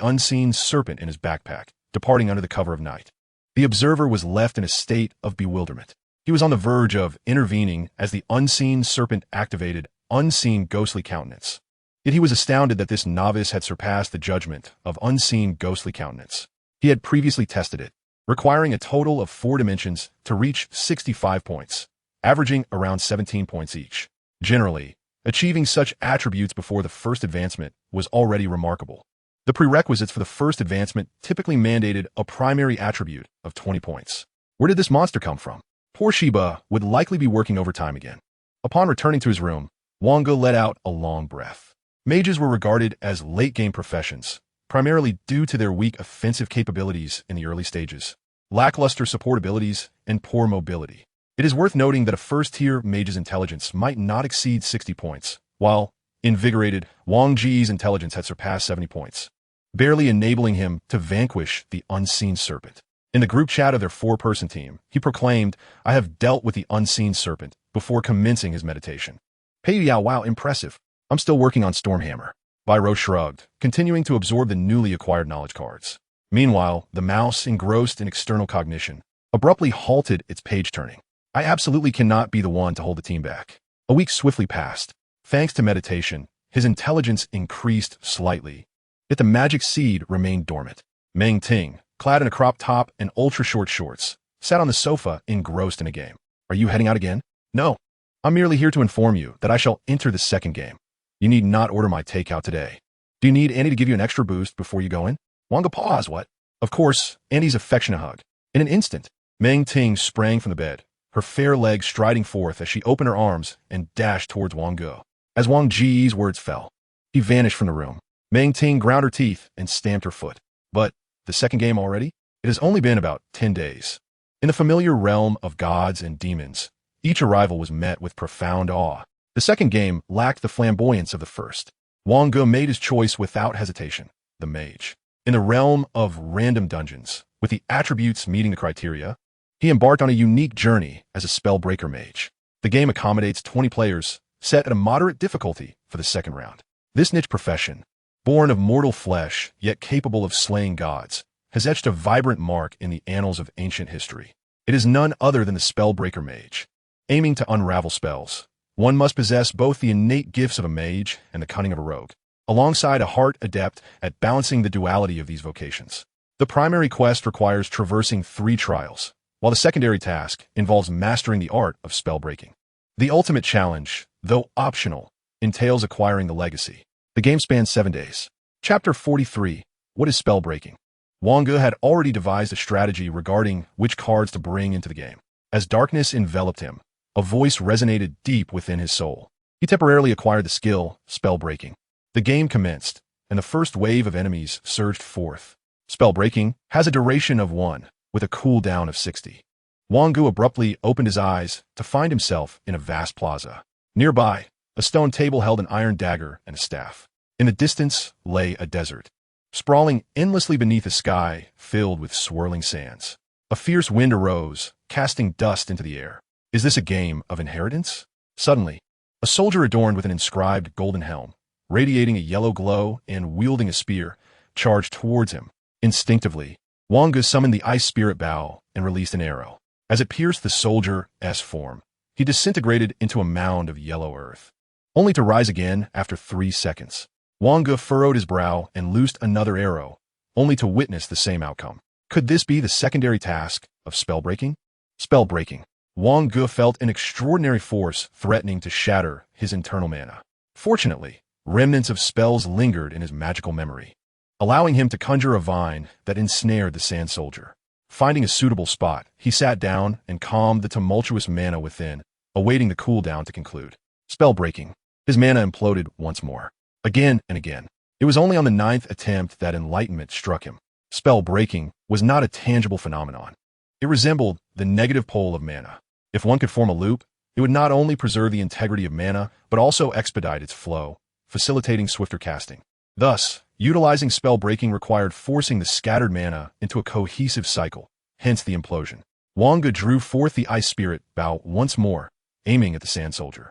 unseen serpent in his backpack, departing under the cover of night. The observer was left in a state of bewilderment. He was on the verge of intervening as the unseen serpent activated unseen ghostly countenance. Yet he was astounded that this novice had surpassed the judgment of unseen ghostly countenance. He had previously tested it, requiring a total of 4 dimensions to reach 65 points, averaging around 17 points each. Generally, achieving such attributes before the first advancement was already remarkable. The prerequisites for the first advancement typically mandated a primary attribute of 20 points. Where did this monster come from? Poor Sheba would likely be working overtime again. Upon returning to his room, Wang Ge let out a long breath. Mages were regarded as late-game professions, primarily due to their weak offensive capabilities in the early stages, lackluster support abilities, and poor mobility. It is worth noting that a first-tier mage's intelligence might not exceed 60 points, while, invigorated, Wang Ge's intelligence had surpassed 70 points, barely enabling him to vanquish the unseen serpent. In the group chat of their 4-person team, he proclaimed, "I have dealt with the unseen serpent," before commencing his meditation. Hey, yeah, wow, impressive. I'm still working on Stormhammer. Viro shrugged, continuing to absorb the newly acquired knowledge cards. Meanwhile, the mouse, engrossed in external cognition, abruptly halted its page turning. I absolutely cannot be the one to hold the team back. A week swiftly passed. Thanks to meditation, his intelligence increased slightly, yet the magic seed remained dormant. Meng Ting, clad in a crop top and ultra-short shorts, sat on the sofa engrossed in a game. Are you heading out again? No. I'm merely here to inform you that I shall enter the second game. You need not order my takeout today. Do you need Andy to give you an extra boost before you go in? Wang Ge paused, what? Of course, Andy's affectionate hug. In an instant, Meng Ting sprang from the bed, her fair legs striding forth as she opened her arms and dashed towards Wang Ge. As Wang Ge's words fell, he vanished from the room. Meng Ting ground her teeth and stamped her foot. But the second game already? It has only been about 10 days. In the familiar realm of gods and demons, each arrival was met with profound awe. The second game lacked the flamboyance of the first. Wang Ge made his choice without hesitation, the Mage. In the realm of random dungeons, with the attributes meeting the criteria, he embarked on a unique journey as a spellbreaker mage. The game accommodates 20 players, set at a moderate difficulty for the second round. This niche profession, born of mortal flesh, yet capable of slaying gods, has etched a vibrant mark in the annals of ancient history. It is none other than the spellbreaker mage. Aiming to unravel spells, one must possess both the innate gifts of a mage and the cunning of a rogue. alongside a heart adept at balancing the duality of these vocations. The primary quest requires traversing 3 trials, while the secondary task involves mastering the art of spellbreaking. The ultimate challenge, though optional, entails acquiring the legacy. The game spans 7 days. Chapter 43. What is spellbreaking? Wang Ge had already devised a strategy regarding which cards to bring into the game. As darkness enveloped him, a voice resonated deep within his soul. He temporarily acquired the skill, spellbreaking. The game commenced, and the first wave of enemies surged forth. Spellbreaking has a duration of 1, with a cooldown of 60. Wang Ge abruptly opened his eyes to find himself in a vast plaza. Nearby, a stone table held an iron dagger and a staff. In the distance lay a desert, sprawling endlessly beneath a sky filled with swirling sands. A fierce wind arose, casting dust into the air. Is this a game of inheritance? Suddenly, a soldier adorned with an inscribed golden helm, radiating a yellow glow and wielding a spear, charged towards him. Instinctively, Wang Ge summoned the ice spirit bow and released an arrow. As it pierced the soldier's form, he disintegrated into a mound of yellow earth, only to rise again after 3 seconds. Wang Ge furrowed his brow and loosed another arrow, only to witness the same outcome. Could this be the secondary task of spellbreaking? Spellbreaking. Wang Ge felt an extraordinary force threatening to shatter his internal mana. Fortunately, remnants of spells lingered in his magical memory, allowing him to conjure a vine that ensnared the sand soldier. Finding a suitable spot, he sat down and calmed the tumultuous mana within, awaiting the cooldown to conclude. Spellbreaking. His mana imploded once more. Again and again. It was only on the 9th attempt that enlightenment struck him. Spellbreaking was not a tangible phenomenon. It resembled the negative pole of mana. If one could form a loop, it would not only preserve the integrity of mana, but also expedite its flow, facilitating swifter casting. Thus, utilizing spellbreaking required forcing the scattered mana into a cohesive cycle, hence the implosion. Wang Ge drew forth the ice spirit bow once more, aiming at the sand soldier.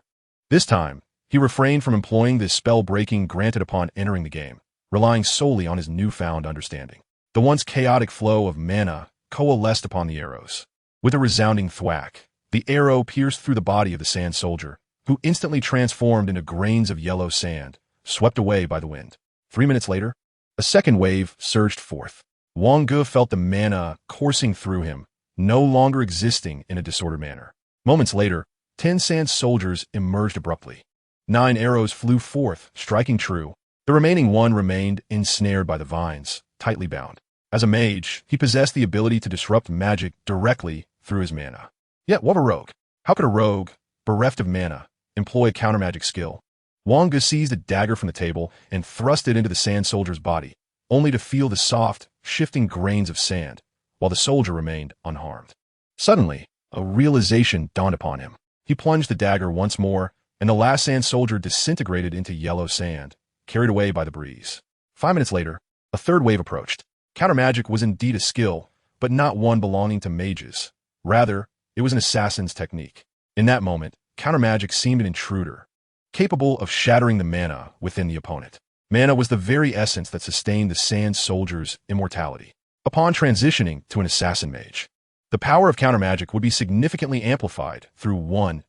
This time, he refrained from employing the spell-breaking granted upon entering the game, relying solely on his newfound understanding. The once chaotic flow of mana coalesced upon the arrows. With a resounding thwack, the arrow pierced through the body of the sand soldier, who instantly transformed into grains of yellow sand, swept away by the wind. 3 minutes later, a second wave surged forth. Wang Ge felt the mana coursing through him, no longer existing in a disordered manner. Moments later, 10 sand soldiers emerged abruptly. 9 arrows flew forth, striking true. The remaining 1 remained ensnared by the vines, tightly bound. As a mage, he possessed the ability to disrupt magic directly through his mana. Yet what a rogue! How could a rogue, bereft of mana, employ a countermagic skill? Wang Ge seized a dagger from the table and thrust it into the sand soldier's body, only to feel the soft, shifting grains of sand, while the soldier remained unharmed. Suddenly, a realization dawned upon him. He plunged the dagger once more, and the last sand soldier disintegrated into yellow sand, carried away by the breeze. 5 minutes later, a third wave approached. Countermagic was indeed a skill, but not one belonging to mages. Rather, it was an assassin's technique. In that moment, countermagic seemed an intruder, capable of shattering the mana within the opponent. Mana was the very essence that sustained the sand soldier's immortality. Upon transitioning to an assassin mage, the power of countermagic would be significantly amplified through one's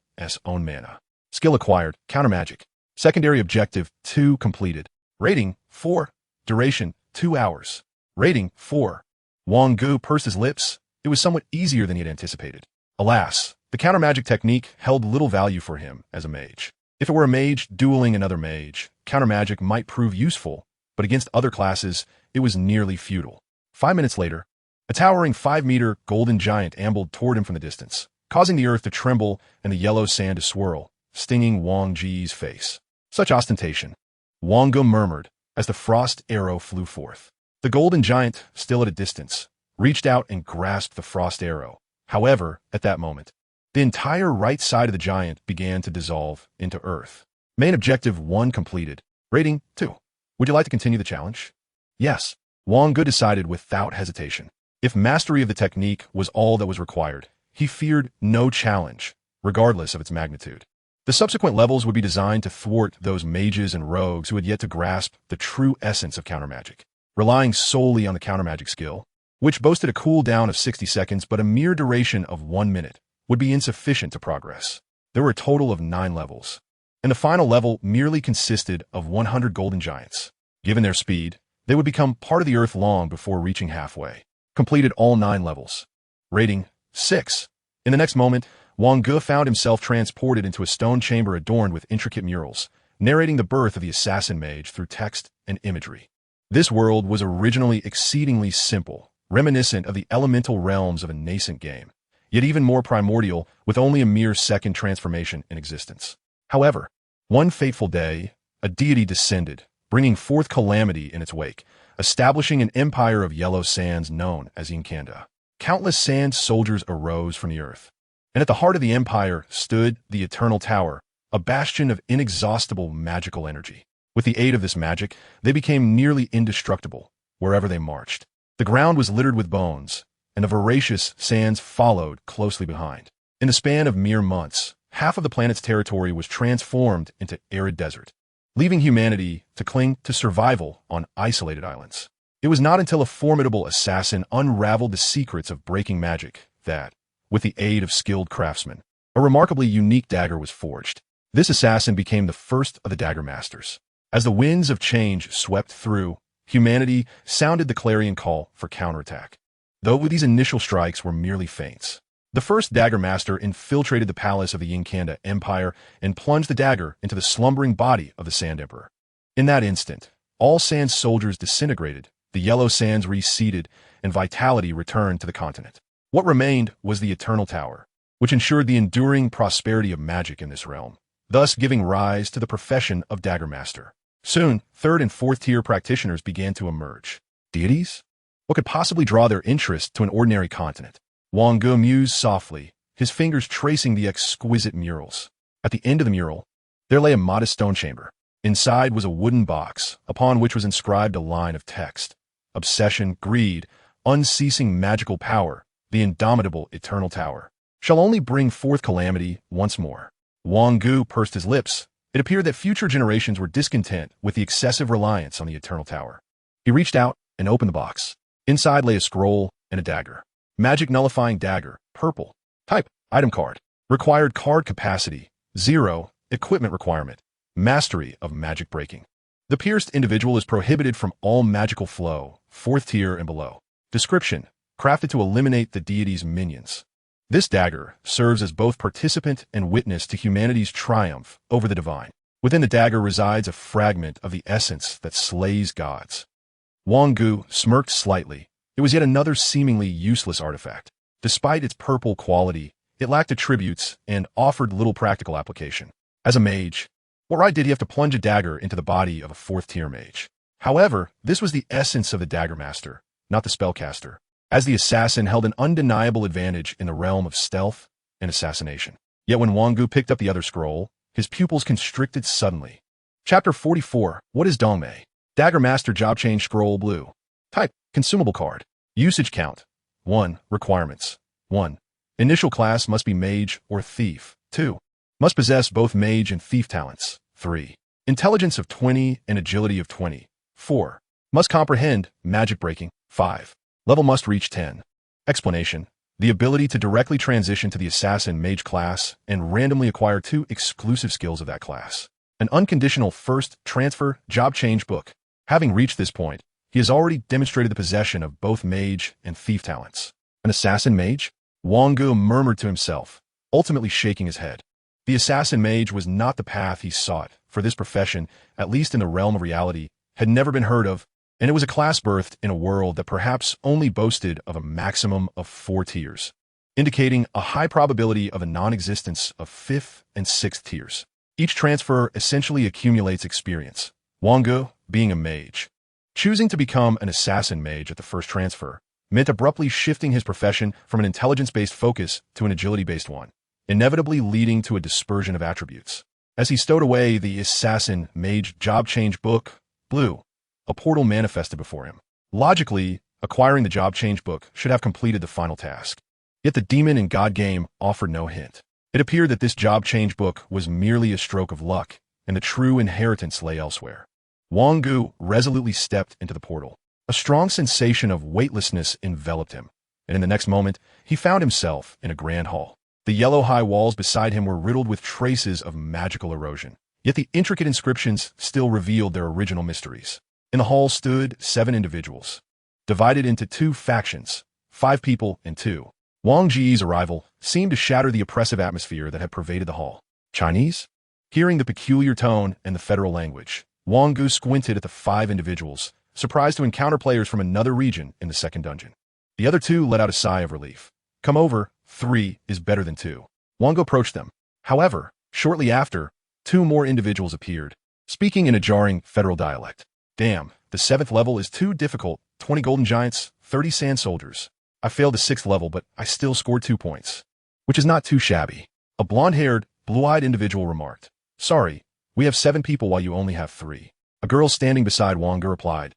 own mana. Skill acquired, countermagic. Secondary objective 2 completed. Rating 4. Duration 2 hours. Rating 4. Wang Ge pursed his lips. It was somewhat easier than he had anticipated. Alas, the countermagic technique held little value for him as a mage. If it were a mage dueling another mage, countermagic might prove useful, but against other classes, it was nearly futile. 5 minutes later, a towering 5-meter golden giant ambled toward him from the distance, causing the earth to tremble and the yellow sand to swirl, stinging Wang Ge's face. Such ostentation, Wang Ge murmured as the frost arrow flew forth. The golden giant, still at a distance, reached out and grasped the frost arrow. However, at that moment, the entire right side of the giant began to dissolve into earth. Main objective 1 completed. Rating 2. Would you like to continue the challenge? Yes. Wang Ge decided without hesitation. If mastery of the technique was all that was required, he feared no challenge, regardless of its magnitude. The subsequent levels would be designed to thwart those mages and rogues who had yet to grasp the true essence of countermagic. Relying solely on the countermagic skill, which boasted a cooldown of 60 seconds but a mere duration of 1 minute, would be insufficient to progress. There were a total of 9 levels. and the final level merely consisted of 100 golden giants. Given their speed, they would become part of the earth long before reaching halfway. Completed all 9 levels. Rating 6. In the next moment, Wang Ge found himself transported into a stone chamber adorned with intricate murals, narrating the birth of the assassin mage through text and imagery. This world was originally exceedingly simple, reminiscent of the elemental realms of a nascent game, yet even more primordial with only a mere second transformation in existence. However, one fateful day, a deity descended, bringing forth calamity in its wake, establishing an empire of yellow sands known as Inkanda. Countless sand soldiers arose from the earth, and at the heart of the empire stood the Eternal Tower, a bastion of inexhaustible magical energy. With the aid of this magic, they became nearly indestructible wherever they marched. The ground was littered with bones, and the voracious sands followed closely behind. In the span of mere months, half of the planet's territory was transformed into arid desert, leaving humanity to cling to survival on isolated islands. It was not until a formidable assassin unraveled the secrets of breaking magic that, with the aid of skilled craftsmen, a remarkably unique dagger was forged. This assassin became the first of the dagger masters. As the winds of change swept through, humanity sounded the clarion call for counterattack. Though these initial strikes were merely feints, the first dagger master infiltrated the palace of the Yinkanda Empire and plunged the dagger into the slumbering body of the Sand Emperor. In that instant, all sand soldiers disintegrated, the yellow sands receded, and vitality returned to the continent. What remained was the Eternal Tower, which ensured the enduring prosperity of magic in this realm, thus giving rise to the profession of dagger master. Soon, 3rd and 4th tier practitioners began to emerge. Deities? What could possibly draw their interest to an ordinary continent? Wang Ge mused softly, his fingers tracing the exquisite murals. At the end of the mural, there lay a modest stone chamber. Inside was a wooden box, upon which was inscribed a line of text. Obsession, greed, unceasing magical power, the indomitable Eternal Tower, shall only bring forth calamity once more. Wang Ge pursed his lips. It appeared that future generations were discontent with the excessive reliance on the Eternal Tower. He reached out and opened the box. Inside lay a scroll and a dagger. Magic nullifying dagger, purple. Type, item card. Required card capacity, 0. Equipment requirement, mastery of magic breaking. The pierced individual is prohibited from all magical flow, 4th tier and below. Description, crafted to eliminate the deity's minions. This dagger serves as both participant and witness to humanity's triumph over the divine. Within the dagger resides a fragment of the essence that slays gods. Wang Ge smirked slightly. It was yet another seemingly useless artifact. Despite its purple quality, it lacked attributes and offered little practical application. As a mage, what right did he have to plunge a dagger into the body of a 4th tier mage? However, this was the essence of the dagger master, not the spellcaster, as the assassin held an undeniable advantage in the realm of stealth and assassination. Yet when Wang Ge picked up the other scroll, his pupils constricted suddenly. Chapter 44, What is Dongmei? Dagger Master Job Change Scroll Blue. Type, Consumable Card. Usage Count, 1. Requirements, 1. Initial class must be Mage or Thief, 2. Must possess both Mage and Thief talents, 3. Intelligence of 20 and Agility of 20, 4. Must comprehend Magic Breaking, 5. Level must reach 10. Explanation. The ability to directly transition to the Assassin Mage class and randomly acquire 2 exclusive skills of that class. An unconditional first transfer job change book. Having reached this point, he has already demonstrated the possession of both Mage and Thief talents. An Assassin Mage? Wang Ge murmured to himself, ultimately shaking his head. The Assassin Mage was not the path he sought, for this profession, at least in the realm of reality, had never been heard of, and it was a class birthed in a world that perhaps only boasted of a maximum of 4 tiers, indicating a high probability of a non-existence of 5th and 6th tiers. Each transfer essentially accumulates experience. Wang Ge, being a mage, choosing to become an assassin mage at the first transfer, meant abruptly shifting his profession from an intelligence-based focus to an agility-based one, inevitably leading to a dispersion of attributes. As he stowed away the Assassin Mage Job Change Book, Blue, a portal manifested before him. Logically, acquiring the Job Change Book should have completed the final task. Yet the Demon and God game offered no hint. It appeared that this Job Change Book was merely a stroke of luck, and the true inheritance lay elsewhere. Wang Ge resolutely stepped into the portal. A strong sensation of weightlessness enveloped him, and in the next moment, he found himself in a grand hall. The yellow high walls beside him were riddled with traces of magical erosion. Yet the intricate inscriptions still revealed their original mysteries. In the hall stood 7 individuals, divided into 2 factions, 5 people and 2. Wang Ge's arrival seemed to shatter the oppressive atmosphere that had pervaded the hall. Chinese? Hearing the peculiar tone and the federal language, Wang Ge squinted at the 5 individuals, surprised to encounter players from another region in the second dungeon. The other 2 let out a sigh of relief. Come over, 3 is better than 2. Wang Ge approached them. However, shortly after, 2 more individuals appeared, speaking in a jarring federal dialect. Damn, the 7th level is too difficult. 20 golden giants, 30 sand soldiers. I failed the 6th level, but I still scored 2 points, which is not too shabby. A blonde-haired, blue-eyed individual remarked. Sorry, we have 7 people while you only have 3. A girl standing beside Wang Ge replied.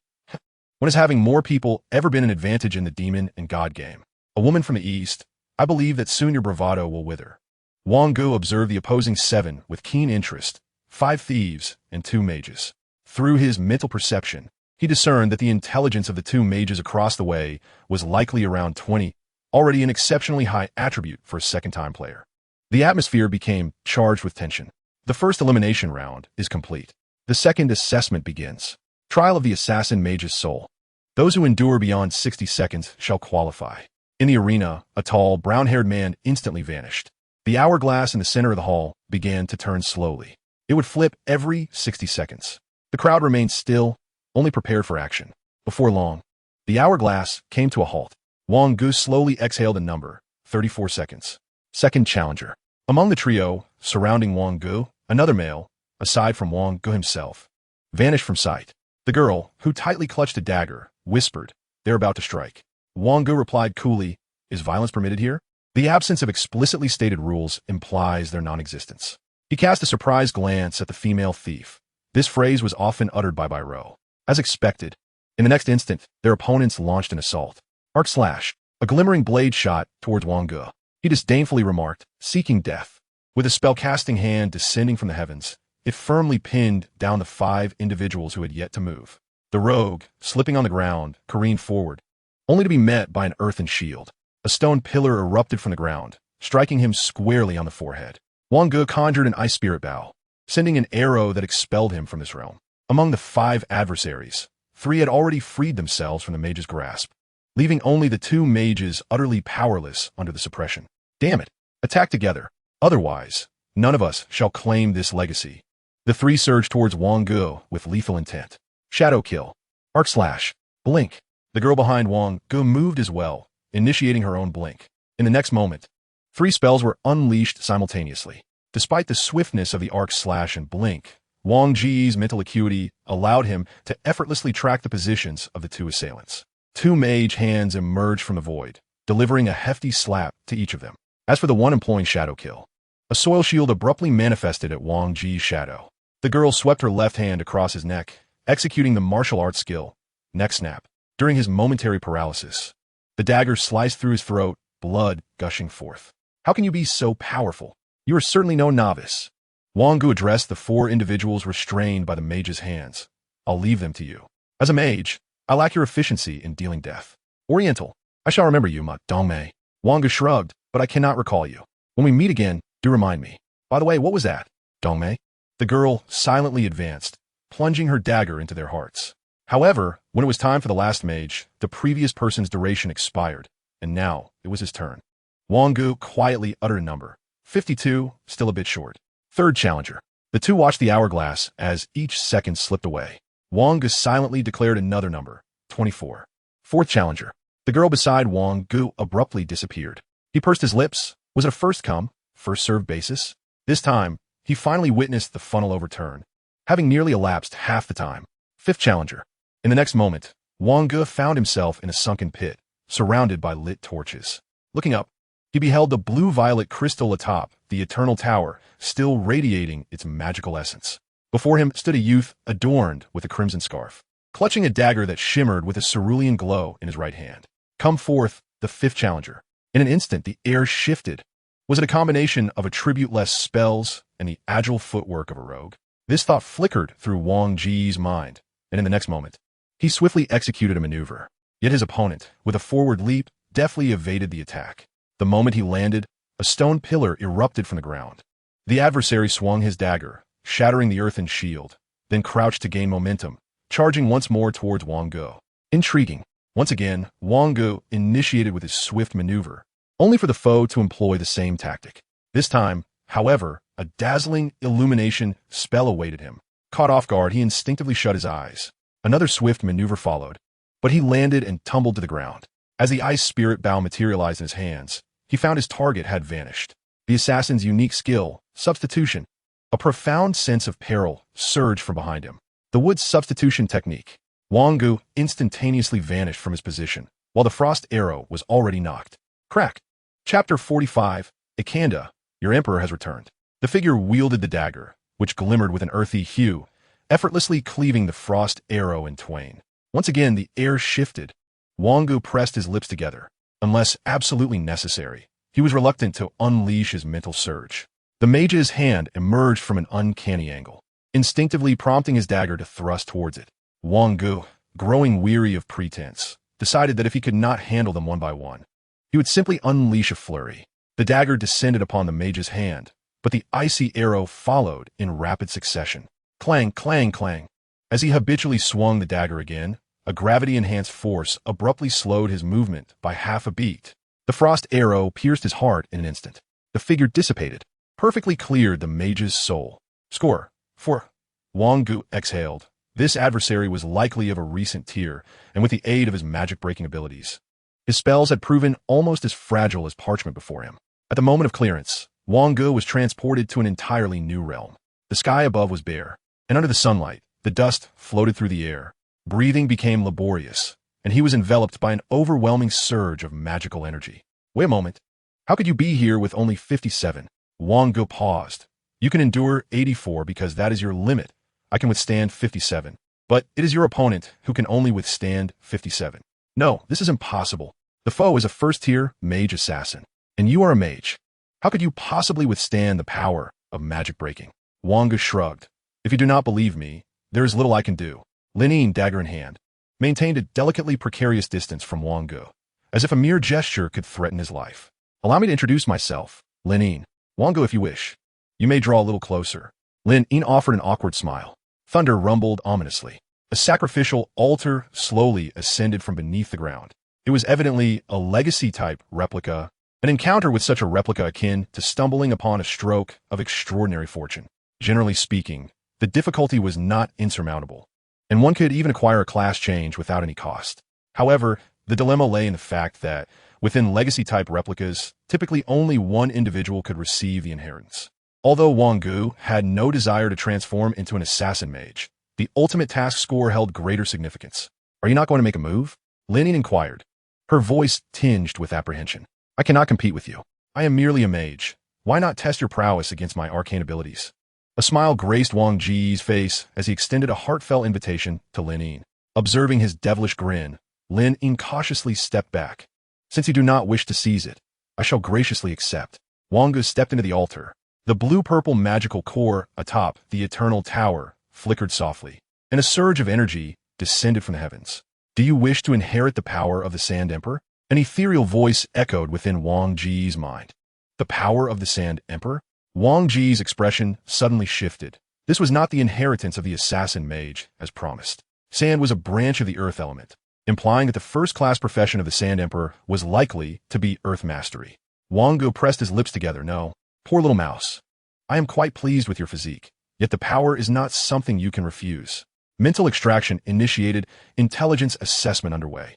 When has having more people ever been an advantage in the demon and god game? A woman from the east, I believe that soon your bravado will wither. Wang Ge observed the opposing 7 with keen interest, 5 thieves and 2 mages. Through his mental perception, he discerned that the intelligence of the 2 mages across the way was likely around 20, already an exceptionally high attribute for a second-time player. The atmosphere became charged with tension. The first elimination round is complete. The second assessment begins. Trial of the assassin mage's soul. Those who endure beyond 60 seconds shall qualify. In the arena, a tall, brown-haired man instantly vanished. The hourglass in the center of the hall began to turn slowly. It would flip every 60 seconds. The crowd remained still, only prepared for action. Before long, the hourglass came to a halt. Wang Ge slowly exhaled a number, 34 seconds. Second challenger. Among the trio surrounding Wang Ge, another male, aside from Wang Ge himself, vanished from sight. The girl, who tightly clutched a dagger, whispered, "They're about to strike." Wang Ge replied coolly, "Is violence permitted here?" The absence of explicitly stated rules implies their non-existence. He cast a surprised glance at the female thief. This phrase was often uttered by Biro. As expected, in the next instant, their opponents launched an assault. Arc slash. A glimmering blade shot towards Wang Ge. He disdainfully remarked, "Seeking death." With a spellcasting hand descending from the heavens, it firmly pinned down the 5 individuals who had yet to move. The rogue, slipping on the ground, careened forward, only to be met by an earthen shield. A stone pillar erupted from the ground, striking him squarely on the forehead. Wang Ge conjured an ice spirit bow, sending an arrow that expelled him from this realm. Among the 5 adversaries, 3 had already freed themselves from the mage's grasp, leaving only the 2 mages utterly powerless under the suppression. Damn it! Attack together. Otherwise, none of us shall claim this legacy. The 3 surged towards Wang Ge with lethal intent. Shadow kill. Arc slash. Blink. The girl behind Wang Ge moved as well, initiating her own blink. In the next moment, 3 spells were unleashed simultaneously. Despite the swiftness of the arc slash and blink, Wang Ge's mental acuity allowed him to effortlessly track the positions of the 2 assailants. 2 mage hands emerged from the void, delivering a hefty slap to each of them. As for the one employing shadow kill, a soil shield abruptly manifested at Wang Ge's shadow. The girl swept her left hand across his neck, executing the martial arts skill, neck snap. During his momentary paralysis, the dagger sliced through his throat, blood gushing forth. How can you be so powerful? You are certainly no novice. Wang Ge addressed the 4 individuals restrained by the mage's hands. I'll leave them to you. As a mage, I lack your efficiency in dealing death. Oriental, I shall remember you, ma Dongmei. Wang Ge shrugged, but I cannot recall you. When we meet again, do remind me. By the way, what was that? Dongmei? The girl silently advanced, plunging her dagger into their hearts. However, when it was time for the last mage, the previous person's duration expired, and now it was his turn. Wang Ge quietly uttered a number. 52, still a bit short. Third challenger. The 2 watched the hourglass as each second slipped away. Wang Ge silently declared another number. 24. Fourth challenger. The girl beside Wang Ge abruptly disappeared. He pursed his lips. Was it a first come, first served basis? This time, he finally witnessed the funnel overturn, having nearly elapsed half the time. Fifth challenger. In the next moment, Wang Ge found himself in a sunken pit, surrounded by lit torches. Looking up, he beheld the blue-violet crystal atop the eternal tower, still radiating its magical essence. Before him stood a youth adorned with a crimson scarf, clutching a dagger that shimmered with a cerulean glow in his right hand. Come forth, the 5th challenger. In an instant, the air shifted. Was it a combination of attribute-less spells and the agile footwork of a rogue? This thought flickered through Wang Ge's mind, and in the next moment, he swiftly executed a maneuver. Yet his opponent, with a forward leap, deftly evaded the attack. The moment he landed, a stone pillar erupted from the ground. The adversary swung his dagger, shattering the earthen shield, then crouched to gain momentum, charging once more towards Wang Ge. Intriguing. Once again, Wang Ge initiated with his swift maneuver, only for the foe to employ the same tactic. This time, however, a dazzling illumination spell awaited him. Caught off guard, he instinctively shut his eyes. Another swift maneuver followed, but he landed and tumbled to the ground. As the ice spirit bow materialized in his hands, he found his target had vanished. The assassin's unique skill, substitution. A profound sense of peril surged from behind him. The wood's substitution technique. Wang Ge instantaneously vanished from his position, while the frost arrow was already knocked. Crack. Chapter 45, Ikanda, your emperor has returned. The figure wielded the dagger, which glimmered with an earthy hue, effortlessly cleaving the frost arrow in twain. Once again, the air shifted. Wang Ge pressed his lips together. Unless absolutely necessary, he was reluctant to unleash his mental surge. The mage's hand emerged from an uncanny angle, instinctively prompting his dagger to thrust towards it. Wang Ge, growing weary of pretense, decided that if he could not handle them one by one, he would simply unleash a flurry. The dagger descended upon the mage's hand, but the icy arrow followed in rapid succession. Clang, clang, clang. As he habitually swung the dagger again, a gravity-enhanced force abruptly slowed his movement by half a beat. The frost arrow pierced his heart in an instant. The figure dissipated, perfectly cleared the mage's soul. Score. 4. Wang Ge exhaled. This adversary was likely of a recent tier, and with the aid of his magic-breaking abilities, his spells had proven almost as fragile as parchment before him. At the moment of clearance, Wang Ge was transported to an entirely new realm. The sky above was bare, and under the sunlight, the dust floated through the air. Breathing became laborious, and he was enveloped by an overwhelming surge of magical energy. Wait a moment. How could you be here with only 57? Wang Ge paused. You can endure 84 because that is your limit. I can withstand 57. But it is your opponent who can only withstand 57. No, this is impossible. The foe is a first-tier mage assassin, and you are a mage. How could you possibly withstand the power of magic breaking? Wang Ge shrugged. If you do not believe me, there is little I can do. Lin, dagger in hand, maintained a delicately precarious distance from Wang Ge, as if a mere gesture could threaten his life. Allow me to introduce myself, Lin. Wang Ge, if you wish. You may draw a little closer. Lin offered an awkward smile. Thunder rumbled ominously. A sacrificial altar slowly ascended from beneath the ground. It was evidently a legacy-type replica, an encounter with such a replica akin to stumbling upon a stroke of extraordinary fortune. Generally speaking, the difficulty was not insurmountable, and one could even acquire a class change without any cost. However, the dilemma lay in the fact that, within legacy-type replicas, typically only one individual could receive the inheritance. Although Wang Ge had no desire to transform into an assassin mage, the ultimate task score held greater significance. Are you not going to make a move? Lin inquired, her voice tinged with apprehension. I cannot compete with you. I am merely a mage. Why not test your prowess against my arcane abilities? A smile graced Wang Ge's face as he extended a heartfelt invitation to Lin. Observing his devilish grin, Lin cautiously stepped back. Since you do not wish to seize it, I shall graciously accept. Wang Ge stepped into the altar. The blue-purple magical core atop the eternal tower flickered softly, and a surge of energy descended from the heavens. Do you wish to inherit the power of the Sand Emperor? An ethereal voice echoed within Wang Ge's mind. The power of the Sand Emperor? Wang Ge's expression suddenly shifted. This was not the inheritance of the assassin mage, as promised. Sand was a branch of the earth element, implying that the first-class profession of the Sand Emperor was likely to be earth mastery. Wang Ge pressed his lips together. No, poor little mouse. I am quite pleased with your physique, yet the power is not something you can refuse. Mental extraction initiated, intelligence assessment underway.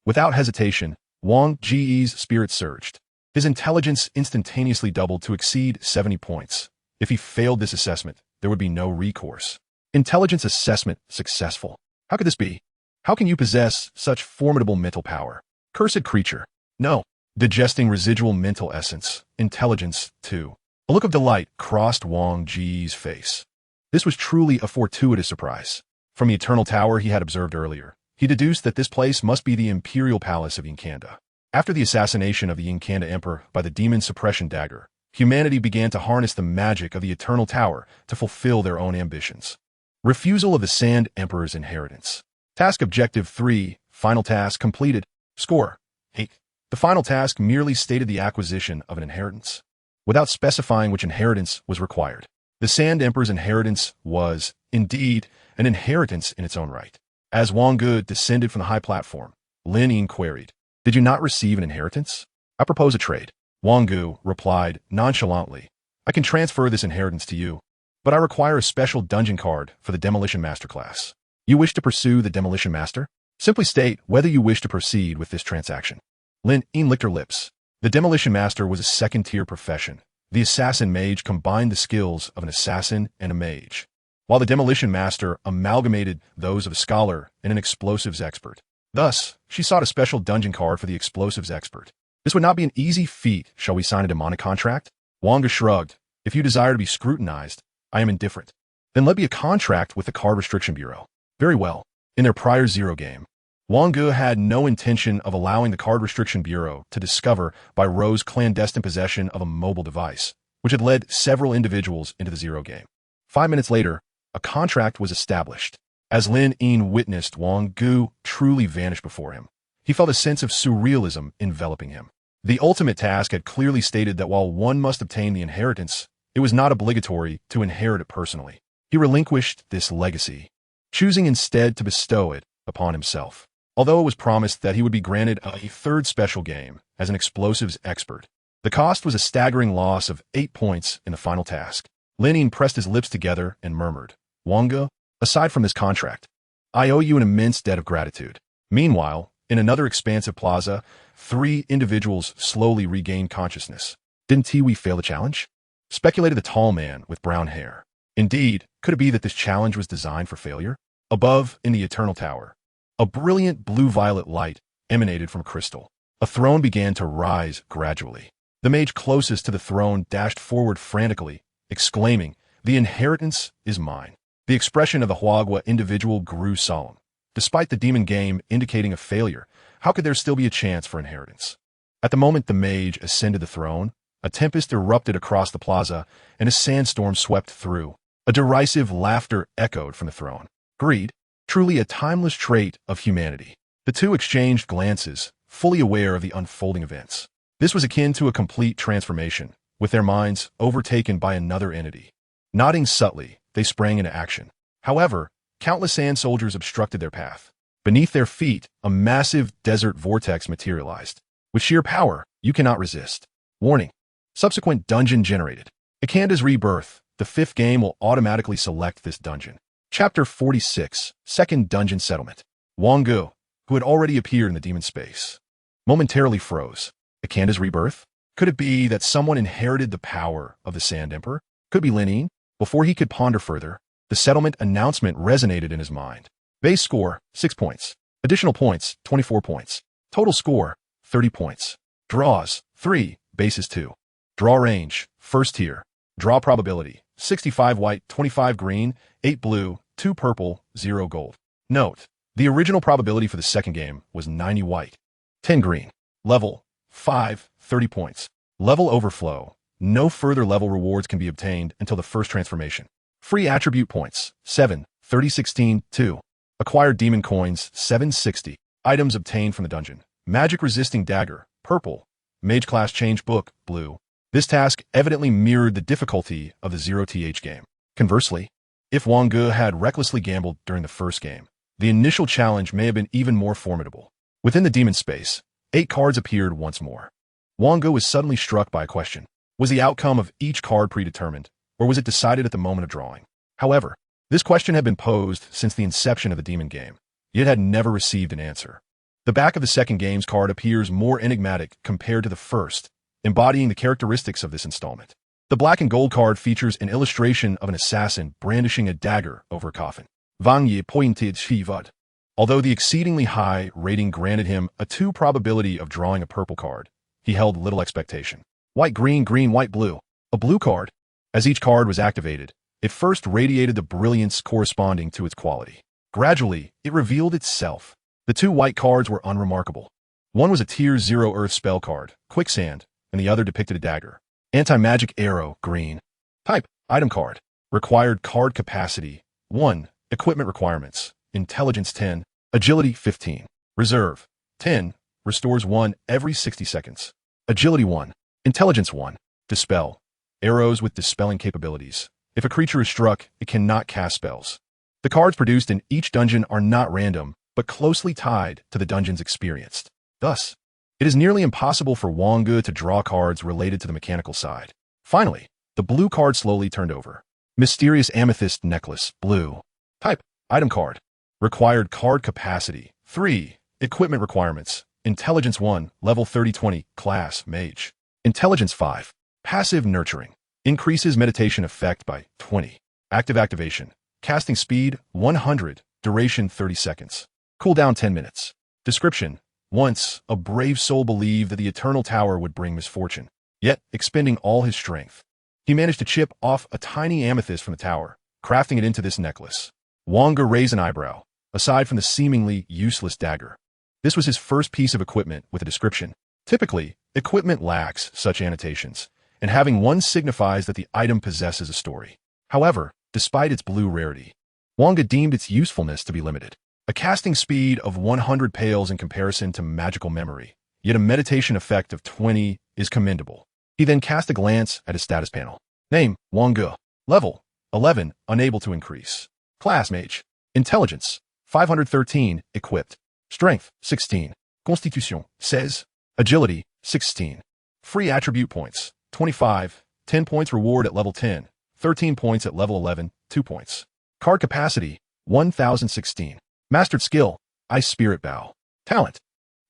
Without hesitation, Wang Ge's spirit surged. His intelligence instantaneously doubled to exceed 70 points. If he failed this assessment, there would be no recourse. Intelligence assessment successful. How could this be? How can you possess such formidable mental power? Cursed creature. No. Digesting residual mental essence. Intelligence, too. A look of delight crossed Wang Ge's face. This was truly a fortuitous surprise. From the eternal tower he had observed earlier, he deduced that this place must be the imperial palace of Ikanda. After the assassination of the Ikanda Emperor by the demon suppression dagger, humanity began to harness the magic of the eternal tower to fulfill their own ambitions. Refusal of the Sand Emperor's inheritance. Task Objective 3, final task completed. Score. 8. The final task merely stated the acquisition of an inheritance, without specifying which inheritance was required. The Sand Emperor's inheritance was, indeed, an inheritance in its own right. As Wang Ge descended from the high platform, Lin Ying queried, "Did you not receive an inheritance? I propose a trade." Wang Ge replied nonchalantly, "I can transfer this inheritance to you, but I require a special dungeon card for the Demolition Master class. You wish to pursue the Demolition Master? Simply state whether you wish to proceed with this transaction." Lin Ying licked her lips. The Demolition Master was a second-tier profession. The assassin mage combined the skills of an assassin and a mage, while the Demolition Master amalgamated those of a scholar and an explosives expert. Thus, she sought a special dungeon card for the explosives expert. This would not be an easy feat. Shall we sign a demonic contract? Wang Ge shrugged. If you desire to be scrutinized, I am indifferent. Then let be a contract with the Card Restriction Bureau. Very well. In their prior Zero game, Wang Ge had no intention of allowing the Card Restriction Bureau to discover by Ro's clandestine possession of a mobile device, which had led several individuals into the Zero game. 5 minutes later, a contract was established. As Lin Ying witnessed Wang Ge truly vanish before him, he felt a sense of surrealism enveloping him. The ultimate task had clearly stated that while one must obtain the inheritance, it was not obligatory to inherit it personally. He relinquished this legacy, choosing instead to bestow it upon himself. Although it was promised that he would be granted a third special game as an explosives expert, the cost was a staggering loss of 8 points in the final task. Lin Ying pressed his lips together and murmured, "Wang Ge, aside from this contract, I owe you an immense debt of gratitude." Meanwhile, in another expansive plaza, 3 individuals slowly regained consciousness. "Didn't we fail the challenge?" speculated the tall man with brown hair. Indeed, could it be that this challenge was designed for failure? Above, in the Eternal Tower, a brilliant blue-violet light emanated from a crystal. A throne began to rise gradually. The mage closest to the throne dashed forward frantically, exclaiming, "The inheritance is mine." The expression of the Huagua individual grew solemn. Despite the demon game indicating a failure, how could there still be a chance for inheritance? At the moment the mage ascended the throne, a tempest erupted across the plaza, and a sandstorm swept through. A derisive laughter echoed from the throne. Greed, truly a timeless trait of humanity. The two exchanged glances, fully aware of the unfolding events. This was akin to a complete transformation, with their minds overtaken by another entity. Nodding subtly, they sprang into action. However, countless sand soldiers obstructed their path. Beneath their feet, a massive desert vortex materialized. With sheer power, you cannot resist. Warning. Subsequent dungeon generated. Akanda's Rebirth. The 5th game will automatically select this dungeon. Chapter 46, Second Dungeon Settlement. Wang Ge, who had already appeared in the demon space, momentarily froze. Akanda's Rebirth? Could it be that someone inherited the power of the Sand Emperor? Could it be Lin Ying? Before he could ponder further, the settlement announcement resonated in his mind. Base score, 6 points. Additional points, 24 points. Total score, 30 points. Draws, 3, bases 2. Draw range, first tier. Draw probability, 65 white, 25 green, 8 blue, 2 purple, 0 gold. Note, the original probability for the second game was 90 white, 10 green. Level, 5, 30 points. Level overflow. No further level rewards can be obtained until the first transformation. Free attribute points, 7, 30, 16, 2. Acquired demon coins, 760. Items obtained from the dungeon. Magic resisting dagger, purple. Mage class change book, blue. This task evidently mirrored the difficulty of the 0th game. Conversely, if Wang Ge had recklessly gambled during the first game, the initial challenge may have been even more formidable. Within the demon space, 8 cards appeared once more. Wang Ge was suddenly struck by a question. Was the outcome of each card predetermined, or was it decided at the moment of drawing? However, this question had been posed since the inception of the demon game, yet had never received an answer. The back of the second game's card appears more enigmatic compared to the first, embodying the characteristics of this installment. The black and gold card features an illustration of an assassin brandishing a dagger over a coffin. Wang Ge pointed Shivud. Although the exceedingly high rating granted him a 2 probability of drawing a purple card, he held little expectation. White, green, green, white, blue. A blue card. As each card was activated, it first radiated the brilliance corresponding to its quality. Gradually, it revealed itself. The 2 white cards were unremarkable. One was a Tier 0 Earth spell card, Quicksand, and the other depicted a dagger. Anti-magic arrow, green. Type, item card. Required card capacity, 1. Equipment requirements, intelligence 10, agility 15. Reserve, 10, restores 1 every 60 seconds. Agility 1, intelligence 1. Dispel, arrows with dispelling capabilities. If a creature is struck, it cannot cast spells. The cards produced in each dungeon are not random, but closely tied to the dungeons experienced. Thus, it is nearly impossible for Wang Ge to draw cards related to the mechanical side. Finally, the blue card slowly turned over. Mysterious Amethyst Necklace, blue. Type, item card. Required card capacity, 3. Equipment requirements, Intelligence 1, level 30-20, class, Mage. Intelligence 5, passive nurturing. Increases meditation effect by 20. Active activation. Casting speed, 100. Duration, 30 seconds. Cooldown, 10 minutes. Description. Once, a brave soul believed that the Eternal Tower would bring misfortune. Yet, expending all his strength, he managed to chip off a tiny amethyst from the tower, crafting it into this necklace. Wang Ge raised an eyebrow, aside from the seemingly useless dagger. This was his first piece of equipment with a description. Typically, equipment lacks such annotations, and having one signifies that the item possesses a story. However, despite its blue rarity, Wang Ge deemed its usefulness to be limited. A casting speed of 100 pales in comparison to magical memory, yet a meditation effect of 20 is commendable. He then cast a glance at his status panel. Name, Wang Ge. Level, 11, unable to increase. Class, Mage. Intelligence, 513, equipped. Strength, 16. Constitution, 16. Agility, 16. Free attribute points, 25. 10 points reward at level 10. 13 points at level 11, 2 points. Card capacity, 1016. Mastered skill, Ice Spirit Bow. Talent,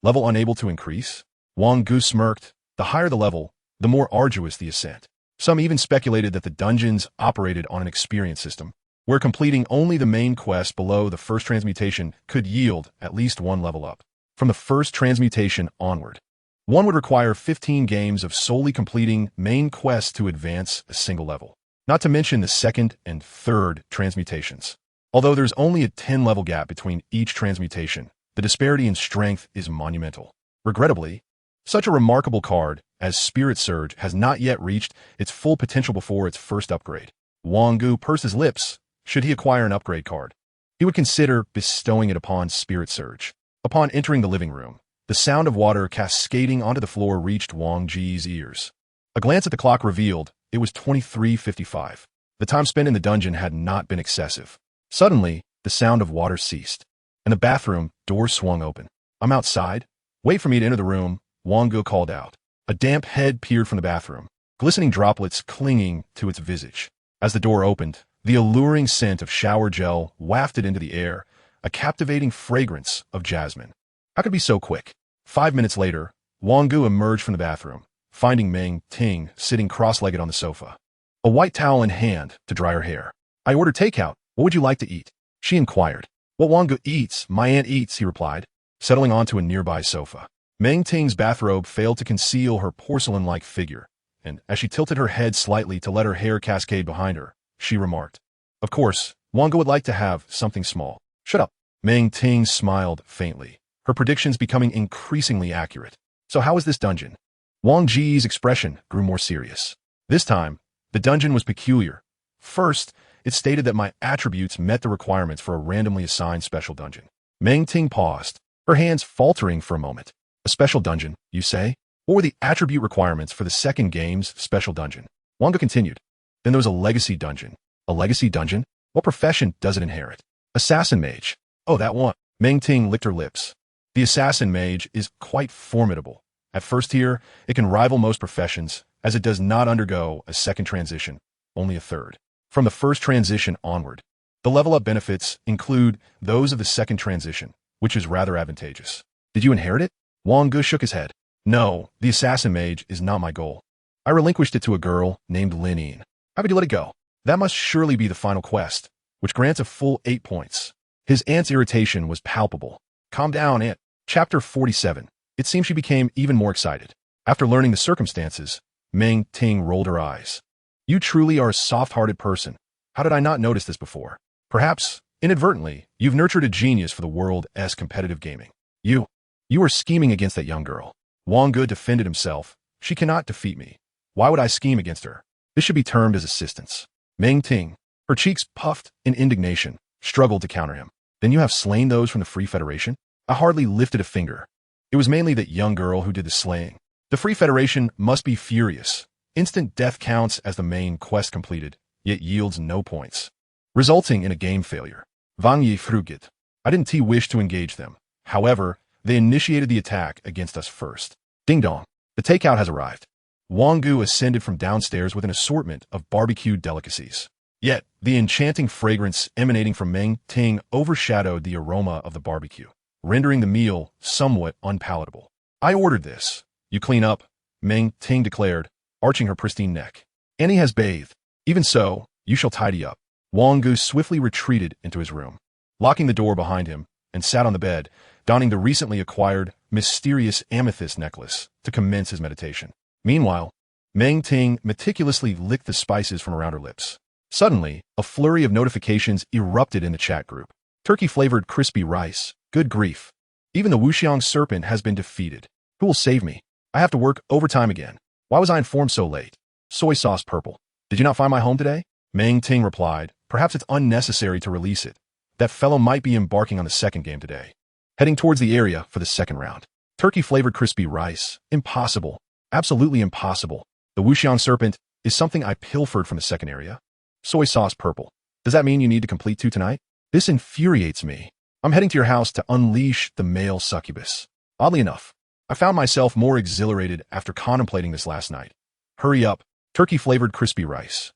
level unable to increase. Wang Ge smirked. The higher the level, the more arduous the ascent. Some even speculated that the dungeons operated on an experience system, where completing only the main quest below the first transmutation could yield at least one level up. From the first transmutation onward, one would require 15 games of solely completing main quests to advance a single level, not to mention the second and third transmutations. Although there's only a 10-level gap between each transmutation, the disparity in strength is monumental. Regrettably, such a remarkable card as Spirit Surge has not yet reached its full potential before its first upgrade. Wang Ge pursed his lips. Should he acquire an upgrade card, he would consider bestowing it upon Spirit Surge. Upon entering the living room, the sound of water cascading onto the floor reached Wang Ge's ears. A glance at the clock revealed it was 23:55. The time spent in the dungeon had not been excessive. Suddenly, the sound of water ceased, and the bathroom door swung open. I'm outside. Wait for me to enter the room, Wang Ge called out. A damp head peered from the bathroom, glistening droplets clinging to its visage. As the door opened, the alluring scent of shower gel wafted into the air, a captivating fragrance of jasmine. How could it be so quick? 5 minutes later, Wang Ge emerged from the bathroom, finding Meng Ting sitting cross-legged on the sofa, a white towel in hand to dry her hair. I ordered takeout. What would you like to eat? She inquired. What Wang Ge eats, my aunt eats, he replied, settling onto a nearby sofa. Meng Ting's bathrobe failed to conceal her porcelain-like figure, and as she tilted her head slightly to let her hair cascade behind her, she remarked, Of course, Wang Ge would like to have something small. Shut up. Meng Ting smiled faintly, her predictions becoming increasingly accurate. So how is this dungeon? Wang Ge's expression grew more serious. This time, the dungeon was peculiar. First, it stated that my attributes met the requirements for a randomly assigned special dungeon. Meng Ting paused, her hands faltering for a moment. A special dungeon, you say? What were the attribute requirements for the second game's special dungeon? Wang Ge continued. Then there was a legacy dungeon. A legacy dungeon? What profession does it inherit? Assassin Mage. Oh, that one. Meng Ting licked her lips. The Assassin Mage is quite formidable. At first tier, it can rival most professions, as it does not undergo a second transition, only a third. From the first transition onward, the level-up benefits include those of the second transition, which is rather advantageous. Did you inherit it? Wang Ge shook his head. No, the Assassin Mage is not my goal. I relinquished it to a girl named Lin. How could you let it go? That must surely be the final quest, which grants a full 8 points. His aunt's irritation was palpable. Calm down, Aunt. Chapter 47. It seemed she became even more excited. After learning the circumstances, Meng Ting rolled her eyes. You truly are a soft-hearted person. How did I not notice this before? Perhaps, inadvertently, you've nurtured a genius for the world's competitive gaming. You are scheming against that young girl. Wang Ge defended himself. She cannot defeat me. Why would I scheme against her? This should be termed as assistance. Meng Ting, her cheeks puffed in indignation, struggled to counter him. Then you have slain those from the Free Federation? I hardly lifted a finger. It was mainly that young girl who did the slaying. The Free Federation must be furious. Instant death counts as the main quest completed, yet yields no points, resulting in a game failure. Wang Ge fruget. I didn't wish to engage them. However, they initiated the attack against us first. Ding dong. The takeout has arrived. Wang Ge ascended from downstairs with an assortment of barbecued delicacies. Yet, the enchanting fragrance emanating from Meng Ting overshadowed the aroma of the barbecue, rendering the meal somewhat unpalatable. I ordered this. You clean up, Meng Ting declared, arching her pristine neck. Annie has bathed. Even so, you shall tidy up. Wang Ge swiftly retreated into his room, locking the door behind him, and sat on the bed, donning the recently acquired, mysterious amethyst necklace to commence his meditation. Meanwhile, Meng Ting meticulously licked the spices from around her lips. Suddenly, a flurry of notifications erupted in the chat group. Turkey-flavored crispy rice. Good grief. Even the Wuxiang serpent has been defeated. Who will save me? I have to work overtime again. Why was I informed so late? Soy sauce purple. Did you not find my home today? Meng Ting replied, perhaps it's unnecessary to release it. That fellow might be embarking on the second game today. Heading towards the area for the second round. Turkey-flavored crispy rice. Impossible. Absolutely impossible. The Wuxiang serpent is something I pilfered from the second area. Soy sauce purple. Does that mean you need to complete 2 tonight? This infuriates me. I'm heading to your house to unleash the male succubus. Oddly enough, I found myself more exhilarated after contemplating this last night. Hurry up. Turkey-flavored crispy rice.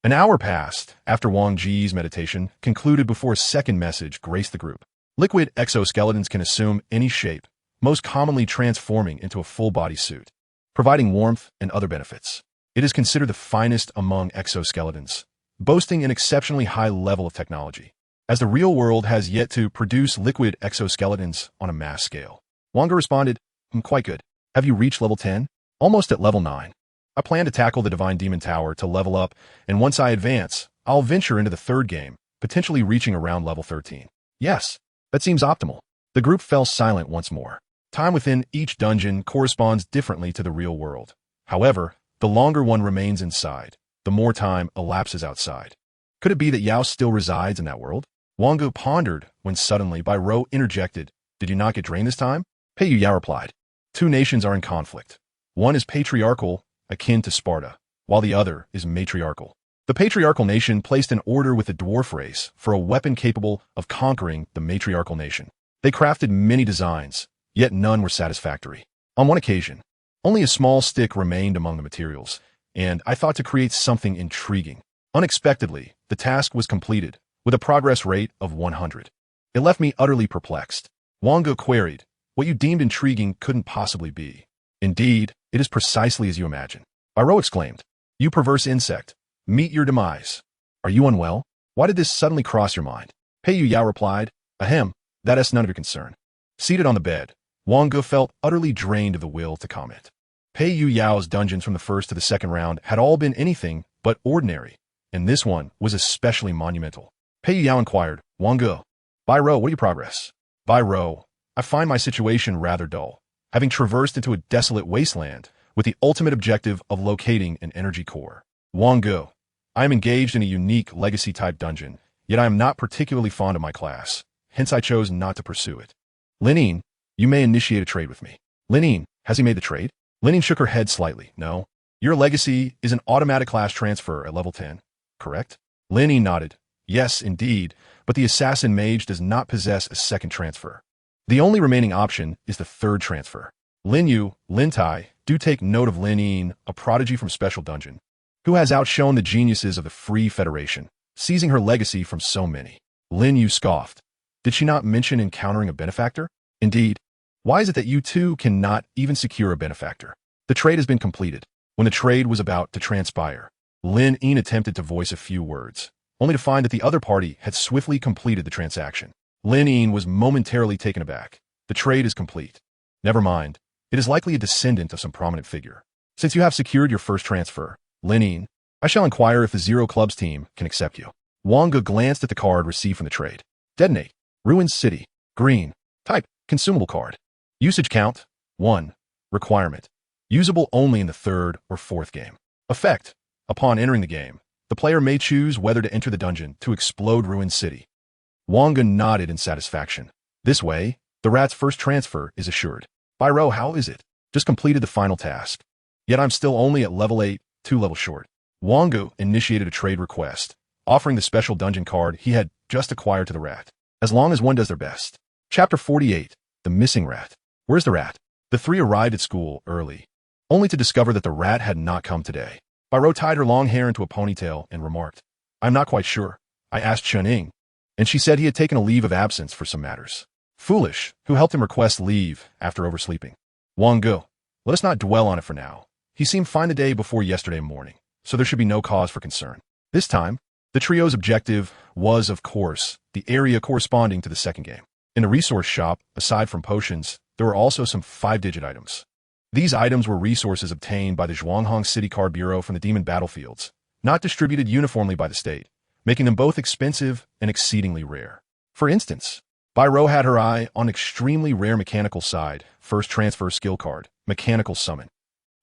An hour passed after Wang Ge's meditation concluded before a second message graced the group. Liquid exoskeletons can assume any shape, most commonly transforming into a full-body suit, providing warmth and other benefits. It is considered the finest among exoskeletons, boasting an exceptionally high level of technology, as the real world has yet to produce liquid exoskeletons on a mass scale. Wang Ge responded, quite good. Have you reached level 10? Almost at level 9. I plan to tackle the Divine Demon Tower to level up, and once I advance, I'll venture into the third game, potentially reaching around level 13. Yes, that seems optimal. The group fell silent once more. Time within each dungeon corresponds differently to the real world. However, the longer one remains inside, the more time elapses outside. Could it be that Yao still resides in that world? Wang Ge pondered when suddenly Bai Rou interjected, Did you not get drained this time? Pei Yu Yao replied, 2 nations are in conflict. One is patriarchal, akin to Sparta, while the other is matriarchal. The patriarchal nation placed an order with the dwarf race for a weapon capable of conquering the matriarchal nation. They crafted many designs, yet none were satisfactory. On one occasion, only a small stick remained among the materials, and I thought to create something intriguing. Unexpectedly, the task was completed, with a progress rate of 100. It left me utterly perplexed. Wang Ge queried, What you deemed intriguing couldn't possibly be. Indeed, it is precisely as you imagine. Bai Rou exclaimed, You perverse insect, meet your demise. Are you unwell? Why did this suddenly cross your mind? Pei Yu Yao replied, Ahem, that is none of your concern. Seated on the bed, Wang Ge felt utterly drained of the will to comment. Pei Yu Yao's dungeons from the first to the second round had all been anything but ordinary, and this one was especially monumental. Pei Yu Yao inquired, Wang Ge, Bai Rou, what are your progress? Bai Rou, I find my situation rather dull, having traversed into a desolate wasteland with the ultimate objective of locating an energy core. Wang Ge, I am engaged in a unique legacy-type dungeon, yet I am not particularly fond of my class, hence I chose not to pursue it. Linine, you may initiate a trade with me. Linine, has he made the trade? Linine shook her head slightly. No. Your legacy is an automatic class transfer at level 10, correct? Linine nodded. Yes, indeed, but the assassin mage does not possess a second transfer. The only remaining option is the third transfer. Lin Yu, Lin Tai, do take note of Linine, a prodigy from Special Dungeon, who has outshone the geniuses of the Free Federation, seizing her legacy from so many. Lin Yu scoffed. Did she not mention encountering a benefactor? Indeed. Why is it that you two cannot even secure a benefactor? The trade has been completed. When the trade was about to transpire, Lin Yin attempted to voice a few words, only to find that the other party had swiftly completed the transaction. Lin Yin was momentarily taken aback. The trade is complete. Never mind. It is likely a descendant of some prominent figure. Since you have secured your first transfer, Lin Yin, I shall inquire if the Zero Clubs team can accept you. Wang Ge glanced at the card received from the trade. Detonate. Ruined City. Green. Type. Consumable card. Usage count. 1. Requirement. Usable only in the third or fourth game. Effect. Upon entering the game, the player may choose whether to enter the dungeon to explode Ruined City. Wang Ge nodded in satisfaction. This way, the rat's first transfer is assured. Bai Rou, how is it? Just completed the final task. Yet I'm still only at level 8, 2 levels short. Wang Ge initiated a trade request, offering the special dungeon card he had just acquired to the rat, as long as one does their best. Chapter 48. The Missing Rat. Where's the rat? The three arrived at school early, only to discover that the rat had not come today. Biro tied her long hair into a ponytail and remarked, I'm not quite sure. I asked Chuning, and she said he had taken a leave of absence for some matters. Foolish, who helped him request leave after oversleeping. Wang Ge, let us not dwell on it for now. He seemed fine the day before yesterday morning, so there should be no cause for concern. This time, the trio's objective was, of course, the area corresponding to the second game. In the resource shop, aside from potions, there were also some 5-digit items. These items were resources obtained by the Zhuanghong City Card Bureau from the demon battlefields, not distributed uniformly by the state, making them both expensive and exceedingly rare. For instance, Biro had her eye on extremely rare mechanical side, first transfer skill card, Mechanical Summon.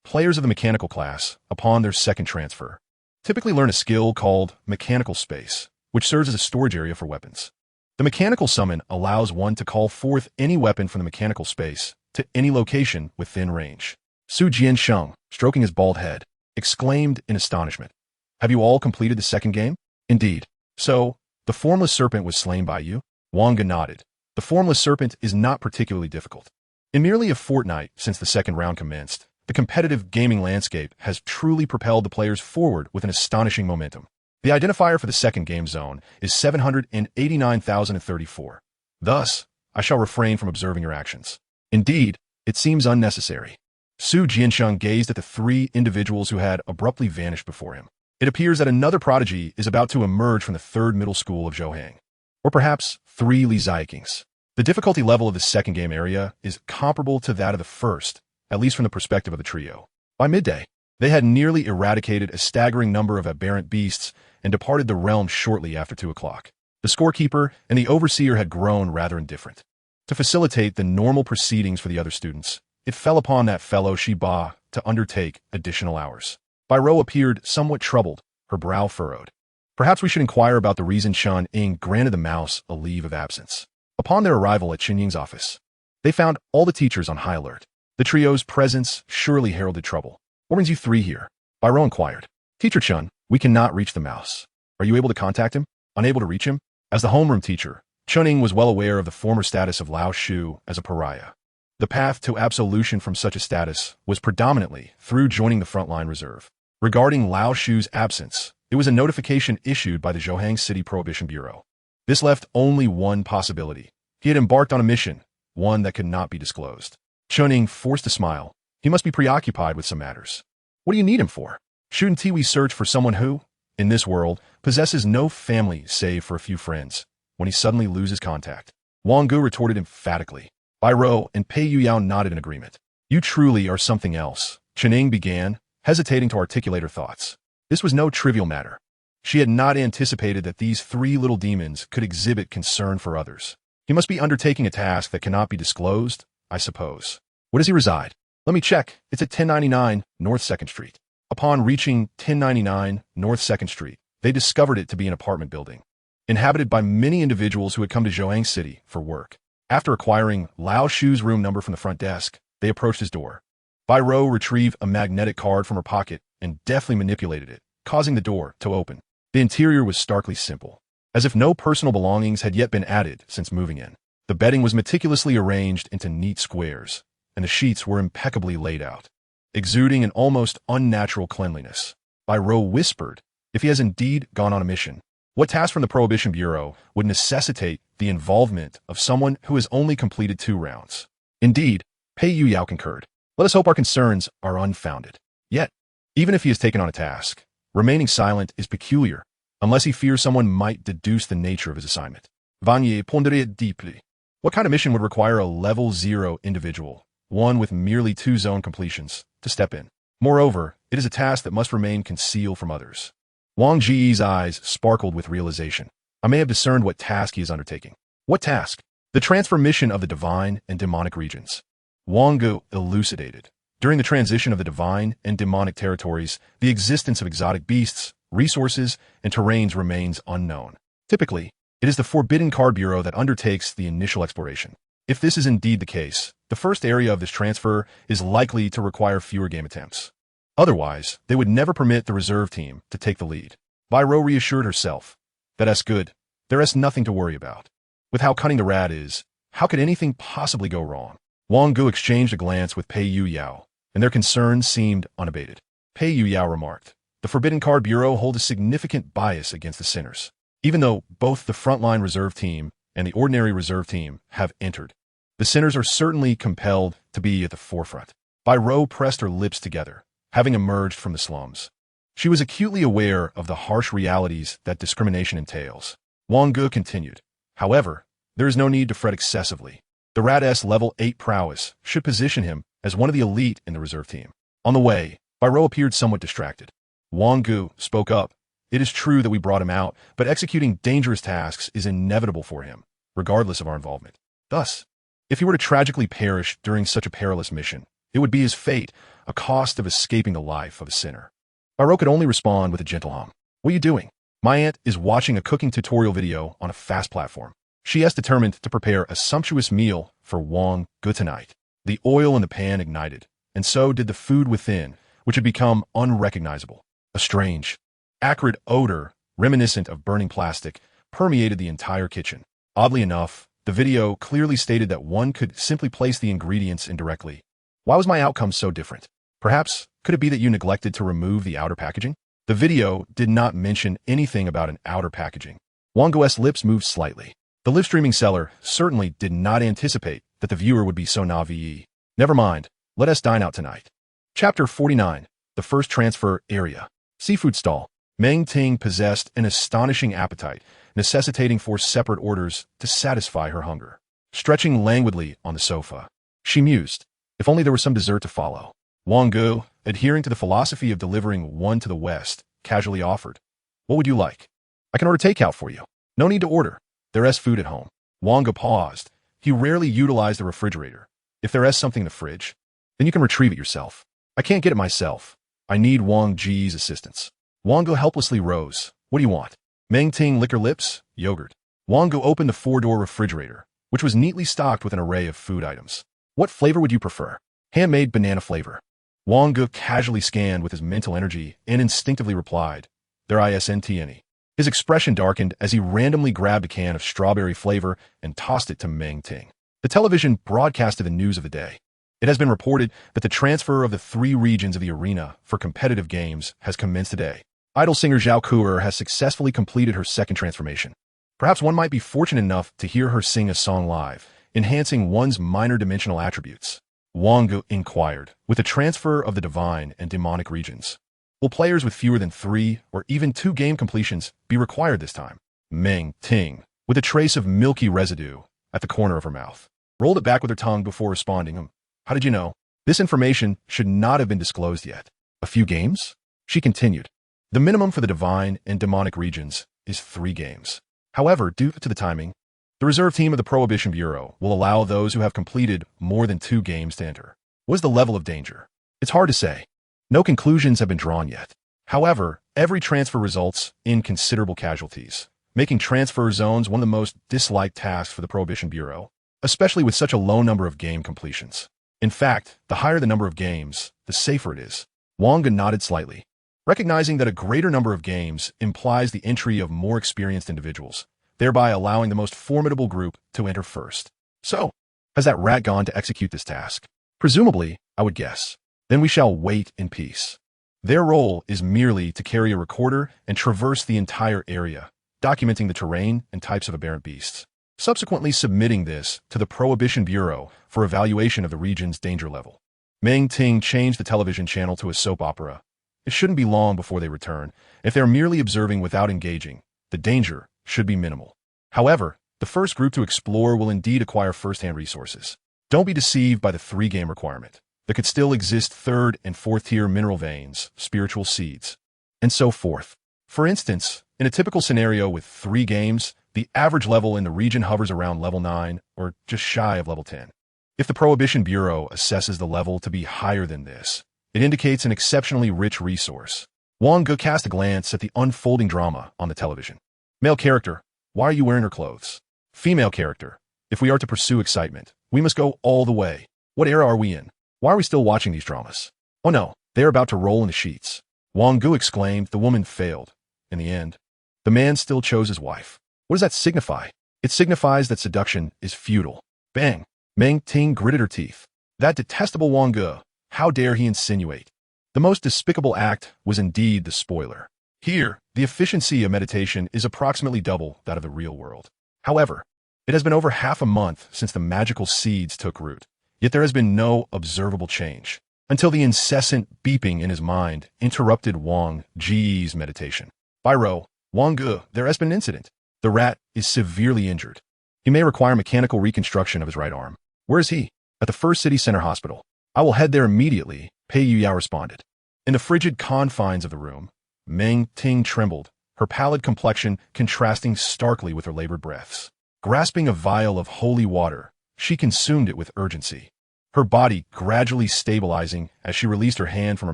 Players of the mechanical class, upon their second transfer, typically learn a skill called Mechanical Space, which serves as a storage area for weapons. The Mechanical Summon allows one to call forth any weapon from the mechanical space to any location within range. Su Jiansheng, stroking his bald head, exclaimed in astonishment, Have you all completed the second game? Indeed. So, the Formless Serpent was slain by you? Wang Ge nodded. The Formless Serpent is not particularly difficult. In merely a fortnight since the second round commenced, the competitive gaming landscape has truly propelled the players forward with an astonishing momentum. The identifier for the second game zone is 789,034. Thus, I shall refrain from observing your actions. Indeed, it seems unnecessary. Su Jiansheng gazed at the three individuals who had abruptly vanished before him. It appears that another prodigy is about to emerge from the third middle school of Zhouhang. Or perhaps 3 Li Ziekings. The difficulty level of the second game area is comparable to that of the first, at least from the perspective of the trio. By midday, they had nearly eradicated a staggering number of aberrant beasts and departed the realm shortly after 2 o'clock. The scorekeeper and the overseer had grown rather indifferent. To facilitate the normal proceedings for the other students, it fell upon that fellow Shiba to undertake additional hours. Biro appeared somewhat troubled, her brow furrowed. Perhaps we should inquire about the reason Shan Ying granted the mouse a leave of absence. Upon their arrival at Chen Ying's office, they found all the teachers on high alert. The trio's presence surely heralded trouble. What brings you 3 here? Biro inquired. Teacher Chun, we cannot reach the mouse. Are you able to contact him? Unable to reach him? As the homeroom teacher, Chuning was well aware of the former status of Lao Shu as a pariah. The path to absolution from such a status was predominantly through joining the frontline reserve. Regarding Lao Shu's absence, it was a notification issued by the Zhouhang City Prohibition Bureau. This left only one possibility. He had embarked on a mission, one that could not be disclosed. Chuning forced a smile. He must be preoccupied with some matters. What do you need him for? Shouldn't we search for someone who, in this world, possesses no family save for a few friends, when he suddenly loses contact? Wang Ge retorted emphatically. Biro and Pei Yuyao nodded in agreement. You truly are something else, Chuning began, hesitating to articulate her thoughts. This was no trivial matter. She had not anticipated that these 3 little demons could exhibit concern for others. He must be undertaking a task that cannot be disclosed, I suppose. Where does he reside? Let me check. It's at 1099 North 2nd Street. Upon reaching 1099 North 2nd Street, they discovered it to be an apartment building, inhabited by many individuals who had come to Zhouhang City for work. After acquiring Lao Shu's room number from the front desk, they approached his door. Biro retrieved a magnetic card from her pocket and deftly manipulated it, causing the door to open. The interior was starkly simple, as if no personal belongings had yet been added since moving in. The bedding was meticulously arranged into neat squares, and the sheets were impeccably laid out, exuding an almost unnatural cleanliness. Biro whispered, if he has indeed gone on a mission, what task from the Prohibition Bureau would necessitate the involvement of someone who has only completed 2 rounds? Indeed, Pei Yuyao concurred. Let us hope our concerns are unfounded. Yet, even if he has taken on a task, remaining silent is peculiar, unless he fears someone might deduce the nature of his assignment. Vanier pondered deeply. What kind of mission would require a level 0 individual, one with merely 2 zone completions, to step in? Moreover, it is a task that must remain concealed from others. Wang Ge's eyes sparkled with realization. I may have discerned what task he is undertaking. What task? The transfer mission of the divine and demonic regions. Wang Ge elucidated. During the transition of the divine and demonic territories, the existence of exotic beasts, resources, and terrains remains unknown. Typically, it is the Forbidden Card Bureau that undertakes the initial exploration. If this is indeed the case, the first area of this transfer is likely to require fewer game attempts. Otherwise, they would never permit the reserve team to take the lead. Bai Rou reassured herself. That's good. There's nothing to worry about. With how cunning the rat is, how could anything possibly go wrong? Wang Ge exchanged a glance with Pei Yu Yao, and their concerns seemed unabated. Pei Yu Yao remarked, the Forbidden Card Bureau holds a significant bias against the sinners. Even though both the frontline reserve team and the ordinary reserve team have entered, the sinners are certainly compelled to be at the forefront. Bai Rou pressed her lips together, having emerged from the slums. She was acutely aware of the harsh realities that discrimination entails. Wang Ge continued, however, there is no need to fret excessively. The Rat's level 8 prowess should position him as one of the elite in the reserve team. On the way, Bai Rou appeared somewhat distracted. Wang Ge spoke up. It is true that we brought him out, but executing dangerous tasks is inevitable for him, regardless of our involvement. Thus, if he were to tragically perish during such a perilous mission, it would be his fate, a cost of escaping the life of a sinner. Bai Rou could only respond with a gentle hum. What are you doing? My aunt is watching a cooking tutorial video on a fast platform. She is determined to prepare a sumptuous meal for Wang Ge tonight. The oil in the pan ignited, and so did the food within, which had become unrecognizable. A strange, acrid odor, reminiscent of burning plastic, permeated the entire kitchen. Oddly enough, the video clearly stated that one could simply place the ingredients indirectly. Why was my outcome so different? Perhaps, could it be that you neglected to remove the outer packaging? The video did not mention anything about an outer packaging. Wang Ge's lips moved slightly. The live-streaming seller certainly did not anticipate that the viewer would be so naive. Never mind, let us dine out tonight. Chapter 49, The First Transfer Area. Seafood Stall. Meng Ting possessed an astonishing appetite, necessitating 4 separate orders to satisfy her hunger. Stretching languidly on the sofa, she mused, if only there were some dessert to follow. Wang Ge, adhering to the philosophy of delivering one to the west, casually offered, what would you like? I can order takeout for you. No need to order. There is food at home. Wang Ge paused. He rarely utilized the refrigerator. If there is something in the fridge, then you can retrieve it yourself. I can't get it myself. I need Wang Ge's assistance. Wang Ge helplessly rose. What do you want? Meng Ting licked her lips. Yogurt. Wang Ge opened the 4-door refrigerator, which was neatly stocked with an array of food items. What flavor would you prefer? Handmade banana flavor. Wang Ge casually scanned with his mental energy and instinctively replied, there isn't any. His expression darkened as he randomly grabbed a can of strawberry flavor and tossed it to Meng Ting. The television broadcasted the news of the day. It has been reported that the transfer of the 3 regions of the arena for competitive games has commenced today. Idol singer Zhao Kuer has successfully completed her second transformation. Perhaps one might be fortunate enough to hear her sing a song live, enhancing one's minor dimensional attributes. Wang Ge inquired, with the transfer of the divine and demonic regions. Will players with fewer than 3 or even 2 game completions be required this time? Meng Ting, with a trace of milky residue at the corner of her mouth, rolled it back with her tongue before responding, how did you know? This information should not have been disclosed yet. A few games? She continued. The minimum for the divine and demonic regions is 3 games. However, due to the timing, the reserve team of the Prohibition Bureau will allow those who have completed more than 2 games to enter. What is the level of danger? It's hard to say. No conclusions have been drawn yet. However, every transfer results in considerable casualties, making transfer zones one of the most disliked tasks for the Prohibition Bureau, especially with such a low number of game completions. In fact, the higher the number of games, the safer it is. Wang Ge nodded slightly, recognizing that a greater number of games implies the entry of more experienced individuals, thereby allowing the most formidable group to enter first. So, has that rat gone to execute this task? Presumably, I would guess. Then we shall wait in peace. Their role is merely to carry a recorder and traverse the entire area, documenting the terrain and types of aberrant beasts, subsequently submitting this to the Prohibition Bureau for evaluation of the region's danger level. Meng Ting changed the television channel to a soap opera. It shouldn't be long before they return. If they're merely observing without engaging, the danger should be minimal. However, the first group to explore will indeed acquire first-hand resources. Don't be deceived by the 3-game requirement. There could still exist 3rd and 4th-tier mineral veins, spiritual seeds, and so forth. For instance, in a typical scenario with 3 games, the average level in the region hovers around level 9 or just shy of level 10. If the Prohibition Bureau assesses the level to be higher than this, it indicates an exceptionally rich resource. Wang Ge cast a glance at the unfolding drama on the television. Male character, why are you wearing her clothes? Female character, if we are to pursue excitement, we must go all the way. What era are we in? Why are we still watching these dramas? Oh no, They are about to roll in the sheets. Wang Ge exclaimed. The woman failed. In the end, the man still chose his wife. What does that signify? It signifies that seduction is futile. Bang! Meng Ting gritted her teeth. That detestable Wang Ge, how dare he insinuate? The most despicable act was indeed the spoiler. Here, the efficiency of meditation is approximately double that of the real world. However, it has been over half a month since the magical seeds took root, yet there has been no observable change, until the incessant beeping in his mind interrupted Wang Ge's meditation. By row, Wang Ge, there has been an incident. The rat is severely injured. He may require mechanical reconstruction of his right arm. Where is he? At the First City Center Hospital. I will head there immediately, Pei Yuyao responded. In the frigid confines of the room, Meng Ting trembled, her pallid complexion contrasting starkly with her labored breaths. Grasping a vial of holy water, she consumed it with urgency, her body gradually stabilizing as she released her hand from her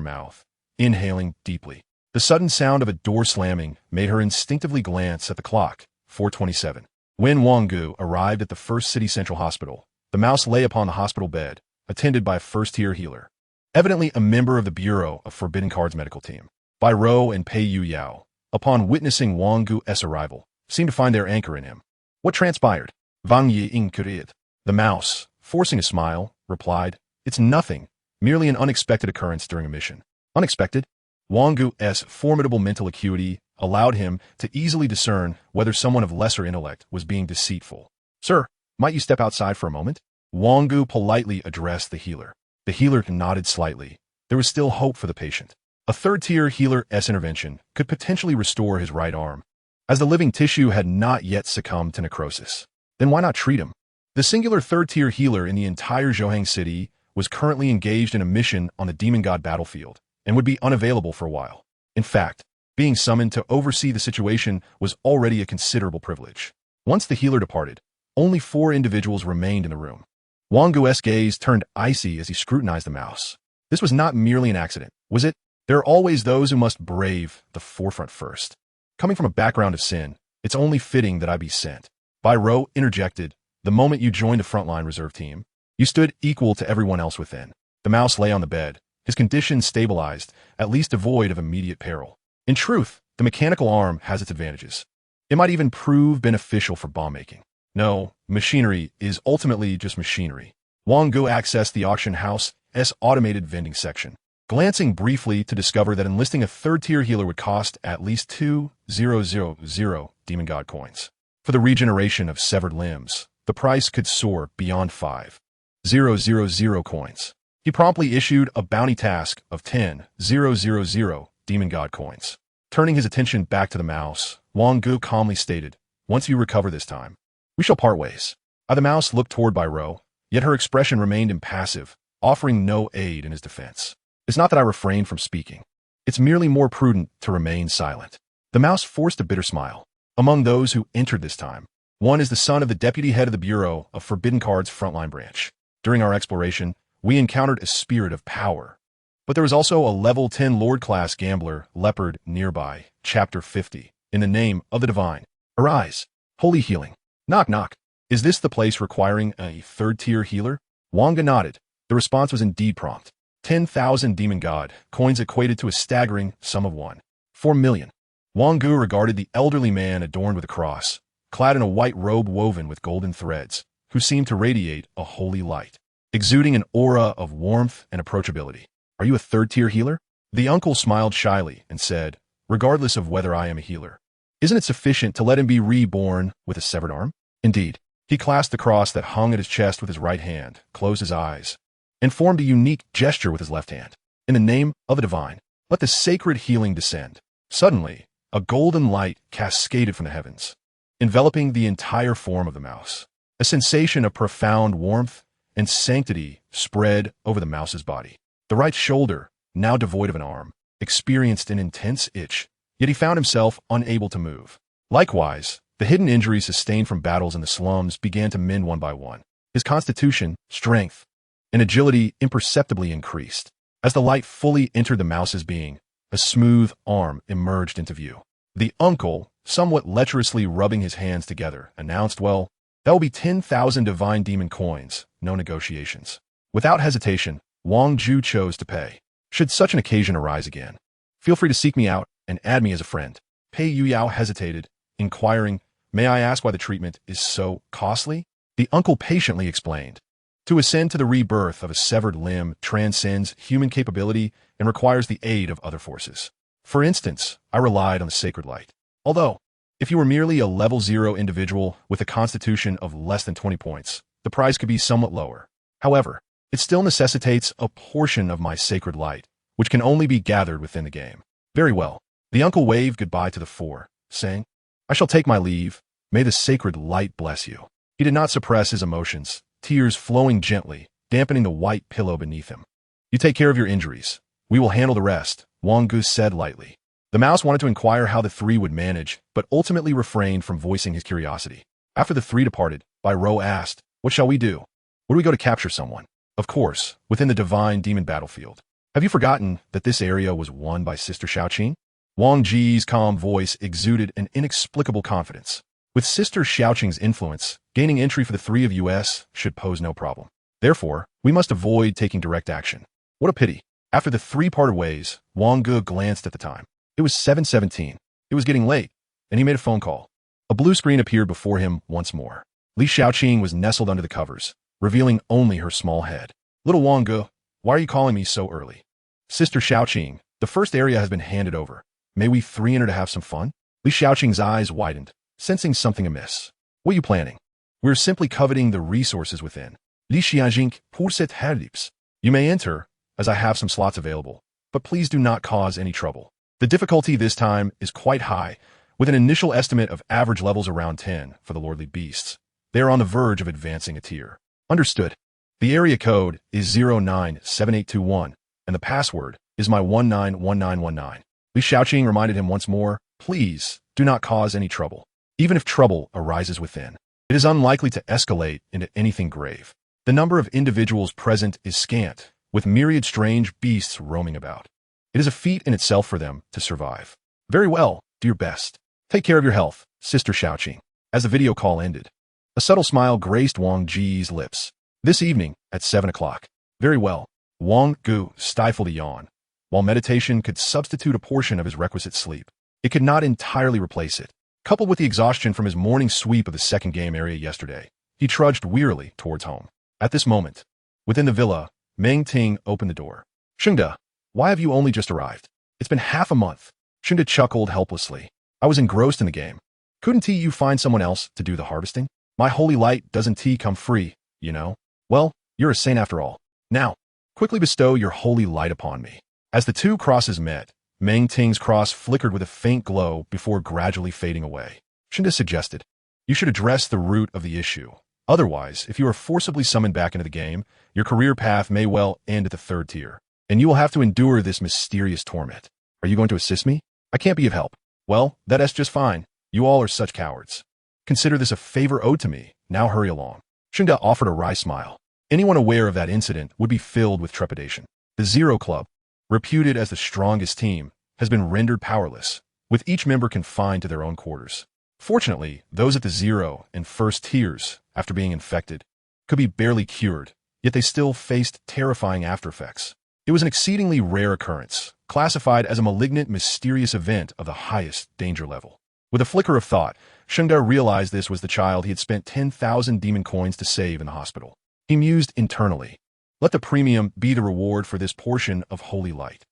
mouth, inhaling deeply. The sudden sound of a door slamming made her instinctively glance at the clock, 4:27. When Wang Ge arrived at the First City Central Hospital, the mouse lay upon the hospital bed, attended by a first-tier healer, evidently a member of the Bureau of Forbidden Cards medical team. Bai Rou and Pei Yuyao, upon witnessing Wang Ge's arrival, seemed to find their anchor in him. What transpired? Wang Ye inquired. The mouse, forcing a smile, replied, It's nothing, merely an unexpected occurrence during a mission. Unexpected? Wang Ge's formidable mental acuity allowed him to easily discern whether someone of lesser intellect was being deceitful. Sir, might you step outside for a moment? Wang Ge politely addressed the healer. The healer nodded slightly. There was still hope for the patient. A third-tier healer's intervention could potentially restore his right arm, as the living tissue had not yet succumbed to necrosis. Then why not treat him? The singular third-tier healer in the entire Zhohang city was currently engaged in a mission on the demon god battlefield and would be unavailable for a while. In fact, being summoned to oversee the situation was already a considerable privilege. Once the healer departed, only 4 individuals remained in the room. Wang Ge's gaze turned icy as he scrutinized the mouse. This was not merely an accident, was it? There are always those who must brave the forefront first. Coming from a background of sin, it's only fitting that I be sent. Bai Rou interjected, the moment you joined the frontline reserve team, you stood equal to everyone else within. The mouse lay on the bed, his condition stabilized, at least devoid of immediate peril. In truth, the mechanical arm has its advantages. It might even prove beneficial for bomb making. No, machinery is ultimately just machinery. Wang Ge accessed the auction house's automated vending section, glancing briefly to discover that enlisting a third-tier healer would cost at least 2,000 demon god coins. For the regeneration of severed limbs, the price could soar beyond 5,000 coins. He promptly issued a bounty task of 10,000 demon god coins. Turning his attention back to the mouse, Wang Ge calmly stated, Once you recover this time, we shall part ways. The mouse looked toward Bai Rou, yet her expression remained impassive, offering no aid in his defense. It's not that I refrain from speaking. It's merely more prudent to remain silent. The mouse forced a bitter smile. Among those who entered this time, one is the son of the deputy head of the Bureau of Forbidden Cards frontline branch. During our exploration, we encountered a spirit of power. But there was also a level 10 Lord-class gambler, Leopard, nearby, Chapter 50, in the name of the divine. Arise. Holy healing. Knock knock. Is this the place requiring a third-tier healer? Wang Ge nodded. The response was indeed prompt. 10,000 demon god coins equated to a staggering sum of 1.4 million. Wang Ge regarded the elderly man adorned with a cross, clad in a white robe woven with golden threads, who seemed to radiate a holy light, exuding an aura of warmth and approachability. Are you a third-tier healer? The uncle smiled shyly and said, regardless of whether I am a healer, isn't it sufficient to let him be reborn with a severed arm? Indeed. He clasped the cross that hung at his chest with his right hand, closed his eyes, and formed a unique gesture with his left hand. In the name of the divine, let the sacred healing descend. Suddenly, a golden light cascaded from the heavens, enveloping the entire form of the mouse. A sensation of profound warmth and sanctity spread over the mouse's body. The right shoulder, now devoid of an arm, experienced an intense itch, yet he found himself unable to move. Likewise, the hidden injuries sustained from battles in the slums began to mend one by one. His constitution, strength, and agility imperceptibly increased. As the light fully entered the mouse's being, a smooth arm emerged into view. The uncle, somewhat lecherously rubbing his hands together, announced, well, that will be 10,000 divine demon coins, no negotiations. Without hesitation, Wang Ge chose to pay. Should such an occasion arise again, feel free to seek me out and add me as a friend. Pei Yuyao hesitated, inquiring, may I ask why the treatment is so costly? The uncle patiently explained. To ascend to the rebirth of a severed limb transcends human capability and requires the aid of other forces. For instance, I relied on the sacred light. Although, if you were merely a level 0 individual with a constitution of less than 20 points, the price could be somewhat lower. However, it still necessitates a portion of my sacred light, which can only be gathered within the game. Very well. The uncle waved goodbye to the four, saying, I shall take my leave. May the sacred light bless you. He did not suppress his emotions, tears flowing gently, dampening the white pillow beneath him. You take care of your injuries. We will handle the rest, Wang Ge said lightly. The mouse wanted to inquire how the three would manage, but ultimately refrained from voicing his curiosity. After the three departed, Bai Rou asked, what shall we do? Where do we go to capture someone? Of course, within the divine demon battlefield. Have you forgotten that this area was won by Sister Xiaoqing? Wang Ge's calm voice exuded an inexplicable confidence. With Sister Xiaoqing's influence, gaining entry for the three of us should pose no problem. Therefore, we must avoid taking direct action. What a pity. After the three parted ways, Wang Ge glanced at the time. It was 7:17. It was getting late, and he made a phone call. A blue screen appeared before him once more. Li Xiaoqing was nestled under the covers, revealing only her small head. Little Wang Ge, why are you calling me so early? Sister Xiaoqing, the first area has been handed over. May we three enter to have some fun? Li Xiaoqing's eyes widened, sensing something amiss. What are you planning? We're simply coveting the resources within. Li Xiaoqing pourset herlips. You may enter, as I have some slots available, but please do not cause any trouble. The difficulty this time is quite high, with an initial estimate of average levels around 10 for the lordly beasts. They are on the verge of advancing a tier. Understood. The area code is 097821, and the password is my 191919. Li Xiaoqing reminded him once more, please do not cause any trouble. Even if trouble arises within, it is unlikely to escalate into anything grave. The number of individuals present is scant, with myriad strange beasts roaming about. It is a feat in itself for them to survive. Very well, do your best. Take care of your health, Sister Xiaoqing. As the video call ended, a subtle smile graced Wang Ge's lips. This evening, at 7 o'clock. Very well. Wang Ge stifled a yawn. While meditation could substitute a portion of his requisite sleep, it could not entirely replace it. Coupled with the exhaustion from his morning sweep of the second game area yesterday, he trudged wearily towards home. At this moment, within the villa, Meng Ting opened the door. Shengde, why have you only just arrived? It's been half a month. Shengde chuckled helplessly. I was engrossed in the game. Couldn't you find someone else to do the harvesting? My holy light doesn't come free, you know? Well, you're a saint after all. Now, quickly bestow your holy light upon me. As the two crosses met, Meng Ting's cross flickered with a faint glow before gradually fading away. Shengde suggested, you should address the root of the issue. Otherwise, if you are forcibly summoned back into the game, your career path may well end at the third tier, and you will have to endure this mysterious torment. Are you going to assist me? I can't be of help. Well, that's just fine. You all are such cowards. Consider this a favor owed to me. Now hurry along. Shengde offered a wry smile. Anyone aware of that incident would be filled with trepidation. The Zero Club, reputed as the strongest team, has been rendered powerless, with each member confined to their own quarters. Fortunately, those at the 0 and first tiers, after being infected, could be barely cured, yet they still faced terrifying aftereffects. It was an exceedingly rare occurrence, classified as a malignant, mysterious event of the highest danger level. With a flicker of thought, Shengde realized this was the child he had spent 10,000 demon coins to save in the hospital. He mused internally. Let the premium be the reward for this portion of holy light.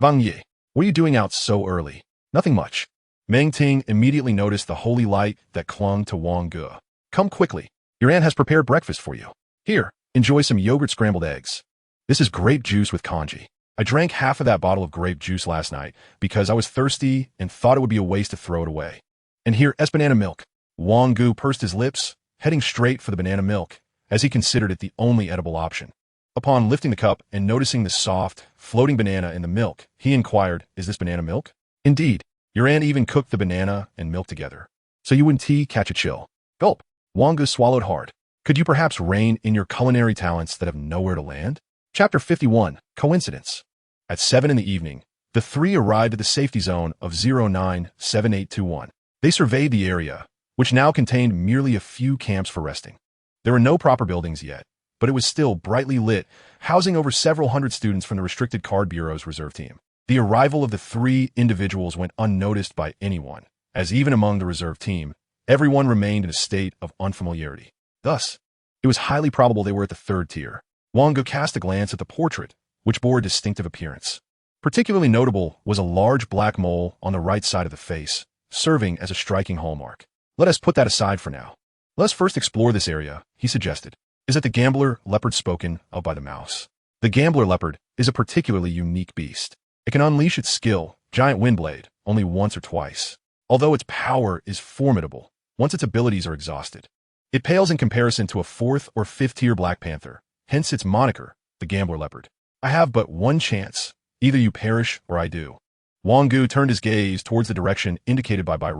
Wang Ge, what are you doing out so early? Nothing much. Meng Ting immediately noticed the holy light that clung to Wang Ge. Come quickly. Your aunt has prepared breakfast for you. Here, enjoy some yogurt scrambled eggs. This is grape juice with congee. I drank half of that bottle of grape juice last night because I was thirsty and thought it would be a waste to throw it away. And here is banana milk. Wang Ge pursed his lips, heading straight for the banana milk, as he considered it the only edible option. Upon lifting the cup and noticing the soft, floating banana in the milk, he inquired, is this banana milk? Indeed. Your aunt even cooked the banana and milk together. So you and tea catch a chill. Gulp. Wang Ge swallowed hard. Could you perhaps rein in your culinary talents that have nowhere to land? Chapter 51, Coincidence. At 7 in the evening, the three arrived at the safety zone of 097821. They surveyed the area, which now contained merely a few camps for resting. There were no proper buildings yet, but it was still brightly lit, housing over several hundred students from the Restricted Card Bureau's reserve team. The arrival of the three individuals went unnoticed by anyone, as even among the reserve team, everyone remained in a state of unfamiliarity. Thus, it was highly probable they were at the third tier. Wang Ge cast a glance at the portrait, which bore a distinctive appearance. Particularly notable was a large black mole on the right side of the face, serving as a striking hallmark. Let us put that aside for now. Let's first explore this area, he suggested. Is it the gambler leopard spoken of by the mouse? The gambler leopard is a particularly unique beast. It can unleash its skill, Giant Windblade, only once or twice. Although its power is formidable, once its abilities are exhausted. It pales in comparison to a 4th or 5th tier Black Panther, hence its moniker, the gambler leopard. I have but one chance. Either you perish or I do. Wang Ge turned his gaze towards the direction indicated by Bai,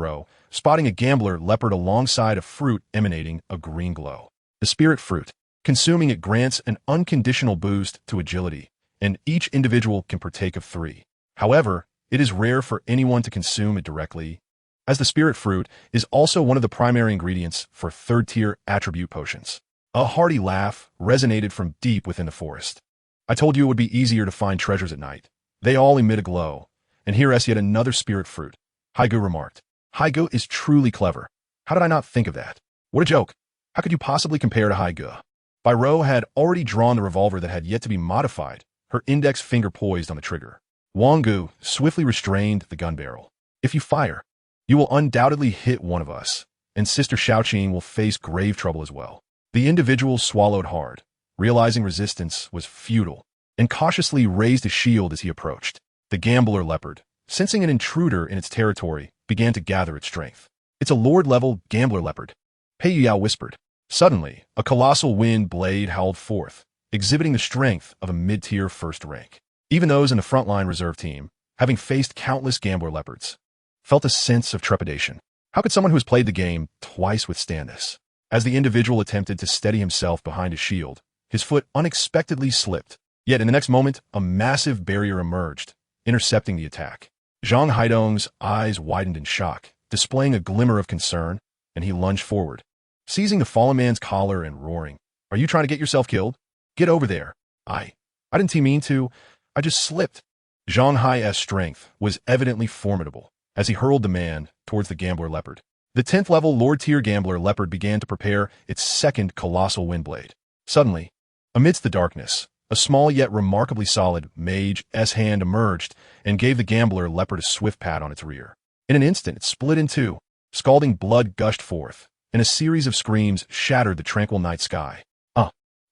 spotting a gambler leopard alongside a fruit emanating a green glow. The spirit fruit. Consuming it grants an unconditional boost to agility, and each individual can partake of 3. However, it is rare for anyone to consume it directly, as the spirit fruit is also one of the primary ingredients for 3rd-tier attribute potions. A hearty laugh resonated from deep within the forest. I told you it would be easier to find treasures at night. They all emit a glow, and here is yet another spirit fruit. Haigu remarked. Haigu is truly clever. How did I not think of that? What a joke. How could you possibly compare to Haigu? Bai had already drawn the revolver that had yet to be modified, her index finger poised on the trigger. Wang Ge swiftly restrained the gun barrel. If you fire, you will undoubtedly hit one of us, and Sister Shaoqing will face grave trouble as well. The individual swallowed hard, realizing resistance was futile, and cautiously raised his shield as he approached. The gambler leopard, sensing an intruder in its territory, began to gather its strength. It's a Lord-level gambler leopard, Pei Yuyao whispered. Suddenly, a colossal wind blade howled forth, exhibiting the strength of a mid-tier 1st rank. Even those in the frontline reserve team, having faced countless gambler leopards, felt a sense of trepidation. How could someone who has played the game twice withstand this? As the individual attempted to steady himself behind his shield, his foot unexpectedly slipped. Yet in the next moment, a massive barrier emerged, intercepting the attack. Zhang Haidong's eyes widened in shock, displaying a glimmer of concern, and he lunged forward, seizing the fallen man's collar and roaring. Are you trying to get yourself killed? Get over there. I didn't mean to. I just slipped. Zhang Hai's strength was evidently formidable as he hurled the man towards the gambler leopard. The 10th level Lord-tier gambler leopard began to prepare its 2nd colossal windblade. Suddenly, amidst the darkness, a small yet remarkably solid Mage's hand emerged and gave the gambler leopard a swift pat on its rear. In an instant, it split in two. Scalding blood gushed forth, and a series of screams shattered the tranquil night sky.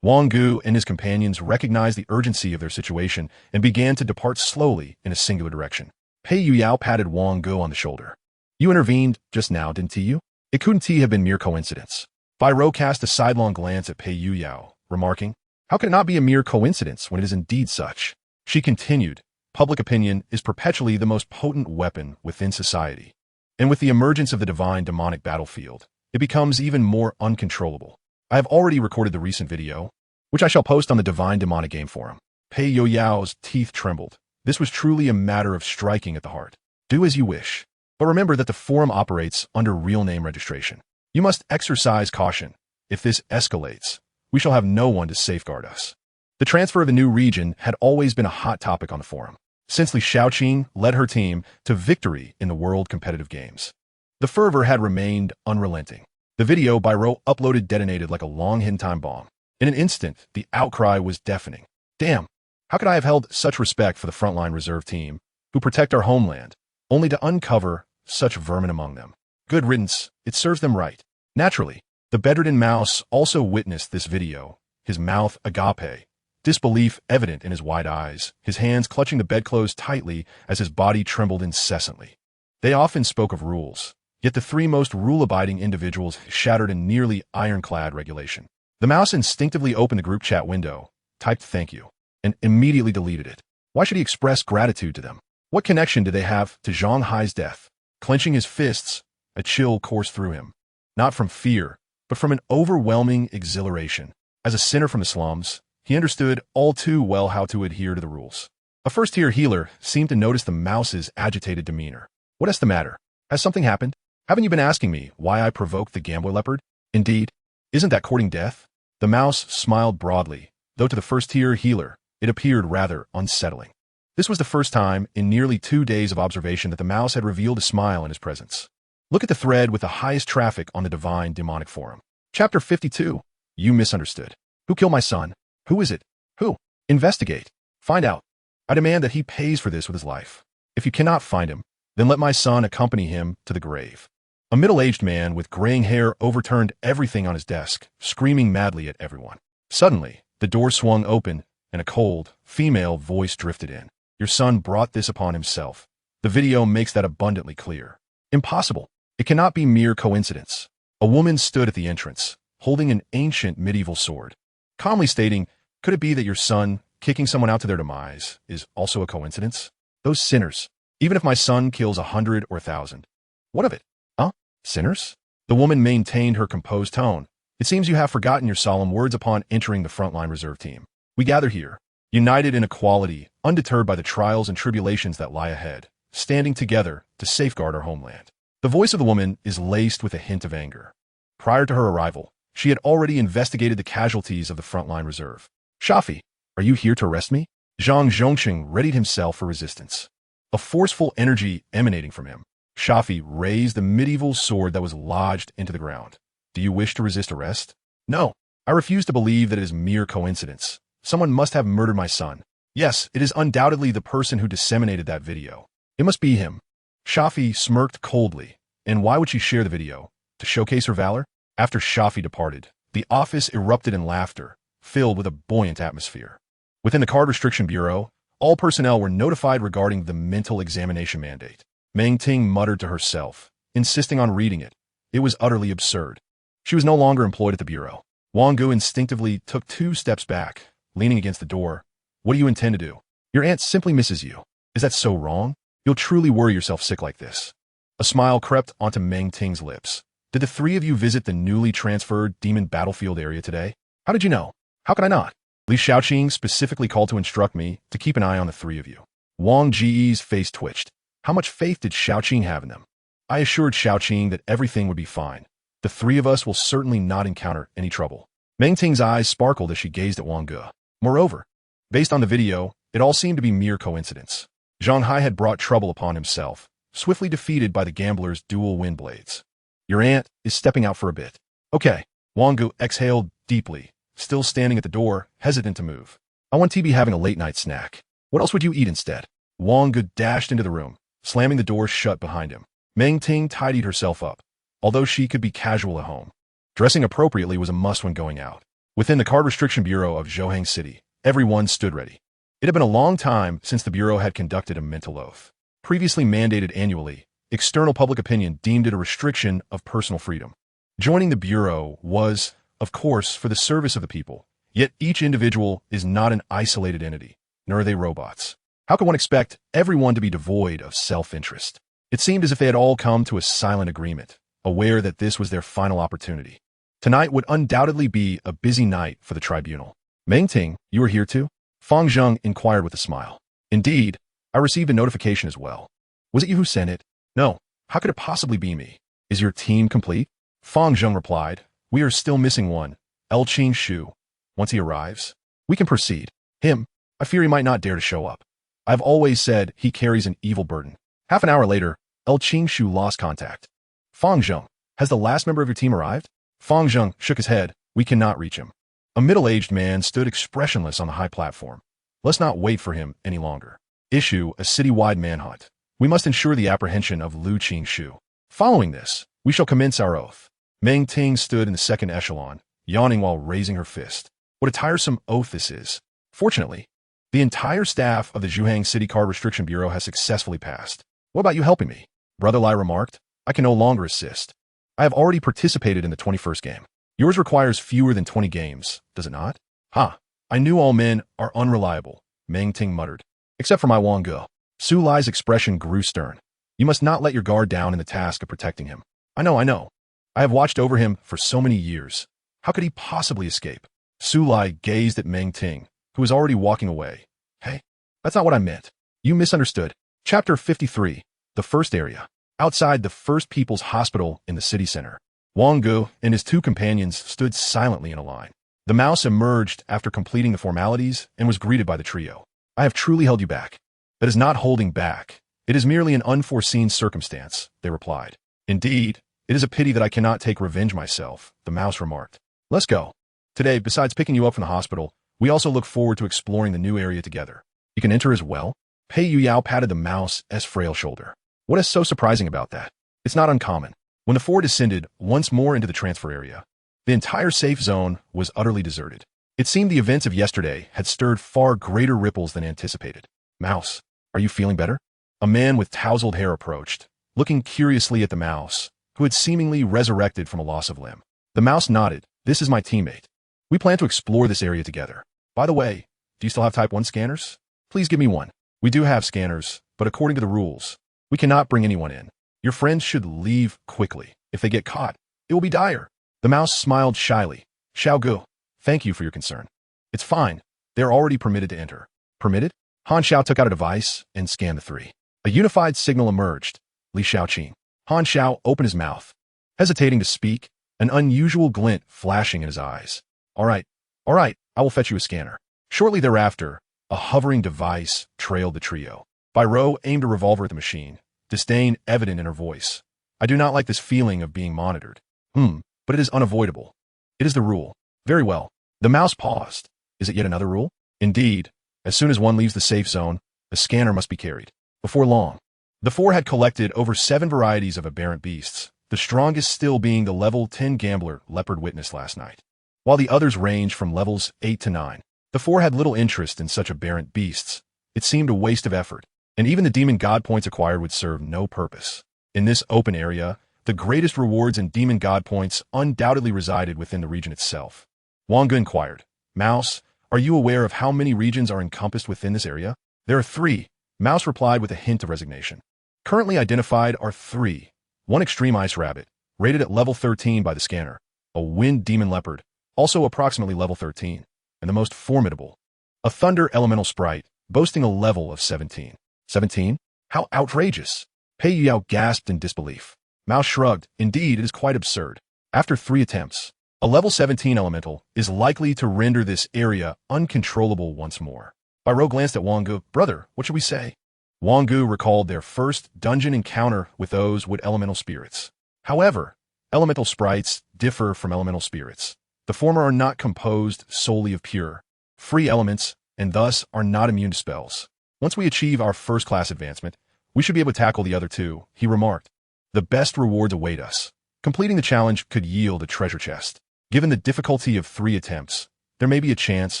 Wang Ge and his companions recognized the urgency of their situation and began to depart slowly in a singular direction. Pei Yuyao patted Wang Ge on the shoulder. You intervened just now, didn't you? It couldn't have been mere coincidence. Bai cast a sidelong glance at Pei Yuyao, remarking, how could it not be a mere coincidence when it is indeed such? She continued, public opinion is perpetually the most potent weapon within society. And with the emergence of the divine demonic battlefield, it becomes even more uncontrollable. I have already recorded the recent video, which I shall post on the Divine Demonic Game Forum. Pei Yuyao's teeth trembled. This was truly a matter of striking at the heart. Do as you wish. But remember that the forum operates under real name registration. You must exercise caution. If this escalates, we shall have no one to safeguard us. The transfer of a new region had always been a hot topic on the forum, since Li Shaoqing led her team to victory in the World Competitive Games. The fervor had remained unrelenting. The video Bai uploaded detonated like a long-hidden time bomb. In an instant, the outcry was deafening. Damn, how could I have held such respect for the frontline reserve team, who protect our homeland, only to uncover such vermin among them? Good riddance, it serves them right. Naturally, the bedridden mouse also witnessed this video, his mouth agape, disbelief evident in his wide eyes, his hands clutching the bedclothes tightly as his body trembled incessantly. They often spoke of rules, yet the 3 most rule-abiding individuals shattered a nearly ironclad regulation. The mouse instinctively opened the group chat window, typed thank you, and immediately deleted it. Why should he express gratitude to them? What connection did they have to Zhang Hai's death? Clenching his fists, a chill coursed through him, not from fear, but from an overwhelming exhilaration. As a sinner from the slums, he understood all too well how to adhere to the rules. A first-tier healer seemed to notice the mouse's agitated demeanor. What is the matter? Has something happened? Haven't you been asking me why I provoked the gambler leopard? Indeed, isn't that courting death? The mouse smiled broadly, though to the first-tier healer, it appeared rather unsettling. This was the first time in nearly 2 days of observation that the mouse had revealed a smile in his presence. Look at the thread with the highest traffic on the Divine Demonic Forum. Chapter 52. You misunderstood. Who killed my son? Who is it? Who? Investigate. Find out. I demand that he pays for this with his life. If you cannot find him, then let my son accompany him to the grave. A middle-aged man with graying hair overturned everything on his desk, screaming madly at everyone. Suddenly, the door swung open, and a cold, female voice drifted in. Your son brought this upon himself. The video makes that abundantly clear. Impossible. It cannot be mere coincidence. A woman stood at the entrance, holding an ancient medieval sword, calmly stating, could it be that your son, kicking someone out to their demise, is also a coincidence? Those sinners. Even if my son kills 100 or 1,000. What of it? Huh? Sinners? The woman maintained her composed tone. It seems you have forgotten your solemn words upon entering the frontline reserve team. We gather here, united in equality, undeterred by the trials and tribulations that lie ahead, standing together to safeguard our homeland. The voice of the woman is laced with a hint of anger. Prior to her arrival, she had already investigated the casualties of the frontline reserve. Shafi, are you here to arrest me? Zhang Zhongqing readied himself for resistance. A forceful energy emanating from him. Shafi raised the medieval sword that was lodged into the ground. Do you wish to resist arrest? No, I refuse to believe that it is mere coincidence. Someone must have murdered my son. Yes, it is undoubtedly the person who disseminated that video. It must be him. Shafi smirked coldly. And why would she share the video? To showcase her valor? After Shafi departed, the office erupted in laughter, filled with a buoyant atmosphere. Within the Card Restriction Bureau, all personnel were notified regarding the mental examination mandate. Meng Ting muttered to herself, insisting on reading it. It was utterly absurd. She was no longer employed at the Bureau. Wang Ge instinctively took 2 steps back, leaning against the door. What do you intend to do? Your aunt simply misses you. Is that so wrong? You'll truly worry yourself sick like this. A smile crept onto Meng Ting's lips. Did the 3 of you visit the newly transferred demon battlefield area today? How did you know? How could I not? Li Shaoqing specifically called to instruct me to keep an eye on the 3 of you. Wang Ge's face twitched. How much faith did Shaoqing have in them? I assured Shaoqing that everything would be fine. The 3 of us will certainly not encounter any trouble. Meng Ting's eyes sparkled as she gazed at Wang Ge. Moreover, based on the video, it all seemed to be mere coincidence. Zhang Hai had brought trouble upon himself, swiftly defeated by the gambler's dual wind blades. Your aunt is stepping out for a bit. Okay. Wang Ge exhaled deeply, still standing at the door, hesitant to move. I want to be having a late-night snack. What else would you eat instead? Wang Ge dashed into the room, slamming the door shut behind him. Meng Ting tidied herself up, although she could be casual at home. Dressing appropriately was a must when going out. Within the Card Restriction Bureau of Zhohang City, everyone stood ready. It had been a long time since the Bureau had conducted a mental oath. Previously mandated annually, external public opinion deemed it a restriction of personal freedom. Joining the Bureau was, of course, for the service of the people, yet each individual is not an isolated entity, nor are they robots. How could one expect everyone to be devoid of self-interest? It seemed as if they had all come to a silent agreement, aware that this was their final opportunity. Tonight would undoubtedly be a busy night for the tribunal. Meng Ting, you are here too? Fang Zheng inquired with a smile. Indeed, I received a notification as well. Was it you who sent it? No. How could it possibly be me? Is your team complete? Fang Zheng replied. We are still missing one. Qing Shu. Once he arrives, we can proceed. Him, I fear he might not dare to show up. I've always said he carries an evil burden. Half an hour later, Qing Shu lost contact. Fang Zheng, has the last member of your team arrived? Fang Zheng shook his head. We cannot reach him. A middle-aged man stood expressionless on the high platform. Let's not wait for him any longer. Issue a citywide manhunt. We must ensure the apprehension of Qing Shu. Following this, we shall commence our oath. Meng Ting stood in the second echelon, yawning while raising her fist. What a tiresome oath this is. Fortunately, the entire staff of the Zhuhang City Card Restriction Bureau has successfully passed. What about you helping me? Brother Lai remarked. I can no longer assist. I have already participated in the 21st game. Yours requires fewer than 20 games, does it not? Ha! I knew all men are unreliable, Meng Ting muttered. Except for my Wang Ge. Su Lai's expression grew stern. You must not let your guard down in the task of protecting him. I know. I have watched over him for so many years. How could he possibly escape? Su Lai gazed at Meng Ting, who was already walking away. Hey, that's not what I meant. You misunderstood. Chapter 53. The First Area. Outside the First People's Hospital in the city center, Wang Ge and his 2 companions stood silently in a line. The mouse emerged after completing the formalities and was greeted by the trio. I have truly held you back. That is not holding back. It is merely an unforeseen circumstance, they replied. Indeed, it is a pity that I cannot take revenge myself, the mouse remarked. Let's go. Today, besides picking you up from the hospital, we also look forward to exploring the new area together. You can enter as well? Pei Yuyao patted the mouse's frail shoulder. What is so surprising about that? It's not uncommon. When the four descended once more into the transfer area, the entire safe zone was utterly deserted. It seemed the events of yesterday had stirred far greater ripples than anticipated. Mouse, are you feeling better? A man with tousled hair approached, looking curiously at the mouse, who had seemingly resurrected from a loss of limb. The mouse nodded. This is my teammate. We plan to explore this area together. By the way, do you still have Type 1 scanners? Please give me one. We do have scanners, but according to the rules, we cannot bring anyone in. Your friends should leave quickly. If they get caught, it will be dire. The mouse smiled shyly. Xiao Gu, thank you for your concern. It's fine. They are already permitted to enter. Permitted? Han Xiao took out a device and scanned the three. A unified signal emerged. Li Xiaoqing. Han Xiao opened his mouth, hesitating to speak, an unusual glint flashing in his eyes. All right, I will fetch you a scanner. Shortly thereafter, a hovering device trailed the trio. Bai Rou aimed a revolver at the machine, disdain evident in her voice. I do not like this feeling of being monitored. But it is unavoidable. It is the rule. Very well. The mouse paused. Is it yet another rule? Indeed, as soon as one leaves the safe zone, a scanner must be carried. Before long, the four had collected over 7 varieties of aberrant beasts, the strongest still being the level 10 gambler leopard witnessed last night. While the others ranged from levels 8 to 9, the four had little interest in such aberrant beasts. It seemed a waste of effort, and even the demon god points acquired would serve no purpose. In this open area, the greatest rewards in demon god points undoubtedly resided within the region itself. Wang Ge inquired, Mouse, are you aware of how many regions are encompassed within this area? There are 3, Mouse replied with a hint of resignation. Currently identified are 3. 1 extreme ice rabbit, rated at level 13 by the scanner, a wind demon leopard, also approximately level 13, and the most formidable, a thunder elemental sprite, boasting a level of 17. 17? How outrageous! Pei Yuyao gasped in disbelief. Mouse shrugged. Indeed, it is quite absurd. After 3 attempts, a level 17 elemental is likely to render this area uncontrollable once more. Bai Rou glanced at Wang Ge. Brother, what should we say? Wang Ge recalled their first dungeon encounter with those wood elemental spirits. However, elemental sprites differ from elemental spirits. The former are not composed solely of pure, free elements, and thus are not immune to spells. Once we achieve our first-class advancement, we should be able to tackle the other 2, he remarked. The best rewards await us. Completing the challenge could yield a treasure chest. Given the difficulty of 3 attempts, there may be a chance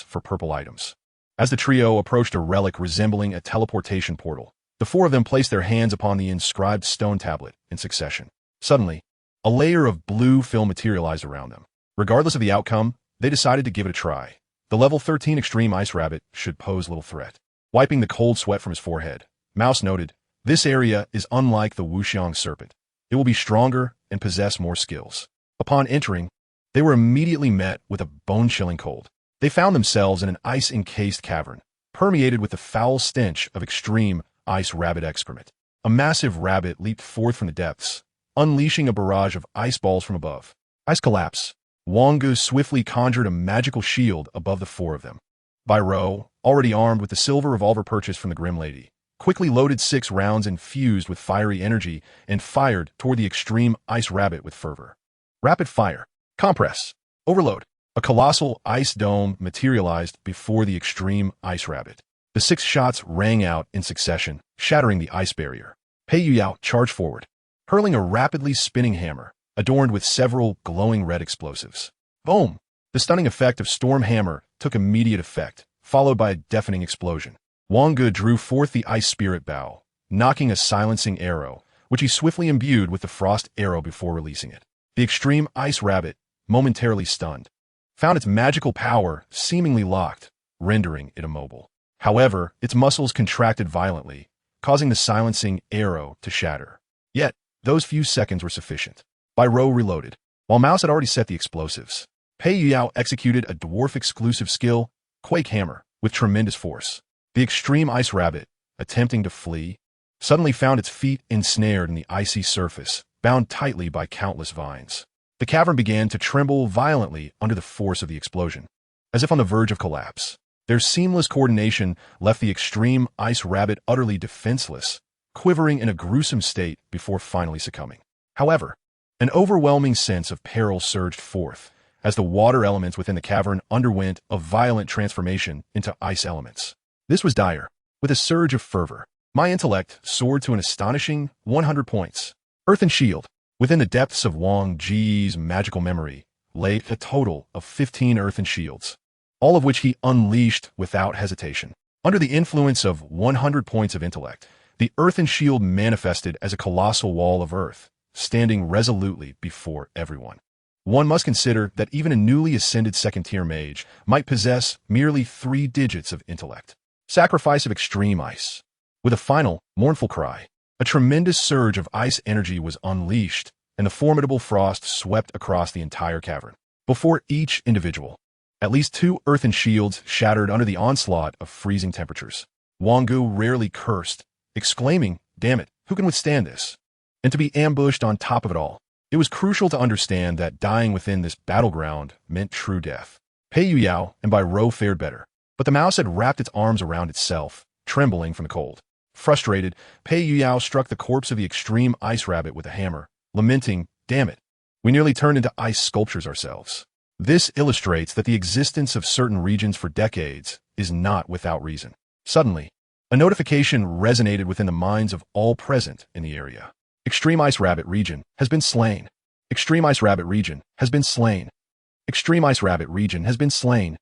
for purple items. As the trio approached a relic resembling a teleportation portal, the 4 of them placed their hands upon the inscribed stone tablet in succession. Suddenly, a layer of blue film materialized around them. Regardless of the outcome, they decided to give it a try. The level 13 extreme ice rabbit should pose little threat. Wiping the cold sweat from his forehead, Mouse noted, this area is unlike the Wuxiang serpent. It will be stronger and possess more skills. Upon entering, they were immediately met with a bone-chilling cold. They found themselves in an ice-encased cavern, permeated with the foul stench of extreme ice rabbit excrement. A massive rabbit leaped forth from the depths, unleashing a barrage of ice balls from above. Ice collapse. Wang Ge swiftly conjured a magical shield above the 4 of them. Bai Rou, already armed with the silver revolver purchased from the Grim Lady, quickly loaded 6 rounds infused with fiery energy and fired toward the extreme ice rabbit with fervor. Rapid fire. Compress. Overload. A colossal ice dome materialized before the extreme ice rabbit. The 6 shots rang out in succession, shattering the ice barrier. Pei Yuyao charged forward, hurling a rapidly spinning hammer, adorned with several glowing red explosives. Boom! The stunning effect of Storm Hammer took immediate effect, followed by a deafening explosion. Wang Ge drew forth the ice spirit bow, knocking a silencing arrow, which he swiftly imbued with the frost arrow before releasing it. The extreme ice rabbit, momentarily stunned, found its magical power seemingly locked, rendering it immobile. However, its muscles contracted violently, causing the silencing arrow to shatter. Yet, those few seconds were sufficient. Bai Rou reloaded. While Mouse had already set the explosives, Pei Yuyao executed a dwarf-exclusive skill, Quake Hammer, with tremendous force. The extreme ice rabbit, attempting to flee, suddenly found its feet ensnared in the icy surface, bound tightly by countless vines. The cavern began to tremble violently under the force of the explosion. as if on the verge of collapse. Their seamless coordination left the extreme ice rabbit utterly defenseless, quivering in a gruesome state before finally succumbing. However, an overwhelming sense of peril surged forth as the water elements within the cavern underwent a violent transformation into ice elements. This was dire. With a surge of fervor, my intellect soared to an astonishing 100 points. Earth and Shield. Within the depths of Wang Ge's magical memory lay a total of 15 earthen shields, all of which he unleashed without hesitation. Under the influence of 100 points of intellect, the earthen shield manifested as a colossal wall of earth, standing resolutely before everyone. One must consider that even a newly ascended second-tier mage might possess merely 3 digits of intellect. Sacrifice of extreme ice. With a final, mournful cry, a tremendous surge of ice energy was unleashed, and the formidable frost swept across the entire cavern. Before each individual, at least 2 earthen shields shattered under the onslaught of freezing temperatures. Wang Ge rarely cursed, exclaiming, "Damn it, who can withstand this?" And to be ambushed on top of it all. It was crucial to understand that dying within this battleground meant true death. Pei Yuyao and Bai Rou fared better, but the mouse had wrapped its arms around itself, trembling from the cold. Frustrated, Pei Yuyao struck the corpse of the extreme ice rabbit with a hammer, lamenting, "Damn it, we nearly turned into ice sculptures ourselves." This illustrates that the existence of certain regions for decades is not without reason. Suddenly, a notification resonated within the minds of all present in the area. Extreme Ice Rabbit region has been slain. Extreme Ice Rabbit region has been slain. Extreme Ice Rabbit region has been slain.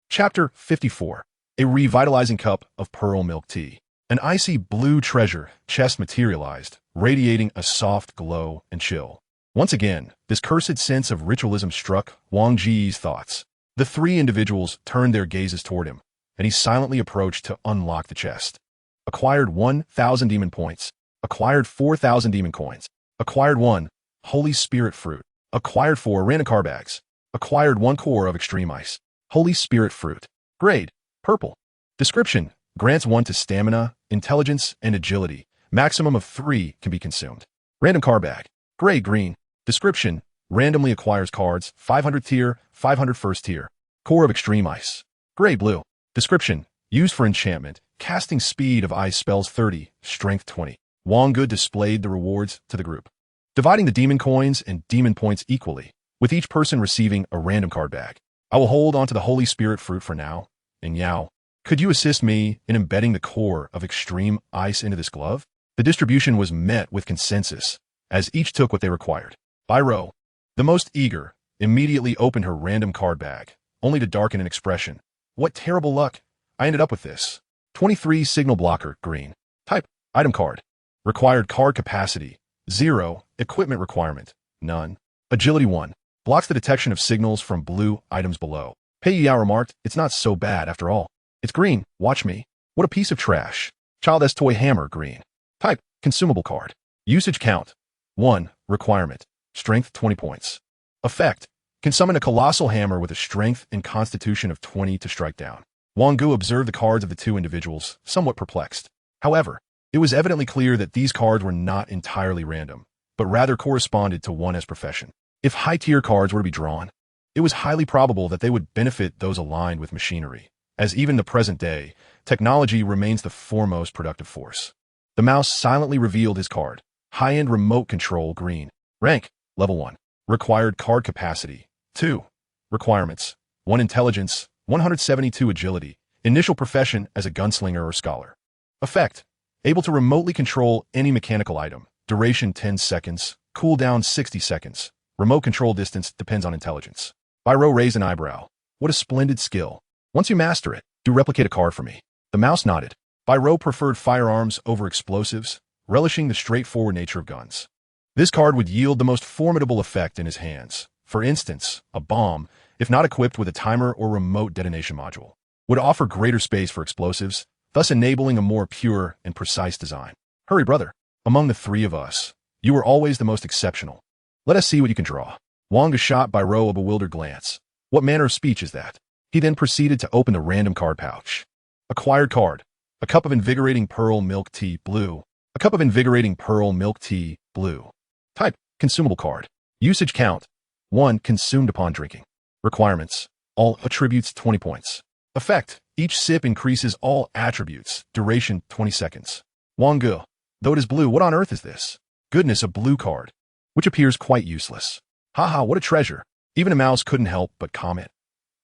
Chapter 54. A revitalizing cup of pearl milk tea. An icy blue treasure chest materialized, radiating a soft glow and chill. Once again, this cursed sense of ritualism struck Wang Ge's thoughts. The 3 individuals turned their gazes toward him, and he silently approached to unlock the chest. Acquired 1,000 demon points. Acquired 4,000 demon coins. Acquired 1 Holy Spirit fruit. Acquired 4 random card bags. Acquired 1 core of extreme ice. Holy Spirit fruit. Grade, purple. Description, grants 1 to stamina, intelligence, and agility. Maximum of 3 can be consumed. Random card bag. Grade, green. Description, randomly acquires cards, 500 tier, 500 first tier. Core of extreme ice. Grade, blue. Description, used for enchantment. Casting speed of ice spells 30, strength 20. Wang Ge displayed the rewards to the group, dividing the demon coins and demon points equally, with each person receiving a random card bag. I will hold on to the Holy Spirit fruit for now. And Yao, could you assist me in embedding the core of extreme ice into this glove? The distribution was met with consensus, as each took what they required. Bai Rou, the most eager, immediately opened her random card bag, only to darken an expression. What terrible luck. I ended up with this. 23 signal blocker, green. Type, item card. Required card capacity, 0. Equipment requirement, none. Agility 1. Blocks the detection of signals from blue items below. Pei Yao remarked, "It's not so bad after all. It's green, watch me. What a piece of trash." Child S toy hammer, green. Type, consumable card. Usage count, 1. Requirement, strength 20 points. Effect, can summon a colossal hammer with a strength and constitution of 20 to strike down. Wang Ge observed the cards of the 2 individuals, somewhat perplexed. However, it was evidently clear that these cards were not entirely random, but rather corresponded to one's profession. If high-tier cards were to be drawn, it was highly probable that they would benefit those aligned with machinery, as even in the present day, technology remains the foremost productive force. The mouse silently revealed his card. High-end remote control, green. Rank, level 1. Required card capacity, 2. Requirements, 1 intelligence, 172 agility. Initial profession as a gunslinger or scholar. Effect, able to remotely control any mechanical item. Duration 10 seconds. Cooldown 60 seconds. Remote control distance depends on intelligence. Bai Rou raised an eyebrow. What a splendid skill. Once you master it, do replicate a card for me. The mouse nodded. Bai Rou preferred firearms over explosives, relishing the straightforward nature of guns. This card would yield the most formidable effect in his hands. For instance, a bomb, if not equipped with a timer or remote detonation module, would offer greater space for explosives, thus enabling a more pure and precise design. Hurry, brother. Among the 3 of us, you are always the most exceptional. Let us see what you can draw. Wang Ge shot Bai Rou a bewildered glance. What manner of speech is that? He then proceeded to open the random card pouch. Acquired card. A cup of invigorating pearl milk tea, blue. A cup of invigorating pearl milk tea, blue. Type, consumable card. Usage count, 1 consumed upon drinking. Requirements, All attributes 20 points. Effect. Each sip increases all attributes. Duration 20 seconds. Wang Ge. Though it is blue, what on earth is this? Goodness, a blue card, which appears quite useless. Haha, what a treasure. Even a mouse couldn't help but comment.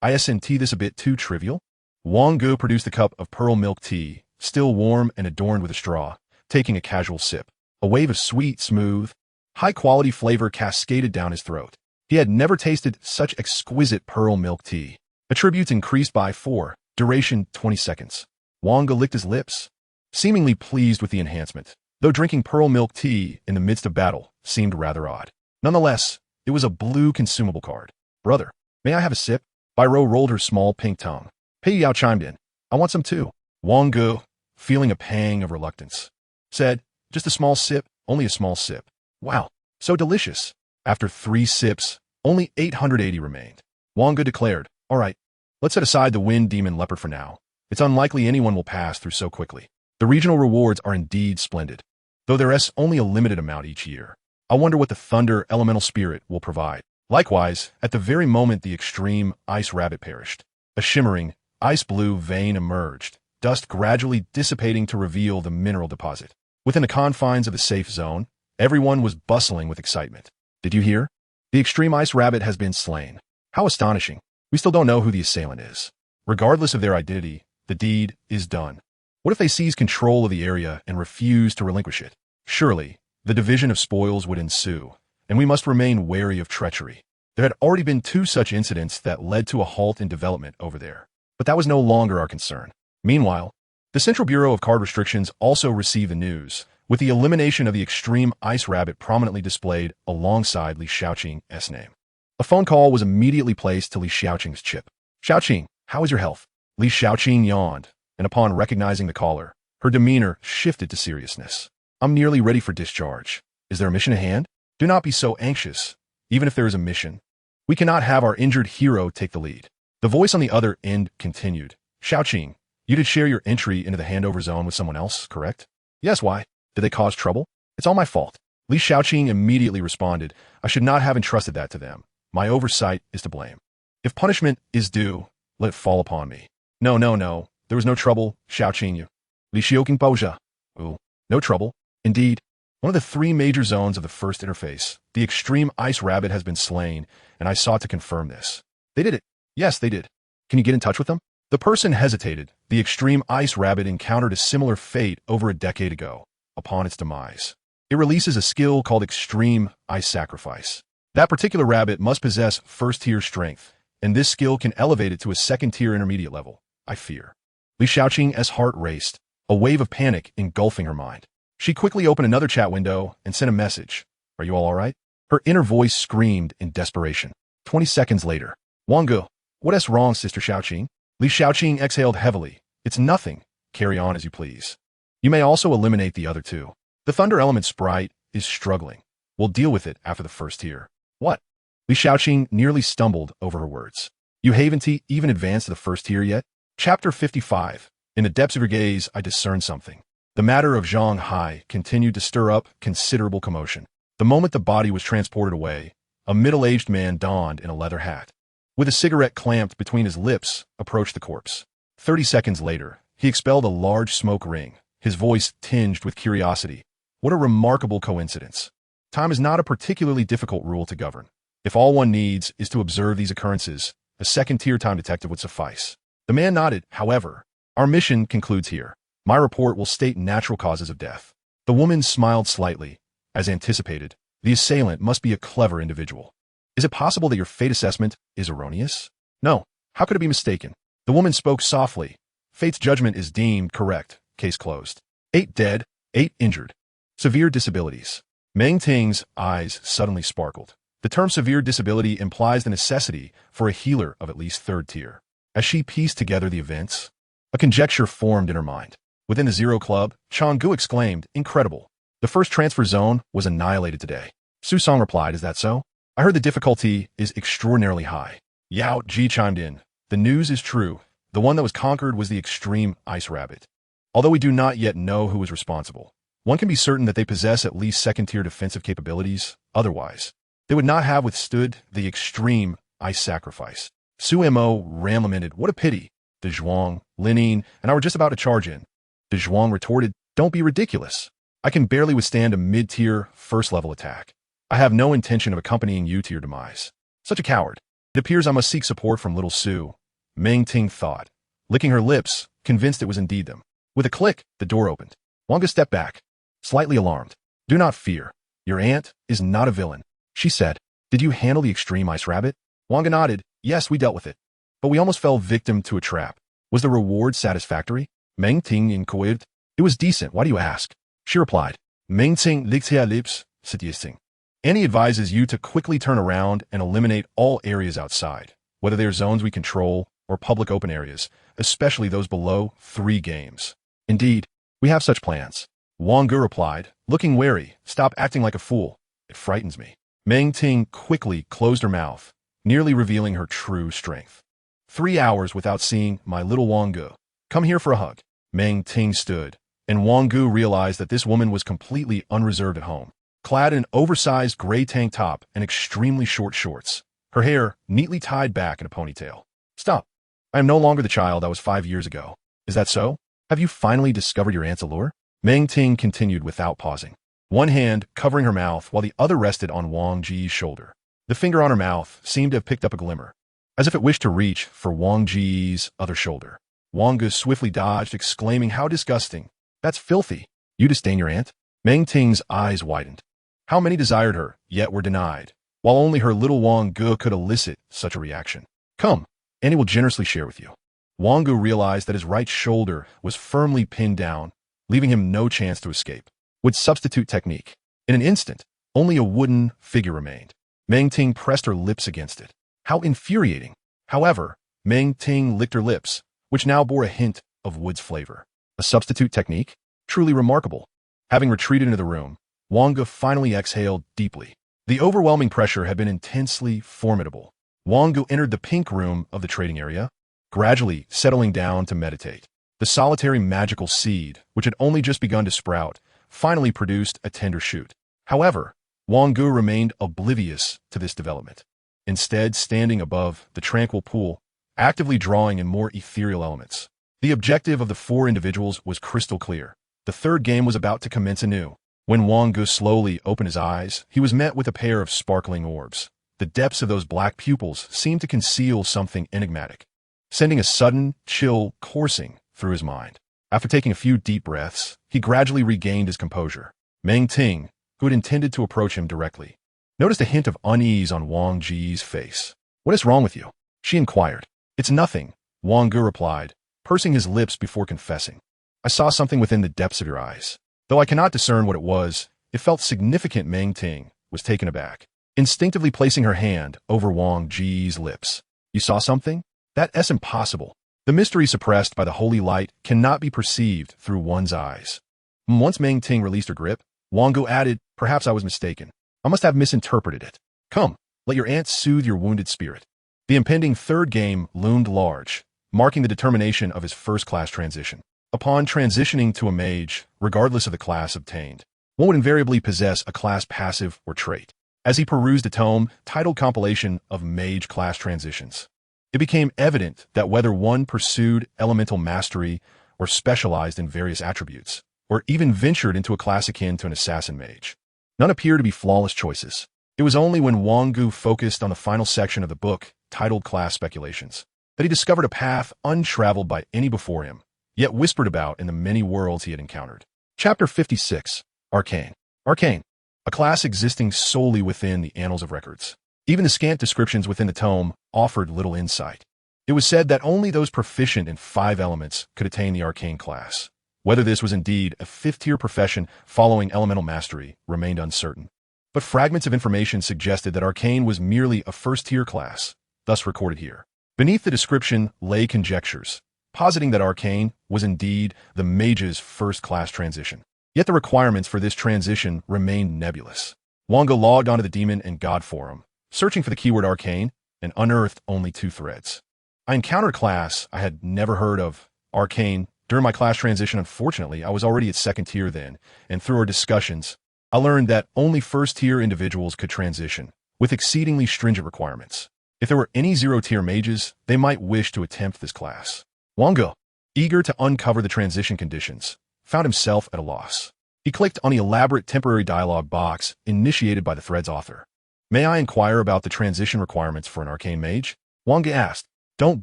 Isn't this a bit too trivial? Wang Ge produced a cup of pearl milk tea, still warm and adorned with a straw, taking a casual sip. A wave of sweet, smooth, high-quality flavor cascaded down his throat. He had never tasted such exquisite pearl milk tea. Attributes increased by 4. Duration 20 seconds. Wang Ge licked his lips, seemingly pleased with the enhancement, though drinking pearl milk tea in the midst of battle seemed rather odd. Nonetheless, it was a blue consumable card. Brother, may I have a sip? Biro rolled her small pink tongue. Pei Yao chimed in. I want some too. Wang Ge, feeling a pang of reluctance, said, just a small sip, only a small sip. Wow, so delicious. After 3 sips, only 880 remained. Wang Ge declared, all right, let's set aside the wind demon leopard for now. It's unlikely anyone will pass through so quickly. The regional rewards are indeed splendid, though there's only a limited amount each year. I wonder what the thunder elemental spirit will provide. Likewise, at the very moment the extreme ice rabbit perished, a shimmering, ice blue vein emerged, dust gradually dissipating to reveal the mineral deposit. Within the confines of the safe zone, everyone was bustling with excitement. Did you hear? The extreme ice rabbit has been slain. How astonishing. We still don't know who the assailant is. Regardless of their identity, the deed is done. What if they seize control of the area and refuse to relinquish it? Surely, the division of spoils would ensue, and we must remain wary of treachery. There had already been 2 such incidents that led to a halt in development over there, but that was no longer our concern. Meanwhile, the Central Bureau of Card Restrictions also received the news, with the elimination of the extreme ice rabbit prominently displayed alongside Li Xiaoqing's name. A phone call was immediately placed to Li Xiaoqing's chip. Xiaoqing, how is your health? Li Xiaoqing yawned, and upon recognizing the caller, her demeanor shifted to seriousness. I'm nearly ready for discharge. Is there a mission at hand? Do not be so anxious. Even if there is a mission, we cannot have our injured hero take the lead. The voice on the other end continued. Xiaoqing, you did share your entry into the handover zone with someone else, correct? Yes, why? Did they cause trouble? It's all my fault. Li Xiaoqing immediately responded, I should not have entrusted that to them. My oversight is to blame. If punishment is due, let it fall upon me. No. There was no trouble, Xiaoqing you. Li Xiaoqing Boja. Ooh, no trouble. Indeed, one of the 3 major zones of the first interface, the extreme ice rabbit has been slain, and I sought to confirm this. They did it. Yes, they did. Can you get in touch with them? The person hesitated. The extreme ice rabbit encountered a similar fate over a decade ago. Upon its demise, it releases a skill called Extreme Ice Sacrifice. That particular rabbit must possess first-tier strength, and this skill can elevate it to a second-tier intermediate level, I fear. Li Xiaoqing's heart raced, a wave of panic engulfing her mind. She quickly opened another chat window and sent a message. Are you all right? Her inner voice screamed in desperation. 20 seconds later. Wang Ge, what's wrong, Sister Xiaoqing? Li Xiaoqing exhaled heavily. It's nothing. Carry on as you please. You may also eliminate the other 2. The Thunder Element sprite is struggling. We'll deal with it after the first tier. What? Li Xiaoqing nearly stumbled over her words. You haven't even advanced to the first tier yet? Chapter 55. In the depths of your gaze, I discerned something. The matter of Zhang Hai continued to stir up considerable commotion. The moment the body was transported away, a middle-aged man donned in a leather hat, with a cigarette clamped between his lips, approached the corpse. 30 seconds later, he expelled a large smoke ring, his voice tinged with curiosity. What a remarkable coincidence. Time is not a particularly difficult rule to govern. If all one needs is to observe these occurrences, a second-tier time detective would suffice. The man nodded. However, our mission concludes here. My report will state natural causes of death. The woman smiled slightly. As anticipated, the assailant must be a clever individual. Is it possible that your fate assessment is erroneous? No. How could it be mistaken? The woman spoke softly. Fate's judgment is deemed correct. Case closed. 8 dead, 8 injured. Severe disabilities. Meng Ting's eyes suddenly sparkled. The term severe disability implies the necessity for a healer of at least 3rd tier. As she pieced together the events, a conjecture formed in her mind. Within the Zero Club, Changgu exclaimed, incredible. The first transfer zone was annihilated today. Su Song replied, is that so? I heard the difficulty is extraordinarily high. Yao Ji chimed in. The news is true. The one that was conquered was the extreme ice rabbit. Although we do not yet know who is responsible, one can be certain that they possess at least 2nd-tier defensive capabilities. Otherwise, they would not have withstood the extreme ice sacrifice. Su Mo Ram lamented, "What a pity. De Zhuang, Linning, and I were just about to charge in." De Zhuang retorted, "Don't be ridiculous. I can barely withstand a mid-tier, first-level attack. I have no intention of accompanying you to your demise. Such a coward. It appears I must seek support from little Su." Meng Ting thought, licking her lips, convinced it was indeed them. With a click, the door opened. Wang Ge stepped back, slightly alarmed. "Do not fear. Your aunt is not a villain," she said. "Did you handle the extreme ice rabbit?" Wang Ge nodded. "Yes, we dealt with it. But we almost fell victim to a trap. Was the reward satisfactory?" Meng Ting inquired. "It was decent. Why do you ask?" She replied. Meng Ting licked her lips, suggesting. "Annie advises you to quickly turn around and eliminate all areas outside, whether they are zones we control or public open areas, especially those below 3 games. Indeed, we have such plans." Wang Ge replied, looking wary. "Stop acting like a fool. It frightens me." Meng Ting quickly closed her mouth, nearly revealing her true strength. 3 hours without seeing my little Wang Ge. Come here for a hug." Meng Ting stood, and Wang Ge realized that this woman was completely unreserved at home, clad in an oversized gray tank top and extremely short shorts, her hair neatly tied back in a ponytail. "Stop. I am no longer the child I was 5 years ago. Is that so? Have you finally discovered your aunt's allure?" Meng Ting continued without pausing, one hand covering her mouth while the other rested on Wang Ge's shoulder. The finger on her mouth seemed to have picked up a glimmer, as if it wished to reach for Wang Ge's other shoulder. Wang Ge swiftly dodged, exclaiming, "How disgusting! That's filthy! You disdain your aunt?" Meng Ting's eyes widened. How many desired her, yet were denied, while only her little Wang Ge could elicit such a reaction. "Come, Annie will generously share with you." Wang Ge realized that his right shoulder was firmly pinned down, leaving him no chance to escape. With substitute technique, in an instant, only a wooden figure remained. Meng Ting pressed her lips against it. How infuriating! However, Meng Ting licked her lips, which now bore a hint of wood's flavor. A substitute technique? Truly remarkable. Having retreated into the room, Wang Ge finally exhaled deeply. The overwhelming pressure had been intensely formidable. Wang Ge entered the pink room of the trading area, gradually settling down to meditate. The solitary magical seed, which had only just begun to sprout, finally produced a tender shoot. However, Wang Ge remained oblivious to this development, instead standing above the tranquil pool, actively drawing in more ethereal elements. The objective of the 4 individuals was crystal clear. The 3rd game was about to commence anew. When Wang Ge slowly opened his eyes, he was met with a pair of sparkling orbs. The depths of those black pupils seemed to conceal something enigmatic, sending a sudden chill coursing through his mind. After taking a few deep breaths, he gradually regained his composure. Meng Ting, who had intended to approach him directly, noticed a hint of unease on Wang Ge's face. "What is wrong with you?" she inquired. "It's nothing," Wang Ge replied, pursing his lips before confessing. "I saw something within the depths of your eyes. Though I cannot discern what it was, it felt significant." Meng Ting was taken aback, instinctively placing her hand over Wang Ge's lips. "You saw something? That's impossible. The mystery suppressed by the holy light cannot be perceived through one's eyes." Once Meng Ting released her grip, Wang Ge added, "Perhaps I was mistaken. I must have misinterpreted it. Come, let your aunt soothe your wounded spirit." The impending 3rd game loomed large, marking the determination of his first-class transition. Upon transitioning to a mage, regardless of the class obtained, one would invariably possess a class passive or trait. As he perused a tome titled Compilation of Mage Class Transitions, it became evident that whether one pursued elemental mastery or specialized in various attributes, or even ventured into a class akin to an assassin mage, none appeared to be flawless choices. It was only when Wang Ge focused on the final section of the book, titled Class Speculations, that he discovered a path untraveled by any before him, yet whispered about in the many worlds he had encountered. Chapter 56. Arcane. Arcane, a class existing solely within the annals of records. Even the scant descriptions within the tome offered little insight. It was said that only those proficient in 5 elements could attain the arcane class. Whether this was indeed a 5th-tier profession following elemental mastery remained uncertain. But fragments of information suggested that arcane was merely a 1st-tier class, thus recorded here. Beneath the description lay conjectures, positing that arcane was indeed the mage's 1st-class transition. Yet the requirements for this transition remained nebulous. Wang Ge logged onto the Demon and God forum, searching for the keyword arcane, and unearthed only 2 threads. I encountered a class I had never heard of, arcane. During my class transition, unfortunately, I was already at 2nd tier then, and through our discussions, I learned that only 1st-tier individuals could transition, with exceedingly stringent requirements. If there were any zero-tier mages, they might wish to attempt this class. Wang Ge, eager to uncover the transition conditions, found himself at a loss. He clicked on the elaborate temporary dialogue box initiated by the thread's author. May I inquire about the transition requirements for an arcane mage? Wang Ge asked. Don't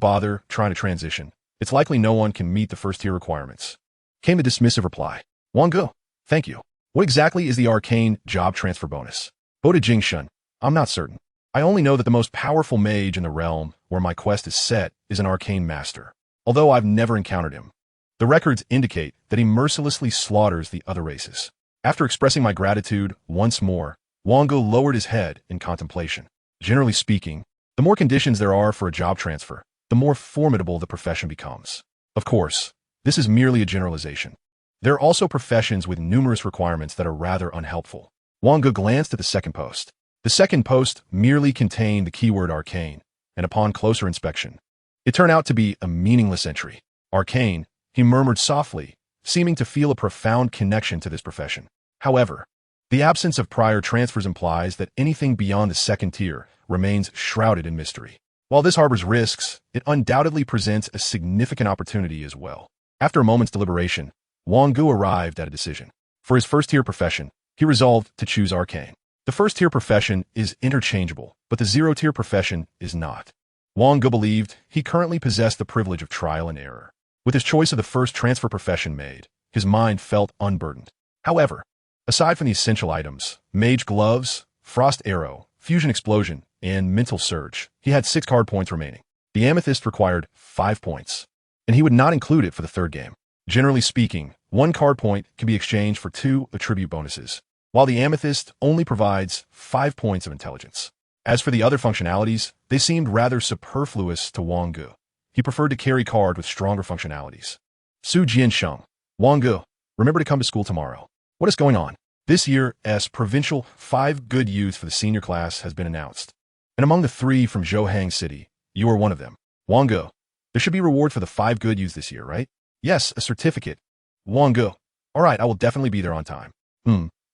bother trying to transition. It's likely no one can meet the first-tier requirements. Came the dismissive reply. Wang Ge, thank you. What exactly is the arcane job transfer bonus? Boda Jingshun, I'm not certain. I only know that the most powerful mage in the realm where my quest is set is an arcane master, although I've never encountered him. The records indicate that he mercilessly slaughters the other races. After expressing my gratitude once more, Wang Ge lowered his head in contemplation. Generally speaking, the more conditions there are for a job transfer, the more formidable the profession becomes. Of course, this is merely a generalization. There are also professions with numerous requirements that are rather unhelpful. Wang Ge glanced at the second post. The second post merely contained the keyword arcane, and upon closer inspection, it turned out to be a meaningless entry. Arcane, he murmured softly, seeming to feel a profound connection to this profession. However, the absence of prior transfers implies that anything beyond the second tier remains shrouded in mystery. While this harbors risks, it undoubtedly presents a significant opportunity as well. After a moment's deliberation, Wang Ge arrived at a decision. For his first-tier profession, he resolved to choose arcane. The first-tier profession is interchangeable, but the zero-tier profession is not. Wang Ge believed he currently possessed the privilege of trial and error. With his choice of the first transfer profession made, his mind felt unburdened. However, aside from the essential items, Mage Gloves, Frost Arrow, Fusion Explosion, and Mental Surge, he had 6 card points remaining. The Amethyst required 5 points, and he would not include it for the third game. Generally speaking, 1 card point can be exchanged for 2 attribute bonuses, while the Amethyst only provides 5 points of intelligence. As for the other functionalities, they seemed rather superfluous to Wang Ge. He preferred to carry card with stronger functionalities. Su Jiansheng, Wang Ge, remember to come to school tomorrow. What is going on? This year's provincial 5 good youths for the senior class has been announced. And among the 3 from Zhouhang City, you are one of them. Wang Ge, there should be reward for the 5 good youths this year, right? Yes, a certificate. Wang Ge, all right, I will definitely be there on time.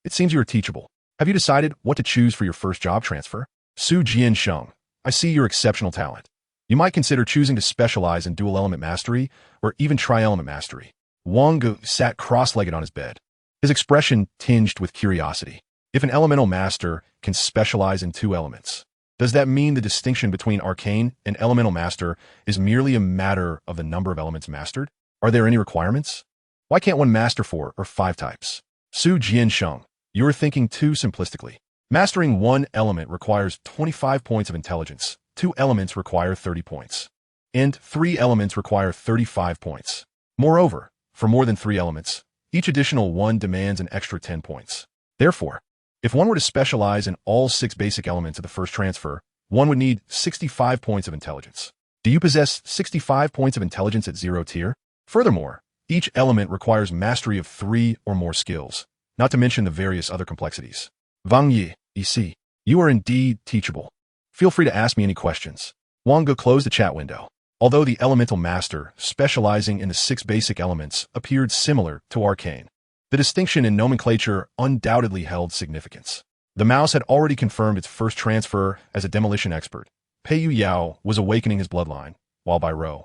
It seems you are teachable. Have you decided what to choose for your first job transfer? Su Jiansheng, I see your exceptional talent. You might consider choosing to specialize in dual element mastery or even tri-element mastery. Wang Ge sat cross-legged on his bed, his expression tinged with curiosity. If an elemental master can specialize in 2 elements, does that mean the distinction between arcane and elemental master is merely a matter of the number of elements mastered? Are there any requirements? Why can't one master 4 or 5 types? Su Jiansheng, you are thinking too simplistically. Mastering 1 element requires 25 points of intelligence, 2 elements require 30 points, and 3 elements require 35 points. Moreover, for more than 3 elements, each additional one demands an extra 10 points. Therefore, if one were to specialize in all 6 basic elements of the first transfer, one would need 65 points of intelligence. Do you possess 65 points of intelligence at 0 tier? Furthermore, each element requires mastery of 3 or more skills, not to mention the various other complexities. Wang Ge, EC, you are indeed teachable. Feel free to ask me any questions. Wang Ge closed the chat window. Although the elemental master, specializing in the 6 basic elements, appeared similar to arcane, the distinction in nomenclature undoubtedly held significance. The mouse had already confirmed its first transfer as a demolition expert. Pei Yao was awakening his bloodline, while Biro,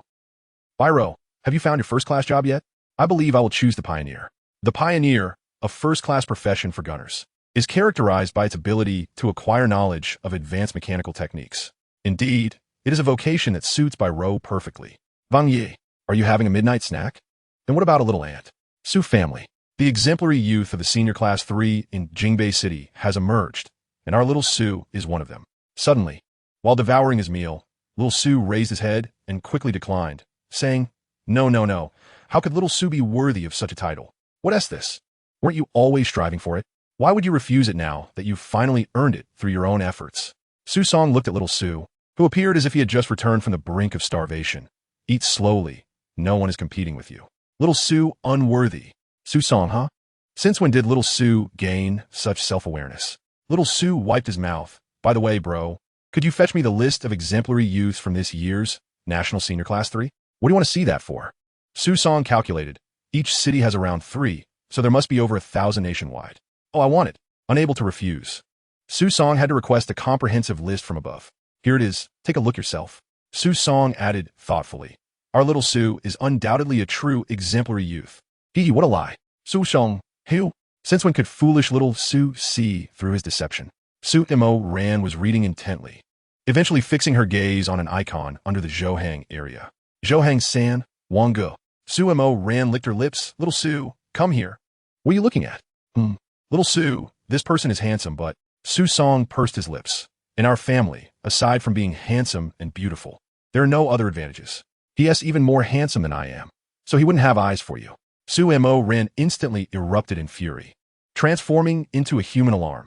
have you found your first-class job yet? I believe I will choose the Pioneer. The Pioneer, a first-class profession for gunners, is characterized by its ability to acquire knowledge of advanced mechanical techniques. Indeed, it is a vocation that suits Biro perfectly. Wang Ge, are you having a midnight snack? And what about a little ant? Su family, the exemplary youth of the senior class 3 in Jingbei City has emerged, and our little Su is one of them. Suddenly, while devouring his meal, little Su raised his head and quickly declined, saying, No. How could little Su be worthy of such a title? What is this? Weren't you always striving for it? Why would you refuse it now that you've finally earned it through your own efforts? Su Song looked at little Su, who appeared as if he had just returned from the brink of starvation. Eat slowly. No one is competing with you. Little Su unworthy. Su Song, huh? Since when did little Su gain such self-awareness? Little Su wiped his mouth. By the way, bro, could you fetch me the list of exemplary youths from this year's National Senior Class 3? What do you want to see that for? Su Song calculated. Each city has around 3, so there must be over 1,000 nationwide. Oh, I want it. Unable to refuse. Su Song had to request a comprehensive list from above. Here it is. Take a look yourself. Su Song added thoughtfully. Our little Su is undoubtedly a true exemplary youth. Hee, what a lie. Su Song, who? Since when could foolish little Su see through his deception? Su Mo Ran was reading intently, eventually fixing her gaze on an icon under the Zhouhang area. Zhouhang-san, Wang Ge. Su Mo Ran licked her lips. Little Su, come here. What are you looking at? Little Su, this person is handsome, but Su Song pursed his lips. In our family, aside from being handsome and beautiful, there are no other advantages. He is even more handsome than I am, so he wouldn't have eyes for you. Su Mo Ran instantly erupted in fury, transforming into a human alarm.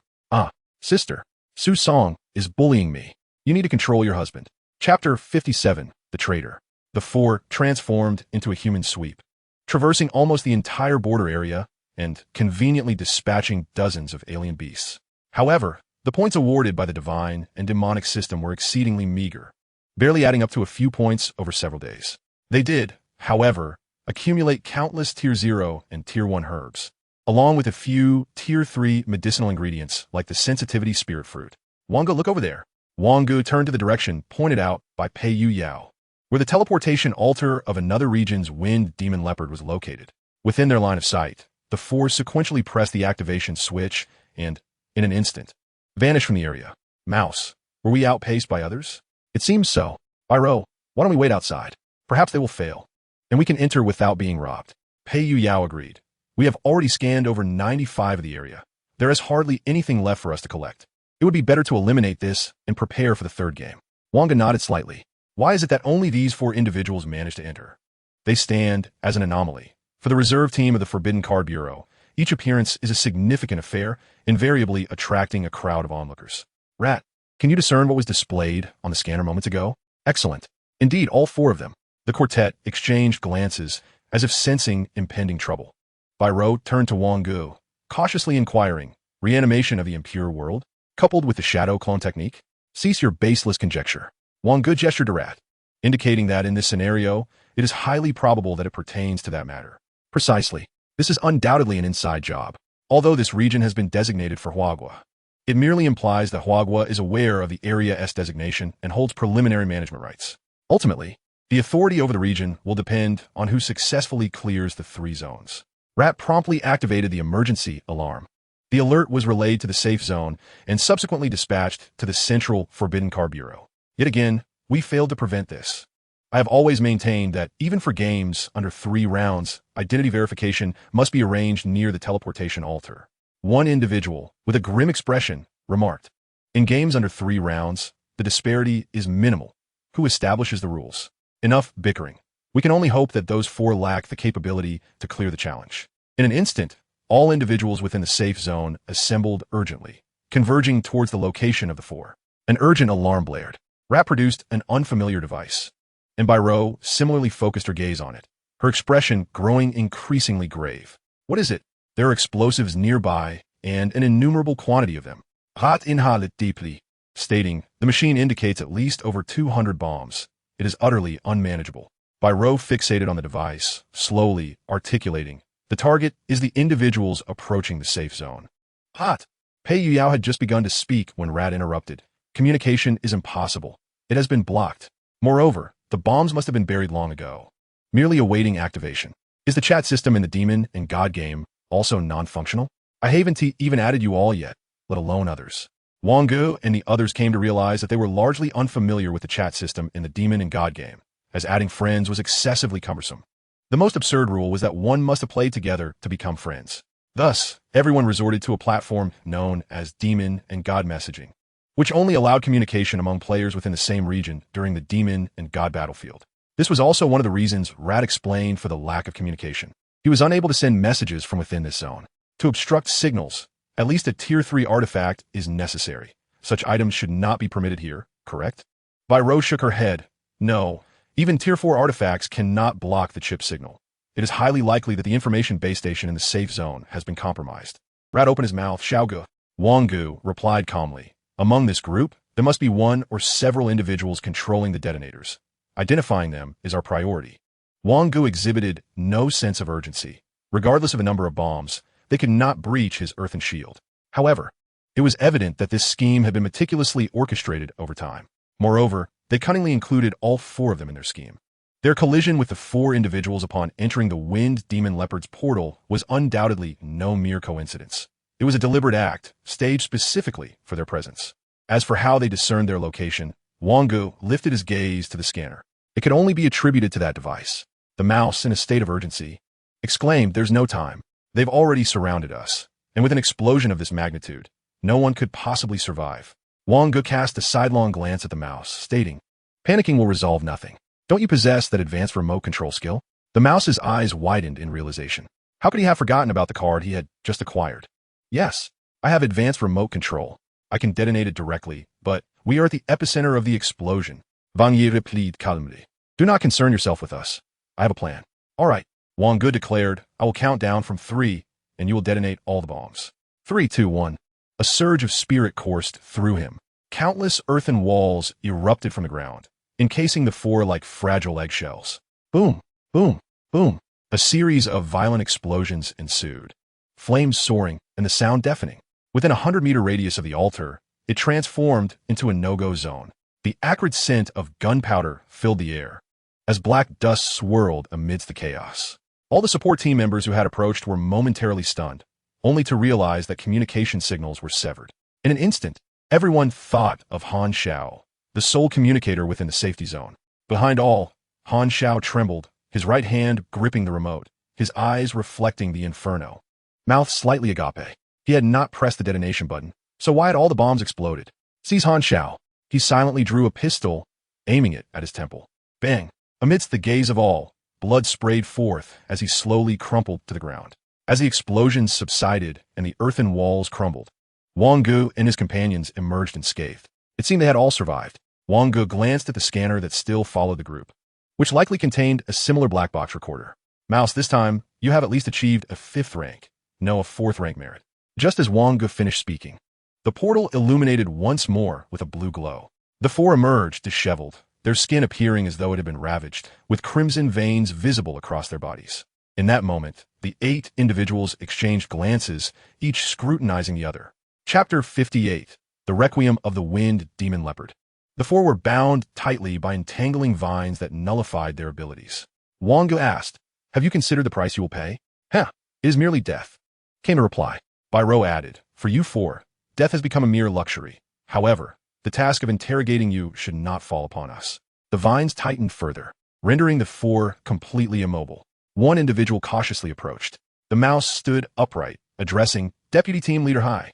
Sister, Su Song is bullying me. You need to control your husband. Chapter 57, The Traitor. The four transformed into a human sweep, traversing almost the entire border area and conveniently dispatching dozens of alien beasts. However, the points awarded by the divine and demonic system were exceedingly meager, barely adding up to a few points over several days. They did, however, accumulate countless Tier 0 and Tier 1 herbs, along with a few Tier 3 medicinal ingredients like the sensitivity spirit fruit. Wang Ge, look over there. Wang Ge turned to the direction pointed out by Pei Yu Yao, where the teleportation altar of another region's wind demon leopard was located. Within their line of sight, the four sequentially pressed the activation switch and, in an instant, vanished from the area. Mouse, were we outpaced by others? It seems so. Pyro, why don't we wait outside? Perhaps they will fail, and we can enter without being robbed. Pei Yu Yao agreed. We have already scanned over 95 of the area. There is hardly anything left for us to collect. It would be better to eliminate this and prepare for the third game. Wang Ge nodded slightly. Why is it that only these four individuals managed to enter? They stand as an anomaly. For the reserve team of the Forbidden Card Bureau, each appearance is a significant affair, invariably attracting a crowd of onlookers. Rat, can you discern what was displayed on the scanner moments ago? Excellent. Indeed, all four of them. The quartet exchanged glances as if sensing impending trouble. Pyro turned to Wang Ge, cautiously inquiring, reanimation of the impure world, coupled with the shadow clone technique? Cease your baseless conjecture. Wang Ge gestured to Rat, indicating that in this scenario, it is highly probable that it pertains to that matter. Precisely. This is undoubtedly an inside job. Although this region has been designated for Huagua, it merely implies that Huagua is aware of the Area S designation and holds preliminary management rights. Ultimately, the authority over the region will depend on who successfully clears the 3 zones. Rat promptly activated the emergency alarm. The alert was relayed to the safe zone and subsequently dispatched to the Central Forbidden Card Bureau. Yet again, we failed to prevent this. I have always maintained that even for games under 3 rounds, identity verification must be arranged near the teleportation altar. One individual, with a grim expression, remarked, in games under 3 rounds, the disparity is minimal. Who establishes the rules? Enough bickering. We can only hope that those 4 lack the capability to clear the challenge. In an instant, all individuals within the safe zone assembled urgently, converging towards the location of the 4. An urgent alarm blared. Rat produced an unfamiliar device, and Pyro similarly focused her gaze on it, her expression growing increasingly grave. What is it? There are explosives nearby, and an innumerable quantity of them. Hot inhale it deeply, stating, the machine indicates at least over 200 bombs. It is utterly unmanageable. Pyro fixated on the device, slowly articulating, the target is the individuals approaching the safe zone. Hot! Pei Yu Yao had just begun to speak when Rat interrupted. Communication is impossible. It has been blocked. Moreover, the bombs must have been buried long ago, merely awaiting activation. Is the chat system in the Demon and God game also non-functional? I haven't even added you all yet, let alone others. Wang Ge and the others came to realize that they were largely unfamiliar with the chat system in the Demon and God game, as adding friends was excessively cumbersome. The most absurd rule was that one must have played together to become friends. Thus, everyone resorted to a platform known as Demon and God messaging, which only allowed communication among players within the same region during the Demon and God battlefield. This was also one of the reasons Rat explained for the lack of communication. He was unable to send messages from within this zone. To obstruct signals, at least a Tier 3 artifact is necessary. Such items should not be permitted here, correct? Pyro shook her head. No, even Tier 4 artifacts cannot block the chip signal. It is highly likely that the information base station in the safe zone has been compromised. Rat opened his mouth. Xiaoge. Wang Ge replied calmly. Among this group, there must be one or several individuals controlling the detonators. Identifying them is our priority. Wang Ge exhibited no sense of urgency. Regardless of the number of bombs, they could not breach his earthen shield. However, it was evident that this scheme had been meticulously orchestrated over time. Moreover, they cunningly included all 4 of them in their scheme. Their collision with the 4 individuals upon entering the Wind Demon Leopard's portal was undoubtedly no mere coincidence. It was a deliberate act, staged specifically for their presence. As for how they discerned their location, Wang Ge lifted his gaze to the scanner. It could only be attributed to that device. The mouse, in a state of urgency, exclaimed, "There's no time. They've already surrounded us. And with an explosion of this magnitude, no one could possibly survive." Wang Ge cast a sidelong glance at the mouse, stating, "Panicking will resolve nothing. Don't you possess that advanced remote control skill?" The mouse's eyes widened in realization. How could he have forgotten about the card he had just acquired? "Yes, I have advanced remote control. I can detonate it directly, but we are at the epicenter of the explosion." Wang Ge replied calmly. "Do not concern yourself with us. I have a plan." "All right," Wang Ge declared. "I will count down from 3, and you will detonate all the bombs." 3, 2, 1. A surge of spirit coursed through him. Countless earthen walls erupted from the ground, encasing the 4 like fragile eggshells. Boom, boom, boom. A series of violent explosions ensued, flames soaring and the sound deafening. Within a 100-meter radius of the altar, it transformed into a no-go zone. The acrid scent of gunpowder filled the air, as black dust swirled amidst the chaos. All the support team members who had approached were momentarily stunned, only to realize that communication signals were severed. In an instant, everyone thought of Han Xiao, the sole communicator within the safety zone. Behind all, Han Xiao trembled, his right hand gripping the remote, his eyes reflecting the inferno. Mouth slightly agape. He had not pressed the detonation button, so why had all the bombs exploded? Seize Han Xiao. He silently drew a pistol, aiming it at his temple. Bang! Amidst the gaze of all, blood sprayed forth as he slowly crumpled to the ground. As the explosions subsided and the earthen walls crumbled, Wang Ge and his companions emerged unscathed. It seemed they had all survived. Wang Ge glanced at the scanner that still followed the group, which likely contained a similar black box recorder. "Mouse, this time, you have at least achieved a 5th rank, no, a 4th rank merit." Just as Wang Ge finished speaking, the portal illuminated once more with a blue glow. The 4 emerged disheveled, their skin appearing as though it had been ravaged, with crimson veins visible across their bodies. In that moment, the 8 individuals exchanged glances, each scrutinizing the other. Chapter 58. The Requiem of the Wind Demon Leopard. The 4 were bound tightly by entangling vines that nullified their abilities. Wang Ge asked, "Have you considered the price you will pay?" "It is merely death," came the reply. Byro added, "For you 4, death has become a mere luxury. However, the task of interrogating you should not fall upon us." The vines tightened further, rendering the 4 completely immobile. One individual cautiously approached. The mouse stood upright, addressing Deputy Team Leader Hai.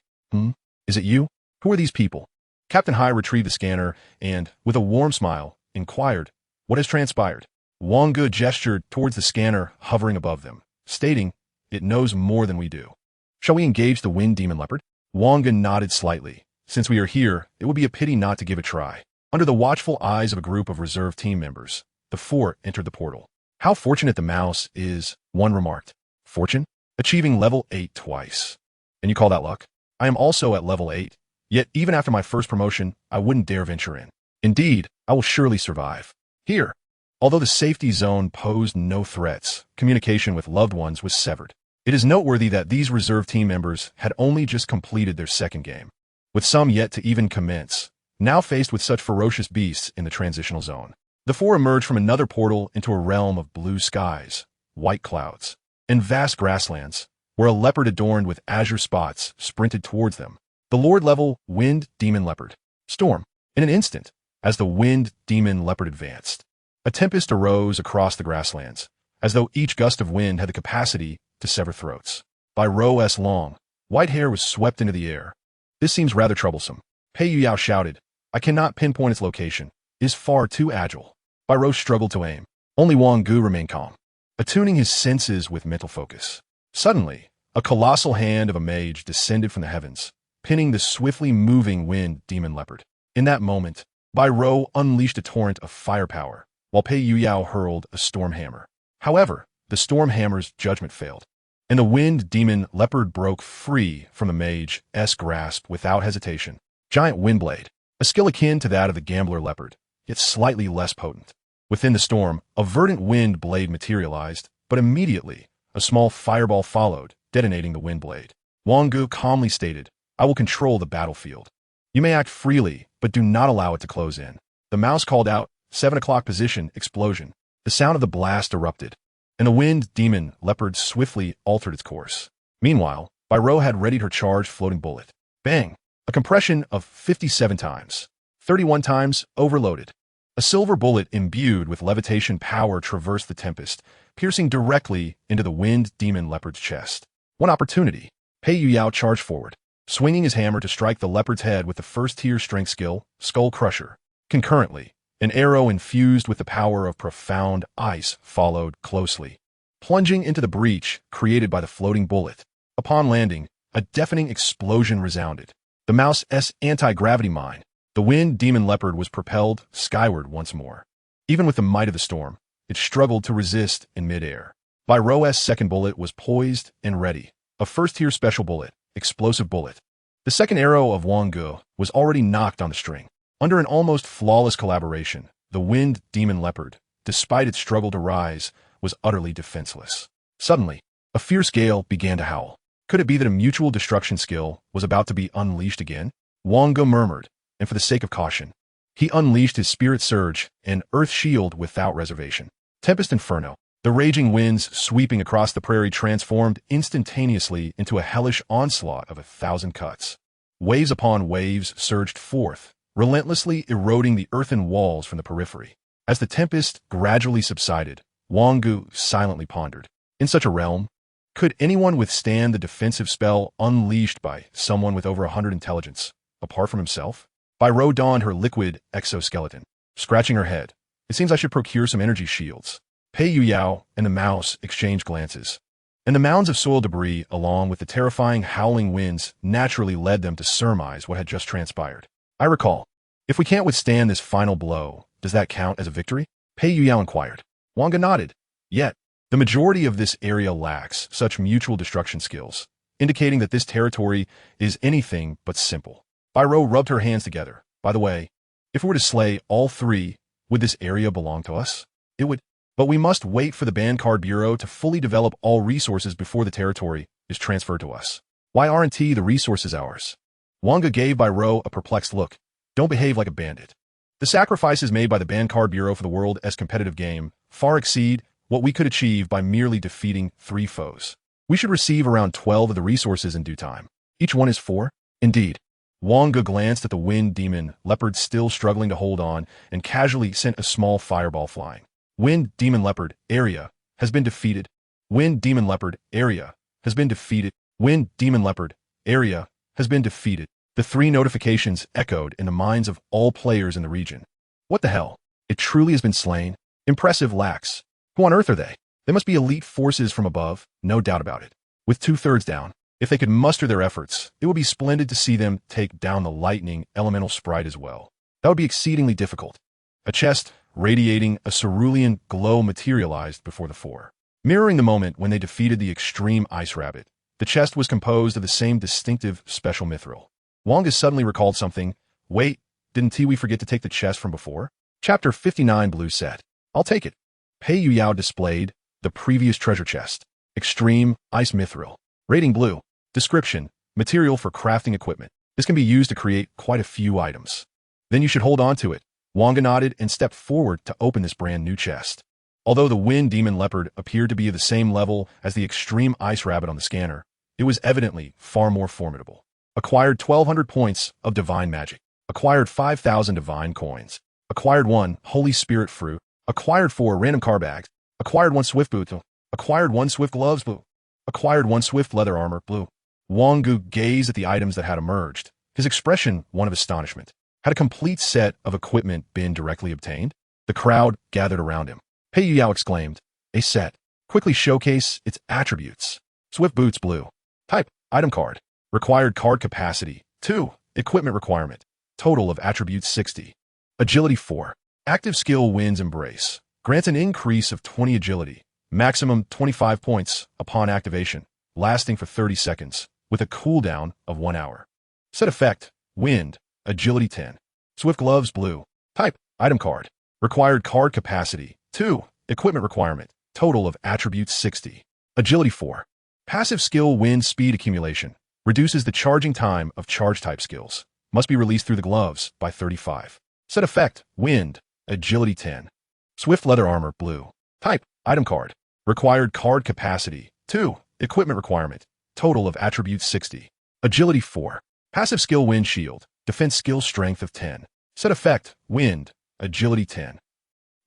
Is it you? Who are these people?" Captain Hai retrieved the scanner and, with a warm smile, inquired, "What has transpired?" Wang Ge gestured towards the scanner hovering above them, stating, "It knows more than we do." "Shall we engage the Wind Demon Leopard?" Wang Ge nodded slightly. "Since we are here, it would be a pity not to give a try." Under the watchful eyes of a group of reserve team members, the 4 entered the portal. "How fortunate the mouse is," one remarked. "Fortune? Achieving level 8 twice. And you call that luck? I am also at level 8. Yet even after my first promotion, I wouldn't dare venture in. Indeed, I will surely survive. Here." Although the safety zone posed no threats, communication with loved ones was severed. It is noteworthy that these reserve team members had only just completed their 2nd game, with some yet to even commence, now faced with such ferocious beasts in the transitional zone. The 4 emerged from another portal into a realm of blue skies, white clouds, and vast grasslands, where a leopard adorned with azure spots sprinted towards them. The Lord-level Wind Demon Leopard. Storm. In an instant, as the Wind Demon Leopard advanced, a tempest arose across the grasslands, as though each gust of wind had the capacity to sever throats. By rows long, white hair was swept into the air. "This seems rather troublesome," Pei Yuyao shouted. "I cannot pinpoint its location. It is far too agile." Byro struggled to aim. Only Wang Ge remained calm, attuning his senses with mental focus. Suddenly, a colossal hand of a mage descended from the heavens, pinning the swiftly moving Wind Demon Leopard. In that moment, Byro unleashed a torrent of firepower, while Pei Yuyao hurled a storm hammer. However, the storm hammer's judgment failed, and the Wind Demon Leopard broke free from the mage's grasp without hesitation. Giant Windblade, a skill akin to that of the Gambler Leopard, yet slightly less potent. Within the storm, a verdant wind blade materialized, but immediately, a small fireball followed, detonating the wind blade. Wang Ge calmly stated, "I will control the battlefield. You may act freely, but do not allow it to close in." The mouse called out, 7 o'clock position, explosion. The sound of the blast erupted, and the wind demon leopard swiftly altered its course. Meanwhile, Byro had readied her charged floating bullet. Bang! A compression of 57 times. 31 times overloaded. A silver bullet imbued with levitation power traversed the tempest, piercing directly into the wind demon leopard's chest. One opportunity. Pei Yuyao charged forward, swinging his hammer to strike the leopard's head with the first-tier strength skill, Skull Crusher. Concurrently, an arrow infused with the power of profound ice followed closely, plunging into the breach created by the floating bullet. Upon landing, a deafening explosion resounded. The mouse's anti-gravity mine, the wind demon leopard, was propelled skyward once more. Even with the might of the storm, it struggled to resist in midair. Byro's second bullet was poised and ready. A first-tier special bullet, explosive bullet. The second arrow of Wang Ge was already knocked on the string. Under an almost flawless collaboration, the wind demon leopard, despite its struggle to rise, was utterly defenseless. Suddenly, a fierce gale began to howl. Could it be that a mutual destruction skill was about to be unleashed again? Wang Ge murmured, and for the sake of caution, he unleashed his Spirit Surge and Earth Shield without reservation. Tempest Inferno. The raging winds sweeping across the prairie transformed instantaneously into a hellish onslaught of 1,000 cuts. Waves upon waves surged forth, relentlessly eroding the earthen walls from the periphery. As the tempest gradually subsided, Wang Ge silently pondered. In such a realm, could anyone withstand the defensive spell unleashed by someone with over 100 intelligence, apart from himself? Byro donned her liquid exoskeleton, scratching her head. It seems I should procure some energy shields. Pei Yuyao and the mouse exchanged glances, and the mounds of soil debris along with the terrifying howling winds naturally led them to surmise what had just transpired. I recall, if we can't withstand this final blow, does that count as a victory? Pei Yuyao inquired. Wang Ge nodded. Yet, the majority of this area lacks such mutual destruction skills, indicating that this territory is anything but simple. Byro rubbed her hands together. By the way, if we were to slay all three, would this area belong to us? It would. But we must wait for the Bancard Bureau to fully develop all resources before the territory is transferred to us. Why aren't the resources ours? Wang Ge gave Byro a perplexed look. Don't behave like a bandit. The sacrifices made by the Bancard Bureau for the world as competitive game far exceed what we could achieve by merely defeating 3 foes. We should receive around 12 of the resources in due time. Each one is 4? Indeed. Wang Ge glanced at the wind demon leopard still struggling to hold on and casually sent a small fireball flying. Wind demon leopard area has been defeated. Wind demon leopard area has been defeated. Wind demon leopard area has been defeated. The 3 notifications echoed in the minds of all players in the region. What the hell? It truly has been slain? Impressive lax. Who on earth are they? They must be elite forces from above, no doubt about it. With 2/3 down, if they could muster their efforts, it would be splendid to see them take down the lightning elemental sprite as well. That would be exceedingly difficult. A chest radiating a cerulean glow materialized before the 4. Mirroring the moment when they defeated the extreme ice rabbit, the chest was composed of the same distinctive special mithril. Wang Ge suddenly recalled something. Wait, didn't we forget to take the chest from before? Chapter 59 Blue Set. I'll take it. Pei Yuyao displayed the previous treasure chest. Extreme Ice Mithril. Rating Blue. Description. Material for crafting equipment. This can be used to create quite a few items. Then you should hold on to it. Wang Ge nodded and stepped forward to open this brand new chest. Although the wind demon leopard appeared to be of the same level as the extreme ice rabbit on the scanner, it was evidently far more formidable. Acquired 1,200 points of divine magic. Acquired 5,000 divine coins. Acquired 1 Holy Spirit fruit. Acquired 4 random car bags. Acquired 1 swift boot. Acquired 1 swift gloves blue. Acquired 1 swift leather armor blue. Wang Ge gazed at the items that had emerged, his expression one of astonishment. Had a complete set of equipment been directly obtained? The crowd gathered around him. Pei Yuyao exclaimed, a set. Quickly showcase its attributes. Swift boots blue. Type, item card. Required card capacity, 2. Equipment requirement. Total of attributes 60. Agility 4. Active skill Wind's Embrace. Grants an increase of 20 agility. Maximum 25 points upon activation, lasting for 30 seconds, with a cooldown of 1 hour. Set effect, Wind. Agility 10. Swift gloves blue. Type, item card. Required card capacity, 2. Equipment requirement. Total of attributes 60. Agility 4. Passive skill Wind Speed Accumulation. Reduces the charging time of charge type skills. Must be released through the gloves by 35. Set effect, wind, agility 10. Swift leather armor, blue. Type, item card. Required card capacity, 2. Equipment requirement, total of attributes 60. Agility 4. Passive skill wind shield, defense skill strength of 10. Set effect, wind, agility 10.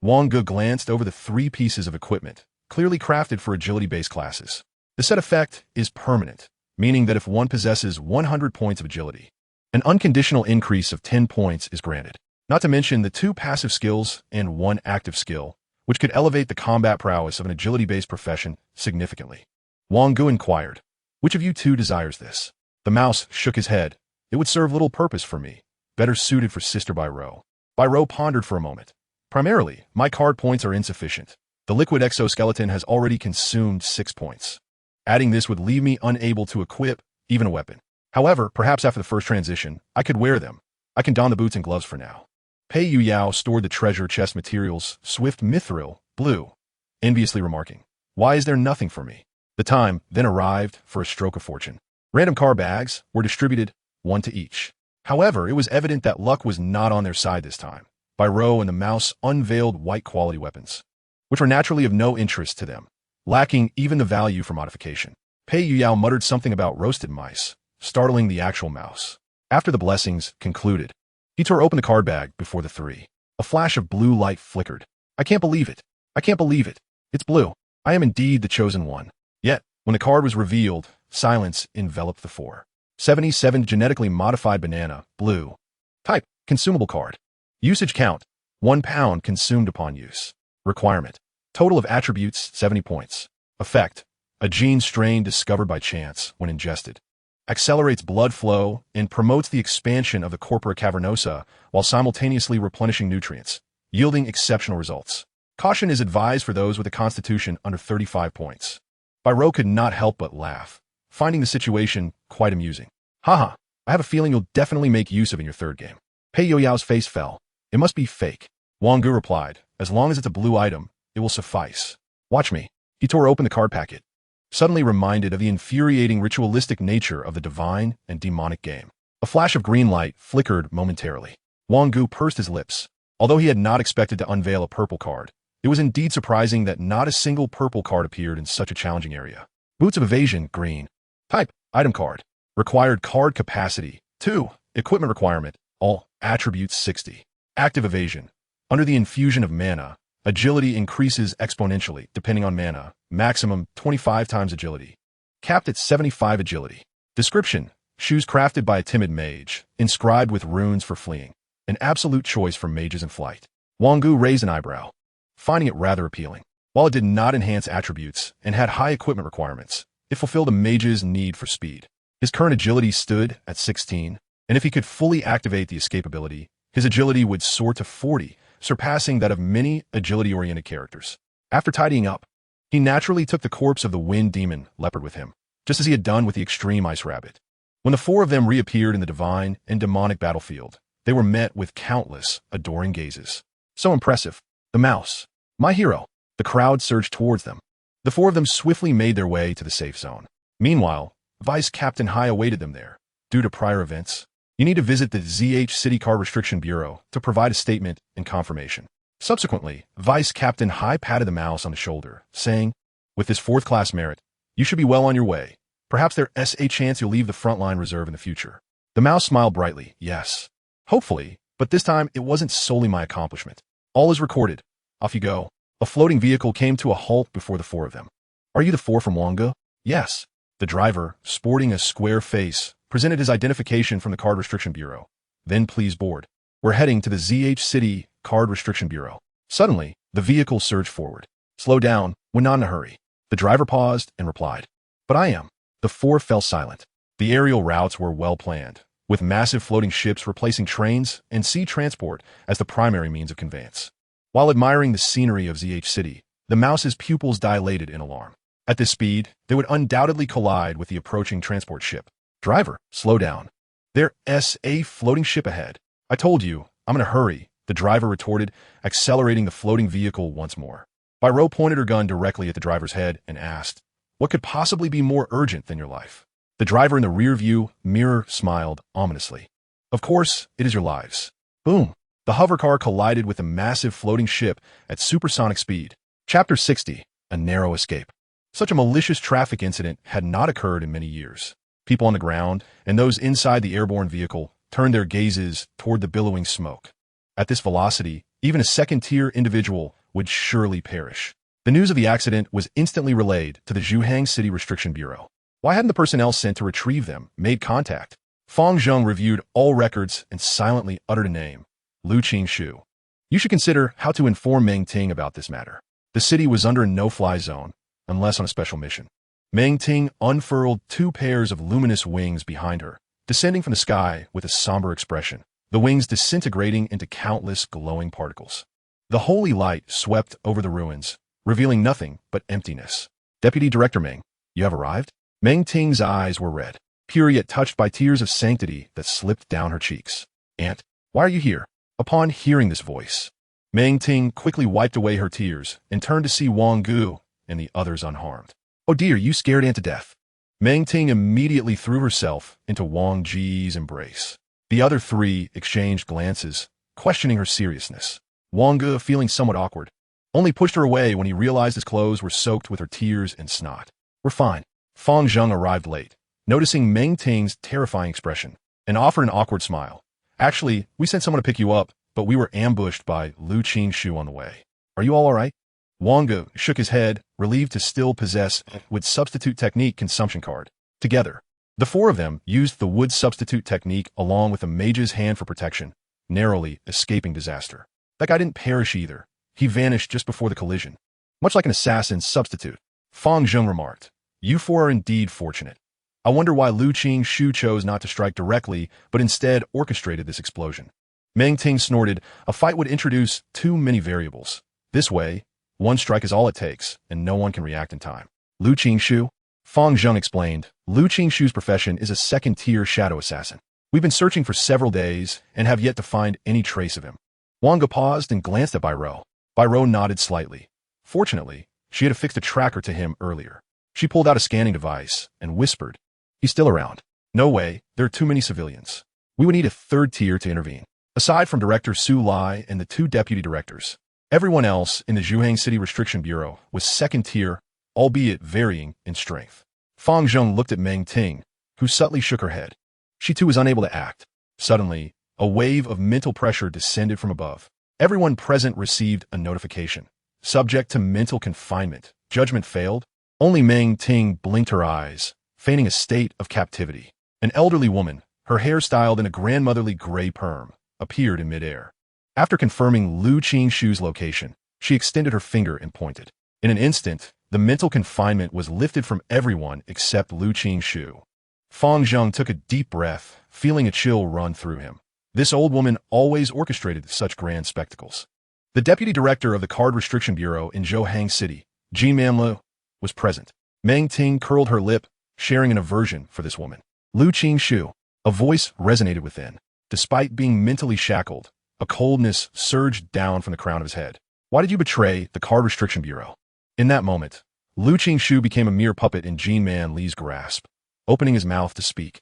Wang Ge glanced over the 3 pieces of equipment, clearly crafted for agility-based classes. The set effect is permanent, meaning that if one possesses 100 points of agility, an unconditional increase of 10 points is granted. Not to mention the 2 passive skills and 1 active skill, which could elevate the combat prowess of an agility-based profession significantly. Wang Ge inquired, "Which of you 2 desires this?" The mouse shook his head. "It would serve little purpose for me. Better suited for Sister Byro." Byro pondered for a moment. "Primarily, my card points are insufficient. The liquid exoskeleton has already consumed 6 points. Adding this would leave me unable to equip even a weapon. However, perhaps after the first transition, I could wear them. I can don the boots and gloves for now." Pei Yu Yao stored the treasure chest materials, swift mithril, blue, enviously remarking, "Why is there nothing for me?" The time then arrived for a stroke of fortune. Random car bags were distributed, 1 to each. However, it was evident that luck was not on their side this time. Byro and the mouse unveiled white-quality weapons, which were naturally of no interest to them, lacking even the value for modification. Pei Yu Yao muttered something about roasted mice, startling the actual mouse. After the blessings concluded, he tore open the card bag before the 3. A flash of blue light flickered. "I can't believe it. I can't believe it. It's blue. I am indeed the chosen one." Yet, when the card was revealed, silence enveloped the 4. 77 genetically modified banana, blue. Type, consumable card. Usage count, 1 pound consumed upon use. Requirement, total of attributes, 70 points. Effect, a gene strain discovered by chance when ingested. Accelerates blood flow and promotes the expansion of the corpora cavernosa while simultaneously replenishing nutrients, yielding exceptional results. Caution is advised for those with a constitution under 35 points. Byro could not help but laugh, finding the situation quite amusing. "Haha, I have a feeling you'll definitely make use of it in your 3rd game." Pei Yu Yao's face fell. "It must be fake." Wang Ge replied, "As long as it's a blue item, it will suffice. Watch me." He tore open the card packet, suddenly reminded of the infuriating ritualistic nature of the divine and demonic game. A flash of green light flickered momentarily. Wang Ge pursed his lips. Although he had not expected to unveil a purple card, it was indeed surprising that not a single purple card appeared in such a challenging area. Boots of Evasion, green. Type, item card. Required card capacity, 2. Equipment requirement, all attributes 60. Active evasion. Under the infusion of mana, agility increases exponentially depending on mana, maximum 25 times agility. Capped at 75 agility. Description, shoes crafted by a timid mage, inscribed with runes for fleeing. An absolute choice for mages in flight. Wang Ge raised an eyebrow, finding it rather appealing. While it did not enhance attributes and had high equipment requirements, it fulfilled a mage's need for speed. His current agility stood at 16, and if he could fully activate the escape ability, his agility would soar to 40, surpassing that of many agility-oriented characters. After tidying up, he naturally took the corpse of the wind demon leopard with him, just as he had done with the extreme ice rabbit. When the 4 of them reappeared in the divine and demonic battlefield, they were met with countless adoring gazes. "So impressive. The mouse. My hero." The crowd surged towards them. The 4 of them swiftly made their way to the safe zone. Meanwhile, Vice Captain Hai awaited them there. "Due to prior events, you need to visit the ZH City Card Restriction Bureau to provide a statement and confirmation." Subsequently, Vice Captain Hai patted the mouse on the shoulder, saying, "With this 4th-class merit, you should be well on your way. Perhaps there's a chance you'll leave the frontline reserve in the future." The mouse smiled brightly. "Yes. Hopefully, but this time it wasn't solely my accomplishment. All is recorded. Off you go." A floating vehicle came to a halt before the 4 of them. "Are you the 4 from Wang Ge?" "Yes." The driver, sporting a square face, presented his identification from the Card Restriction Bureau. "Then please board. We're heading to the ZH City Card Restriction Bureau." Suddenly, the vehicle surged forward. "Slow down. We're not in a hurry." The driver paused and replied, "But I am." The 4 fell silent. The aerial routes were well planned, with massive floating ships replacing trains and sea transport as the primary means of conveyance. While admiring the scenery of ZH City, the mouse's pupils dilated in alarm. At this speed, they would undoubtedly collide with the approaching transport ship. "Driver, slow down. There's a floating ship ahead." "I told you, I'm in a hurry," the driver retorted, accelerating the floating vehicle once more. Byro pointed her gun directly at the driver's head and asked, "What could possibly be more urgent than your life?" The driver in the rear view mirror smiled ominously. "Of course, it is your lives." Boom. The hovercar collided with a massive floating ship at supersonic speed. Chapter 60. A Narrow Escape. Such a malicious traffic incident had not occurred in many years. People on the ground and those inside the airborne vehicle turned their gazes toward the billowing smoke. At this velocity, even a second-tier individual would surely perish. The news of the accident was instantly relayed to the Zhuhang City Restriction Bureau. Why hadn't the personnel sent to retrieve them made contact? Fang Zheng reviewed all records and silently uttered a name: Lu Qingshu. You should consider how to inform Meng Ting about this matter. The city was under a no-fly zone, unless on a special mission. Meng Ting unfurled 2 pairs of luminous wings behind her, descending from the sky with a somber expression, the wings disintegrating into countless glowing particles. The holy light swept over the ruins, revealing nothing but emptiness. Deputy Director Meng, you have arrived? Meng Ting's eyes were red, pure yet touched by tears of sanctity that slipped down her cheeks. Aunt, why are you here? Upon hearing this voice, Meng Ting quickly wiped away her tears and turned to see Wang Ge and the others unharmed. Oh dear, you scared Aunt to death. Meng Ting immediately threw herself into Wang Ge's embrace. The other 3 exchanged glances, questioning her seriousness. Wang Ge, feeling somewhat awkward, only pushed her away when he realized his clothes were soaked with her tears and snot. We're fine. Fang Zheng arrived late, noticing Meng Ting's terrifying expression, and offered an awkward smile. Actually, we sent someone to pick you up, but we were ambushed by Lu Qingshu on the way. Are you all right? Wang Ge shook his head, relieved to still possess wood substitute technique consumption card. Together, the 4 of them used the wood substitute technique along with a mage's hand for protection, narrowly escaping disaster. That guy didn't perish either. He vanished just before the collision. Much like an assassin's substitute. Fang Zheng remarked, you 4 are indeed fortunate. I wonder why Lu Qingshu chose not to strike directly, but instead orchestrated this explosion. Meng Ting snorted, a fight would introduce too many variables. This way, 1 strike is all it takes, and no one can react in time. Lu Qingshu? Fang Zheng explained, Lu Qingshu's profession is a second-tier shadow assassin. We've been searching for several days and have yet to find any trace of him. Wang Ge paused and glanced at Bairo. Bairo nodded slightly. Fortunately, she had affixed a tracker to him earlier. She pulled out a scanning device and whispered, he's still around. No way, there are too many civilians. We would need a 3rd tier to intervene. Aside from Director Su Lai and the 2 deputy directors, everyone else in the Zhuhang City Restriction Bureau was 2nd tier, albeit varying in strength. Fang Zheng looked at Meng Ting, who subtly shook her head. She too was unable to act. Suddenly, a wave of mental pressure descended from above. Everyone present received a notification. Subject to mental confinement. Judgment failed. Only Meng Ting blinked her eyes, feigning a state of captivity. An elderly woman, her hair styled in a grandmotherly gray perm, appeared in midair. After confirming Lu Qingshu's location, she extended her finger and pointed. In an instant, the mental confinement was lifted from everyone except Lu Qingshu. Fang Zheng took a deep breath, feeling a chill run through him. This old woman always orchestrated such grand spectacles. The deputy director of the Card Restriction Bureau in Zhuhang City, Jin Manlu, was present. Meng Ting curled her lip, sharing an aversion for this woman. Lu Qingshu. A voice resonated within. Despite being mentally shackled, a coldness surged down from the crown of his head. Why did you betray the Card Restriction Bureau? In that moment, Lu Qingshu became a mere puppet in Jin Manlu's grasp, opening his mouth to speak.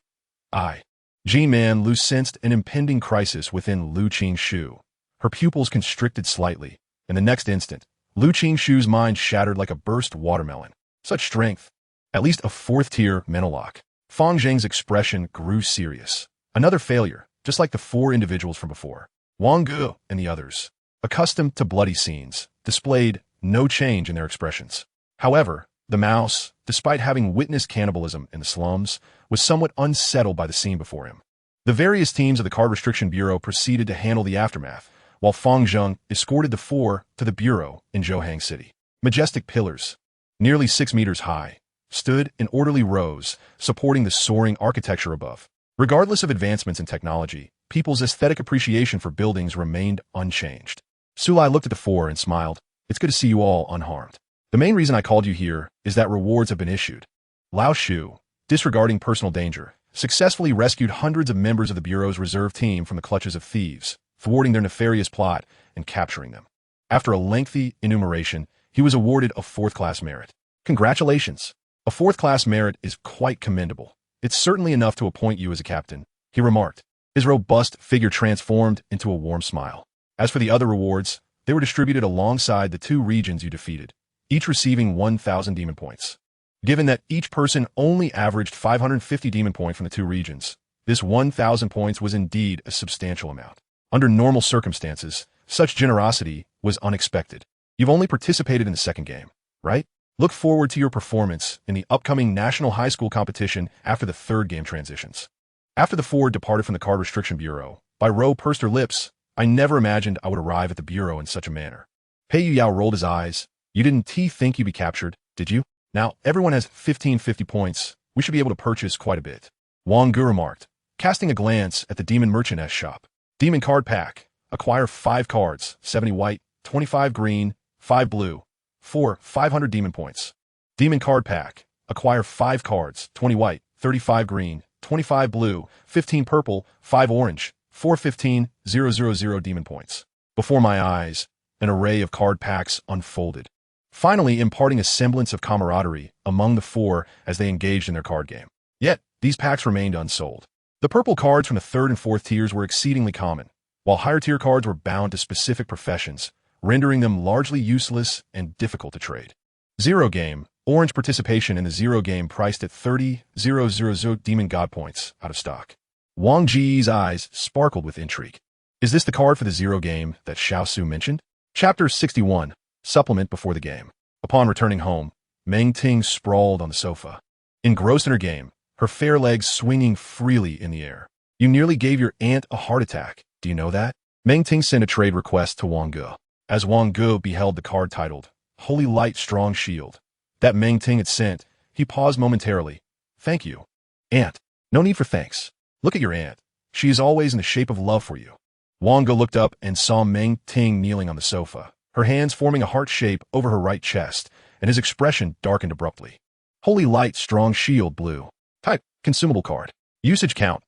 Jin Manlu sensed an impending crisis within Lu Qingshu. Her pupils constricted slightly. In the next instant, Lu Qingshu's mind shattered like a burst watermelon. Such strength. At least a 4th-tier mental lock. Fang Zheng's expression grew serious. Another failure, just like the 4 individuals from before. Wang Ge and the others, accustomed to bloody scenes, displayed no change in their expressions. However, the mouse, despite having witnessed cannibalism in the slums, was somewhat unsettled by the scene before him. The various teams of the Card Restriction Bureau proceeded to handle the aftermath, while Fang Zheng escorted the 4 to the bureau in Zhuhang City. Majestic pillars, nearly 6 meters high, stood in orderly rows, supporting the soaring architecture above. Regardless of advancements in technology, people's aesthetic appreciation for buildings remained unchanged. Sulai looked at the 4 and smiled. It's good to see you all unharmed. The main reason I called you here is that rewards have been issued. Lao Shu, disregarding personal danger, successfully rescued hundreds of members of the Bureau's reserve team from the clutches of thieves, thwarting their nefarious plot and capturing them. After a lengthy enumeration, he was awarded a 4th-class merit. Congratulations! A 4th-class merit is quite commendable. It's certainly enough to appoint you as a captain, he remarked. His robust figure transformed into a warm smile. As for the other rewards, they were distributed alongside the 2 regions you defeated, each receiving 1,000 demon points. Given that each person only averaged 550 demon points from the 2 regions, this 1,000 points was indeed a substantial amount. Under normal circumstances, such generosity was unexpected. You've only participated in the second game, right? Look forward to your performance in the upcoming National High School competition after the third game transitions. After the 4 departed from the Card Restriction Bureau, Bai Rou pursed her lips. I never imagined I would arrive at the Bureau in such a manner. Pei Yao rolled his eyes. You didn't think you'd be captured, did you? Now, everyone has 1550 points. We should be able to purchase quite a bit. Wang Ge remarked, casting a glance at the Demon Merchant's shop. Demon Card Pack. Acquire 5 cards, 70 white, 25 green, 5 blue, for 500 demon points. Demon Card Pack. Acquire 5 cards, 20 white, 35 green, 25 blue, 15 purple, 5 orange, for 15,000 demon points. Before my eyes, an array of card packs unfolded, finally imparting a semblance of camaraderie among the 4 as they engaged in their card game. Yet, these packs remained unsold. The purple cards from the 3rd and 4th tiers were exceedingly common, while higher-tier cards were bound to specific professions, rendering them largely useless and difficult to trade. Zero Game. Orange participation in the Zero Game priced at 30,000 demon god points, out of stock. Wang Ge's eyes sparkled with intrigue. Is this the card for the Zero Game that Xiao Su mentioned? Chapter 61. Supplement before the game. Upon returning home, Meng Ting sprawled on the sofa, engrossed in her game, her fair legs swinging freely in the air. You nearly gave your aunt a heart attack. Do you know that? Meng Ting sent a trade request to Wang Ge. As Wang Ge beheld the card titled, Holy Light Strong Shield, that Meng Ting had sent, he paused momentarily. Thank you, aunt. No need for thanks. Look at your aunt. She is always in the shape of love for you. Wang Ge looked up and saw Meng Ting kneeling on the sofa, her hands forming a heart shape over her right chest, and his expression darkened abruptly. Holy Light Strong Shield Blue. Type, consumable card. Usage count,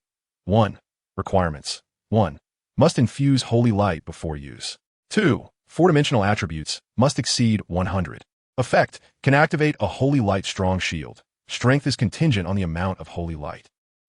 1. Requirements, 1. Must infuse Holy Light before use. 2. 4-dimensional attributes, must exceed 100. Effect, can activate a Holy Light Strong Shield. Strength is contingent on the amount of Holy Light.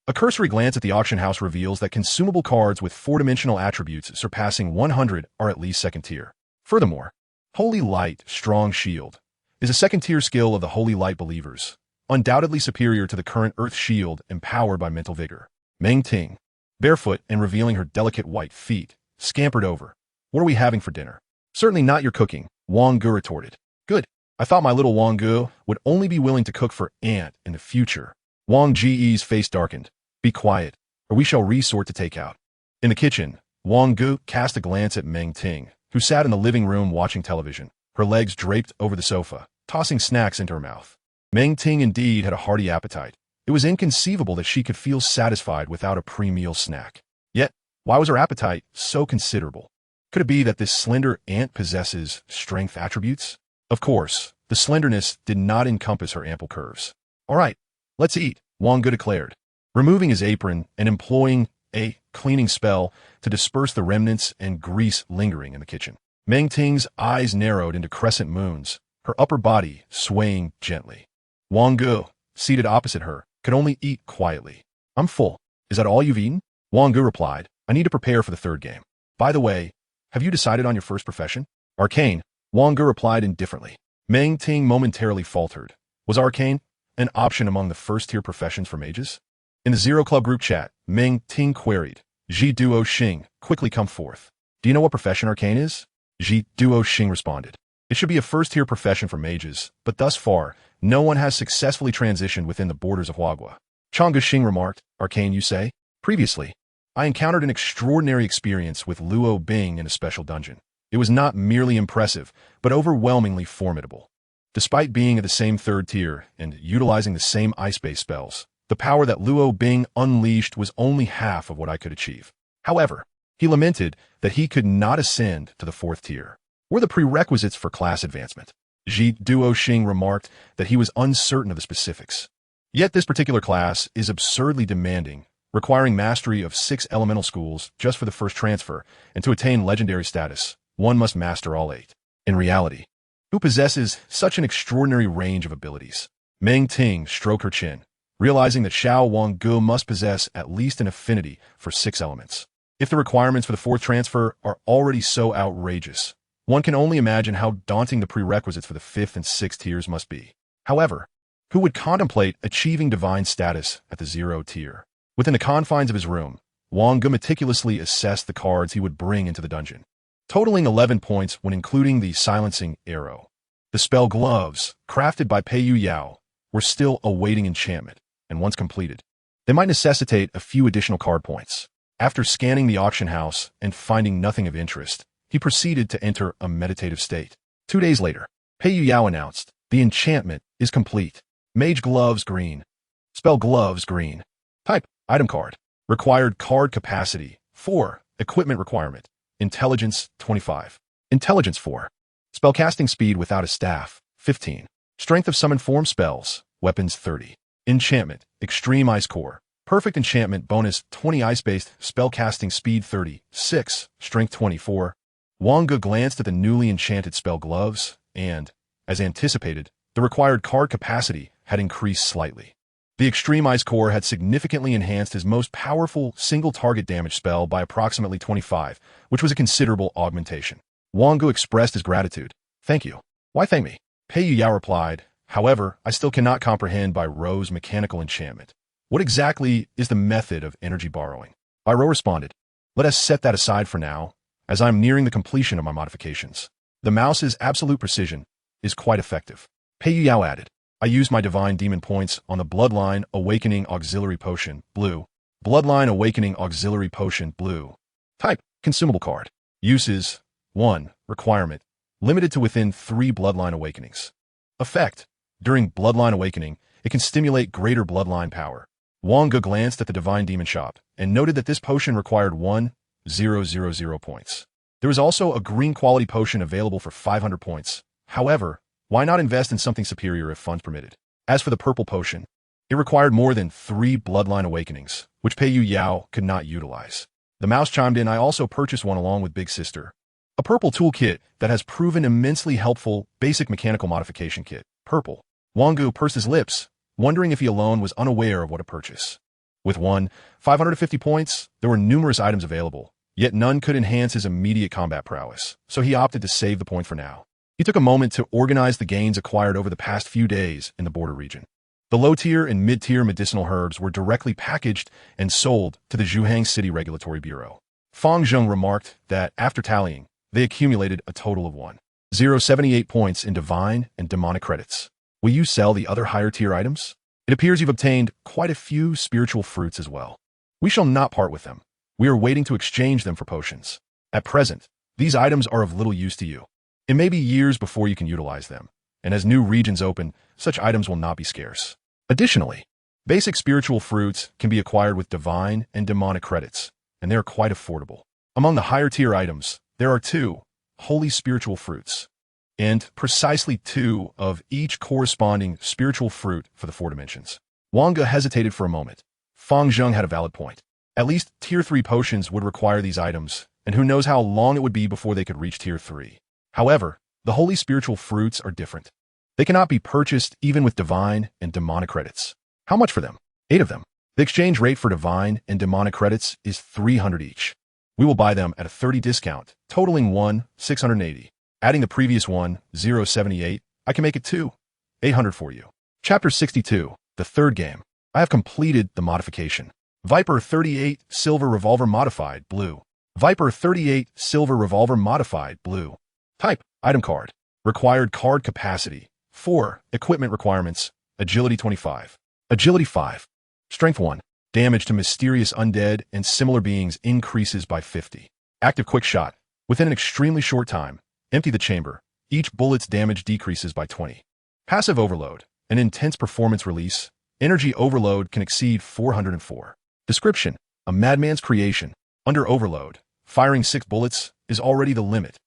A cursory glance at the auction house reveals that consumable cards with 4-dimensional attributes surpassing 100 are at least 2nd tier. Furthermore, Holy Light Strong Shield is a 2nd tier skill of the Holy Light Believers, undoubtedly superior to the current Earth Shield empowered by Mental Vigor. Meng Ting, barefoot and revealing her delicate white feet, scampered over. What are we having for dinner? Certainly not your cooking, Wang Ge retorted. Good. I thought my little Wang Ge would only be willing to cook for aunt in the future. Wang Ge's face darkened. Be quiet, or we shall resort to takeout. In the kitchen, Wang Ge cast a glance at Meng Ting, who sat in the living room watching television, her legs draped over the sofa, tossing snacks into her mouth. Meng Ting indeed had a hearty appetite. It was inconceivable that she could feel satisfied without a pre-meal snack. Yet, why was her appetite so considerable? Could it be that this slender aunt possesses strength attributes? Of course, the slenderness did not encompass her ample curves. All right, let's eat, Wang Ge declared, removing his apron and employing a cleaning spell to disperse the remnants and grease lingering in the kitchen. Meng Ting's eyes narrowed into crescent moons, her upper body swaying gently. Wang Ge, seated opposite her, could only eat quietly. I'm full. Is that all you've eaten? Wang Ge replied, I need to prepare for the third game. By the way, have you decided on your first profession? Arcane, Wang Ge replied indifferently. Meng Ting momentarily faltered. Was arcane an option among the first-tier professions for mages? In the Zero Club group chat, Meng Ting queried. Ji Duo Xing, quickly come forth. Do you know what profession arcane is? Ji Duo Xing responded. It should be a first-tier profession for mages, but thus far, no one has successfully transitioned within the borders of Huagua. Changge Xing remarked, Arcane, you say? Previously, I encountered an extraordinary experience with Luo Bing in a special dungeon. It was not merely impressive, but overwhelmingly formidable. Despite being at the same 3rd tier and utilizing the same ice-based spells, the power that Luo Bing unleashed was only half of what I could achieve. However, he lamented that he could not ascend to the 4th tier. Were the prerequisites for class advancement? Ji Duo Xing remarked that he was uncertain of the specifics. Yet this particular class is absurdly demanding, requiring mastery of 6 elemental schools just for the first transfer, and to attain legendary status, one must master all 8. In reality, who possesses such an extraordinary range of abilities? Meng Ting stroked her chin, realizing that Xiao Wang Ge must possess at least an affinity for 6 elements. If the requirements for the fourth transfer are already so outrageous, one can only imagine how daunting the prerequisites for the fifth and sixth tiers must be. However, who would contemplate achieving divine status at the 0 tier? Within the confines of his room, Wang Ge meticulously assessed the cards he would bring into the dungeon, totaling 11 points when including the silencing arrow. The spell Gloves, crafted by Pei Yu Yao, were still awaiting enchantment, and once completed, they might necessitate a few additional card points. After scanning the auction house and finding nothing of interest, he proceeded to enter a meditative state. 2 days later, Pei Yu Yao announced, the enchantment is complete. Mage Gloves Green. Spell Gloves Green. Type, item card. Required card capacity, 4. Equipment requirement, intelligence, 25. Intelligence, 4. Spellcasting speed without a staff, 15. Strength of summon form spells, weapons, 30. Enchantment, extreme ice core. Perfect enchantment bonus, 20 ice-based, spellcasting speed, 30. 6. Strength, 24. Wang Ge glanced at the newly enchanted spell Gloves, and, as anticipated, the required card capacity had increased slightly. The Extreme Ice Core had significantly enhanced his most powerful single-target damage spell by approximately 25, which was a considerable augmentation. Wang Ge expressed his gratitude. Thank you. Why thank me? Pei Yu Yao replied, however, I still cannot comprehend Bai Ro's mechanical enchantment. What exactly is the method of energy borrowing? Bai Ro responded, let us set that aside for now, as I am nearing the completion of my modifications. The mouse's absolute precision is quite effective. Pei Yu Yao added, I used my divine demon points on the Bloodline Awakening Auxiliary Potion, blue. Bloodline Awakening Auxiliary Potion, blue. Type, consumable card. Uses, 1. Requirement, limited to within 3 Bloodline Awakenings. Effect, during Bloodline Awakening, it can stimulate greater Bloodline power. Wang Ge glanced at the Divine Demon Shop and noted that this potion required 1,000 points. There was also a green quality potion available for 500 points. However, why not invest in something superior if funds permitted? As for the purple potion, it required more than 3 Bloodline Awakenings, which Pei Yu Yao could not utilize. The mouse chimed in, I also purchased one along with Big Sister. A purple toolkit that has proven immensely helpful basic mechanical modification kit. Purple. Wang Ge pursed his lips, wondering if he alone was unaware of what to purchase. With 550 points, there were numerous items available, yet none could enhance his immediate combat prowess, so he opted to save the point for now. He took a moment to organize the gains acquired over the past few days in the border region. The low-tier and mid-tier medicinal herbs were directly packaged and sold to the Zhuhang City Regulatory Bureau. Fang Zheng remarked that, after tallying, they accumulated a total of 1,078 points in divine and demonic credits. Will you sell the other higher-tier items? It appears you've obtained quite a few spiritual fruits as well. We shall not part with them. We are waiting to exchange them for potions. At present, these items are of little use to you. It may be years before you can utilize them, and as new regions open, such items will not be scarce. Additionally, basic spiritual fruits can be acquired with divine and demonic credits, and they are quite affordable. Among the higher-tier items, there are 2 holy spiritual fruits, and precisely 2 of each corresponding spiritual fruit for the 4 dimensions. Wang Ge hesitated for a moment. Fang Zheng had a valid point. At least Tier 3 potions would require these items, and who knows how long it would be before they could reach Tier 3. However, the holy spiritual fruits are different. They cannot be purchased even with divine and demonic credits. How much for them? 8 of them. The exchange rate for divine and demonic credits is 300 each. We will buy them at a 30 discount, totaling 1,680. Adding the previous 1,078, I can make it 2,800 for you. Chapter 62, the third game. I have completed the modification. Viper 38 Silver Revolver Modified, blue. Viper 38 Silver Revolver Modified, blue. Type, item card. Required card capacity, 4. Equipment requirements, agility 25. Agility 5. Strength 1. Damage to mysterious undead and similar beings increases by 50. Active quick shot. Within an extremely short time, empty the chamber. Each bullet's damage decreases by 20. Passive overload. An intense performance release. Energy overload can exceed 404. Description. A madman's creation. Under overload, firing 6 bullets is already the limit.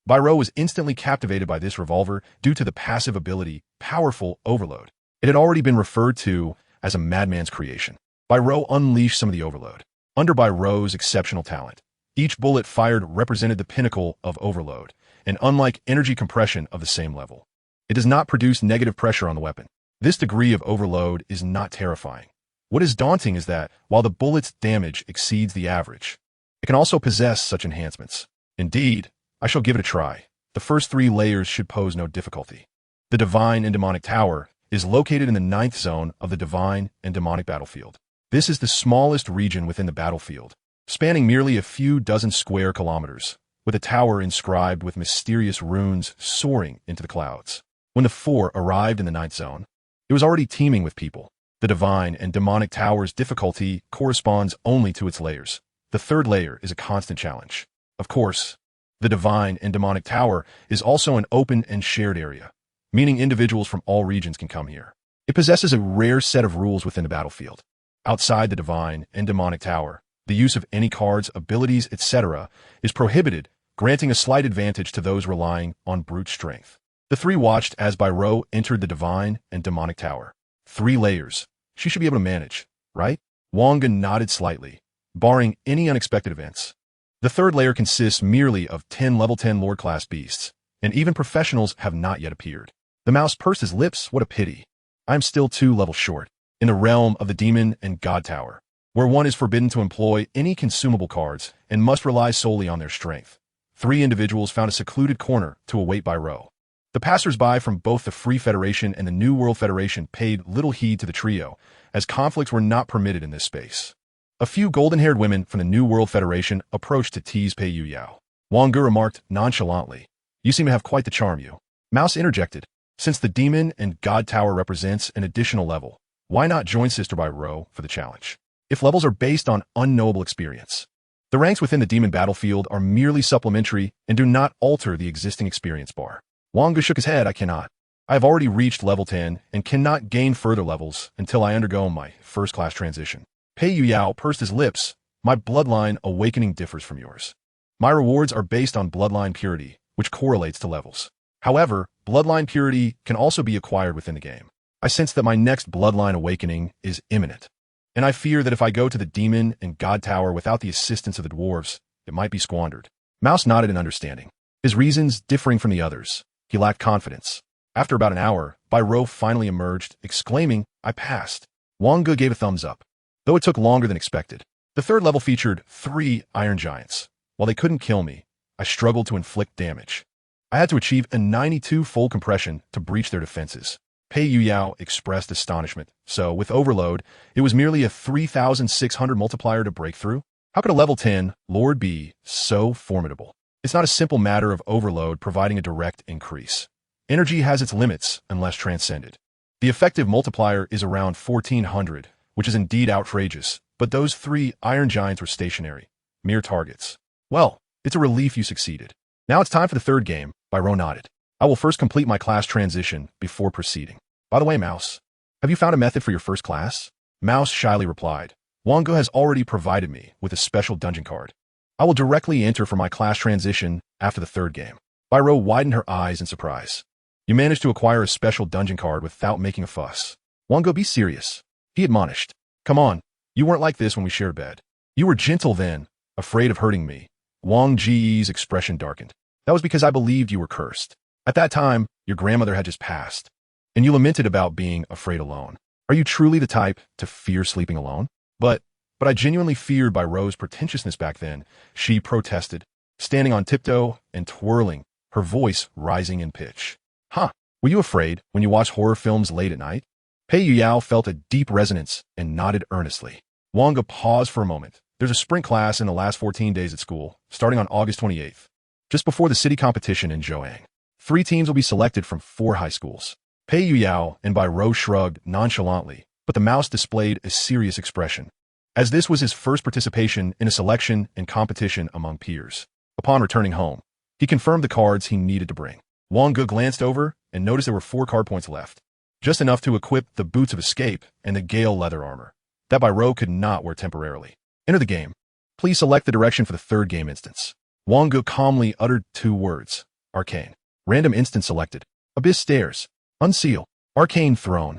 Bai Ro was instantly captivated by this revolver due to the passive ability, Powerful Overload. It had already been referred to as a madman's creation. Bai Ro unleashed some of the overload. Under Bai Ro's exceptional talent, each bullet fired represented the pinnacle of overload, and unlike energy compression of the same level, it does not produce negative pressure on the weapon. This degree of overload is not terrifying. What is daunting is that, while the bullet's damage exceeds the average, it can also possess such enhancements. Indeed, I shall give it a try. The first 3 layers should pose no difficulty. The Divine and Demonic Tower is located in the 9th zone of the Divine and Demonic battlefield. This is the smallest region within the battlefield, spanning merely a few dozen square kilometers, with a tower inscribed with mysterious runes soaring into the clouds. When the 4 arrived in the 9th zone, it was already teeming with people. The Divine and Demonic Tower's difficulty corresponds only to its layers. The 3rd layer is a constant challenge. Of course, the Divine and Demonic Tower is also an open and shared area, meaning individuals from all regions can come here. It possesses a rare set of rules within the battlefield. Outside the Divine and Demonic Tower, the use of any cards, abilities, etc. is prohibited, granting a slight advantage to those relying on brute strength. The 3 watched as Ro entered the Divine and Demonic Tower. 3 layers. She should be able to manage, right? Wang Ge nodded slightly, barring any unexpected events. The 3rd layer consists merely of 10 level 10 Lord-class beasts, and even professionals have not yet appeared. The mouse pursed his lips. What a pity. I am still 2 levels short. In the realm of the Demon and God Tower, where one is forbidden to employ any consumable cards and must rely solely on their strength, 3 individuals found a secluded corner to await Ro. The passers-by from both the Free Federation and the New World Federation paid little heed to the trio, as conflicts were not permitted in this space. A few golden-haired women from the New World Federation approached to tease Pei Yuyao. Wang Ge remarked nonchalantly, "You seem to have quite the charm, you." Mouse interjected, "Since the Demon and God Tower represents an additional level, why not join Sister Ro for the challenge? If levels are based on unknowable experience, the ranks within the Demon battlefield are merely supplementary and do not alter the existing experience bar." Wang Ge shook his head. "I cannot. I have already reached level 10 and cannot gain further levels until I undergo my first-class transition." Pei Yuyao pursed his lips. "My bloodline awakening differs from yours. My rewards are based on bloodline purity, which correlates to levels. However, bloodline purity can also be acquired within the game. I sense that my next bloodline awakening is imminent, and I fear that if I go to the Demon and God Tower without the assistance of the dwarves, it might be squandered." Mouse nodded in understanding, his reasons differing from the others. He lacked confidence. After about an hour, Ro finally emerged, exclaiming, "I passed." Wang Ge gave a thumbs up, though it took longer than expected. The 3rd level featured 3 iron giants. While they couldn't kill me, I struggled to inflict damage. I had to achieve a 92-fold compression to breach their defenses. Pei Yuyao expressed astonishment. So, with Overload, it was merely a 3,600 multiplier to break through? How could a level 10 Lord be so formidable? It's not a simple matter of Overload providing a direct increase. Energy has its limits unless transcended. The effective multiplier is around 1,400, which is indeed outrageous, but those 3 iron giants were stationary, mere targets. Well, it's a relief you succeeded. Now it's time for the 3rd game. Ro nodded. I will first complete my class transition before proceeding. By the way, Mouse, have you found a method for your first class? Mouse shyly replied. Wang Ge has already provided me with a special dungeon card. I will directly enter for my class transition after the 3rd game. Ro widened her eyes in surprise. You managed to acquire a special dungeon card without making a fuss. Wang Ge, be serious, he admonished. Come on, you weren't like this when we shared a bed. You were gentle then, afraid of hurting me. Wang Ge's expression darkened. That was because I believed you were cursed. At that time, your grandmother had just passed, and you lamented about being afraid alone. Are you truly the type to fear sleeping alone? But I genuinely feared Ro's pretentiousness back then, she protested, standing on tiptoe and twirling, her voice rising in pitch. Huh, were you afraid when you watched horror films late at night? Pei Yuyao felt a deep resonance and nodded earnestly. Wang Ge paused for a moment. There's a sprint class in the last 14 days at school, starting on August 28th, just before the city competition in Zhoang. 3 teams will be selected from 4 high schools. Pei Yuyao and Ro shrugged nonchalantly, but the mouse displayed a serious expression, as this was his first participation in a selection and competition among peers. Upon returning home, he confirmed the cards he needed to bring. Wang Ge glanced over and noticed there were 4 card points left, just enough to equip the Boots of Escape and the Gale leather armor that Ro could not wear temporarily. Enter the game. Please select the direction for the 3rd game instance. Wang Ge calmly uttered 2 words. Arcane. Random instance selected. Abyss Stairs. Unseal. Arcane Throne.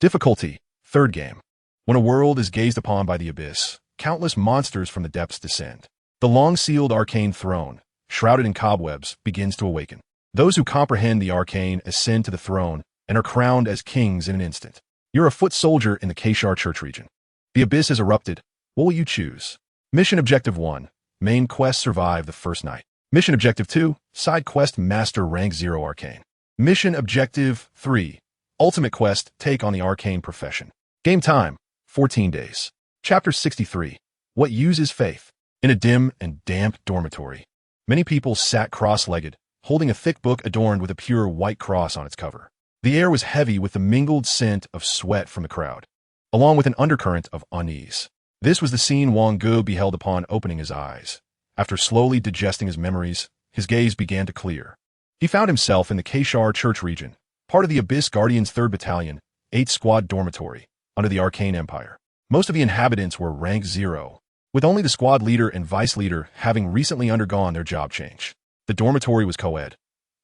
Difficulty. 3rd game. When a world is gazed upon by the abyss, countless monsters from the depths descend. The long-sealed arcane throne, shrouded in cobwebs, begins to awaken. Those who comprehend the arcane ascend to the throne and are crowned as kings in an instant. You're a foot soldier in the Kashar Church region. The abyss has erupted. What will you choose? Mission Objective 1. Main quest survive the first night. Mission Objective 2, Side Quest Master Rank 0 Arcane. Mission Objective 3, Ultimate Quest Take on the Arcane Profession. Game time, 14 days. Chapter 63, What Uses Faith? In a dim and damp dormitory, many people sat cross-legged, holding a thick book adorned with a pure white cross on its cover. The air was heavy with the mingled scent of sweat from the crowd, along with an undercurrent of unease. This was the scene Wang Ge beheld upon opening his eyes. After slowly digesting his memories, his gaze began to clear. He found himself in the Kaishar Church region, part of the Abyss Guardians' 3rd Battalion, 8th Squad Dormitory, under the Arcane Empire. Most of the inhabitants were rank 0, with only the squad leader and vice leader having recently undergone their job change. The dormitory was co-ed.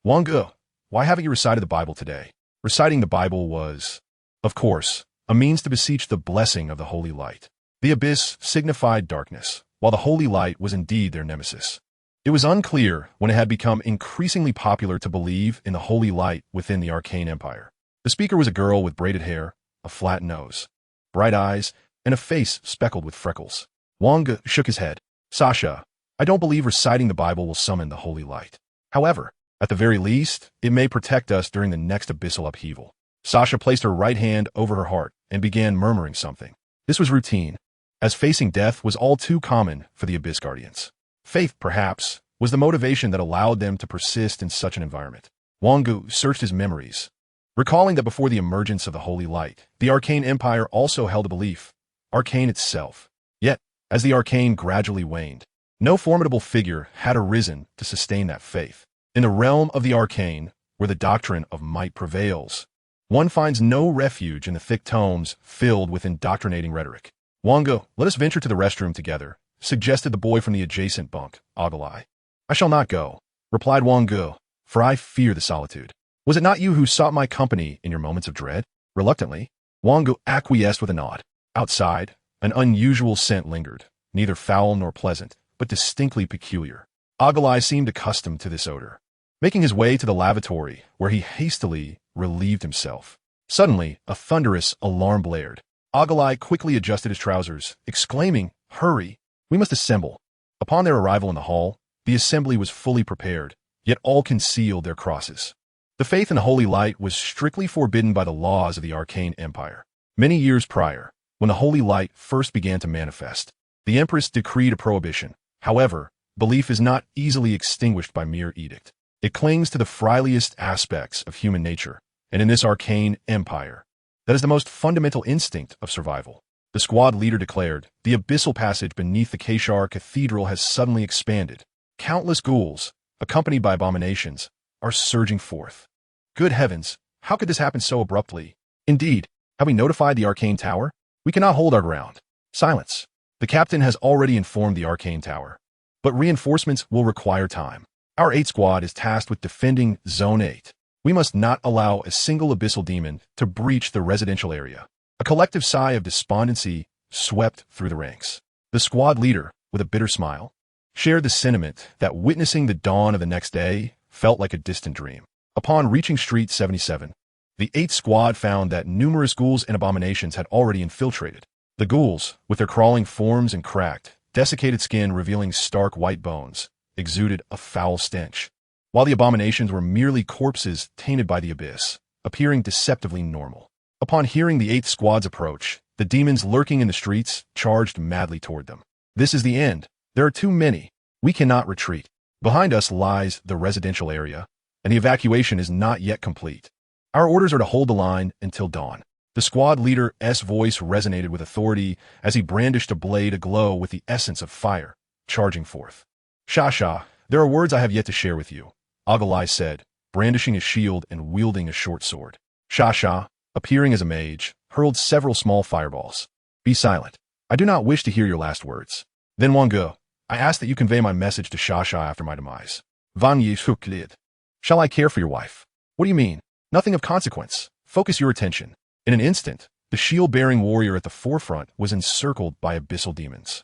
Wang Ge, why haven't you recited the Bible today? Reciting the Bible was, of course, a means to beseech the blessing of the holy light. The abyss signified darkness, while the holy light was indeed their nemesis. It was unclear when it had become increasingly popular to believe in the holy light within the Arcane Empire. The speaker was a girl with braided hair, a flat nose, bright eyes, and a face speckled with freckles. Wang Ge shook his head. Sasha, I don't believe reciting the Bible will summon the holy light. However, at the very least, it may protect us during the next abyssal upheaval. Sasha placed her right hand over her heart and began murmuring something. This was routine, as facing death was all too common for the Abyss Guardians. Faith, perhaps, was the motivation that allowed them to persist in such an environment. Wang Ge searched his memories, recalling that before the emergence of the holy light, the Arcane Empire also held a belief, arcane itself. Yet, as the arcane gradually waned, no formidable figure had arisen to sustain that faith. In the realm of the arcane, where the doctrine of might prevails, one finds no refuge in the thick tomes filled with indoctrinating rhetoric. Wang Ge, let us venture to the restroom together, suggested the boy from the adjacent bunk, Agalai. I shall not go, replied Wang Ge, for I fear the solitude. Was it not you who sought my company in your moments of dread? Reluctantly, Wang Ge acquiesced with a nod. Outside, an unusual scent lingered, neither foul nor pleasant, but distinctly peculiar. Agalai seemed accustomed to this odor. Making his way to the lavatory, where he hastily relieved himself. Suddenly, a thunderous alarm blared. Agalai quickly adjusted his trousers, exclaiming, Hurry! We must assemble. Upon their arrival in the hall, the assembly was fully prepared, yet all concealed their crosses. The faith in the holy light was strictly forbidden by the laws of the Arcane Empire. Many years prior, when the holy light first began to manifest, the Empress decreed a prohibition. However, belief is not easily extinguished by mere edict. It clings to the frailest aspects of human nature, and in this Arcane Empire, that is the most fundamental instinct of survival. The squad leader declared, the abyssal passage beneath the Kaishar Cathedral has suddenly expanded. Countless ghouls, accompanied by abominations, are surging forth. Good heavens, how could this happen so abruptly? Indeed, have we notified the Arcane Tower? We cannot hold our ground. Silence. The captain has already informed the Arcane Tower, but reinforcements will require time. Our 8th squad is tasked with defending Zone 8. We must not allow a single abyssal demon to breach the residential area. A collective sigh of despondency swept through the ranks. The squad leader, with a bitter smile, shared the sentiment that witnessing the dawn of the next day felt like a distant dream. Upon reaching Street 77, the 8th squad found that numerous ghouls and abominations had already infiltrated. The ghouls, with their crawling forms and cracked, desiccated skin revealing stark white bones, exuded a foul stench, while the abominations were merely corpses tainted by the abyss, appearing deceptively normal. Upon hearing the 8th squad's approach, the demons lurking in the streets charged madly toward them. This is the end. There are too many. We cannot retreat. Behind us lies the residential area, and the evacuation is not yet complete. Our orders are to hold the line until dawn. The squad leader's voice resonated with authority as he brandished a blade aglow with the essence of fire, charging forth. Shasha, there are words I have yet to share with you, Agalai said, brandishing his shield and wielding a short sword. Shasha, appearing as a mage, hurled several small fireballs. Be silent. I do not wish to hear your last words. Then Wang Ge, I ask that you convey my message to Shasha after my demise. Wang Ge shook lid. Shall I care for your wife? What do you mean? Nothing of consequence. Focus your attention. In an instant, the shield-bearing warrior at the forefront was encircled by abyssal demons.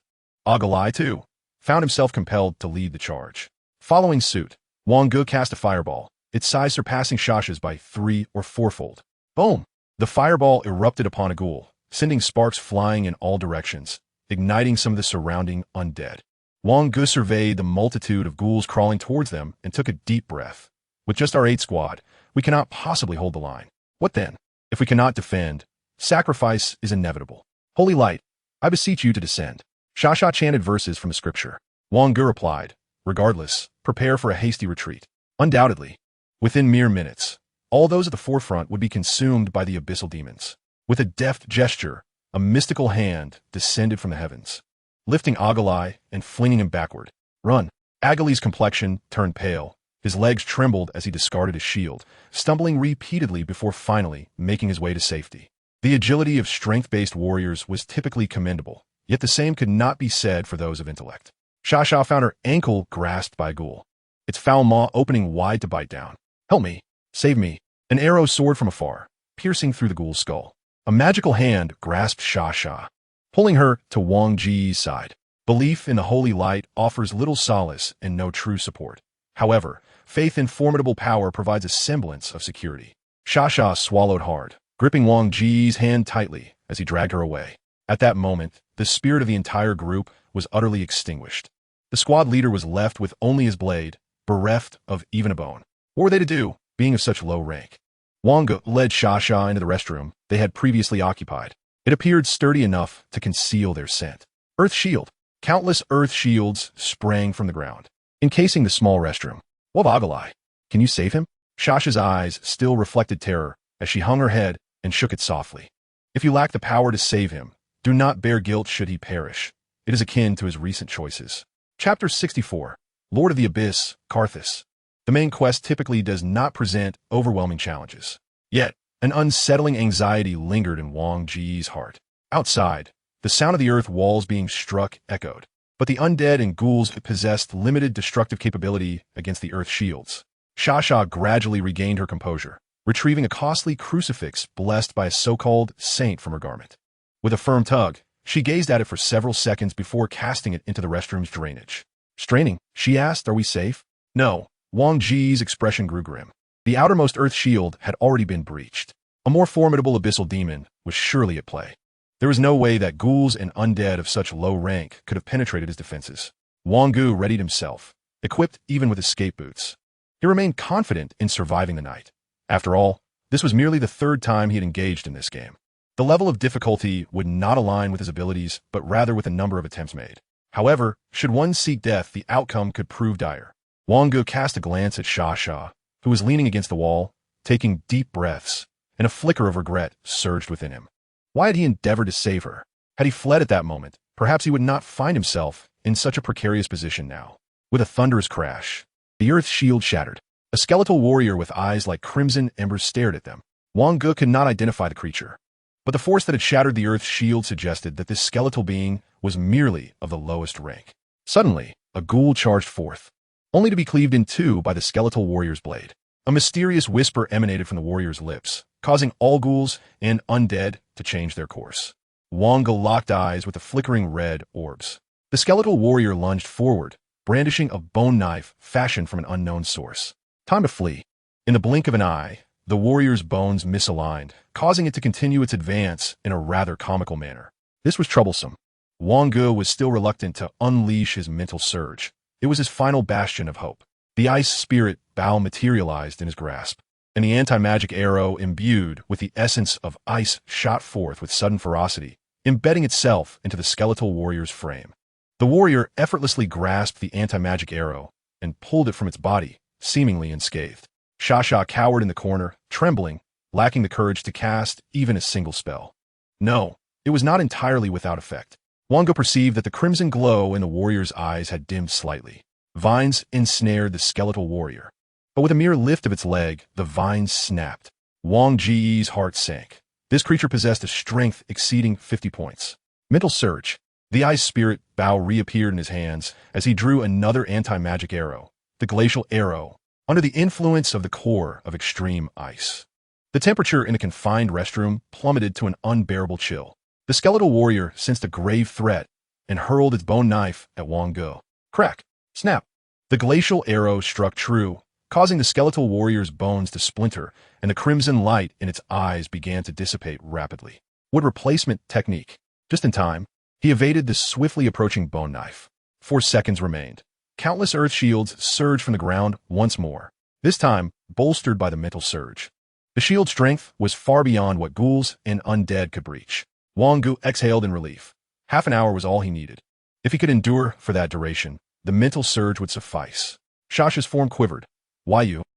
Agalai, too, found himself compelled to lead the charge. Following suit, Wang Ge cast a fireball, its size surpassing Shasha's by 3- or 4-fold. Boom! The fireball erupted upon a ghoul, sending sparks flying in all directions, igniting some of the surrounding undead. Wang Ge surveyed the multitude of ghouls crawling towards them and took a deep breath. With just our 8 squad, we cannot possibly hold the line. What then? If we cannot defend, sacrifice is inevitable. Holy light, I beseech you to descend. Shasha chanted verses from the scripture. Wang Ge replied, regardless, prepare for a hasty retreat. Undoubtedly, within mere minutes, all those at the forefront would be consumed by the abyssal demons. With a deft gesture, a mystical hand descended from the heavens, lifting Agalai and flinging him backward. Run! Agali's complexion turned pale. His legs trembled as he discarded his shield, stumbling repeatedly before finally making his way to safety. The agility of strength-based warriors was typically commendable, yet the same could not be said for those of intellect. Shasha found her ankle grasped by a ghoul, its foul maw opening wide to bite down. Help me! Save me! An arrow soared from afar, piercing through the ghoul's skull. A magical hand grasped Shasha, pulling her to Wang Ge's side. Belief in the holy light offers little solace and no true support. However, faith in formidable power provides a semblance of security. Shasha swallowed hard, gripping Wang Ge's hand tightly as he dragged her away. At that moment, the spirit of the entire group was utterly extinguished. The squad leader was left with only his blade, bereft of even a bone. What were they to do, being of such low rank? Wang Ge led Shasha into the restroom they had previously occupied. It appeared sturdy enough to conceal their scent. Earth shield. Countless earth shields sprang from the ground, encasing the small restroom. What of Agalai? Can you save him? Shasha's eyes still reflected terror as she hung her head and shook it softly. If you lack the power to save him, do not bear guilt should he perish. It is akin to his recent choices. Chapter 64. Lord of the Abyss, Karthus. The main quest typically does not present overwhelming challenges. Yet, an unsettling anxiety lingered in Wang Ge's heart. Outside, the sound of the earth walls being struck echoed, but the undead and ghouls possessed limited destructive capability against the earth shields. Shasha gradually regained her composure, retrieving a costly crucifix blessed by a so-called saint from her garment. With a firm tug, she gazed at it for several seconds before casting it into the restroom's drainage. Straining, she asked, "Are we safe?" No. Wang Ge's expression grew grim. The outermost earth shield had already been breached. A more formidable abyssal demon was surely at play. There was no way that ghouls and undead of such low rank could have penetrated his defenses. Wang Ge readied himself, equipped even with escape boots. He remained confident in surviving the night. After all, this was merely the 3rd time he had engaged in this game. The level of difficulty would not align with his abilities, but rather with the number of attempts made. However, should one seek death, the outcome could prove dire. Wang Ge cast a glance at Shasha, who was leaning against the wall, taking deep breaths, and a flicker of regret surged within him. Why had he endeavored to save her? Had he fled at that moment, perhaps he would not find himself in such a precarious position now. With a thunderous crash, the earth shield shattered. A skeletal warrior with eyes like crimson embers stared at them. Wang Ge could not identify the creature, but the force that had shattered the earth shield suggested that this skeletal being was merely of the lowest rank. Suddenly, a ghoul charged forth, only to be cleaved in two by the skeletal warrior's blade. A mysterious whisper emanated from the warrior's lips, causing all ghouls and undead to change their course. Wang Ge locked eyes with the flickering red orbs. The skeletal warrior lunged forward, brandishing a bone knife fashioned from an unknown source. Time to flee. In the blink of an eye, the warrior's bones misaligned, causing it to continue its advance in a rather comical manner. This was troublesome. Wang Ge was still reluctant to unleash his mental surge. It was his final bastion of hope. The ice spirit bow materialized in his grasp, and the anti-magic arrow imbued with the essence of ice shot forth with sudden ferocity, embedding itself into the skeletal warrior's frame. The warrior effortlessly grasped the anti-magic arrow and pulled it from its body, seemingly unscathed. Shasha cowered in the corner, trembling, lacking the courage to cast even a single spell. No, it was not entirely without effect. Wang Ge perceived that the crimson glow in the warrior's eyes had dimmed slightly. Vines ensnared the skeletal warrior, but with a mere lift of its leg, the vines snapped. Wang Ge's heart sank. This creature possessed a strength exceeding 50 points. Mental surge. The ice spirit bow reappeared in his hands as he drew another anti-magic arrow, the glacial arrow, under the influence of the core of extreme ice. The temperature in the confined restroom plummeted to an unbearable chill. The skeletal warrior sensed a grave threat and hurled its bone knife at Wang Ge. Crack! Snap! The glacial arrow struck true, causing the skeletal warrior's bones to splinter, and the crimson light in its eyes began to dissipate rapidly. Wood replacement technique. Just in time, he evaded the swiftly approaching bone knife. 4 seconds remained. Countless earth shields surged from the ground once more, this time bolstered by the mental surge. The shield strength was far beyond what ghouls and undead could breach. Wang Ge exhaled in relief. Half an hour was all he needed. If he could endure for that duration, the mental surge would suffice. Shasha's form quivered.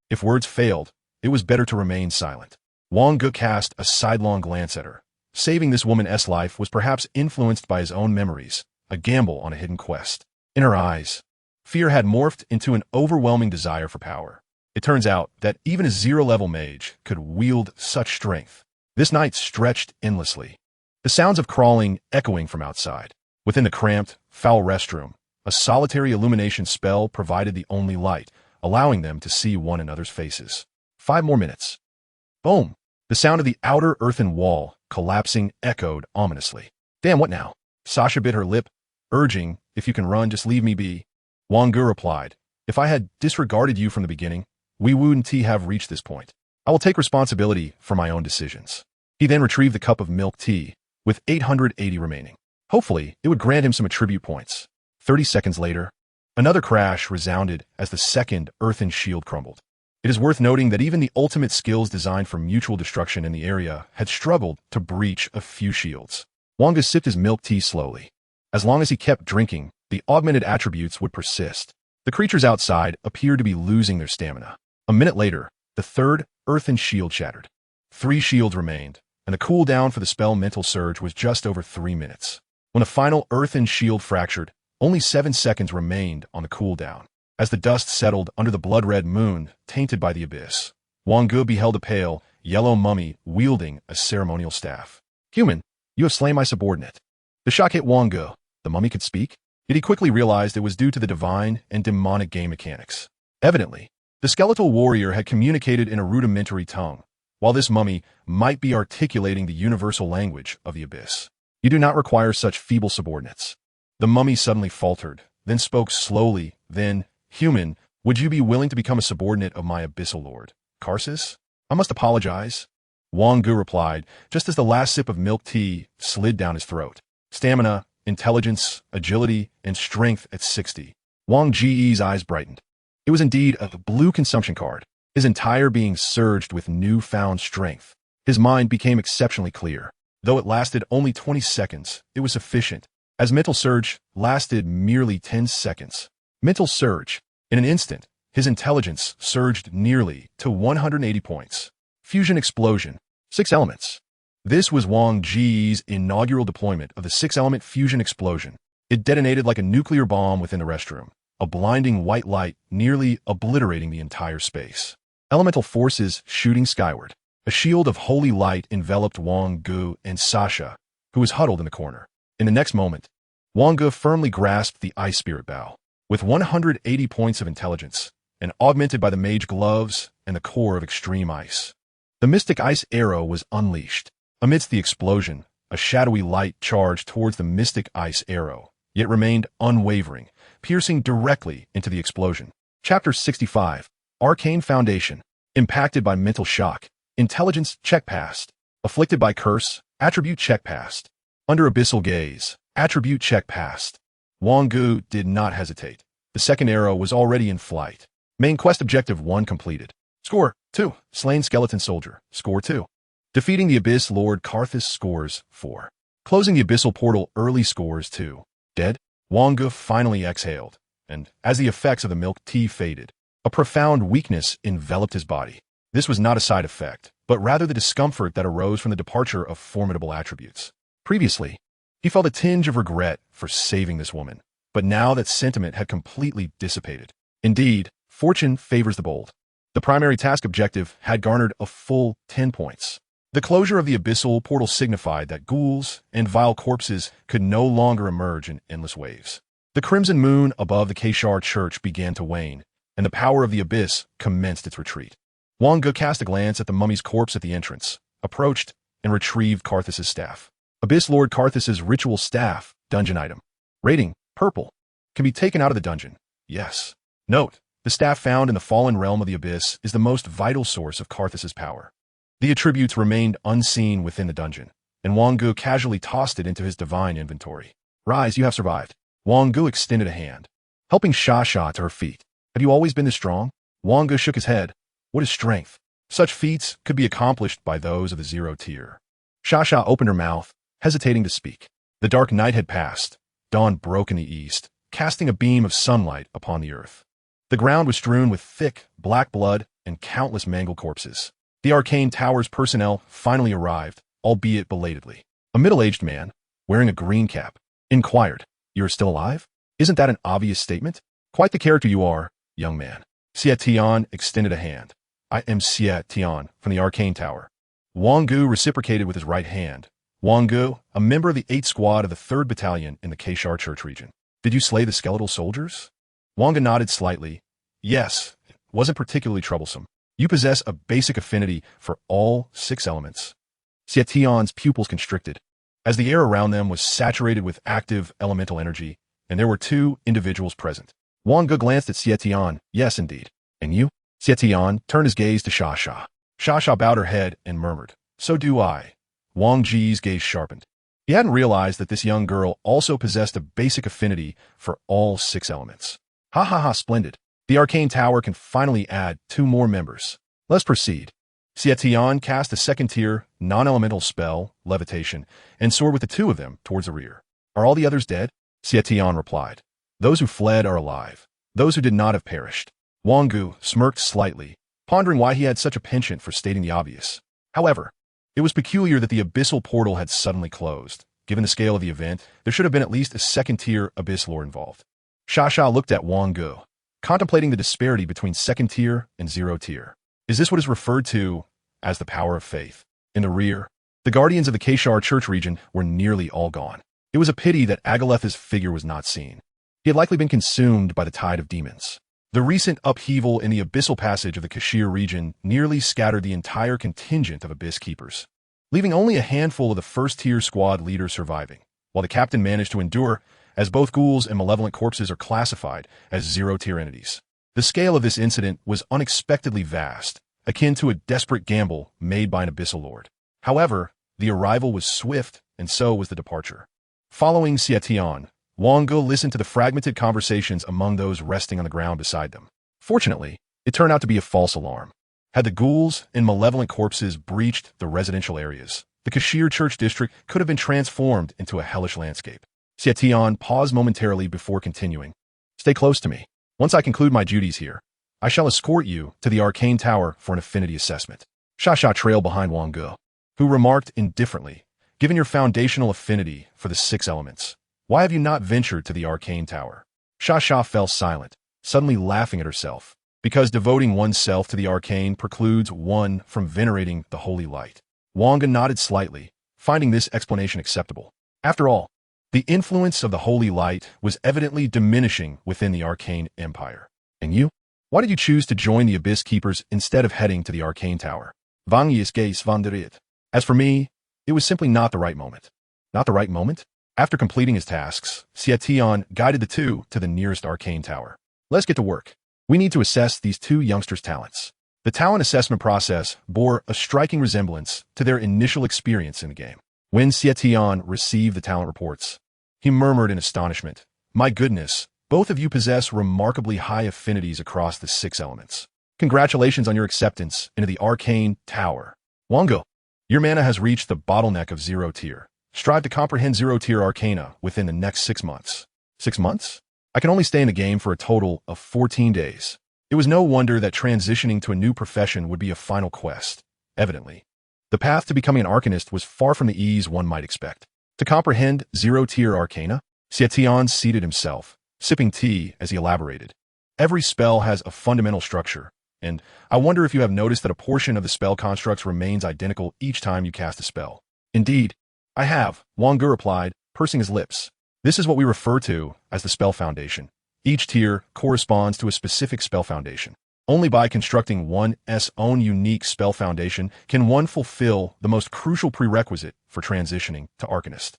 If words failed, it was better to remain silent. Wang Ge cast a sidelong glance at her. Saving this woman's life was perhaps influenced by his own memories, a gamble on a hidden quest. In her eyes, fear had morphed into an overwhelming desire for power. It turns out that even a zero-level mage could wield such strength. This night stretched endlessly. The sounds of crawling echoing from outside. Within the cramped, foul restroom, a solitary illumination spell provided the only light, allowing them to see one another's faces. 5 more minutes. Boom! The sound of the outer earthen wall collapsing echoed ominously. Damn, what now? Sasha bit her lip, urging, if you can run, just leave me be. Wang Ge replied, if I had disregarded you from the beginning, we wouldn't have reached this point. I will take responsibility for my own decisions. He then retrieved the cup of milk tea, with 880 remaining. Hopefully, it would grant him some attribute points. 30 seconds later, another crash resounded as the second earthen shield crumbled. It is worth noting that even the ultimate skills designed for mutual destruction in the area had struggled to breach a few shields. Wang Ge sipped his milk tea slowly. As long as he kept drinking, the augmented attributes would persist. The creatures outside appeared to be losing their stamina. A minute later, the third earthen shield shattered. 3 shields remained, and the cooldown for the spell mental surge was just over 3 minutes. When the final earthen shield fractured, only 7 seconds remained on the cooldown. As the dust settled under the blood-red moon, tainted by the abyss, Wang Ge beheld a pale, yellow mummy wielding a ceremonial staff. Human, you have slain my subordinate. The shock hit Wang Ge. The mummy could speak? Yet he quickly realized it was due to the divine and demonic game mechanics. Evidently, the skeletal warrior had communicated in a rudimentary tongue, while this mummy might be articulating the universal language of the abyss. You do not require such feeble subordinates. The mummy suddenly faltered, then spoke slowly, then, human, would you be willing to become a subordinate of my abyssal lord, Karsus? I must apologize. Wang Ge replied, just as the last sip of milk tea slid down his throat. Stamina, intelligence, agility, and strength at 60. Wang Ge's eyes brightened. It was indeed a blue consumption card. His entire being surged with newfound strength. His mind became exceptionally clear. Though it lasted only 20 seconds, it was sufficient. As mental surge lasted merely 10 seconds. Mental surge. In an instant, his intelligence surged nearly to 180 points. Fusion explosion. 6 elements. This was Wang Ge's inaugural deployment of the 6-element fusion explosion. It detonated like a nuclear bomb within the restroom, a blinding white light nearly obliterating the entire space. Elemental forces shooting skyward. A shield of holy light enveloped Wang Ge and Sasha, who was huddled in the corner. In the next moment, Wang Ge firmly grasped the ice spirit bow. With 180 points of intelligence, and augmented by the mage gloves and the core of extreme ice, the mystic ice arrow was unleashed. Amidst the explosion, a shadowy light charged towards the mystic ice arrow, yet remained unwavering, piercing directly into the explosion. Chapter 65. Arcane Foundation. Impacted by mental shock. Intelligence check passed. Afflicted by curse. Attribute check passed. Under abyssal gaze. Attribute check passed. Wang Ge did not hesitate. The second arrow was already in flight. Main quest objective 1 completed. Score 2. Slain skeleton soldier. Score 2. Defeating the Abyss Lord Karthus. Scores 4. Closing the abyssal portal early. Scores 2. Dead? Wang Ge finally exhaled, and as the effects of the milk tea faded, a profound weakness enveloped his body. This was not a side effect, but rather the discomfort that arose from the departure of formidable attributes. Previously, he felt a tinge of regret for saving this woman, but now that sentiment had completely dissipated. Indeed, fortune favors the bold. The primary task objective had garnered a full 10 points. The closure of the abyssal portal signified that ghouls and vile corpses could no longer emerge in endless waves. The crimson moon above the Keshar church began to wane, and the power of the abyss commenced its retreat. Wang Ge cast a glance at the mummy's corpse at the entrance, approached, and retrieved Karthus's staff. Abyss Lord Karthus's ritual staff, dungeon item. Rating, purple. Can be taken out of the dungeon. Yes. Note, the staff found in the fallen realm of the abyss is the most vital source of Karthus's power. The attributes remained unseen within the dungeon, and Wang Ge casually tossed it into his divine inventory. Rise, you have survived. Wang Ge extended a hand, helping Sha Sha to her feet. Have you always been this strong? Wang Ge shook his head. What is strength? Such feats could be accomplished by those of the 0 tier. Sha Sha opened her mouth, hesitating to speak. The dark night had passed. Dawn broke in the east, casting a beam of sunlight upon the earth. The ground was strewn with thick, black blood and countless mangled corpses. The arcane tower's personnel finally arrived, albeit belatedly. A middle-aged man, wearing a green cap, inquired, "You're still alive? Isn't that an obvious statement? Quite the character you are, young man." Xie Tian extended a hand. "I am Xie Tian from the arcane tower." Wang Ge reciprocated with his right hand. Wang Ge, a member of the 8th Squad of the 3rd Battalion in the Kaishar Church region. Did you slay the skeletal soldiers? Wang Ge nodded slightly. Yes, it wasn't particularly troublesome. You possess a basic affinity for all 6 elements. Xie Tian's pupils constricted, as the air around them was saturated with active elemental energy, and there were 2 individuals present. Wang Ge glanced at Xie Tian. Yes, indeed. And you? Xie Tian turned his gaze to Sha Sha. Sha Sha bowed her head and murmured, "So do I." Wang Ge's gaze sharpened. He hadn't realized that this young girl also possessed a basic affinity for all 6 elements. Ha ha ha, splendid. The arcane tower can finally add 2 more members. Let's proceed. Xie Tian cast a 2nd-tier, non-elemental spell, levitation, and soared with the 2 of them towards the rear. Are all the others dead? Xie Tian replied. Those who fled are alive. Those who did not have perished. Wang Ge smirked slightly, pondering why he had such a penchant for stating the obvious. However, it was peculiar that the abyssal portal had suddenly closed. Given the scale of the event, there should have been at least a 2nd-tier abyss lore involved. Sha Sha looked at Wang Ge, contemplating the disparity between 2nd-tier and 0 tier. Is this what is referred to as the power of faith? In the rear, the guardians of the Kaishar Church region were nearly all gone. It was a pity that Agaletha's figure was not seen. He had likely been consumed by the tide of demons. The recent upheaval in the abyssal passage of the Kashir region nearly scattered the entire contingent of abyss keepers, leaving only a handful of the 1st-tier squad leaders surviving, while the captain managed to endure, as both ghouls and malevolent corpses are classified as 0 tier entities. The scale of this incident was unexpectedly vast, akin to a desperate gamble made by an abyssal lord. However, the arrival was swift, and so was the departure. Following Xie Tian, Wang Ge listened to the fragmented conversations among those resting on the ground beside them. Fortunately, it turned out to be a false alarm. Had the ghouls and malevolent corpses breached the residential areas, the Kashir Church district could have been transformed into a hellish landscape. Xie Tian paused momentarily before continuing. Stay close to me. Once I conclude my duties here, I shall escort you to the arcane tower for an affinity assessment. Sha Sha trailed behind Wang Ge, who remarked indifferently, given your foundational affinity for the 6 elements, why have you not ventured to the arcane tower? Sha Sha fell silent, suddenly laughing at herself, because devoting oneself to the arcane precludes one from venerating the holy light. Wang Ge nodded slightly, finding this explanation acceptable. After all, the influence of the holy light was evidently diminishing within the arcane empire. And you? Why did you choose to join the Abyss Keepers instead of heading to the arcane tower? Wang Ge's wanderit. As for me, it was simply not the right moment. Not the right moment? After completing his tasks, Xie Tian guided the 2 to the nearest arcane tower. Let's get to work. We need to assess these 2 youngsters' talents. The talent assessment process bore a striking resemblance to their initial experience in the game. When Xie Tian received the talent reports, he murmured in astonishment, "My goodness, both of you possess remarkably high affinities across the 6 elements. Congratulations on your acceptance into the arcane tower. Wang Ge, your mana has reached the bottleneck of 0 tier. Strive to comprehend 0 tier arcana within the next 6 months. 6 months? I can only stay in the game for a total of 14 days. It was no wonder that transitioning to a new profession would be a final quest. Evidently, the path to becoming an arcanist was far from the ease one might expect. To comprehend 0 tier arcana, Xie Tian seated himself, sipping tea as he elaborated. Every spell has a fundamental structure, and I wonder if you have noticed that a portion of the spell constructs remains identical each time you cast a spell. Indeed, I have, Wang Ge replied, pursing his lips. This is what we refer to as the spell foundation. Each tier corresponds to a specific spell foundation. Only by constructing one's own unique spell foundation can one fulfill the most crucial prerequisite for transitioning to Arcanist.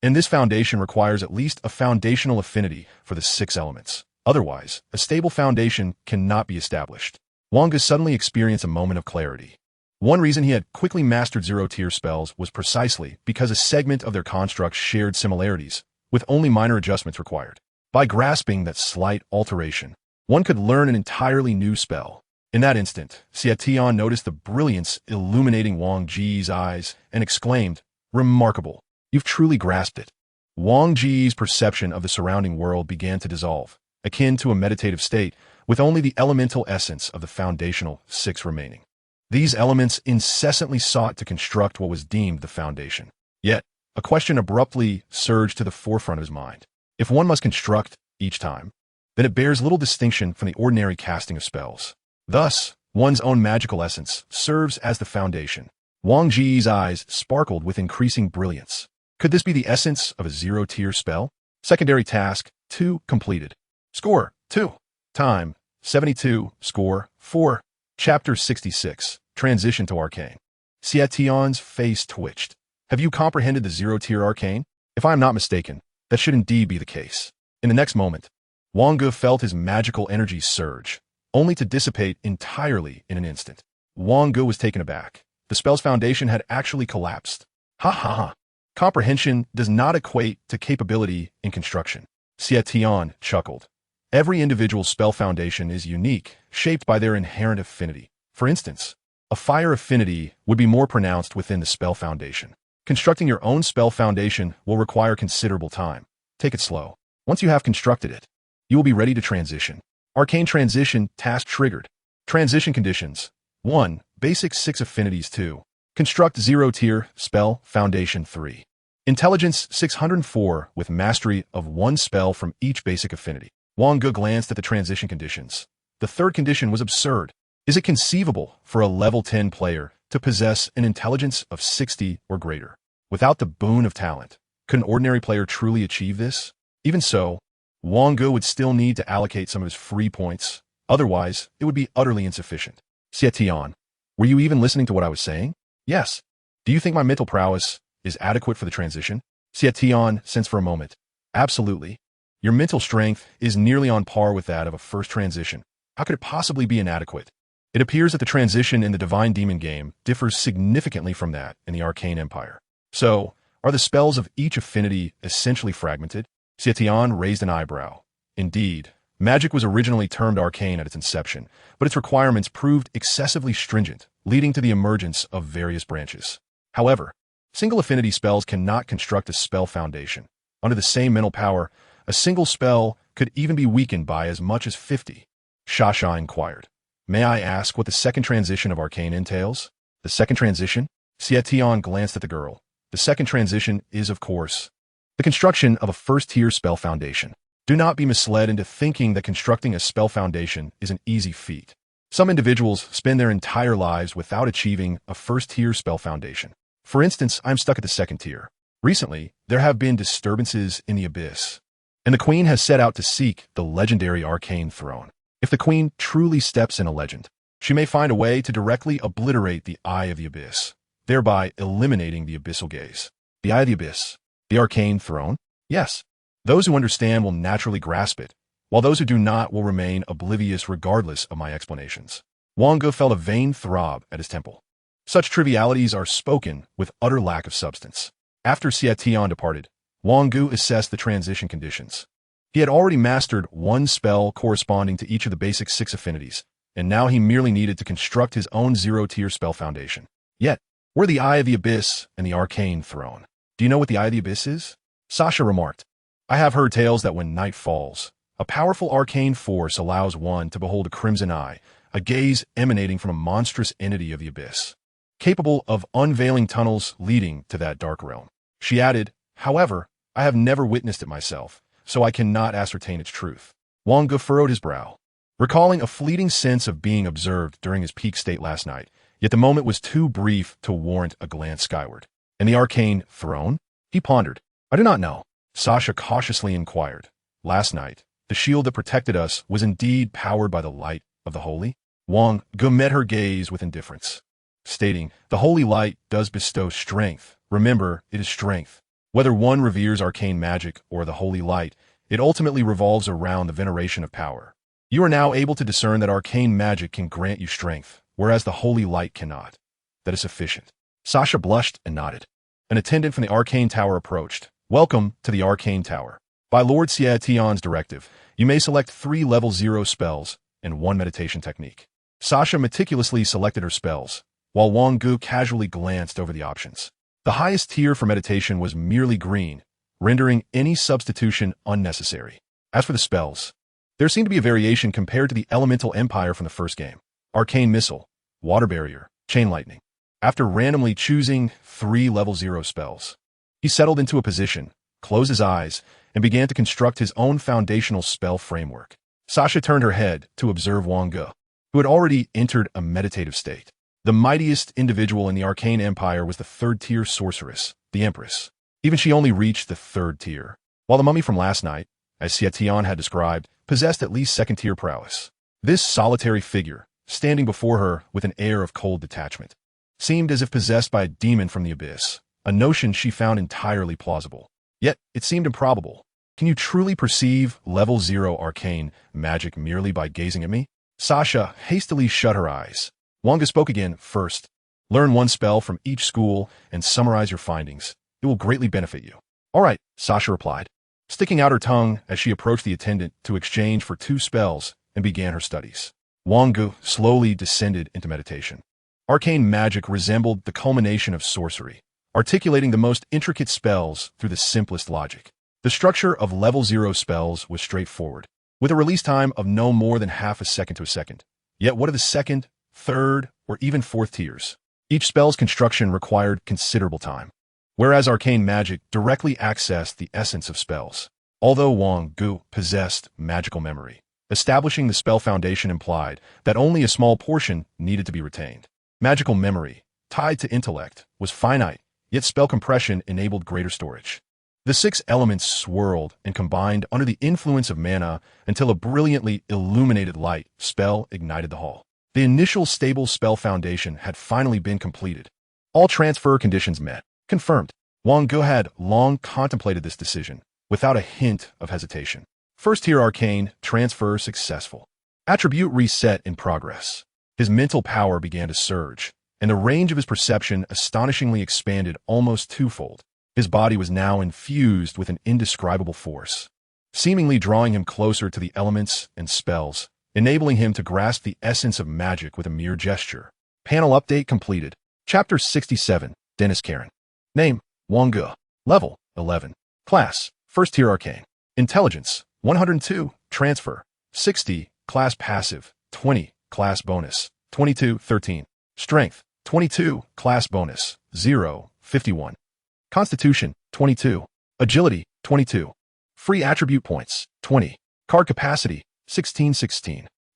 And this foundation requires at least a foundational affinity for the 6 elements. Otherwise, a stable foundation cannot be established. Wang Ge suddenly experienced a moment of clarity. One reason he had quickly mastered 0 tier spells was precisely because a segment of their constructs shared similarities, with only minor adjustments required. By grasping that slight alteration, one could learn an entirely new spell. In that instant, Xietian noticed the brilliance illuminating Wang Ge's eyes and exclaimed, "Remarkable! You've truly grasped it." Wang Ge's perception of the surrounding world began to dissolve, akin to a meditative state, with only the elemental essence of the foundational 6 remaining. These elements incessantly sought to construct what was deemed the foundation. Yet, a question abruptly surged to the forefront of his mind. If one must construct each time, then it bears little distinction from the ordinary casting of spells. Thus, one's own magical essence serves as the foundation. Wang Ge's eyes sparkled with increasing brilliance. Could this be the essence of a 0-tier spell? Secondary task 2 completed. Score 2. Time 72. Score 4. Chapter 66. Transition to Arcane. Xietian's face twitched. Have you comprehended the 0-tier arcane? If I am not mistaken, that should indeed be the case. In the next moment, Wang Ge felt his magical energy surge, only to dissipate entirely in an instant. Wang Ge was taken aback. The spell's foundation had actually collapsed. Ha ha ha. Comprehension does not equate to capability in construction. Xietian chuckled. Every individual spell foundation is unique, shaped by their inherent affinity. For instance, a fire affinity would be more pronounced within the spell foundation. Constructing your own spell foundation will require considerable time. Take it slow. Once you have constructed it, you will be ready to transition. Arcane Transition Task Triggered. Transition Conditions. 1. Basic 6 Affinities. 2. Construct 0-tier Spell Foundation. 3. Intelligence 604 with mastery of 1 spell from each basic affinity. Wang Ge glanced at the transition conditions. The third condition was absurd. Is it conceivable for a level 10 player to possess an intelligence of 60 or greater? Without the boon of talent, could an ordinary player truly achieve this? Even so, Wang Ge would still need to allocate some of his free points. Otherwise, it would be utterly insufficient. Xietian, were you even listening to what I was saying? Yes. Do you think my mental prowess is adequate for the transition? Xietian sensed for a moment. Absolutely. Your mental strength is nearly on par with that of a first transition. How could it possibly be inadequate? It appears that the transition in the Divine Demon game differs significantly from that in the Arcane Empire. So, are the spells of each affinity essentially fragmented? Xietian raised an eyebrow. Indeed, magic was originally termed arcane at its inception, but its requirements proved excessively stringent, leading to the emergence of various branches. However, single affinity spells cannot construct a spell foundation. Under the same mental power, a single spell could even be weakened by as much as 50. Shasha inquired. May I ask what the second transition of Arcane entails? The second transition? Xietian glanced at the girl. The second transition is, of course, the construction of a first-tier spell foundation. Do not be misled into thinking that constructing a spell foundation is an easy feat. Some individuals spend their entire lives without achieving a first-tier spell foundation. For instance, I'm stuck at the second tier. Recently, there have been disturbances in the abyss, and the Queen has set out to seek the legendary arcane throne. If the Queen truly steps in a legend, she may find a way to directly obliterate the Eye of the Abyss, thereby eliminating the abyssal gaze. The Eye of the Abyss. The arcane throne? Yes. Those who understand will naturally grasp it, while those who do not will remain oblivious regardless of my explanations. Wang Ge felt a vain throb at his temple. Such trivialities are spoken with utter lack of substance. After Xietian departed, Wang Ge assessed the transition conditions. He had already mastered 1 spell corresponding to each of the basic 6 affinities, and now he merely needed to construct his own 0-tier spell foundation. Yet, were the Eye of the Abyss and the Arcane Throne? Do you know what the Eye of the Abyss is? Sasha remarked. I have heard tales that when night falls, a powerful arcane force allows one to behold a crimson eye, a gaze emanating from a monstrous entity of the abyss, capable of unveiling tunnels leading to that dark realm. She added, however, I have never witnessed it myself, so I cannot ascertain its truth. Wang Ge furrowed his brow, recalling a fleeting sense of being observed during his peak state last night, yet the moment was too brief to warrant a glance skyward. And the arcane throne? He pondered. I do not know. Sasha cautiously inquired. Last night, the shield that protected us was indeed powered by the light of the holy? Wang Ge met her gaze with indifference, stating, the holy light does bestow strength. Remember, it is strength. Whether one reveres arcane magic or the holy light, it ultimately revolves around the veneration of power. You are now able to discern that arcane magic can grant you strength, whereas the holy light cannot. That is sufficient. Sasha blushed and nodded. An attendant from the arcane tower approached. Welcome to the arcane tower. By Lord Xie Tian's directive, you may select 3 level 0 spells and 1 meditation technique. Sasha meticulously selected her spells, while Wang Ge casually glanced over the options. The highest tier for meditation was merely green, rendering any substitution unnecessary. As for the spells, there seemed to be a variation compared to the Elemental Empire from the first game. Arcane Missile, Water Barrier, Chain Lightning. After randomly choosing 3 level 0 spells, he settled into a position, closed his eyes, and began to construct his own foundational spell framework. Sasha turned her head to observe Wang Ge, who had already entered a meditative state. The mightiest individual in the Arcane Empire was the 3rd-tier sorceress, the Empress. Even she only reached the 3rd tier, while the mummy from last night, as Xie Tian had described, possessed at least 2nd-tier prowess. This solitary figure, standing before her with an air of cold detachment, seemed as if possessed by a demon from the abyss, a notion she found entirely plausible. Yet, it seemed improbable. Can you truly perceive level 0 arcane magic merely by gazing at me? Sasha hastily shut her eyes. Wang Ge spoke again. First, learn 1 spell from each school and summarize your findings. It will greatly benefit you. All right, Sasha replied, sticking out her tongue as she approached the attendant to exchange for 2 spells and began her studies. Wang Ge slowly descended into meditation. Arcane magic resembled the culmination of sorcery, articulating the most intricate spells through the simplest logic. The structure of level 0 spells was straightforward, with a release time of no more than half a second to a second. Yet what are the 2nd, 3rd, or even 4th tiers? Each spell's construction required considerable time, whereas arcane magic directly accessed the essence of spells. Although Wang Ge possessed magical memory, establishing the spell foundation implied that only a small portion needed to be retained. Magical memory, tied to intellect, was finite, yet spell compression enabled greater storage. The 6 elements swirled and combined under the influence of mana until a brilliantly illuminated light spell ignited the hall. The initial stable spell foundation had finally been completed. All transfer conditions met. Confirmed. Wang Ge had long contemplated this decision, without a hint of hesitation. 1st-tier arcane transfer successful. Attribute reset in progress. His mental power began to surge, and the range of his perception astonishingly expanded almost 2-fold. His body was now infused with an indescribable force, seemingly drawing him closer to the elements and spells, enabling him to grasp the essence of magic with a mere gesture. Panel update completed. Chapter 67, Dennis Karen. Name, Wang Ge. Level, 11. Class, 1st-tier arcane. Intelligence, 102. Transfer, 60. Class passive, 20. Class bonus, 22, 13. Strength, 22. Class bonus, 0, 51. Constitution, 22. Agility, 22. Free attribute points, 20. Card capacity, 16.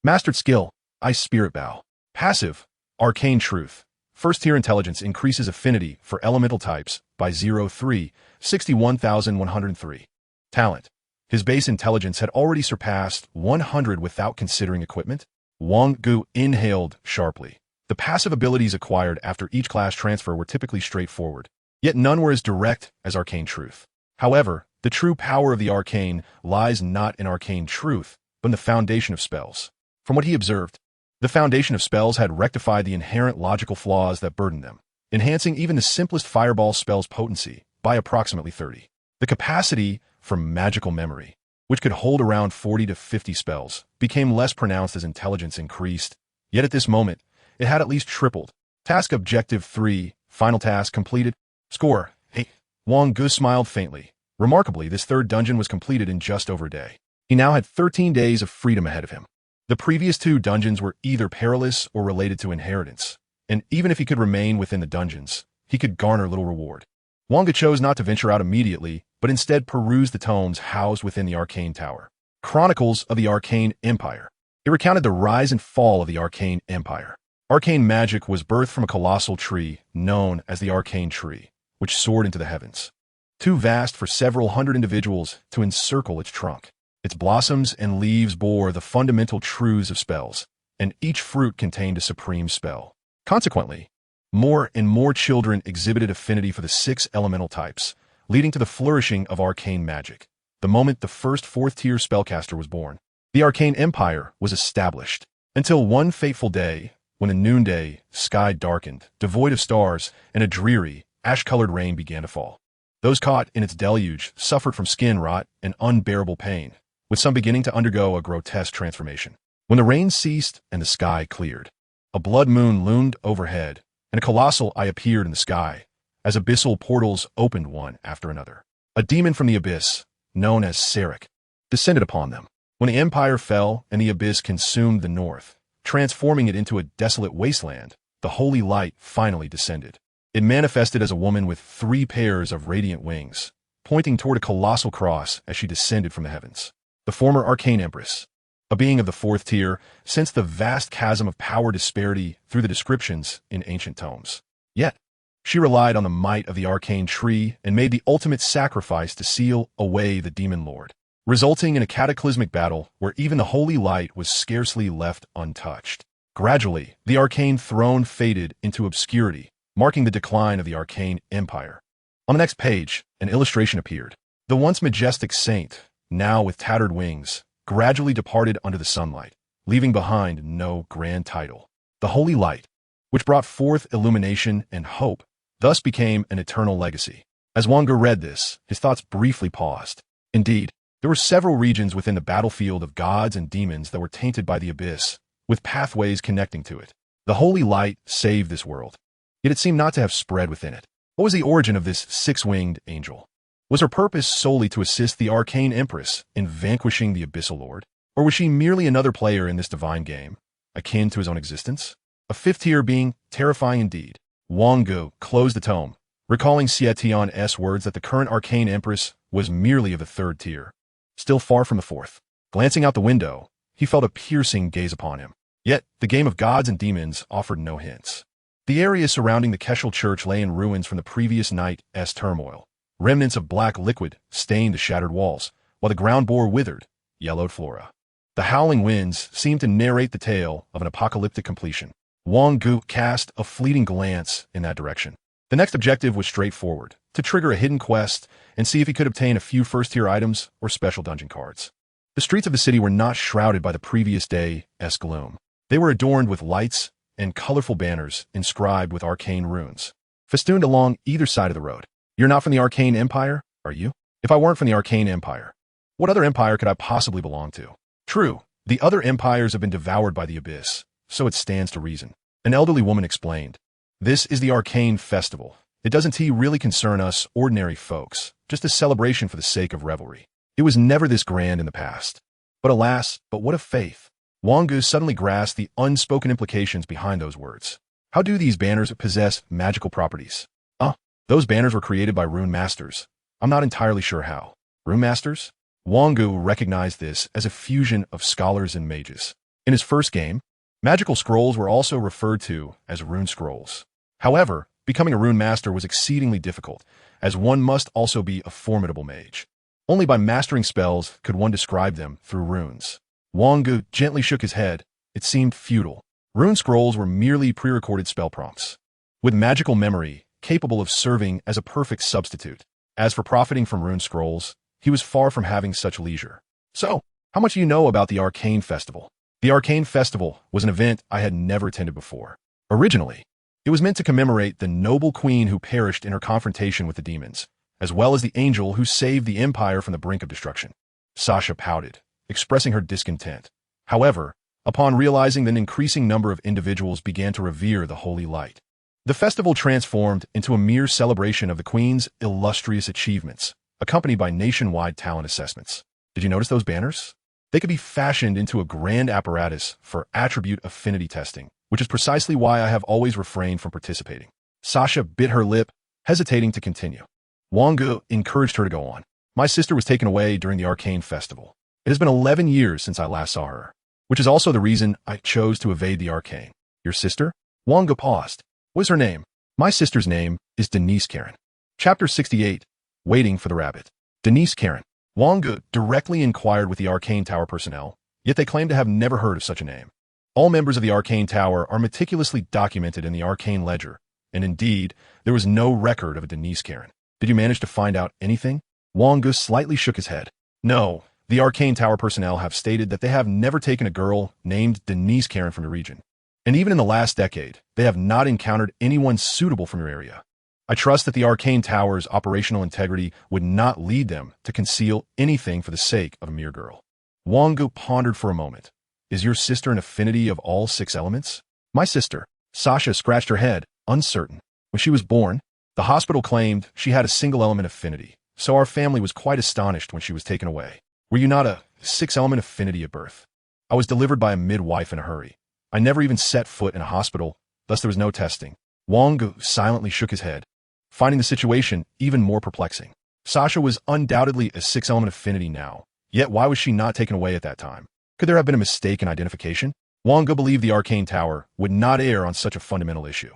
Mastered skill, Ice Spirit Bow. Passive, Arcane Truth. 1st-tier intelligence increases affinity for elemental types by 0.3, 61,103. Talent. His base intelligence had already surpassed 100 without considering equipment. Wang Ge inhaled sharply. The passive abilities acquired after each class transfer were typically straightforward, yet none were as direct as Arcane Truth. However, the true power of the arcane lies not in arcane truth, but in the foundation of spells. From what he observed, the foundation of spells had rectified the inherent logical flaws that burdened them, enhancing even the simplest fireball spell's potency by approximately 30. The capacity for magical memory, which could hold around 40 to 50 spells, became less pronounced as intelligence increased, yet at this moment, it had at least tripled. Task Objective 3, Final Task completed. Score, 8. Wang Ge smiled faintly. Remarkably, this 3rd dungeon was completed in just over a day. He now had 13 days of freedom ahead of him. The previous 2 dungeons were either perilous or related to inheritance, and even if he could remain within the dungeons, he could garner little reward. Wang Ge chose not to venture out immediately, but instead perused the tomes housed within the Arcane Tower. Chronicles of the Arcane Empire. It recounted the rise and fall of the Arcane Empire. Arcane magic was birthed from a colossal tree known as the Arcane Tree, which soared into the heavens, too vast for several hundred individuals to encircle its trunk. Its blossoms and leaves bore the fundamental truths of spells, and each fruit contained a supreme spell. Consequently, more and more children exhibited affinity for the 6 elemental types, leading to the flourishing of arcane magic. The moment the first 4th-tier spellcaster was born, the Arcane Empire was established, until one fateful day, when a noonday sky darkened, devoid of stars, and a dreary, ash-colored rain began to fall. Those caught in its deluge suffered from skin rot and unbearable pain, with some beginning to undergo a grotesque transformation. When the rain ceased and the sky cleared, a blood moon loomed overhead, and a colossal eye appeared in the sky, as abyssal portals opened one after another. A demon from the abyss, known as Sarek, descended upon them. When the empire fell and the abyss consumed the north, transforming it into a desolate wasteland, the holy light finally descended. It manifested as a woman with 3 pairs of radiant wings, pointing toward a colossal cross as she descended from the heavens. The former arcane empress, a being of the 4th tier, sensed the vast chasm of power disparity through the descriptions in ancient tomes. Yet, she relied on the might of the arcane tree and made the ultimate sacrifice to seal away the demon lord, resulting in a cataclysmic battle where even the holy light was scarcely left untouched. Gradually, the arcane throne faded into obscurity, marking the decline of the arcane empire. On the next page, an illustration appeared. The once majestic saint, now with tattered wings, gradually departed under the sunlight, leaving behind no grand title. The holy light, which brought forth illumination and hope, thus became an eternal legacy. As Wang Ge read this, his thoughts briefly paused. Indeed, there were several regions within the battlefield of gods and demons that were tainted by the abyss, with pathways connecting to it. The holy light saved this world, yet it seemed not to have spread within it. What was the origin of this 6-winged angel? Was her purpose solely to assist the arcane empress in vanquishing the abyssal lord? Or was she merely another player in this divine game, akin to his own existence? A 5th-tier being, terrifying indeed. Wang Ge closed the tome, recalling Xie Tian's words that the current arcane empress was merely of the 3rd tier, still far from the 4th. Glancing out the window, he felt a piercing gaze upon him. Yet, the game of gods and demons offered no hints. The area surrounding the Keshel Church lay in ruins from the previous night's turmoil. Remnants of black liquid stained the shattered walls, while the ground bore withered, yellowed flora. The howling winds seemed to narrate the tale of an apocalyptic completion. Wang Ge cast a fleeting glance in that direction. The next objective was straightforward, to trigger a hidden quest and see if he could obtain a few 1st-tier items or special dungeon cards. The streets of the city were not shrouded by the previous day's gloom. They were adorned with lights and colorful banners inscribed with arcane runes, festooned along either side of the road. You're not from the Arcane Empire, are you? If I weren't from the Arcane Empire, what other empire could I possibly belong to? True, the other empires have been devoured by the abyss, so it stands to reason. An elderly woman explained. This is the Arcane Festival. It doesn't really concern us ordinary folks, just a celebration for the sake of revelry. It was never this grand in the past. But alas, but what of faith? Wang Ge suddenly grasped the unspoken implications behind those words. How do these banners possess magical properties? Those banners were created by rune masters. I'm not entirely sure how. Rune masters? Wang Ge recognized this as a fusion of scholars and mages. In his first game, magical scrolls were also referred to as rune scrolls. However, becoming a rune master was exceedingly difficult, as one must also be a formidable mage. Only by mastering spells could one describe them through runes. Wang Ge gently shook his head. It seemed futile. Rune scrolls were merely pre-recorded spell prompts, with magical memory capable of serving as a perfect substitute. As for profiting from rune scrolls, he was far from having such leisure. So, how much do you know about the Arcane Festival? The Arcane Festival was an event I had never attended before. Originally, it was meant to commemorate the noble queen who perished in her confrontation with the demons, as well as the angel who saved the empire from the brink of destruction. Sasha pouted, expressing her discontent. However, upon realizing that an increasing number of individuals began to revere the holy light, the festival transformed into a mere celebration of the Queen's illustrious achievements, accompanied by nationwide talent assessments. Did you notice those banners? They could be fashioned into a grand apparatus for attribute affinity testing, which is precisely why I have always refrained from participating. Sasha bit her lip, hesitating to continue. Wang Ge encouraged her to go on. My sister was taken away during the Arcane Festival. It has been 11 years since I last saw her, which is also the reason I chose to evade the arcane. Your sister? Wang Ge paused. What is her name? My sister's name is Denise Karen. Chapter 68, Waiting for the Rabbit. Denise Karen. Wang Ge directly inquired with the Arcane Tower personnel, yet they claim to have never heard of such a name. All members of the Arcane Tower are meticulously documented in the Arcane Ledger, and indeed, there was no record of a Denise Karen. Did you manage to find out anything? Wang Ge slightly shook his head. No, the Arcane Tower personnel have stated that they have never taken a girl named Denise Karen from the region. And even in the last decade, they have not encountered anyone suitable from your area. I trust that the arcane tower's operational integrity would not lead them to conceal anything for the sake of a mere girl. Wang Ge pondered for a moment. Is your sister an affinity of all 6 elements? My sister. Sasha scratched her head, uncertain. When she was born, the hospital claimed she had a single element affinity, so our family was quite astonished when she was taken away. Were you not a 6-element affinity at birth? I was delivered by a midwife in a hurry. I never even set foot in a hospital, thus there was no testing. Wang Ge silently shook his head, finding the situation even more perplexing. Sasha was undoubtedly a 6-element affinity now, yet why was she not taken away at that time? Could there have been a mistake in identification? Wang Ge believed the arcane tower would not err on such a fundamental issue.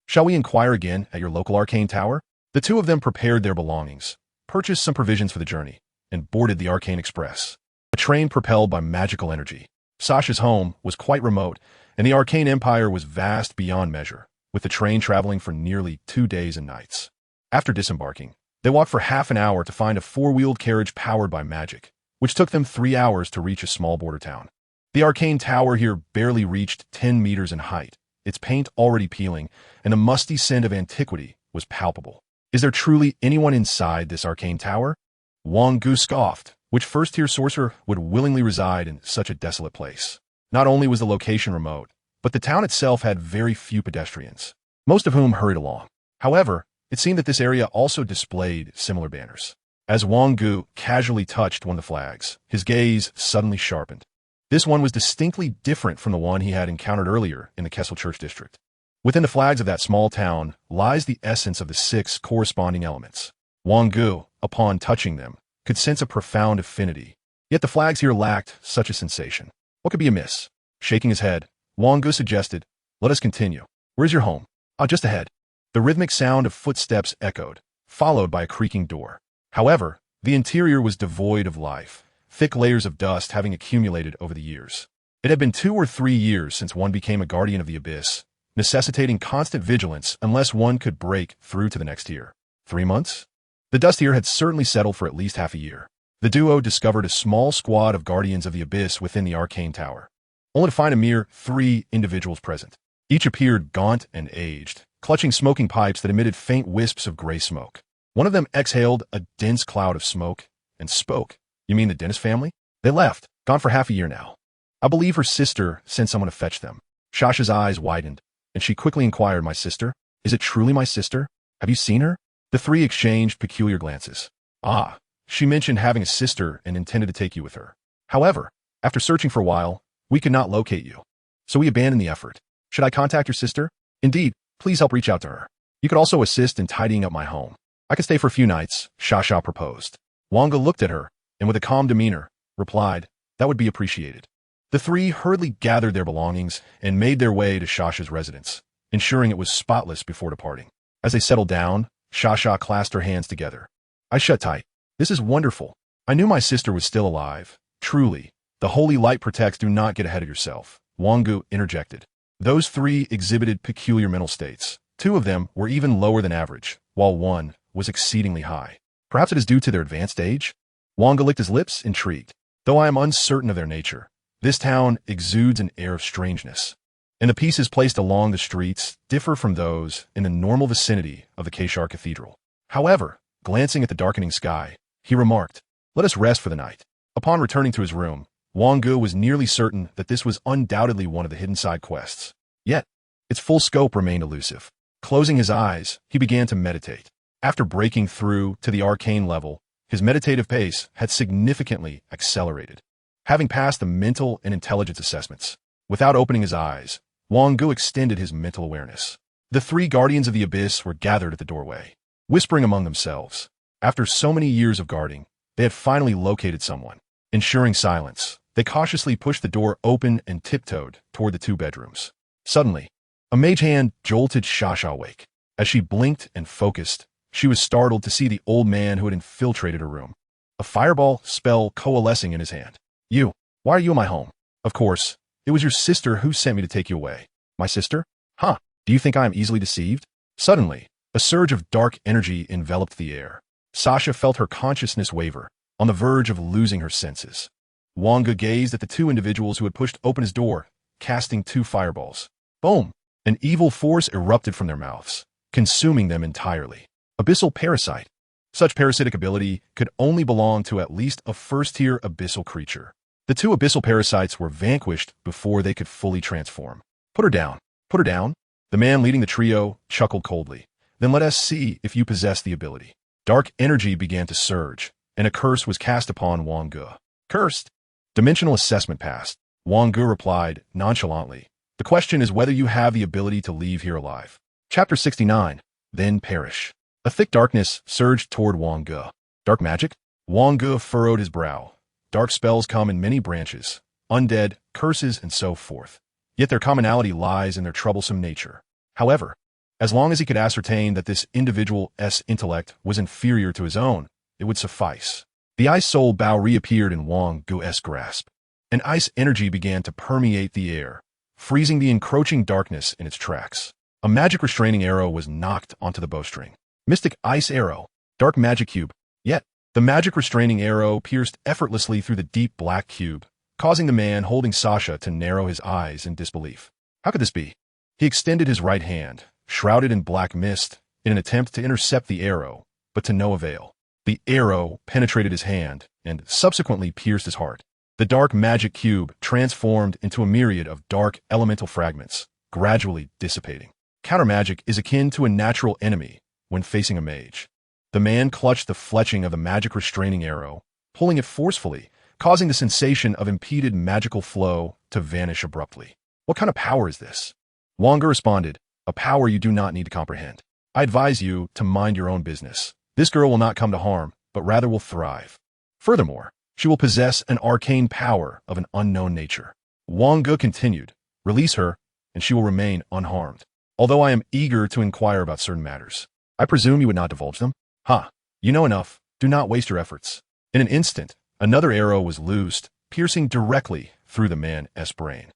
Shall we inquire again at your local arcane tower? The two of them prepared their belongings, purchased some provisions for the journey, and boarded the Arcane Express, a train propelled by magical energy. Sasha's home was quite remote, and the Arcane Empire was vast beyond measure, with the train traveling for nearly 2 days and nights. After disembarking, they walked for half an hour to find a 4-wheeled carriage powered by magic, which took them 3 hours to reach a small border town. The Arcane Tower here barely reached 10 meters in height, its paint already peeling, and the musty scent of antiquity was palpable. Is there truly anyone inside this Arcane Tower? Wang Ge scoffed. Which first-tier sorcerer would willingly reside in such a desolate place? Not only was the location remote, but the town itself had very few pedestrians, most of whom hurried along. However, it seemed that this area also displayed similar banners. As Wang Ge casually touched one of the flags, his gaze suddenly sharpened. This one was distinctly different from the one he had encountered earlier in the Kessel Church district. Within the flags of that small town lies the essence of the 6 corresponding elements. Wang Ge, upon touching them, could sense a profound affinity. Yet the flags here lacked such a sensation. What could be amiss? Shaking his head, Wang Ge suggested, "Let us continue. Where is your home?" "Ah, just ahead." The rhythmic sound of footsteps echoed, followed by a creaking door. However, the interior was devoid of life, thick layers of dust having accumulated over the years. It had been 2 or 3 years since one became a guardian of the abyss, necessitating constant vigilance unless one could break through to the next tier. 3 months? The dust here had certainly settled for at least half a year. The duo discovered a small squad of guardians of the abyss within the arcane tower, only to find a mere 3 individuals present. Each appeared gaunt and aged, clutching smoking pipes that emitted faint wisps of gray smoke. One of them exhaled a dense cloud of smoke and spoke. "You mean the Dennis family? They left, gone for half a year now. I believe her sister sent someone to fetch them." Shasha's eyes widened, and she quickly inquired, "My sister? Is it truly my sister? Have you seen her?" The 3 exchanged peculiar glances. "Ah, she mentioned having a sister and intended to take you with her. However, after searching for a while, we could not locate you, so we abandoned the effort. Should I contact your sister? Indeed, please help reach out to her. You could also assist in tidying up my home. I could stay for a few nights," Shasha proposed. Wang Ge looked at her, and with a calm demeanor, replied, "That would be appreciated." The 3 hurriedly gathered their belongings and made their way to Shasha's residence, ensuring it was spotless before departing. As they settled down, Shasha clasped her hands together. I shut tight. "This is wonderful. I knew my sister was still alive. Truly, the holy light protects. Do not get ahead of yourself," Wang Ge interjected. Those 3 exhibited peculiar mental states. 2 of them were even lower than average, while 1 was exceedingly high. Perhaps it is due to their advanced age? Wang Ge licked his lips, intrigued. Though I am uncertain of their nature, this town exudes an air of strangeness, and the pieces placed along the streets differ from those in the normal vicinity of the Keshar Cathedral. However, glancing at the darkening sky, he remarked, "Let us rest for the night." Upon returning to his room, Wang Ge was nearly certain that this was undoubtedly one of the hidden side quests. Yet, its full scope remained elusive. Closing his eyes, he began to meditate. After breaking through to the arcane level, his meditative pace had significantly accelerated. Having passed the mental and intelligence assessments, without opening his eyes, Wang Ge extended his mental awareness. The 3 guardians of the abyss were gathered at the doorway, whispering among themselves. After so many years of guarding, they had finally located someone. Ensuring silence, they cautiously pushed the door open and tiptoed toward the 2 bedrooms. Suddenly, a mage hand jolted Shasha awake. As she blinked and focused, she was startled to see the old man who had infiltrated her room, a fireball spell coalescing in his hand. "You, why are you in my home?" "Of course, it was your sister who sent me to take you away." "My sister? Huh, do you think I am easily deceived?" Suddenly, a surge of dark energy enveloped the air. Sasha felt her consciousness waver, on the verge of losing her senses. Wang Ge gazed at the 2 individuals who had pushed open his door, casting 2 fireballs. Boom! An evil force erupted from their mouths, consuming them entirely. Abyssal parasite. Such parasitic ability could only belong to at least a first-tier abyssal creature. The two abyssal parasites were vanquished before they could fully transform. Put her down. Put her down? The man leading the trio chuckled coldly. Then let us see if you possess the ability. Dark energy began to surge, and a curse was cast upon Wang Ge. Cursed? Dimensional assessment passed. Wang Ge replied nonchalantly. The question is whether you have the ability to leave here alive. Chapter 69. Then perish. A thick darkness surged toward Wang Ge. Dark magic? Wang Ge furrowed his brow. Dark spells come in many branches, undead, curses, and so forth. Yet their commonality lies in their troublesome nature. However, as long as he could ascertain that this individual's intellect was inferior to his own, it would suffice. The ice soul bow reappeared in Wang Ge's grasp. An ice energy began to permeate the air, freezing the encroaching darkness in its tracks. A magic restraining arrow was knocked onto the bowstring. Mystic ice arrow, dark magic cube. Yet, the magic restraining arrow pierced effortlessly through the deep black cube, causing the man holding Sasha to narrow his eyes in disbelief. How could this be? He extended his right hand, shrouded in black mist, in an attempt to intercept the arrow, but to no avail. The arrow penetrated his hand and subsequently pierced his heart. The dark magic cube transformed into a myriad of dark elemental fragments, gradually dissipating. Counter magic is akin to a natural enemy when facing a mage. The man clutched the fletching of the magic restraining arrow, pulling it forcefully, causing the sensation of impeded magical flow to vanish abruptly. What kind of power is this? Wang Ge responded, a power you do not need to comprehend. I advise you to mind your own business. This girl will not come to harm, but rather will thrive. Furthermore, she will possess an arcane power of an unknown nature. Wang Ge continued, release her, and she will remain unharmed. Although I am eager to inquire about certain matters, I presume you would not divulge them? Ha! You know enough. Do not waste your efforts. In an instant, another arrow was loosed, piercing directly through the man's brain.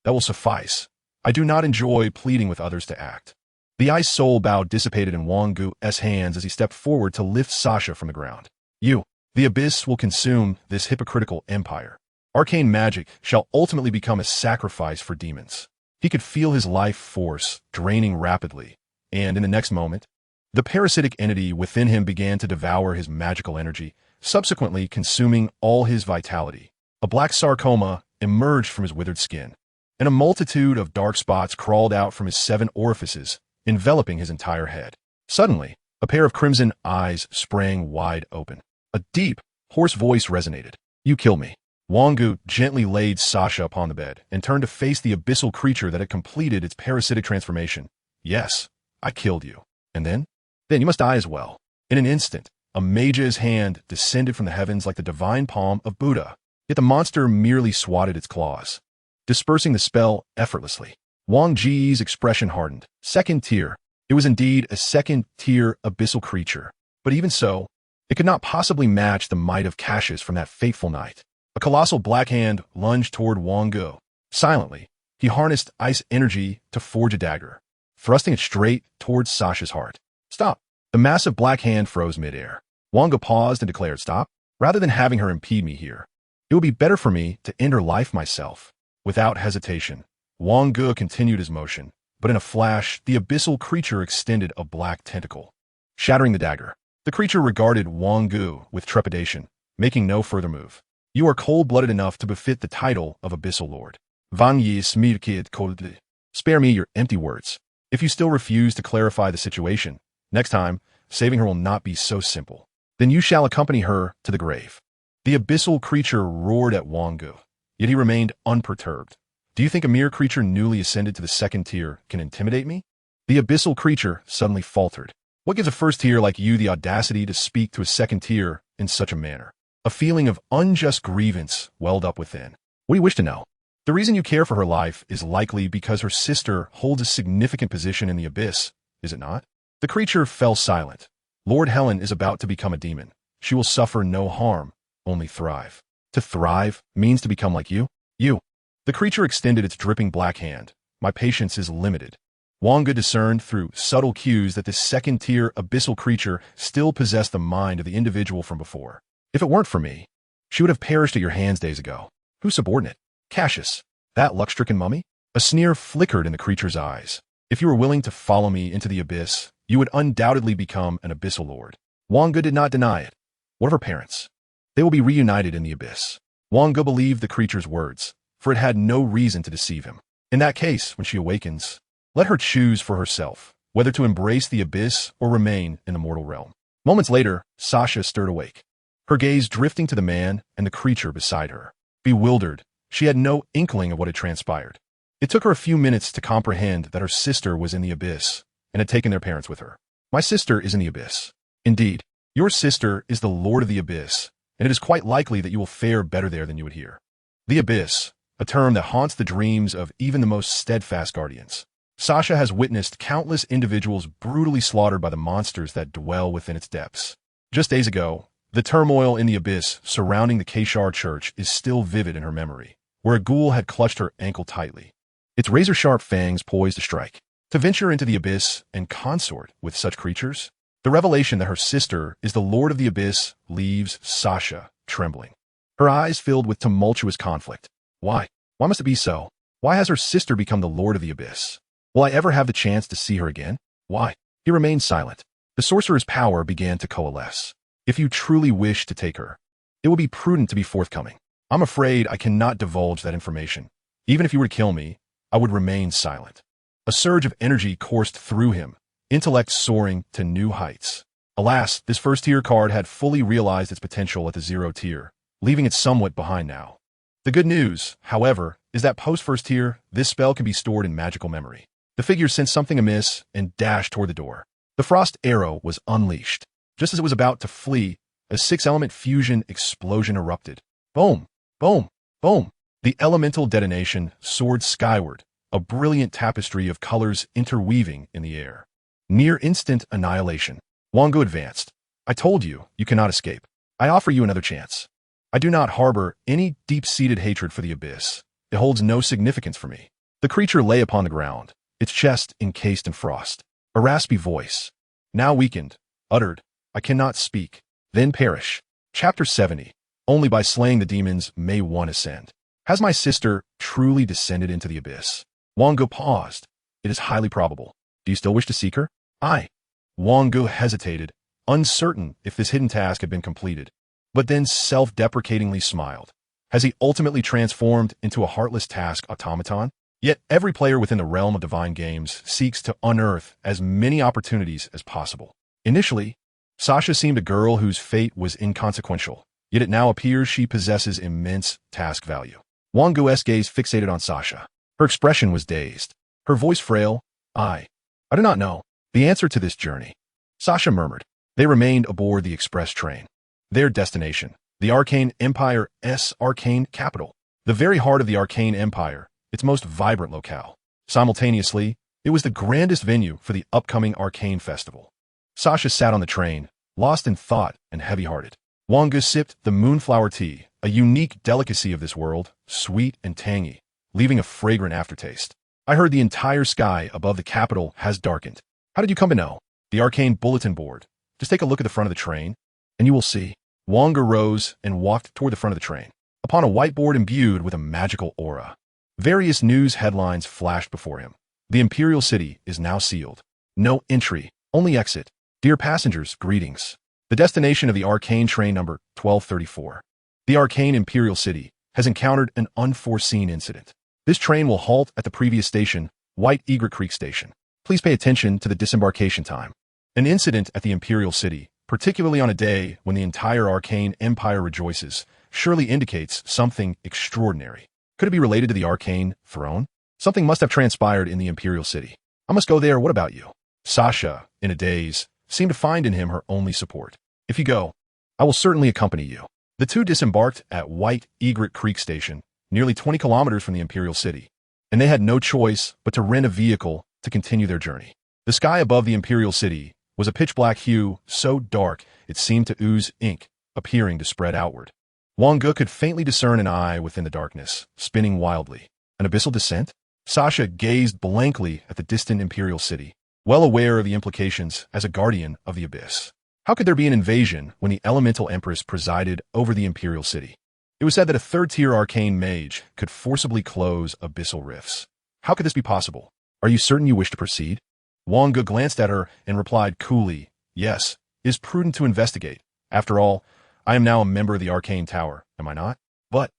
That will suffice. I do not enjoy pleading with others to act. The ice soul bow dissipated in Wang Ge's hands as he stepped forward to lift Sasha from the ground. The abyss will consume this hypocritical empire. Arcane magic shall ultimately become a sacrifice for demons. He could feel his life force draining rapidly, and in the next moment, the parasitic entity within him began to devour his magical energy, subsequently consuming all his vitality. A black sarcoma emerged from his withered skin, and a multitude of dark spots crawled out from his 7 orifices, enveloping his entire head. Suddenly, a pair of crimson eyes sprang wide open. A deep, hoarse voice resonated. You kill me. Wang Ge gently laid Sasha upon the bed and turned to face the abyssal creature that had completed its parasitic transformation. Yes, I killed you. And then? Then you must die as well. In an instant, a mage's hand descended from the heavens like the divine palm of Buddha. Yet the monster merely swatted its claws, dispersing the spell effortlessly. Wang Ge's expression hardened. Second tier. It was indeed a second-tier abyssal creature. But even so, it could not possibly match the might of Cassius from that fateful night. A colossal black hand lunged toward Wang Ge. Silently, he harnessed ice energy to forge a dagger, thrusting it straight towards Sasha's heart. Stop! The massive black hand froze midair. Wang Ge paused and declared, stop. Rather than having her impede me here, it would be better for me to end her life myself. Without hesitation, Wang Ge continued his motion, but in a flash, the abyssal creature extended a black tentacle, shattering the dagger. The creature regarded Wang Ge with trepidation, making no further move. You are cold-blooded enough to befit the title of Abyssal Lord. Wang Ge smirked coldly. Spare me your empty words. If you still refuse to clarify the situation, next time, saving her will not be so simple. Then you shall accompany her to the grave. The abyssal creature roared at Wang Ge, yet he remained unperturbed. Do you think a mere creature newly ascended to the second tier can intimidate me? The abyssal creature suddenly faltered. What gives a first tier like you the audacity to speak to a second tier in such a manner? A feeling of unjust grievance welled up within. What do you wish to know? The reason you care for her life is likely because her sister holds a significant position in the abyss, is it not? The creature fell silent. Lord Helen is about to become a demon. She will suffer no harm, only thrive. To thrive means to become like you? You. The creature extended its dripping black hand. My patience is limited. Wang Ge discerned through subtle cues that this second-tier abyssal creature still possessed the mind of the individual from before. If it weren't for me, she would have perished at your hands days ago. Who's subordinate? Cassius. That luck-stricken mummy? A sneer flickered in the creature's eyes. If you are willing to follow me into the abyss, you would undoubtedly become an Abyssal Lord. Wang Ge did not deny it. What of her parents? They will be reunited in the abyss. Wang Ge believed the creature's words, for it had no reason to deceive him. In that case, when she awakens, let her choose for herself whether to embrace the abyss or remain in the mortal realm. Moments later, Sasha stirred awake, her gaze drifting to the man and the creature beside her. Bewildered, she had no inkling of what had transpired. It took her a few minutes to comprehend that her sister was in the abyss and had taken their parents with her. My sister is in the abyss. Indeed, your sister is the Lord of the Abyss, and it is quite likely that you will fare better there than you would here. The abyss, a term that haunts the dreams of even the most steadfast guardians. Sasha has witnessed countless individuals brutally slaughtered by the monsters that dwell within its depths. Just days ago, the turmoil in the abyss surrounding the Keshar church is still vivid in her memory, where a ghoul had clutched her ankle tightly, its razor-sharp fangs poised to strike. To venture into the abyss and consort with such creatures, the revelation that her sister is the Lord of the Abyss leaves Sasha trembling, her eyes filled with tumultuous conflict. Why? Why must it be so? Why has her sister become the Lord of the Abyss? Will I ever have the chance to see her again? Why? He remained silent. The sorcerer's power began to coalesce. If you truly wish to take her, it will be prudent to be forthcoming. I'm afraid I cannot divulge that information. Even if you were to kill me, I would remain silent. A surge of energy coursed through him, intellect soaring to new heights. Alas, this first tier card had fully realized its potential at the 0 tier, leaving it somewhat behind now. The good news, however, is that post-first tier, this spell can be stored in magical memory. The figure sensed something amiss and dashed toward the door. The frost arrow was unleashed. Just as it was about to flee, a 6-element fusion explosion erupted. Boom! Boom! Boom! The elemental detonation soared skyward, a brilliant tapestry of colors interweaving in the air. Near instant annihilation. Wang Ge advanced. I told you, you cannot escape. I offer you another chance. I do not harbor any deep-seated hatred for the abyss. It holds no significance for me. The creature lay upon the ground, its chest encased in frost. A raspy voice, now weakened, uttered, I cannot speak, then perish. Chapter 70. Only by slaying the demons may one ascend. Has my sister truly descended into the abyss? Wang Ge paused. It is highly probable. Do you still wish to seek her? I. Wang Ge hesitated, uncertain if this hidden task had been completed, but then self-deprecatingly smiled. Has he ultimately transformed into a heartless task automaton? Yet every player within the realm of divine games seeks to unearth as many opportunities as possible. Initially, Sasha seemed a girl whose fate was inconsequential, yet it now appears she possesses immense task value. Wang Ge's gaze fixated on Sasha. Her expression was dazed, her voice frail. I do not know the answer to this journey. Sasha murmured. They remained aboard the express train. Their destination, the Arcane Empire's arcane capital, the very heart of the Arcane Empire, its most vibrant locale. Simultaneously, it was the grandest venue for the upcoming Arcane Festival. Sasha sat on the train, lost in thought and heavy-hearted. Wang Ge sipped the moonflower tea, a unique delicacy of this world, sweet and tangy, leaving a fragrant aftertaste. I heard the entire sky above the capital has darkened. How did you come to know? The Arcane Bulletin Board. Just take a look at the front of the train, and you will see. Wang Ge rose and walked toward the front of the train. Upon a whiteboard imbued with a magical aura, various news headlines flashed before him. The Imperial City is now sealed. No entry, only exit. Dear passengers, greetings. The destination of the Arcane train number 1234. The Arcane Imperial City has encountered an unforeseen incident. This train will halt at the previous station, White Egret Creek Station. Please pay attention to the disembarkation time. An incident at the Imperial City, particularly on a day when the entire Arcane Empire rejoices, surely indicates something extraordinary. Could it be related to the Arcane Throne? Something must have transpired in the Imperial City. I must go there. What about you? Sasha, in a daze, seemed to find in him her only support. If you go, I will certainly accompany you. The two disembarked at White Egret Creek Station, nearly 20 kilometers from the Imperial City, and they had no choice but to rent a vehicle to continue their journey. The sky above the Imperial City was a pitch-black hue so dark it seemed to ooze ink, appearing to spread outward. Wang Ge could faintly discern an eye within the darkness, spinning wildly. An abyssal descent? Sasha gazed blankly at the distant Imperial City, well aware of the implications as a guardian of the abyss. How could there be an invasion when the Elemental Empress presided over the Imperial City? It was said that a third-tier arcane mage could forcibly close abyssal rifts. How could this be possible? Are you certain you wish to proceed? Wang Ge glanced at her and replied coolly, yes, it is prudent to investigate. After all, I am now a member of the Arcane Tower, am I not? But,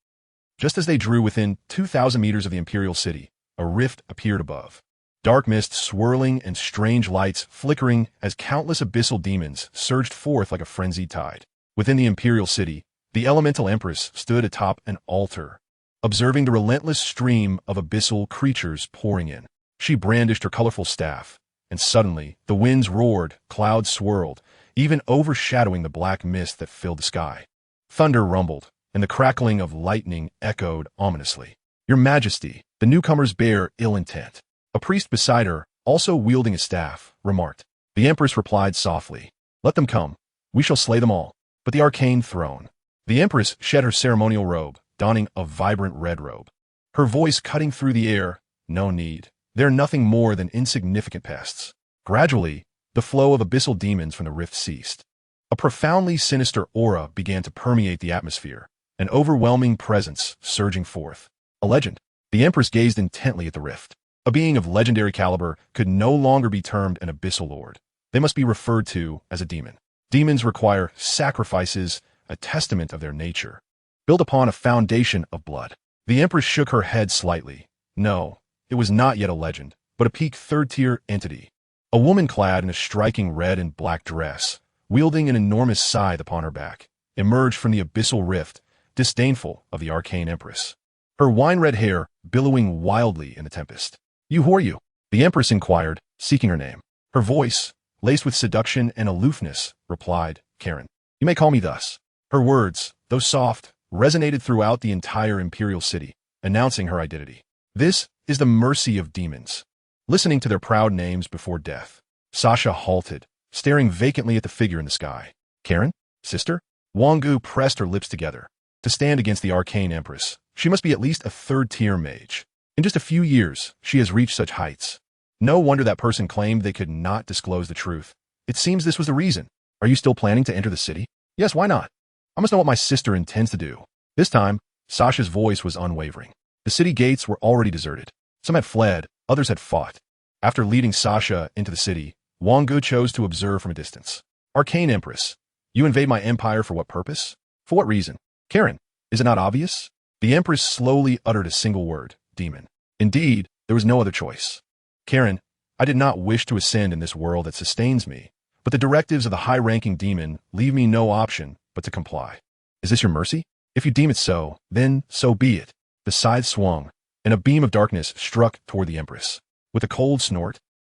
just as they drew within 2,000 meters of the Imperial City, a rift appeared above. Dark mist swirling and strange lights flickering as countless abyssal demons surged forth like a frenzied tide. Within the Imperial City, the Elemental Empress stood atop an altar, observing the relentless stream of abyssal creatures pouring in. She brandished her colorful staff, and suddenly the winds roared, clouds swirled, even overshadowing the black mist that filled the sky. Thunder rumbled, and the crackling of lightning echoed ominously. Your Majesty, the newcomers bear ill intent. A priest beside her, also wielding a staff, remarked. The Empress replied softly, let them come. We shall slay them all. But the arcane throne. The Empress shed her ceremonial robe, donning a vibrant red robe. Her voice cutting through the air, no need. They're nothing more than insignificant pests. Gradually, the flow of abyssal demons from the rift ceased. A profoundly sinister aura began to permeate the atmosphere, an overwhelming presence surging forth. A legend. The Empress gazed intently at the rift. A being of legendary caliber could no longer be termed an abyssal lord. They must be referred to as a demon. Demons require sacrifices, a testament of their nature, built upon a foundation of blood. The Empress shook her head slightly. No, it was not yet a legend, but a peak third-tier entity. A woman clad in a striking red and black dress, wielding an enormous scythe upon her back, emerged from the abyssal rift, disdainful of the arcane Empress. Her wine-red hair billowing wildly in the tempest. Who are you? The Empress inquired, seeking her name. Her voice, laced with seduction and aloofness, replied, Karen. You may call me thus. Her words, though soft, resonated throughout the entire Imperial City, announcing her identity. This is the mercy of demons. Listening to their proud names before death, Sasha halted, staring vacantly at the figure in the sky. Karen? Sister? Wang Ge pressed her lips together. To stand against the arcane Empress, she must be at least a third-tier mage. In just a few years, she has reached such heights. No wonder that person claimed they could not disclose the truth. It seems this was the reason. Are you still planning to enter the city? Yes, why not? I must know what my sister intends to do. This time, Sasha's voice was unwavering. The city gates were already deserted. Some had fled, others had fought. After leading Sasha into the city, Wang Ge chose to observe from a distance. Arcane Empress, you invade my empire for what purpose? For what reason? Karen, is it not obvious? The Empress slowly uttered a single word, demon. Indeed, there was no other choice. Karen, I did not wish to ascend in this world that sustains me, but the directives of the high-ranking demon leave me no option but to comply. Is this your mercy? If you deem it so, then so be it. The scythe swung, and a beam of darkness struck toward the Empress. With a cold snort,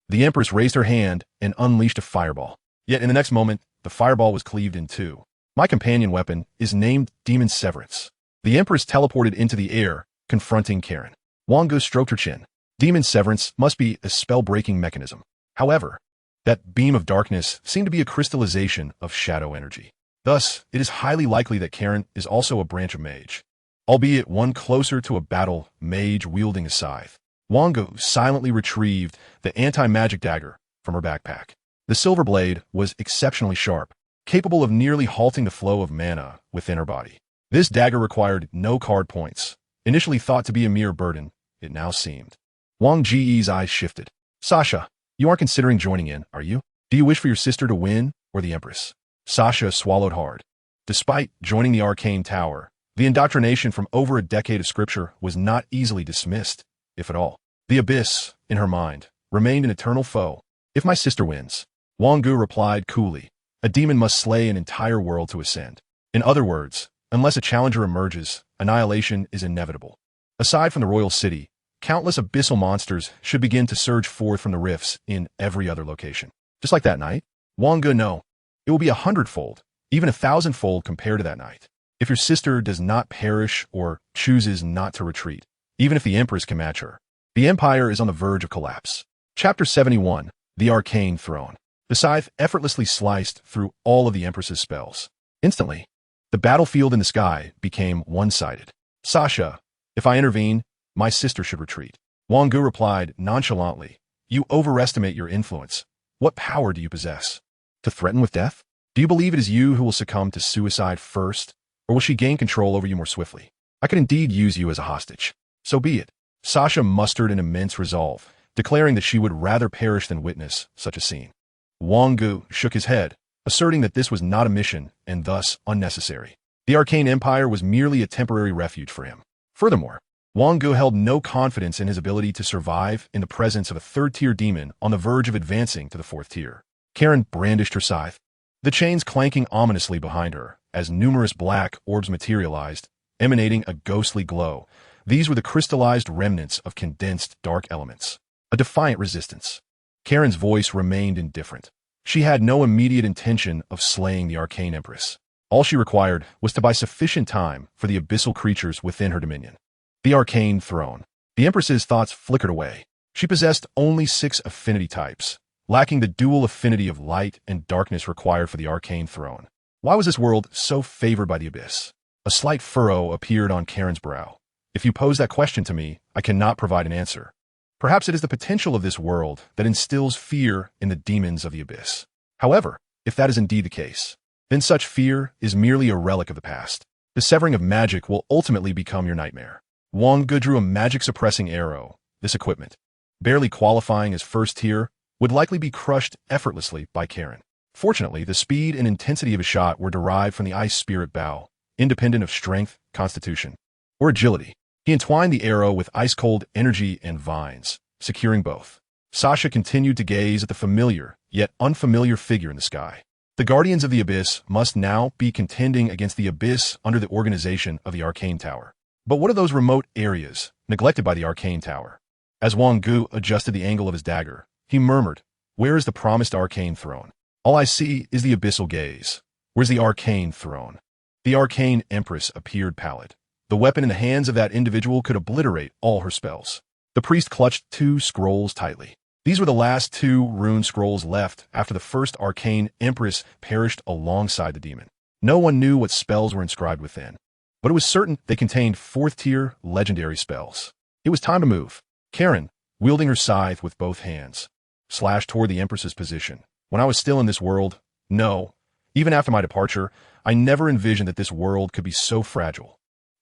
the Empress raised her hand and unleashed a fireball. Yet in the next moment, the fireball was cleaved in two. My companion weapon is named Demon Severance. The Empress teleported into the air, confronting Karen. Wang Ge stroked her chin. Demon Severance must be a spell-breaking mechanism. However, that beam of darkness seemed to be a crystallization of shadow energy. Thus, it is highly likely that Karen is also a branch of Mage, albeit one closer to a battle Mage wielding a scythe. Wang Ge silently retrieved the anti-magic dagger from her backpack. The silver blade was exceptionally sharp, capable of nearly halting the flow of mana within her body. This dagger required no card points. Initially thought to be a mere burden, it now seemed. Wang Ge's eyes shifted. Sasha, you aren't considering joining in, are you? Do you wish for your sister to win, or the Empress? Sasha swallowed hard. Despite joining the Arcane Tower, the indoctrination from over a decade of scripture was not easily dismissed, if at all. The abyss, in her mind, remained an eternal foe. If my sister wins, Wang Ge replied coolly, a demon must slay an entire world to ascend. In other words, unless a challenger emerges, annihilation is inevitable. Aside from the royal city, countless abyssal monsters should begin to surge forth from the rifts in every other location. Just like that night? Wang Ge, no. It will be 100-fold, even 1,000-fold compared to that night. If your sister does not perish or chooses not to retreat, even if the Empress can match her, the Empire is on the verge of collapse. Chapter 71, The Arcane Throne. The scythe effortlessly sliced through all of the Empress's spells. Instantly, the battlefield in the sky became one-sided. Sasha, if I intervene, my sister should retreat. Wang Ge replied nonchalantly, you overestimate your influence. What power do you possess? To threaten with death? Do you believe it is you who will succumb to suicide first, or will she gain control over you more swiftly? I could indeed use you as a hostage. So be it. Sasha mustered an immense resolve, declaring that she would rather perish than witness such a scene. Wang Ge shook his head, asserting that this was not a mission and thus unnecessary. The Arcane Empire was merely a temporary refuge for him. Furthermore, Wang Ge held no confidence in his ability to survive in the presence of a third-tier demon on the verge of advancing to the fourth tier. Karen brandished her scythe, the chains clanking ominously behind her as numerous black orbs materialized, emanating a ghostly glow. These were the crystallized remnants of condensed dark elements. A defiant resistance. Karen's voice remained indifferent. She had no immediate intention of slaying the Arcane Empress. All she required was to buy sufficient time for the abyssal creatures within her dominion. The Arcane Throne. The Empress's thoughts flickered away. She possessed only 6 affinity types, lacking the dual affinity of light and darkness required for the Arcane Throne. Why was this world so favored by the Abyss? A slight furrow appeared on Karen's brow. If you pose that question to me, I cannot provide an answer. Perhaps it is the potential of this world that instills fear in the demons of the Abyss. However, if that is indeed the case, then such fear is merely a relic of the past. The severing of magic will ultimately become your nightmare. Wang Ge drew a magic-suppressing arrow. This equipment, barely qualifying as first tier, would likely be crushed effortlessly by Karen. Fortunately, the speed and intensity of his shot were derived from the Ice Spirit Bow, independent of strength, constitution, or agility. He entwined the arrow with ice-cold energy and vines, securing both. Sasha continued to gaze at the familiar, yet unfamiliar figure in the sky. The Guardians of the Abyss must now be contending against the Abyss under the organization of the Arcane Tower. But what are those remote areas, neglected by the Arcane Tower? As Wang Ge adjusted the angle of his dagger, he murmured, "Where is the promised Arcane Throne? All I see is the abyssal gaze. Where's the Arcane Throne?" The Arcane Empress appeared pallid. The weapon in the hands of that individual could obliterate all her spells. The priest clutched 2 scrolls tightly. These were the last 2 rune scrolls left after the first Arcane Empress perished alongside the demon. No one knew what spells were inscribed within, but it was certain they contained 4th-tier legendary spells. It was time to move. Karen, wielding her scythe with both hands, slashed toward the Empress's position. When I was still in this world, no, even after my departure, I never envisioned that this world could be so fragile.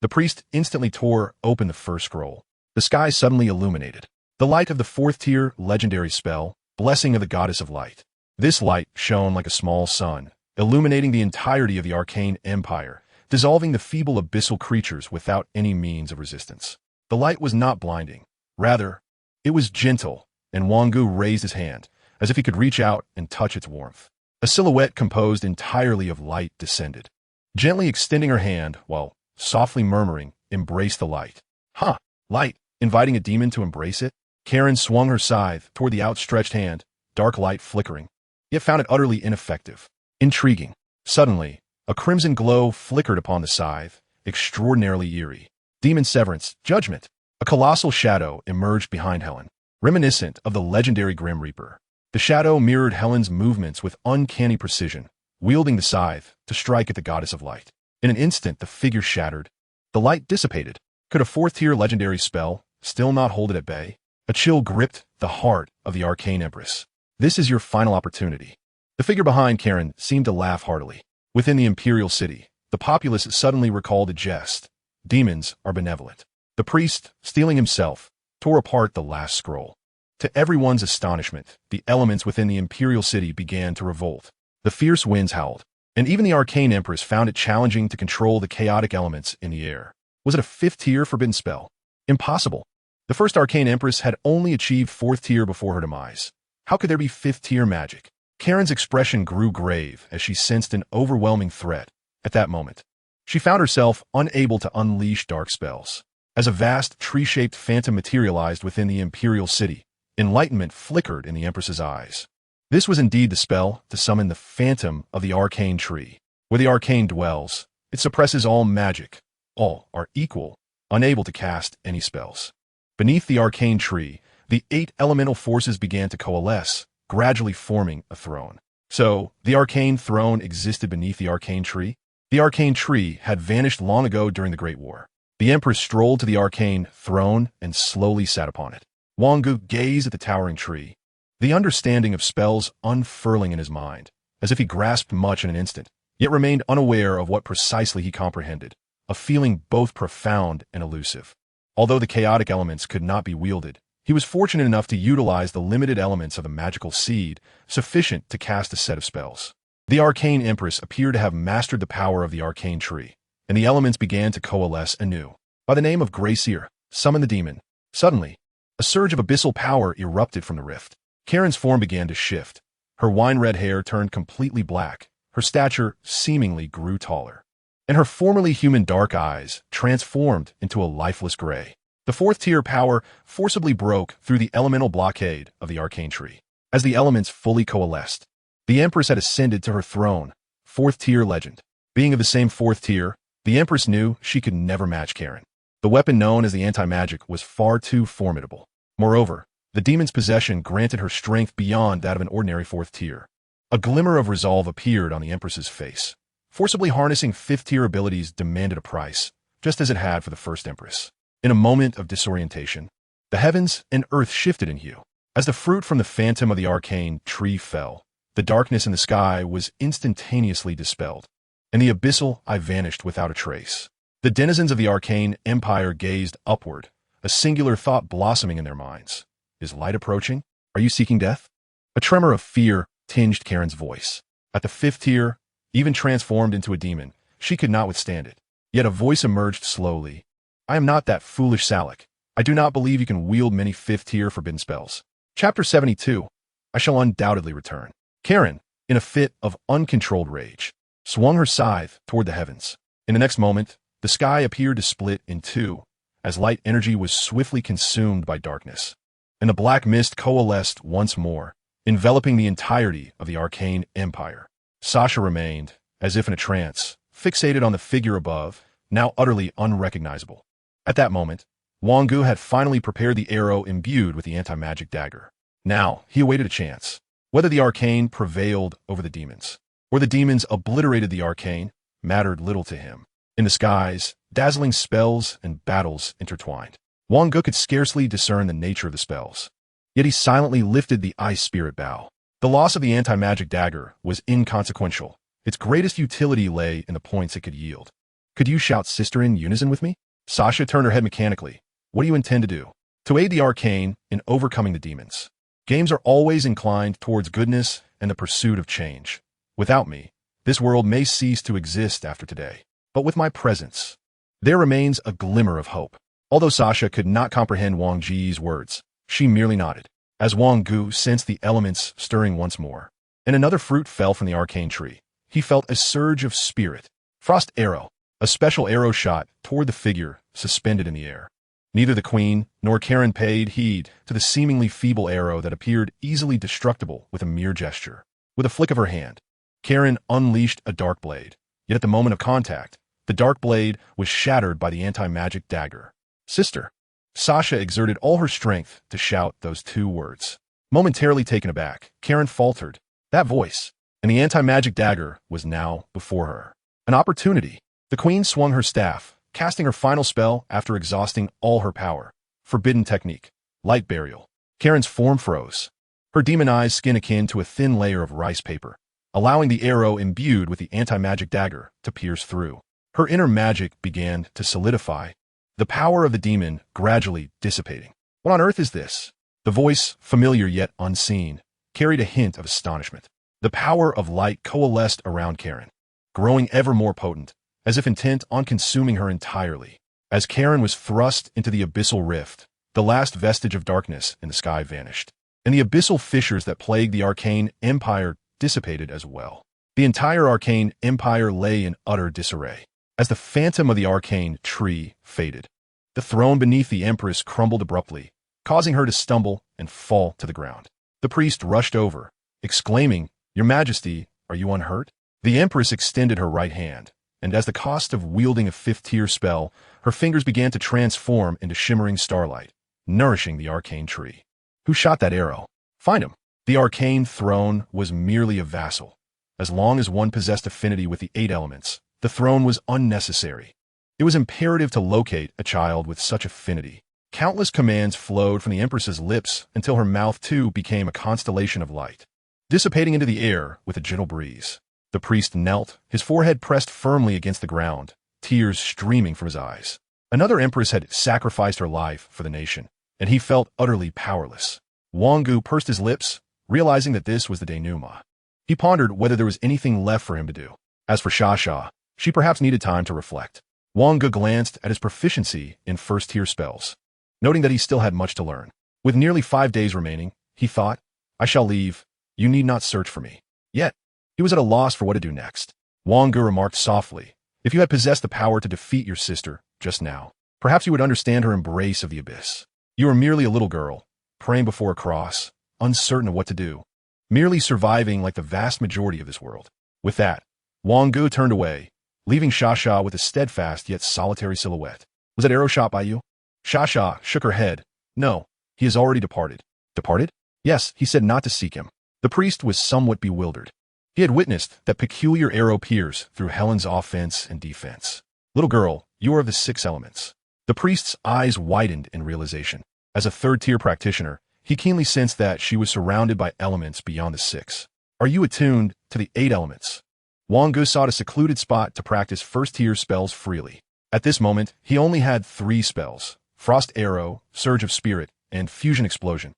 The priest instantly tore open the first scroll. The sky suddenly illuminated. The light of the 4th-tier legendary spell, Blessing of the Goddess of Light. This light shone like a small sun, illuminating the entirety of the Arcane Empire, dissolving the feeble abyssal creatures without any means of resistance. The light was not blinding. Rather, it was gentle, and Wang Ge raised his hand, as if he could reach out and touch its warmth. A silhouette composed entirely of light descended. Gently extending her hand, while softly murmuring, "Embrace the light." Huh, light, inviting a demon to embrace it? Karen swung her scythe toward the outstretched hand, dark light flickering, yet found it utterly ineffective. Intriguing. Suddenly, a crimson glow flickered upon the scythe, extraordinarily eerie. Demon severance, judgment. A colossal shadow emerged behind Helen, reminiscent of the legendary Grim Reaper. The shadow mirrored Helen's movements with uncanny precision, wielding the scythe to strike at the Goddess of Light. In an instant, the figure shattered. The light dissipated. Could a 4th-tier legendary spell still not hold it at bay? A chill gripped the heart of the Arcane Empress. This is your final opportunity. The figure behind Karen seemed to laugh heartily. Within the Imperial City, the populace suddenly recalled a jest. Demons are benevolent. The priest, steeling himself, tore apart the last scroll. To everyone's astonishment, the elements within the Imperial City began to revolt. The fierce winds howled, and even the Arcane Empress found it challenging to control the chaotic elements in the air. Was it a 5th-tier forbidden spell? Impossible. The first Arcane Empress had only achieved 4th tier before her demise. How could there be 5th-tier magic? Karen's expression grew grave as she sensed an overwhelming threat. At that moment, she found herself unable to unleash dark spells. As a vast, tree-shaped phantom materialized within the Imperial City, enlightenment flickered in the Empress's eyes. This was indeed the spell to summon the phantom of the arcane tree. Where the arcane dwells, it suppresses all magic. All are equal, unable to cast any spells. Beneath the arcane tree, the 8 elemental forces began to coalesce, gradually forming a throne. So, the arcane throne existed beneath the arcane tree? The arcane tree had vanished long ago during the Great War. The Empress strolled to the arcane throne and slowly sat upon it. Wang Ge gazed at the towering tree, the understanding of spells unfurling in his mind, as if he grasped much in an instant, yet remained unaware of what precisely he comprehended, a feeling both profound and elusive. Although the chaotic elements could not be wielded, He was fortunate enough to utilize the limited elements of a magical seed, sufficient to cast a set of spells. The Arcane Empress appeared to have mastered the power of the arcane tree, and the elements began to coalesce anew. By the name of Gracier, summon the demon. Suddenly, a surge of abyssal power erupted from the rift. Karen's form began to shift. Her wine-red hair turned completely black. Her stature seemingly grew taller, and her formerly human dark eyes transformed into a lifeless gray. The fourth-tier power forcibly broke through the elemental blockade of the arcane tree. As the elements fully coalesced, the Empress had ascended to her throne. Fourth-tier legend. Being of the same fourth tier, the Empress knew she could never match Karen. The weapon known as the anti-magic was far too formidable. Moreover, the demon's possession granted her strength beyond that of an ordinary fourth tier. A glimmer of resolve appeared on the Empress's face. Forcibly harnessing fifth-tier abilities demanded a price, just as it had for the first Empress. In a moment of disorientation, the heavens and earth shifted in hue. As the fruit from the phantom of the arcane tree fell, the darkness in the sky was instantaneously dispelled, and the abyssal eye vanished without a trace. The denizens of the arcane empire gazed upward, a singular thought blossoming in their minds. Is light approaching? Are you seeking death? A tremor of fear tinged Karen's voice. At the fifth tier, even transformed into a demon, she could not withstand it. Yet a voice emerged slowly. I am not that foolish Salic. I do not believe you can wield many fifth-tier forbidden spells. Chapter 72. I shall undoubtedly return. Karen, in a fit of uncontrolled rage, swung her scythe toward the heavens. In the next moment, the sky appeared to split in two, as light energy was swiftly consumed by darkness, and the black mist coalesced once more, enveloping the entirety of the arcane empire. Sasha remained, as if in a trance, fixated on the figure above, now utterly unrecognizable. At that moment, Wang Ge had finally prepared the arrow imbued with the anti-magic dagger. Now, he awaited a chance. Whether the arcane prevailed over the demons, or the demons obliterated the arcane, mattered little to him. In the skies, dazzling spells and battles intertwined. Wang Ge could scarcely discern the nature of the spells. Yet he silently lifted the ice spirit bow. The loss of the anti-magic dagger was inconsequential. Its greatest utility lay in the points it could yield. Could you shout sister in unison with me? Sasha turned her head mechanically. What do you intend to do? To aid the arcane in overcoming the demons. Games are always inclined towards goodness and the pursuit of change. Without me, this world may cease to exist after today. But with my presence, there remains a glimmer of hope. Although Sasha could not comprehend Wang Ge's words, she merely nodded, as Wang Ge sensed the elements stirring once more, and another fruit fell from the arcane tree. He felt a surge of spirit. Frost arrow, a special arrow shot toward the figure suspended in the air. Neither the queen nor Karen paid heed to the seemingly feeble arrow that appeared easily destructible with a mere gesture. With a flick of her hand, Karen unleashed a dark blade. Yet at the moment of contact, the dark blade was shattered by the anti-magic dagger. Sister. Sasha exerted all her strength to shout those two words. Momentarily taken aback, Karen faltered. That voice, and the anti-magic dagger was now before her. An opportunity. The queen swung her staff, casting her final spell after exhausting all her power. Forbidden technique. Light burial. Karen's form froze. Her demonized skin akin to a thin layer of rice paper, allowing the arrow imbued with the anti-magic dagger to pierce through. Her inner magic began to solidify, the power of the demon gradually dissipating. What on earth is this? The voice, familiar yet unseen, carried a hint of astonishment. The power of light coalesced around Karen, growing ever more potent, as if intent on consuming her entirely. As Karen was thrust into the abyssal rift, the last vestige of darkness in the sky vanished, and the abyssal fissures that plagued the arcane empire dissipated as well. The entire arcane empire lay in utter disarray. As the phantom of the arcane tree faded, the throne beneath the Empress crumbled abruptly, causing her to stumble and fall to the ground. The priest rushed over, exclaiming, Your Majesty, are you unhurt? The Empress extended her right hand, and as the cost of wielding a fifth-tier spell, her fingers began to transform into shimmering starlight, nourishing the arcane tree. Who shot that arrow? Find him. The arcane throne was merely a vassal. As long as one possessed affinity with the 8 elements, the throne was unnecessary. It was imperative to locate a child with such affinity. Countless commands flowed from the Empress's lips until her mouth too became a constellation of light, dissipating into the air with a gentle breeze. The priest knelt, his forehead pressed firmly against the ground, tears streaming from his eyes. Another Empress had sacrificed her life for the nation, and he felt utterly powerless. Wang Ge pursed his lips, realizing that this was the denouement. He pondered whether there was anything left for him to do. As for Xia, she perhaps needed time to reflect. Wang Ge glanced at his proficiency in first-tier spells, noting that he still had much to learn. With nearly 5 days remaining, he thought, I shall leave. You need not search for me. Yet, he was at a loss for what to do next. Wang Ge remarked softly, if you had possessed the power to defeat your sister just now, perhaps you would understand her embrace of the abyss. You are merely a little girl, praying before a cross, uncertain of what to do, merely surviving like the vast majority of this world. With that, Wang Ge turned away, leaving Xia with a steadfast yet solitary silhouette. Was that arrow shot by you? Xia shook her head. No, he has already departed. Departed? Yes, he said not to seek him. The priest was somewhat bewildered. He had witnessed that peculiar arrow pierce through Helen's offense and defense. Little girl, you are of the 6 elements. The priest's eyes widened in realization. As a third-tier practitioner, he keenly sensed that she was surrounded by elements beyond the 6. Are you attuned to the 8 elements? Wang Ge sought a secluded spot to practice first-tier spells freely. At this moment, he only had 3 spells: Frost Arrow, Surge of Spirit, and Fusion Explosion.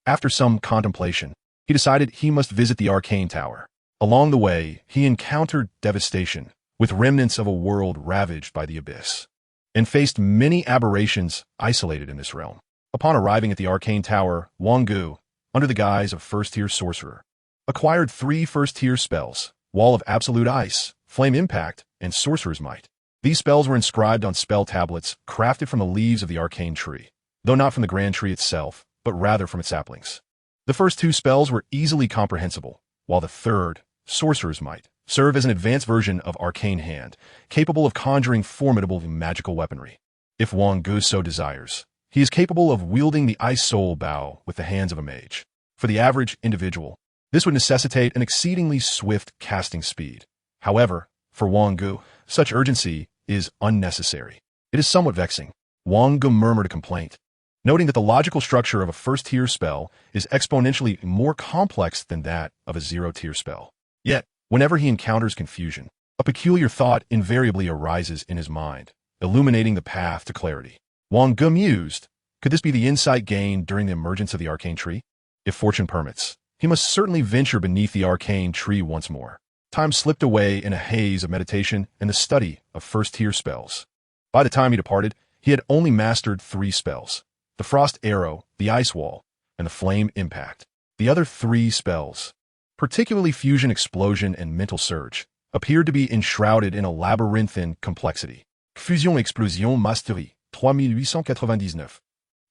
After some contemplation, he decided he must visit the Arcane Tower. Along the way, he encountered devastation, with remnants of a world ravaged by the abyss, and faced many aberrations isolated in this realm. Upon arriving at the Arcane Tower, Wang Ge, under the guise of first-tier sorcerer, acquired 3 first-tier spells: Wall of Absolute Ice, Flame Impact, and Sorcerer's Might. These spells were inscribed on spell tablets crafted from the leaves of the arcane tree, though not from the grand tree itself, but rather from its saplings. The first 2 spells were easily comprehensible, while the third, Sorcerer's Might, served as an advanced version of Arcane Hand, capable of conjuring formidable magical weaponry. If Wang Ge so desires, he is capable of wielding the Ice Soul Bow with the hands of a mage. For the average individual, this would necessitate an exceedingly swift casting speed. However, for Wang Ge, such urgency is unnecessary. It is somewhat vexing. Wang Ge murmured a complaint, noting that the logical structure of a first-tier spell is exponentially more complex than that of a 0-tier spell. Yet, whenever he encounters confusion, a peculiar thought invariably arises in his mind, illuminating the path to clarity. Wang Ge mused, could this be the insight gained during the emergence of the arcane tree? If fortune permits, he must certainly venture beneath the arcane tree once more. Time slipped away in a haze of meditation and the study of first-tier spells. By the time he departed, he had only mastered 3 spells: the Frost Arrow, the Ice Wall, and the Flame Impact. The other 3 spells, particularly Fusion Explosion and Mental Surge, appeared to be enshrouded in a labyrinthine complexity. Fusion Explosion Mastery, 3899.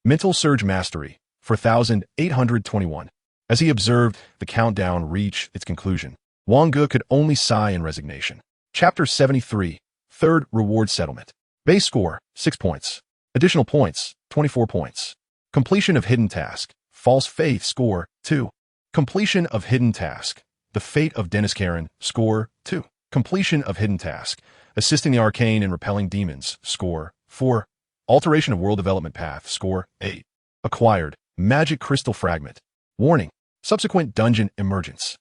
Mental Surge Mastery, 4821. As he observed the countdown reach its conclusion, Wang Ge could only sigh in resignation. Chapter 73, Third Reward Settlement. Base score, 6 points. Additional points, 24 points. Completion of Hidden Task. False Faith score, 2. Completion of Hidden Task. The Fate of Dennis Karen, score, 2. Completion of Hidden Task. Assisting the Arcane in Repelling Demons, score, 4. Alteration of World Development Path, score, 8. Acquired, Magic Crystal Fragment. Warning, subsequent dungeon emergence.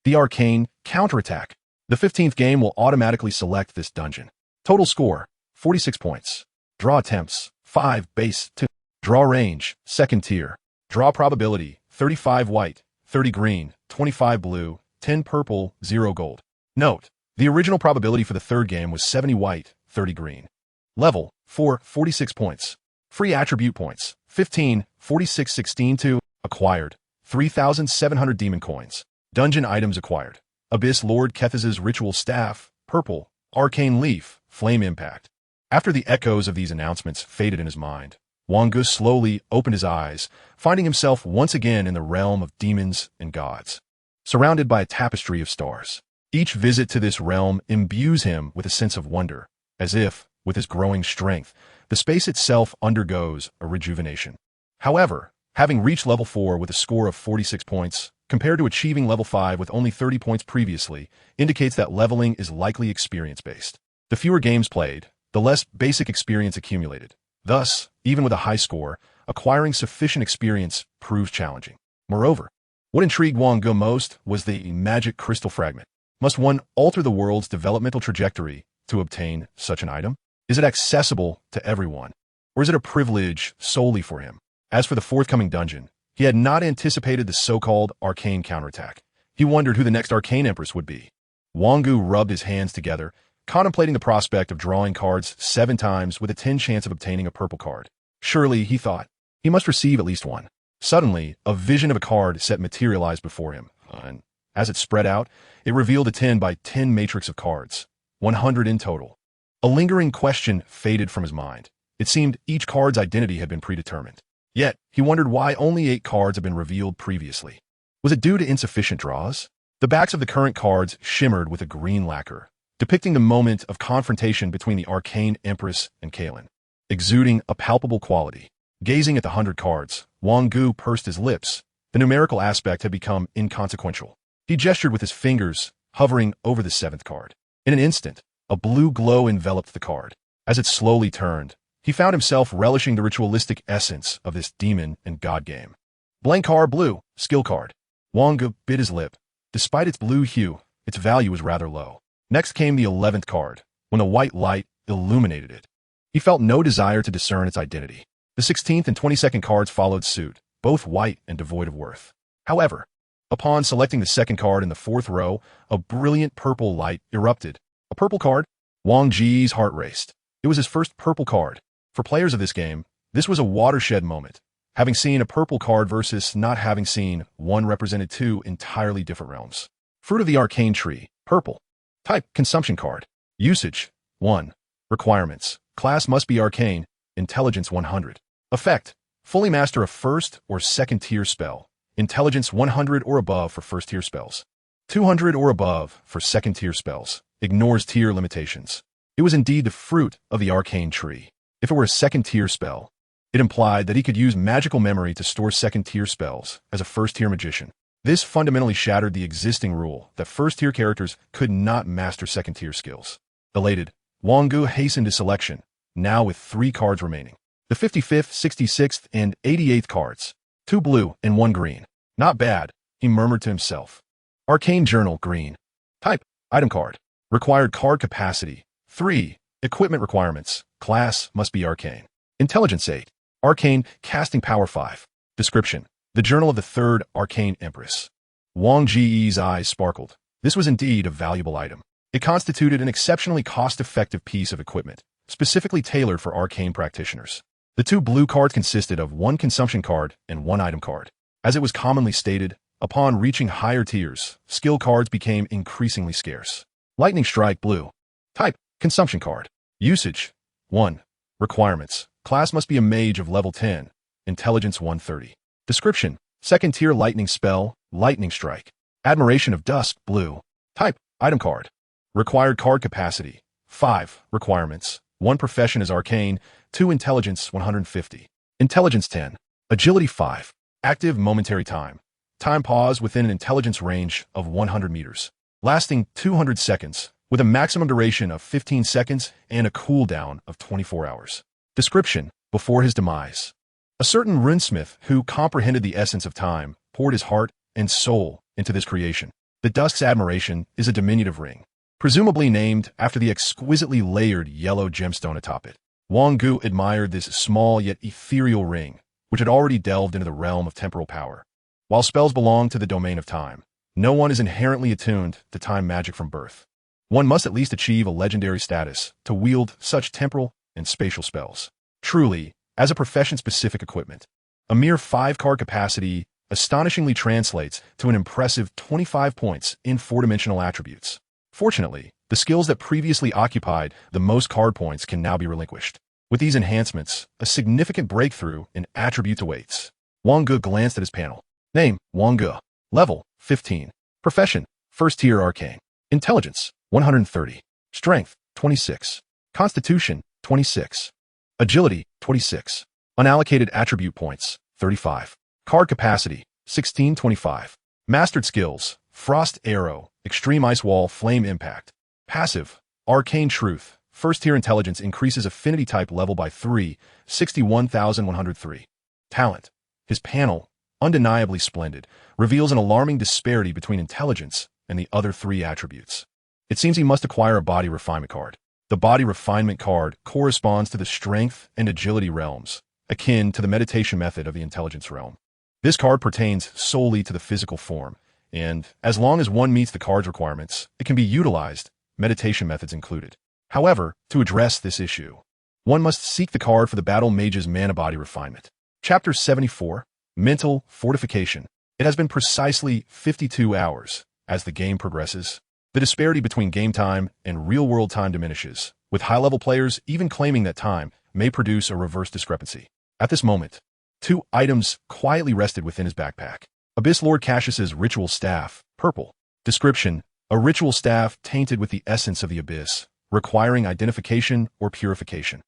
The Arcane Counterattack. The 15th game will automatically select this dungeon. Total score, 46 points. Draw attempts, 5 base 2. Draw range, 2nd tier. Draw probability, 35 white, 30 green, 25 blue, 10 purple, 0 gold. Note, the original probability for the 3rd game was 70 white, 30 green. Level, 4, 46 points. Free attribute points, 15, 46, 16 2. Acquired, 3,700 demon coins. Dungeon items acquired. Abyss Lord Kethes's Ritual Staff, purple, Arcane Leaf, Flame Impact. After the echoes of these announcements faded in his mind, Wang Ge slowly opened his eyes, finding himself once again in the realm of demons and gods, surrounded by a tapestry of stars. Each visit to this realm imbues him with a sense of wonder, as if, with his growing strength, the space itself undergoes a rejuvenation. However, having reached level 4 with a score of 46 points, compared to achieving level 5 with only 30 points previously, indicates that leveling is likely experience-based. The fewer games played, the less basic experience accumulated. Thus, even with a high score, acquiring sufficient experience proves challenging. Moreover, what intrigued Wang Ge most was the Magic Crystal Fragment. Must one alter the world's developmental trajectory to obtain such an item? Is it accessible to everyone? Or is it a privilege solely for him? As for the forthcoming dungeon, he had not anticipated the so-called arcane counterattack. He wondered who the next arcane empress would be. Wang Ge rubbed his hands together, contemplating the prospect of drawing cards 7 times with a 10 chance of obtaining a purple card. Surely, he thought, he must receive at least one. Suddenly, a vision of a card set materialized before him, and as it spread out, it revealed a 10 by 10 matrix of cards, 100 in total. A lingering question faded from his mind. It seemed each card's identity had been predetermined. Yet, he wondered why only 8 cards had been revealed previously. Was it due to insufficient draws? The backs of the current cards shimmered with a green lacquer, depicting the moment of confrontation between the arcane empress and Kalen, exuding a palpable quality. Gazing at the 100 cards, Wang Ge pursed his lips. The numerical aspect had become inconsequential. He gestured with his fingers, hovering over the 7th card. In an instant, a blue glow enveloped the card. As it slowly turned, he found himself relishing the ritualistic essence of this demon and god game. Blank card blue, skill card. Wang Ge bit his lip. Despite its blue hue, its value was rather low. Next came the 11th card, when a white light illuminated it. He felt no desire to discern its identity. The 16th and 22nd cards followed suit, both white and devoid of worth. However, upon selecting the 2nd card in the 4th row, a brilliant purple light erupted. A purple card? Wang Ge's heart raced. It was his first purple card. For players of this game, this was a watershed moment. Having seen a purple card versus not having seen one represented 2 entirely different realms. Fruit of the Arcane Tree, purple. Type, consumption card. Usage, 1. Requirements, class must be arcane, intelligence 100. Effect, fully master a 1st or 2nd tier spell, intelligence 100 or above for 1st tier spells. 200 or above for 2nd tier spells, ignores tier limitations. It was indeed the fruit of the Arcane Tree. If it were a 2nd tier spell, it implied that he could use magical memory to store 2nd tier spells as a 1st tier magician. This fundamentally shattered the existing rule that 1st tier characters could not master 2nd tier skills. Elated, Wang Ge hastened his selection, now with 3 cards remaining. The 55th, 66th, and 88th cards. 2 blue and 1 green. Not bad, he murmured to himself. Arcane Journal, green. Type, item card. Required card capacity, 3. Equipment requirements, class must be arcane. Intelligence 8. Arcane, casting power 5. Description, the Journal of the 3rd Arcane Empress. Wang Ge's eyes sparkled. This was indeed a valuable item. It constituted an exceptionally cost-effective piece of equipment, specifically tailored for arcane practitioners. The 2 blue cards consisted of 1 consumption card and 1 item card. As it was commonly stated, upon reaching higher tiers, skill cards became increasingly scarce. Lightning Strike, blue. Type, consumption card. Usage, 1. Requirements, class must be a mage of level 10, intelligence 130. Description, 2nd tier lightning spell, Lightning Strike. Admiration of Dusk, blue. Type, item card. Required card capacity, 5. Requirements, 1 profession is arcane, 2 intelligence 150. Intelligence 10. Agility 5. Active momentary time. Time pause within an intelligence range of 100 meters. Lasting 200 seconds, with a maximum duration of 15 seconds and a cooldown of 24 hours. Description, before his demise. A certain runesmith who comprehended the essence of time poured his heart and soul into this creation. The Dusk's admiration is a diminutive ring, presumably named after the exquisitely layered yellow gemstone atop it. Wang Ge admired this small yet ethereal ring, which had already delved into the realm of temporal power. While spells belong to the domain of time, no one is inherently attuned to time magic from birth. One must at least achieve a legendary status to wield such temporal and spatial spells. Truly, as a profession-specific equipment, a mere 5-card capacity astonishingly translates to an impressive 25 points in 4-dimensional attributes. Fortunately, the skills that previously occupied the most card points can now be relinquished. With these enhancements, a significant breakthrough in attributes awaits. Wang Ge glanced at his panel. Name, Wang Ge. Level, 15. Profession, 1st tier arcane. Intelligence, 130. Strength, 26. Constitution, 26. Agility, 26. Unallocated attribute points, 35. Card capacity, 1625. Mastered skills, Frost Arrow, Extreme Ice Wall, Flame Impact. Passive, Arcane Truth. 1st tier intelligence increases affinity type level by 3, 61,103. Talent. His panel, undeniably splendid, reveals an alarming disparity between intelligence and the other 3 attributes. It seems he must acquire a body refinement card. The body refinement card corresponds to the strength and agility realms, akin to the meditation method of the intelligence realm. This card pertains solely to the physical form, and as long as one meets the card's requirements, it can be utilized, meditation methods included. However, to address this issue, one must seek the card for the Battle Mage's Mana Body Refinement. Chapter 74, Mental Fortification. It has been precisely 52 hours. As the game progresses, the disparity between game time and real-world time diminishes, with high-level players even claiming that time may produce a reverse discrepancy. At this moment, 2 items quietly rested within his backpack. Abyss Lord Cassius's Ritual Staff, purple. Description: a ritual staff tainted with the essence of the Abyss, requiring identification or purification.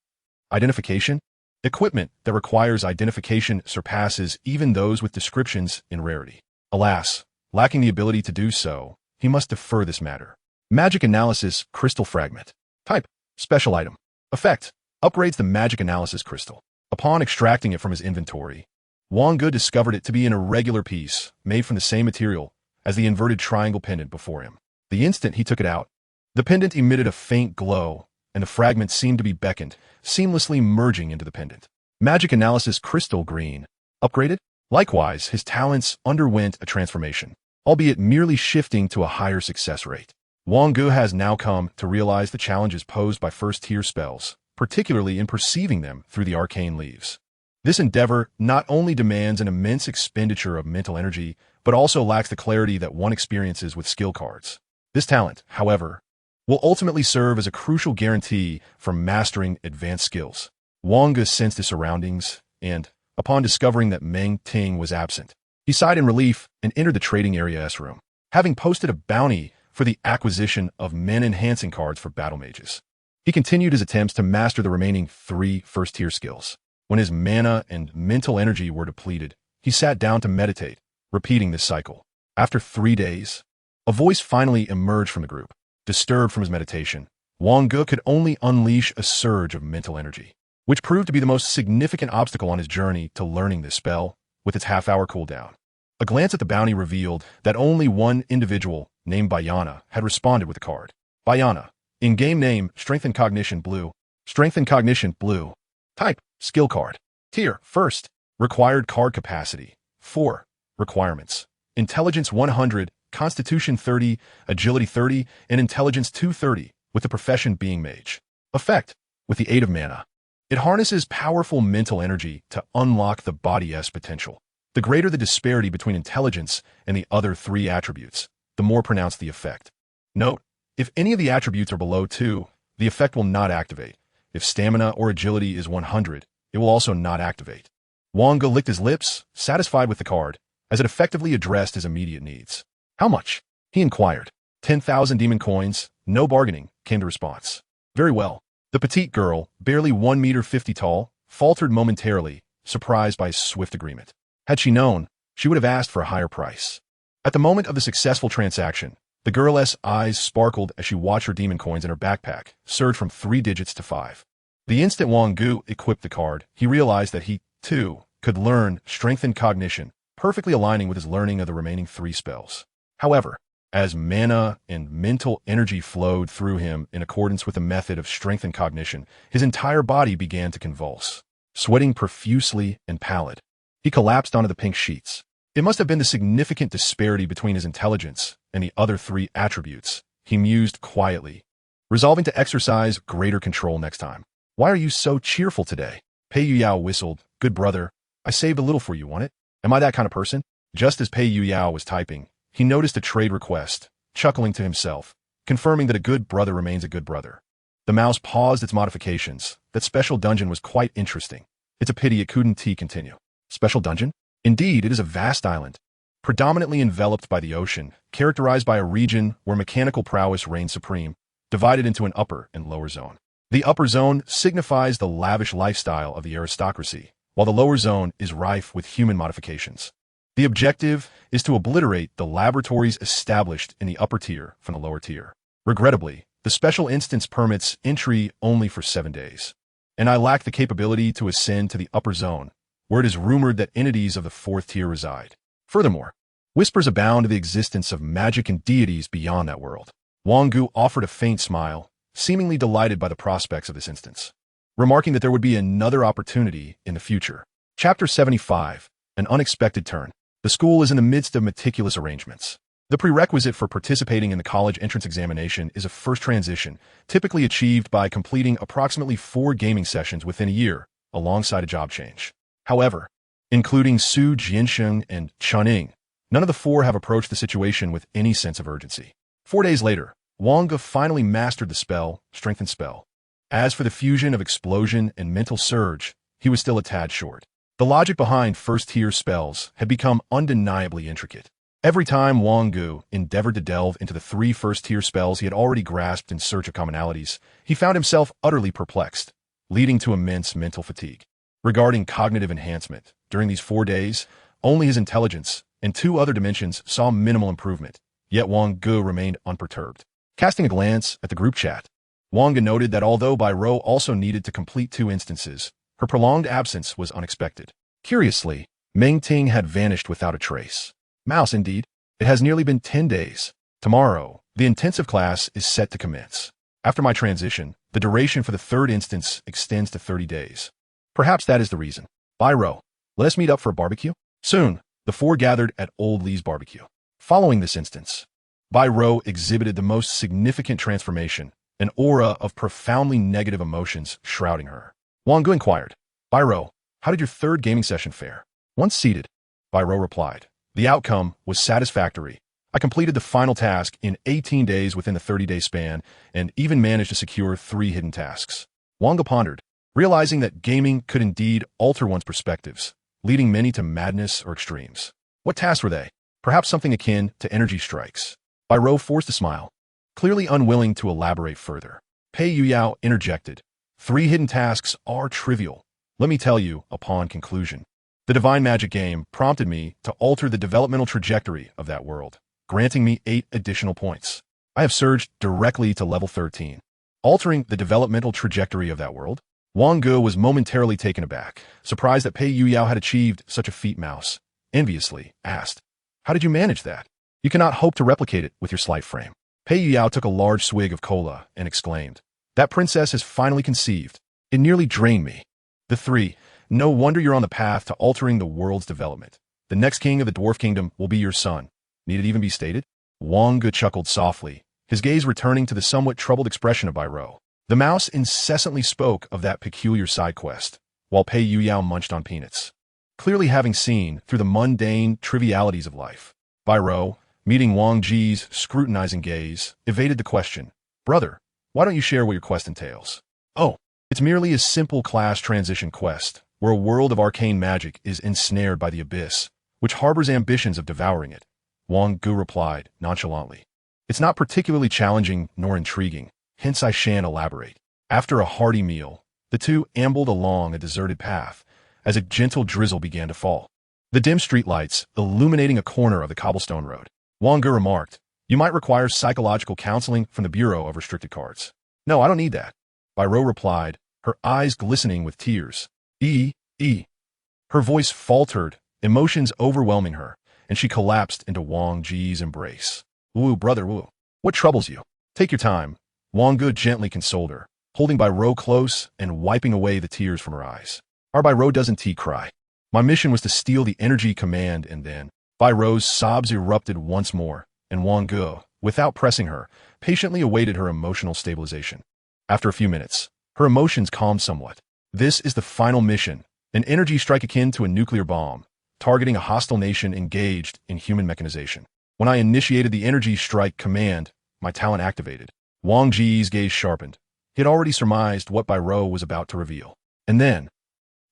Identification? Equipment that requires identification surpasses even those with descriptions in rarity. Alas, lacking the ability to do so, he must defer this matter. Magic Analysis Crystal Fragment. Type: special item. Effect: upgrades the Magic Analysis Crystal. Upon extracting it from his inventory, Wang Ge discovered it to be an irregular piece made from the same material as the inverted triangle pendant before him. The instant he took it out, the pendant emitted a faint glow, and the fragment seemed to be beckoned, seamlessly merging into the pendant. Magic Analysis Crystal Green. Upgraded? Likewise, his talents underwent a transformation, albeit merely shifting to a higher success rate. Wang Ge has now come to realize the challenges posed by first-tier spells, particularly in perceiving them through the arcane leaves. This endeavor not only demands an immense expenditure of mental energy, but also lacks the clarity that one experiences with skill cards. This talent, however, will ultimately serve as a crucial guarantee for mastering advanced skills. Wang Ge sensed his surroundings, and, upon discovering that Meng Ting was absent, he sighed in relief and entered the trading area S room, having posted a bounty for the acquisition of men-enhancing cards for battle mages. He continued his attempts to master the remaining 3 first-tier skills. When his mana and mental energy were depleted, he sat down to meditate, repeating this cycle. After 3 days, a voice finally emerged from the group. Disturbed from his meditation, Wang Ge could only unleash a surge of mental energy, which proved to be the most significant obstacle on his journey to learning this spell, with its half-hour cooldown. A glance at the bounty revealed that only one individual, named Bayana, had responded with the card. Bayana. In-game name, Strength and Cognition Blue. Strength and Cognition Blue. Type: skill card. Tier: first. Required card capacity: 4. Requirements: Intelligence 100, Constitution 30, Agility 30, and Intelligence 230, with the profession being Mage. Effect: with the aid of mana, it harnesses powerful mental energy to unlock the body's potential. The greater the disparity between intelligence and the other 3 attributes, the more pronounced the effect. Note: if any of the attributes are below 2, the effect will not activate. If stamina or agility is 100, it will also not activate. Wang Ge licked his lips, satisfied with the card, as it effectively addressed his immediate needs. How much? He inquired. 10,000 demon coins, no bargaining, came the response. Very well. The petite girl, barely 1 meter 50 tall, faltered momentarily, surprised by his swift agreement. Had she known, she would have asked for a higher price. At the moment of the successful transaction, the girl's eyes sparkled as she watched her demon coins in her backpack surge from 3 digits to 5. The instant Wang Ge equipped the card, he realized that he, too, could learn Strength and Cognition, perfectly aligning with his learning of the remaining 3 spells. However, as mana and mental energy flowed through him in accordance with the method of Strength and Cognition, his entire body began to convulse. Sweating profusely and pallid, he collapsed onto the pink sheets. It must have been the significant disparity between his intelligence and the other 3 attributes, he mused quietly, resolving to exercise greater control next time. Why are you so cheerful today? Pei Yuyao whistled. Good brother, I saved a little for you, want it? Am I that kind of person? Just as Pei Yuyao was typing, he noticed a trade request, chuckling to himself, confirming that a good brother remains a good brother. The mouse paused its modifications. That special dungeon was quite interesting. It's a pity it couldn't continue. Special dungeon? Indeed, it is a vast island, predominantly enveloped by the ocean, characterized by a region where mechanical prowess reigns supreme, divided into an upper and lower zone. The upper zone signifies the lavish lifestyle of the aristocracy, while the lower zone is rife with human modifications. The objective is to obliterate the laboratories established in the upper tier from the lower tier. Regrettably, the special instance permits entry only for 7 days, and I lack the capability to ascend to the upper zone, where it is rumored that entities of the 4th tier reside. Furthermore, whispers abound of the existence of magic and deities beyond that world. Wang Ge offered a faint smile, seemingly delighted by the prospects of this instance. remarking that there would be another opportunity in the future. Chapter 75, An Unexpected Turn. The school is in the midst of meticulous arrangements. The prerequisite for participating in the college entrance examination is a first transition, typically achieved by completing approximately 4 gaming sessions within a year, alongside a job change. However, including Su Jiansheng and Chuning, none of the 4 have approached the situation with any sense of urgency. 4 days later, Wang Ge finally mastered the spell, Strengthened Spell. As for the fusion of explosion and mental surge, he was still a tad short. The logic behind first-tier spells had become undeniably intricate. Every time Wang Ge endeavored to delve into the 3 first-tier spells he had already grasped in search of commonalities, he found himself utterly perplexed, leading to immense mental fatigue. Regarding cognitive enhancement, during these 4 days, only his intelligence and 2 other dimensions saw minimal improvement, yet Wang Ge remained unperturbed. Casting a glance at the group chat, Wang Ge noted that although Bai Rou also needed to complete 2 instances, her prolonged absence was unexpected. Curiously, Meng Ting had vanished without a trace. Mouse, indeed. It has nearly been 10 days. Tomorrow, the intensive class is set to commence. After my transition, the duration for the 3rd instance extends to 30 days. Perhaps that is the reason. Bai Rou, let us meet up for a barbecue? Soon, the 4 gathered at Old Lee's barbecue. Following this instance, Bai Rou exhibited the most significant transformation, an aura of profoundly negative emotions shrouding her. Wang Ge inquired, Bai Rou, how did your 3rd gaming session fare? Once seated, Bai Rou replied, the outcome was satisfactory. I completed the final task in 18 days within the 30-day span and even managed to secure 3 hidden tasks. Wang Ge pondered, realizing that gaming could indeed alter one's perspectives, leading many to madness or extremes. What tasks were they? Perhaps something akin to energy strikes. Bai Rou forced a smile, clearly unwilling to elaborate further. Pei Yuyao interjected, 3 hidden tasks are trivial. Let me tell you, upon conclusion. The divine magic game prompted me to alter the developmental trajectory of that world, granting me 8 additional points. I have surged directly to level 13. Altering the developmental trajectory of that world? Wang Ge was momentarily taken aback, surprised that Pei Yuyao had achieved such a feat. Mouse, enviously, asked, how did you manage that? You cannot hope to replicate it with your slight frame. Pei Yuyao took a large swig of cola and exclaimed, that princess has finally conceived. It nearly drained me. The 3, no wonder you're on the path to altering the world's development. The next king of the dwarf kingdom will be your son. Need it even be stated? Wang Ge chuckled softly, his gaze returning to the somewhat troubled expression of Bai Rou. The mouse incessantly spoke of that peculiar side quest, while Pei Yuyao munched on peanuts. Clearly having seen through the mundane trivialities of life, Bai Rou, meeting Wang Ge's scrutinizing gaze, evaded the question. Brother, why don't you share what your quest entails? Oh, it's merely a simple class transition quest, where a world of arcane magic is ensnared by the abyss, which harbors ambitions of devouring it. Wang Ge replied nonchalantly. It's not particularly challenging nor intriguing, hence I shan't elaborate. After a hearty meal, the 2 ambled along a deserted path, as a gentle drizzle began to fall. The dim streetlights illuminating a corner of the cobblestone road. Wang Ge remarked, you might require psychological counseling from the Bureau of Restricted Cards. No, I don't need that. Bai Rou replied, her eyes glistening with tears. Her voice faltered, emotions overwhelming her, and she collapsed into Wang Ge's embrace. Woo, brother, woo. What troubles you? Take your time. Wang Ge gently consoled her, holding Bai Rou close and wiping away the tears from her eyes. Our Bai Rou doesn't cry. My mission was to steal the energy command and then. Bai Rou's sobs erupted once more, and Wang Ge, without pressing her, patiently awaited her emotional stabilization. After a few minutes, her emotions calmed somewhat. This is the final mission, an energy strike akin to a nuclear bomb, targeting a hostile nation engaged in human mechanization. When I initiated the energy strike command, my talent activated. Wang Ge's gaze sharpened. He had already surmised what Bai Rou was about to reveal. And then,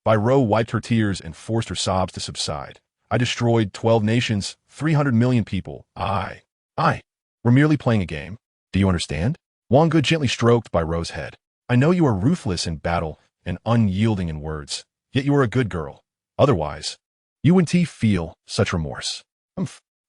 Bai Rou wiped her tears and forced her sobs to subside. I destroyed 12 nations, 300 million people. We're merely playing a game. Do you understand? Wang Ge gently stroked Bai Rou's head. I know you are ruthless in battle and unyielding in words, yet you are a good girl. Otherwise, you wouldn't feel such remorse.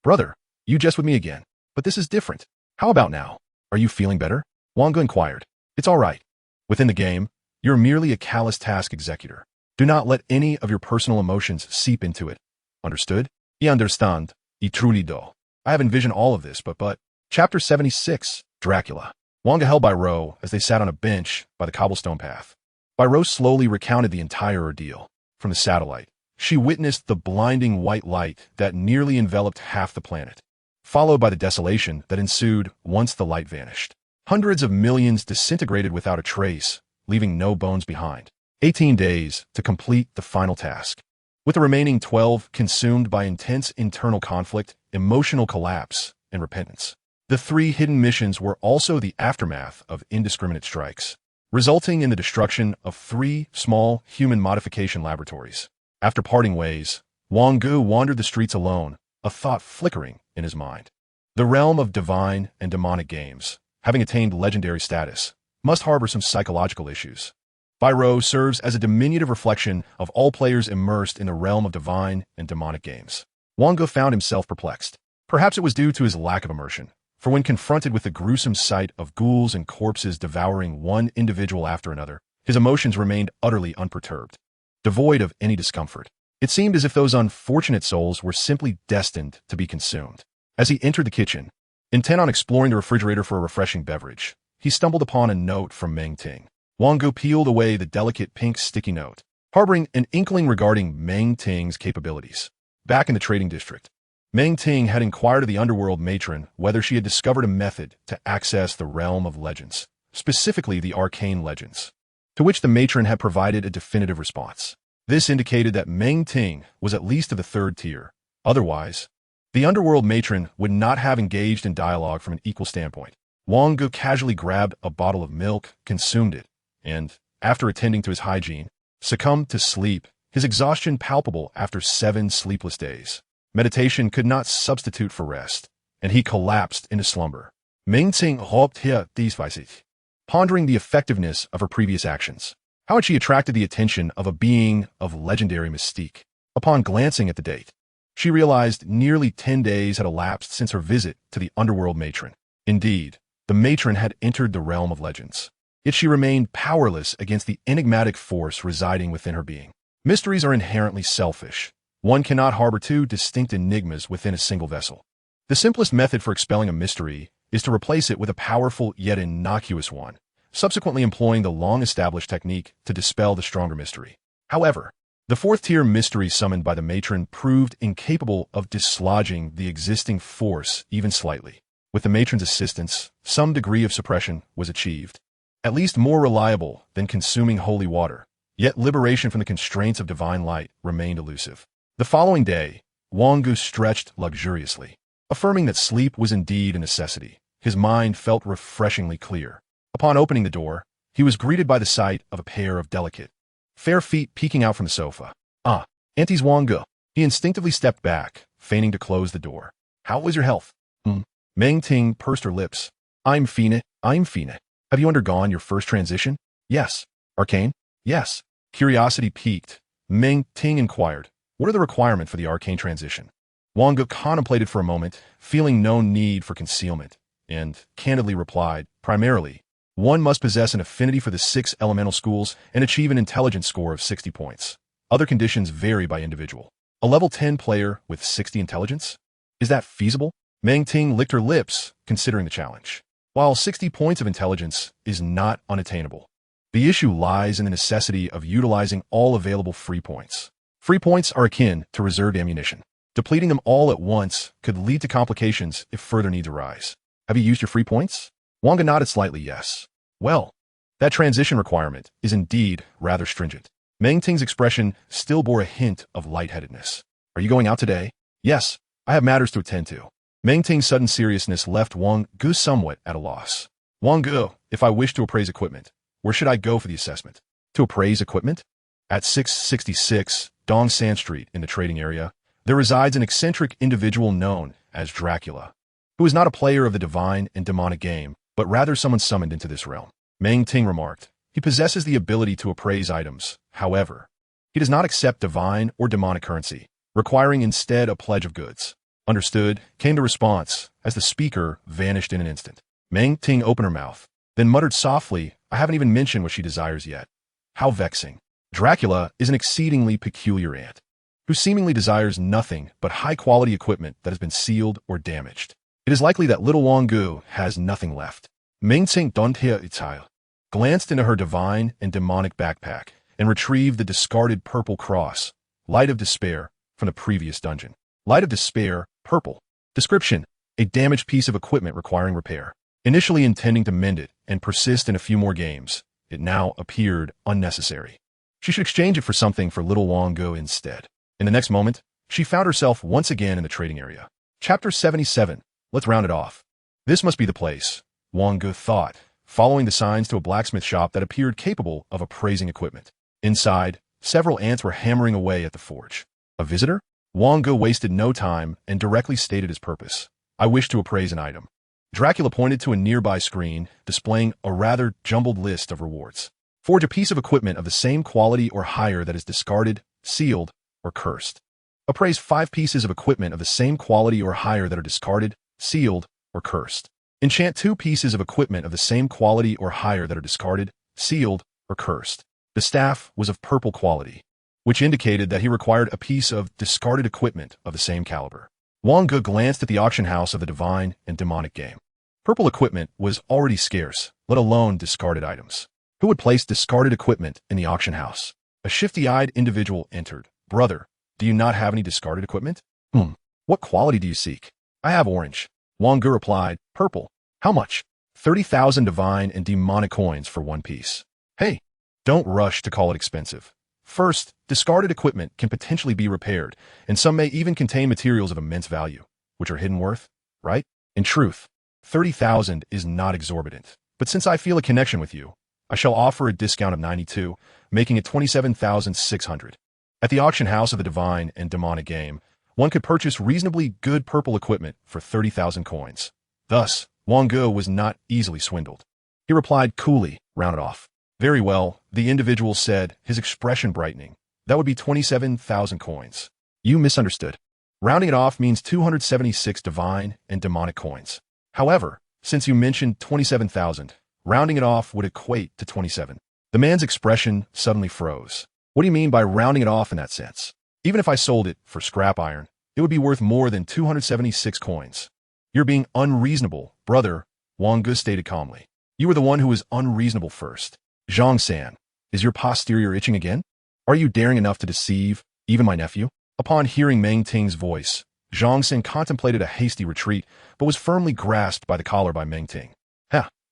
Brother, you jest with me again. But this is different. How about now? Are you feeling better? Wang Ge inquired. It's all right. Within the game, you're merely a callous task executor. Do not let any of your personal emotions seep into it. Understood? I understand. I truly do. I have envisioned all of this, but. Chapter 76, Dracula. Wang Ge held Bai Rou as they sat on a bench by the cobblestone path. Rose slowly recounted the entire ordeal. From the satellite, she witnessed the blinding white light that nearly enveloped half the planet, followed by the desolation that ensued once the light vanished. Hundreds of millions disintegrated without a trace, leaving no bones behind. 18 days to complete the final task, with the remaining 12 consumed by intense internal conflict, emotional collapse, and repentance. The 3 hidden missions were also the aftermath of indiscriminate strikes, resulting in the destruction of 3 small human modification laboratories. After parting ways, Wang Ge wandered the streets alone, a thought flickering in his mind. The realm of divine and demonic games, having attained legendary status, must harbor some psychological issues. Rose serves as a diminutive reflection of all players immersed in the realm of divine and demonic games. Wang Ge found himself perplexed. Perhaps it was due to his lack of immersion, for when confronted with the gruesome sight of ghouls and corpses devouring one individual after another, his emotions remained utterly unperturbed, devoid of any discomfort. It seemed as if those unfortunate souls were simply destined to be consumed. As he entered the kitchen, intent on exploring the refrigerator for a refreshing beverage, he stumbled upon a note from Meng Ting. Wang Ge peeled away the delicate pink sticky note, harboring an inkling regarding Meng Ting's capabilities. Back in the trading district, Meng Ting had inquired of the underworld matron whether she had discovered a method to access the realm of legends, specifically the arcane legends, to which the matron had provided a definitive response. This indicated that Meng Ting was at least of the 3rd tier. Otherwise, the underworld matron would not have engaged in dialogue from an equal standpoint. Wang Ge casually grabbed a bottle of milk, consumed it, and, after attending to his hygiene, succumbed to sleep, his exhaustion palpable after 7 sleepless days. Meditation could not substitute for rest, and he collapsed into slumber. Meng Ting hoped here these vices, pondering the effectiveness of her previous actions. How had she attracted the attention of a being of legendary mystique? Upon glancing at the date, she realized nearly 10 days had elapsed since her visit to the underworld matron. Indeed, the matron had entered the realm of legends. Yet she remained powerless against the enigmatic force residing within her being. Mysteries are inherently selfish. One cannot harbor 2 distinct enigmas within a single vessel. The simplest method for expelling a mystery is to replace it with a powerful yet innocuous one, subsequently employing the long-established technique to dispel the stronger mystery. However, the 4th-tier mystery summoned by the matron proved incapable of dislodging the existing force even slightly. With the matron's assistance, some degree of suppression was achieved, at least more reliable than consuming holy water, yet liberation from the constraints of divine light remained elusive. The following day, Wang Ge stretched luxuriously, affirming that sleep was indeed a necessity. His mind felt refreshingly clear. Upon opening the door, he was greeted by the sight of a pair of delicate, fair feet peeking out from the sofa. Ah, Auntie's Wang Ge. He instinctively stepped back, feigning to close the door. How was your health? Meng Ting pursed her lips. I'm fine. Have you undergone your first transition? Yes. Arcane? Yes. Curiosity piqued. Meng Ting inquired, what are the requirements for the arcane transition? Wang Ge contemplated for a moment, feeling no need for concealment, and candidly replied, primarily, one must possess an affinity for the 6 elemental schools and achieve an intelligence score of 60 points. Other conditions vary by individual. A level 10 player with 60 intelligence? Is that feasible? Meng Ting licked her lips, considering the challenge. While 60 points of intelligence is not unattainable, the issue lies in the necessity of utilizing all available free points. Free points are akin to reserved ammunition. Depleting them all at once could lead to complications if further needs arise. Have you used your free points? Wang Ge nodded slightly yes. Well, that transition requirement is indeed rather stringent. Meng Ting's expression still bore a hint of lightheadedness. Are you going out today? Yes, I have matters to attend to. Meng Ting's sudden seriousness left Wang Ge somewhat at a loss. Wang Ge, if I wish to appraise equipment, where should I go for the assessment? To appraise equipment? At 666 Dongsan Street in the trading area, there resides an eccentric individual known as Dracula, who is not a player of the divine and demonic game, but rather someone summoned into this realm. Meng Ting remarked, he possesses the ability to appraise items. However, he does not accept divine or demonic currency, requiring instead a pledge of goods. Understood, came the response, as the speaker vanished in an instant. Meng Ting opened her mouth, then muttered softly, I haven't even mentioned what she desires yet. How vexing. Dracula is an exceedingly peculiar ant, who seemingly desires nothing but high-quality equipment that has been sealed or damaged. It is likely that little Wang Ge has nothing left. Meng Ting don't hear itile. glanced into her divine and demonic backpack, and retrieved the discarded purple cross, Light of Despair, from the previous dungeon. Light of Despair, purple. Description: a damaged piece of equipment requiring repair. Initially intending to mend it and persist in a few more games, it now appeared unnecessary. She should exchange it for something for little Wang Ge instead. In the next moment, she found herself once again in the trading area. Chapter 77. Let's round it off. This must be the place, Wang Ge thought, following the signs to a blacksmith shop that appeared capable of appraising equipment. Inside, several ants were hammering away at the forge. A visitor? Wang Ge wasted no time and directly stated his purpose. I wish to appraise an item. Dracula pointed to a nearby screen, displaying a rather jumbled list of rewards. Forge a piece of equipment of the same quality or higher that is discarded, sealed, or cursed. Appraise 5 pieces of equipment of the same quality or higher that are discarded, sealed, or cursed. Enchant 2 pieces of equipment of the same quality or higher that are discarded, sealed, or cursed. The staff was of purple quality, which indicated that he required a piece of discarded equipment of the same caliber. Wang Ge glanced at the auction house of the divine and demonic game. Purple equipment was already scarce, let alone discarded items. Who would place discarded equipment in the auction house? A shifty-eyed individual entered. Brother, do you not have any discarded equipment? What quality do you seek? I have orange. Wang Ge replied, purple. How much? 30,000 divine and demonic coins for 1 piece. Hey, don't rush to call it expensive. First, discarded equipment can potentially be repaired, and some may even contain materials of immense value, which are hidden worth, right? In truth, 30,000 is not exorbitant, but since I feel a connection with you, I shall offer a discount of 92, making it 27,600. At the auction house of the divine and demonic game, one could purchase reasonably good purple equipment for 30,000 coins. Thus, Wang Ge was not easily swindled. He replied coolly, rounded off. Very well, the individual said, his expression brightening. That would be 27,000 coins. You misunderstood. Rounding it off means 276 divine and demonic coins. However, since you mentioned 27,000, rounding it off would equate to 27. The man's expression suddenly froze. What do you mean by rounding it off in that sense? Even if I sold it for scrap iron, it would be worth more than 276 coins. You're being unreasonable, brother, Wang Ge stated calmly. You were the one who was unreasonable first. Zhang-san, is your posterior itching again? Are you daring enough to deceive even my nephew? Upon hearing Meng Ting's voice, Zhang-san contemplated a hasty retreat, but was firmly grasped by the collar by Meng Ting.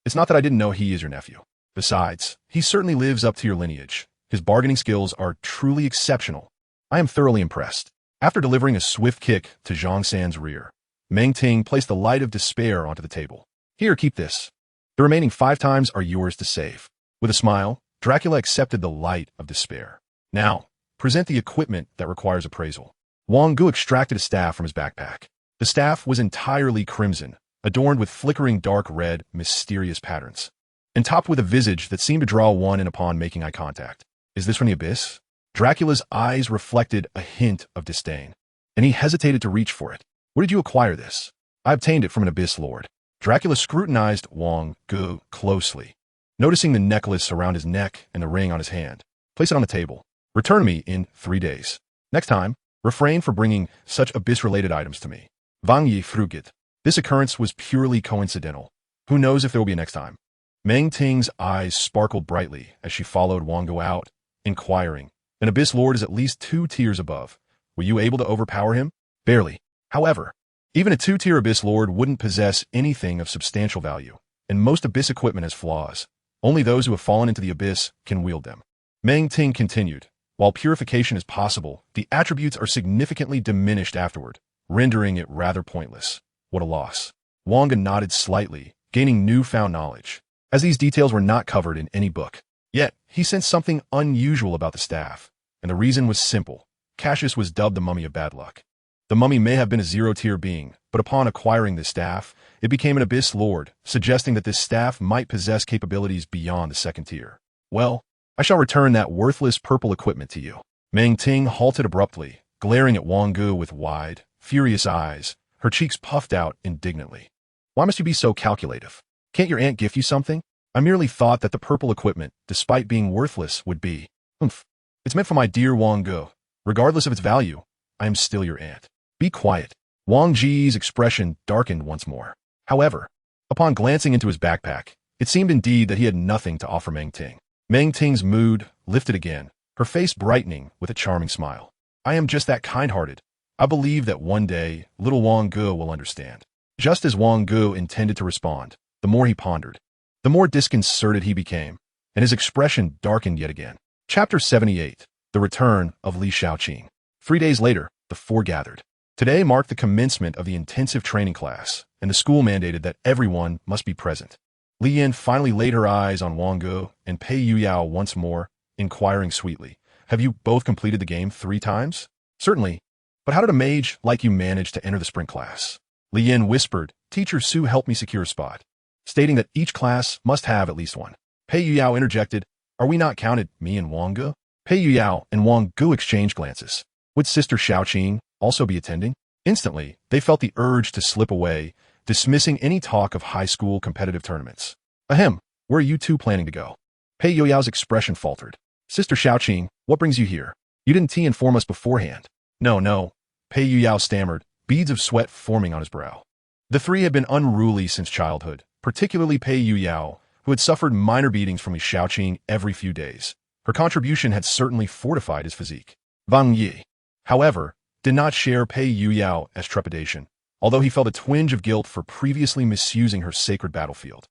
It's not that I didn't know he is your nephew. Besides, he certainly lives up to your lineage. His bargaining skills are truly exceptional. I am thoroughly impressed. After delivering a swift kick to Zhang-san's rear, Meng Ting placed the Light of Despair onto the table. Here, keep this. The remaining 5 times are yours to save. With a smile, Dracula accepted the Light of Despair. Now, present the equipment that requires appraisal. Wang Ge extracted a staff from his backpack. The staff was entirely crimson, adorned with flickering dark red, mysterious patterns, and topped with a visage that seemed to draw one in upon making eye contact. Is this from the abyss? Dracula's eyes reflected a hint of disdain, and he hesitated to reach for it. Where did you acquire this? I obtained it from an abyss lord. Dracula scrutinized Wang Ge closely, noticing the necklace around his neck and the ring on his hand. Place it on the table. Return to me in 3 days. Next time, refrain from bringing such abyss-related items to me. Wang Ge frugit. This occurrence was purely coincidental. Who knows if there will be a next time? Meng Ting's eyes sparkled brightly as she followed Wang Ge out, inquiring, an abyss lord is at least 2 tiers above. Were you able to overpower him? Barely. However, even a 2-tier abyss lord wouldn't possess anything of substantial value, and most abyss equipment has flaws. Only those who have fallen into the abyss can wield them. Meng Ting continued, while purification is possible, the attributes are significantly diminished afterward, rendering it rather pointless. What a loss. Wang Ge nodded slightly, gaining newfound knowledge, as these details were not covered in any book. Yet, he sensed something unusual about the staff, and the reason was simple. Cassius was dubbed the mummy of bad luck. The mummy may have been a 0-tier being, but upon acquiring this staff, it became an abyss lord, suggesting that this staff might possess capabilities beyond the 2nd tier. Well, I shall return that worthless purple equipment to you. Meng Ting halted abruptly, glaring at Wang Ge with wide, furious eyes, her cheeks puffed out indignantly. Why must you be so calculative? Can't your aunt gift you something? I merely thought that the purple equipment, despite being worthless, would be. It's meant for my dear Wang Ge. Regardless of its value, I am still your aunt. Be quiet. Wang Ge's expression darkened once more. However, upon glancing into his backpack, It seemed indeed that he had nothing to offer Meng Ting. Meng Ting's mood lifted again, her face brightening with a charming smile. I am just that kind-hearted. I believe that one day, little Wang Ge will understand. Just as Wang Ge intended to respond, the more he pondered, the more disconcerted he became, and his expression darkened yet again. Chapter 78. The Return of Li Shaoqing. 3 days later, the four gathered. Today marked the commencement of the intensive training class, and the school mandated that everyone must be present. Li Yin finally laid her eyes on Wang Ge and Pei Yuyao once more, inquiring sweetly, have you both completed the game 3 times? Certainly. But how did a mage like you manage to enter the sprint class? Li Yin whispered, Teacher Su helped me secure a spot, stating that each class must have at least one. Pei Yuyao interjected, are we not counted, me and Wang Ge? Pei Yuyao and Wang Ge exchanged glances. Would Sister Shaoqing also be attending? Instantly, they felt the urge to slip away, dismissing any talk of high school competitive tournaments. Ahem, where are you two planning to go? Pei Yuyao's expression faltered. Sister Shaoqing, what brings you here? You didn't inform us beforehand. No, Pei Yuyao stammered, beads of sweat forming on his brow. The three had been unruly since childhood, particularly Pei Yuyao, who had suffered minor beatings from Li Shaoqing every few days. Her contribution had certainly fortified his physique. Wang Ge, however, did not share Pei Yuyao's trepidation, although he felt a twinge of guilt for previously misusing her sacred battlefield.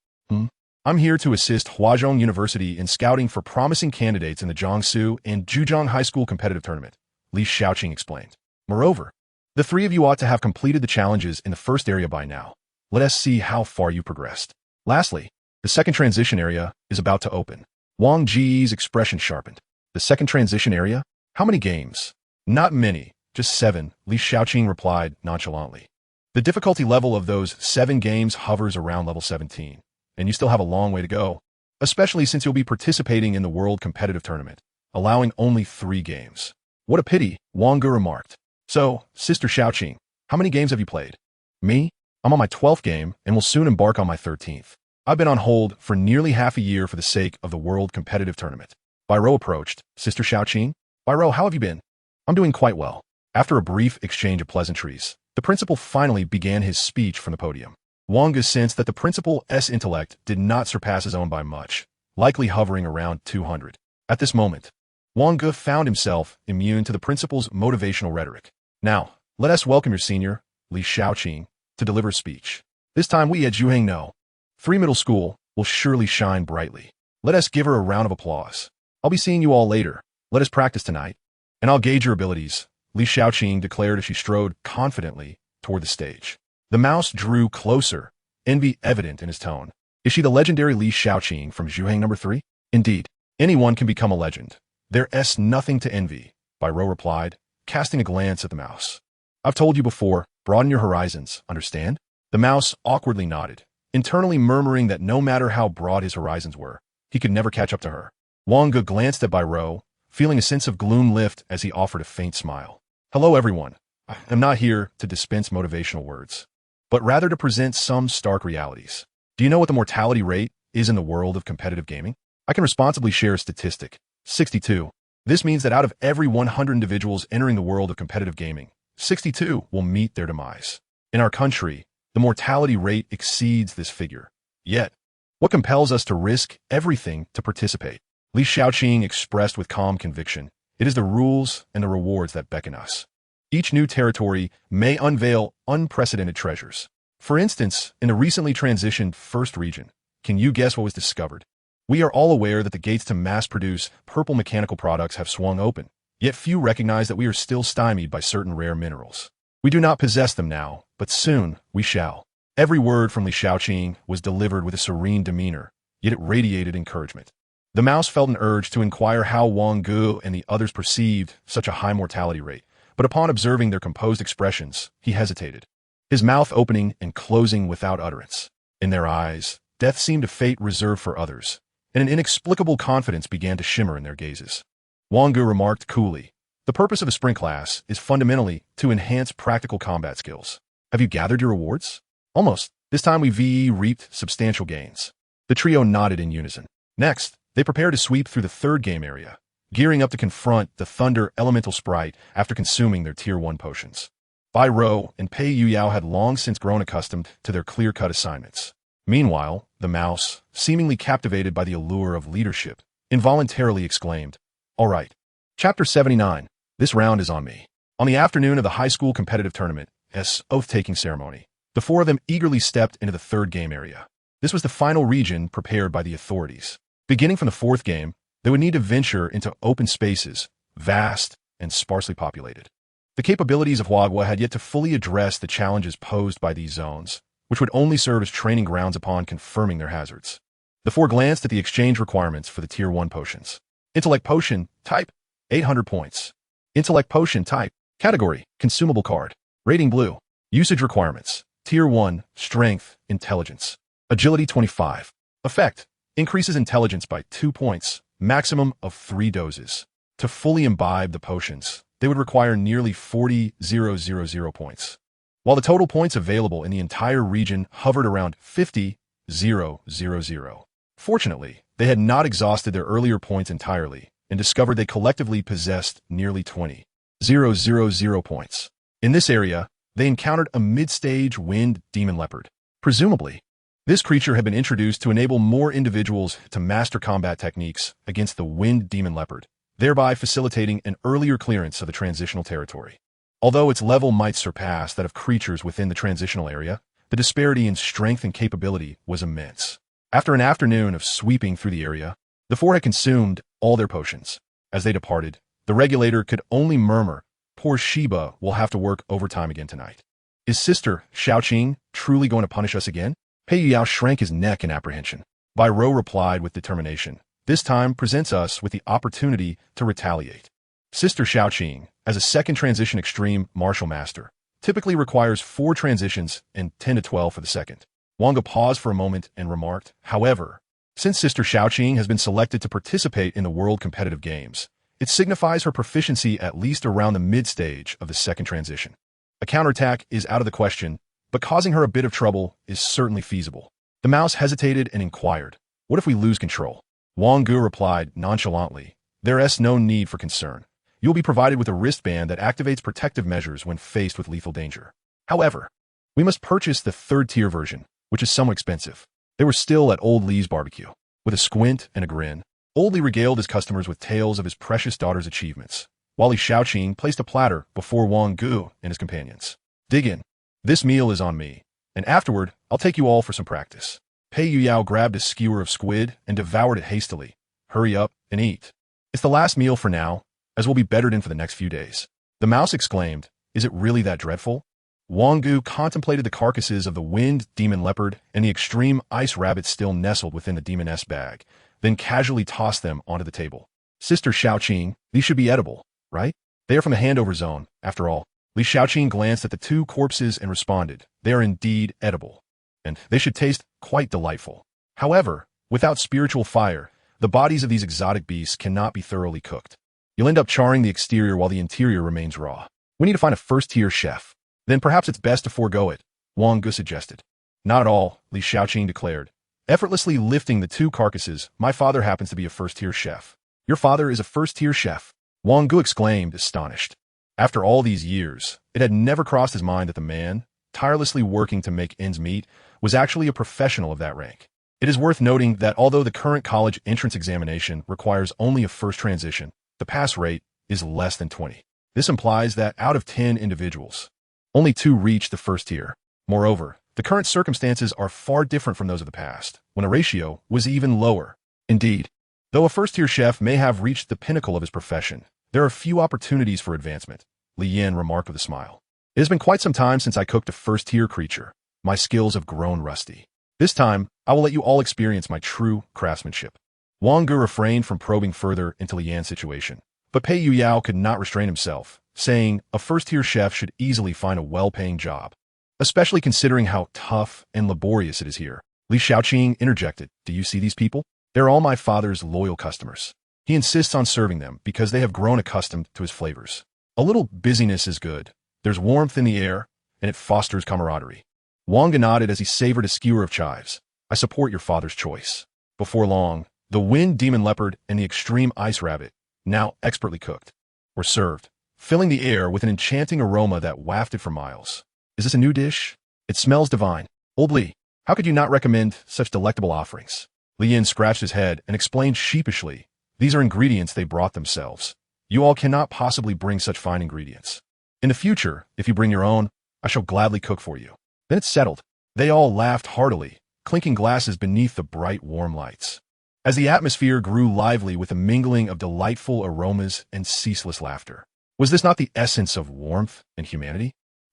I'm here to assist Huazhong University in scouting for promising candidates in the Jiangsu and Zhejiang High School competitive tournament, Li Shaoqing explained. Moreover, the 3 of you ought to have completed the challenges in the first area by now. Let us see how far you progressed. Lastly, the second transition area is about to open. Wang Ge's expression sharpened. The second transition area? How many games? Not many, just 7, Li Shaoqing replied nonchalantly. The difficulty level of those 7 games hovers around level 17, and you still have a long way to go, especially since you'll be participating in the World Competitive Tournament, allowing only 3 games. What a pity, Wang Ge remarked. So, Sister Shaoqing, how many games have you played? Me? I'm on my 12th game and will soon embark on my 13th. I've been on hold for nearly half a year for the sake of the World Competitive Tournament. Bairo approached. Sister Shaoqing? Bairo, how have you been? I'm doing quite well. After a brief exchange of pleasantries, the principal finally began his speech from the podium. Wang Ge sensed that the principal's intellect did not surpass his own by much, likely hovering around 200. At this moment, Wang Ge found himself immune to the principal's motivational rhetoric. Now, let us welcome your senior, Li Shaoqing, to deliver a speech. This time we at Zhuheng know 3 middle school will surely shine brightly. Let us give her a round of applause. I'll be seeing you all later. Let us practice tonight, and I'll gauge your abilities, Li Shaoqing declared as she strode confidently toward the stage. The mouse drew closer, envy evident in his tone. Is she the legendary Li Shaoqing from Zhuheng number 3? Indeed, anyone can become a legend. There's nothing to envy, Bairo replied, casting a glance at the mouse. I've told you before, broaden your horizons, understand? The mouse awkwardly nodded, internally murmuring that no matter how broad his horizons were, he could never catch up to her. Wang Ge glanced at Bairo, feeling a sense of gloom lift as he offered a faint smile. Hello everyone. I am not here to dispense motivational words, but rather to present some stark realities. Do you know what the mortality rate is in the world of competitive gaming? I can responsibly share a statistic. 62. This means that out of every 100 individuals entering the world of competitive gaming, 62 will meet their demise. In our country, the mortality rate exceeds this figure. Yet, what compels us to risk everything to participate? Li Shaoqing expressed with calm conviction, it is the rules and the rewards that beckon us. Each new territory may unveil unprecedented treasures. For instance, in the recently transitioned first region, can you guess what was discovered? We are all aware that the gates to mass-produce purple mechanical products have swung open, yet few recognize that we are still stymied by certain rare minerals. We do not possess them now, but soon we shall. Every word from Li Shaoqing was delivered with a serene demeanor, yet it radiated encouragement. The mouse felt an urge to inquire how Wang Ge and the others perceived such a high mortality rate, but upon observing their composed expressions, he hesitated, his mouth opening and closing without utterance. In their eyes, death seemed a fate reserved for others, and an inexplicable confidence began to shimmer in their gazes. Wang Ge remarked coolly, the purpose of a sprint class is fundamentally to enhance practical combat skills. Have you gathered your rewards? Almost. This time we reaped substantial gains. The trio nodded in unison. Next, they prepared to sweep through the third game area, gearing up to confront the Thunder Elemental Sprite after consuming their Tier 1 potions. Bairo and Pei Yuyao had long since grown accustomed to their clear-cut assignments. Meanwhile, the mouse, seemingly captivated by the allure of leadership, involuntarily exclaimed, "All right." Chapter 79. This round is on me. On the afternoon of the high school competitive tournament's oath-taking ceremony, the four of them eagerly stepped into the third game area. This was the final region prepared by the authorities. Beginning from the fourth game, they would need to venture into open spaces, vast and sparsely populated. The capabilities of Wang Ge had yet to fully address the challenges posed by these zones, which would only serve as training grounds upon confirming their hazards. The four glanced at the exchange requirements for the Tier 1 potions. Intellect Potion, Type, 800 points. Intellect Potion Type, Category, Consumable Card. Rating Blue. Usage Requirements, Tier 1, Strength, Intelligence. Agility 25. Effect, increases intelligence by 2 points, maximum of 3 doses. To fully imbibe the potions, they would require nearly 40,000 points, while the total points available in the entire region hovered around 50,000. Fortunately, they had not exhausted their earlier points entirely and discovered they collectively possessed nearly 20,000 points. In this area, they encountered a mid-stage wind demon leopard. Presumably, this creature had been introduced to enable more individuals to master combat techniques against the wind demon leopard, thereby facilitating an earlier clearance of the transitional territory. Although its level might surpass that of creatures within the transitional area, the disparity in strength and capability was immense. After an afternoon of sweeping through the area, the four had consumed all their potions. As they departed, the regulator could only murmur, "Poor Sheba will have to work overtime again tonight. Is Sister Shaoqing truly going to punish us again?" Pei Yao shrank his neck in apprehension. Bai Rou replied with determination, "This time presents us with the opportunity to retaliate." Sister Shaoqing, as a second transition extreme martial master, typically requires 4 transitions and 10 to 12 for the second. Wang Ge paused for a moment and remarked, "However, since Sister Shaoqing has been selected to participate in the World Competitive Games, it signifies her proficiency at least around the mid-stage of the second transition. A counterattack is out of the question, but causing her a bit of trouble is certainly feasible." The mouse hesitated and inquired, "What if we lose control?" Wang Ge replied nonchalantly, "There is no need for concern. You will be provided with a wristband that activates protective measures when faced with lethal danger. However, we must purchase the third-tier version, which is somewhat expensive." They were still at Old Lee's barbecue. With a squint and a grin, Old Lee regaled his customers with tales of his precious daughter's achievements, while Li Shaoqing placed a platter before Wang Ge and his companions. "Dig in. This meal is on me, and afterward, I'll take you all for some practice." Pei Yao grabbed a skewer of squid and devoured it hastily. "Hurry up and eat. It's the last meal for now, as we'll be bettered in for the next few days." The mouse exclaimed, "Is it really that dreadful?" Wang Ge contemplated the carcasses of the wind demon leopard and the extreme ice rabbit still nestled within the demoness bag, then casually tossed them onto the table. "Sister Shaoqing, these should be edible, right? They are from the handover zone, after all." Li Shaoqing glanced at the 2 corpses and responded, "They are indeed edible, and they should taste quite delightful. However, without spiritual fire, the bodies of these exotic beasts cannot be thoroughly cooked. You'll end up charring the exterior while the interior remains raw. We need to find a first-tier chef. Then perhaps it's best to forego it," Wang Ge suggested. "Not at all," Li Shaoqing declared, effortlessly lifting the 2 carcasses. "My father happens to be a first-tier chef." "Your father is a first-tier chef?" Wang Ge exclaimed, astonished. After all these years, it had never crossed his mind that the man, tirelessly working to make ends meet, was actually a professional of that rank. It is worth noting that although the current college entrance examination requires only a first transition, the pass rate is less than 20. This implies that out of 10 individuals, only 2 reach the first tier. Moreover, the current circumstances are far different from those of the past, when a ratio was even lower. Indeed, though a first-tier chef may have reached the pinnacle of his profession, there are few opportunities for advancement, Li Yan remarked with a smile. "It has been quite some time since I cooked a first-tier creature. My skills have grown rusty. This time, I will let you all experience my true craftsmanship." Wang Ge refrained from probing further into Li Yan's situation, but Pei Yao could not restrain himself, saying a first-tier chef should easily find a well-paying job, especially considering how tough and laborious it is here. Li Shaoqing interjected, "Do you see these people? They're all my father's loyal customers. He insists on serving them because they have grown accustomed to his flavors. A little busyness is good. There's warmth in the air, and it fosters camaraderie." Wang Ge nodded as he savored a skewer of chives. "I support your father's choice." Before long, the wind demon leopard and the extreme ice rabbit, now expertly cooked, were served, filling the air with an enchanting aroma that wafted for miles. "Is this a new dish? It smells divine. Old Lee, How could you not recommend such delectable offerings? Li Yin scratched his head and explained sheepishly, these are ingredients they brought themselves. You all cannot possibly bring such fine ingredients. In the future, if you bring your own, I shall gladly cook for you. Then it's settled. They all laughed heartily, clinking glasses beneath the bright, warm lights. As the atmosphere grew lively with a mingling of delightful aromas and ceaseless laughter. Was this not the essence of warmth and humanity?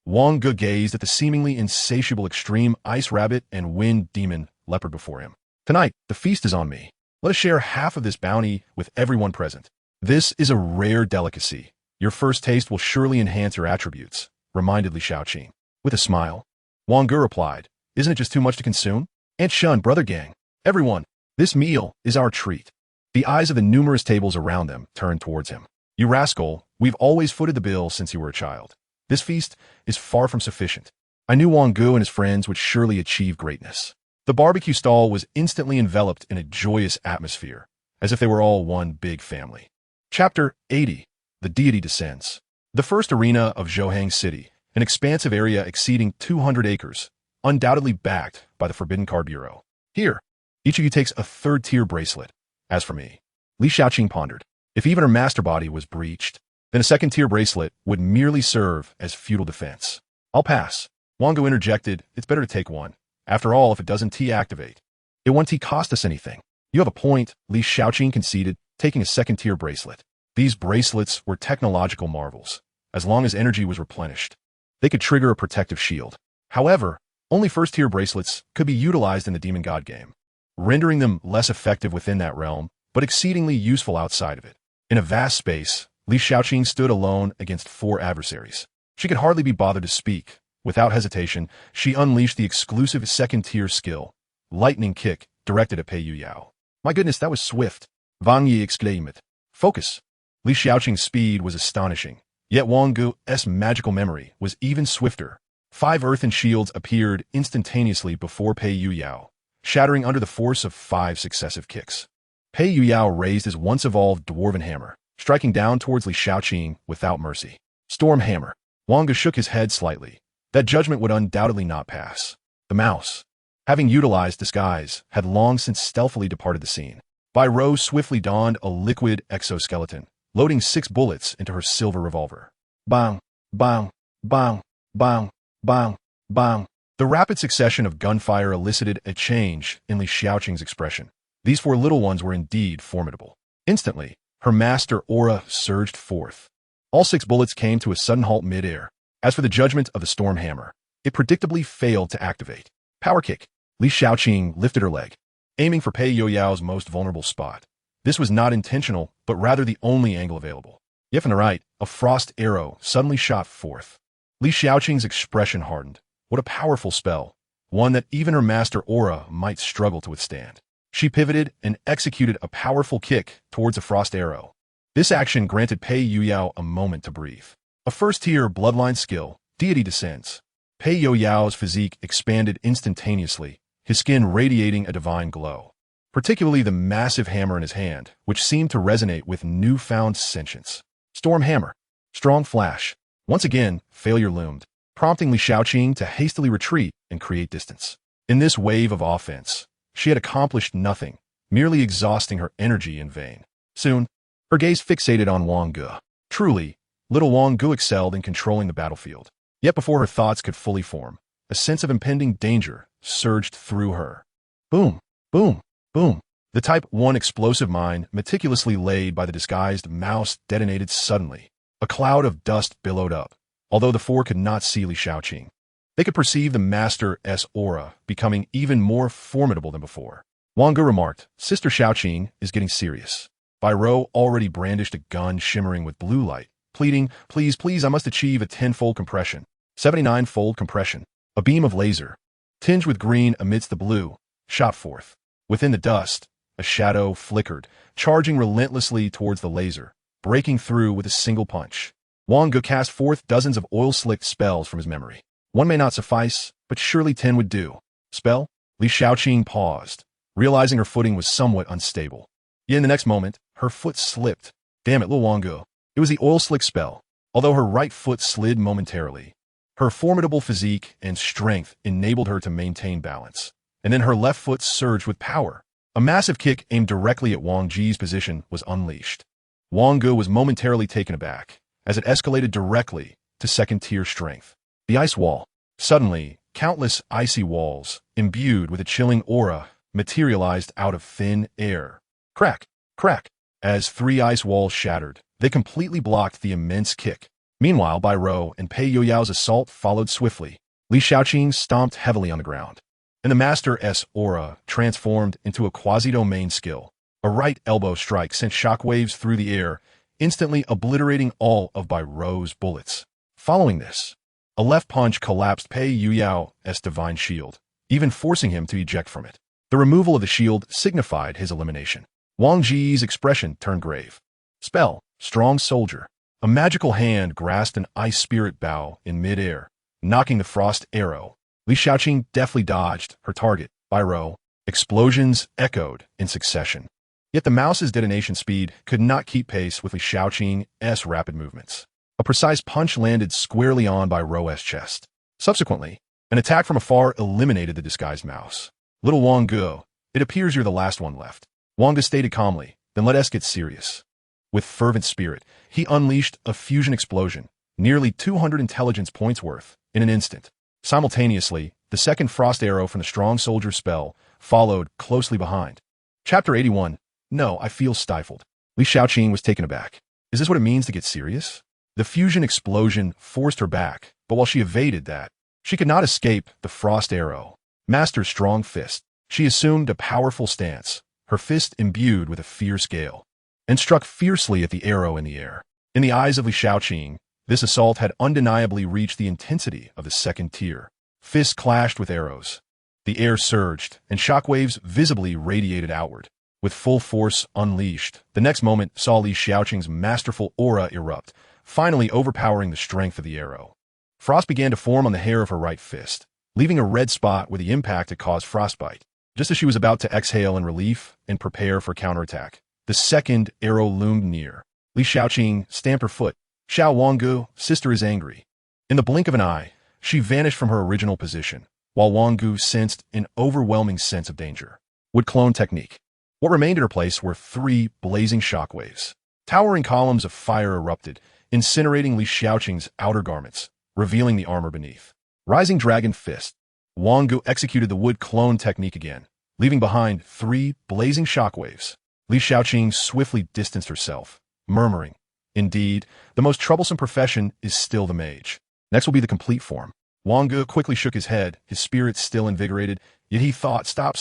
Wang Ge gazed at the seemingly insatiable extreme ice rabbit and wind demon leopard before him. Tonight, the feast is on me. Let us share half of this bounty with everyone present. This is a rare delicacy. Your first taste will surely enhance your attributes, reminded Li Shaoqing. With a smile, Wang Ge replied, isn't it just too much to consume? Aunt Shun, brother gang, everyone, this meal is our treat. The eyes of the numerous tables around them turned towards him. You rascal, we've always footed the bill since you were a child. This feast is far from sufficient. I knew Wang Ge and his friends would surely achieve greatness. The barbecue stall was instantly enveloped in a joyous atmosphere, as if they were all one big family. Chapter 80. The Deity Descends. The first arena of Zhouhang City, an expansive area exceeding 200 acres, undoubtedly backed by the Forbidden Card Bureau. Here, each of you takes a third-tier bracelet. As for me, Li Shaoqing pondered, if even her master body was breached, then a second-tier bracelet would merely serve as futile defense. I'll pass. Wang Ge interjected, it's better to take one. After all, if it doesn't T-activate, it won't T-cost us anything. You have a point, Li Shaoqing conceded, taking a second-tier bracelet. These bracelets were technological marvels. As long as energy was replenished, they could trigger a protective shield. However, only first-tier bracelets could be utilized in the Demon God game, rendering them less effective within that realm, but exceedingly useful outside of it. In a vast space, Li Shaoqing stood alone against 4 adversaries. She could hardly be bothered to speak. Without hesitation, she unleashed the exclusive second-tier skill, Lightning Kick, directed at Pei Yuyao. My goodness, that was swift, Wang Ge exclaimed. Focus. Li Shaoqing's speed was astonishing, yet Wang Ge's magical memory was even swifter. 5 earthen shields appeared instantaneously before Pei Yuyao, shattering under the force of 5 successive kicks. Pei Yuyao raised his once-evolved dwarven hammer, striking down towards Li Shaoqing without mercy. Storm Hammer. Wang Ge shook his head slightly. That judgment would undoubtedly not pass. The mouse, having utilized disguise, had long since stealthily departed the scene. Bai Rou swiftly donned a liquid exoskeleton, loading 6 bullets into her silver revolver. Bang, bang, bang, bang, bang, bang. The rapid succession of gunfire elicited a change in Li Shaoqing's expression. These 4 little ones were indeed formidable. Instantly, her master aura surged forth. All 6 bullets came to a sudden halt mid-air. As for the judgment of the Storm Hammer, it predictably failed to activate. Power Kick. Li Shaoqing lifted her leg, aiming for Pei Youyao's most vulnerable spot. This was not intentional, but rather the only angle available. Yet from the right, a frost arrow suddenly shot forth. Li Shaoqing's expression hardened. What a powerful spell, one that even her master aura might struggle to withstand. She pivoted and executed a powerful kick towards the frost arrow. This action granted Pei Yuyao a moment to breathe. A first-tier bloodline skill, Deity Descends. Pei Youyao's physique expanded instantaneously, his skin radiating a divine glow. Particularly the massive hammer in his hand, which seemed to resonate with newfound sentience. Storm Hammer. Strong Flash. Once again, failure loomed, prompting Li Shaoqing to hastily retreat and create distance. In this wave of offense, she had accomplished nothing, merely exhausting her energy in vain. Soon, her gaze fixated on Wang Ge. Truly, little Wang Ge excelled in controlling the battlefield. Yet before her thoughts could fully form, a sense of impending danger surged through her. Boom, boom, boom. The Type 1 explosive mine, meticulously laid by the disguised mouse, detonated suddenly. A cloud of dust billowed up, although the 4 could not see Li Shaoqing. They could perceive the Master's aura becoming even more formidable than before. Wang Ge remarked, Sister Shaoqing is getting serious. Bai Rou already brandished a gun shimmering with blue light, pleading, please, please, I must achieve a 10-fold compression. 79-fold compression. A beam of laser, tinged with green amidst the blue, shot forth. Within the dust, a shadow flickered, charging relentlessly towards the laser, breaking through with a single punch. Wang Ge cast forth dozens of oil-slicked spells from his memory. One may not suffice, but surely 10 would do. Spell? Li Shaoqing paused, realizing her footing was somewhat unstable. Yet in the next moment, her foot slipped. Damn it, little Wang Ge. It was the oil-slick spell. Although her right foot slid momentarily, her formidable physique and strength enabled her to maintain balance. and then her left foot surged with power. A massive kick aimed directly at Wang Ge's position was unleashed. Wang Ge was momentarily taken aback, as it escalated directly to second-tier strength. The ice wall. Suddenly, countless icy walls, imbued with a chilling aura, materialized out of thin air. Crack, crack. As 3 ice walls shattered, they completely blocked the immense kick. Meanwhile, Bai Rou and Pei Youyao's assault followed swiftly. Li Shaoqing stomped heavily on the ground, and the Master's aura transformed into a quasi-domain skill. A right elbow strike sent shockwaves through the air, instantly obliterating all of Bai Rou's bullets. Following this, a left punch collapsed Pei Youyao's divine shield, even forcing him to eject from it. The removal of the shield signified his elimination. Wang Ge's expression turned grave. Spell, strong soldier. A magical hand grasped an ice spirit bow in mid-air, knocking the frost arrow. Li Shaoqing deftly dodged her target, Bai Rou. Explosions echoed in succession. Yet the mouse's detonation speed could not keep pace with Li Shaoqing's rapid movements. A precise punch landed squarely on Bai Rou's chest. Subsequently, an attack from afar eliminated the disguised mouse. Little Wang Ge, it appears you're the last one left. Wang Ge stated calmly, then let us get serious. With fervent spirit, he unleashed a fusion explosion, nearly 200 intelligence points worth, in an instant. Simultaneously, the second frost arrow from the strong soldier spell followed closely behind. Chapter 81. No, I feel stifled. Li Shaoqing was taken aback. Is this what it means to get serious? The fusion explosion forced her back, but while she evaded that, she could not escape the frost arrow. Master's strong fist. She assumed a powerful stance, her fist imbued with a fierce gale, and struck fiercely at the arrow in the air. In the eyes of Li Shaoqing, this assault had undeniably reached the intensity of the second tier. Fists clashed with arrows. The air surged, and shockwaves visibly radiated outward. With full force unleashed, the next moment saw Li Shaoqing's masterful aura erupt, finally overpowering the strength of the arrow. Frost began to form on the hair of her right fist, leaving a red spot where the impact had caused frostbite. Just as she was about to exhale in relief and prepare for counterattack, the second arrow loomed near. Li Shaoqing stamped her foot. Xiao Wang Ge, sister is angry. In the blink of an eye, she vanished from her original position, while Wang Ge sensed an overwhelming sense of danger. Wood clone technique. What remained in her place were 3 blazing shockwaves. Towering columns of fire erupted, incinerating Li Shaoqing's outer garments, revealing the armor beneath. Rising Dragon Fist. Wang Ge executed the wood clone technique again, leaving behind 3 blazing shockwaves. Li Shaoqing swiftly distanced herself, murmuring, "Indeed, the most troublesome profession is still the mage. Next will be the complete form." Wang Ge quickly shook his head, his spirits still invigorated, yet he thought, stop.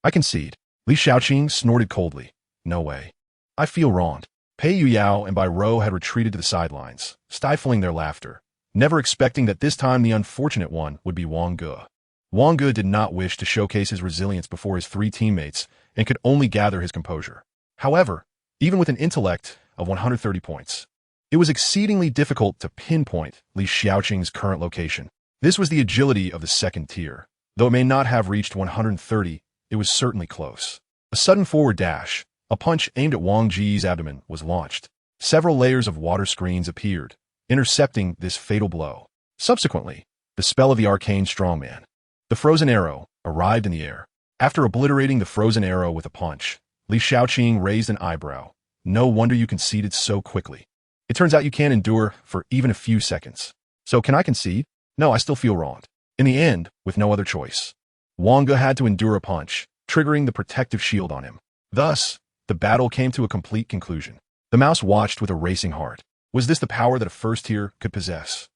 I concede. Li Shaoqing snorted coldly. No way. I feel wronged. Pei Youyao and Bai Rou had retreated to the sidelines, stifling their laughter, never expecting that this time the unfortunate one would be Wang Ge. Wang Ge did not wish to showcase his resilience before his 3 teammates and could only gather his composure. However, even with an intellect of 130 points, it was exceedingly difficult to pinpoint Li Shaoqing's current location. This was the agility of the second tier. Though it may not have reached 130, it was certainly close. A sudden forward dash, a punch aimed at Wang Ge's abdomen, was launched. Several layers of water screens appeared, intercepting this fatal blow. Subsequently, the spell of the arcane strongman. The frozen arrow arrived in the air. After obliterating the frozen arrow with a punch, Li Shaoqing raised an eyebrow. No wonder you conceded so quickly. It turns out you can't endure for even a few seconds. So can I concede? No, I still feel wronged. In the end, with no other choice, Wang Ge had to endure a punch, triggering the protective shield on him. Thus, the battle came to a complete conclusion. The mouse watched with a racing heart. Was this the power that a first tier could possess?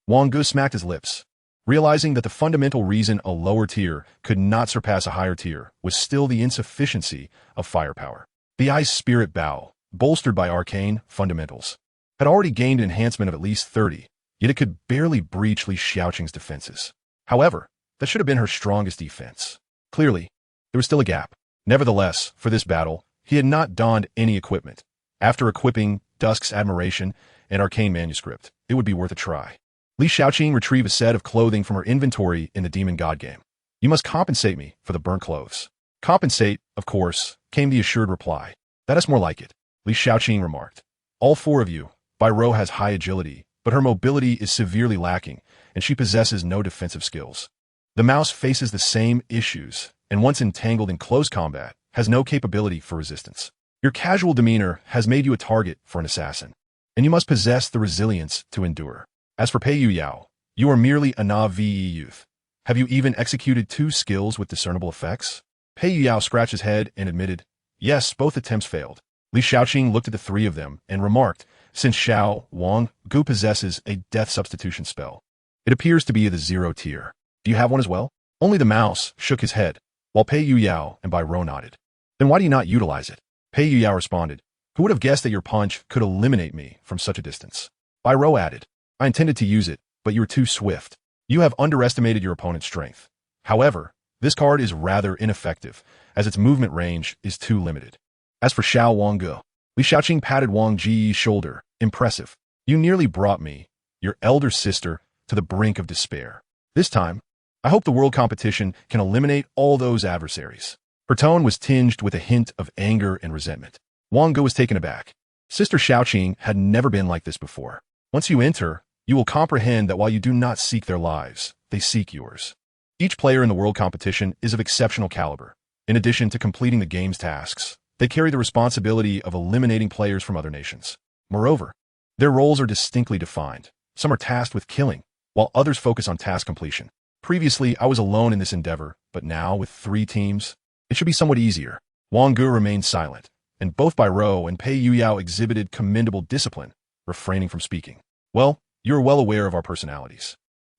Wang Ge smacked his lips, realizing that the fundamental reason a lower tier could not surpass a higher tier was still the insufficiency of firepower. The ice spirit bow, bolstered by arcane fundamentals, had already gained an enhancement of at least 30, yet it could barely breach Li Shaoqing's defenses. However, that should have been her strongest defense. Clearly, there was still a gap. Nevertheless, for this battle, he had not donned any equipment. After equipping Dusk's Admiration and Arcane Manuscript, it would be worth a try. Li Shaoqing retrieved a set of clothing from her inventory in the Demon God game. You must compensate me for the burnt clothes. Compensate, of course, came the assured reply. That is more like it, Li Shaoqing remarked. All 4 of you. Bai Rou has high agility, but her mobility is severely lacking, and she possesses no defensive skills. The mouse faces the same issues, and once entangled in close combat, has no capability for resistance. Your casual demeanor has made you a target for an assassin, and you must possess the resilience to endure. As for Pei Yu Yao, you are merely a naive youth. Have you even executed 2 skills with discernible effects? Pei Yu Yao scratched his head and admitted, yes, both attempts failed. Li Shaoqing looked at the 3 of them and remarked, since Wang Ge possesses a death substitution spell, it appears to be the 0 tier. Do you have one as well? Only the mouse shook his head, while Pei Yu Yao and Bai Rou nodded. Then why do you not utilize it? Pei Yu Yao responded, who would have guessed that your punch could eliminate me from such a distance? Bai Rou added, I intended to use it, but you were too swift. You have underestimated your opponent's strength. However, this card is rather ineffective, as its movement range is too limited. As for Wang Ge, Li Shaoqing patted Wang Ge's shoulder. Impressive. You nearly brought me, your elder sister, to the brink of despair. This time, I hope the world competition can eliminate all those adversaries. Her tone was tinged with a hint of anger and resentment. Wang Ge was taken aback. Sister Shaoqing had never been like this before. Once you enter, you will comprehend that while you do not seek their lives, they seek yours. Each player in the world competition is of exceptional caliber. In addition to completing the game's tasks, they carry the responsibility of eliminating players from other nations. Moreover, their roles are distinctly defined. Some are tasked with killing, while others focus on task completion. Previously, I was alone in this endeavor, but now, with 3 teams, it should be somewhat easier. Wang Ge remained silent, and both Bai Rou and Pei Yu Yao exhibited commendable discipline, refraining from speaking. Well, you are well aware of our personalities.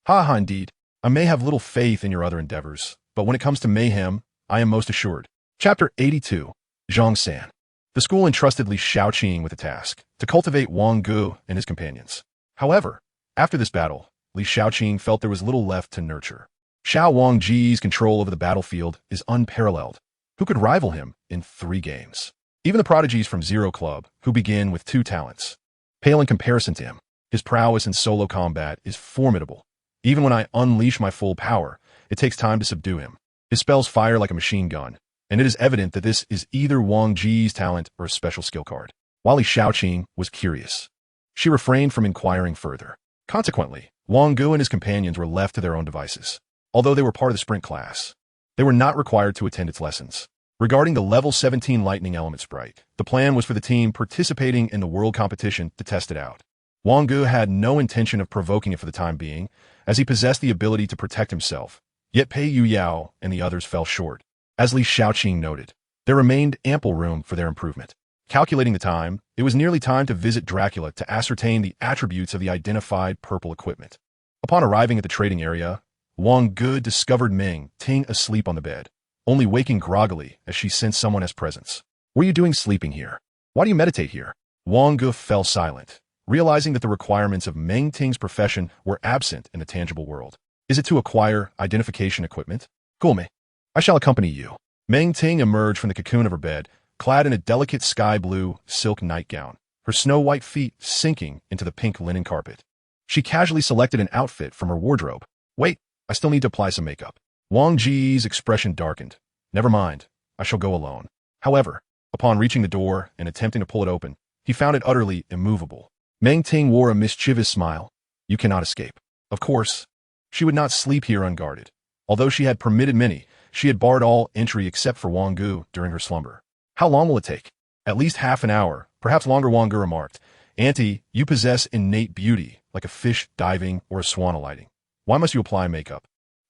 Ha, indeed. I may have little faith in your other endeavors, but when it comes to mayhem, I am most assured. Chapter 82. Zhongsan. The school entrusted Li Shaoqing with the task to cultivate Wang Ge and his companions. However, after this battle, Li Shaoqing felt there was little left to nurture. Wang Ge's control over the battlefield is unparalleled. Who could rival him in 3 games? Even the prodigies from Zero Club, who begin with 2 talents, pale in comparison to him. His prowess in solo combat is formidable. Even when I unleash my full power, it takes time to subdue him. His spells fire like a machine gun, and it is evident that this is either Wang Ge's talent or a special skill card. While Li Shaoqing was curious, she refrained from inquiring further. Consequently, Wang Ge and his companions were left to their own devices. Although they were part of the sprint class, they were not required to attend its lessons. Regarding the level 17 lightning element sprite, the plan was for the team participating in the world competition to test it out. Wang Ge had no intention of provoking it for the time being, as he possessed the ability to protect himself. Yet Pei Yu Yao and the others fell short. As Li Shaoqing noted, there remained ample room for their improvement. Calculating the time, it was nearly time to visit Dracula to ascertain the attributes of the identified purple equipment. Upon arriving at the trading area, Wang Ge discovered Ming Ting asleep on the bed, only waking groggily as she sensed someone as presence. What are you doing sleeping here? Why do you meditate here? Wang Ge fell silent, realizing that the requirements of Meng Ting's profession were absent in the tangible world. Is it to acquire identification equipment? Gulme, I shall accompany you. Meng Ting emerged from the cocoon of her bed, clad in a delicate sky-blue silk nightgown, her snow-white feet sinking into the pink linen carpet. She casually selected an outfit from her wardrobe. Wait, I still need to apply some makeup. Wang Ge's expression darkened. Never mind, I shall go alone. However, upon reaching the door and attempting to pull it open, he found it utterly immovable. Meng Ting wore a mischievous smile. You cannot escape. Of course, she would not sleep here unguarded. Although she had permitted many, she had barred all entry except for Wang Ge during her slumber. How long will it take? At least half an hour, perhaps longer, Wang Ge remarked. Auntie, you possess innate beauty, like a fish diving or a swan alighting. Why must you apply makeup?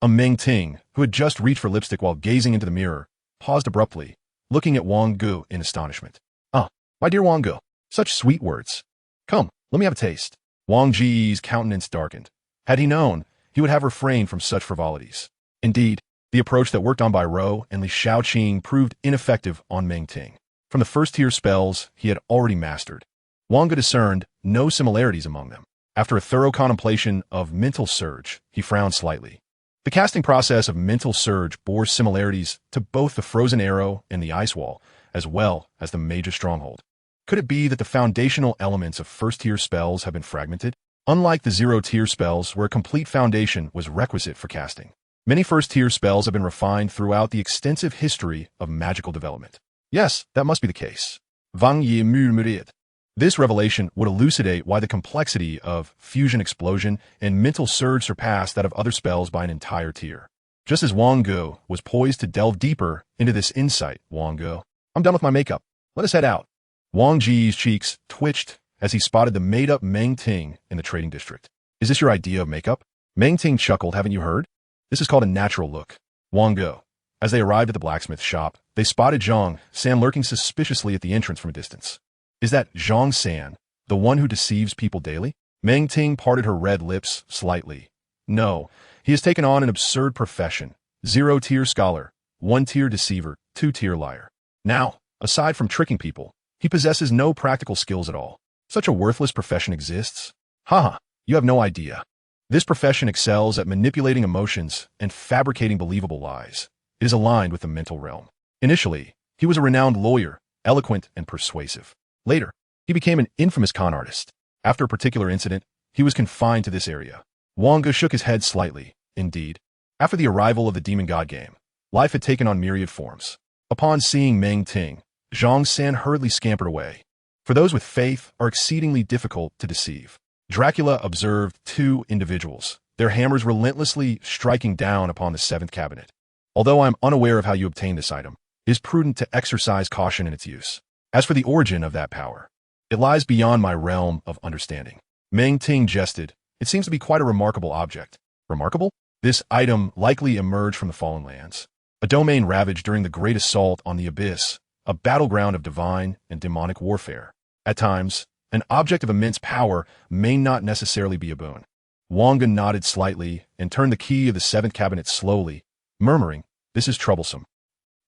Meng Ting, who had just reached for lipstick while gazing into the mirror, paused abruptly, looking at Wang Ge in astonishment. Ah, my dear Wang Ge, such sweet words. Come, let me have a taste. Wang Ge's countenance darkened. Had he known, he would have refrained from such frivolities. Indeed, the approach that worked on Bai Rou and Li Shaoqing proved ineffective on Meng Ting. From the first-tier spells he had already mastered, Wang Ge discerned no similarities among them. After a thorough contemplation of Mental Surge, he frowned slightly. The casting process of Mental Surge bore similarities to both the Frozen Arrow and the Ice Wall, as well as the Mage's Stronghold. Could it be that the foundational elements of first-tier spells have been fragmented? Unlike the zero-tier spells where a complete foundation was requisite for casting, many first-tier spells have been refined throughout the extensive history of magical development. Yes, that must be the case. Wang Ye murmured. This revelation would elucidate why the complexity of Fusion Explosion and Mental Surge surpassed that of other spells by an entire tier. Just as Wang Ge was poised to delve deeper into this insight, Wang Ge, I'm done with my makeup. Let us head out. Wang Ge's cheeks twitched as he spotted the made-up Meng Ting in the trading district. Is this your idea of makeup? Meng Ting chuckled, haven't you heard? This is called a natural look. Wang Ge. As they arrived at the blacksmith shop, they spotted Zhang San lurking suspiciously at the entrance from a distance. Is that Zhang San, the one who deceives people daily? Meng Ting parted her red lips slightly. No, he has taken on an absurd profession. 0-tier scholar, 1-tier deceiver, 2-tier liar. Now, aside from tricking people, he possesses no practical skills at all. Such a worthless profession exists? Haha, you have no idea. This profession excels at manipulating emotions and fabricating believable lies. It is aligned with the mental realm. Initially, he was a renowned lawyer, eloquent and persuasive. Later, he became an infamous con artist. After a particular incident, he was confined to this area. Wang Ge shook his head slightly. Indeed, after the arrival of the Demon God game, life had taken on myriad forms. Upon seeing Meng Ting, Zhang San hurriedly scampered away. For those with faith are exceedingly difficult to deceive. Dracula observed 2 individuals, their hammers relentlessly striking down upon the 7th cabinet. Although I am unaware of how you obtained this item, it is prudent to exercise caution in its use. As for the origin of that power, it lies beyond my realm of understanding. Meng Ting jested. It seems to be quite a remarkable object. Remarkable? This item likely emerged from the Fallen Lands, a domain ravaged during the Great Assault on the Abyss, a battleground of divine and demonic warfare. At times, an object of immense power may not necessarily be a boon. Wang Ge nodded slightly and turned the key of the 7th cabinet slowly, murmuring, this is troublesome.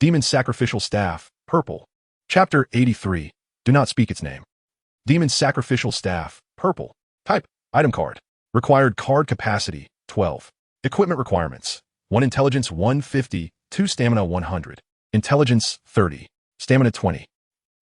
Demon Sacrificial Staff, purple. Chapter 83. Do not speak its name. Demon Sacrificial Staff, purple. Type, item card. Required card capacity, 12. Equipment requirements, 1 intelligence 150, 2 stamina 100. Intelligence 30. Stamina 20.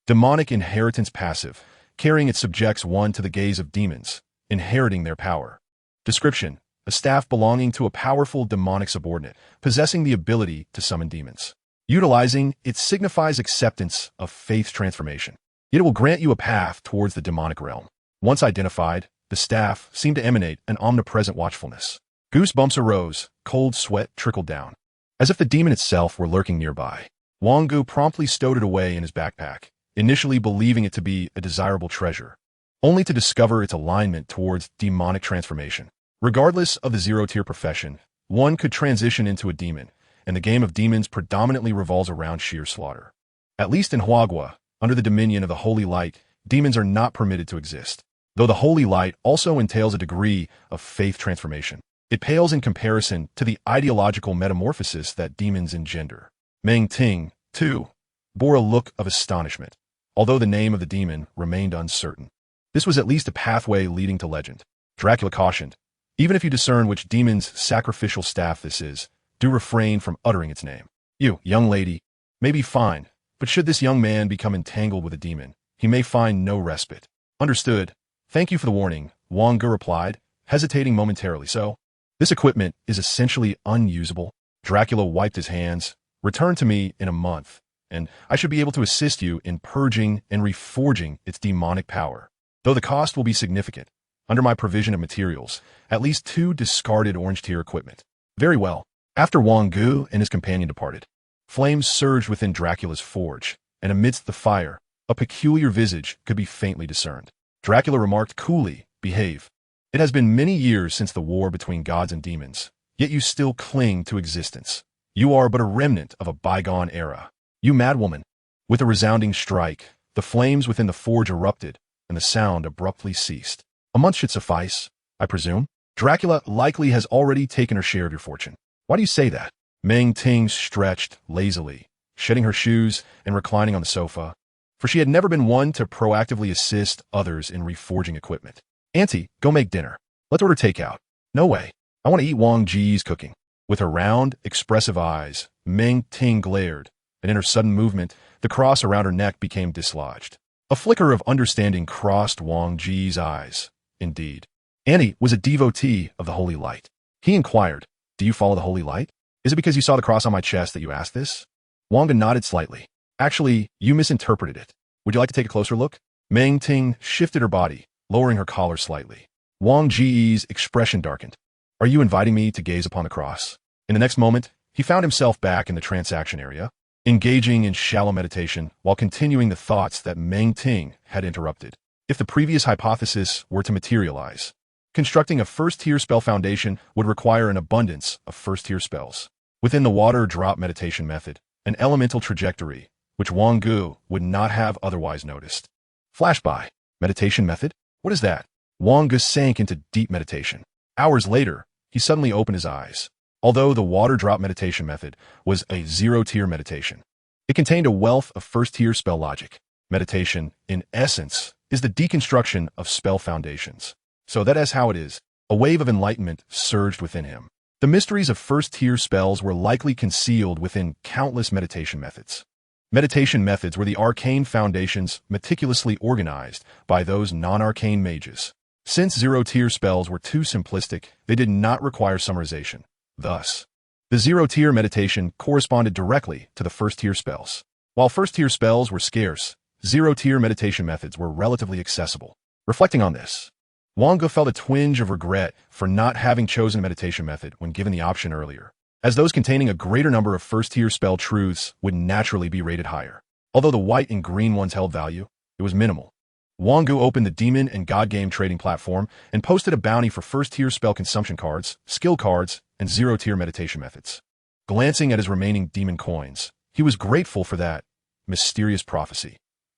Demonic inheritance passive. Carrying it subjects one to the gaze of demons, inheriting their power. Description: a staff belonging to a powerful demonic subordinate, possessing the ability to summon demons. Utilizing it signifies acceptance of faith transformation. Yet it will grant you a path towards the demonic realm. Once identified, the staff seemed to emanate an omnipresent watchfulness. Goosebumps arose, cold sweat trickled down. As if the demon itself were lurking nearby, Wang Ge promptly stowed it away in his backpack, initially believing it to be a desirable treasure, only to discover its alignment towards demonic transformation. Regardless of the 0-tier profession, one could transition into a demon, and the game of demons predominantly revolves around sheer slaughter. At least in Huagua, under the dominion of the Holy Light, demons are not permitted to exist, though the Holy Light also entails a degree of faith transformation. It pales in comparison to the ideological metamorphosis that demons engender. Meng Ting, too, bore a look of astonishment, although the name of the demon remained uncertain. This was at least a pathway leading to legend. Dracula cautioned, even if you discern which demon's sacrificial staff this is, do refrain from uttering its name. You, young lady, may be fine, but should this young man become entangled with a demon, he may find no respite. Understood. Thank you for the warning, Wang Ge replied, hesitating momentarily. So, this equipment is essentially unusable. Dracula wiped his hands. Return to me in a month, and I should be able to assist you in purging and reforging its demonic power. Though the cost will be significant, under my provision of materials, at least 2 discarded orange-tier equipment. Very well. After Wang Ge and his companion departed, flames surged within Dracula's forge, and amidst the fire, a peculiar visage could be faintly discerned. Dracula remarked coolly, behave. It has been many years since the war between gods and demons, yet you still cling to existence. You are but a remnant of a bygone era. You madwoman. With a resounding strike, the flames within the forge erupted, and the sound abruptly ceased. A month should suffice, I presume. Dracula likely has already taken her share of your fortune. Why do you say that? Meng Ting stretched lazily, shedding her shoes and reclining on the sofa, for she had never been one to proactively assist others in reforging equipment. Auntie, go make dinner. Let's order takeout. No way. I want to eat Wang Ge's cooking. With her round, expressive eyes, Meng Ting glared, and in her sudden movement, the cross around her neck became dislodged. A flicker of understanding crossed Wang Ge's eyes. Indeed. Annie was a devotee of the Holy Light. He inquired, do you follow the Holy Light? Is it because you saw the cross on my chest that you asked this? Wang Ge nodded slightly. Actually, you misinterpreted it. Would you like to take a closer look? Meng Ting shifted her body, lowering her collar slightly. Wang Ge's expression darkened. Are you inviting me to gaze upon the cross? In the next moment, he found himself back in the transaction area, engaging in shallow meditation while continuing the thoughts that Meng Ting had interrupted. If the previous hypothesis were to materialize, constructing a first-tier spell foundation would require an abundance of first-tier spells. Within the water drop meditation method, an elemental trajectory, which Wang Ge would not have otherwise noticed. Flashby. Meditation method? What is that? Wang Ge sank into deep meditation. Hours later, he suddenly opened his eyes. Although the water drop meditation method was a zero-tier meditation, it contained a wealth of first-tier spell logic. Meditation, in essence, is the deconstruction of spell foundations. So that is how it is. A wave of enlightenment surged within him. The mysteries of first-tier spells were likely concealed within countless meditation methods. Meditation methods were the arcane foundations meticulously organized by those non-arcane mages. Since zero-tier spells were too simplistic, they did not require summarization. Thus, the zero-tier meditation corresponded directly to the first-tier spells. While first-tier spells were scarce, zero-tier meditation methods were relatively accessible. Reflecting on this, Wang Ge felt a twinge of regret for not having chosen a meditation method when given the option earlier, as those containing a greater number of first-tier spell truths would naturally be rated higher. Although the white and green ones held value, it was minimal. Wang Ge opened the Demon and God Game trading platform and posted a bounty for first-tier spell consumption cards, skill cards, and zero-tier meditation methods. Glancing at his remaining demon coins, he was grateful for that mysterious prophecy.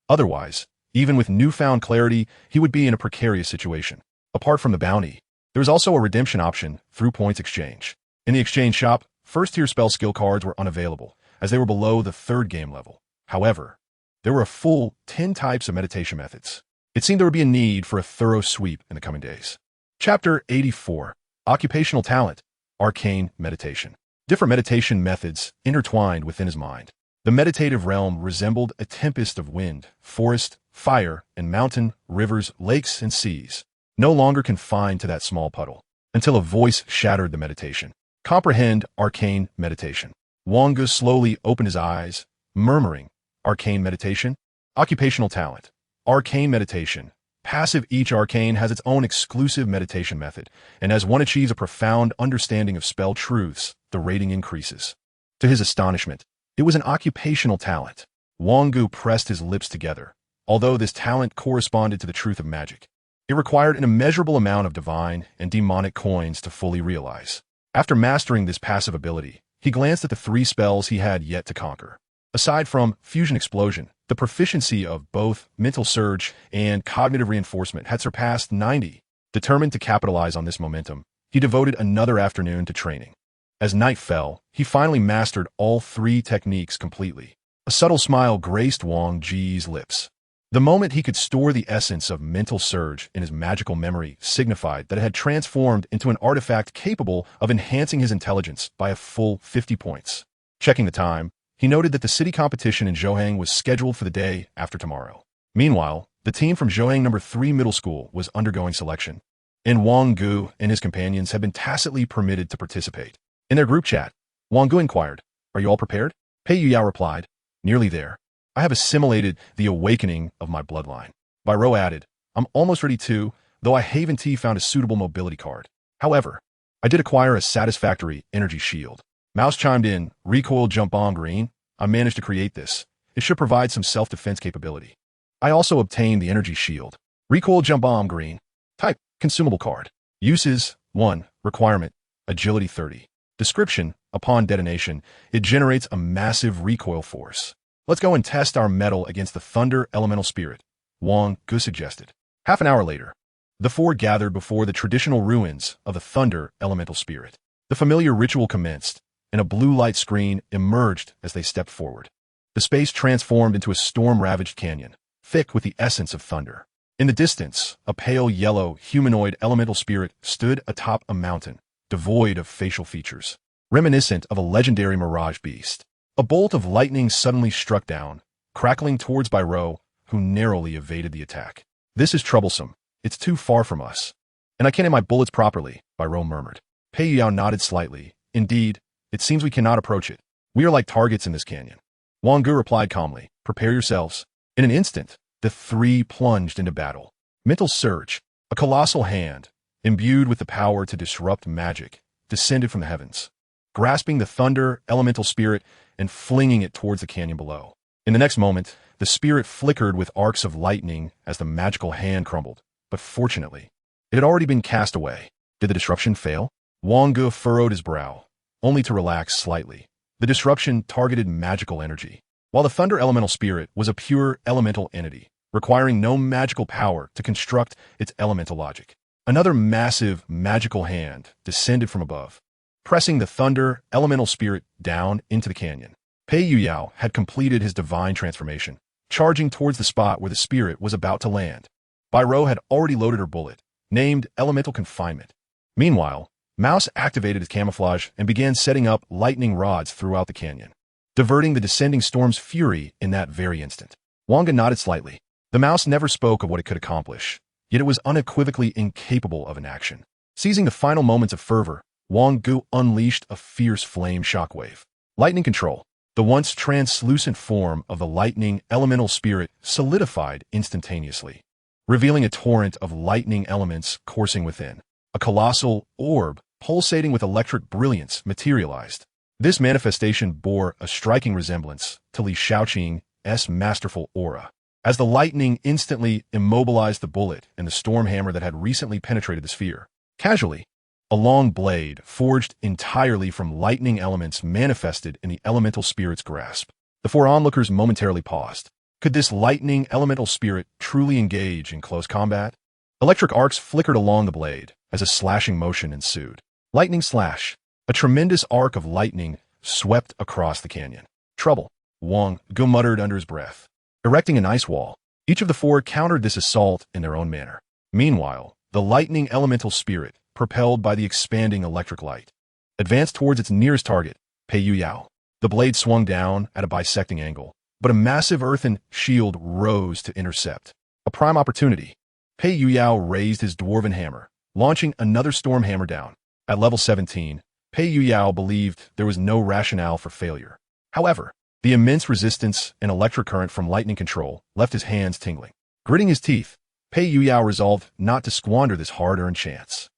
Otherwise, even with newfound clarity, he would be in a precarious situation. Apart from the bounty, there was also a redemption option through points exchange. In the exchange shop, first-tier spell skill cards were unavailable, as they were below the 3rd game level. However, there were a full 10 types of meditation methods. It seemed there would be a need for a thorough sweep in the coming days. Chapter 84. Occupational Talent. Arcane Meditation. Different meditation methods intertwined within his mind. The meditative realm resembled a tempest of wind, forest, fire, and mountain, rivers, lakes, and seas, no longer confined to that small puddle, until a voice shattered the meditation. Comprehend arcane meditation. Wang Ge slowly opened his eyes, murmuring, Arcane meditation. Occupational talent. Arcane meditation. Passive. Each arcane has its own exclusive meditation method, and as one achieves a profound understanding of spell truths, the rating increases. To his astonishment, it was an occupational talent. Wang Ge pressed his lips together. Although this talent corresponded to the truth of magic, it required an immeasurable amount of divine and demonic coins to fully realize. After mastering this passive ability, he glanced at the 3 spells he had yet to conquer. Aside from Fusion Explosion, the proficiency of both Mental Surge and Cognitive Reinforcement had surpassed 90. Determined to capitalize on this momentum, he devoted another afternoon to training. As night fell, he finally mastered all 3 techniques completely. A subtle smile graced Wang Ge's lips. The moment he could store the essence of Mental Surge in his magical memory signified that it had transformed into an artifact capable of enhancing his intelligence by a full 50 points. Checking the time, he noted that the city competition in Zhohang was scheduled for the day after tomorrow. Meanwhile, the team from Zhohang No. 3 Middle School was undergoing selection, and Wang Ge and his companions had been tacitly permitted to participate. In their group chat, Wang Ge inquired, "Are you all prepared?" Pei Yuyao replied, "Nearly there. I have assimilated the awakening of my bloodline." Bai Rou added, "I'm almost ready too, though I haven't found a suitable mobility card. However, I did acquire a satisfactory energy shield." Mouse chimed in, "Recoil jump bomb green. I managed to create this. It should provide some self-defense capability. I also obtained the energy shield. Recoil jump bomb green. Type, consumable card. Uses, 1. Requirement, agility 30. Description, upon detonation, it generates a massive recoil force. Let's go and test our metal against the thunder elemental spirit," Wang Ge suggested. Half an hour later, the 4 gathered before the traditional ruins of the thunder elemental spirit. The familiar ritual commenced, and a blue light screen emerged as they stepped forward. The space transformed into a storm-ravaged canyon, thick with the essence of thunder. In the distance, a pale yellow humanoid elemental spirit stood atop a mountain, devoid of facial features, reminiscent of a legendary mirage beast. A bolt of lightning suddenly struck down, crackling towards Bai Rou, who narrowly evaded the attack. "This is troublesome. It's too far from us. And I can't aim my bullets properly," Bai Rou murmured. Pei Yao nodded slightly. "Indeed, it seems we cannot approach it. We are like targets in this canyon." Wang Ge replied calmly, "Prepare yourselves." In an instant, the 3 plunged into battle. Mental Surge, a colossal hand, imbued with the power to disrupt magic, descended from the heavens. grasping the thunder elemental spirit and flinging it towards the canyon below. In the next moment, the spirit flickered with arcs of lightning as the magical hand crumbled. But fortunately, it had already been cast away. Did the disruption fail? Wang Ge furrowed his brow, only to relax slightly. The disruption targeted magical energy, while the thunder elemental spirit was a pure elemental entity, requiring no magical power to construct its elemental logic. Another massive magical hand descended from above, pressing the thunder elemental spirit down into the canyon. Pei Yuyao had completed his divine transformation, charging towards the spot where the spirit was about to land. Bai Rou had already loaded her bullet, named Elemental Confinement. Meanwhile, Mouse activated his camouflage and began setting up lightning rods throughout the canyon, diverting the descending storm's fury in that very instant. Wang Ge nodded slightly. The mouse never spoke of what it could accomplish, yet it was unequivocally incapable of inaction. Seizing the final moments of fervor, Wang Ge unleashed a fierce flame shockwave. Lightning control. The once translucent form of the lightning elemental spirit solidified instantaneously, revealing a torrent of lightning elements coursing within. A colossal orb, pulsating with electric brilliance, materialized. This manifestation bore a striking resemblance to Li Shaoqing's masterful aura, as the lightning instantly immobilized the bullet and the storm hammer that had recently penetrated the sphere. Casually, a long blade, forged entirely from lightning elements, manifested in the elemental spirit's grasp. The four onlookers momentarily paused. Could this lightning elemental spirit truly engage in close combat? Electric arcs flickered along the blade as a slashing motion ensued. Lightning slash. A tremendous arc of lightning swept across the canyon. Trouble, Wang Ge muttered under his breath. Erecting an ice wall, each of the four countered this assault in their own manner. Meanwhile, the lightning elemental spirit, propelled by the expanding electric light, advanced towards its nearest target, Pei Yuyao. The blade swung down at a bisecting angle, but a massive earthen shield rose to intercept. A prime opportunity. Pei Yuyao raised his dwarven hammer, launching another storm hammer down. At level 17, Pei Yuyao believed there was no rationale for failure. However, the immense resistance and electric current from lightning control left his hands tingling. Gritting his teeth, Pei Yuyao resolved not to squander this hard-earned chance.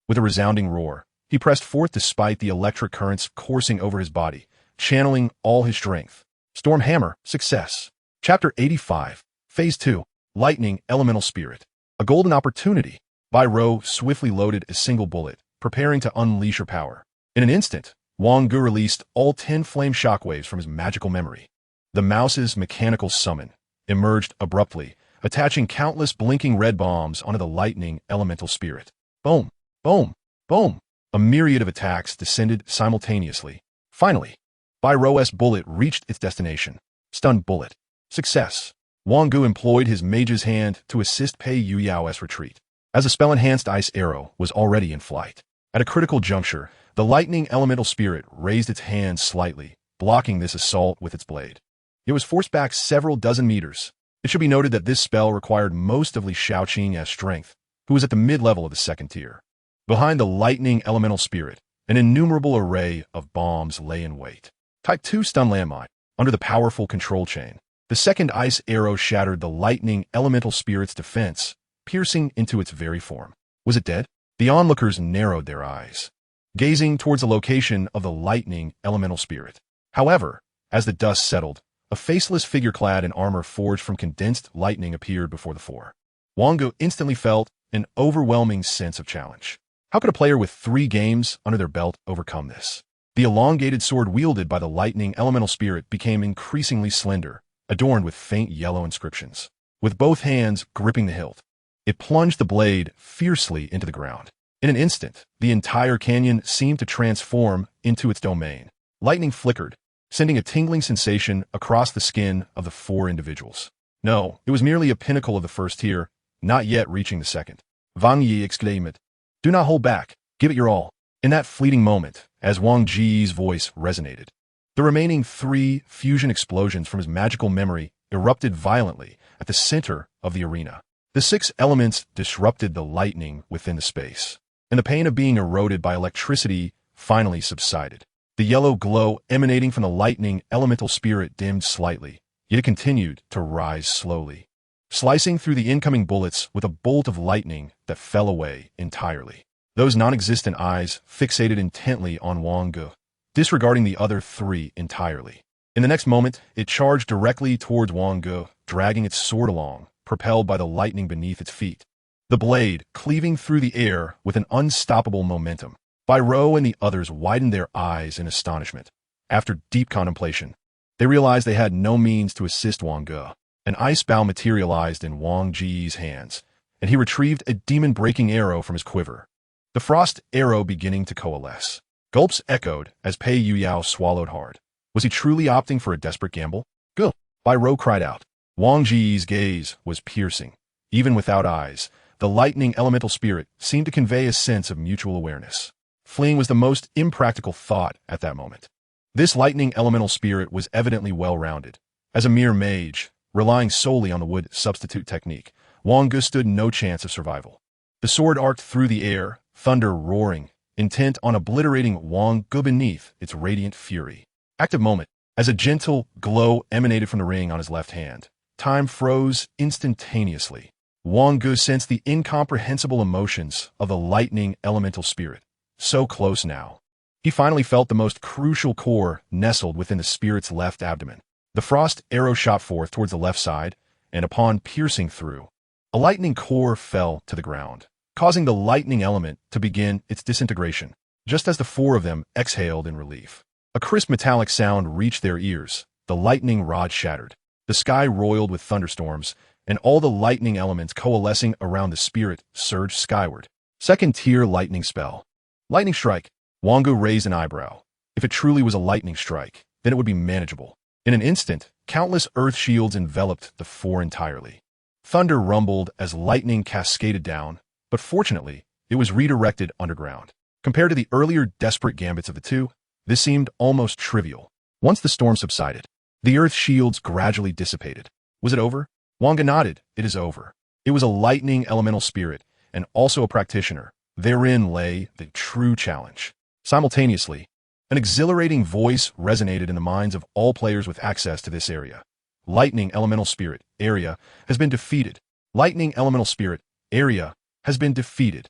With a resounding roar, he pressed forth despite the electric currents coursing over his body, channeling all his strength. Storm Hammer, success. Chapter 85, Phase 2, Lightning Elemental Spirit. A golden opportunity. Bai Rou swiftly loaded a single bullet, preparing to unleash her power. In an instant, Wang Ge released all 10 flame shockwaves from his magical memory. The mouse's mechanical summon emerged abruptly, attaching countless blinking red bombs onto the lightning elemental spirit. Boom! Boom! Boom! A myriad of attacks descended simultaneously. Finally, Bai Rou's bullet reached its destination. Stunned bullet. Success. Wang Ge employed his mage's hand to assist Pei Yuyao's retreat, as a spell-enhanced ice arrow was already in flight. At a critical juncture, the lightning elemental spirit raised its hand slightly, blocking this assault with its blade. It was forced back several dozen meters. It should be noted that this spell required most of Li Shaoqing's strength, who was at the mid-level of the second tier. Behind the lightning elemental spirit, an innumerable array of bombs lay in wait. Type 2 stun landmine. Under the powerful control chain, the second ice arrow shattered the lightning elemental spirit's defense, piercing into its very form. Was it dead? The onlookers narrowed their eyes, gazing towards the location of the lightning elemental spirit. However, as the dust settled, a faceless figure clad in armor forged from condensed lightning appeared before the four. Wang Ge instantly felt an overwhelming sense of challenge. How could a player with 3 games under their belt overcome this? The elongated sword wielded by the lightning elemental spirit became increasingly slender, adorned with faint yellow inscriptions. With both hands gripping the hilt, it plunged the blade fiercely into the ground. In an instant, the entire canyon seemed to transform into its domain. Lightning flickered, sending a tingling sensation across the skin of the 4 individuals. No, it was merely a pinnacle of the first tier, not yet reaching the second. Wang Ge exclaimed, "Do not hold back, give it your all." In that fleeting moment, as Wang Ge's voice resonated, the remaining 3 fusion explosions from his magical memory erupted violently at the center of the arena. The 6 elements disrupted the lightning within the space, and the pain of being eroded by electricity finally subsided. The yellow glow emanating from the lightning elemental spirit dimmed slightly, yet it continued to rise slowly, slicing through the incoming bullets with a bolt of lightning that fell away entirely. those non-existent eyes fixated intently on Wang Ge, disregarding the other three entirely. In the next moment, it charged directly towards Wang Ge, dragging its sword along, propelled by the lightning beneath its feet. The blade, cleaving through the air with an unstoppable momentum. Bai and the others widened their eyes in astonishment. After deep contemplation, they realized they had no means to assist Wang Ge. An ice bow materialized in Wang Ge's hands, and he retrieved a demon-breaking arrow from his quiver. The frost arrow beginning to coalesce. Gulps echoed as Pei Yuyao swallowed hard. Was he truly opting for a desperate gamble? Go! Bai cried out. Wang Ge's gaze was piercing. Even without eyes, the lightning elemental spirit seemed to convey a sense of mutual awareness. Fleeing was the most impractical thought at that moment. This lightning elemental spirit was evidently well-rounded. As a mere mage, relying solely on the wood substitute technique, Wang Ge stood no chance of survival. The sword arced through the air, thunder roaring, intent on obliterating Wang Ge beneath its radiant fury. Active moment. As a gentle glow emanated from the ring on his left hand, time froze instantaneously. Wang Ge sensed the incomprehensible emotions of the lightning elemental spirit. So close now. He finally felt the most crucial core nestled within the spirit's left abdomen. The frost arrow shot forth towards the left side, and upon piercing through, a lightning core fell to the ground, causing the lightning element to begin its disintegration, just as the four of them exhaled in relief. A crisp metallic sound reached their ears. The lightning rod shattered. The sky roiled with thunderstorms, and all the lightning elements coalescing around the spirit surged skyward. Second-tier lightning spell. Lightning strike. Wang Ge raised an eyebrow. If it truly was a lightning strike, then it would be manageable. In an instant, countless earth shields enveloped the four entirely. Thunder rumbled as lightning cascaded down, but fortunately, it was redirected underground. Compared to the earlier desperate gambits of the two, this seemed almost trivial. Once the storm subsided, the earth shields gradually dissipated. Was it over? Wang Ge nodded. It is over. It was a lightning elemental spirit, and also a practitioner. Therein lay the true challenge. Simultaneously, an exhilarating voice resonated in the minds of all players with access to this area. Lightning elemental spirit, area, has been defeated. Lightning elemental spirit, area, has been defeated.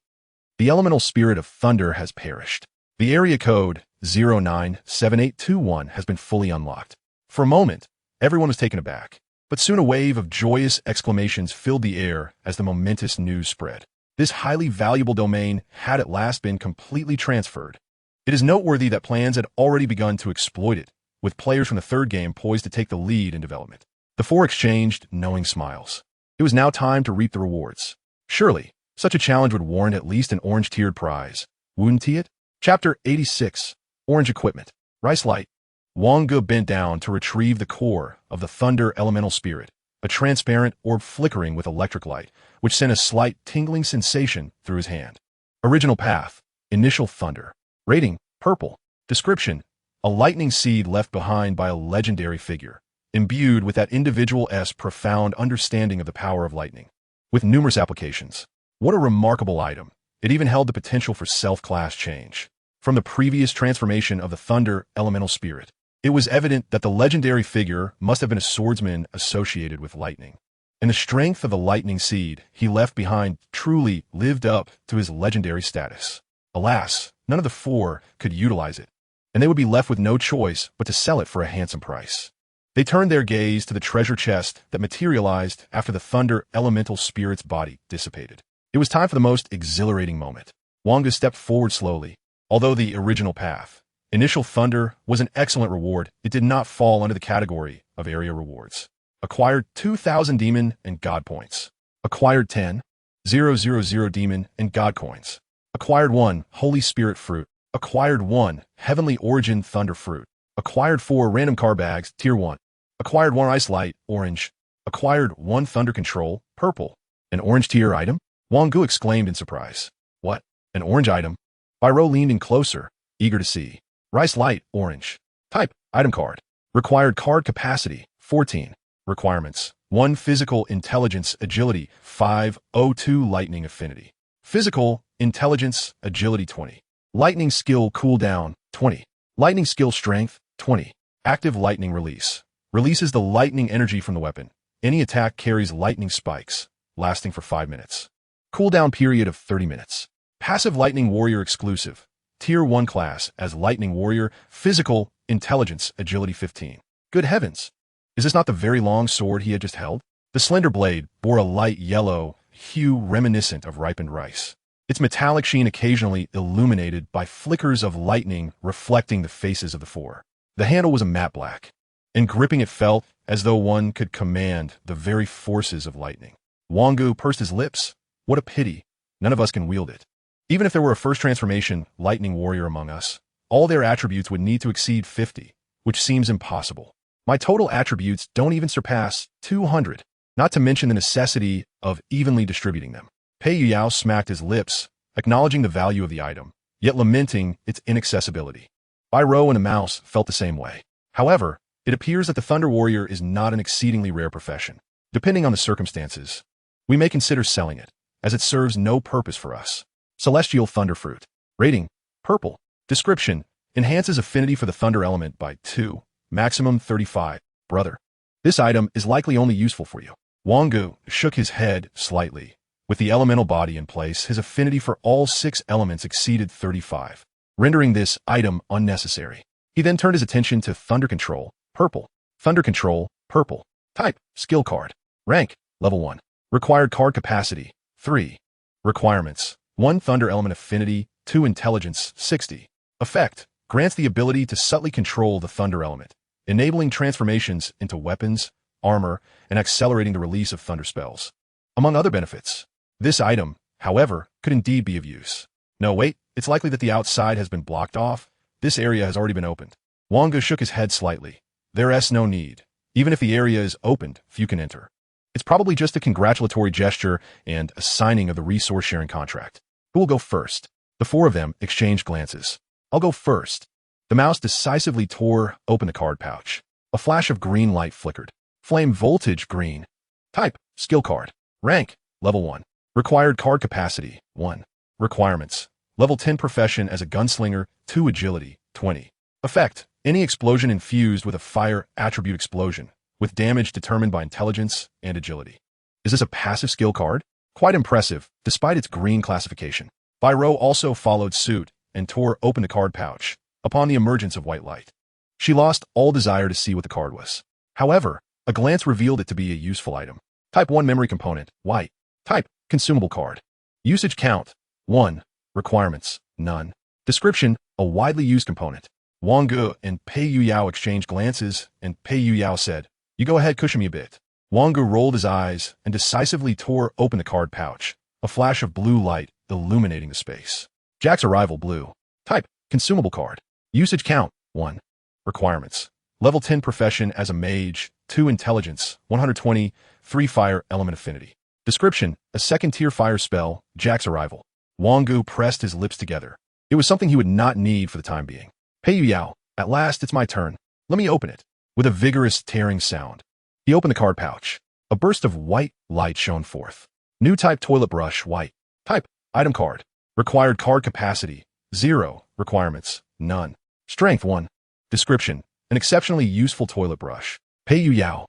The elemental spirit of thunder has perished. The area code 097821 has been fully unlocked. For a moment, everyone was taken aback, but soon a wave of joyous exclamations filled the air as the momentous news spread. This highly valuable domain had at last been completely transferred. It is noteworthy that plans had already begun to exploit it, with players from the third game poised to take the lead in development. The four exchanged knowing smiles. It was now time to reap the rewards. Surely, such a challenge would warrant at least an orange-tiered prize. Wouldn't it? Chapter 86. Orange Equipment. Rice Light. Wang Ge bent down to retrieve the core of the thunder elemental spirit, a transparent orb flickering with electric light, which sent a slight tingling sensation through his hand. Original path. Initial thunder. Rating. Purple. Description. A lightning seed left behind by a legendary figure, imbued with that individual's profound understanding of the power of lightning. With numerous applications. What a remarkable item. It even held the potential for self-class change. From the previous transformation of the thunder elemental spirit, it was evident that the legendary figure must have been a swordsman associated with lightning. And the strength of the lightning seed he left behind truly lived up to his legendary status. Alas, none of the four could utilize it, and they would be left with no choice but to sell it for a handsome price. They turned their gaze to the treasure chest that materialized after the thunder elemental spirit's body dissipated. It was time for the most exhilarating moment. Wang Ge stepped forward slowly. Although the original path, initial thunder, was an excellent reward, it did not fall under the category of area rewards. Acquired 2,000 demon and god points. Acquired 10,000 demon and god coins. Acquired 1 Holy Spirit fruit. Acquired 1 Heavenly Origin Thunder fruit. Acquired 4 random car bags, tier 1. Acquired 1 Ice Light, orange. Acquired 1 Thunder Control, purple. An orange tier item? Wang Ge exclaimed in surprise. What? An orange item? Byro leaned in closer, eager to see. Rice Light, orange. Type, item card. Required card capacity, 14. Requirements, 1 Physical Intelligence Agility, 502 Lightning Affinity. Physical Intelligence Agility, 20. Lightning Skill Cooldown, 20. Lightning Skill Strength, 20. Active Lightning Release. Releases the lightning energy from the weapon. Any attack carries lightning spikes, lasting for 5 minutes. Cooldown period of 30 minutes. Passive Lightning Warrior exclusive. Tier 1 class as Lightning Warrior, physical, intelligence, agility 15. Good heavens! Is this not the very long sword he had just held? The slender blade bore a light yellow hue reminiscent of ripened rice. Its metallic sheen occasionally illuminated by flickers of lightning reflecting the faces of the four. The handle was a matte black, and gripping it felt as though one could command the very forces of lightning. Wang Ge pursed his lips. What a pity. None of us can wield it. Even if there were a first transformation Lightning Warrior among us, all their attributes would need to exceed 50, which seems impossible. My total attributes don't even surpass 200, not to mention the necessity of evenly distributing them. Pei Yuyao smacked his lips, acknowledging the value of the item, yet lamenting its inaccessibility. Bai Rou and the mouse felt the same way. However, it appears that the Thunder Warrior is not an exceedingly rare profession. Depending on the circumstances, we may consider selling it, as it serves no purpose for us. Celestial Thunder Fruit. Rating: Purple. Description: enhances affinity for the thunder element by 2, maximum 35. Brother, this item is likely only useful for you. Wang Ge shook his head slightly. With the elemental body in place, his affinity for all 6 elements exceeded 35, rendering this item unnecessary. He then turned his attention to Thunder Control. Purple. Thunder Control. Purple. Type: Skill card. Rank: Level 1. Required card capacity: 3. Requirements: 1 Thunder Element Affinity, 2 Intelligence, 60. Effect: grants the ability to subtly control the Thunder Element, enabling transformations into weapons, armor, and accelerating the release of Thunder spells. Among other benefits, this item, however, could indeed be of use. No, wait, it's likely that the outside has been blocked off. This area has already been opened. Wang Ge shook his head slightly. There's no need. Even if the area is opened, few can enter. It's probably just a congratulatory gesture and a signing of the resource-sharing contract. Who will go first? The 4 of them exchanged glances. I'll go first. The mouse decisively tore open the card pouch. A flash of green light flickered. Flame voltage green. Type: Skill card. Rank: Level 1. Required card capacity: 1. Requirements: Level 10 profession as a gunslinger, 2 agility, 20. Effect: any explosion infused with a fire attribute explosion, with damage determined by intelligence and agility. Is this a passive skill card? Quite impressive, despite its green classification. Bai Rou also followed suit and tore open the card pouch upon the emergence of white light. She lost all desire to see what the card was. However, a glance revealed it to be a useful item. Type 1 memory component, white. Type: Consumable card. Usage count: 1. Requirements: none. Description: a widely used component. Wang Ge and Pei Yuyao exchanged glances, and Pei Yuyao said, "You go ahead, cushion me a bit." Wang Ge rolled his eyes and decisively tore open the card pouch, a flash of blue light illuminating the space. Jack's Arrival blue. Type: Consumable card. Usage count: 1. Requirements: Level 10 profession as a mage, 2 intelligence, 120, 3 fire element affinity. Description: a second-tier fire spell, Jack's Arrival. Wang Ge pressed his lips together. It was something he would not need for the time being. Pei Yuyao, at last it's my turn. Let me open it. With a vigorous tearing sound, he opened the card pouch. A burst of white light shone forth. New type toilet brush, white. Type: Item card. Required card capacity: 0. Requirements: none. Strength: 1. Description: an exceptionally useful toilet brush. Pei Yuyao.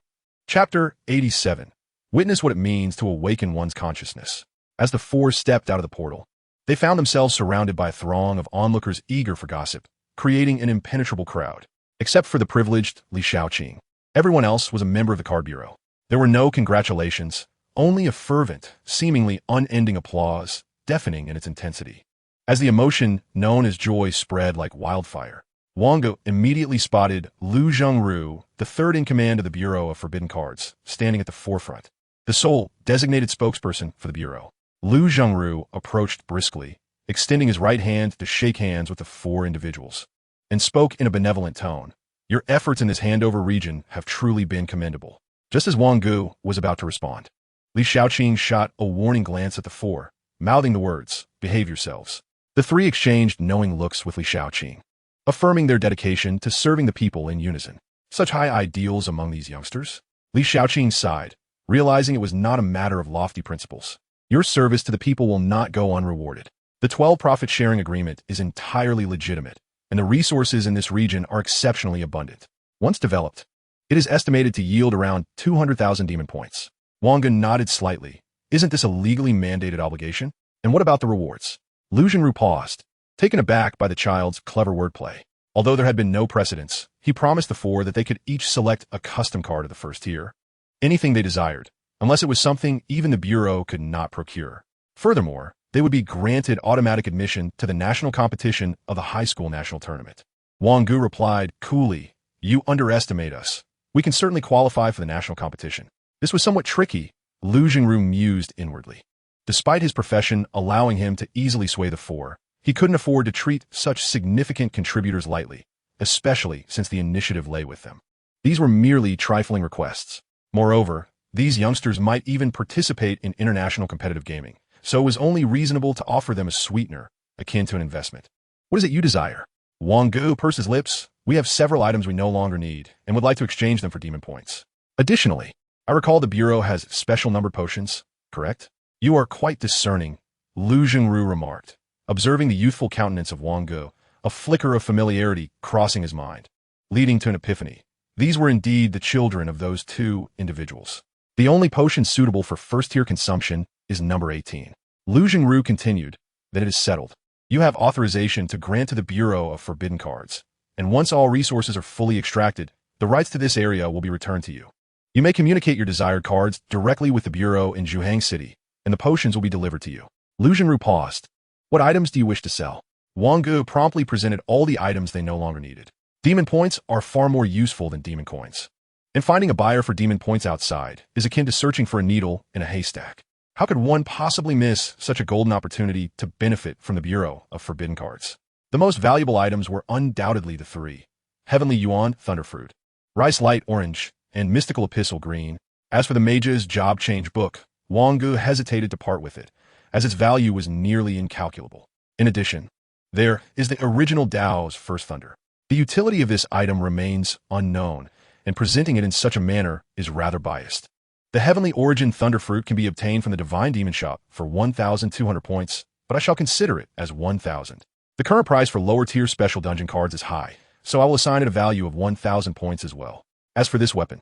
Chapter 87. Witness what it means to awaken one's consciousness. As the 4 stepped out of the portal, they found themselves surrounded by a throng of onlookers eager for gossip, creating an impenetrable crowd. Except for the privileged Li Shaoqing, everyone else was a member of the card bureau. There were no congratulations, only a fervent, seemingly unending applause, deafening in its intensity. As the emotion known as joy spread like wildfire, Wang Ge immediately spotted Lu Zhengru, the 3rd in command of the Bureau of Forbidden Cards, standing at the forefront. The sole designated spokesperson for the Bureau. Lu Zhengru approached briskly, extending his right hand to shake hands with the 4 individuals, and spoke in a benevolent tone. Your efforts in this handover region have truly been commendable. Just as Wang Ge was about to respond, Li Shaoqing shot a warning glance at the 4, mouthing the words, "Behave yourselves." The 3 exchanged knowing looks with Li Shaoqing, affirming their dedication to serving the people in unison. Such high ideals among these youngsters? Li Shaoqing sighed, realizing it was not a matter of lofty principles. Your service to the people will not go unrewarded. The 12 profit-sharing agreement is entirely legitimate, and the resources in this region are exceptionally abundant. Once developed, it is estimated to yield around 200,000 demon points. Wang Ge nodded slightly. Isn't this a legally mandated obligation? And what about the rewards? Lu Jingru paused, taken aback by the child's clever wordplay. Although there had been no precedence, he promised the four that they could each select a custom card of the first tier. Anything they desired, unless it was something even the Bureau could not procure. Furthermore, they would be granted automatic admission to the national competition of the high school national tournament. Wang Ge replied coolly, "You underestimate us. We can certainly qualify for the national competition." This was somewhat tricky, Lu Jingru mused inwardly. Despite his profession allowing him to easily sway the four, he couldn't afford to treat such significant contributors lightly, especially since the initiative lay with them. These were merely trifling requests. Moreover, these youngsters might even participate in international competitive gaming, so it was only reasonable to offer them a sweetener, akin to an investment. "What is it you desire?" Wang Ge pursed his lips. "We have several items we no longer need, and would like to exchange them for demon points. Additionally, I recall the Bureau has special numbered potions, correct?" "You are quite discerning," Lu Jingru remarked, observing the youthful countenance of Wang Ge, a flicker of familiarity crossing his mind, leading to an epiphany. These were indeed the children of those two individuals. "The only potion suitable for first-tier consumption is number 18. Lu Jingru continued, "Then it is settled. You have authorization to grant to the Bureau of Forbidden Cards, and once all resources are fully extracted, the rights to this area will be returned to you. You may communicate your desired cards directly with the Bureau in Zhuhang City, and the potions will be delivered to you." Lu Jingru paused. "What items do you wish to sell?" Wang Ge promptly presented all the items they no longer needed. Demon points are far more useful than demon coins. And finding a buyer for demon points outside is akin to searching for a needle in a haystack. How could one possibly miss such a golden opportunity to benefit from the Bureau of Forbidden Cards? The most valuable items were undoubtedly the three: Heavenly Yuan Thunderfruit, Rice Light Orange, and Mystical Epistle Green. As for the Mage's job change book, Wang Ge hesitated to part with it, as its value was nearly incalculable. In addition, there is the original Dao's First Thunder. The utility of this item remains unknown, and presenting it in such a manner is rather biased. The Heavenly Origin Thunderfruit can be obtained from the Divine Demon Shop for 1,200 points, but I shall consider it as 1,000. The current price for lower-tier special dungeon cards is high, so I will assign it a value of 1,000 points as well. As for this weapon,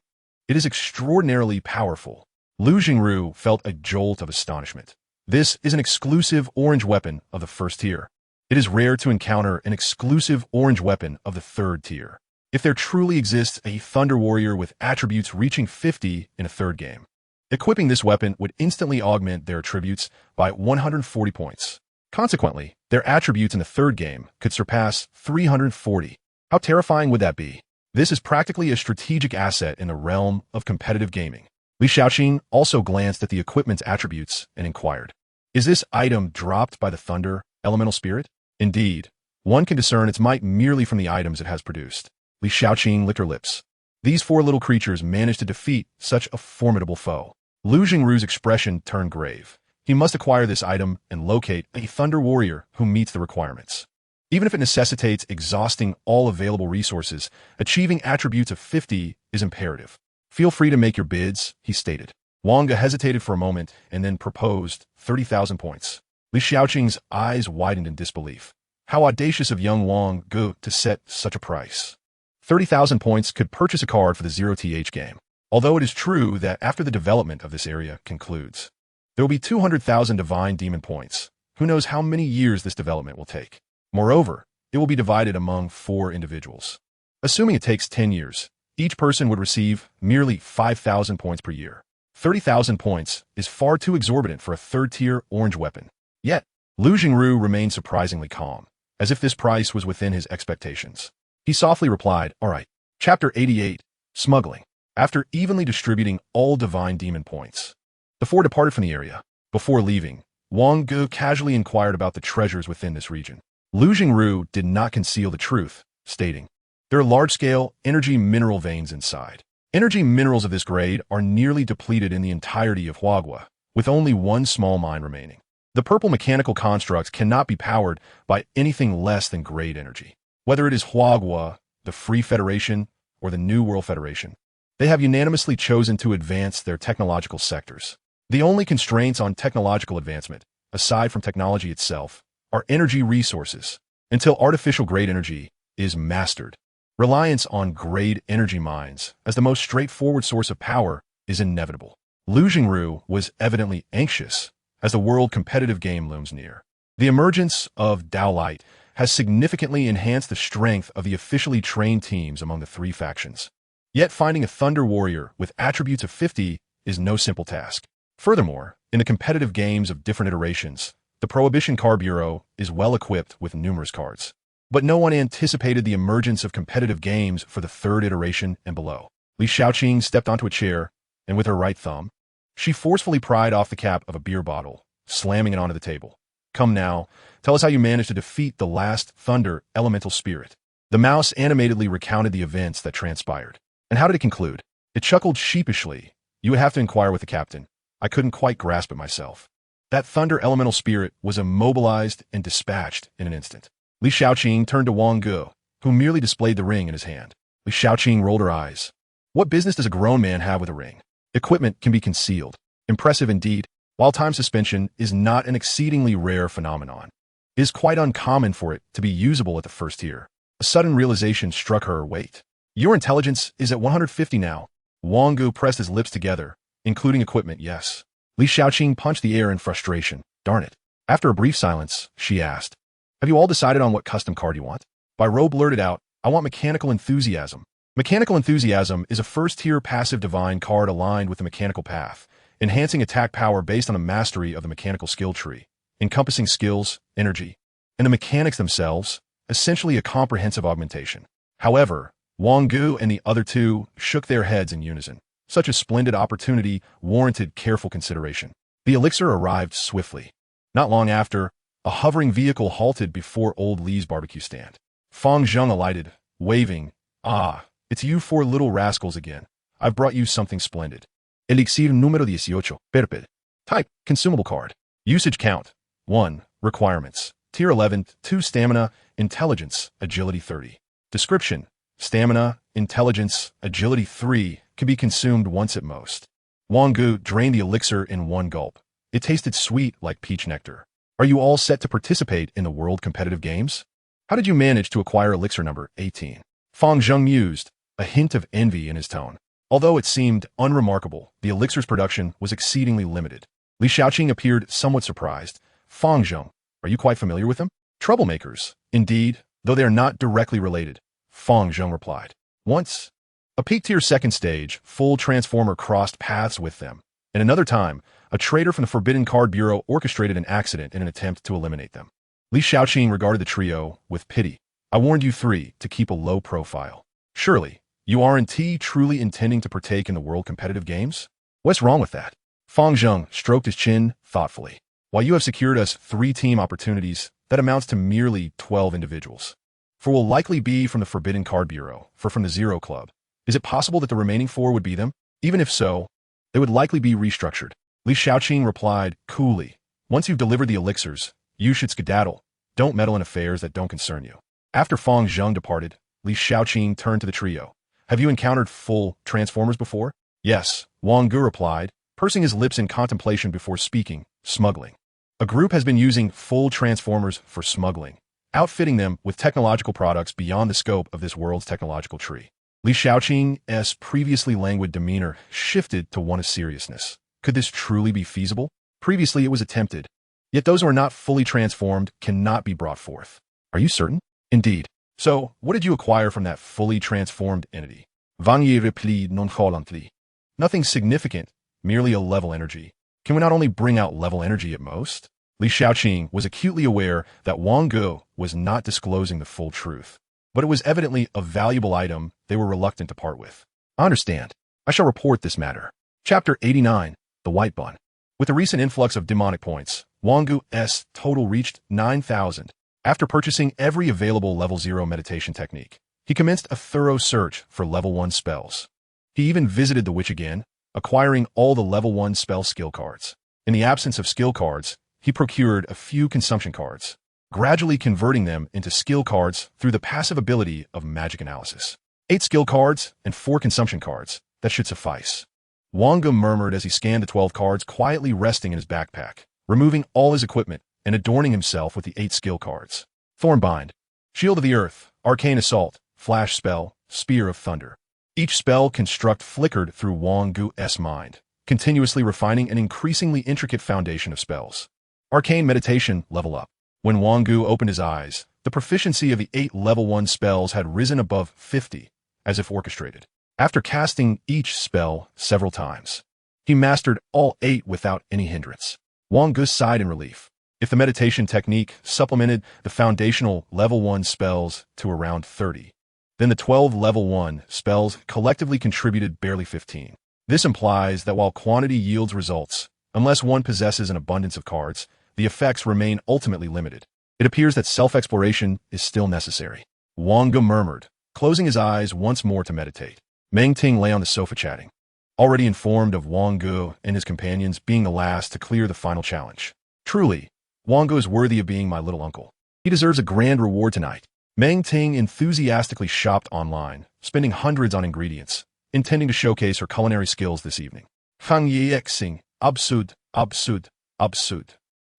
it is extraordinarily powerful. Lu Jingru felt a jolt of astonishment. This is an exclusive orange weapon of the first tier. It is rare to encounter an exclusive orange weapon of the third tier. If there truly exists a Thunder Warrior with attributes reaching 50 in a third game, equipping this weapon would instantly augment their attributes by 140 points. Consequently, their attributes in the third game could surpass 340. How terrifying would that be? This is practically a strategic asset in the realm of competitive gaming. Li Shaoqing also glanced at the equipment's attributes and inquired, "Is this item dropped by the Thunder Elemental Spirit?" Indeed, one can discern its might merely from the items it has produced. Li Shaoqing licked her lips. These four little creatures managed to defeat such a formidable foe. Lu Jingru's expression turned grave. He must acquire this item and locate a Thunder Warrior who meets the requirements. Even if it necessitates exhausting all available resources, achieving attributes of 50 is imperative. "Feel free to make your bids," he stated. Wang Ge hesitated for a moment and then proposed 30,000 points. Li Shaoqing's eyes widened in disbelief. How audacious of young Wang Ge to set such a price. 30,000 points could purchase a card for the 0th game. Although it is true that after the development of this area concludes, there will be 200,000 divine demon points. Who knows how many years this development will take? Moreover, it will be divided among 4 individuals. Assuming it takes 10 years, each person would receive merely 5,000 points per year. 30,000 points is far too exorbitant for a third-tier orange weapon. Yet, Lu Jingru remained surprisingly calm, as if this price was within his expectations. He softly replied, "All right." Chapter 88, Smuggling. After evenly distributing all divine demon points, the 4 departed from the area. Before leaving, Wang Ge casually inquired about the treasures within this region. Lu Jingru did not conceal the truth, stating, "There are large-scale energy mineral veins inside. Energy minerals of this grade are nearly depleted in the entirety of Huagua, with only one small mine remaining. The purple mechanical constructs cannot be powered by anything less than grade energy. Whether it is Huagua, the Free Federation, or the New World Federation, they have unanimously chosen to advance their technological sectors. The only constraints on technological advancement, aside from technology itself, are energy resources. Until artificial grade energy is mastered, reliance on grade energy mines as the most straightforward source of power is inevitable." Lu Jingru was evidently anxious as the world competitive game looms near. The emergence of Dao Light has significantly enhanced the strength of the officially trained teams among the three factions. Yet finding a Thunder Warrior with attributes of 50 is no simple task. Furthermore, in the competitive games of different iterations, the Prohibition Card Bureau is well equipped with numerous cards. But no one anticipated the emergence of competitive games for the third iteration and below. Li Shaoqing stepped onto a chair, and with her right thumb, she forcefully pried off the cap of a beer bottle, slamming it onto the table. Come now, tell us how you managed to defeat the last Thunder Elemental Spirit. The mouse animatedly recounted the events that transpired. And how did it conclude? It chuckled sheepishly. You would have to inquire with the captain. I couldn't quite grasp it myself. That Thunder Elemental Spirit was immobilized and dispatched in an instant. Li Shaoqing turned to Wang Ge, who merely displayed the ring in his hand. Li Shaoqing rolled her eyes. What business does a grown man have with a ring? Equipment can be concealed. Impressive indeed. While time suspension is not an exceedingly rare phenomenon, it is quite uncommon for it to be usable at the first tier. A sudden realization struck her. Wait. Your intelligence is at 150 now. Wang Ge pressed his lips together, including equipment, yes. Li Shaoqing punched the air in frustration. Darn it. After a brief silence, she asked, have you all decided on what custom card you want? By blurted out, I want Mechanical Enthusiasm. Mechanical Enthusiasm is a first-tier passive divine card aligned with the mechanical path, enhancing attack power based on a mastery of the mechanical skill tree, encompassing skills, energy, and the mechanics themselves, essentially a comprehensive augmentation. However, Wang Ge and the other two shook their heads in unison. Such a splendid opportunity warranted careful consideration. The elixir arrived swiftly. Not long after, a hovering vehicle halted before Old Lee's barbecue stand. Fang Zheng alighted, waving, Ah, it's you four little rascals again. I've brought you something splendid. Elixir número 18, Perped. Type, consumable card. Usage count, 1. Requirements, tier 11, 2 stamina, intelligence, agility 30. Description, stamina, intelligence, agility 3, can be consumed once at most. Wang Ge drained the elixir in one gulp. It tasted sweet like peach nectar. Are you all set to participate in the World Competitive Games? How did you manage to acquire elixir number 18? Fang Zheng mused, a hint of envy in his tone. Although it seemed unremarkable, the elixir's production was exceedingly limited. Li Shaoqing appeared somewhat surprised. Fang Zheng, are you quite familiar with them? Troublemakers, indeed, though they are not directly related, Fang Zheng replied. Once, a peak-tier second stage, full transformer crossed paths with them, and another time, a traitor from the Forbidden Card Bureau orchestrated an accident in an attempt to eliminate them. Li Shaoqing regarded the trio with pity. I warned you three to keep a low profile. Surely, you aren't truly intending to partake in the World Competitive Games? What's wrong with that? Fang Zheng stroked his chin thoughtfully. While you have secured us 3 team opportunities, that amounts to merely 12 individuals. For will likely be from the Forbidden Card Bureau, from the Zero Club. Is it possible that the remaining 4 would be them? Even if so, they would likely be restructured. Li Shaoqing replied coolly. Once you've delivered the elixirs, you should skedaddle. Don't meddle in affairs that don't concern you. After Fang Zheng departed, Li Shaoqing turned to the trio. Have you encountered full transformers before? Yes, Wang Ge replied, pursing his lips in contemplation before speaking, smuggling. A group has been using full transformers for smuggling, outfitting them with technological products beyond the scope of this world's technological tree. Li Shaoqing's previously languid demeanor shifted to one of seriousness. Could this truly be feasible? Previously it was attempted, yet those who are not fully transformed cannot be brought forth. Are you certain? Indeed. So, what did you acquire from that fully transformed entity? Wang Ge replied nonchalantly. Nothing significant, merely a level energy. Can we not only bring out level energy at most? Li Shaoqing was acutely aware that Wang Ge was not disclosing the full truth, but it was evidently a valuable item they were reluctant to part with. I understand. I shall report this matter. Chapter 89, The White Bun. With the recent influx of demonic points, Wang Ge's total reached 9,000. After purchasing every available level 0 meditation technique, he commenced a thorough search for level 1 spells. He even visited the witch again, acquiring all the level 1 spell skill cards. In the absence of skill cards, he procured a few consumption cards, gradually converting them into skill cards through the passive ability of magic analysis. 8 skill cards and 4 consumption cards, that should suffice. Wang Ge murmured as he scanned the 12 cards quietly resting in his backpack, removing all his equipment and adorning himself with the 8 skill cards. Thornbind, Shield of the Earth, Arcane Assault, Flash Spell, Spear of Thunder. Each spell construct flickered through Wang Ge's mind, continuously refining an increasingly intricate foundation of spells. Arcane Meditation, level up. When Wang Ge opened his eyes, the proficiency of the 8 level 1 spells had risen above 50, as if orchestrated. After casting each spell several times, he mastered all 8 without any hindrance. Wang Ge sighed in relief. If the meditation technique supplemented the foundational level 1 spells to around 30, then the 12 level 1 spells collectively contributed barely 15. This implies that while quantity yields results, unless one possesses an abundance of cards, the effects remain ultimately limited. It appears that self-exploration is still necessary. Wang Ge murmured, closing his eyes once more to meditate. Meng Ting lay on the sofa chatting, already informed of Wang Ge and his companions being the last to clear the final challenge. Truly, Wang Ge is worthy of being my little uncle. He deserves a grand reward tonight. Meng Ting enthusiastically shopped online, spending hundreds on ingredients, intending to showcase her culinary skills this evening. Fang Yi Xing, absurd, absurd, absurd.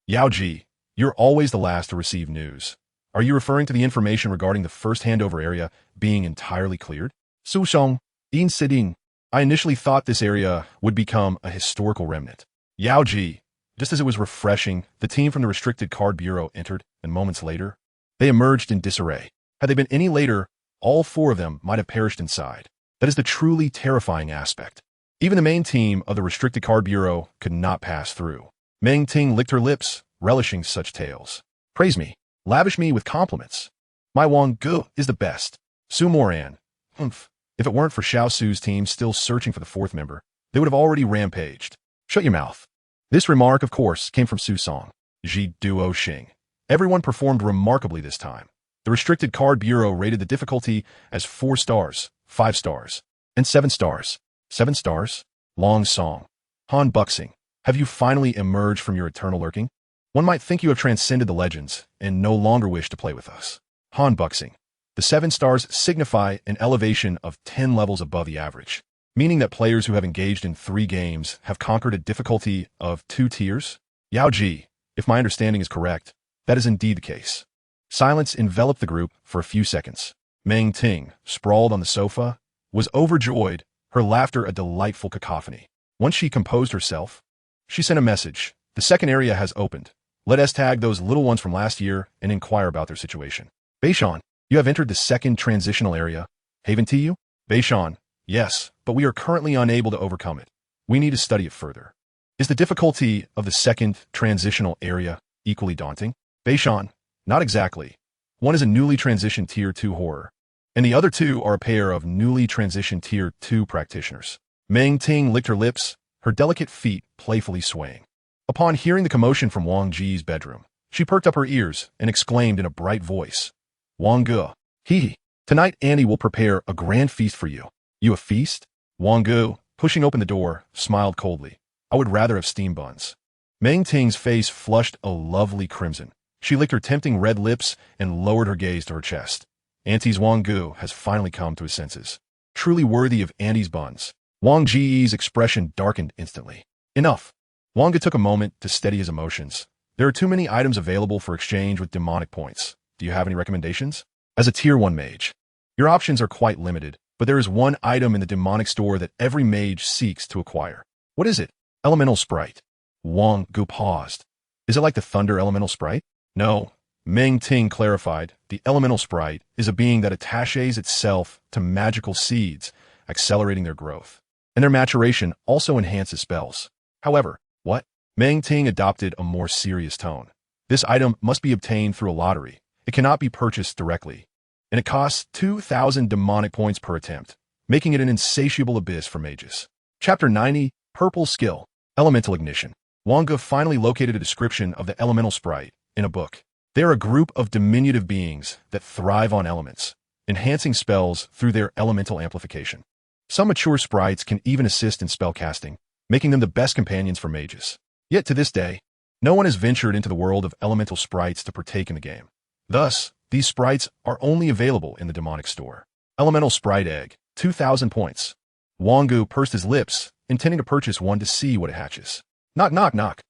Yao Ji, you're always the last to receive news. Are you referring to the information regarding the first handover area being entirely cleared? Su Shong, Yin Siding. I initially thought this area would become a historical remnant. Yao Ji, just as it was refreshing, the team from the Restricted Card Bureau entered, and moments later, they emerged in disarray. Had they been any later, all 4 of them might have perished inside. That is the truly terrifying aspect. Even the main team of the Restricted Card Bureau could not pass through. Meng Ting licked her lips, relishing such tales. Praise me. Lavish me with compliments. My Wang Ge is the best. Su Moran. Humph. If it weren't for Xiao Su's team still searching for the 4th member, they would have already rampaged. Shut your mouth. This remark, of course, came from Su Song. Ji Duo Xing. Everyone performed remarkably this time. The Restricted Card Bureau rated the difficulty as 4 stars, 5 stars, and 7 stars. 7 stars? Long Song. Han Buxing. Have you finally emerged from your eternal lurking? One might think you have transcended the legends and no longer wish to play with us. Han Buxing. The 7 stars signify an elevation of 10 levels above the average, meaning that players who have engaged in 3 games have conquered a difficulty of 2 tiers? Yao Ji, if my understanding is correct, that is indeed the case. Silence enveloped the group for a few seconds. Meng Ting, sprawled on the sofa, was overjoyed, her laughter a delightful cacophony. Once she composed herself, she sent a message. The second area has opened. Let us tag those little ones from last year and inquire about their situation. Beishan, you have entered the second transitional area. Haven't you? Beishan, yes, but we are currently unable to overcome it. We need to study it further. Is the difficulty of the second transitional area equally daunting? Beishan, not exactly. One is a newly transitioned Tier 2 horror, and the other 2 are a pair of newly transitioned Tier 2 practitioners. Meng Ting licked her lips, her delicate feet playfully swaying. Upon hearing the commotion from Wang Ge's bedroom, she perked up her ears and exclaimed in a bright voice, Wang Ge, hee. Tonight Annie will prepare a grand feast for you. You a feast? Wang Ge, pushing open the door, smiled coldly. I would rather have steamed buns. Meng Ting's face flushed a lovely crimson. She licked her tempting red lips and lowered her gaze to her chest. Auntie's Wang Ge has finally come to his senses. Truly worthy of Auntie's buns. Wang Ge's expression darkened instantly. Enough. Wang Ge took a moment to steady his emotions. There are too many items available for exchange with demonic points. Do you have any recommendations? As a Tier 1 mage, your options are quite limited, but there is one item in the demonic store that every mage seeks to acquire. What is it? Elemental Sprite. Wang Ge paused. Is it like the Thunder Elemental Sprite? No. Meng Ting clarified. The Elemental Sprite is a being that attaches itself to magical seeds, accelerating their growth. And their maturation also enhances spells. However, what? Meng Ting adopted a more serious tone. This item must be obtained through a lottery. It cannot be purchased directly. And it costs 2,000 demonic points per attempt, making it an insatiable abyss for mages. Chapter 90, Purple Skill, Elemental Ignition. Wang Ge finally located a description of the Elemental Sprite in a book. They are a group of diminutive beings that thrive on elements, enhancing spells through their elemental amplification. Some mature sprites can even assist in spell casting, making them the best companions for mages. Yet to this day, no one has ventured into the world of elemental sprites to partake in the game. Thus, these sprites are only available in the demonic store. Elemental Sprite Egg, 2,000 points. Wang Ge pursed his lips, intending to purchase one to see what it hatches. Knock, knock, knock.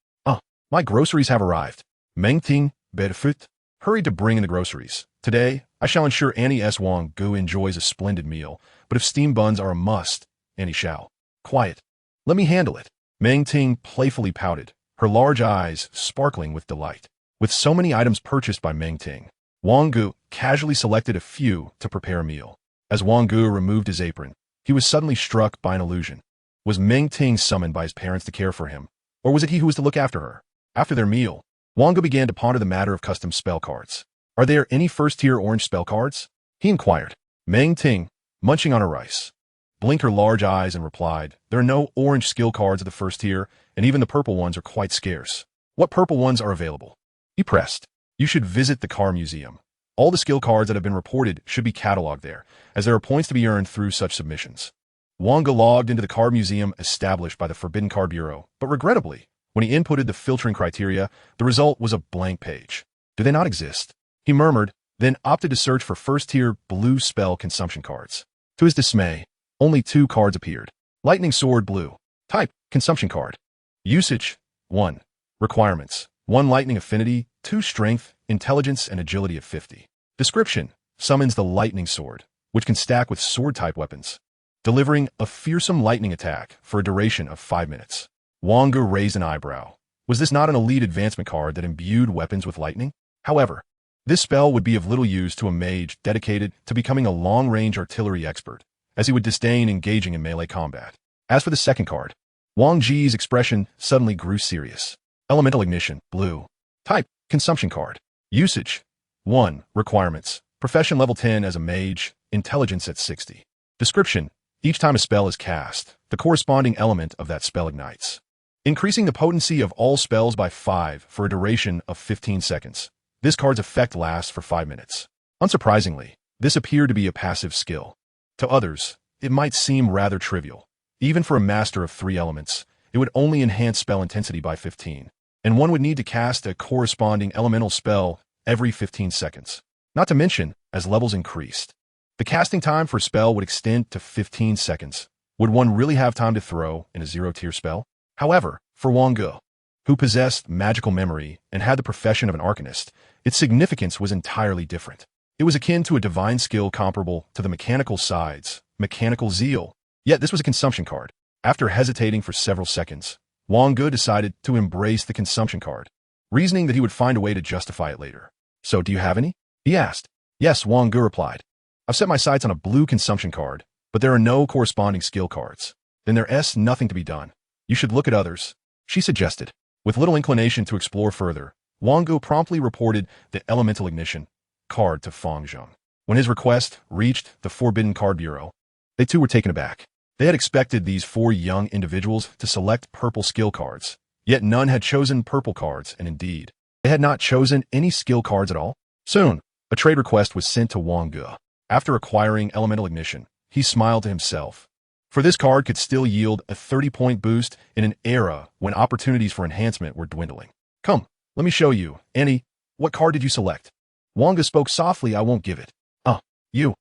My groceries have arrived. Meng Ting, Bedfoot, hurried to bring in the groceries. Today, I shall ensure Annie S. Wang Ge enjoys a splendid meal, but if steamed buns are a must, Annie shall. Quiet. Let me handle it. Meng Ting playfully pouted, her large eyes sparkling with delight. With so many items purchased by Meng Ting, Wang Ge casually selected a few to prepare a meal. As Wang Ge removed his apron, he was suddenly struck by an illusion. Was Meng Ting summoned by his parents to care for him, or was it he who was to look after her? After their meal, Wang Ge began to ponder the matter of custom spell cards. Are there any first-tier orange spell cards? He inquired. Meng Ting, munching on her rice, blinked her large eyes and replied, there are no orange skill cards of the first tier, and even the purple ones are quite scarce. What purple ones are available? He pressed. You should visit the car museum. All the skill cards that have been reported should be cataloged there, as there are points to be earned through such submissions. Wang Ge logged into the card museum established by the Forbidden Card Bureau, but regrettably, when he inputted the filtering criteria, the result was a blank page. Do they not exist? He murmured, then opted to search for first-tier blue spell consumption cards. To his dismay, only 2 cards appeared. Lightning Sword Blue. Type, consumption card. Usage, 1. Requirements, 1 lightning affinity, 2 strength, intelligence, and agility of 50. Description, summons the lightning sword, which can stack with sword-type weapons, delivering a fearsome lightning attack for a duration of 5 minutes. Wang Ge raised an eyebrow. Was this not an elite advancement card that imbued weapons with lightning? However, this spell would be of little use to a mage dedicated to becoming a long-range artillery expert, as he would disdain engaging in melee combat. As for the second card, Wang Ge's expression suddenly grew serious. Elemental Ignition, Blue. Type, consumption card. Usage, 1. Requirements, profession level 10 as a mage, intelligence at 60. Description, each time a spell is cast, the corresponding element of that spell ignites, increasing the potency of all spells by 5 for a duration of 15 seconds. This card's effect lasts for 5 minutes. Unsurprisingly, this appeared to be a passive skill. To others, it might seem rather trivial. Even for a master of 3 elements, it would only enhance spell intensity by 15, and one would need to cast a corresponding elemental spell every 15 seconds. Not to mention, as levels increased, the casting time for a spell would extend to 15 seconds. Would one really have time to throw in a 0-tier spell? However, for Wang Ge, who possessed magical memory and had the profession of an arcanist, its significance was entirely different. It was akin to a divine skill comparable to the mechanical sides, mechanical zeal. Yet this was a consumption card. After hesitating for several seconds, Wang Ge decided to embrace the consumption card, reasoning that he would find a way to justify it later. So, do you have any? He asked. Yes, Wang Ge replied. I've set my sights on a blue consumption card, but there are no corresponding skill cards. Then there's nothing to be done. You should look at others, she suggested. With little inclination to explore further, Wang Ge promptly reported the Elemental Ignition card to Fang Zheng. When his request reached the Forbidden Card Bureau, they too were taken aback. They had expected these 4 young individuals to select purple skill cards, yet none had chosen purple cards, and indeed, they had not chosen any skill cards at all. Soon, a trade request was sent to Wang Ge. After acquiring Elemental Ignition, he smiled to himself, for this card could still yield a 30-point boost in an era when opportunities for enhancement were dwindling. Come, let me show you. Annie, what card did you select? Wang Ge spoke softly. I won't give it. You.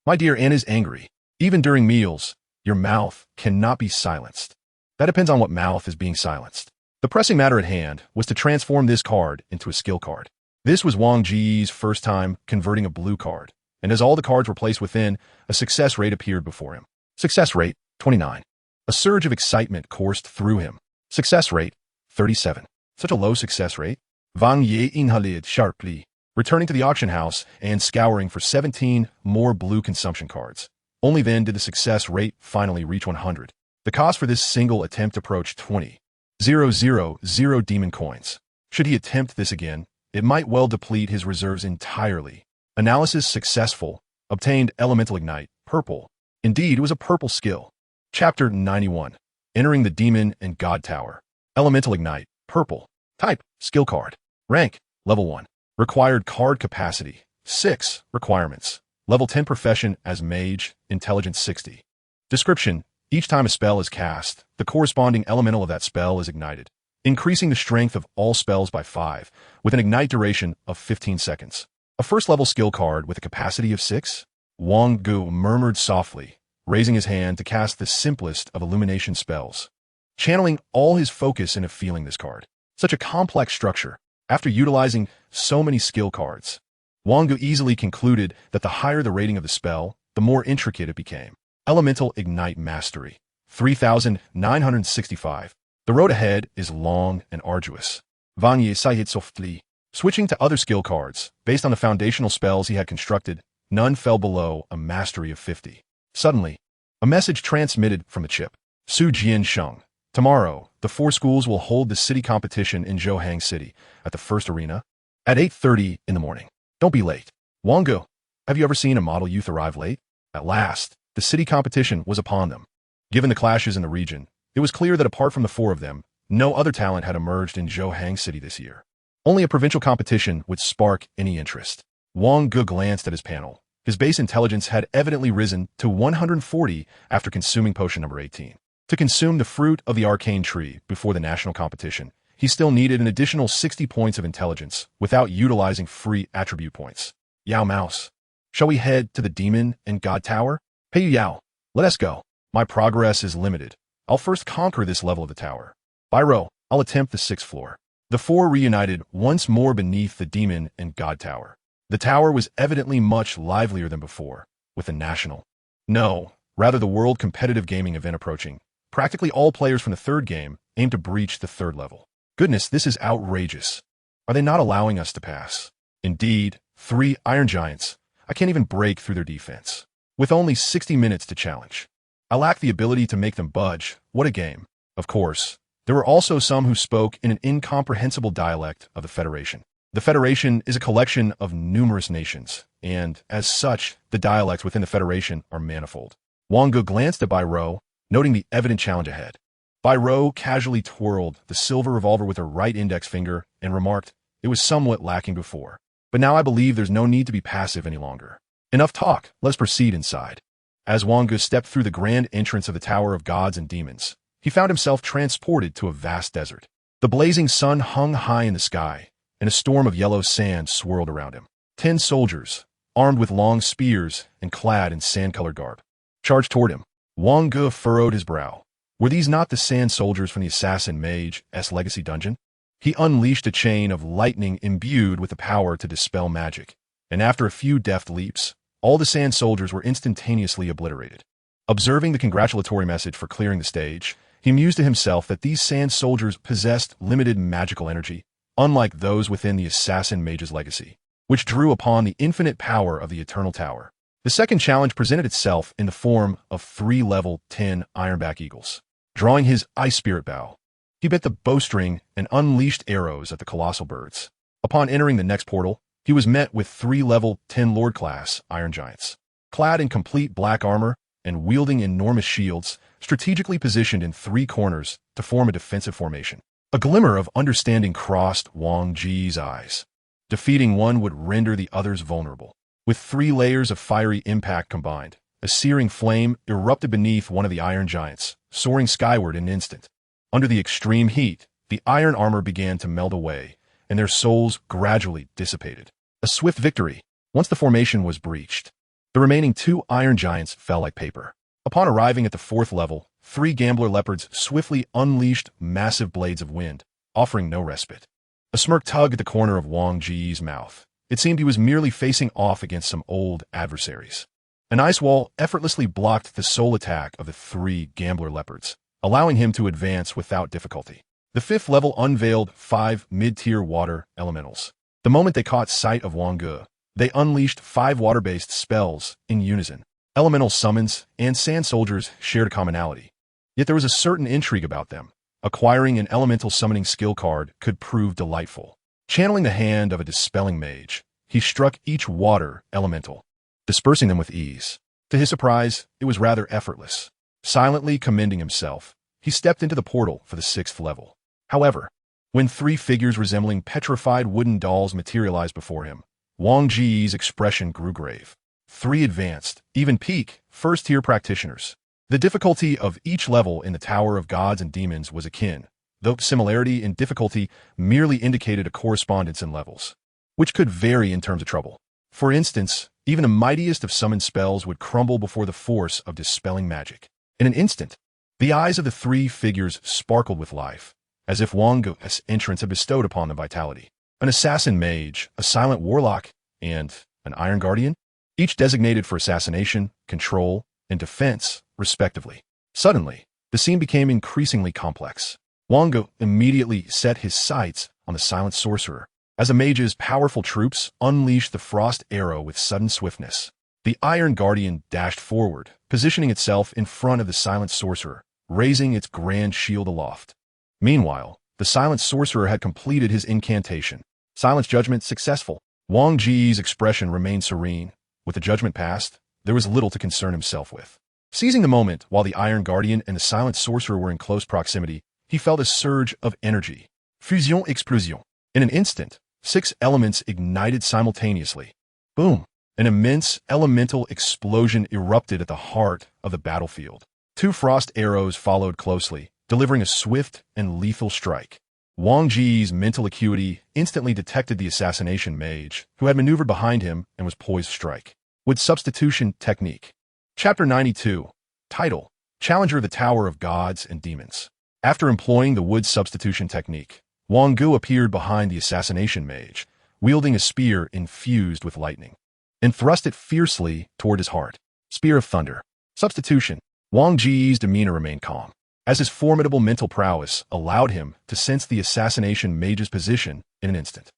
My dear Anne is angry. Even during meals, your mouth cannot be silenced. That depends on what mouth is being silenced. The pressing matter at hand was to transform this card into a skill card. This was Wang Ge's first time converting a blue card, and as all the cards were placed within, a success rate appeared before him. Success rate, 29. A surge of excitement coursed through him. Success rate, 37. Such a low success rate. Wang Ge inhaled sharply, returning to the auction house and scouring for 17 more blue consumption cards. Only then did the success rate finally reach 100. The cost for this single attempt approached 20,000 demon coins. Should he attempt this again, it might well deplete his reserves entirely. Analysis successful. Obtained Elemental Ignite, purple. Indeed, it was a purple skill. Chapter 91. Entering the Demon and God Tower. Elemental Ignite, purple. Type, skill card. Rank, level 1. Required card capacity, 6. Requirements. Level 10 profession as mage, intelligence 60. Description, each time a spell is cast, the corresponding elemental of that spell is ignited, increasing the strength of all spells by 5, with an ignite duration of 15 seconds. A first-level skill card with a capacity of 6? Wang Ge murmured softly, raising his hand to cast the simplest of illumination spells, channeling all his focus into feeling this card. Such a complex structure. After utilizing so many skill cards, Wang Ge easily concluded that the higher the rating of the spell, the more intricate it became. Elemental Ignite Mastery, 3,965. The road ahead is long and arduous. Wang Ge sighed softly. Switching to other skill cards, based on the foundational spells he had constructed, none fell below a mastery of 50. Suddenly, a message transmitted from the chip. Su Jian Sheng. Tomorrow, the 4 schools will hold the city competition in Zhouhang City, at the first arena, at 8:30 in the morning. Don't be late. Wang Ge, have you ever seen a model youth arrive late? At last, the city competition was upon them. Given the clashes in the region, it was clear that apart from the 4 of them, no other talent had emerged in Zhouhang City this year. Only a provincial competition would spark any interest. Wang Ge glanced at his panel. His base intelligence had evidently risen to 140 after consuming potion number 18. To consume the fruit of the arcane tree before the national competition, he still needed an additional 60 points of intelligence without utilizing free attribute points. Yao Mouse. Shall we head to the Demon and God Tower? Hey Yao, let us go. My progress is limited. I'll first conquer this level of the tower. Byro, I'll attempt the 6th floor. The 4 reunited once more beneath the Demon and God Tower. The tower was evidently much livelier than before, with the national. No, rather the world competitive gaming event approaching. Practically all players from the 3rd game aim to breach the 3rd level. Goodness, this is outrageous. Are they not allowing us to pass? Indeed, 3 Iron Giants. I can't even break through their defense. With only 60 minutes to challenge. I lack the ability to make them budge. What a game. Of course, there were also some who spoke in an incomprehensible dialect of the Federation. The Federation is a collection of numerous nations, and, as such, the dialects within the Federation are manifold. Wang Ge glanced at Bai Rou, noting the evident challenge ahead. Bai Rou casually twirled the silver revolver with her right index finger and remarked, "It was somewhat lacking before. But now I believe there's no need to be passive any longer. Enough talk, let's proceed inside." As Wang Ge stepped through the grand entrance of the Tower of Gods and Demons, he found himself transported to a vast desert. The blazing sun hung high in the sky, and a storm of yellow sand swirled around him. 10 soldiers, armed with long spears and clad in sand-colored garb, charged toward him. Wang Ge furrowed his brow. Were these not the sand soldiers from the assassin Mage's legacy dungeon? He unleashed a chain of lightning imbued with the power to dispel magic, and after a few deft leaps, all the sand soldiers were instantaneously obliterated. Observing the congratulatory message for clearing the stage, he mused to himself that these sand soldiers possessed limited magical energy, unlike those within the assassin Mage's legacy, which drew upon the infinite power of the Eternal Tower. The second challenge presented itself in the form of 3 level 10 Ironback Eagles. Drawing his Ice Spirit Bow, he bit the bowstring and unleashed arrows at the colossal birds. Upon entering the next portal, he was met with 3 level 10 Lord-class Iron Giants, clad in complete black armor and wielding enormous shields, strategically positioned in 3 corners to form a defensive formation. A glimmer of understanding crossed Wang Ge's eyes. Defeating one would render the others vulnerable. With 3 layers of fiery impact combined, a searing flame erupted beneath one of the Iron Giants, soaring skyward in an instant. Under the extreme heat, the iron armor began to melt away, and their souls gradually dissipated. A swift victory. Once the formation was breached, the remaining 2 Iron Giants fell like paper. Upon arriving at the 4th level, 3 Gambler Leopards swiftly unleashed massive blades of wind, offering no respite. A smirk tugged at the corner of Wang Ge's mouth. It seemed he was merely facing off against some old adversaries. An ice wall effortlessly blocked the sole attack of the 3 Gambler Leopards, allowing him to advance without difficulty. The 5th level unveiled 5 mid-tier water elementals. The moment they caught sight of Wang Ge, they unleashed 5 water-based spells in unison. Elemental summons and sand soldiers shared a commonality. Yet there was a certain intrigue about them. Acquiring an elemental summoning skill card could prove delightful. Channeling the hand of a dispelling mage, he struck each water elemental, dispersing them with ease. To his surprise, it was rather effortless. Silently commending himself, he stepped into the portal for the 6th level. However, when 3 figures resembling petrified wooden dolls materialized before him, Wang Ge's expression grew grave. 3 advanced, even peak, first-tier practitioners. The difficulty of each level in the Tower of Gods and Demons was akin, though similarity in difficulty merely indicated a correspondence in levels, which could vary in terms of trouble. For instance, even the mightiest of summoned spells would crumble before the force of dispelling magic. In an instant, the eyes of the 3 figures sparkled with life, as if Wang Ge's entrance had bestowed upon them vitality. An assassin mage, a silent warlock, and an Iron Guardian, each designated for assassination, control, and defense, respectively. Suddenly, the scene became increasingly complex. Wang Ge immediately set his sights on the silent sorcerer. As a mage's powerful troops unleashed the frost arrow with sudden swiftness, the Iron Guardian dashed forward, positioning itself in front of the silent sorcerer, raising its grand shield aloft. Meanwhile, the silent sorcerer had completed his incantation. Silence judgment successful. Wang Ge's expression remained serene. With the judgment passed, there was little to concern himself with. Seizing the moment while the Iron Guardian and the silent sorcerer were in close proximity, he felt a surge of energy. Fusion explosion. In an instant, 6 elements ignited simultaneously. Boom! An immense elemental explosion erupted at the heart of the battlefield. 2 frost arrows followed closely, delivering a swift and lethal strike. Wang Ge's mental acuity instantly detected the assassination mage, who had maneuvered behind him and was poised to strike. With substitution technique. Chapter 92. Title: Challenger of the Tower of Gods and Demons. After employing the wood substitution technique, Wang Ge appeared behind the assassination mage, wielding a spear infused with lightning, and thrust it fiercely toward his heart. Spear of Thunder. Substitution. Wang Ge's demeanor remained calm, as his formidable mental prowess allowed him to sense the assassination mage's position in an instant.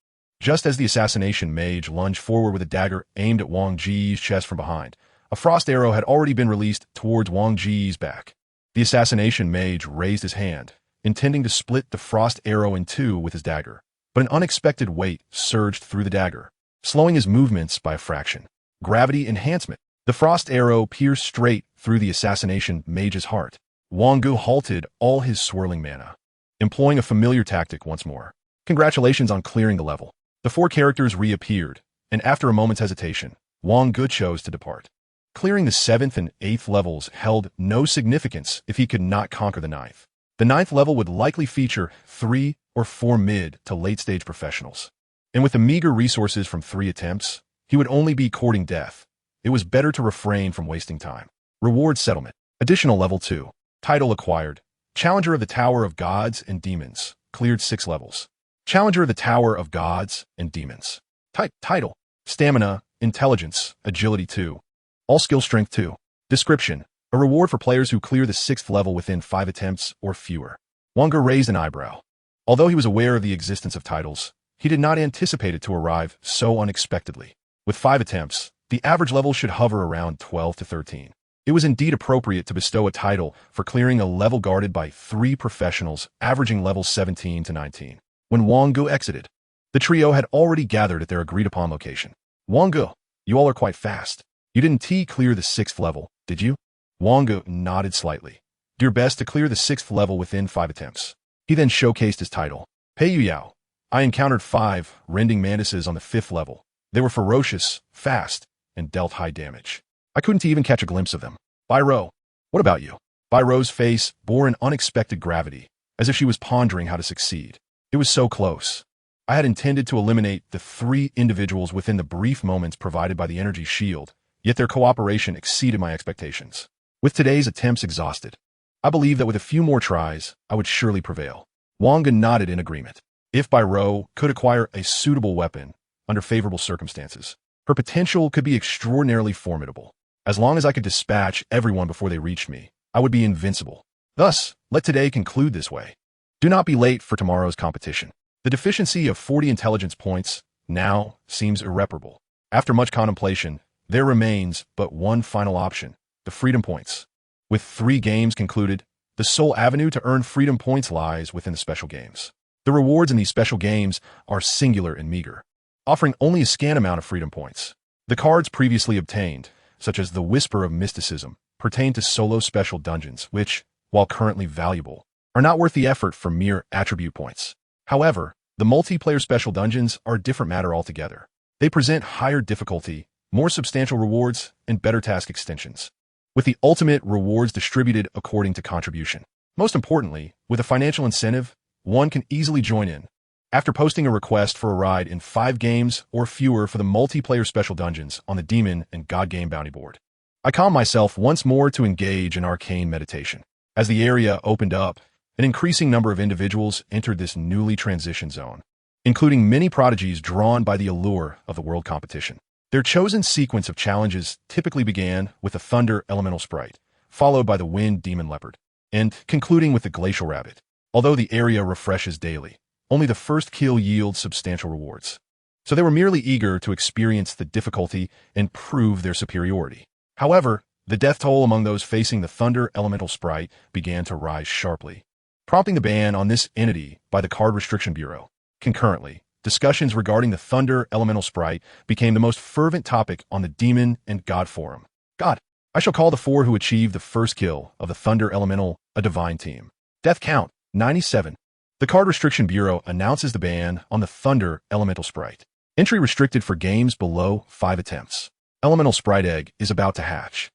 Just as the assassination mage lunged forward with a dagger aimed at Wang Ge's chest from behind, a frost arrow had already been released towards Wang Ge's back. The assassination mage raised his hand, intending to split the frost arrow in two with his dagger, but an unexpected weight surged through the dagger, slowing his movements by a fraction. Gravity enhancement. The frost arrow pierced straight through the assassination mage's heart. Wang Ge halted all his swirling mana, employing a familiar tactic once more. Congratulations on clearing the level. The 4 characters reappeared, and after a moment's hesitation, Wang Ge chose to depart. Clearing the 7th and 8th levels held no significance if he could not conquer the 9th. The 9th level would likely feature 3 or 4 mid to late-stage professionals. And with the meager resources from 3 attempts, he would only be courting death. It was better to refrain from wasting time. Reward settlement. Additional level 2. Title acquired. Challenger of the Tower of Gods and Demons. Cleared 6 levels. Challenger of the Tower of Gods and Demons. Title. Stamina, Intelligence, Agility 2. All skill strength 2. Description. A reward for players who clear the 6th level within 5 attempts or fewer. Wang Ge raised an eyebrow. Although he was aware of the existence of titles, he did not anticipate it to arrive so unexpectedly. With 5 attempts, the average level should hover around 12 to 13. It was indeed appropriate to bestow a title for clearing a level guarded by 3 professionals averaging levels 17 to 19. When Wang Ge exited, the trio had already gathered at their agreed-upon location. Wang Ge, you all are quite fast. You didn't clear the 6th level, did you? Wang Ge nodded slightly. Do your best to clear the 6th level within 5 attempts. He then showcased his title. Pei Yu Yao. I encountered 5 rending mantises on the 5th level. They were ferocious, fast, and dealt high damage. I couldn't even catch a glimpse of them. Bai Rou. What about you? Bai Rou's face bore an unexpected gravity, as if she was pondering how to succeed. It was so close. I had intended to eliminate the 3 individuals within the brief moments provided by the energy shield, yet their cooperation exceeded my expectations. With today's attempts exhausted, I believe that with a few more tries, I would surely prevail. Wang Ge nodded in agreement. If Bai Rou could acquire a suitable weapon under favorable circumstances, her potential could be extraordinarily formidable. As long as I could dispatch everyone before they reached me, I would be invincible. Thus, let today conclude this way. Do not be late for tomorrow's competition. The deficiency of 40 intelligence points now seems irreparable. After much contemplation, there remains but one final option, the freedom points. With 3 games concluded, the sole avenue to earn freedom points lies within the special games. The rewards in these special games are singular and meager, offering only a scant amount of freedom points. The cards previously obtained, such as the Whisper of Mysticism, pertain to solo special dungeons, which, while currently valuable, are not worth the effort for mere attribute points. However, the multiplayer special dungeons are a different matter altogether. They present higher difficulty, more substantial rewards, and better task extensions, with the ultimate rewards distributed according to contribution. Most importantly, with a financial incentive, one can easily join in. After posting a request for a ride in 5 games or fewer for the multiplayer special dungeons on the Demon and God Game bounty board, I calmed myself once more to engage in arcane meditation. As the area opened up, an increasing number of individuals entered this newly transitioned zone, including many prodigies drawn by the allure of the world competition. Their chosen sequence of challenges typically began with the Thunder Elemental Sprite, followed by the Wind Demon Leopard, and concluding with the Glacial Rabbit. Although the area refreshes daily, only the first kill yields substantial rewards. So they were merely eager to experience the difficulty and prove their superiority. However, the death toll among those facing the Thunder Elemental Sprite began to rise sharply, prompting the ban on this entity by the Card Restriction Bureau. Concurrently, discussions regarding the Thunder Elemental Sprite became the most fervent topic on the Demon and God Forum. God, I shall call the four who achieved the first kill of the Thunder Elemental a divine team. Death count, 97. The Card Restriction Bureau announces the ban on the Thunder Elemental Sprite. Entry restricted for games below 5 attempts. Elemental Sprite Egg is about to hatch.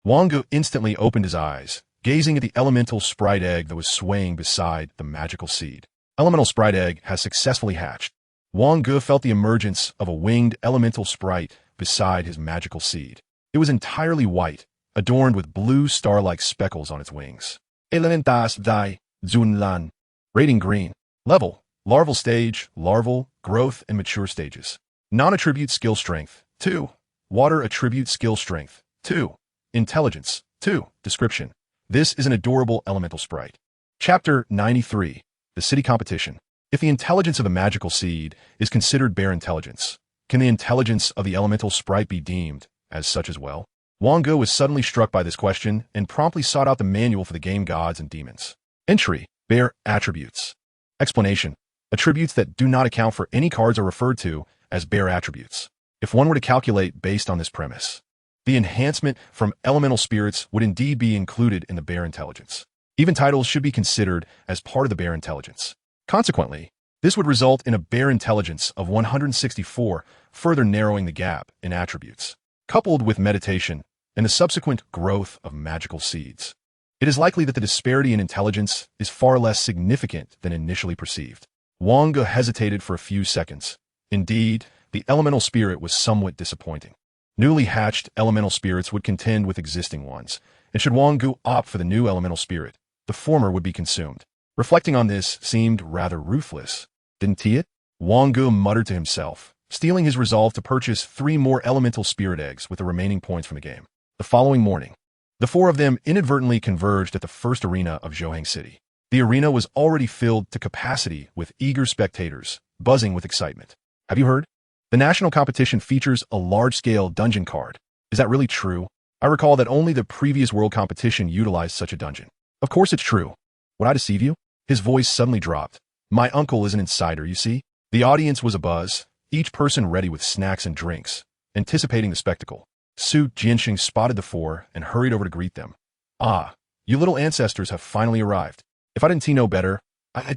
Wang Ge instantly opened his eyes, gazing at the Elemental Sprite Egg that was swaying beside the magical seed. Elemental Sprite Egg has successfully hatched. Wang Ge felt the emergence of a winged Elemental Sprite beside his magical seed. It was entirely white, adorned with blue star-like speckles on its wings. Elementas Dai Zunlan. Rating green. Level. Larval stage, larval, growth, and mature stages. Non-attribute skill strength, 2. Water attribute skill strength, 2. Intelligence, 2. Description. This is an adorable elemental sprite. Chapter 93. The City Competition. If the intelligence of the magical seed is considered bare intelligence, can the intelligence of the elemental sprite be deemed as such as well? Wang Ge was suddenly struck by this question and promptly sought out the manual for the game gods and demons. Entry. Bare attributes. Explanation. Attributes that do not account for any cards are referred to as bare attributes. If one were to calculate based on this premise, the enhancement from elemental spirits would indeed be included in the bare intelligence. Even titles should be considered as part of the bare intelligence. Consequently, this would result in a bare intelligence of 164, further narrowing the gap in attributes. Coupled with meditation and the subsequent growth of magical seeds, it is likely that the disparity in intelligence is far less significant than initially perceived. Wang Ge hesitated for a few seconds. Indeed, the elemental spirit was somewhat disappointing. Newly hatched elemental spirits would contend with existing ones, and should Wang Ge opt for the new elemental spirit, the former would be consumed. Reflecting on this seemed rather ruthless, didn't it? Wang Ge muttered to himself, steeling his resolve to purchase 3 more elemental spirit eggs with the remaining points from the game. The following morning, the 4 of them inadvertently converged at the first arena of Zhohang City. The arena was already filled to capacity with eager spectators, buzzing with excitement. Have you heard? The national competition features a large-scale dungeon card. Is that really true? I recall that only the previous world competition utilized such a dungeon. Of course it's true. Would I deceive you? His voice suddenly dropped. My uncle is an insider, you see? The audience was abuzz, each person ready with snacks and drinks, anticipating the spectacle. Su Jianxing spotted the 4 and hurried over to greet them. Ah, you little ancestors have finally arrived. If I didn't know better,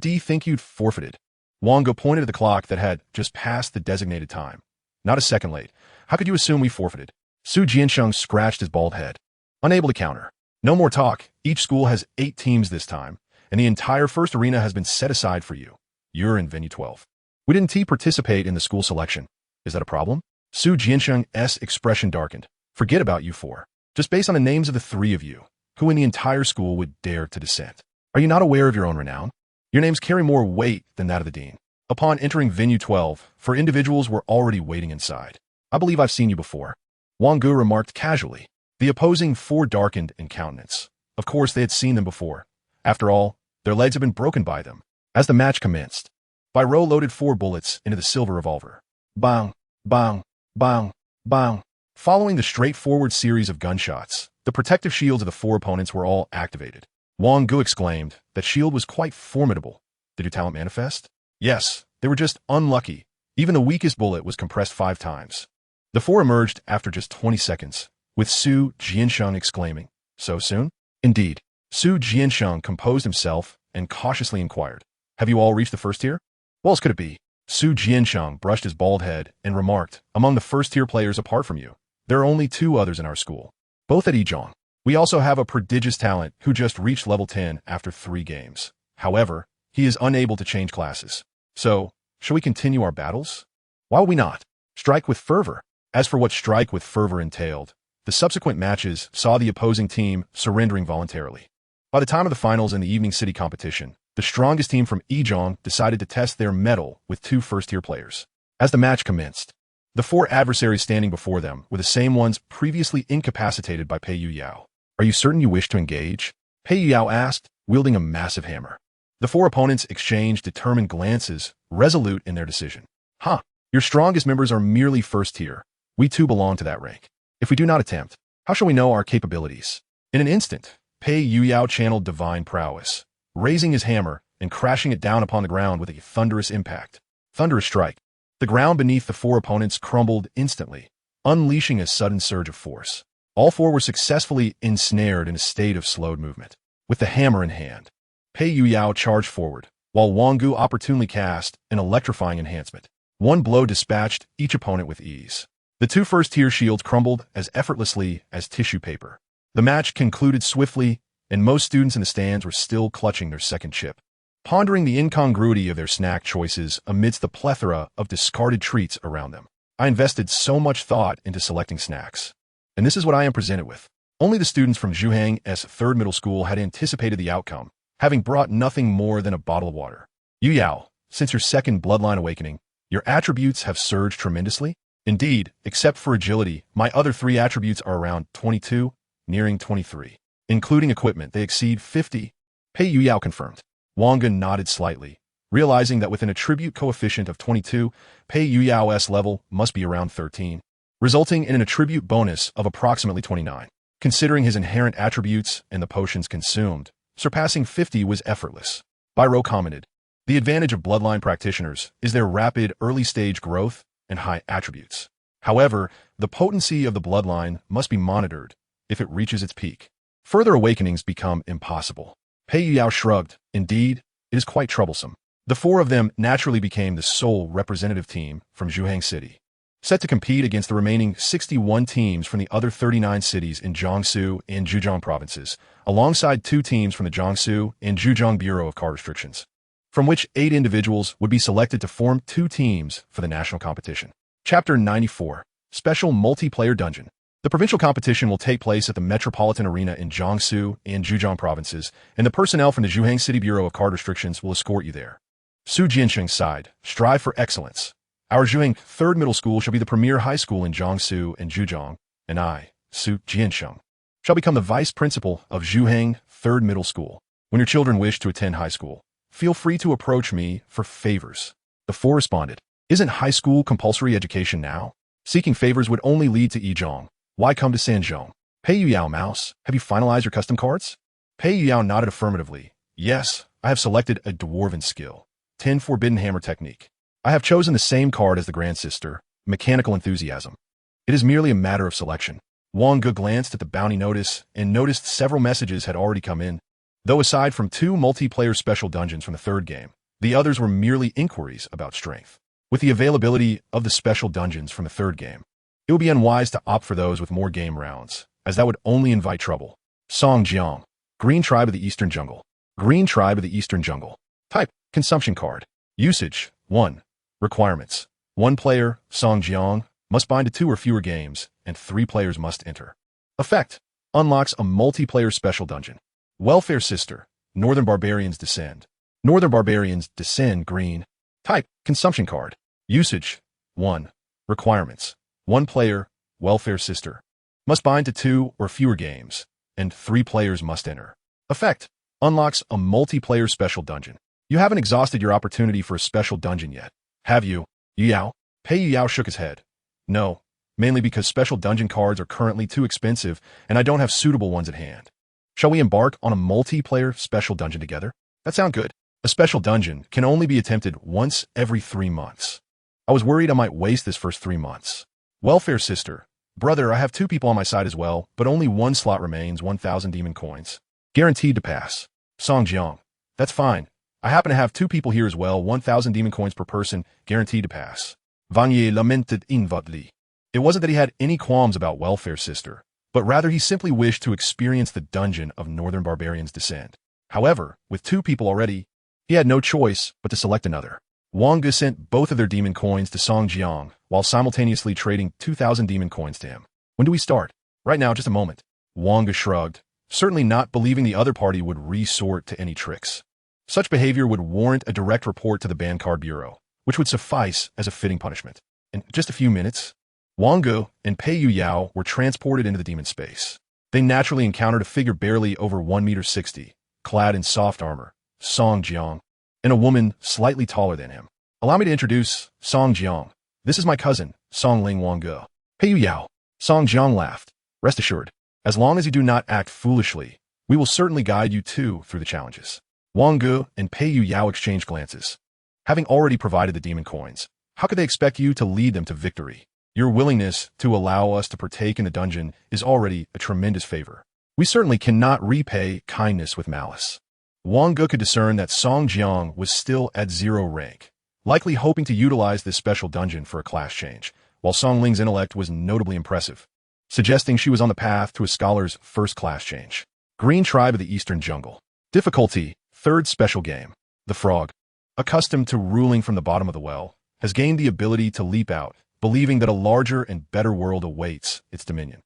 do you think you'd forfeited? Wang Ge pointed at the clock that had just passed the designated time. Not a second late. How could you assume we forfeited? Su Jiansheng scratched his bald head. Unable to counter. No more talk. Each school has 8 teams this time, and the entire first arena has been set aside for you. You're in venue 12. We didn't participate in the school selection. Is that a problem? Su Jiansheng's expression darkened. Forget about you 4. Just based on the names of the 3 of you, who in the entire school would dare to dissent? Are you not aware of your own renown? Your names carry more weight than that of the dean. Upon entering venue 12, 4 individuals were already waiting inside. I believe I've seen you before. Wang Ge remarked casually. The opposing 4 darkened in countenance. Of course they had seen them before. After all, their legs had been broken by them. As the match commenced, Biro loaded 4 bullets into the silver revolver. Bang, bang, bang, bang. Following the straightforward series of gunshots, the protective shields of the 4 opponents were all activated. Wang Ge exclaimed, that shield was quite formidable. Did your talent manifest? Yes, they were just unlucky. Even the weakest bullet was compressed 5 times. The 4 emerged after just 20 seconds, with Su Jiansheng exclaiming, so soon? Indeed. Su Jiansheng composed himself and cautiously inquired, have you all reached the first tier? What else could it be? Su Jiansheng brushed his bald head and remarked, among the first-tier players apart from you, there are only 2 others in our school, both at Yizhong. We also have a prodigious talent who just reached level 10 after 3 games. However, he is unable to change classes. So, shall we continue our battles? Why would we not? Strike with fervor. As for what strike with fervor entailed, the subsequent matches saw the opposing team surrendering voluntarily. By the time of the finals in the evening city competition, the strongest team from Yizhong decided to test their mettle with 2 first-tier players. As the match commenced, the 4 adversaries standing before them were the same ones previously incapacitated by Pei Yu Yao. Are you certain you wish to engage? Pei Yu Yao asked, wielding a massive hammer. The four opponents exchanged determined glances, resolute in their decision. Huh, your strongest members are merely first tier. We too belong to that rank. If we do not attempt, how shall we know our capabilities? In an instant, Pei Yuyao channeled divine prowess, raising his hammer and crashing it down upon the ground with a thunderous impact. Thunderous strike. The ground beneath the four opponents crumbled instantly, unleashing a sudden surge of force. All four were successfully ensnared in a state of slowed movement. With the hammer in hand, Pei Yuyao charged forward, while Wang Ge opportunely cast an electrifying enhancement. One blow dispatched each opponent with ease. The two first-tier shields crumbled as effortlessly as tissue paper. The match concluded swiftly, and most students in the stands were still clutching their second chip, pondering the incongruity of their snack choices amidst the plethora of discarded treats around them. I invested so much thought into selecting snacks, and this is what I am presented with. Only the students from Zhuhang's third middle school had anticipated the outcome, having brought nothing more than a bottle of water. Yu Yao, since your second bloodline awakening, your attributes have surged tremendously. Indeed, except for agility, my other three attributes are around 22, nearing 23. Including equipment, they exceed 50. Pei Yuyao confirmed. Wang Ge nodded slightly, realizing that with an attribute coefficient of 22, Pei Yuyao's level must be around 13, resulting in an attribute bonus of approximately 29. Considering his inherent attributes and the potions consumed, surpassing 50 was effortless. Biro commented, the advantage of bloodline practitioners is their rapid early-stage growth and high attributes. However, the potency of the bloodline must be monitored if it reaches its peak. Further awakenings become impossible. Pei Yuyao shrugged. Indeed, it is quite troublesome. The four of them naturally became the sole representative team from Zhuhang City, set to compete against the remaining 61 teams from the other 39 cities in Jiangsu and Zhejiang provinces, alongside 2 teams from the Jiangsu and Zhejiang Bureau of Card Restrictions, from which 8 individuals would be selected to form 2 teams for the national competition. Chapter 94, Special Multiplayer Dungeon. The provincial competition will take place at the Metropolitan Arena in Jiangsu and Zhejiang provinces, and the personnel from the Zhuhang City Bureau of Card Restrictions will escort you there. Su Jiansheng sighed, strive for excellence. Our Zhuhang Third Middle School shall be the premier high school in Jiangsu and Zhejiang, and I, Su Jiansheng, shall become the vice principal of Zhuhang Third Middle School. When your children wish to attend high school, feel free to approach me for favors. The four responded. Isn't high school compulsory education now? Seeking favors would only lead to Yizhong. Why come to Sanzhong? Pei Yuyao Mouse, have you finalized your custom cards? Pei Yuyao nodded affirmatively. Yes, I have selected a dwarven skill, 10 Forbidden Hammer Technique. I have chosen the same card as the Grand Sister, Mechanical Enthusiasm. It is merely a matter of selection. Wang Ge glanced at the bounty notice and noticed several messages had already come in. Though aside from 2 multiplayer special dungeons from the third game, the others were merely inquiries about strength. With the availability of the special dungeons from the third game, it would be unwise to opt for those with more game rounds, as that would only invite trouble. Songjiang, Green Tribe of the Eastern Jungle. Green Tribe of the Eastern Jungle. Type, Consumption Card. Usage, 1. Requirements. 1 player, Songjiang, must bind to 2 or fewer games, and 3 players must enter. Effect, unlocks a multiplayer special dungeon. Welfare Sister, Northern Barbarians Descend. Northern Barbarians Descend Green. Type, Consumption Card. Usage, 1. Requirements. 1 player, Welfare Sister, must bind to 2 or fewer games, and 3 players must enter. Effect, unlocks a multiplayer special dungeon. You haven't exhausted your opportunity for a special dungeon yet, have you, Yuyao? Pei Yuyao shook his head. No, mainly because special dungeon cards are currently too expensive, and I don't have suitable ones at hand. Shall we embark on a multiplayer special dungeon together? That sounds good. A special dungeon can only be attempted once every 3 months. I was worried I might waste this first 3 months. Welfare Sister, brother, I have 2 people on my side as well, but only 1 slot remains, 1,000 demon coins. Guaranteed to pass. Songjiang, that's fine. I happen to have 2 people here as well, 1,000 demon coins per person, guaranteed to pass. Wang Ge lamented inwardly. It wasn't that he had any qualms about Welfare Sister, but rather he simply wished to experience the dungeon of Northern Barbarians Descend. However, with 2 people already, he had no choice but to select another. Wang Ge sent both of their demon coins to Songjiang, while simultaneously trading 2,000 demon coins to him. When do we start? Right now, just a moment. Wang Ge shrugged, certainly not believing the other party would resort to any tricks. Such behavior would warrant a direct report to the Ban Card Bureau, which would suffice as a fitting punishment. In just a few minutes, Wang Ge and Pei Yuyao were transported into the demon space. They naturally encountered a figure barely over 1.60 meters, clad in soft armor, Song Jiang, and a woman slightly taller than him. Allow me to introduce Song Jiang. This is my cousin, Song Ling Wang Ge. Hey, you Yao. Song Jiang laughed. Rest assured, as long as you do not act foolishly, we will certainly guide you too through the challenges. Wang Ge and Pei Yu Yao exchanged glances. Having already provided the demon coins, how could they expect you to lead them to victory? Your willingness to allow us to partake in the dungeon is already a tremendous favor. We certainly cannot repay kindness with malice. Wang Ge could discern that Song Jiang was still at 0 rank, likely hoping to utilize this special dungeon for a class change, while Song Ling's intellect was notably impressive, suggesting she was on the path to a scholar's first class change. Green Tribe of the Eastern Jungle. Difficulty, 3rd special game. The frog, accustomed to ruling from the bottom of the well, has gained the ability to leap out, believing that a larger and better world awaits its dominion.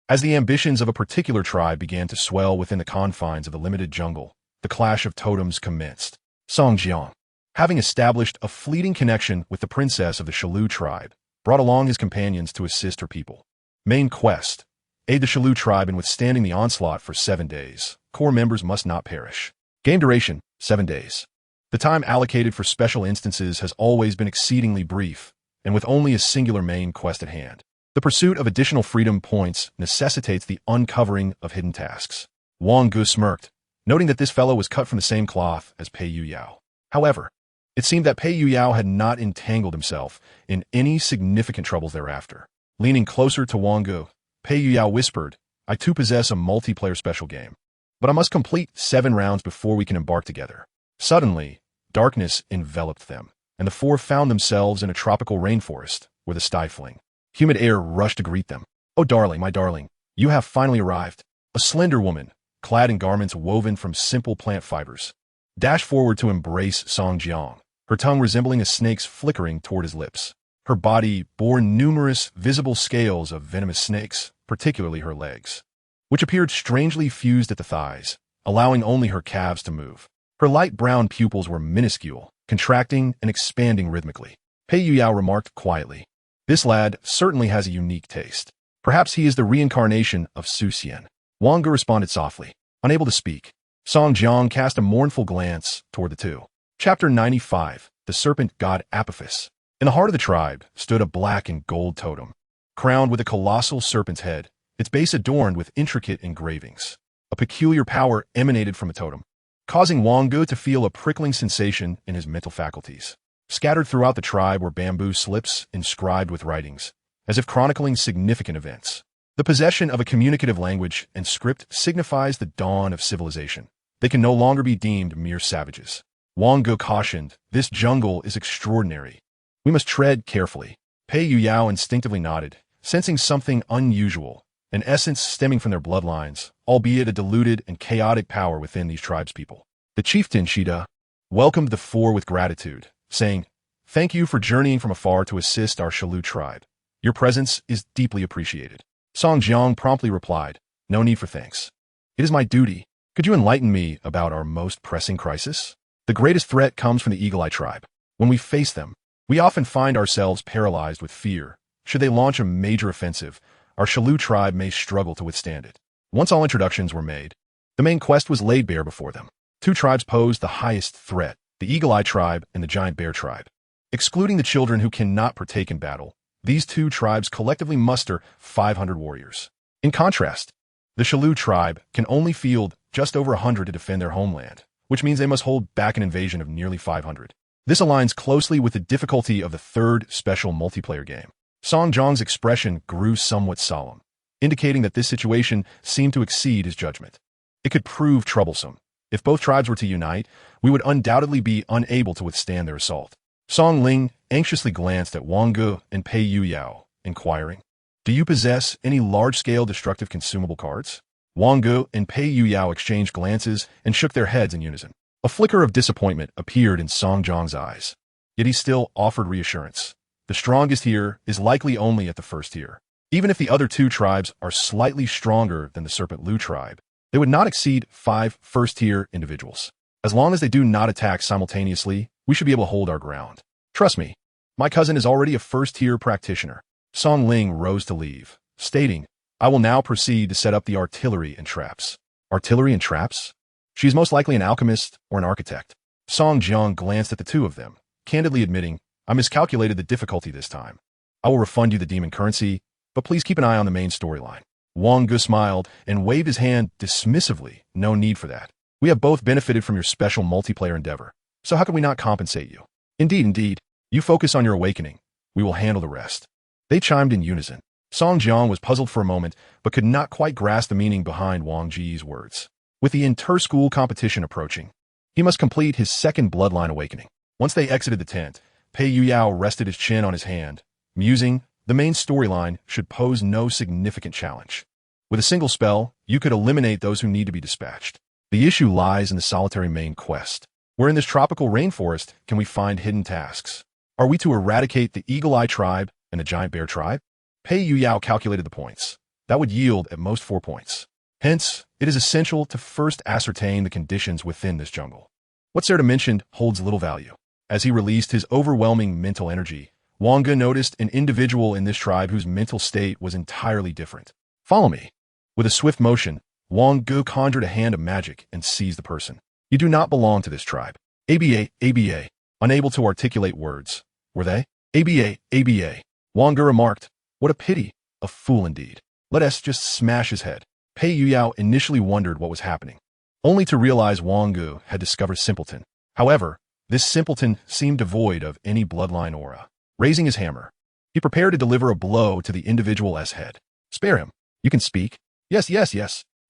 As the ambitions of a particular tribe began to swell within the confines of the limited jungle, the clash of totems commenced. Song Jiang, having established a fleeting connection with the princess of the Shalu tribe, brought along his companions to assist her people. Main quest: aid the Shalu tribe in withstanding the onslaught for 7 days. Core members must not perish. Game duration, 7 days. The time allocated for special instances has always been exceedingly brief, and with only a singular main quest at hand. The pursuit of additional freedom points necessitates the uncovering of hidden tasks. Wang Ge smirked, noting that this fellow was cut from the same cloth as Pei Yu Yao. However, it seemed that Pei Yu Yao had not entangled himself in any significant troubles thereafter. Leaning closer to Wang Ge, Pei Yu Yao whispered, I too possess a multiplayer special game, but I must complete 7 rounds before we can embark together. Suddenly, darkness enveloped them, and the 4 found themselves in a tropical rainforest where the stifling, humid air rushed to greet them. Oh darling, my darling, you have finally arrived. A slender woman, clad in garments woven from simple plant fibers, dashed forward to embrace Song Jiang, her tongue resembling a snake's flickering toward his lips. Her body bore numerous visible scales of venomous snakes, particularly her legs, which appeared strangely fused at the thighs, allowing only her calves to move. Her light brown pupils were minuscule, contracting and expanding rhythmically. Pei Yu Yao remarked quietly, this lad certainly has a unique taste. Perhaps he is the reincarnation of Su Xian. Wang Ge responded softly, unable to speak. Song Jiang cast a mournful glance toward the two. Chapter 95, The Serpent God Apophis. In the heart of the tribe stood a black and gold totem, crowned with a colossal serpent's head, its base adorned with intricate engravings. A peculiar power emanated from the totem, causing Wang Ge to feel a prickling sensation in his mental faculties. Scattered throughout the tribe were bamboo slips inscribed with writings, as if chronicling significant events. The possession of a communicative language and script signifies the dawn of civilization. They can no longer be deemed mere savages. Wang Ge cautioned, this jungle is extraordinary. We must tread carefully. Pei Yu Yao instinctively nodded, sensing something unusual, an essence stemming from their bloodlines, albeit a diluted and chaotic power within these tribespeople. The chieftain Shida welcomed the 4 with gratitude, saying, thank you for journeying from afar to assist our Shalu tribe. Your presence is deeply appreciated. Song Jiang promptly replied, no need for thanks. It is my duty. Could you enlighten me about our most pressing crisis? The greatest threat comes from the Eagle Eye tribe. When we face them, we often find ourselves paralyzed with fear. Should they launch a major offensive, our Shalu tribe may struggle to withstand it. Once all introductions were made, the main quest was laid bare before them. 2 tribes posed the highest threat, the Eagle Eye tribe and the Giant Bear tribe. Excluding the children who cannot partake in battle, these 2 tribes collectively muster 500 warriors. In contrast, the Shalu tribe can only field just over 100 to defend their homeland, which means they must hold back an invasion of nearly 500. This aligns closely with the difficulty of the 3rd special multiplayer game. Song Jiang's expression grew somewhat solemn, indicating that this situation seemed to exceed his judgment. It could prove troublesome. If both tribes were to unite, we would undoubtedly be unable to withstand their assault. Song Ling anxiously glanced at Wang Ge and Pei Yu Yao, inquiring, do you possess any large-scale destructive consumable cards? Wang Ge and Pei Yu Yao exchanged glances and shook their heads in unison. A flicker of disappointment appeared in Song Jiang's eyes, yet he still offered reassurance. The strongest here is likely only at the 1st tier. Even if the other 2 tribes are slightly stronger than the Serpent Lu tribe, they would not exceed 5 first-tier individuals. As long as they do not attack simultaneously, we should be able to hold our ground. Trust me, my cousin is already a 1st-tier practitioner. Song Ling rose to leave, stating, I will now proceed to set up the artillery and traps. Artillery and traps? She is most likely an alchemist or an architect. Song Jiang glanced at the two of them, candidly admitting, I miscalculated the difficulty this time. I will refund you the demon currency, but please keep an eye on the main storyline. Wang Ge smiled and waved his hand dismissively. No need for that. We have both benefited from your special multiplayer endeavor, so how can we not compensate you? Indeed. You focus on your awakening. We will handle the rest. They chimed in unison. Song Jiang was puzzled for a moment, but could not quite grasp the meaning behind Wang Ge's words. With the inter-school competition approaching, he must complete his second bloodline awakening. Once they exited the tent, Pei Yuyao rested his chin on his hand, musing, the main storyline should pose no significant challenge. With a single spell, you could eliminate those who need to be dispatched. The issue lies in the solitary main quest. Where in this tropical rainforest can we find hidden tasks? Are we to eradicate the Eagle Eye tribe and the Giant Bear tribe? Pei Yuyao calculated the points. That would yield at most 4 points. Hence, it is essential to first ascertain the conditions within this jungle. What Sarah mentioned holds little value. As he released his overwhelming mental energy, Wang Ge noticed an individual in this tribe whose mental state was entirely different. Follow me. With a swift motion, Wang Ge conjured a hand of magic and seized the person. You do not belong to this tribe. ABA. Unable to articulate words. Were they? ABA. Wang Ge remarked, what a pity. A fool indeed. Let us just smash his head. Pei Yuyao initially wondered what was happening, only to realize Wang Ge had discovered simpleton. However, this simpleton seemed devoid of any bloodline aura. Raising his hammer, he prepared to deliver a blow to the individual's head. Spare him. You can speak. Yes.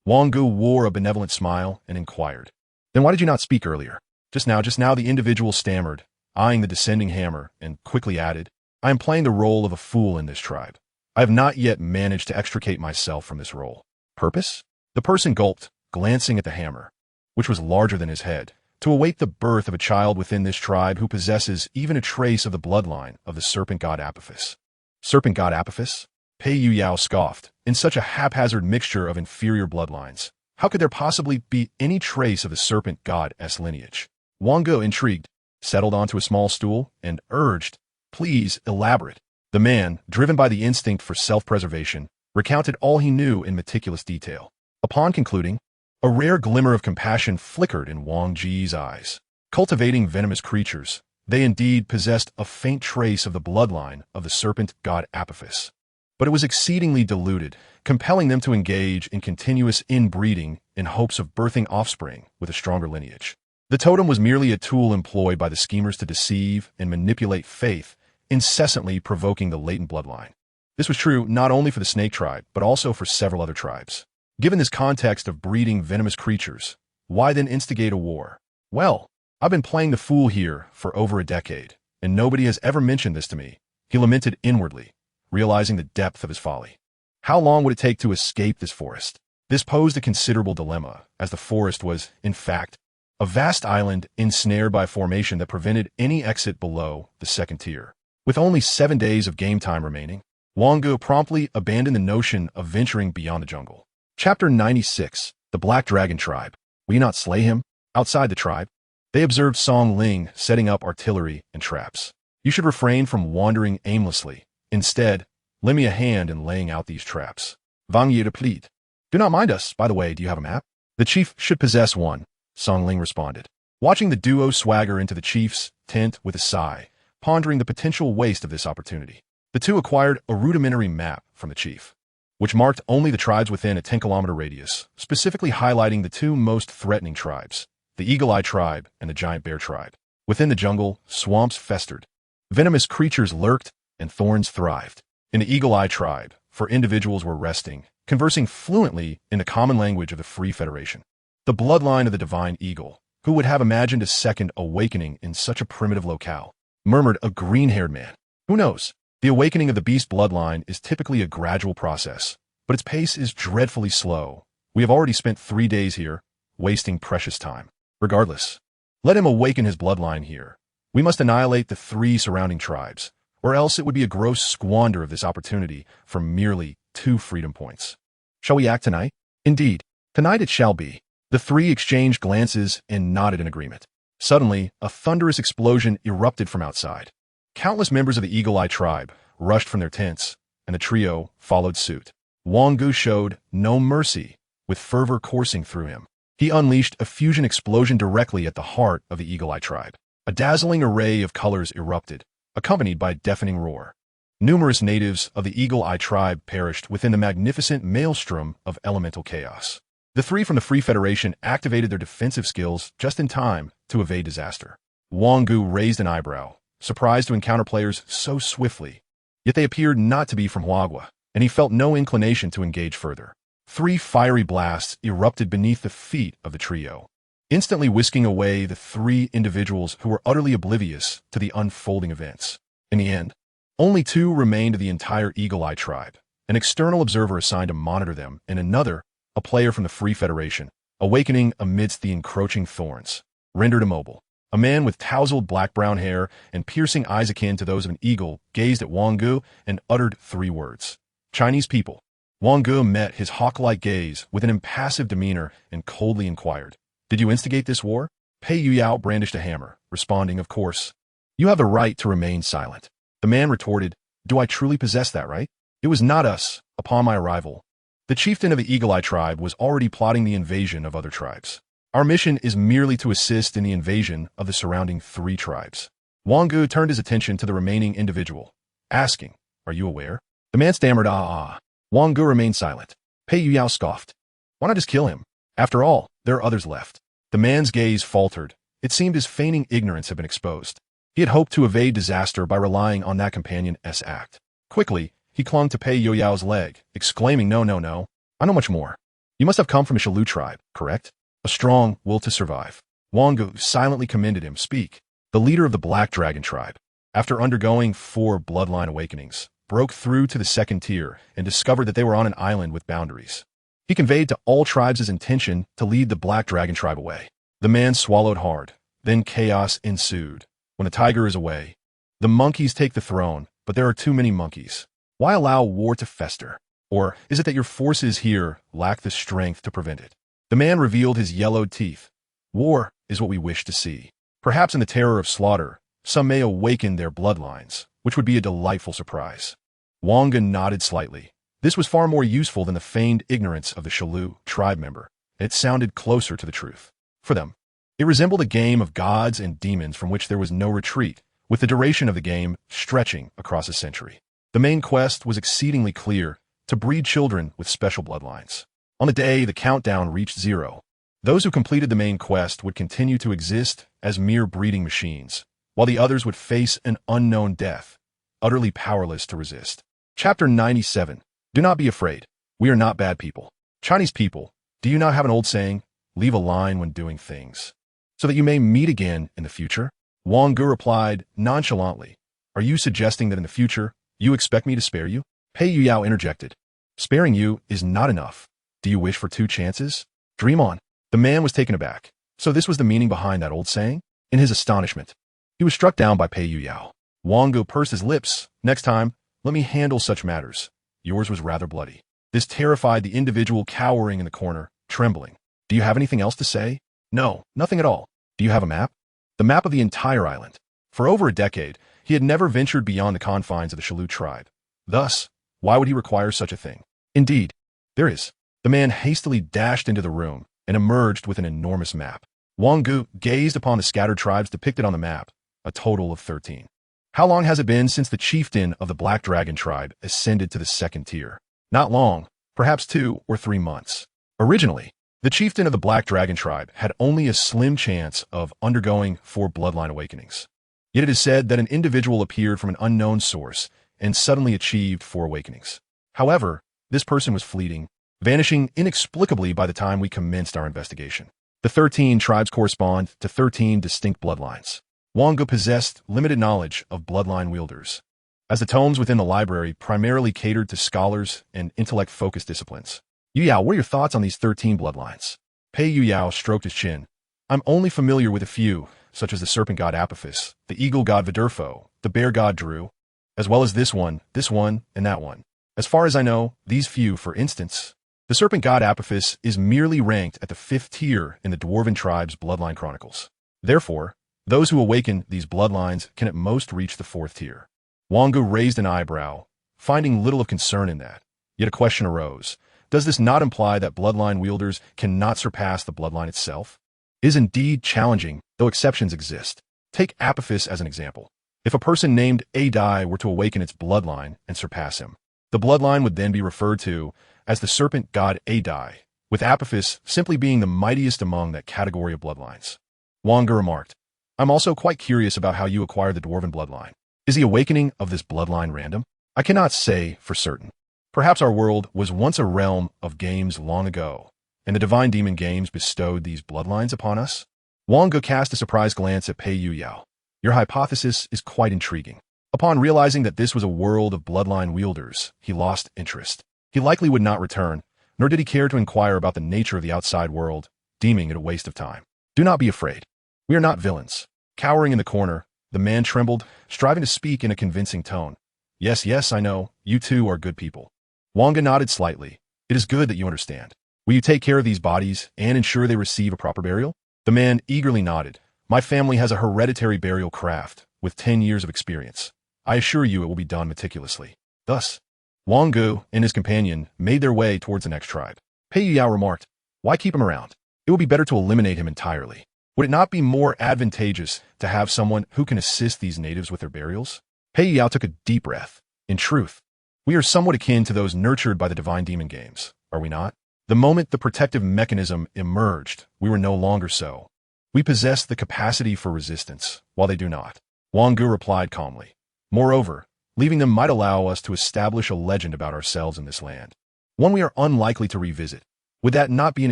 Wang Ge wore a benevolent smile and inquired. Then why did you not speak earlier? Just now, the individual stammered, eyeing the descending hammer, and quickly added, I am playing the role of a fool in this tribe. I have not yet managed to extricate myself from this role. Purpose? The person gulped, glancing at the hammer, which was larger than his head, to await the birth of a child within this tribe who possesses even a trace of the bloodline of the serpent god Apophis. Serpent god Apophis? Pei Yuyao scoffed. In such a haphazard mixture of inferior bloodlines, how could there possibly be any trace of the serpent god's lineage? Wang Ge, intrigued, settled onto a small stool and urged, please elaborate. The man, driven by the instinct for self-preservation, recounted all he knew in meticulous detail. Upon concluding, a rare glimmer of compassion flickered in Wang Ge's eyes. Cultivating venomous creatures, they indeed possessed a faint trace of the bloodline of the serpent god Apophis. But it was exceedingly diluted, compelling them to engage in continuous inbreeding in hopes of birthing offspring with a stronger lineage. The totem was merely a tool employed by the schemers to deceive and manipulate faith, incessantly provoking the latent bloodline. This was true not only for the snake tribe, but also for several other tribes. Given this context of breeding venomous creatures, why then instigate a war? Well, I've been playing the fool here for over a decade, and nobody has ever mentioned this to me. He lamented inwardly, realizing the depth of his folly. How long would it take to escape this forest? This posed a considerable dilemma, as the forest was, in fact, a vast island ensnared by a formation that prevented any exit below the second tier. With only 7 days of game time remaining, Wang Ge promptly abandoned the notion of venturing beyond the jungle. Chapter 96. The Black Dragon Tribe. Will you not slay him? Outside the tribe, they observed Song Ling setting up artillery and traps. You should refrain from wandering aimlessly. Instead, lend me a hand in laying out these traps. Wang Ge replied. Do not mind us. By the way, do you have a map? The chief should possess one, Song Ling responded, watching the duo swagger into the chief's tent with a sigh, pondering the potential waste of this opportunity. The two acquired a rudimentary map from the chief, which marked only the tribes within a 10-kilometer radius, specifically highlighting the two most threatening tribes, the Eagle Eye tribe and the Giant Bear tribe. Within the jungle, swamps festered. Venomous creatures lurked and thorns thrived. In the Eagle Eye tribe, for individuals were resting, conversing fluently in the common language of the Free Federation. The bloodline of the Divine Eagle, who would have imagined a second awakening in such a primitive locale, murmured a green-haired man. Who knows? The awakening of the beast bloodline is typically a gradual process, but its pace is dreadfully slow. We have already spent 3 days here, wasting precious time. Regardless, let him awaken his bloodline here. We must annihilate the 3 surrounding tribes, or else it would be a gross squander of this opportunity for merely 2 freedom points. Shall we act tonight? Indeed, tonight it shall be. The 3 exchanged glances and nodded in agreement. Suddenly, a thunderous explosion erupted from outside. Countless members of the Eagle Eye tribe rushed from their tents, and the trio followed suit. Wang Ge showed no mercy, with fervor coursing through him. He unleashed a fusion explosion directly at the heart of the Eagle Eye tribe. A dazzling array of colors erupted, accompanied by a deafening roar. Numerous natives of the Eagle Eye tribe perished within the magnificent maelstrom of elemental chaos. The three from the Free Federation activated their defensive skills just in time to evade disaster. Wang Ge raised an eyebrow, surprised to encounter players so swiftly. Yet they appeared not to be from Huagua, and he felt no inclination to engage further. 3 fiery blasts erupted beneath the feet of the trio, instantly whisking away the 3 individuals who were utterly oblivious to the unfolding events. In the end, only 2 remained of the entire Eagle Eye tribe, an external observer assigned to monitor them, and another, a player from the Free Federation, awakening amidst the encroaching thorns. Rendered immobile, a man with tousled black-brown hair and piercing eyes akin to those of an eagle gazed at Wang Ge and uttered 3 words. Chinese people. Wang Ge met his hawk-like gaze with an impassive demeanor and coldly inquired, "Did you instigate this war?" Pei Yuyao brandished a hammer, responding, "Of course. You have the right to remain silent." The man retorted, "Do I truly possess that right? It was not us, upon my arrival. The chieftain of the Eagle Eye tribe was already plotting the invasion of other tribes. Our mission is merely to assist in the invasion of the surrounding 3 tribes." Wang Ge turned his attention to the remaining individual, asking, "Are you aware?" The man stammered, "Ah." Wang Ge remained silent. Pei Yuyao scoffed, "Why not just kill him? After all, there are others left." The man's gaze faltered. It seemed his feigning ignorance had been exposed. He had hoped to evade disaster by relying on that companion's act. Quickly, he clung to Pei Yuyao's leg, exclaiming, "No, no, no. I know much more. You must have come from a Shalu tribe, correct? A strong will to survive." Wang Ge silently commended him. "Speak." The leader of the Black Dragon tribe, after undergoing 4 bloodline awakenings, broke through to the 2nd tier and discovered that they were on an island with boundaries. He conveyed to all tribes his intention to lead the Black Dragon tribe away. The man swallowed hard. Then chaos ensued. When the tiger is away, the monkeys take the throne, but there are too many monkeys. Why allow war to fester? Or is it that your forces here lack the strength to prevent it? The man revealed his yellowed teeth. War is what we wish to see. Perhaps in the terror of slaughter, some may awaken their bloodlines, which would be a delightful surprise. Wang Ge nodded slightly. This was far more useful than the feigned ignorance of the Shalu tribe member, and it sounded closer to the truth. For them, it resembled a game of gods and demons from which there was no retreat, with the duration of the game stretching across a century. The main quest was exceedingly clear: to breed children with special bloodlines. On the day the countdown reached 0, those who completed the main quest would continue to exist as mere breeding machines, while the others would face an unknown death, utterly powerless to resist. Chapter 97. Do not be afraid. We are not bad people. Chinese people, do you not have an old saying, "Leave a line when doing things, so that you may meet again in the future"? Wang Ge replied nonchalantly, "Are you suggesting that in the future, you expect me to spare you?" Pei Yuyao interjected, "Sparing you is not enough. Do you wish for 2 chances? Dream on." The man was taken aback. So this was the meaning behind that old saying? In his astonishment, he was struck down by Pei Yuyao. Wang Ge pursed his lips. "Next time, let me handle such matters. Yours was rather bloody." This terrified the individual cowering in the corner, trembling. "Do you have anything else to say?" "No, nothing at all." "Do you have a map?" "The map of the entire island." For over a decade, he had never ventured beyond the confines of the Shalu tribe. Thus, why would he require such a thing? "Indeed, there is." The man hastily dashed into the room and emerged with an enormous map. Wang Ge gazed upon the scattered tribes depicted on the map, a total of 13. How long has it been since the chieftain of the Black Dragon tribe ascended to the 2nd tier? Not long, perhaps 2 or 3 months. Originally, the chieftain of the Black Dragon tribe had only a slim chance of undergoing 4 bloodline awakenings. Yet it is said that an individual appeared from an unknown source and suddenly achieved 4 awakenings. However, this person was fleeting, vanishing inexplicably by the time we commenced our investigation. The 13 tribes correspond to 13 distinct bloodlines. Wang Ge possessed limited knowledge of bloodline wielders, as the tomes within the library primarily catered to scholars and intellect-focused disciplines. "Yuyao, what are your thoughts on these 13 bloodlines?" Pei Yuyao stroked his chin. "I'm only familiar with a few, such as the serpent god Apophis, the eagle god Vidurfo, the bear god Drew, as well as this one, and that one. As far as I know, these few, for instance, the serpent god Apophis is merely ranked at the 5th tier in the Dwarven tribe's bloodline chronicles. Therefore, those who awaken these bloodlines can at most reach the 4th tier." Wang Ge raised an eyebrow, finding little of concern in that. Yet a question arose. Does this not imply that bloodline wielders cannot surpass the bloodline itself? It is indeed challenging, though exceptions exist. Take Apophis as an example. If a person named Adai were to awaken its bloodline and surpass him, the bloodline would then be referred to as the serpent god Adai, with Apophis simply being the mightiest among that category of bloodlines. Wang Ge remarked, I'm also quite curious about how you acquired the dwarven bloodline. Is the awakening of this bloodline random? I cannot say for certain. Perhaps our world was once a realm of games long ago, and the divine demon games bestowed these bloodlines upon us? Wang Ge cast a surprised glance at Pei Yuyao. Your hypothesis is quite intriguing. Upon realizing that this was a world of bloodline wielders, he lost interest. He likely would not return, nor did he care to inquire about the nature of the outside world, deeming it a waste of time. Do not be afraid. We are not villains. Cowering in the corner, the man trembled, striving to speak in a convincing tone. Yes, I know. You two are good people. Wang Ge nodded slightly. It is good that you understand. Will you take care of these bodies and ensure they receive a proper burial? The man eagerly nodded. My family has a hereditary burial craft, with 10 years of experience. I assure you it will be done meticulously. Thus, Wang Ge and his companion made their way towards the next tribe. Pei Yuyao remarked, why keep him around? It would be better to eliminate him entirely. Would it not be more advantageous to have someone who can assist these natives with their burials? Pei Yuyao took a deep breath. In truth, we are somewhat akin to those nurtured by the divine demon games, are we not? The moment the protective mechanism emerged, we were no longer so. We possess the capacity for resistance, while they do not. Wang Ge replied calmly. Moreover, leaving them might allow us to establish a legend about ourselves in this land, one we are unlikely to revisit. Would that not be an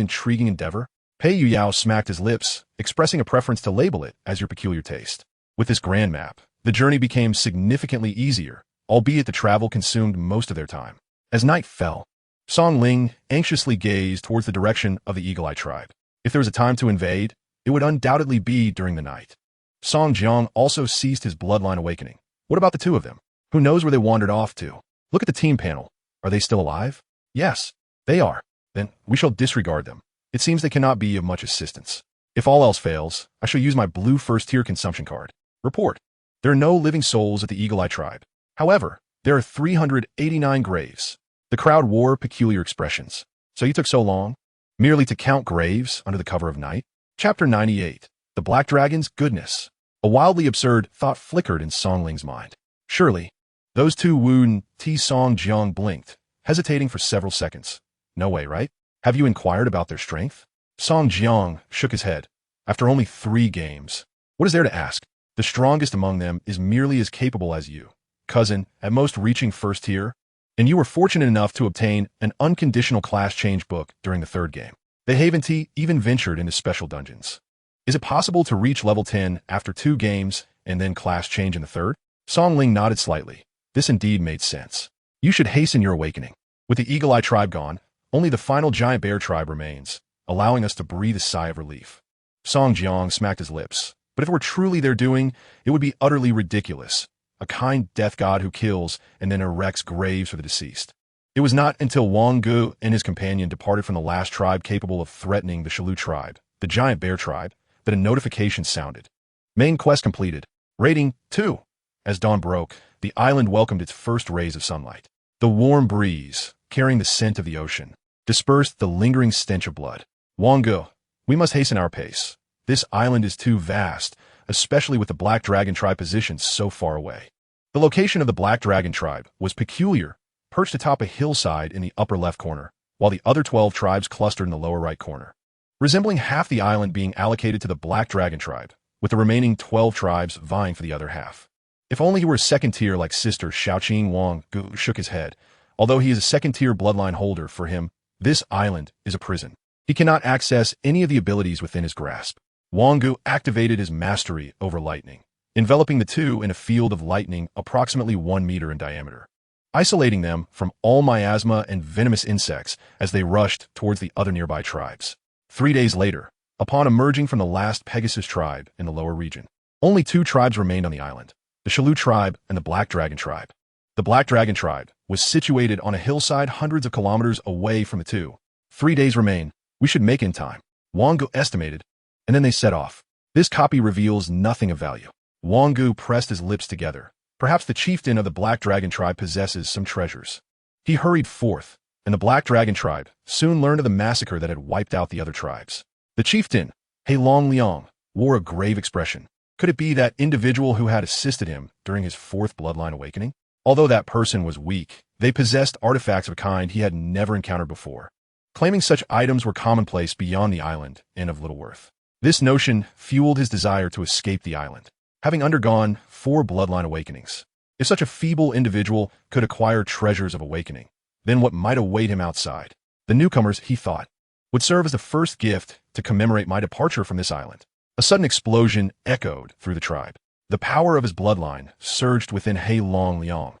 intriguing endeavor? Pei Yuyao smacked his lips, expressing a preference to label it as your peculiar taste. With this grand map, the journey became significantly easier, albeit the travel consumed most of their time. As night fell, Song Ling anxiously gazed towards the direction of the Eagle Eye tribe. If there was a time to invade, it would undoubtedly be during the night. Song Jiang also ceased his bloodline awakening. What about the two of them? Who knows where they wandered off to? Look at the team panel. Are they still alive? Yes, they are. Then we shall disregard them. It seems they cannot be of much assistance. If all else fails, I shall use my blue first-tier consumption card. Report. There are no living souls at the Eagle Eye tribe. However, there are 389 graves. The crowd wore peculiar expressions. So you took so long? Merely to count graves under the cover of night? Chapter 98. The Black Dragon's Goodness. A wildly absurd thought flickered in Song Ling's mind. Surely, those two Wu Ti Song Jiang blinked, hesitating for several seconds. No way, right? Have you inquired about their strength? Song Jiang shook his head. After only 3 games, what is there to ask? The strongest among them is merely as capable as you, cousin, at most reaching first tier, and you were fortunate enough to obtain an unconditional class change book during the 3rd game. The Haven-T even ventured into special dungeons. Is it possible to reach level 10 after 2 games and then class change in the 3rd? Song Ling nodded slightly. This indeed made sense. You should hasten your awakening. With the Eagle Eye tribe gone, only the final giant bear tribe remains, allowing us to breathe a sigh of relief. Song Jiang smacked his lips. But if it were truly their doing, it would be utterly ridiculous. A kind death god who kills and then erects graves for the deceased. It was not until Wang Ge and his companion departed from the last tribe capable of threatening the Shalu tribe, the giant bear tribe, that a notification sounded. Main quest completed. Rating 2. As dawn broke, the island welcomed its first rays of sunlight. The warm breeze, carrying the scent of the ocean, dispersed the lingering stench of blood. Wang Ge, we must hasten our pace. This island is too vast, especially with the Black Dragon tribe positioned so far away. The location of the Black Dragon tribe was peculiar, perched atop a hillside in the upper left corner, while the other 12 tribes clustered in the lower right corner, resembling half the island being allocated to the Black Dragon tribe, with the remaining 12 tribes vying for the other half. If only he were 2nd tier like Sister Shaoqing. Wang Ge shook his head. Although he is a 2nd tier bloodline holder, for him, this island is a prison. He cannot access any of the abilities within his grasp. Wang Ge activated his mastery over lightning, enveloping the two in a field of lightning approximately 1 meter in diameter, isolating them from all miasma and venomous insects as they rushed towards the other nearby tribes. 3 days later, upon emerging from the last Pegasus tribe in the lower region, only 2 tribes remained on the island, the Shalu tribe and the Black Dragon tribe. The Black Dragon tribe was situated on a hillside hundreds of kilometers away from the two. 3 days remain. We should make in time, Wang Ge estimated, and then they set off. This copy reveals nothing of value. Wang Ge pressed his lips together. Perhaps the chieftain of the Black Dragon tribe possesses some treasures. He hurried forth, and the Black Dragon tribe soon learned of the massacre that had wiped out the other tribes. The chieftain, He Long Liang, wore a grave expression. Could it be that individual who had assisted him during his fourth bloodline awakening? Although that person was weak, they possessed artifacts of a kind he had never encountered before. Claiming such items were commonplace beyond the island and of little worth. This notion fueled his desire to escape the island. Having undergone 4 bloodline awakenings, if such a feeble individual could acquire treasures of awakening, then what might await him outside? The newcomers, he thought, would serve as the first gift to commemorate my departure from this island. A sudden explosion echoed through the tribe. The power of his bloodline surged within He Long Liang,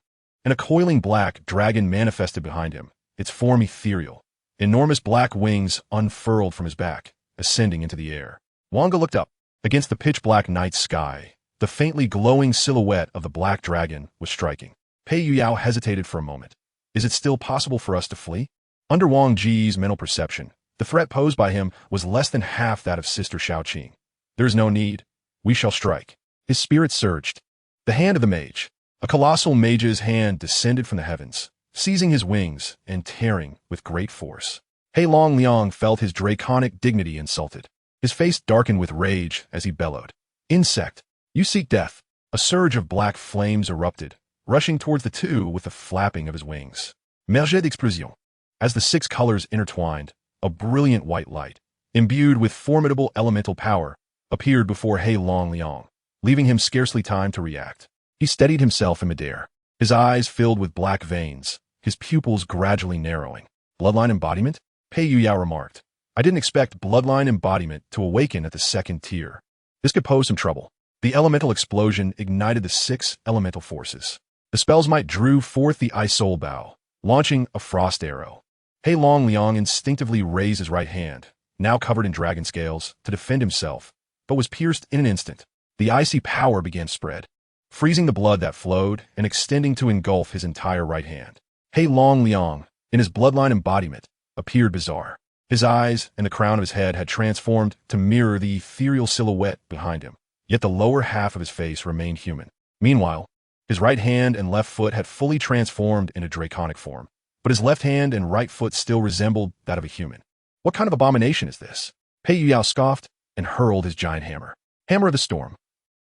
and a coiling black dragon manifested behind him, its form ethereal. Enormous black wings unfurled from his back, ascending into the air. Wang Ge looked up. Against the pitch-black night sky, the faintly glowing silhouette of the black dragon was striking. Pei Yuyao hesitated for a moment. Is it still possible for us to flee? Under Wang Ge's mental perception, the threat posed by him was less than half that of Sister Shaoqing. There is no need. We shall strike. His spirit surged. The hand of the mage. A colossal mage's hand descended from the heavens, seizing his wings and tearing with great force. He Long Liang felt his draconic dignity insulted. His face darkened with rage as he bellowed. Insect, you seek death. A surge of black flames erupted, rushing towards the two with the flapping of his wings. Mage d'explosion. As the 6 colors intertwined, a brilliant white light, imbued with formidable elemental power, appeared before He Long Liang, leaving him scarcely time to react. He steadied himself in midair, his eyes filled with black veins, his pupils gradually narrowing. Bloodline embodiment? Pei Yuyao remarked. I didn't expect bloodline embodiment to awaken at the 2nd tier. This could pose some trouble. The elemental explosion ignited the 6 elemental forces. The spell's might drew forth the Eye Soul Bow, launching a frost arrow. He Long Liang instinctively raised his right hand, now covered in dragon scales, to defend himself, but was pierced in an instant. The icy power began to spread, freezing the blood that flowed and extending to engulf his entire right hand. He Long Liang, in his bloodline embodiment, appeared bizarre. His eyes and the crown of his head had transformed to mirror the ethereal silhouette behind him, yet the lower half of his face remained human. Meanwhile, his right hand and left foot had fully transformed into draconic form, but his left hand and right foot still resembled that of a human. What kind of abomination is this? Pei Yuyao scoffed and hurled his giant hammer. Hammer of the Storm.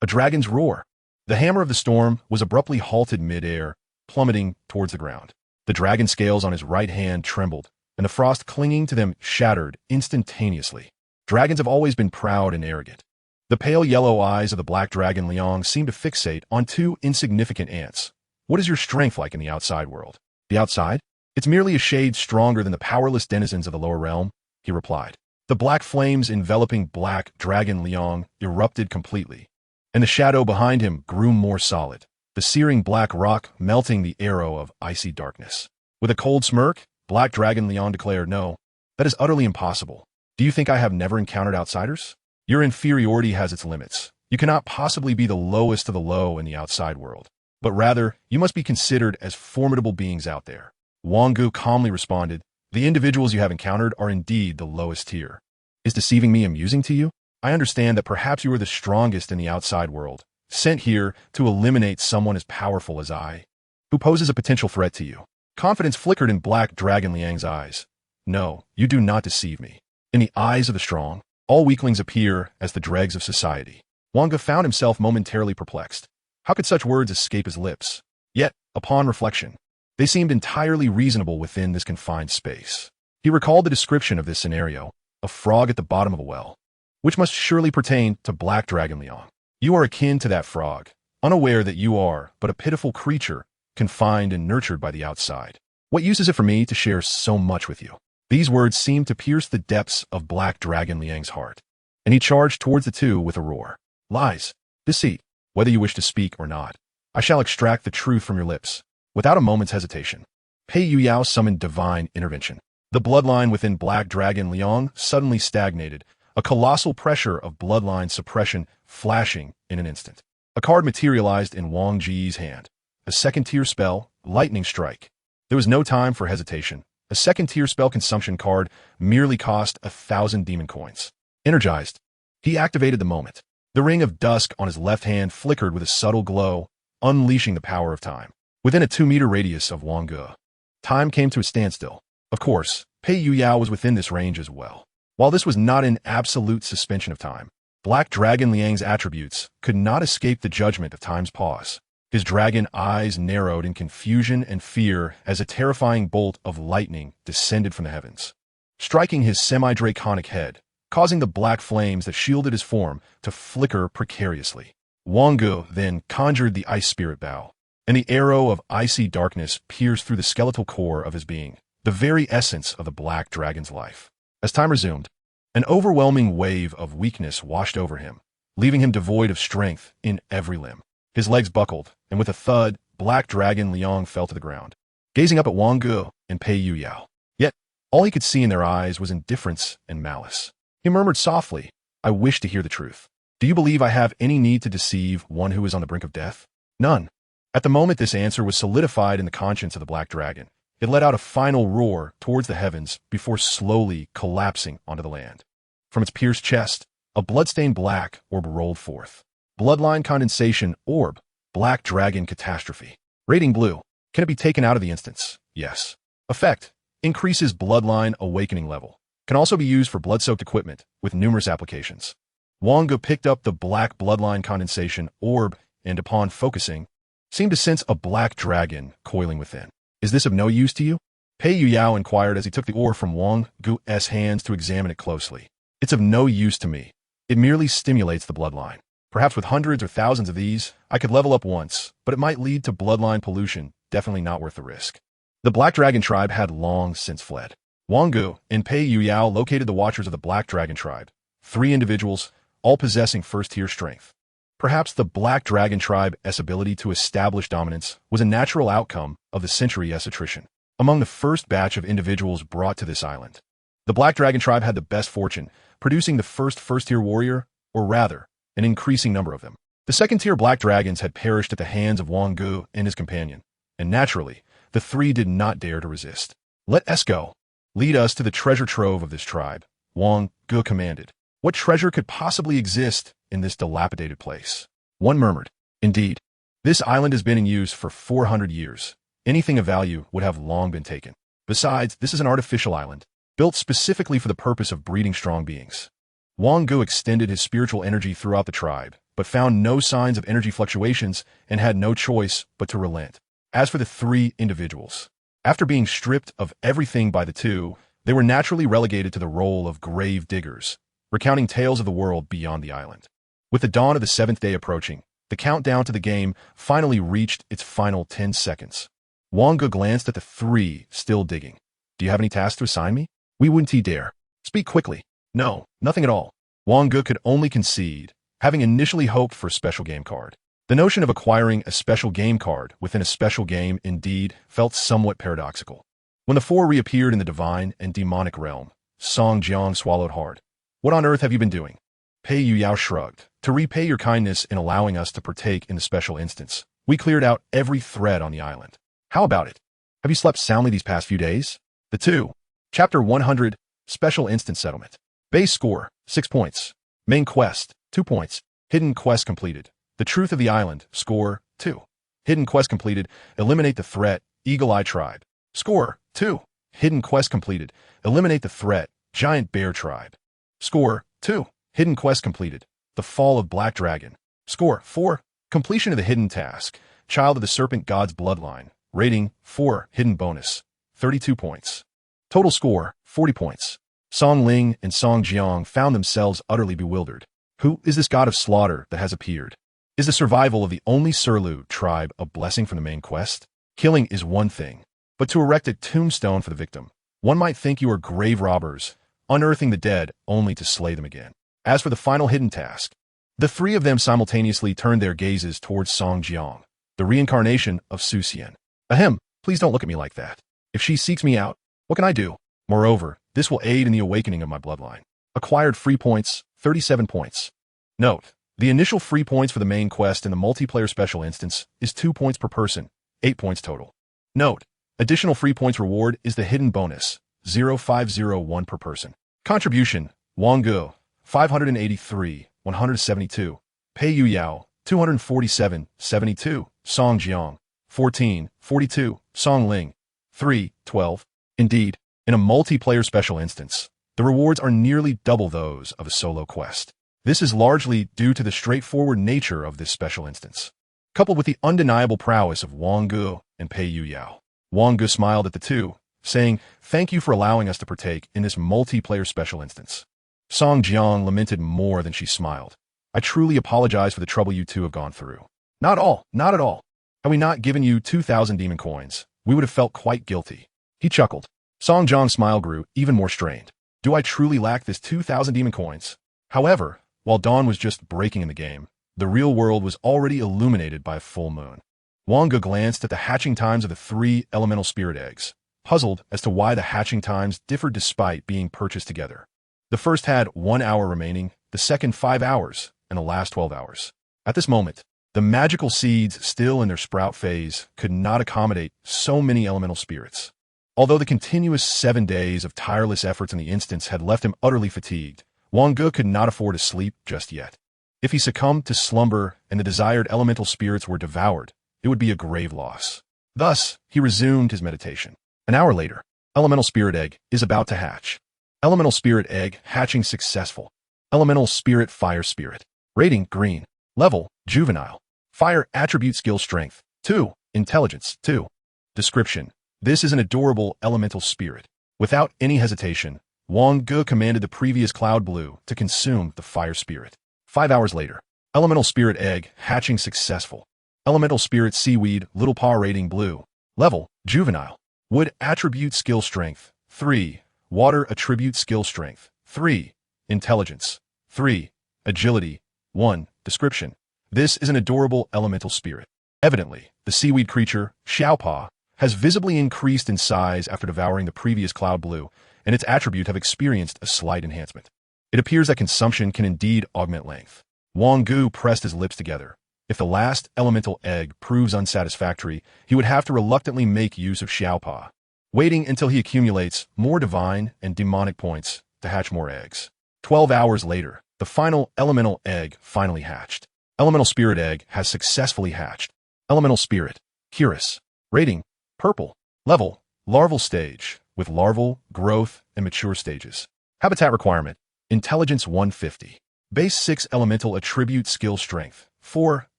A dragon's roar. The hammer of the storm was abruptly halted mid-air, plummeting towards the ground. The dragon scales on his right hand trembled, and the frost clinging to them shattered instantaneously. Dragons have always been proud and arrogant. The pale yellow eyes of the black dragon Liang seemed to fixate on 2 insignificant ants. What is your strength like in the outside world? The outside? It's merely a shade stronger than the powerless denizens of the lower realm, he replied. The black flames enveloping black dragon Liang erupted completely, and the shadow behind him grew more solid, the searing black rock melting the arrow of icy darkness. With a cold smirk, Black Dragon Liang declared, No, that is utterly impossible. Do you think I have never encountered outsiders? Your inferiority has its limits. You cannot possibly be the lowest of the low in the outside world, but rather, you must be considered as formidable beings out there. Wang Ge calmly responded, The individuals you have encountered are indeed the lowest tier. Is deceiving me amusing to you? I understand that perhaps you are the strongest in the outside world, sent here to eliminate someone as powerful as I, who poses a potential threat to you. Confidence flickered in Black Dragon Liang's eyes. No, you do not deceive me. In the eyes of the strong, all weaklings appear as the dregs of society. Wang Ge found himself momentarily perplexed. How could such words escape his lips? Yet, upon reflection, they seemed entirely reasonable within this confined space. He recalled the description of this scenario, a frog at the bottom of a well, which must surely pertain to Black Dragon Liang. You are akin to that frog, unaware that you are but a pitiful creature confined and nurtured by the outside. What use is it for me to share so much with you? These words seemed to pierce the depths of Black Dragon Liang's heart, and he charged towards the two with a roar. Lies, deceit, whether you wish to speak or not, I shall extract the truth from your lips. Without a moment's hesitation, Pei Yuyao summoned divine intervention. The bloodline within Black Dragon Liang suddenly stagnated, a colossal pressure of bloodline suppression flashing in an instant. A card materialized in Wang Ge's hand. A second-tier spell, Lightning Strike. There was no time for hesitation. A second-tier spell consumption card merely cost 1,000 demon coins. Energized, he activated the moment. The ring of dusk on his left hand flickered with a subtle glow, unleashing the power of time. Within a 2-meter radius of Wang Ge, time came to a standstill. Of course, Pei Yuyao was within this range as well. While this was not an absolute suspension of time, Black Dragon Liang's attributes could not escape the judgment of time's pause. His dragon eyes narrowed in confusion and fear as a terrifying bolt of lightning descended from the heavens, striking his semi-draconic head, causing the black flames that shielded his form to flicker precariously. Wang Ge then conjured the ice spirit bow, and the arrow of icy darkness pierced through the skeletal core of his being, the very essence of the black dragon's life. As time resumed, an overwhelming wave of weakness washed over him, leaving him devoid of strength in every limb. His legs buckled, and with a thud, Black Dragon Liang fell to the ground, gazing up at Wang Ge and Pei Yuyao. Yet, all he could see in their eyes was indifference and malice. He murmured softly, "I wish to hear the truth. Do you believe I have any need to deceive one who is on the brink of death?" None. At the moment this answer was solidified in the conscience of the Black Dragon, it let out a final roar towards the heavens before slowly collapsing onto the land. From its pierced chest, a bloodstained black orb rolled forth. Bloodline condensation orb, Black Dragon catastrophe. Rating blue. Can it be taken out of the instance? Yes. Effect. Increases bloodline awakening level. Can also be used for blood-soaked equipment with numerous applications. Wang Ge picked up the black bloodline condensation orb and upon focusing, seemed to sense a black dragon coiling within. Is this of no use to you? Pei Yuyao inquired as he took the orb from Wang Ge's hands to examine it closely. It's of no use to me. It merely stimulates the bloodline. Perhaps with hundreds or thousands of these, I could level up once, but it might lead to bloodline pollution, definitely not worth the risk. The Black Dragon tribe had long since fled. Wang Ge and Pei Yuyao located the Watchers of the Black Dragon tribe, 3 individuals, all possessing first-tier strength. Perhaps the Black Dragon tribe's ability to establish dominance was a natural outcome of the century-s attrition. Among the first batch of individuals brought to this island, the Black Dragon tribe had the best fortune, producing the first-tier warrior, or rather, an increasing number of them. The second-tier Black Dragons had perished at the hands of Wang Ge and his companion, and naturally, the 3 did not dare to resist. "Let us go. Lead us to the treasure trove of this tribe," Wang Ge commanded. What treasure could possibly exist in this dilapidated place? One murmured, "Indeed, this island has been in use for 400 years. Anything of value would have long been taken. Besides, this is an artificial island, built specifically for the purpose of breeding strong beings." Wang Ge extended his spiritual energy throughout the tribe, but found no signs of energy fluctuations and had no choice but to relent. As for the 3 individuals, after being stripped of everything by the 2, they were naturally relegated to the role of grave diggers, recounting tales of the world beyond the island. With the dawn of the 7th day approaching, the countdown to the game finally reached its final 10 seconds. Wang Ge glanced at the 3 still digging. "Do you have any tasks to assign me?" "We wouldn't dare. Speak quickly." "No, nothing at all." Wang Ge could only concede, having initially hoped for a special game card. The notion of acquiring a special game card within a special game indeed felt somewhat paradoxical. When the 4 reappeared in the divine and demonic realm, Song Jiang swallowed hard. "What on earth have you been doing?" Pei Yuyao shrugged. "To repay your kindness in allowing us to partake in the special instance, we cleared out every thread on the island." "How about it? Have you slept soundly these past few days?" The 2. Chapter 100, Special Instance Settlement. Base score, 6 points. Main quest, 2 points. Hidden quest completed. The Truth of the Island, score, 2. Hidden quest completed. Eliminate the threat, Eagle Eye Tribe. Score, 2. Hidden quest completed. Eliminate the threat, Giant Bear Tribe. Score, 2. Hidden quest completed. The Fall of Black Dragon. Score, 4. Completion of the hidden task, Child of the Serpent God's Bloodline. Rating, 4. Hidden bonus, 32 points. Total score, 40 points. Song Ling and Song Jiang found themselves utterly bewildered. Who is this god of slaughter that has appeared? Is the survival of the only Surlu tribe a blessing from the main quest? Killing is one thing, but to erect a tombstone for the victim, one might think you are grave robbers, unearthing the dead only to slay them again. As for the final hidden task, the 3 of them simultaneously turned their gazes towards Song Jiang, the reincarnation of Su Xian. "Ahem, please don't look at me like that. If she seeks me out, what can I do? Moreover, this will aid in the awakening of my bloodline." Acquired free points, 37 points. Note, the initial free points for the main quest in the multiplayer special instance is 2 points per person, 8 points total. Note, additional free points reward is the hidden bonus, 0501 per person. Contribution, Wang Ge, 583, 172. Pei Yuyao, 247, 72. Song Jiang, 14, 42. Song Ling, 3, 12. Indeed, In a multiplayer special instance, the rewards are nearly double those of a solo quest. This is largely due to the straightforward nature of this special instance, coupled with the undeniable prowess of Wang Ge and Pei Yuyao. Wang Ge smiled at the two, saying, "Thank you for allowing us to partake in this multiplayer special instance." Song Jiang lamented more than she smiled. "I truly apologize for the trouble you two have gone through." Not at all. Had we not given you 2,000 demon coins, we would have felt quite guilty." He chuckled. Song Jiang's smile grew even more strained. "Do I truly lack this 2,000 demon coins?" However, while dawn was just breaking in the game, the real world was already illuminated by a full moon. Wang Ge glanced at the hatching times of the 3 elemental spirit eggs, puzzled as to why the hatching times differed despite being purchased together. The first had 1 hour remaining, the second 5 hours, and the last 12 hours. At this moment, the magical seeds still in their sprout phase could not accommodate so many elemental spirits. Although the continuous 7 days of tireless efforts in the instance had left him utterly fatigued, Wang Ge could not afford to sleep just yet. If he succumbed to slumber and the desired elemental spirits were devoured, it would be a grave loss. Thus, he resumed his meditation. An hour later, elemental spirit egg is about to hatch. Elemental spirit egg hatching successful. Elemental spirit fire spirit. Rating green. Level juvenile. Fire attribute skill strength 2. Intelligence 2. Description: this is an adorable elemental spirit. Without any hesitation, Wang Ge commanded the previous cloud blue to consume the fire spirit. 5 hours later, elemental spirit egg hatching successful. Elemental spirit seaweed little paw rating blue. Level juvenile. Wood attribute skill strength 3. Water attribute skill strength 3. Intelligence 3. Agility 1. Description: this is an adorable elemental spirit. Evidently, the seaweed creature, Xiaopa, has visibly increased in size after devouring the previous cloud blue, and its attribute have experienced a slight enhancement. It appears that consumption can indeed augment length. Wang Ge pressed his lips together. If the last elemental egg proves unsatisfactory, he would have to reluctantly make use of Xiaopa, waiting until he accumulates more divine and demonic points to hatch more eggs. 12 hours later, the final elemental egg finally hatched. Elemental spirit egg has successfully hatched. Elemental spirit, Curious. Rating, purple. Level, larval stage, with larval, growth, and mature stages. Habitat requirement, intelligence 150. Base 6 elemental attribute skill strength, 4.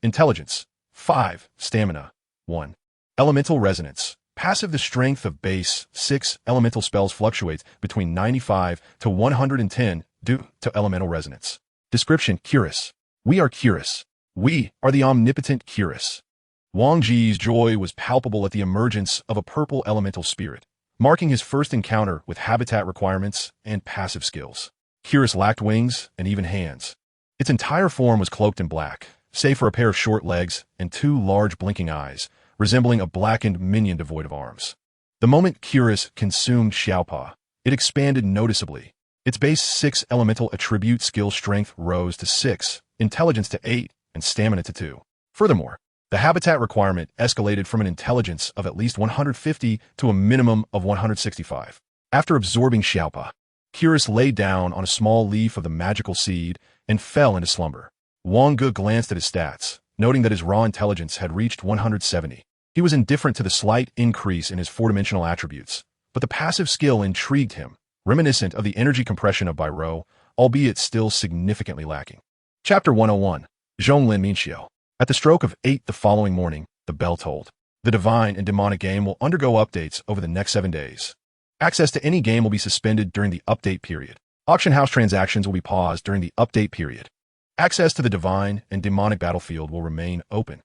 Intelligence, 5. Stamina, 1. Elemental resonance. Passive: the strength of base 6 elemental spells fluctuates between 95 to 110 due to elemental resonance. Description: Curious. We are Curious. We are the omnipotent Curious. Wang Ge's joy was palpable at the emergence of a purple elemental spirit, marking his first encounter with habitat requirements and passive skills. Curious lacked wings and even hands. Its entire form was cloaked in black, save for a pair of short legs and 2 large blinking eyes, resembling a blackened minion devoid of arms. The moment Curious consumed Xiaopa, it expanded noticeably. Its base 6 elemental attribute skill strength rose to 6, intelligence to 8, and stamina to 2. Furthermore, the habitat requirement escalated from an intelligence of at least 150 to a minimum of 165. After absorbing Xiaopa, Curious lay down on a small leaf of the magical seed and fell into slumber. Wang Ge glanced at his stats, noting that his raw intelligence had reached 170. He was indifferent to the slight increase in his 4-dimensional attributes, but the passive skill intrigued him, reminiscent of the energy compression of Bairo, albeit still significantly lacking. Chapter 101. Zhonglin Minxiao. At the stroke of 8 the following morning, the bell tolled. The divine and demonic game will undergo updates over the next 7 days. Access to any game will be suspended during the update period. Auction house transactions will be paused during the update period. Access to the divine and demonic battlefield will remain open.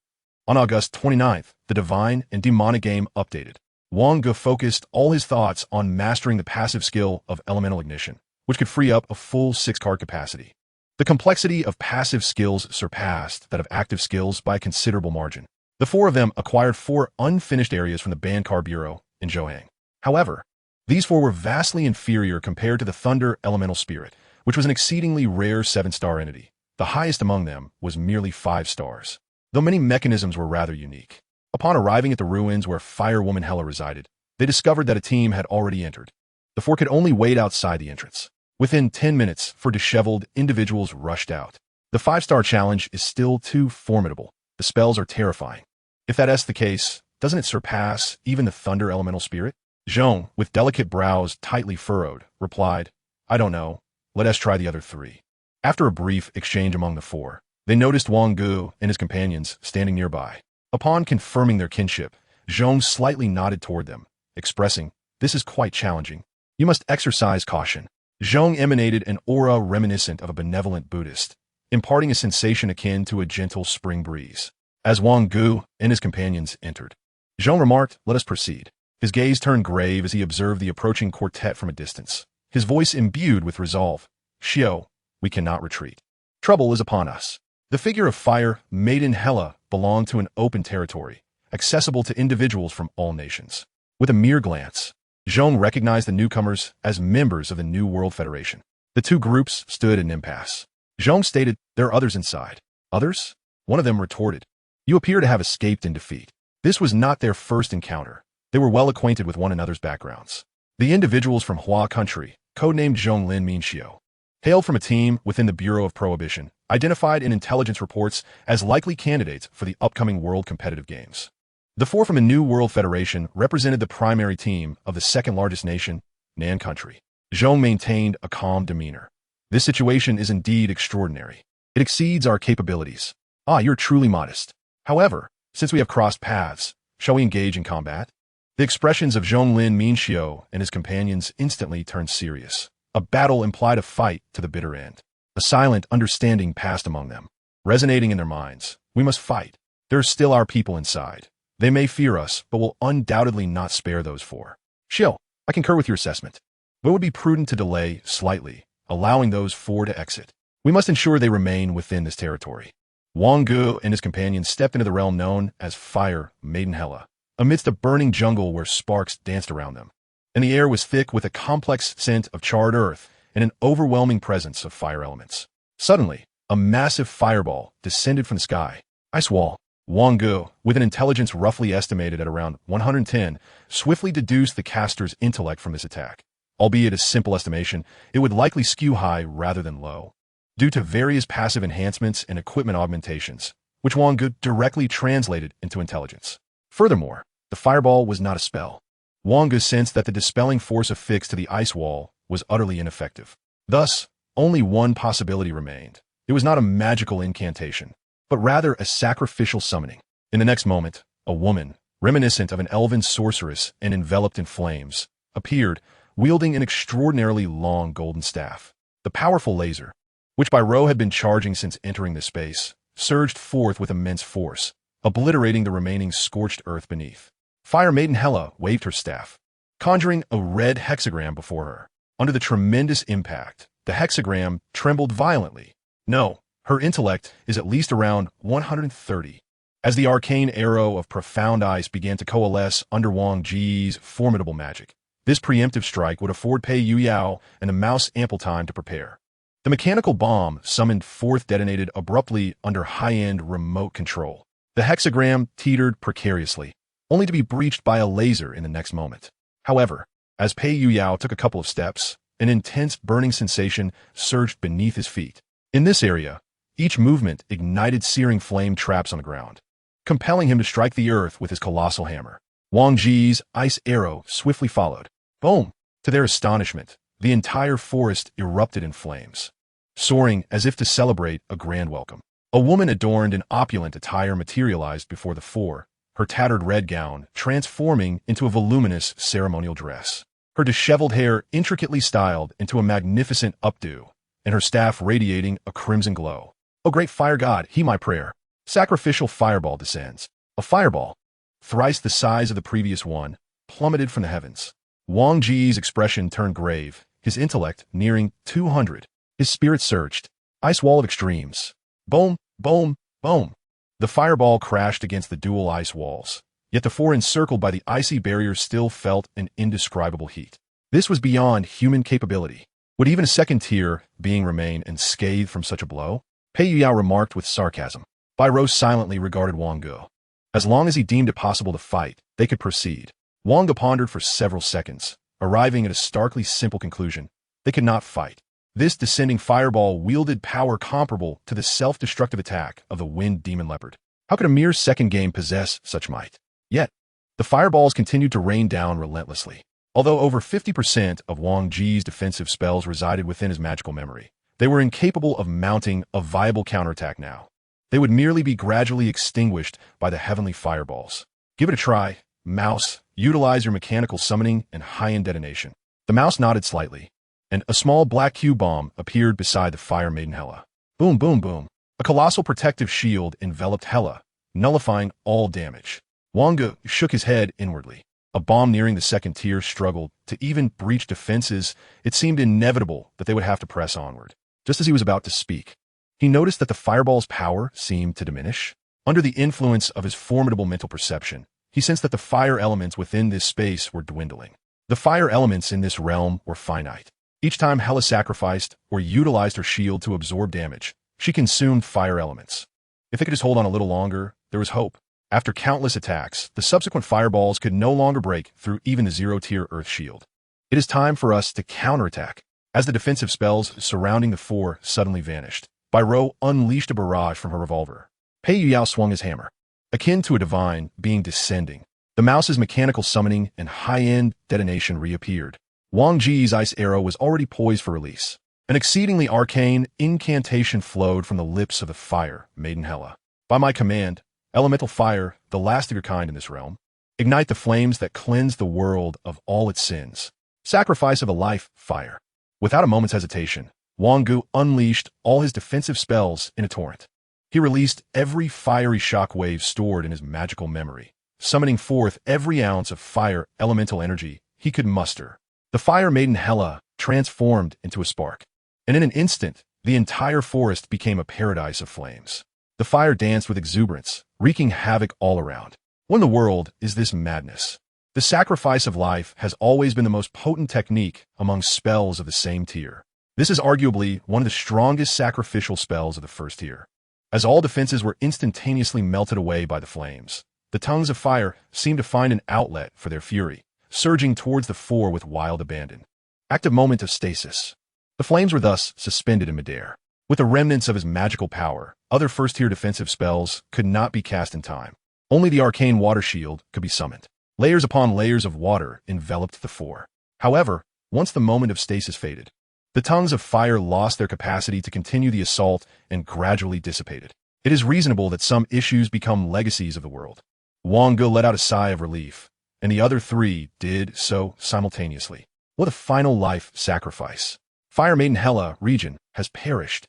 On August 29th, the divine and demonic game updated. Wang Ge focused all his thoughts on mastering the passive skill of elemental ignition, which could free up a full 6-card capacity. The complexity of passive skills surpassed that of active skills by a considerable margin. The 4 of them acquired 4 unfinished areas from the Band Card Bureau in Zhohang. However, these 4 were vastly inferior compared to the Thunder Elemental Spirit, which was an exceedingly rare 7-star entity. The highest among them was merely 5 stars, though many mechanisms were rather unique. Upon arriving at the ruins where Fire Woman Hela resided, they discovered that a team had already entered. The 4 could only wait outside the entrance. Within 10 minutes, 4 disheveled individuals rushed out. The 5-star challenge is still too formidable. The spells are terrifying. If that is the case, doesn't it surpass even the Thunder Elemental Spirit? Zhong, with delicate brows tightly furrowed, replied, I don't know. Let us try the other three. After a brief exchange among the four, they noticed Wang Ge and his companions standing nearby. Upon confirming their kinship, Zhong slightly nodded toward them, expressing, this is quite challenging. You must exercise caution. Zhong emanated an aura reminiscent of a benevolent Buddhist, imparting a sensation akin to a gentle spring breeze. As Wang Ge and his companions entered, Zhong remarked, let us proceed. His gaze turned grave as he observed the approaching quartet from a distance, his voice imbued with resolve. Xiao, we cannot retreat. Trouble is upon us. The figure of fire, Maiden Hela, belonged to an open territory, accessible to individuals from all nations. With a mere glance, Zhong recognized the newcomers as members of the New World Federation. The two groups stood in impasse. Zhong stated, there are others inside. Others? One of them retorted, you appear to have escaped in defeat. This was not their first encounter. They were well acquainted with one another's backgrounds. The individuals from Hua country, codenamed Zhonglin Minxiu, hailed from a team within the Bureau of Prohibition, identified in intelligence reports as likely candidates for the upcoming World Competitive Games. The four from the New World Federation represented the primary team of the second-largest nation, Nan country. Zhong maintained a calm demeanor. This situation is indeed extraordinary. It exceeds our capabilities. Ah, you're truly modest. However, since we have crossed paths, shall we engage in combat? The expressions of Zhonglin Minxiu and his companions instantly turned serious. A battle implied a fight to the bitter end. A silent understanding passed among them, resonating in their minds. We must fight. There are still our people inside. They may fear us, but will undoubtedly not spare those four. Xiao, I concur with your assessment. But it would be prudent to delay slightly, allowing those four to exit. We must ensure they remain within this territory. Wang Ge and his companions stepped into the realm known as Fire Maiden Hela, amidst a burning jungle where sparks danced around them. And the air was thick with a complex scent of charred earth and an overwhelming presence of fire elements. Suddenly, a massive fireball descended from the sky. Ice wall. Wang Ge, with an intelligence roughly estimated at around 110, swiftly deduced the caster's intellect from this attack. Albeit a simple estimation, it would likely skew high rather than low, due to various passive enhancements and equipment augmentations, which Wang Ge directly translated into intelligence. Furthermore, the fireball was not a spell. Wang Ge sensed that the dispelling force affixed to the ice wall was utterly ineffective. Thus, only one possibility remained. It was not a magical incantation, but rather a sacrificial summoning. In the next moment, a woman, reminiscent of an elven sorceress and enveloped in flames, appeared, wielding an extraordinarily long golden staff. The powerful laser, which by Ro had been charging since entering the space, surged forth with immense force, obliterating the remaining scorched earth beneath. Fire Maiden Hela waved her staff, conjuring a red hexagram before her. Under the tremendous impact, the hexagram trembled violently. No, her intellect is at least around 130. As the arcane arrow of profound ice began to coalesce under Wang Ge's formidable magic, this preemptive strike would afford Pei Yuyao and the mouse ample time to prepare. The mechanical bomb summoned forth detonated abruptly under high-end remote control. The hexagram teetered precariously, only to be breached by a laser in the next moment. However, as Pei Yuyao took a couple of steps, an intense burning sensation surged beneath his feet. In this area, each movement ignited searing flame traps on the ground, compelling him to strike the earth with his colossal hammer. Wang Ge's ice arrow swiftly followed. Boom! To their astonishment, the entire forest erupted in flames, soaring as if to celebrate a grand welcome. A woman adorned in opulent attire materialized before the four, her tattered red gown transforming into a voluminous ceremonial dress, her disheveled hair intricately styled into a magnificent updo, and her staff radiating a crimson glow. O great fire god, hear my prayer. Sacrificial fireball descends. A fireball, thrice the size of the previous one, plummeted from the heavens. Wang Ge's expression turned grave, his intellect nearing 200. His spirit surged. Ice wall of extremes. Boom, boom, boom. The fireball crashed against the dual ice walls, yet the four encircled by the icy barrier still felt an indescribable heat. This was beyond human capability. Would even a second-tier being remain unscathed from such a blow? Pei Yuyao remarked with sarcasm. Bai Rou silently regarded Wang Ge. As long as he deemed it possible to fight, they could proceed. Wang Ge pondered for several seconds, arriving at a starkly simple conclusion. They could not fight. This descending fireball wielded power comparable to the self-destructive attack of the wind demon leopard. How could a mere second game possess such might? Yet, the fireballs continued to rain down relentlessly. Although over 50% of Wang Ge's defensive spells resided within his magical memory, they were incapable of mounting a viable counterattack now. They would merely be gradually extinguished by the heavenly fireballs. Give it a try, mouse. Utilize your mechanical summoning and high-end detonation. The mouse nodded slightly, and a small black Q-bomb appeared beside the Fire Maiden Hela. Boom, boom, boom. A colossal protective shield enveloped Hela, nullifying all damage. Wang Ge shook his head inwardly. A bomb nearing the second tier struggled to even breach defenses. It seemed inevitable that they would have to press onward. Just as he was about to speak, he noticed that the fireball's power seemed to diminish. Under the influence of his formidable mental perception, he sensed that the fire elements within this space were dwindling. The fire elements in this realm were finite. Each time Hela sacrificed or utilized her shield to absorb damage, she consumed fire elements. If they could just hold on a little longer, there was hope. After countless attacks, the subsequent fireballs could no longer break through even the zero-tier earth shield. It is time for us to counterattack. As the defensive spells surrounding the four suddenly vanished, Bai Rou unleashed a barrage from her revolver. Pei Yuyao swung his hammer. Akin to a divine being descending, the mouse's mechanical summoning and high-end detonation reappeared. Wang Ge's ice arrow was already poised for release. An exceedingly arcane incantation flowed from the lips of the Fire Maiden Hela. By my command, elemental fire, the last of your kind in this realm, ignite the flames that cleanse the world of all its sins. Sacrifice of a life, fire. Without a moment's hesitation, Wang Ge unleashed all his defensive spells in a torrent. He released every fiery shockwave stored in his magical memory, summoning forth every ounce of fire elemental energy he could muster. The Fire Maiden Hela transformed into a spark, and in an instant, the entire forest became a paradise of flames. The fire danced with exuberance, wreaking havoc all around. What in the world is this madness? The sacrifice of life has always been the most potent technique among spells of the same tier. This is arguably one of the strongest sacrificial spells of the first tier. As all defenses were instantaneously melted away by the flames, the tongues of fire seemed to find an outlet for their fury, surging towards the four with wild abandon. Active moment of stasis. The flames were thus suspended in midair. With the remnants of his magical power, other first-tier defensive spells could not be cast in time. Only the arcane water shield could be summoned. Layers upon layers of water enveloped the four. However, once the moment of stasis faded, the tongues of fire lost their capacity to continue the assault and gradually dissipated. It is reasonable that some issues become legacies of the world. Wang Ge let out a sigh of relief, and the other three did so simultaneously. What a final life sacrifice. Fire Maiden Hela region has perished.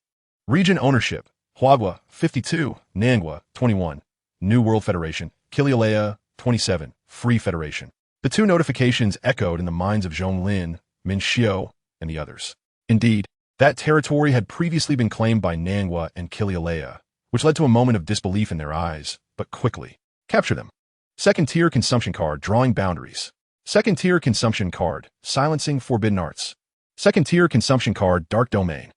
Region ownership: Huagua 52, Nangua 21, New World Federation, Kilauea 27, Free Federation. The two notifications echoed in the minds of Zhonglin, Min Xiu, and the others. Indeed, that territory had previously been claimed by Nangua and Kilauea, which led to a moment of disbelief in their eyes, but quickly. Capture them. Second-tier consumption card, drawing boundaries. Second-tier consumption card, silencing forbidden arts. Second-tier consumption card, dark domain.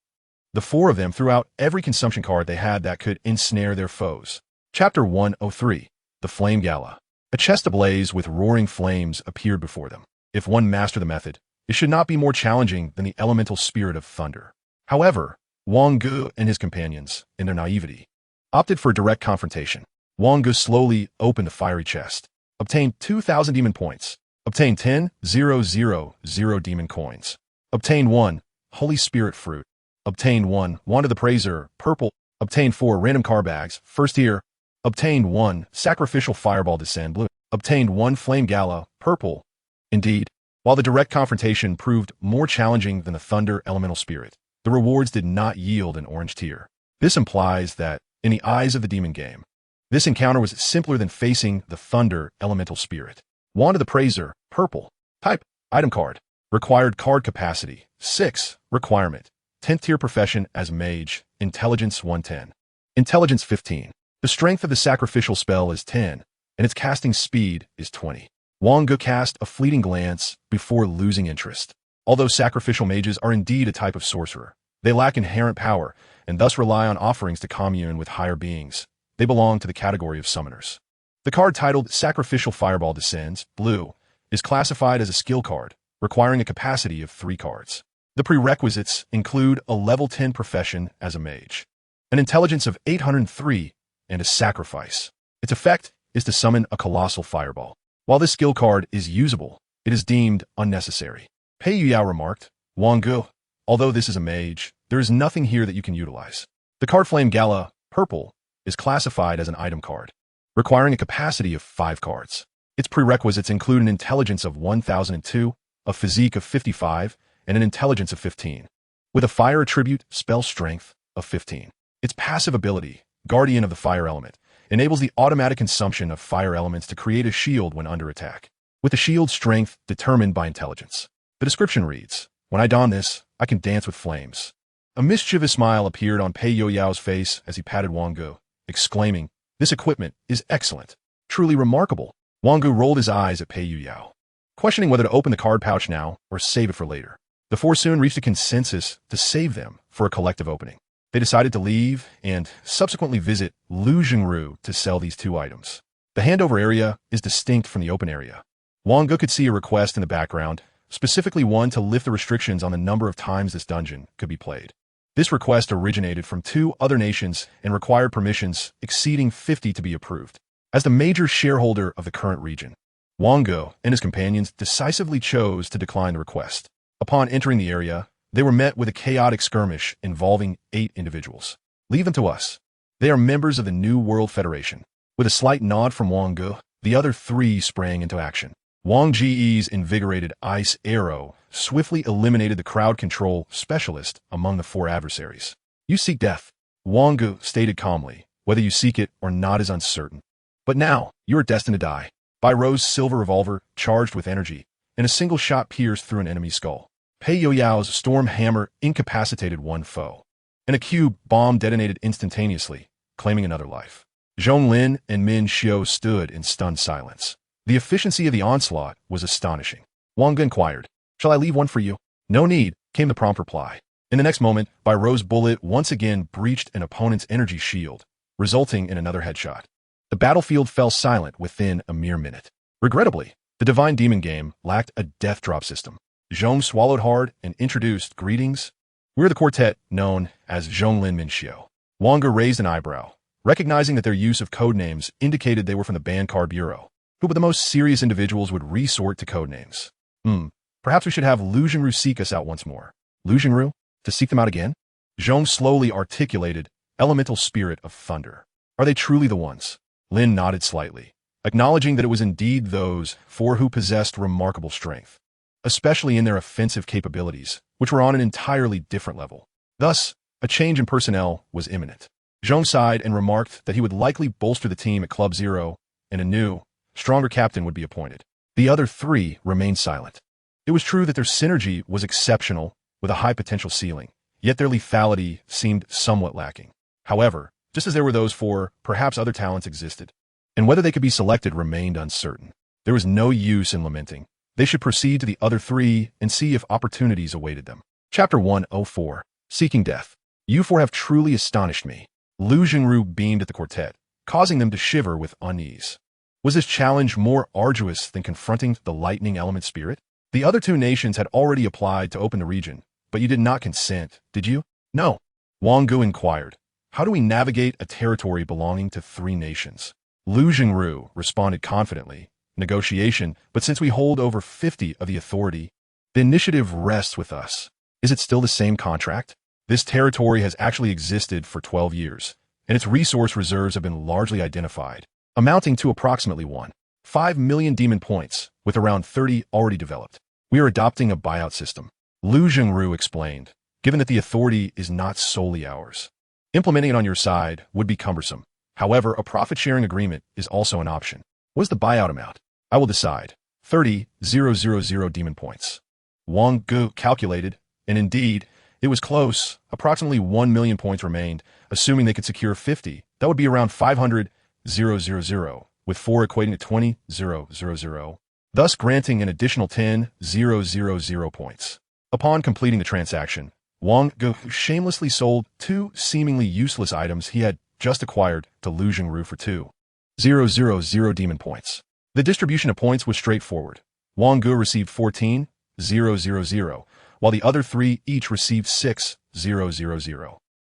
The four of them threw out every consumption card they had that could ensnare their foes. Chapter 103, The Flame Gala. A chest ablaze with roaring flames appeared before them. If one mastered the method, it should not be more challenging than the elemental spirit of thunder. However, Wang Ge and his companions, in their naivety, opted for direct confrontation. Wang Ge slowly opened the fiery chest, obtained 2,000 demon points, obtained 10,000 demon coins, obtained 1 Holy Spirit fruit, obtained 1 Wand of the Praiser, purple, obtained 4 random car bags, first tier, obtained 1 Sacrificial Fireball Descend, blue, obtained 1 Flame Gala, purple. Indeed, while the direct confrontation proved more challenging than the Thunder Elemental Spirit, the rewards did not yield an orange tier. This implies that, in the eyes of the demon game, this encounter was simpler than facing the Thunder Elemental Spirit. Wand of the Praiser, purple. Type, item card. Required card capacity, 6. Requirement, 10th tier profession as Mage, Intelligence 110. Intelligence 15. The strength of the sacrificial spell is 10, and its casting speed is 20. Wang Ge cast a fleeting glance before losing interest. Although sacrificial mages are indeed a type of sorcerer, they lack inherent power and thus rely on offerings to commune with higher beings. They belong to the category of summoners. The card titled Sacrificial Fireball Descends, blue, is classified as a skill card, requiring a capacity of 3 cards. The prerequisites include a level 10 profession as a mage, an intelligence of 803, and a sacrifice. Its effect is to summon a colossal fireball. While this skill card is usable, It is deemed unnecessary. Pei Yuyao remarked. Wang Ge, although this is a mage, there is nothing here that you can utilize. The card Flame Gala, purple, is classified as an item card, requiring a capacity of 5 cards. Its prerequisites include an intelligence of 1002, a physique of 55, and an intelligence of 15, with a fire attribute, spell strength, of 15. Its passive ability, Guardian of the Fire Element, enables the automatic consumption of fire elements to create a shield when under attack, with the shield strength determined by intelligence. The description reads, when I don this, I can dance with flames. A mischievous smile appeared on Pei Yoyao's face as he patted Wang Ge, exclaiming, this equipment is excellent. Truly remarkable. Wang Ge rolled his eyes at Pei Yuyao, questioning whether to open the card pouch now or save it for later. The four soon reached a consensus to save them for a collective opening. They decided to leave and subsequently visit Lu Jingru to sell these 2 items. The handover area is distinct from the open area. Wang Ge could see a request in the background, specifically one to lift the restrictions on the number of times this dungeon could be played. This request originated from 2 other nations and required permissions exceeding 50 to be approved. As the major shareholder of the current region, Wang Ge and his companions decisively chose to decline the request. Upon entering the area, they were met with a chaotic skirmish involving 8 individuals. Leave them to us. They are members of the New World Federation. With a slight nod from Wang Ge, the other 3 sprang into action. Wang Ge's invigorated ice arrow swiftly eliminated the crowd control specialist among the 4 adversaries. You seek death, Wang Ge stated calmly. Whether you seek it or not is uncertain. But now, you are destined to die. Bai Ro's silver revolver, charged with energy, and a single shot pierced through an enemy's skull. Pei Yoyao's storm hammer incapacitated 1 foe, and a cube bomb detonated instantaneously, claiming another life. Zhong Lin and Min Xiu stood in stunned silence. The efficiency of the onslaught was astonishing. Wang Ge inquired, shall I leave one for you? No need, came the prompt reply. In the next moment, Bai Ro's bullet once again breached an opponent's energy shield, resulting in another headshot. The battlefield fell silent within a mere minute. Regrettably, the Divine Demon game lacked a death drop system. Zhong swallowed hard and introduced greetings. We're the quartet known as Zhonglin Minxiu. Wang Ge raised an eyebrow, recognizing that their use of code names indicated they were from the Band Card Bureau. Who but the most serious individuals would resort to code names? Perhaps we should have Lu Jingru seek us out once more. Lu Jingru? To seek them out again? Zhong slowly articulated, elemental spirit of thunder. Are they truly the ones? Lin nodded slightly, acknowledging that it was indeed those 4 who possessed remarkable strength, especially in their offensive capabilities, which were on an entirely different level. Thus, a change in personnel was imminent. Zhong sighed and remarked that he would likely bolster the team at Club Zero, and a new, stronger captain would be appointed. The other 3 remained silent. It was true that their synergy was exceptional, with a high potential ceiling, yet their lethality seemed somewhat lacking. However, just as there were those 4, perhaps other talents existed, and whether they could be selected remained uncertain. There was no use in lamenting. They should proceed to the other 3 and see if opportunities awaited them. Chapter 104, Seeking Death. You 4 have truly astonished me. Lu Jingru beamed at the quartet, causing them to shiver with unease. Was this challenge more arduous than confronting the lightning element spirit? The other 2 nations had already applied to open the region, but you did not consent, did you? No. Wang Ge inquired. How do we navigate a territory belonging to 3 nations? Lu Jingru responded confidently. Negotiation, but since we hold over 50 of the authority, the initiative rests with us. Is it still the same contract? This territory has actually existed for 12 years, and its resource reserves have been largely identified, amounting to approximately 1.5 million demon points, with around 30 already developed. We are adopting a buyout system, Lu Jingru explained, given that the authority is not solely ours. Implementing it on your side would be cumbersome. However, a profit-sharing agreement is also an option. What is the buyout amount? I will decide. 30,000 demon points. Wang Ge calculated, and indeed, it was close. Approximately 1 million points remained, assuming they could secure 50. That would be around 500,000, with 4 equating to 20,000, thus granting an additional 10,000 points. Upon completing the transaction, Wang Ge shamelessly sold 2 seemingly useless items he had just acquired to Lu Jingru for 2,000 demon points. The distribution of points was straightforward. Wang Ge received 14,000, while the other 3 each received 6,000.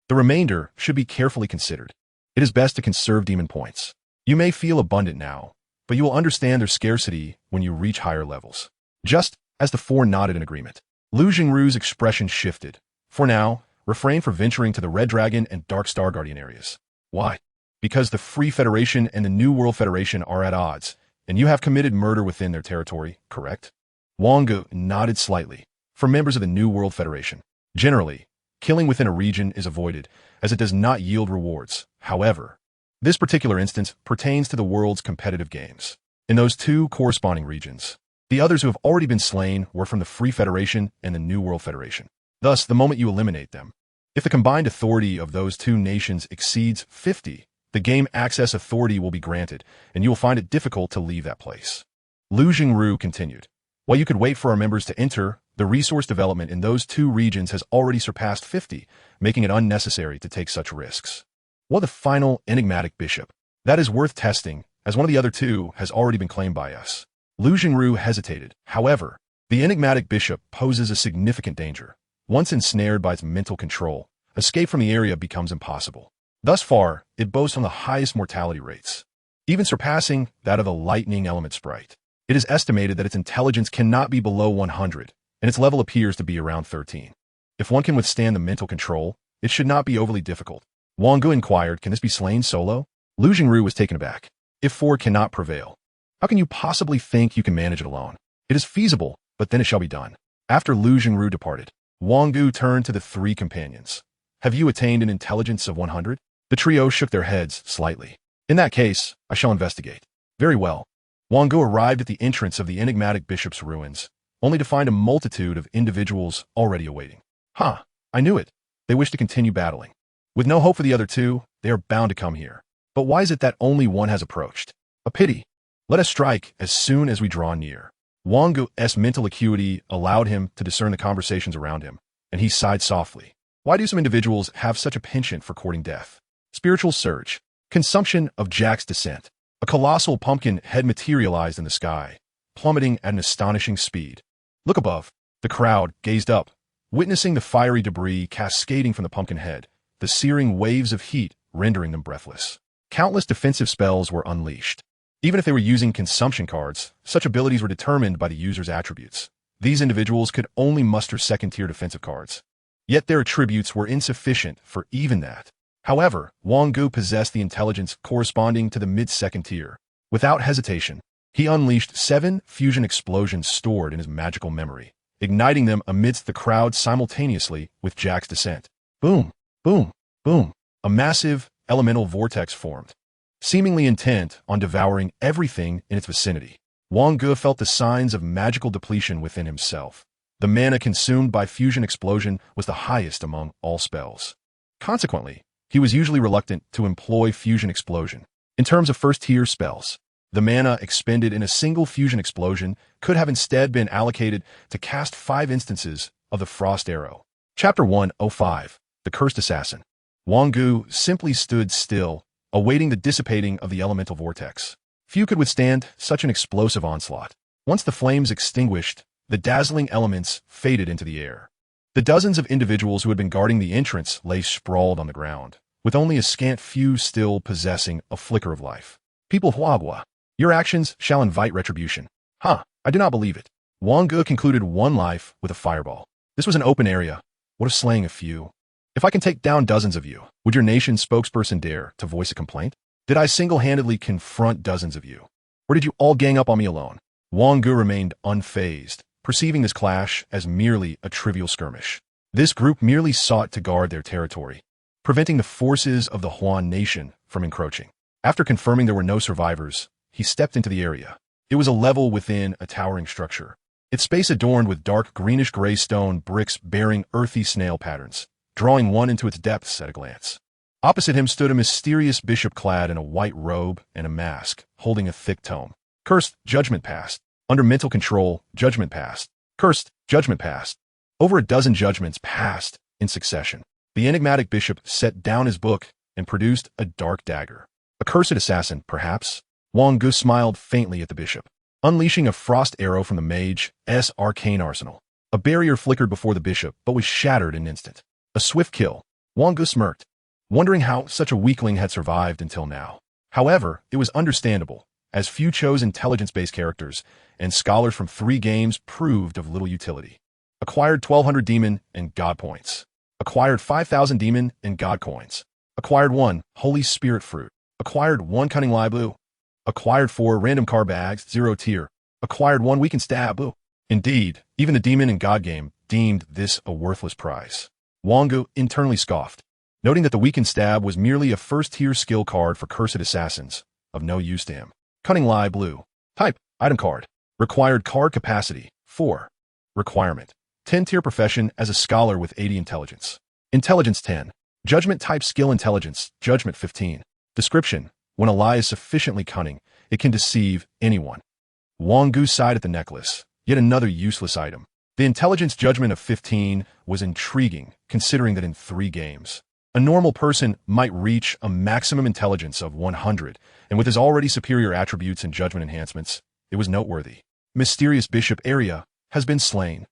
The remainder should be carefully considered. It is best to conserve demon points. You may feel abundant now, but you will understand their scarcity when you reach higher levels. Just as the four nodded in agreement, Lu Jingru's expression shifted. For now, refrain from venturing to the Red Dragon and Dark Star Guardian areas. Why? Because the Free Federation and the New World Federation are at odds, and you have committed murder within their territory, correct? Wang Ge nodded slightly. For members of the New World Federation, generally, killing within a region is avoided, as it does not yield rewards. However, this particular instance pertains to the world's competitive games. In those two corresponding regions, the others who have already been slain were from the Free Federation and the New World Federation. Thus, the moment you eliminate them, if the combined authority of those two nations exceeds 50, the game access authority will be granted, and you will find it difficult to leave that place. Lu Jingru continued. While you could wait for our members to enter, the resource development in those two regions has already surpassed 50, making it unnecessary to take such risks. What the final enigmatic bishop? That is worth testing, as one of the other two has already been claimed by us. Lu Jingru hesitated. However, the enigmatic bishop poses a significant danger. Once ensnared by its mental control, escape from the area becomes impossible. Thus far, it boasts one of the highest mortality rates, even surpassing that of the lightning element sprite. It is estimated that its intelligence cannot be below 100, and its level appears to be around 13. If one can withstand the mental control, it should not be overly difficult. Wang Ge inquired, can this be slain solo? Lu Jingru was taken aback. If four cannot prevail, how can you possibly think you can manage it alone? It is feasible, but then it shall be done. After Lu Jingru departed, Wang Ge turned to the three companions. Have you attained an intelligence of 100? The trio shook their heads slightly. In that case, I shall investigate. Very well. Wang Ge arrived at the entrance of the enigmatic bishop's ruins, only to find a multitude of individuals already awaiting. I knew it. They wish to continue battling. With no hope for the other two, they are bound to come here. But why is it that only one has approached? A pity. Let us strike as soon as we draw near. Wang Ge's mental acuity allowed him to discern the conversations around him, and he sighed softly. Why do some individuals have such a penchant for courting death? Spiritual surge. Consumption of Jack's descent. A colossal pumpkin head materialized in the sky, plummeting at an astonishing speed. Look above. The crowd gazed up, witnessing the fiery debris cascading from the pumpkin head, the searing waves of heat rendering them breathless. Countless defensive spells were unleashed. Even if they were using consumption cards, such abilities were determined by the user's attributes. These individuals could only muster second-tier defensive cards. Yet their attributes were insufficient for even that. However, Wang Ge possessed the intelligence corresponding to the mid-second tier. Without hesitation, he unleashed 7 fusion explosions stored in his magical memory, igniting them amidst the crowd simultaneously with Jack's descent. Boom, boom, boom. A massive elemental vortex formed, seemingly intent on devouring everything in its vicinity. Wang Ge felt the signs of magical depletion within himself. The mana consumed by fusion explosion was the highest among all spells. Consequently, he was usually reluctant to employ fusion explosion. In terms of first-tier spells, the mana expended in a single fusion explosion could have instead been allocated to cast 5 instances of the Frost Arrow. Chapter 105, The Cursed Assassin. Wang Ge simply stood still, awaiting the dissipating of the elemental vortex. Few could withstand such an explosive onslaught. Once the flames extinguished, the dazzling elements faded into the air. The dozens of individuals who had been guarding the entrance lay sprawled on the ground, with only a scant few still possessing a flicker of life. People of Huagua, your actions shall invite retribution. I do not believe it. Wang Ge concluded one life with a fireball. This was an open area. What of slaying a few? If I can take down dozens of you, would your nation's spokesperson dare to voice a complaint? Did I single-handedly confront dozens of you? Or did you all gang up on me alone? Wang Ge remained unfazed, perceiving this clash as merely a trivial skirmish. This group merely sought to guard their territory, preventing the forces of the Huan nation from encroaching. After confirming there were no survivors, he stepped into the area. It was a level within a towering structure, its space adorned with dark greenish-gray stone bricks bearing earthy snail patterns, drawing one into its depths at a glance. Opposite him stood a mysterious bishop clad in a white robe and a mask, holding a thick tome. Cursed, judgment passed. Under mental control, judgment passed. Cursed, judgment passed. Over a dozen judgments passed in succession. The enigmatic bishop set down his book and produced a dark dagger. A cursed assassin, perhaps? Wang Ge smiled faintly at the bishop, unleashing a frost arrow from the Mage's arcane arsenal. A barrier flickered before the bishop, but was shattered in an instant. A swift kill. Wang Ge smirked, wondering how such a weakling had survived until now. However, it was understandable. as few chose intelligence-based characters, and scholars from 3 games proved of little utility. Acquired 1,200 demon and god points. Acquired 5,000 demon and god coins. Acquired 1 Holy Spirit fruit. Acquired 1 cunning lie blue. Acquired 4 random car bags, 0 tier. Acquired 1 weakened stab blue. Indeed, even the demon and god game deemed this a worthless prize. Wang Ge internally scoffed, noting that the weakened stab was merely a first-tier skill card for cursed assassins, of no use to him. Cunning lie blue. Type, item card. Required card capacity, 4. Requirement, 10-tier profession as a scholar with 80 intelligence. Intelligence 10. Judgment type skill intelligence, judgment 15. Description, when a lie is sufficiently cunning, it can deceive anyone. Wang Ge sighed at the necklace, yet another useless item. The intelligence judgment of 15 was intriguing, considering that in 3 games, a normal person might reach a maximum intelligence of 100, and with his already superior attributes and judgment enhancements, it was noteworthy. Mysterious Bishop Area has been slain.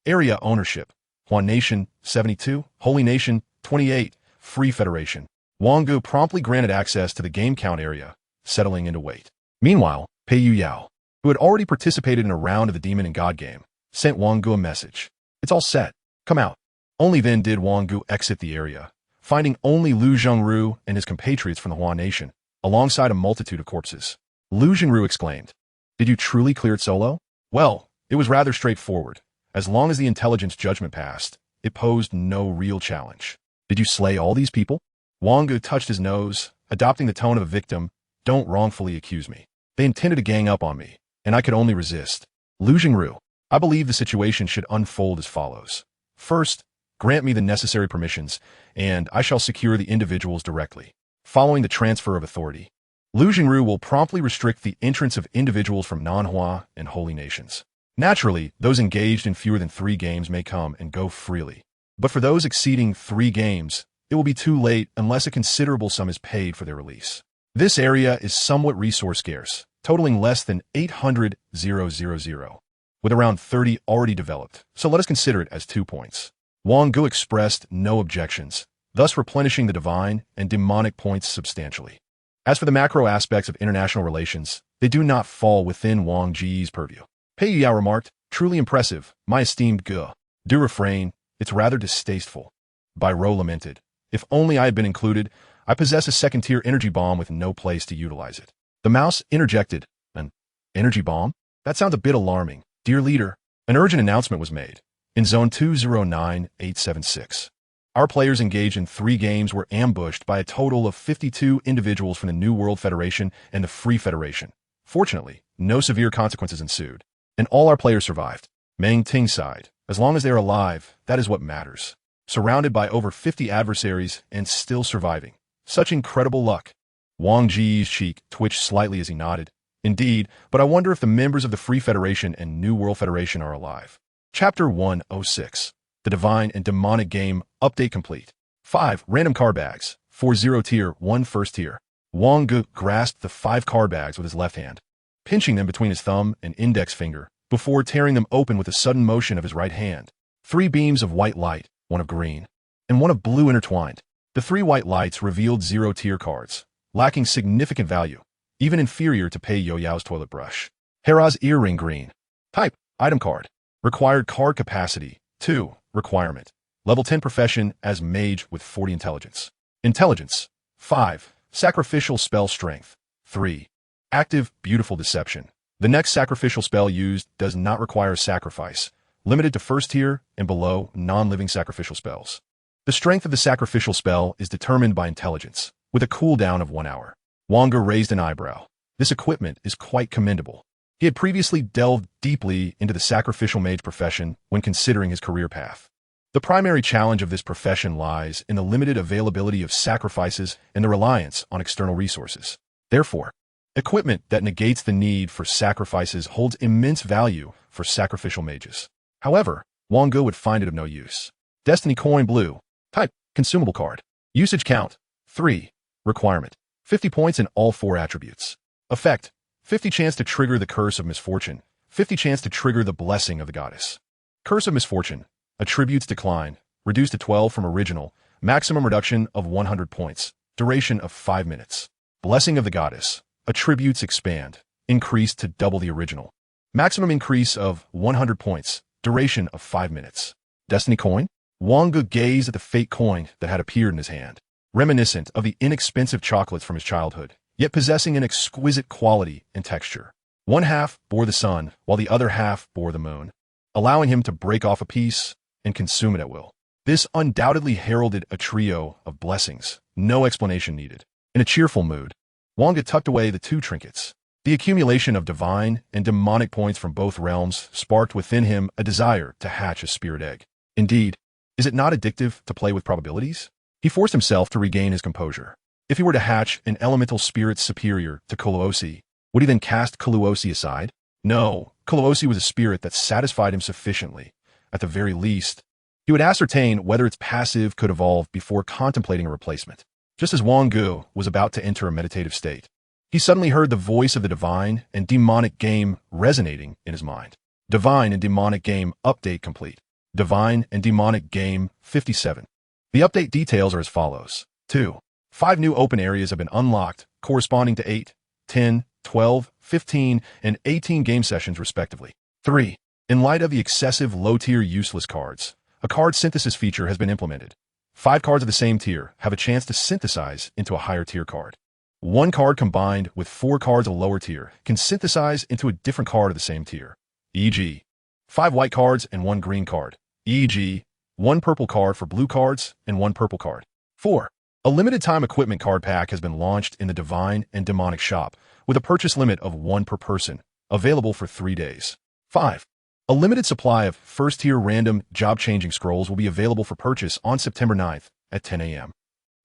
Area ownership, Huan Nation, 72, Holy Nation, 28, Free Federation. Wang Ge promptly granted access to the game count area, settling into wait. Meanwhile, Pei Yuyao, who had already participated in a round of the Demon and God game, sent Wang Ge a message. It's all set. Come out. Only then did Wang Ge exit the area, finding only Lu Zhengru and his compatriots from the Huan Nation, alongside a multitude of corpses. Lu Zhengru exclaimed, "Did you truly clear it solo?" Well, it was rather straightforward. As long as the intelligence judgment passed, it posed no real challenge. Did you slay all these people? Wang Ge touched his nose, adopting the tone of a victim. Don't wrongfully accuse me. They intended to gang up on me, and I could only resist. Lu Zhengru, I believe the situation should unfold as follows. First, grant me the necessary permissions, and I shall secure the individuals directly. Following the transfer of authority, Lu Zhengru will promptly restrict the entrance of individuals from non-Hua and holy nations. Naturally, those engaged in fewer than 3 games may come and go freely. But for those exceeding 3 games, it will be too late unless a considerable sum is paid for their release. This area is somewhat resource scarce, totaling less than 800,000, with around 30 already developed, so let us consider it as 2 points. Wang Ge expressed no objections, thus replenishing the divine and demonic points substantially. As for the macro aspects of international relations, they do not fall within Wang Ge's purview. Pei Yuyao remarked, truly impressive, my esteemed Ge. Do refrain, it's rather distasteful. Bai Rou lamented, if only I had been included, I possess a second-tier energy bomb with no place to utilize it. The mouse interjected, an energy bomb? That sounds a bit alarming. Dear leader, an urgent announcement was made. In Zone 209876, our players engaged in 3 games were ambushed by a total of 52 individuals from the New World Federation and the Free Federation. Fortunately, no severe consequences ensued, and all our players survived. Meng Ting sighed. As long as they are alive, that is what matters. Surrounded by over 50 adversaries and still surviving. Such incredible luck. Wang Ge's cheek twitched slightly as he nodded. Indeed, but I wonder if the members of the Free Federation and New World Federation are alive. Chapter 106. The Divine and Demonic Game Update complete. 5 random card bags. 4 0 tier, 1 first tier. Wang Ge grasped the 5 card bags with his left hand, pinching them between his thumb and index finger, before tearing them open with a sudden motion of his right hand. 3 beams of white light, 1 of green, and 1 of blue intertwined. The 3 white lights revealed 0 tier cards, lacking significant value, even inferior to Pei Yoyao's toilet brush. Hera's earring green. Type, item card. Required card capacity, 2. Requirement, level 10 profession as Mage with 40 intelligence. Intelligence, 5. Sacrificial spell strength, 3. Active, beautiful deception. The next sacrificial spell used does not require sacrifice, limited to first tier and below non-living sacrificial spells. The strength of the sacrificial spell is determined by intelligence, with a cooldown of 1 hour. Wang Ge raised an eyebrow. This equipment is quite commendable. He had previously delved deeply into the sacrificial mage profession when considering his career path. The primary challenge of this profession lies in the limited availability of sacrifices and the reliance on external resources. Therefore, equipment that negates the need for sacrifices holds immense value for sacrificial mages. However, Wang Ge would find it of no use. Destiny coin blue. Type, consumable card. Usage count, 3. Requirement, 50 points in all 4 attributes. Effect, 50 chance to trigger the Curse of Misfortune, 50 chance to trigger the Blessing of the Goddess. Curse of Misfortune, attributes decline, reduced to 12 from original, maximum reduction of 100 points, duration of 5 minutes. Blessing of the Goddess, attributes expand, increased to double the original. Maximum increase of 100 points. Duration of 5 minutes. Destiny coin? Wang Ge gazed at the fake coin that had appeared in his hand, reminiscent of the inexpensive chocolates from his childhood, yet possessing an exquisite quality and texture. One half bore the sun, while the other half bore the moon, allowing him to break off a piece and consume it at will. This undoubtedly heralded a trio of blessings, no explanation needed. In a cheerful mood, Wang Ge tucked away the 2 trinkets. The accumulation of divine and demonic points from both realms sparked within him a desire to hatch a spirit egg. Indeed, is it not addictive to play with probabilities? He forced himself to regain his composure. If he were to hatch an elemental spirit superior to Kuluosi, would he then cast Kuluosi aside? No, Kuluosi was a spirit that satisfied him sufficiently. At the very least, he would ascertain whether its passive could evolve before contemplating a replacement. Just as Wang Ge was about to enter a meditative state, he suddenly heard the voice of the divine and demonic game resonating in his mind. Divine and demonic game update complete. Divine and demonic game 57. The update details are as follows. 2. 5 new open areas have been unlocked, corresponding to 8, 10, 12, 15, and 18 game sessions respectively. 3. In light of the excessive low-tier useless cards, a card synthesis feature has been implemented. 5 cards of the same tier have a chance to synthesize into a higher tier card. 1 card combined with 4 cards of lower tier can synthesize into a different card of the same tier, e.g. 5 white cards and 1 green card, e.g. 1 purple card for blue cards and 1 purple card. 4. A limited time equipment card pack has been launched in the Divine and Demonic shop with a purchase limit of 1 per person, available for 3 days. 5. A limited supply of first-tier random job-changing scrolls will be available for purchase on September 9th at 10 a.m.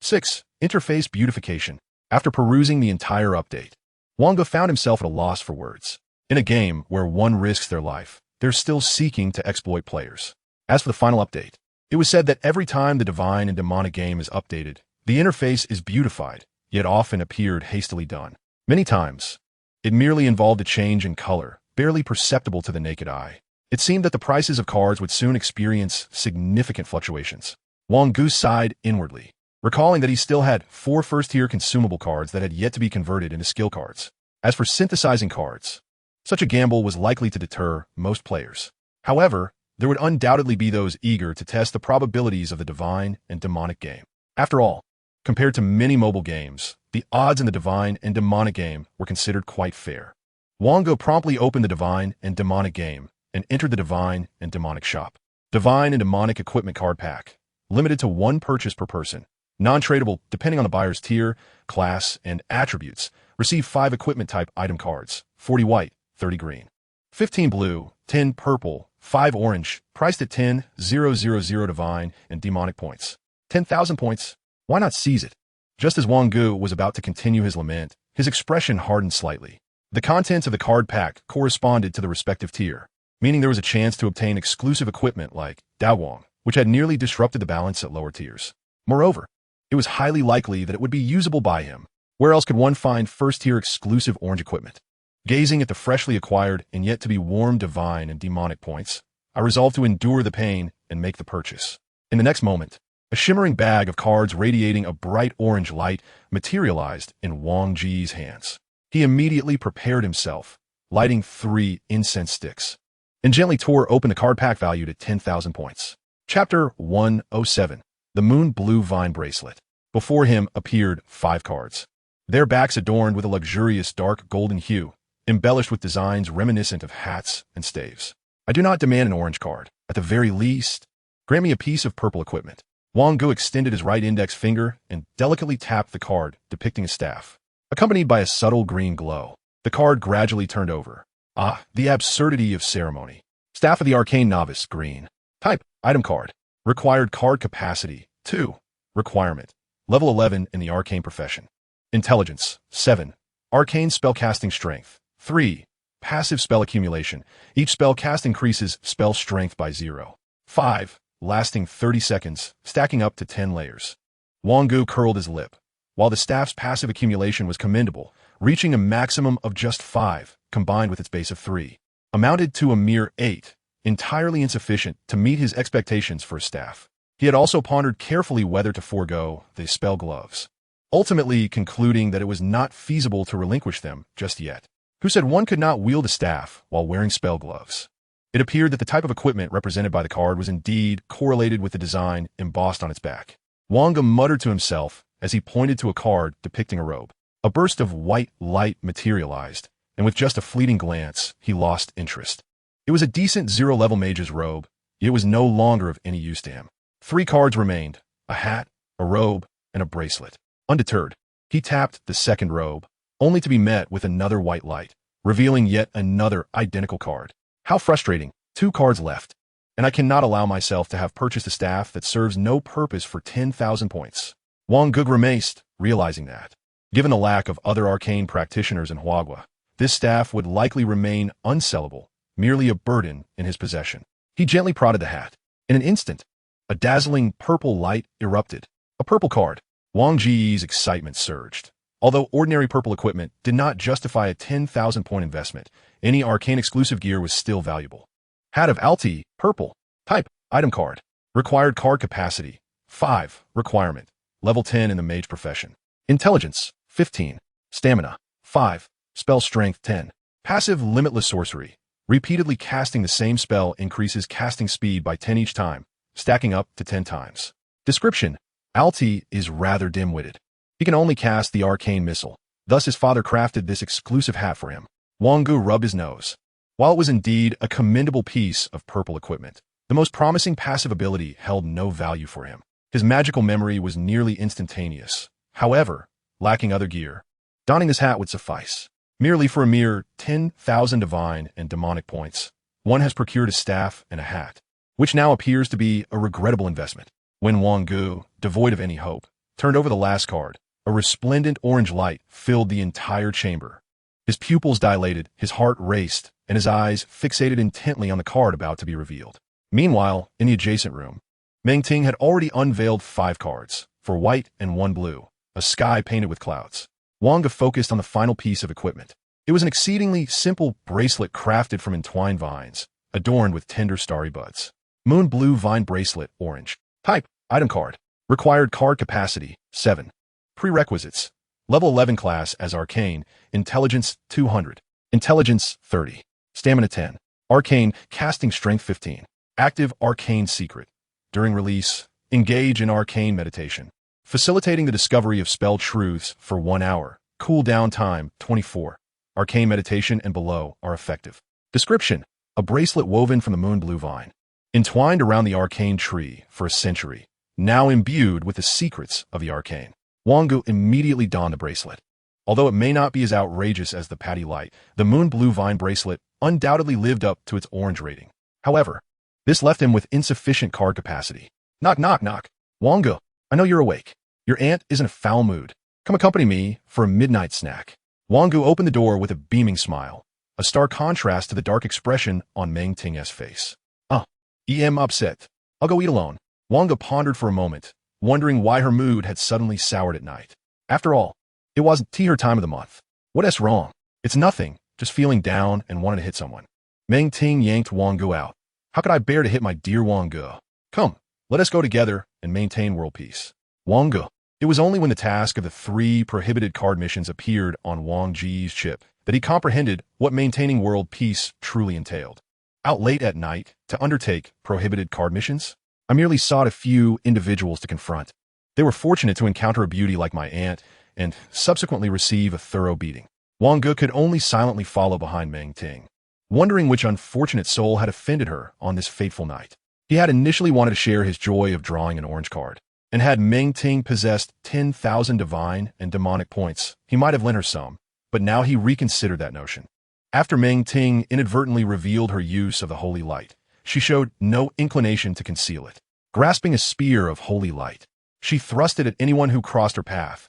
6. Interface beautification. After perusing the entire update, Wang Ge found himself at a loss for words. In a game where one risks their life, they're still seeking to exploit players. As for the final update, it was said that every time the Divine and Demonic game is updated, the interface is beautified, yet often appeared hastily done. Many times, it merely involved a change in color, barely perceptible to the naked eye. It seemed that the prices of cards would soon experience significant fluctuations. Wang Ge sighed inwardly, recalling that he still had 4 first-tier consumable cards that had yet to be converted into skill cards. As for synthesizing cards, such a gamble was likely to deter most players. However, there would undoubtedly be those eager to test the probabilities of the Divine and Demonic game. After all, compared to many mobile games, the odds in the Divine and Demonic game were considered quite fair. Wang Ge promptly opened the Divine and Demonic game and entered the Divine and Demonic shop. Divine and Demonic equipment card pack, limited to 1 purchase per person. Non-tradable depending on the buyer's tier, class, and attributes. Receive 5 equipment type item cards, 40 white, 30 green. 15 blue, 10 purple, 5 orange, priced at 10,000 divine and demonic points. 10,000 points. Why not seize it? Just as Wang Ge was about to continue his lament, his expression hardened slightly. The contents of the card pack corresponded to the respective tier, meaning there was a chance to obtain exclusive equipment like Dawang, which had nearly disrupted the balance at lower tiers. Moreover, it was highly likely that it would be usable by him. Where else could one find first-tier exclusive orange equipment? Gazing at the freshly acquired and yet to be warm divine and demonic points, I resolved to endure the pain and make the purchase. In the next moment, a shimmering bag of cards radiating a bright orange light materialized in Wang Ge's hands. He immediately prepared himself, lighting 3 incense sticks, and gently tore open the card pack valued at 10,000 points. Chapter 107. The Moon Blue Vine Bracelet. Before him appeared 5 cards, their backs adorned with a luxurious dark golden hue, embellished with designs reminiscent of hats and staves. I do not demand an orange card. At the very least, grant me a piece of purple equipment. Wang Ge extended his right index finger and delicately tapped the card depicting a staff, accompanied by a subtle green glow. The card gradually turned over. Ah, the absurdity of ceremony. Staff of the Arcane Novice, green. Type, item card. Required card capacity, 2. Requirement, level 11 in the arcane profession. Intelligence, 7. Arcane spellcasting strength, 3. Passive spell accumulation. Each spell cast increases spell strength by 0. 5. Lasting 30 seconds, stacking up to 10 layers. Wang Ge curled his lip. While the staff's passive accumulation was commendable, reaching a maximum of just 5, combined with its base of 3, amounted to a mere 8, entirely insufficient to meet his expectations for a staff. He had also pondered carefully whether to forego the spell gloves, ultimately concluding that it was not feasible to relinquish them just yet. who said one could not wield a staff while wearing spell gloves. It appeared that the type of equipment represented by the card was indeed correlated with the design embossed on its back. Wang Ge muttered to himself as he pointed to a card depicting a robe. A burst of white light materialized, and with just a fleeting glance, he lost interest. It was a decent zero-level mage's robe, yet it was no longer of any use to him. 3 cards remained: a hat, a robe, and a bracelet. Undeterred, he tapped the second robe, only to be met with another white light, revealing yet another identical card. How frustrating. 2 cards left, and I cannot allow myself to have purchased a staff that serves no purpose for 10,000 points. Wang Ge grimaced, realizing that, given the lack of other arcane practitioners in Huagua, this staff would likely remain unsellable, merely a burden in his possession. He gently prodded the hat. In an instant, a dazzling purple light erupted. A purple card. Wang Ge's excitement surged. Although ordinary purple equipment did not justify a 10,000-point investment, any arcane-exclusive gear was still valuable. Hat of Alti, purple. Type, item card. Required card capacity, 5. Requirement, level 10 in the mage profession. Intelligence, 15. Stamina, 5. Spell strength, 10. Passive limitless sorcery. Repeatedly casting the same spell increases casting speed by 10 each time, stacking up to 10 times. Description, Alti is rather dim-witted. He can only cast the arcane missile, thus his father crafted this exclusive hat for him. Wang Ge rubbed his nose. While it was indeed a commendable piece of purple equipment, the most promising passive ability held no value for him. His magical memory was nearly instantaneous. However, lacking other gear, donning this hat would suffice. Merely for a mere 10,000 divine and demonic points, one has procured a staff and a hat, which now appears to be a regrettable investment. When Wang Ge, devoid of any hope, turned over the last card, a resplendent orange light filled the entire chamber. His pupils dilated, his heart raced, and his eyes fixated intently on the card about to be revealed. Meanwhile, in the adjacent room, Meng Ting had already unveiled 5 cards, 4 white and 1 blue, a sky painted with clouds. Wang Ge focused on the final piece of equipment. It was an exceedingly simple bracelet crafted from entwined vines, adorned with tender starry buds. Moon blue vine bracelet, orange. Type, item card. Required card capacity, 7. Prerequisites, level 11 class as arcane, intelligence 200, intelligence 30, stamina 10, arcane, casting strength 15, active arcane secret. During release, engage in arcane meditation, facilitating the discovery of spell truths for 1 hour, cooldown time 24. Arcane meditation and below are effective. Description, a bracelet woven from the moon blue vine, entwined around the arcane tree for a century, now imbued with the secrets of the arcane. Wang Ge immediately donned the bracelet. Although it may not be as outrageous as the patty light, the moon blue vine bracelet undoubtedly lived up to its orange rating. However, this left him with insufficient card capacity. Knock, knock, knock. Wang Ge, I know you're awake. Your aunt is in a foul mood. Come accompany me for a midnight snack. Wang Ge opened the door with a beaming smile, a stark contrast to the dark expression on Meng Ting's face. I'm upset. I'll go eat alone. Wang Ge pondered for a moment, wondering why her mood had suddenly soured at night. After all, it wasn't her time of the month. What's wrong? It's nothing, just feeling down and wanting to hit someone. Meng Ting yanked Wang Ge out. How could I bear to hit my dear Wang Ge? Come, let us go together and maintain world peace. Wang Ge. It was only when the task of the 3 prohibited card missions appeared on Wang Ge's chip that he comprehended what maintaining world peace truly entailed. Out late at night to undertake prohibited card missions? I merely sought a few individuals to confront. They were fortunate to encounter a beauty like my aunt and subsequently receive a thorough beating. Wang Ge could only silently follow behind Meng Ting, wondering which unfortunate soul had offended her on this fateful night. He had initially wanted to share his joy of drawing an orange card, and had Meng Ting possessed 10,000 divine and demonic points, he might have lent her some, but now he reconsidered that notion. After Meng Ting inadvertently revealed her use of the holy light, she showed no inclination to conceal it. Grasping a spear of holy light, she thrust it at anyone who crossed her path,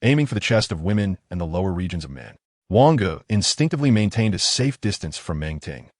aiming for the chest of women and the lower regions of men. Wang Ge instinctively maintained a safe distance from Meng Ting.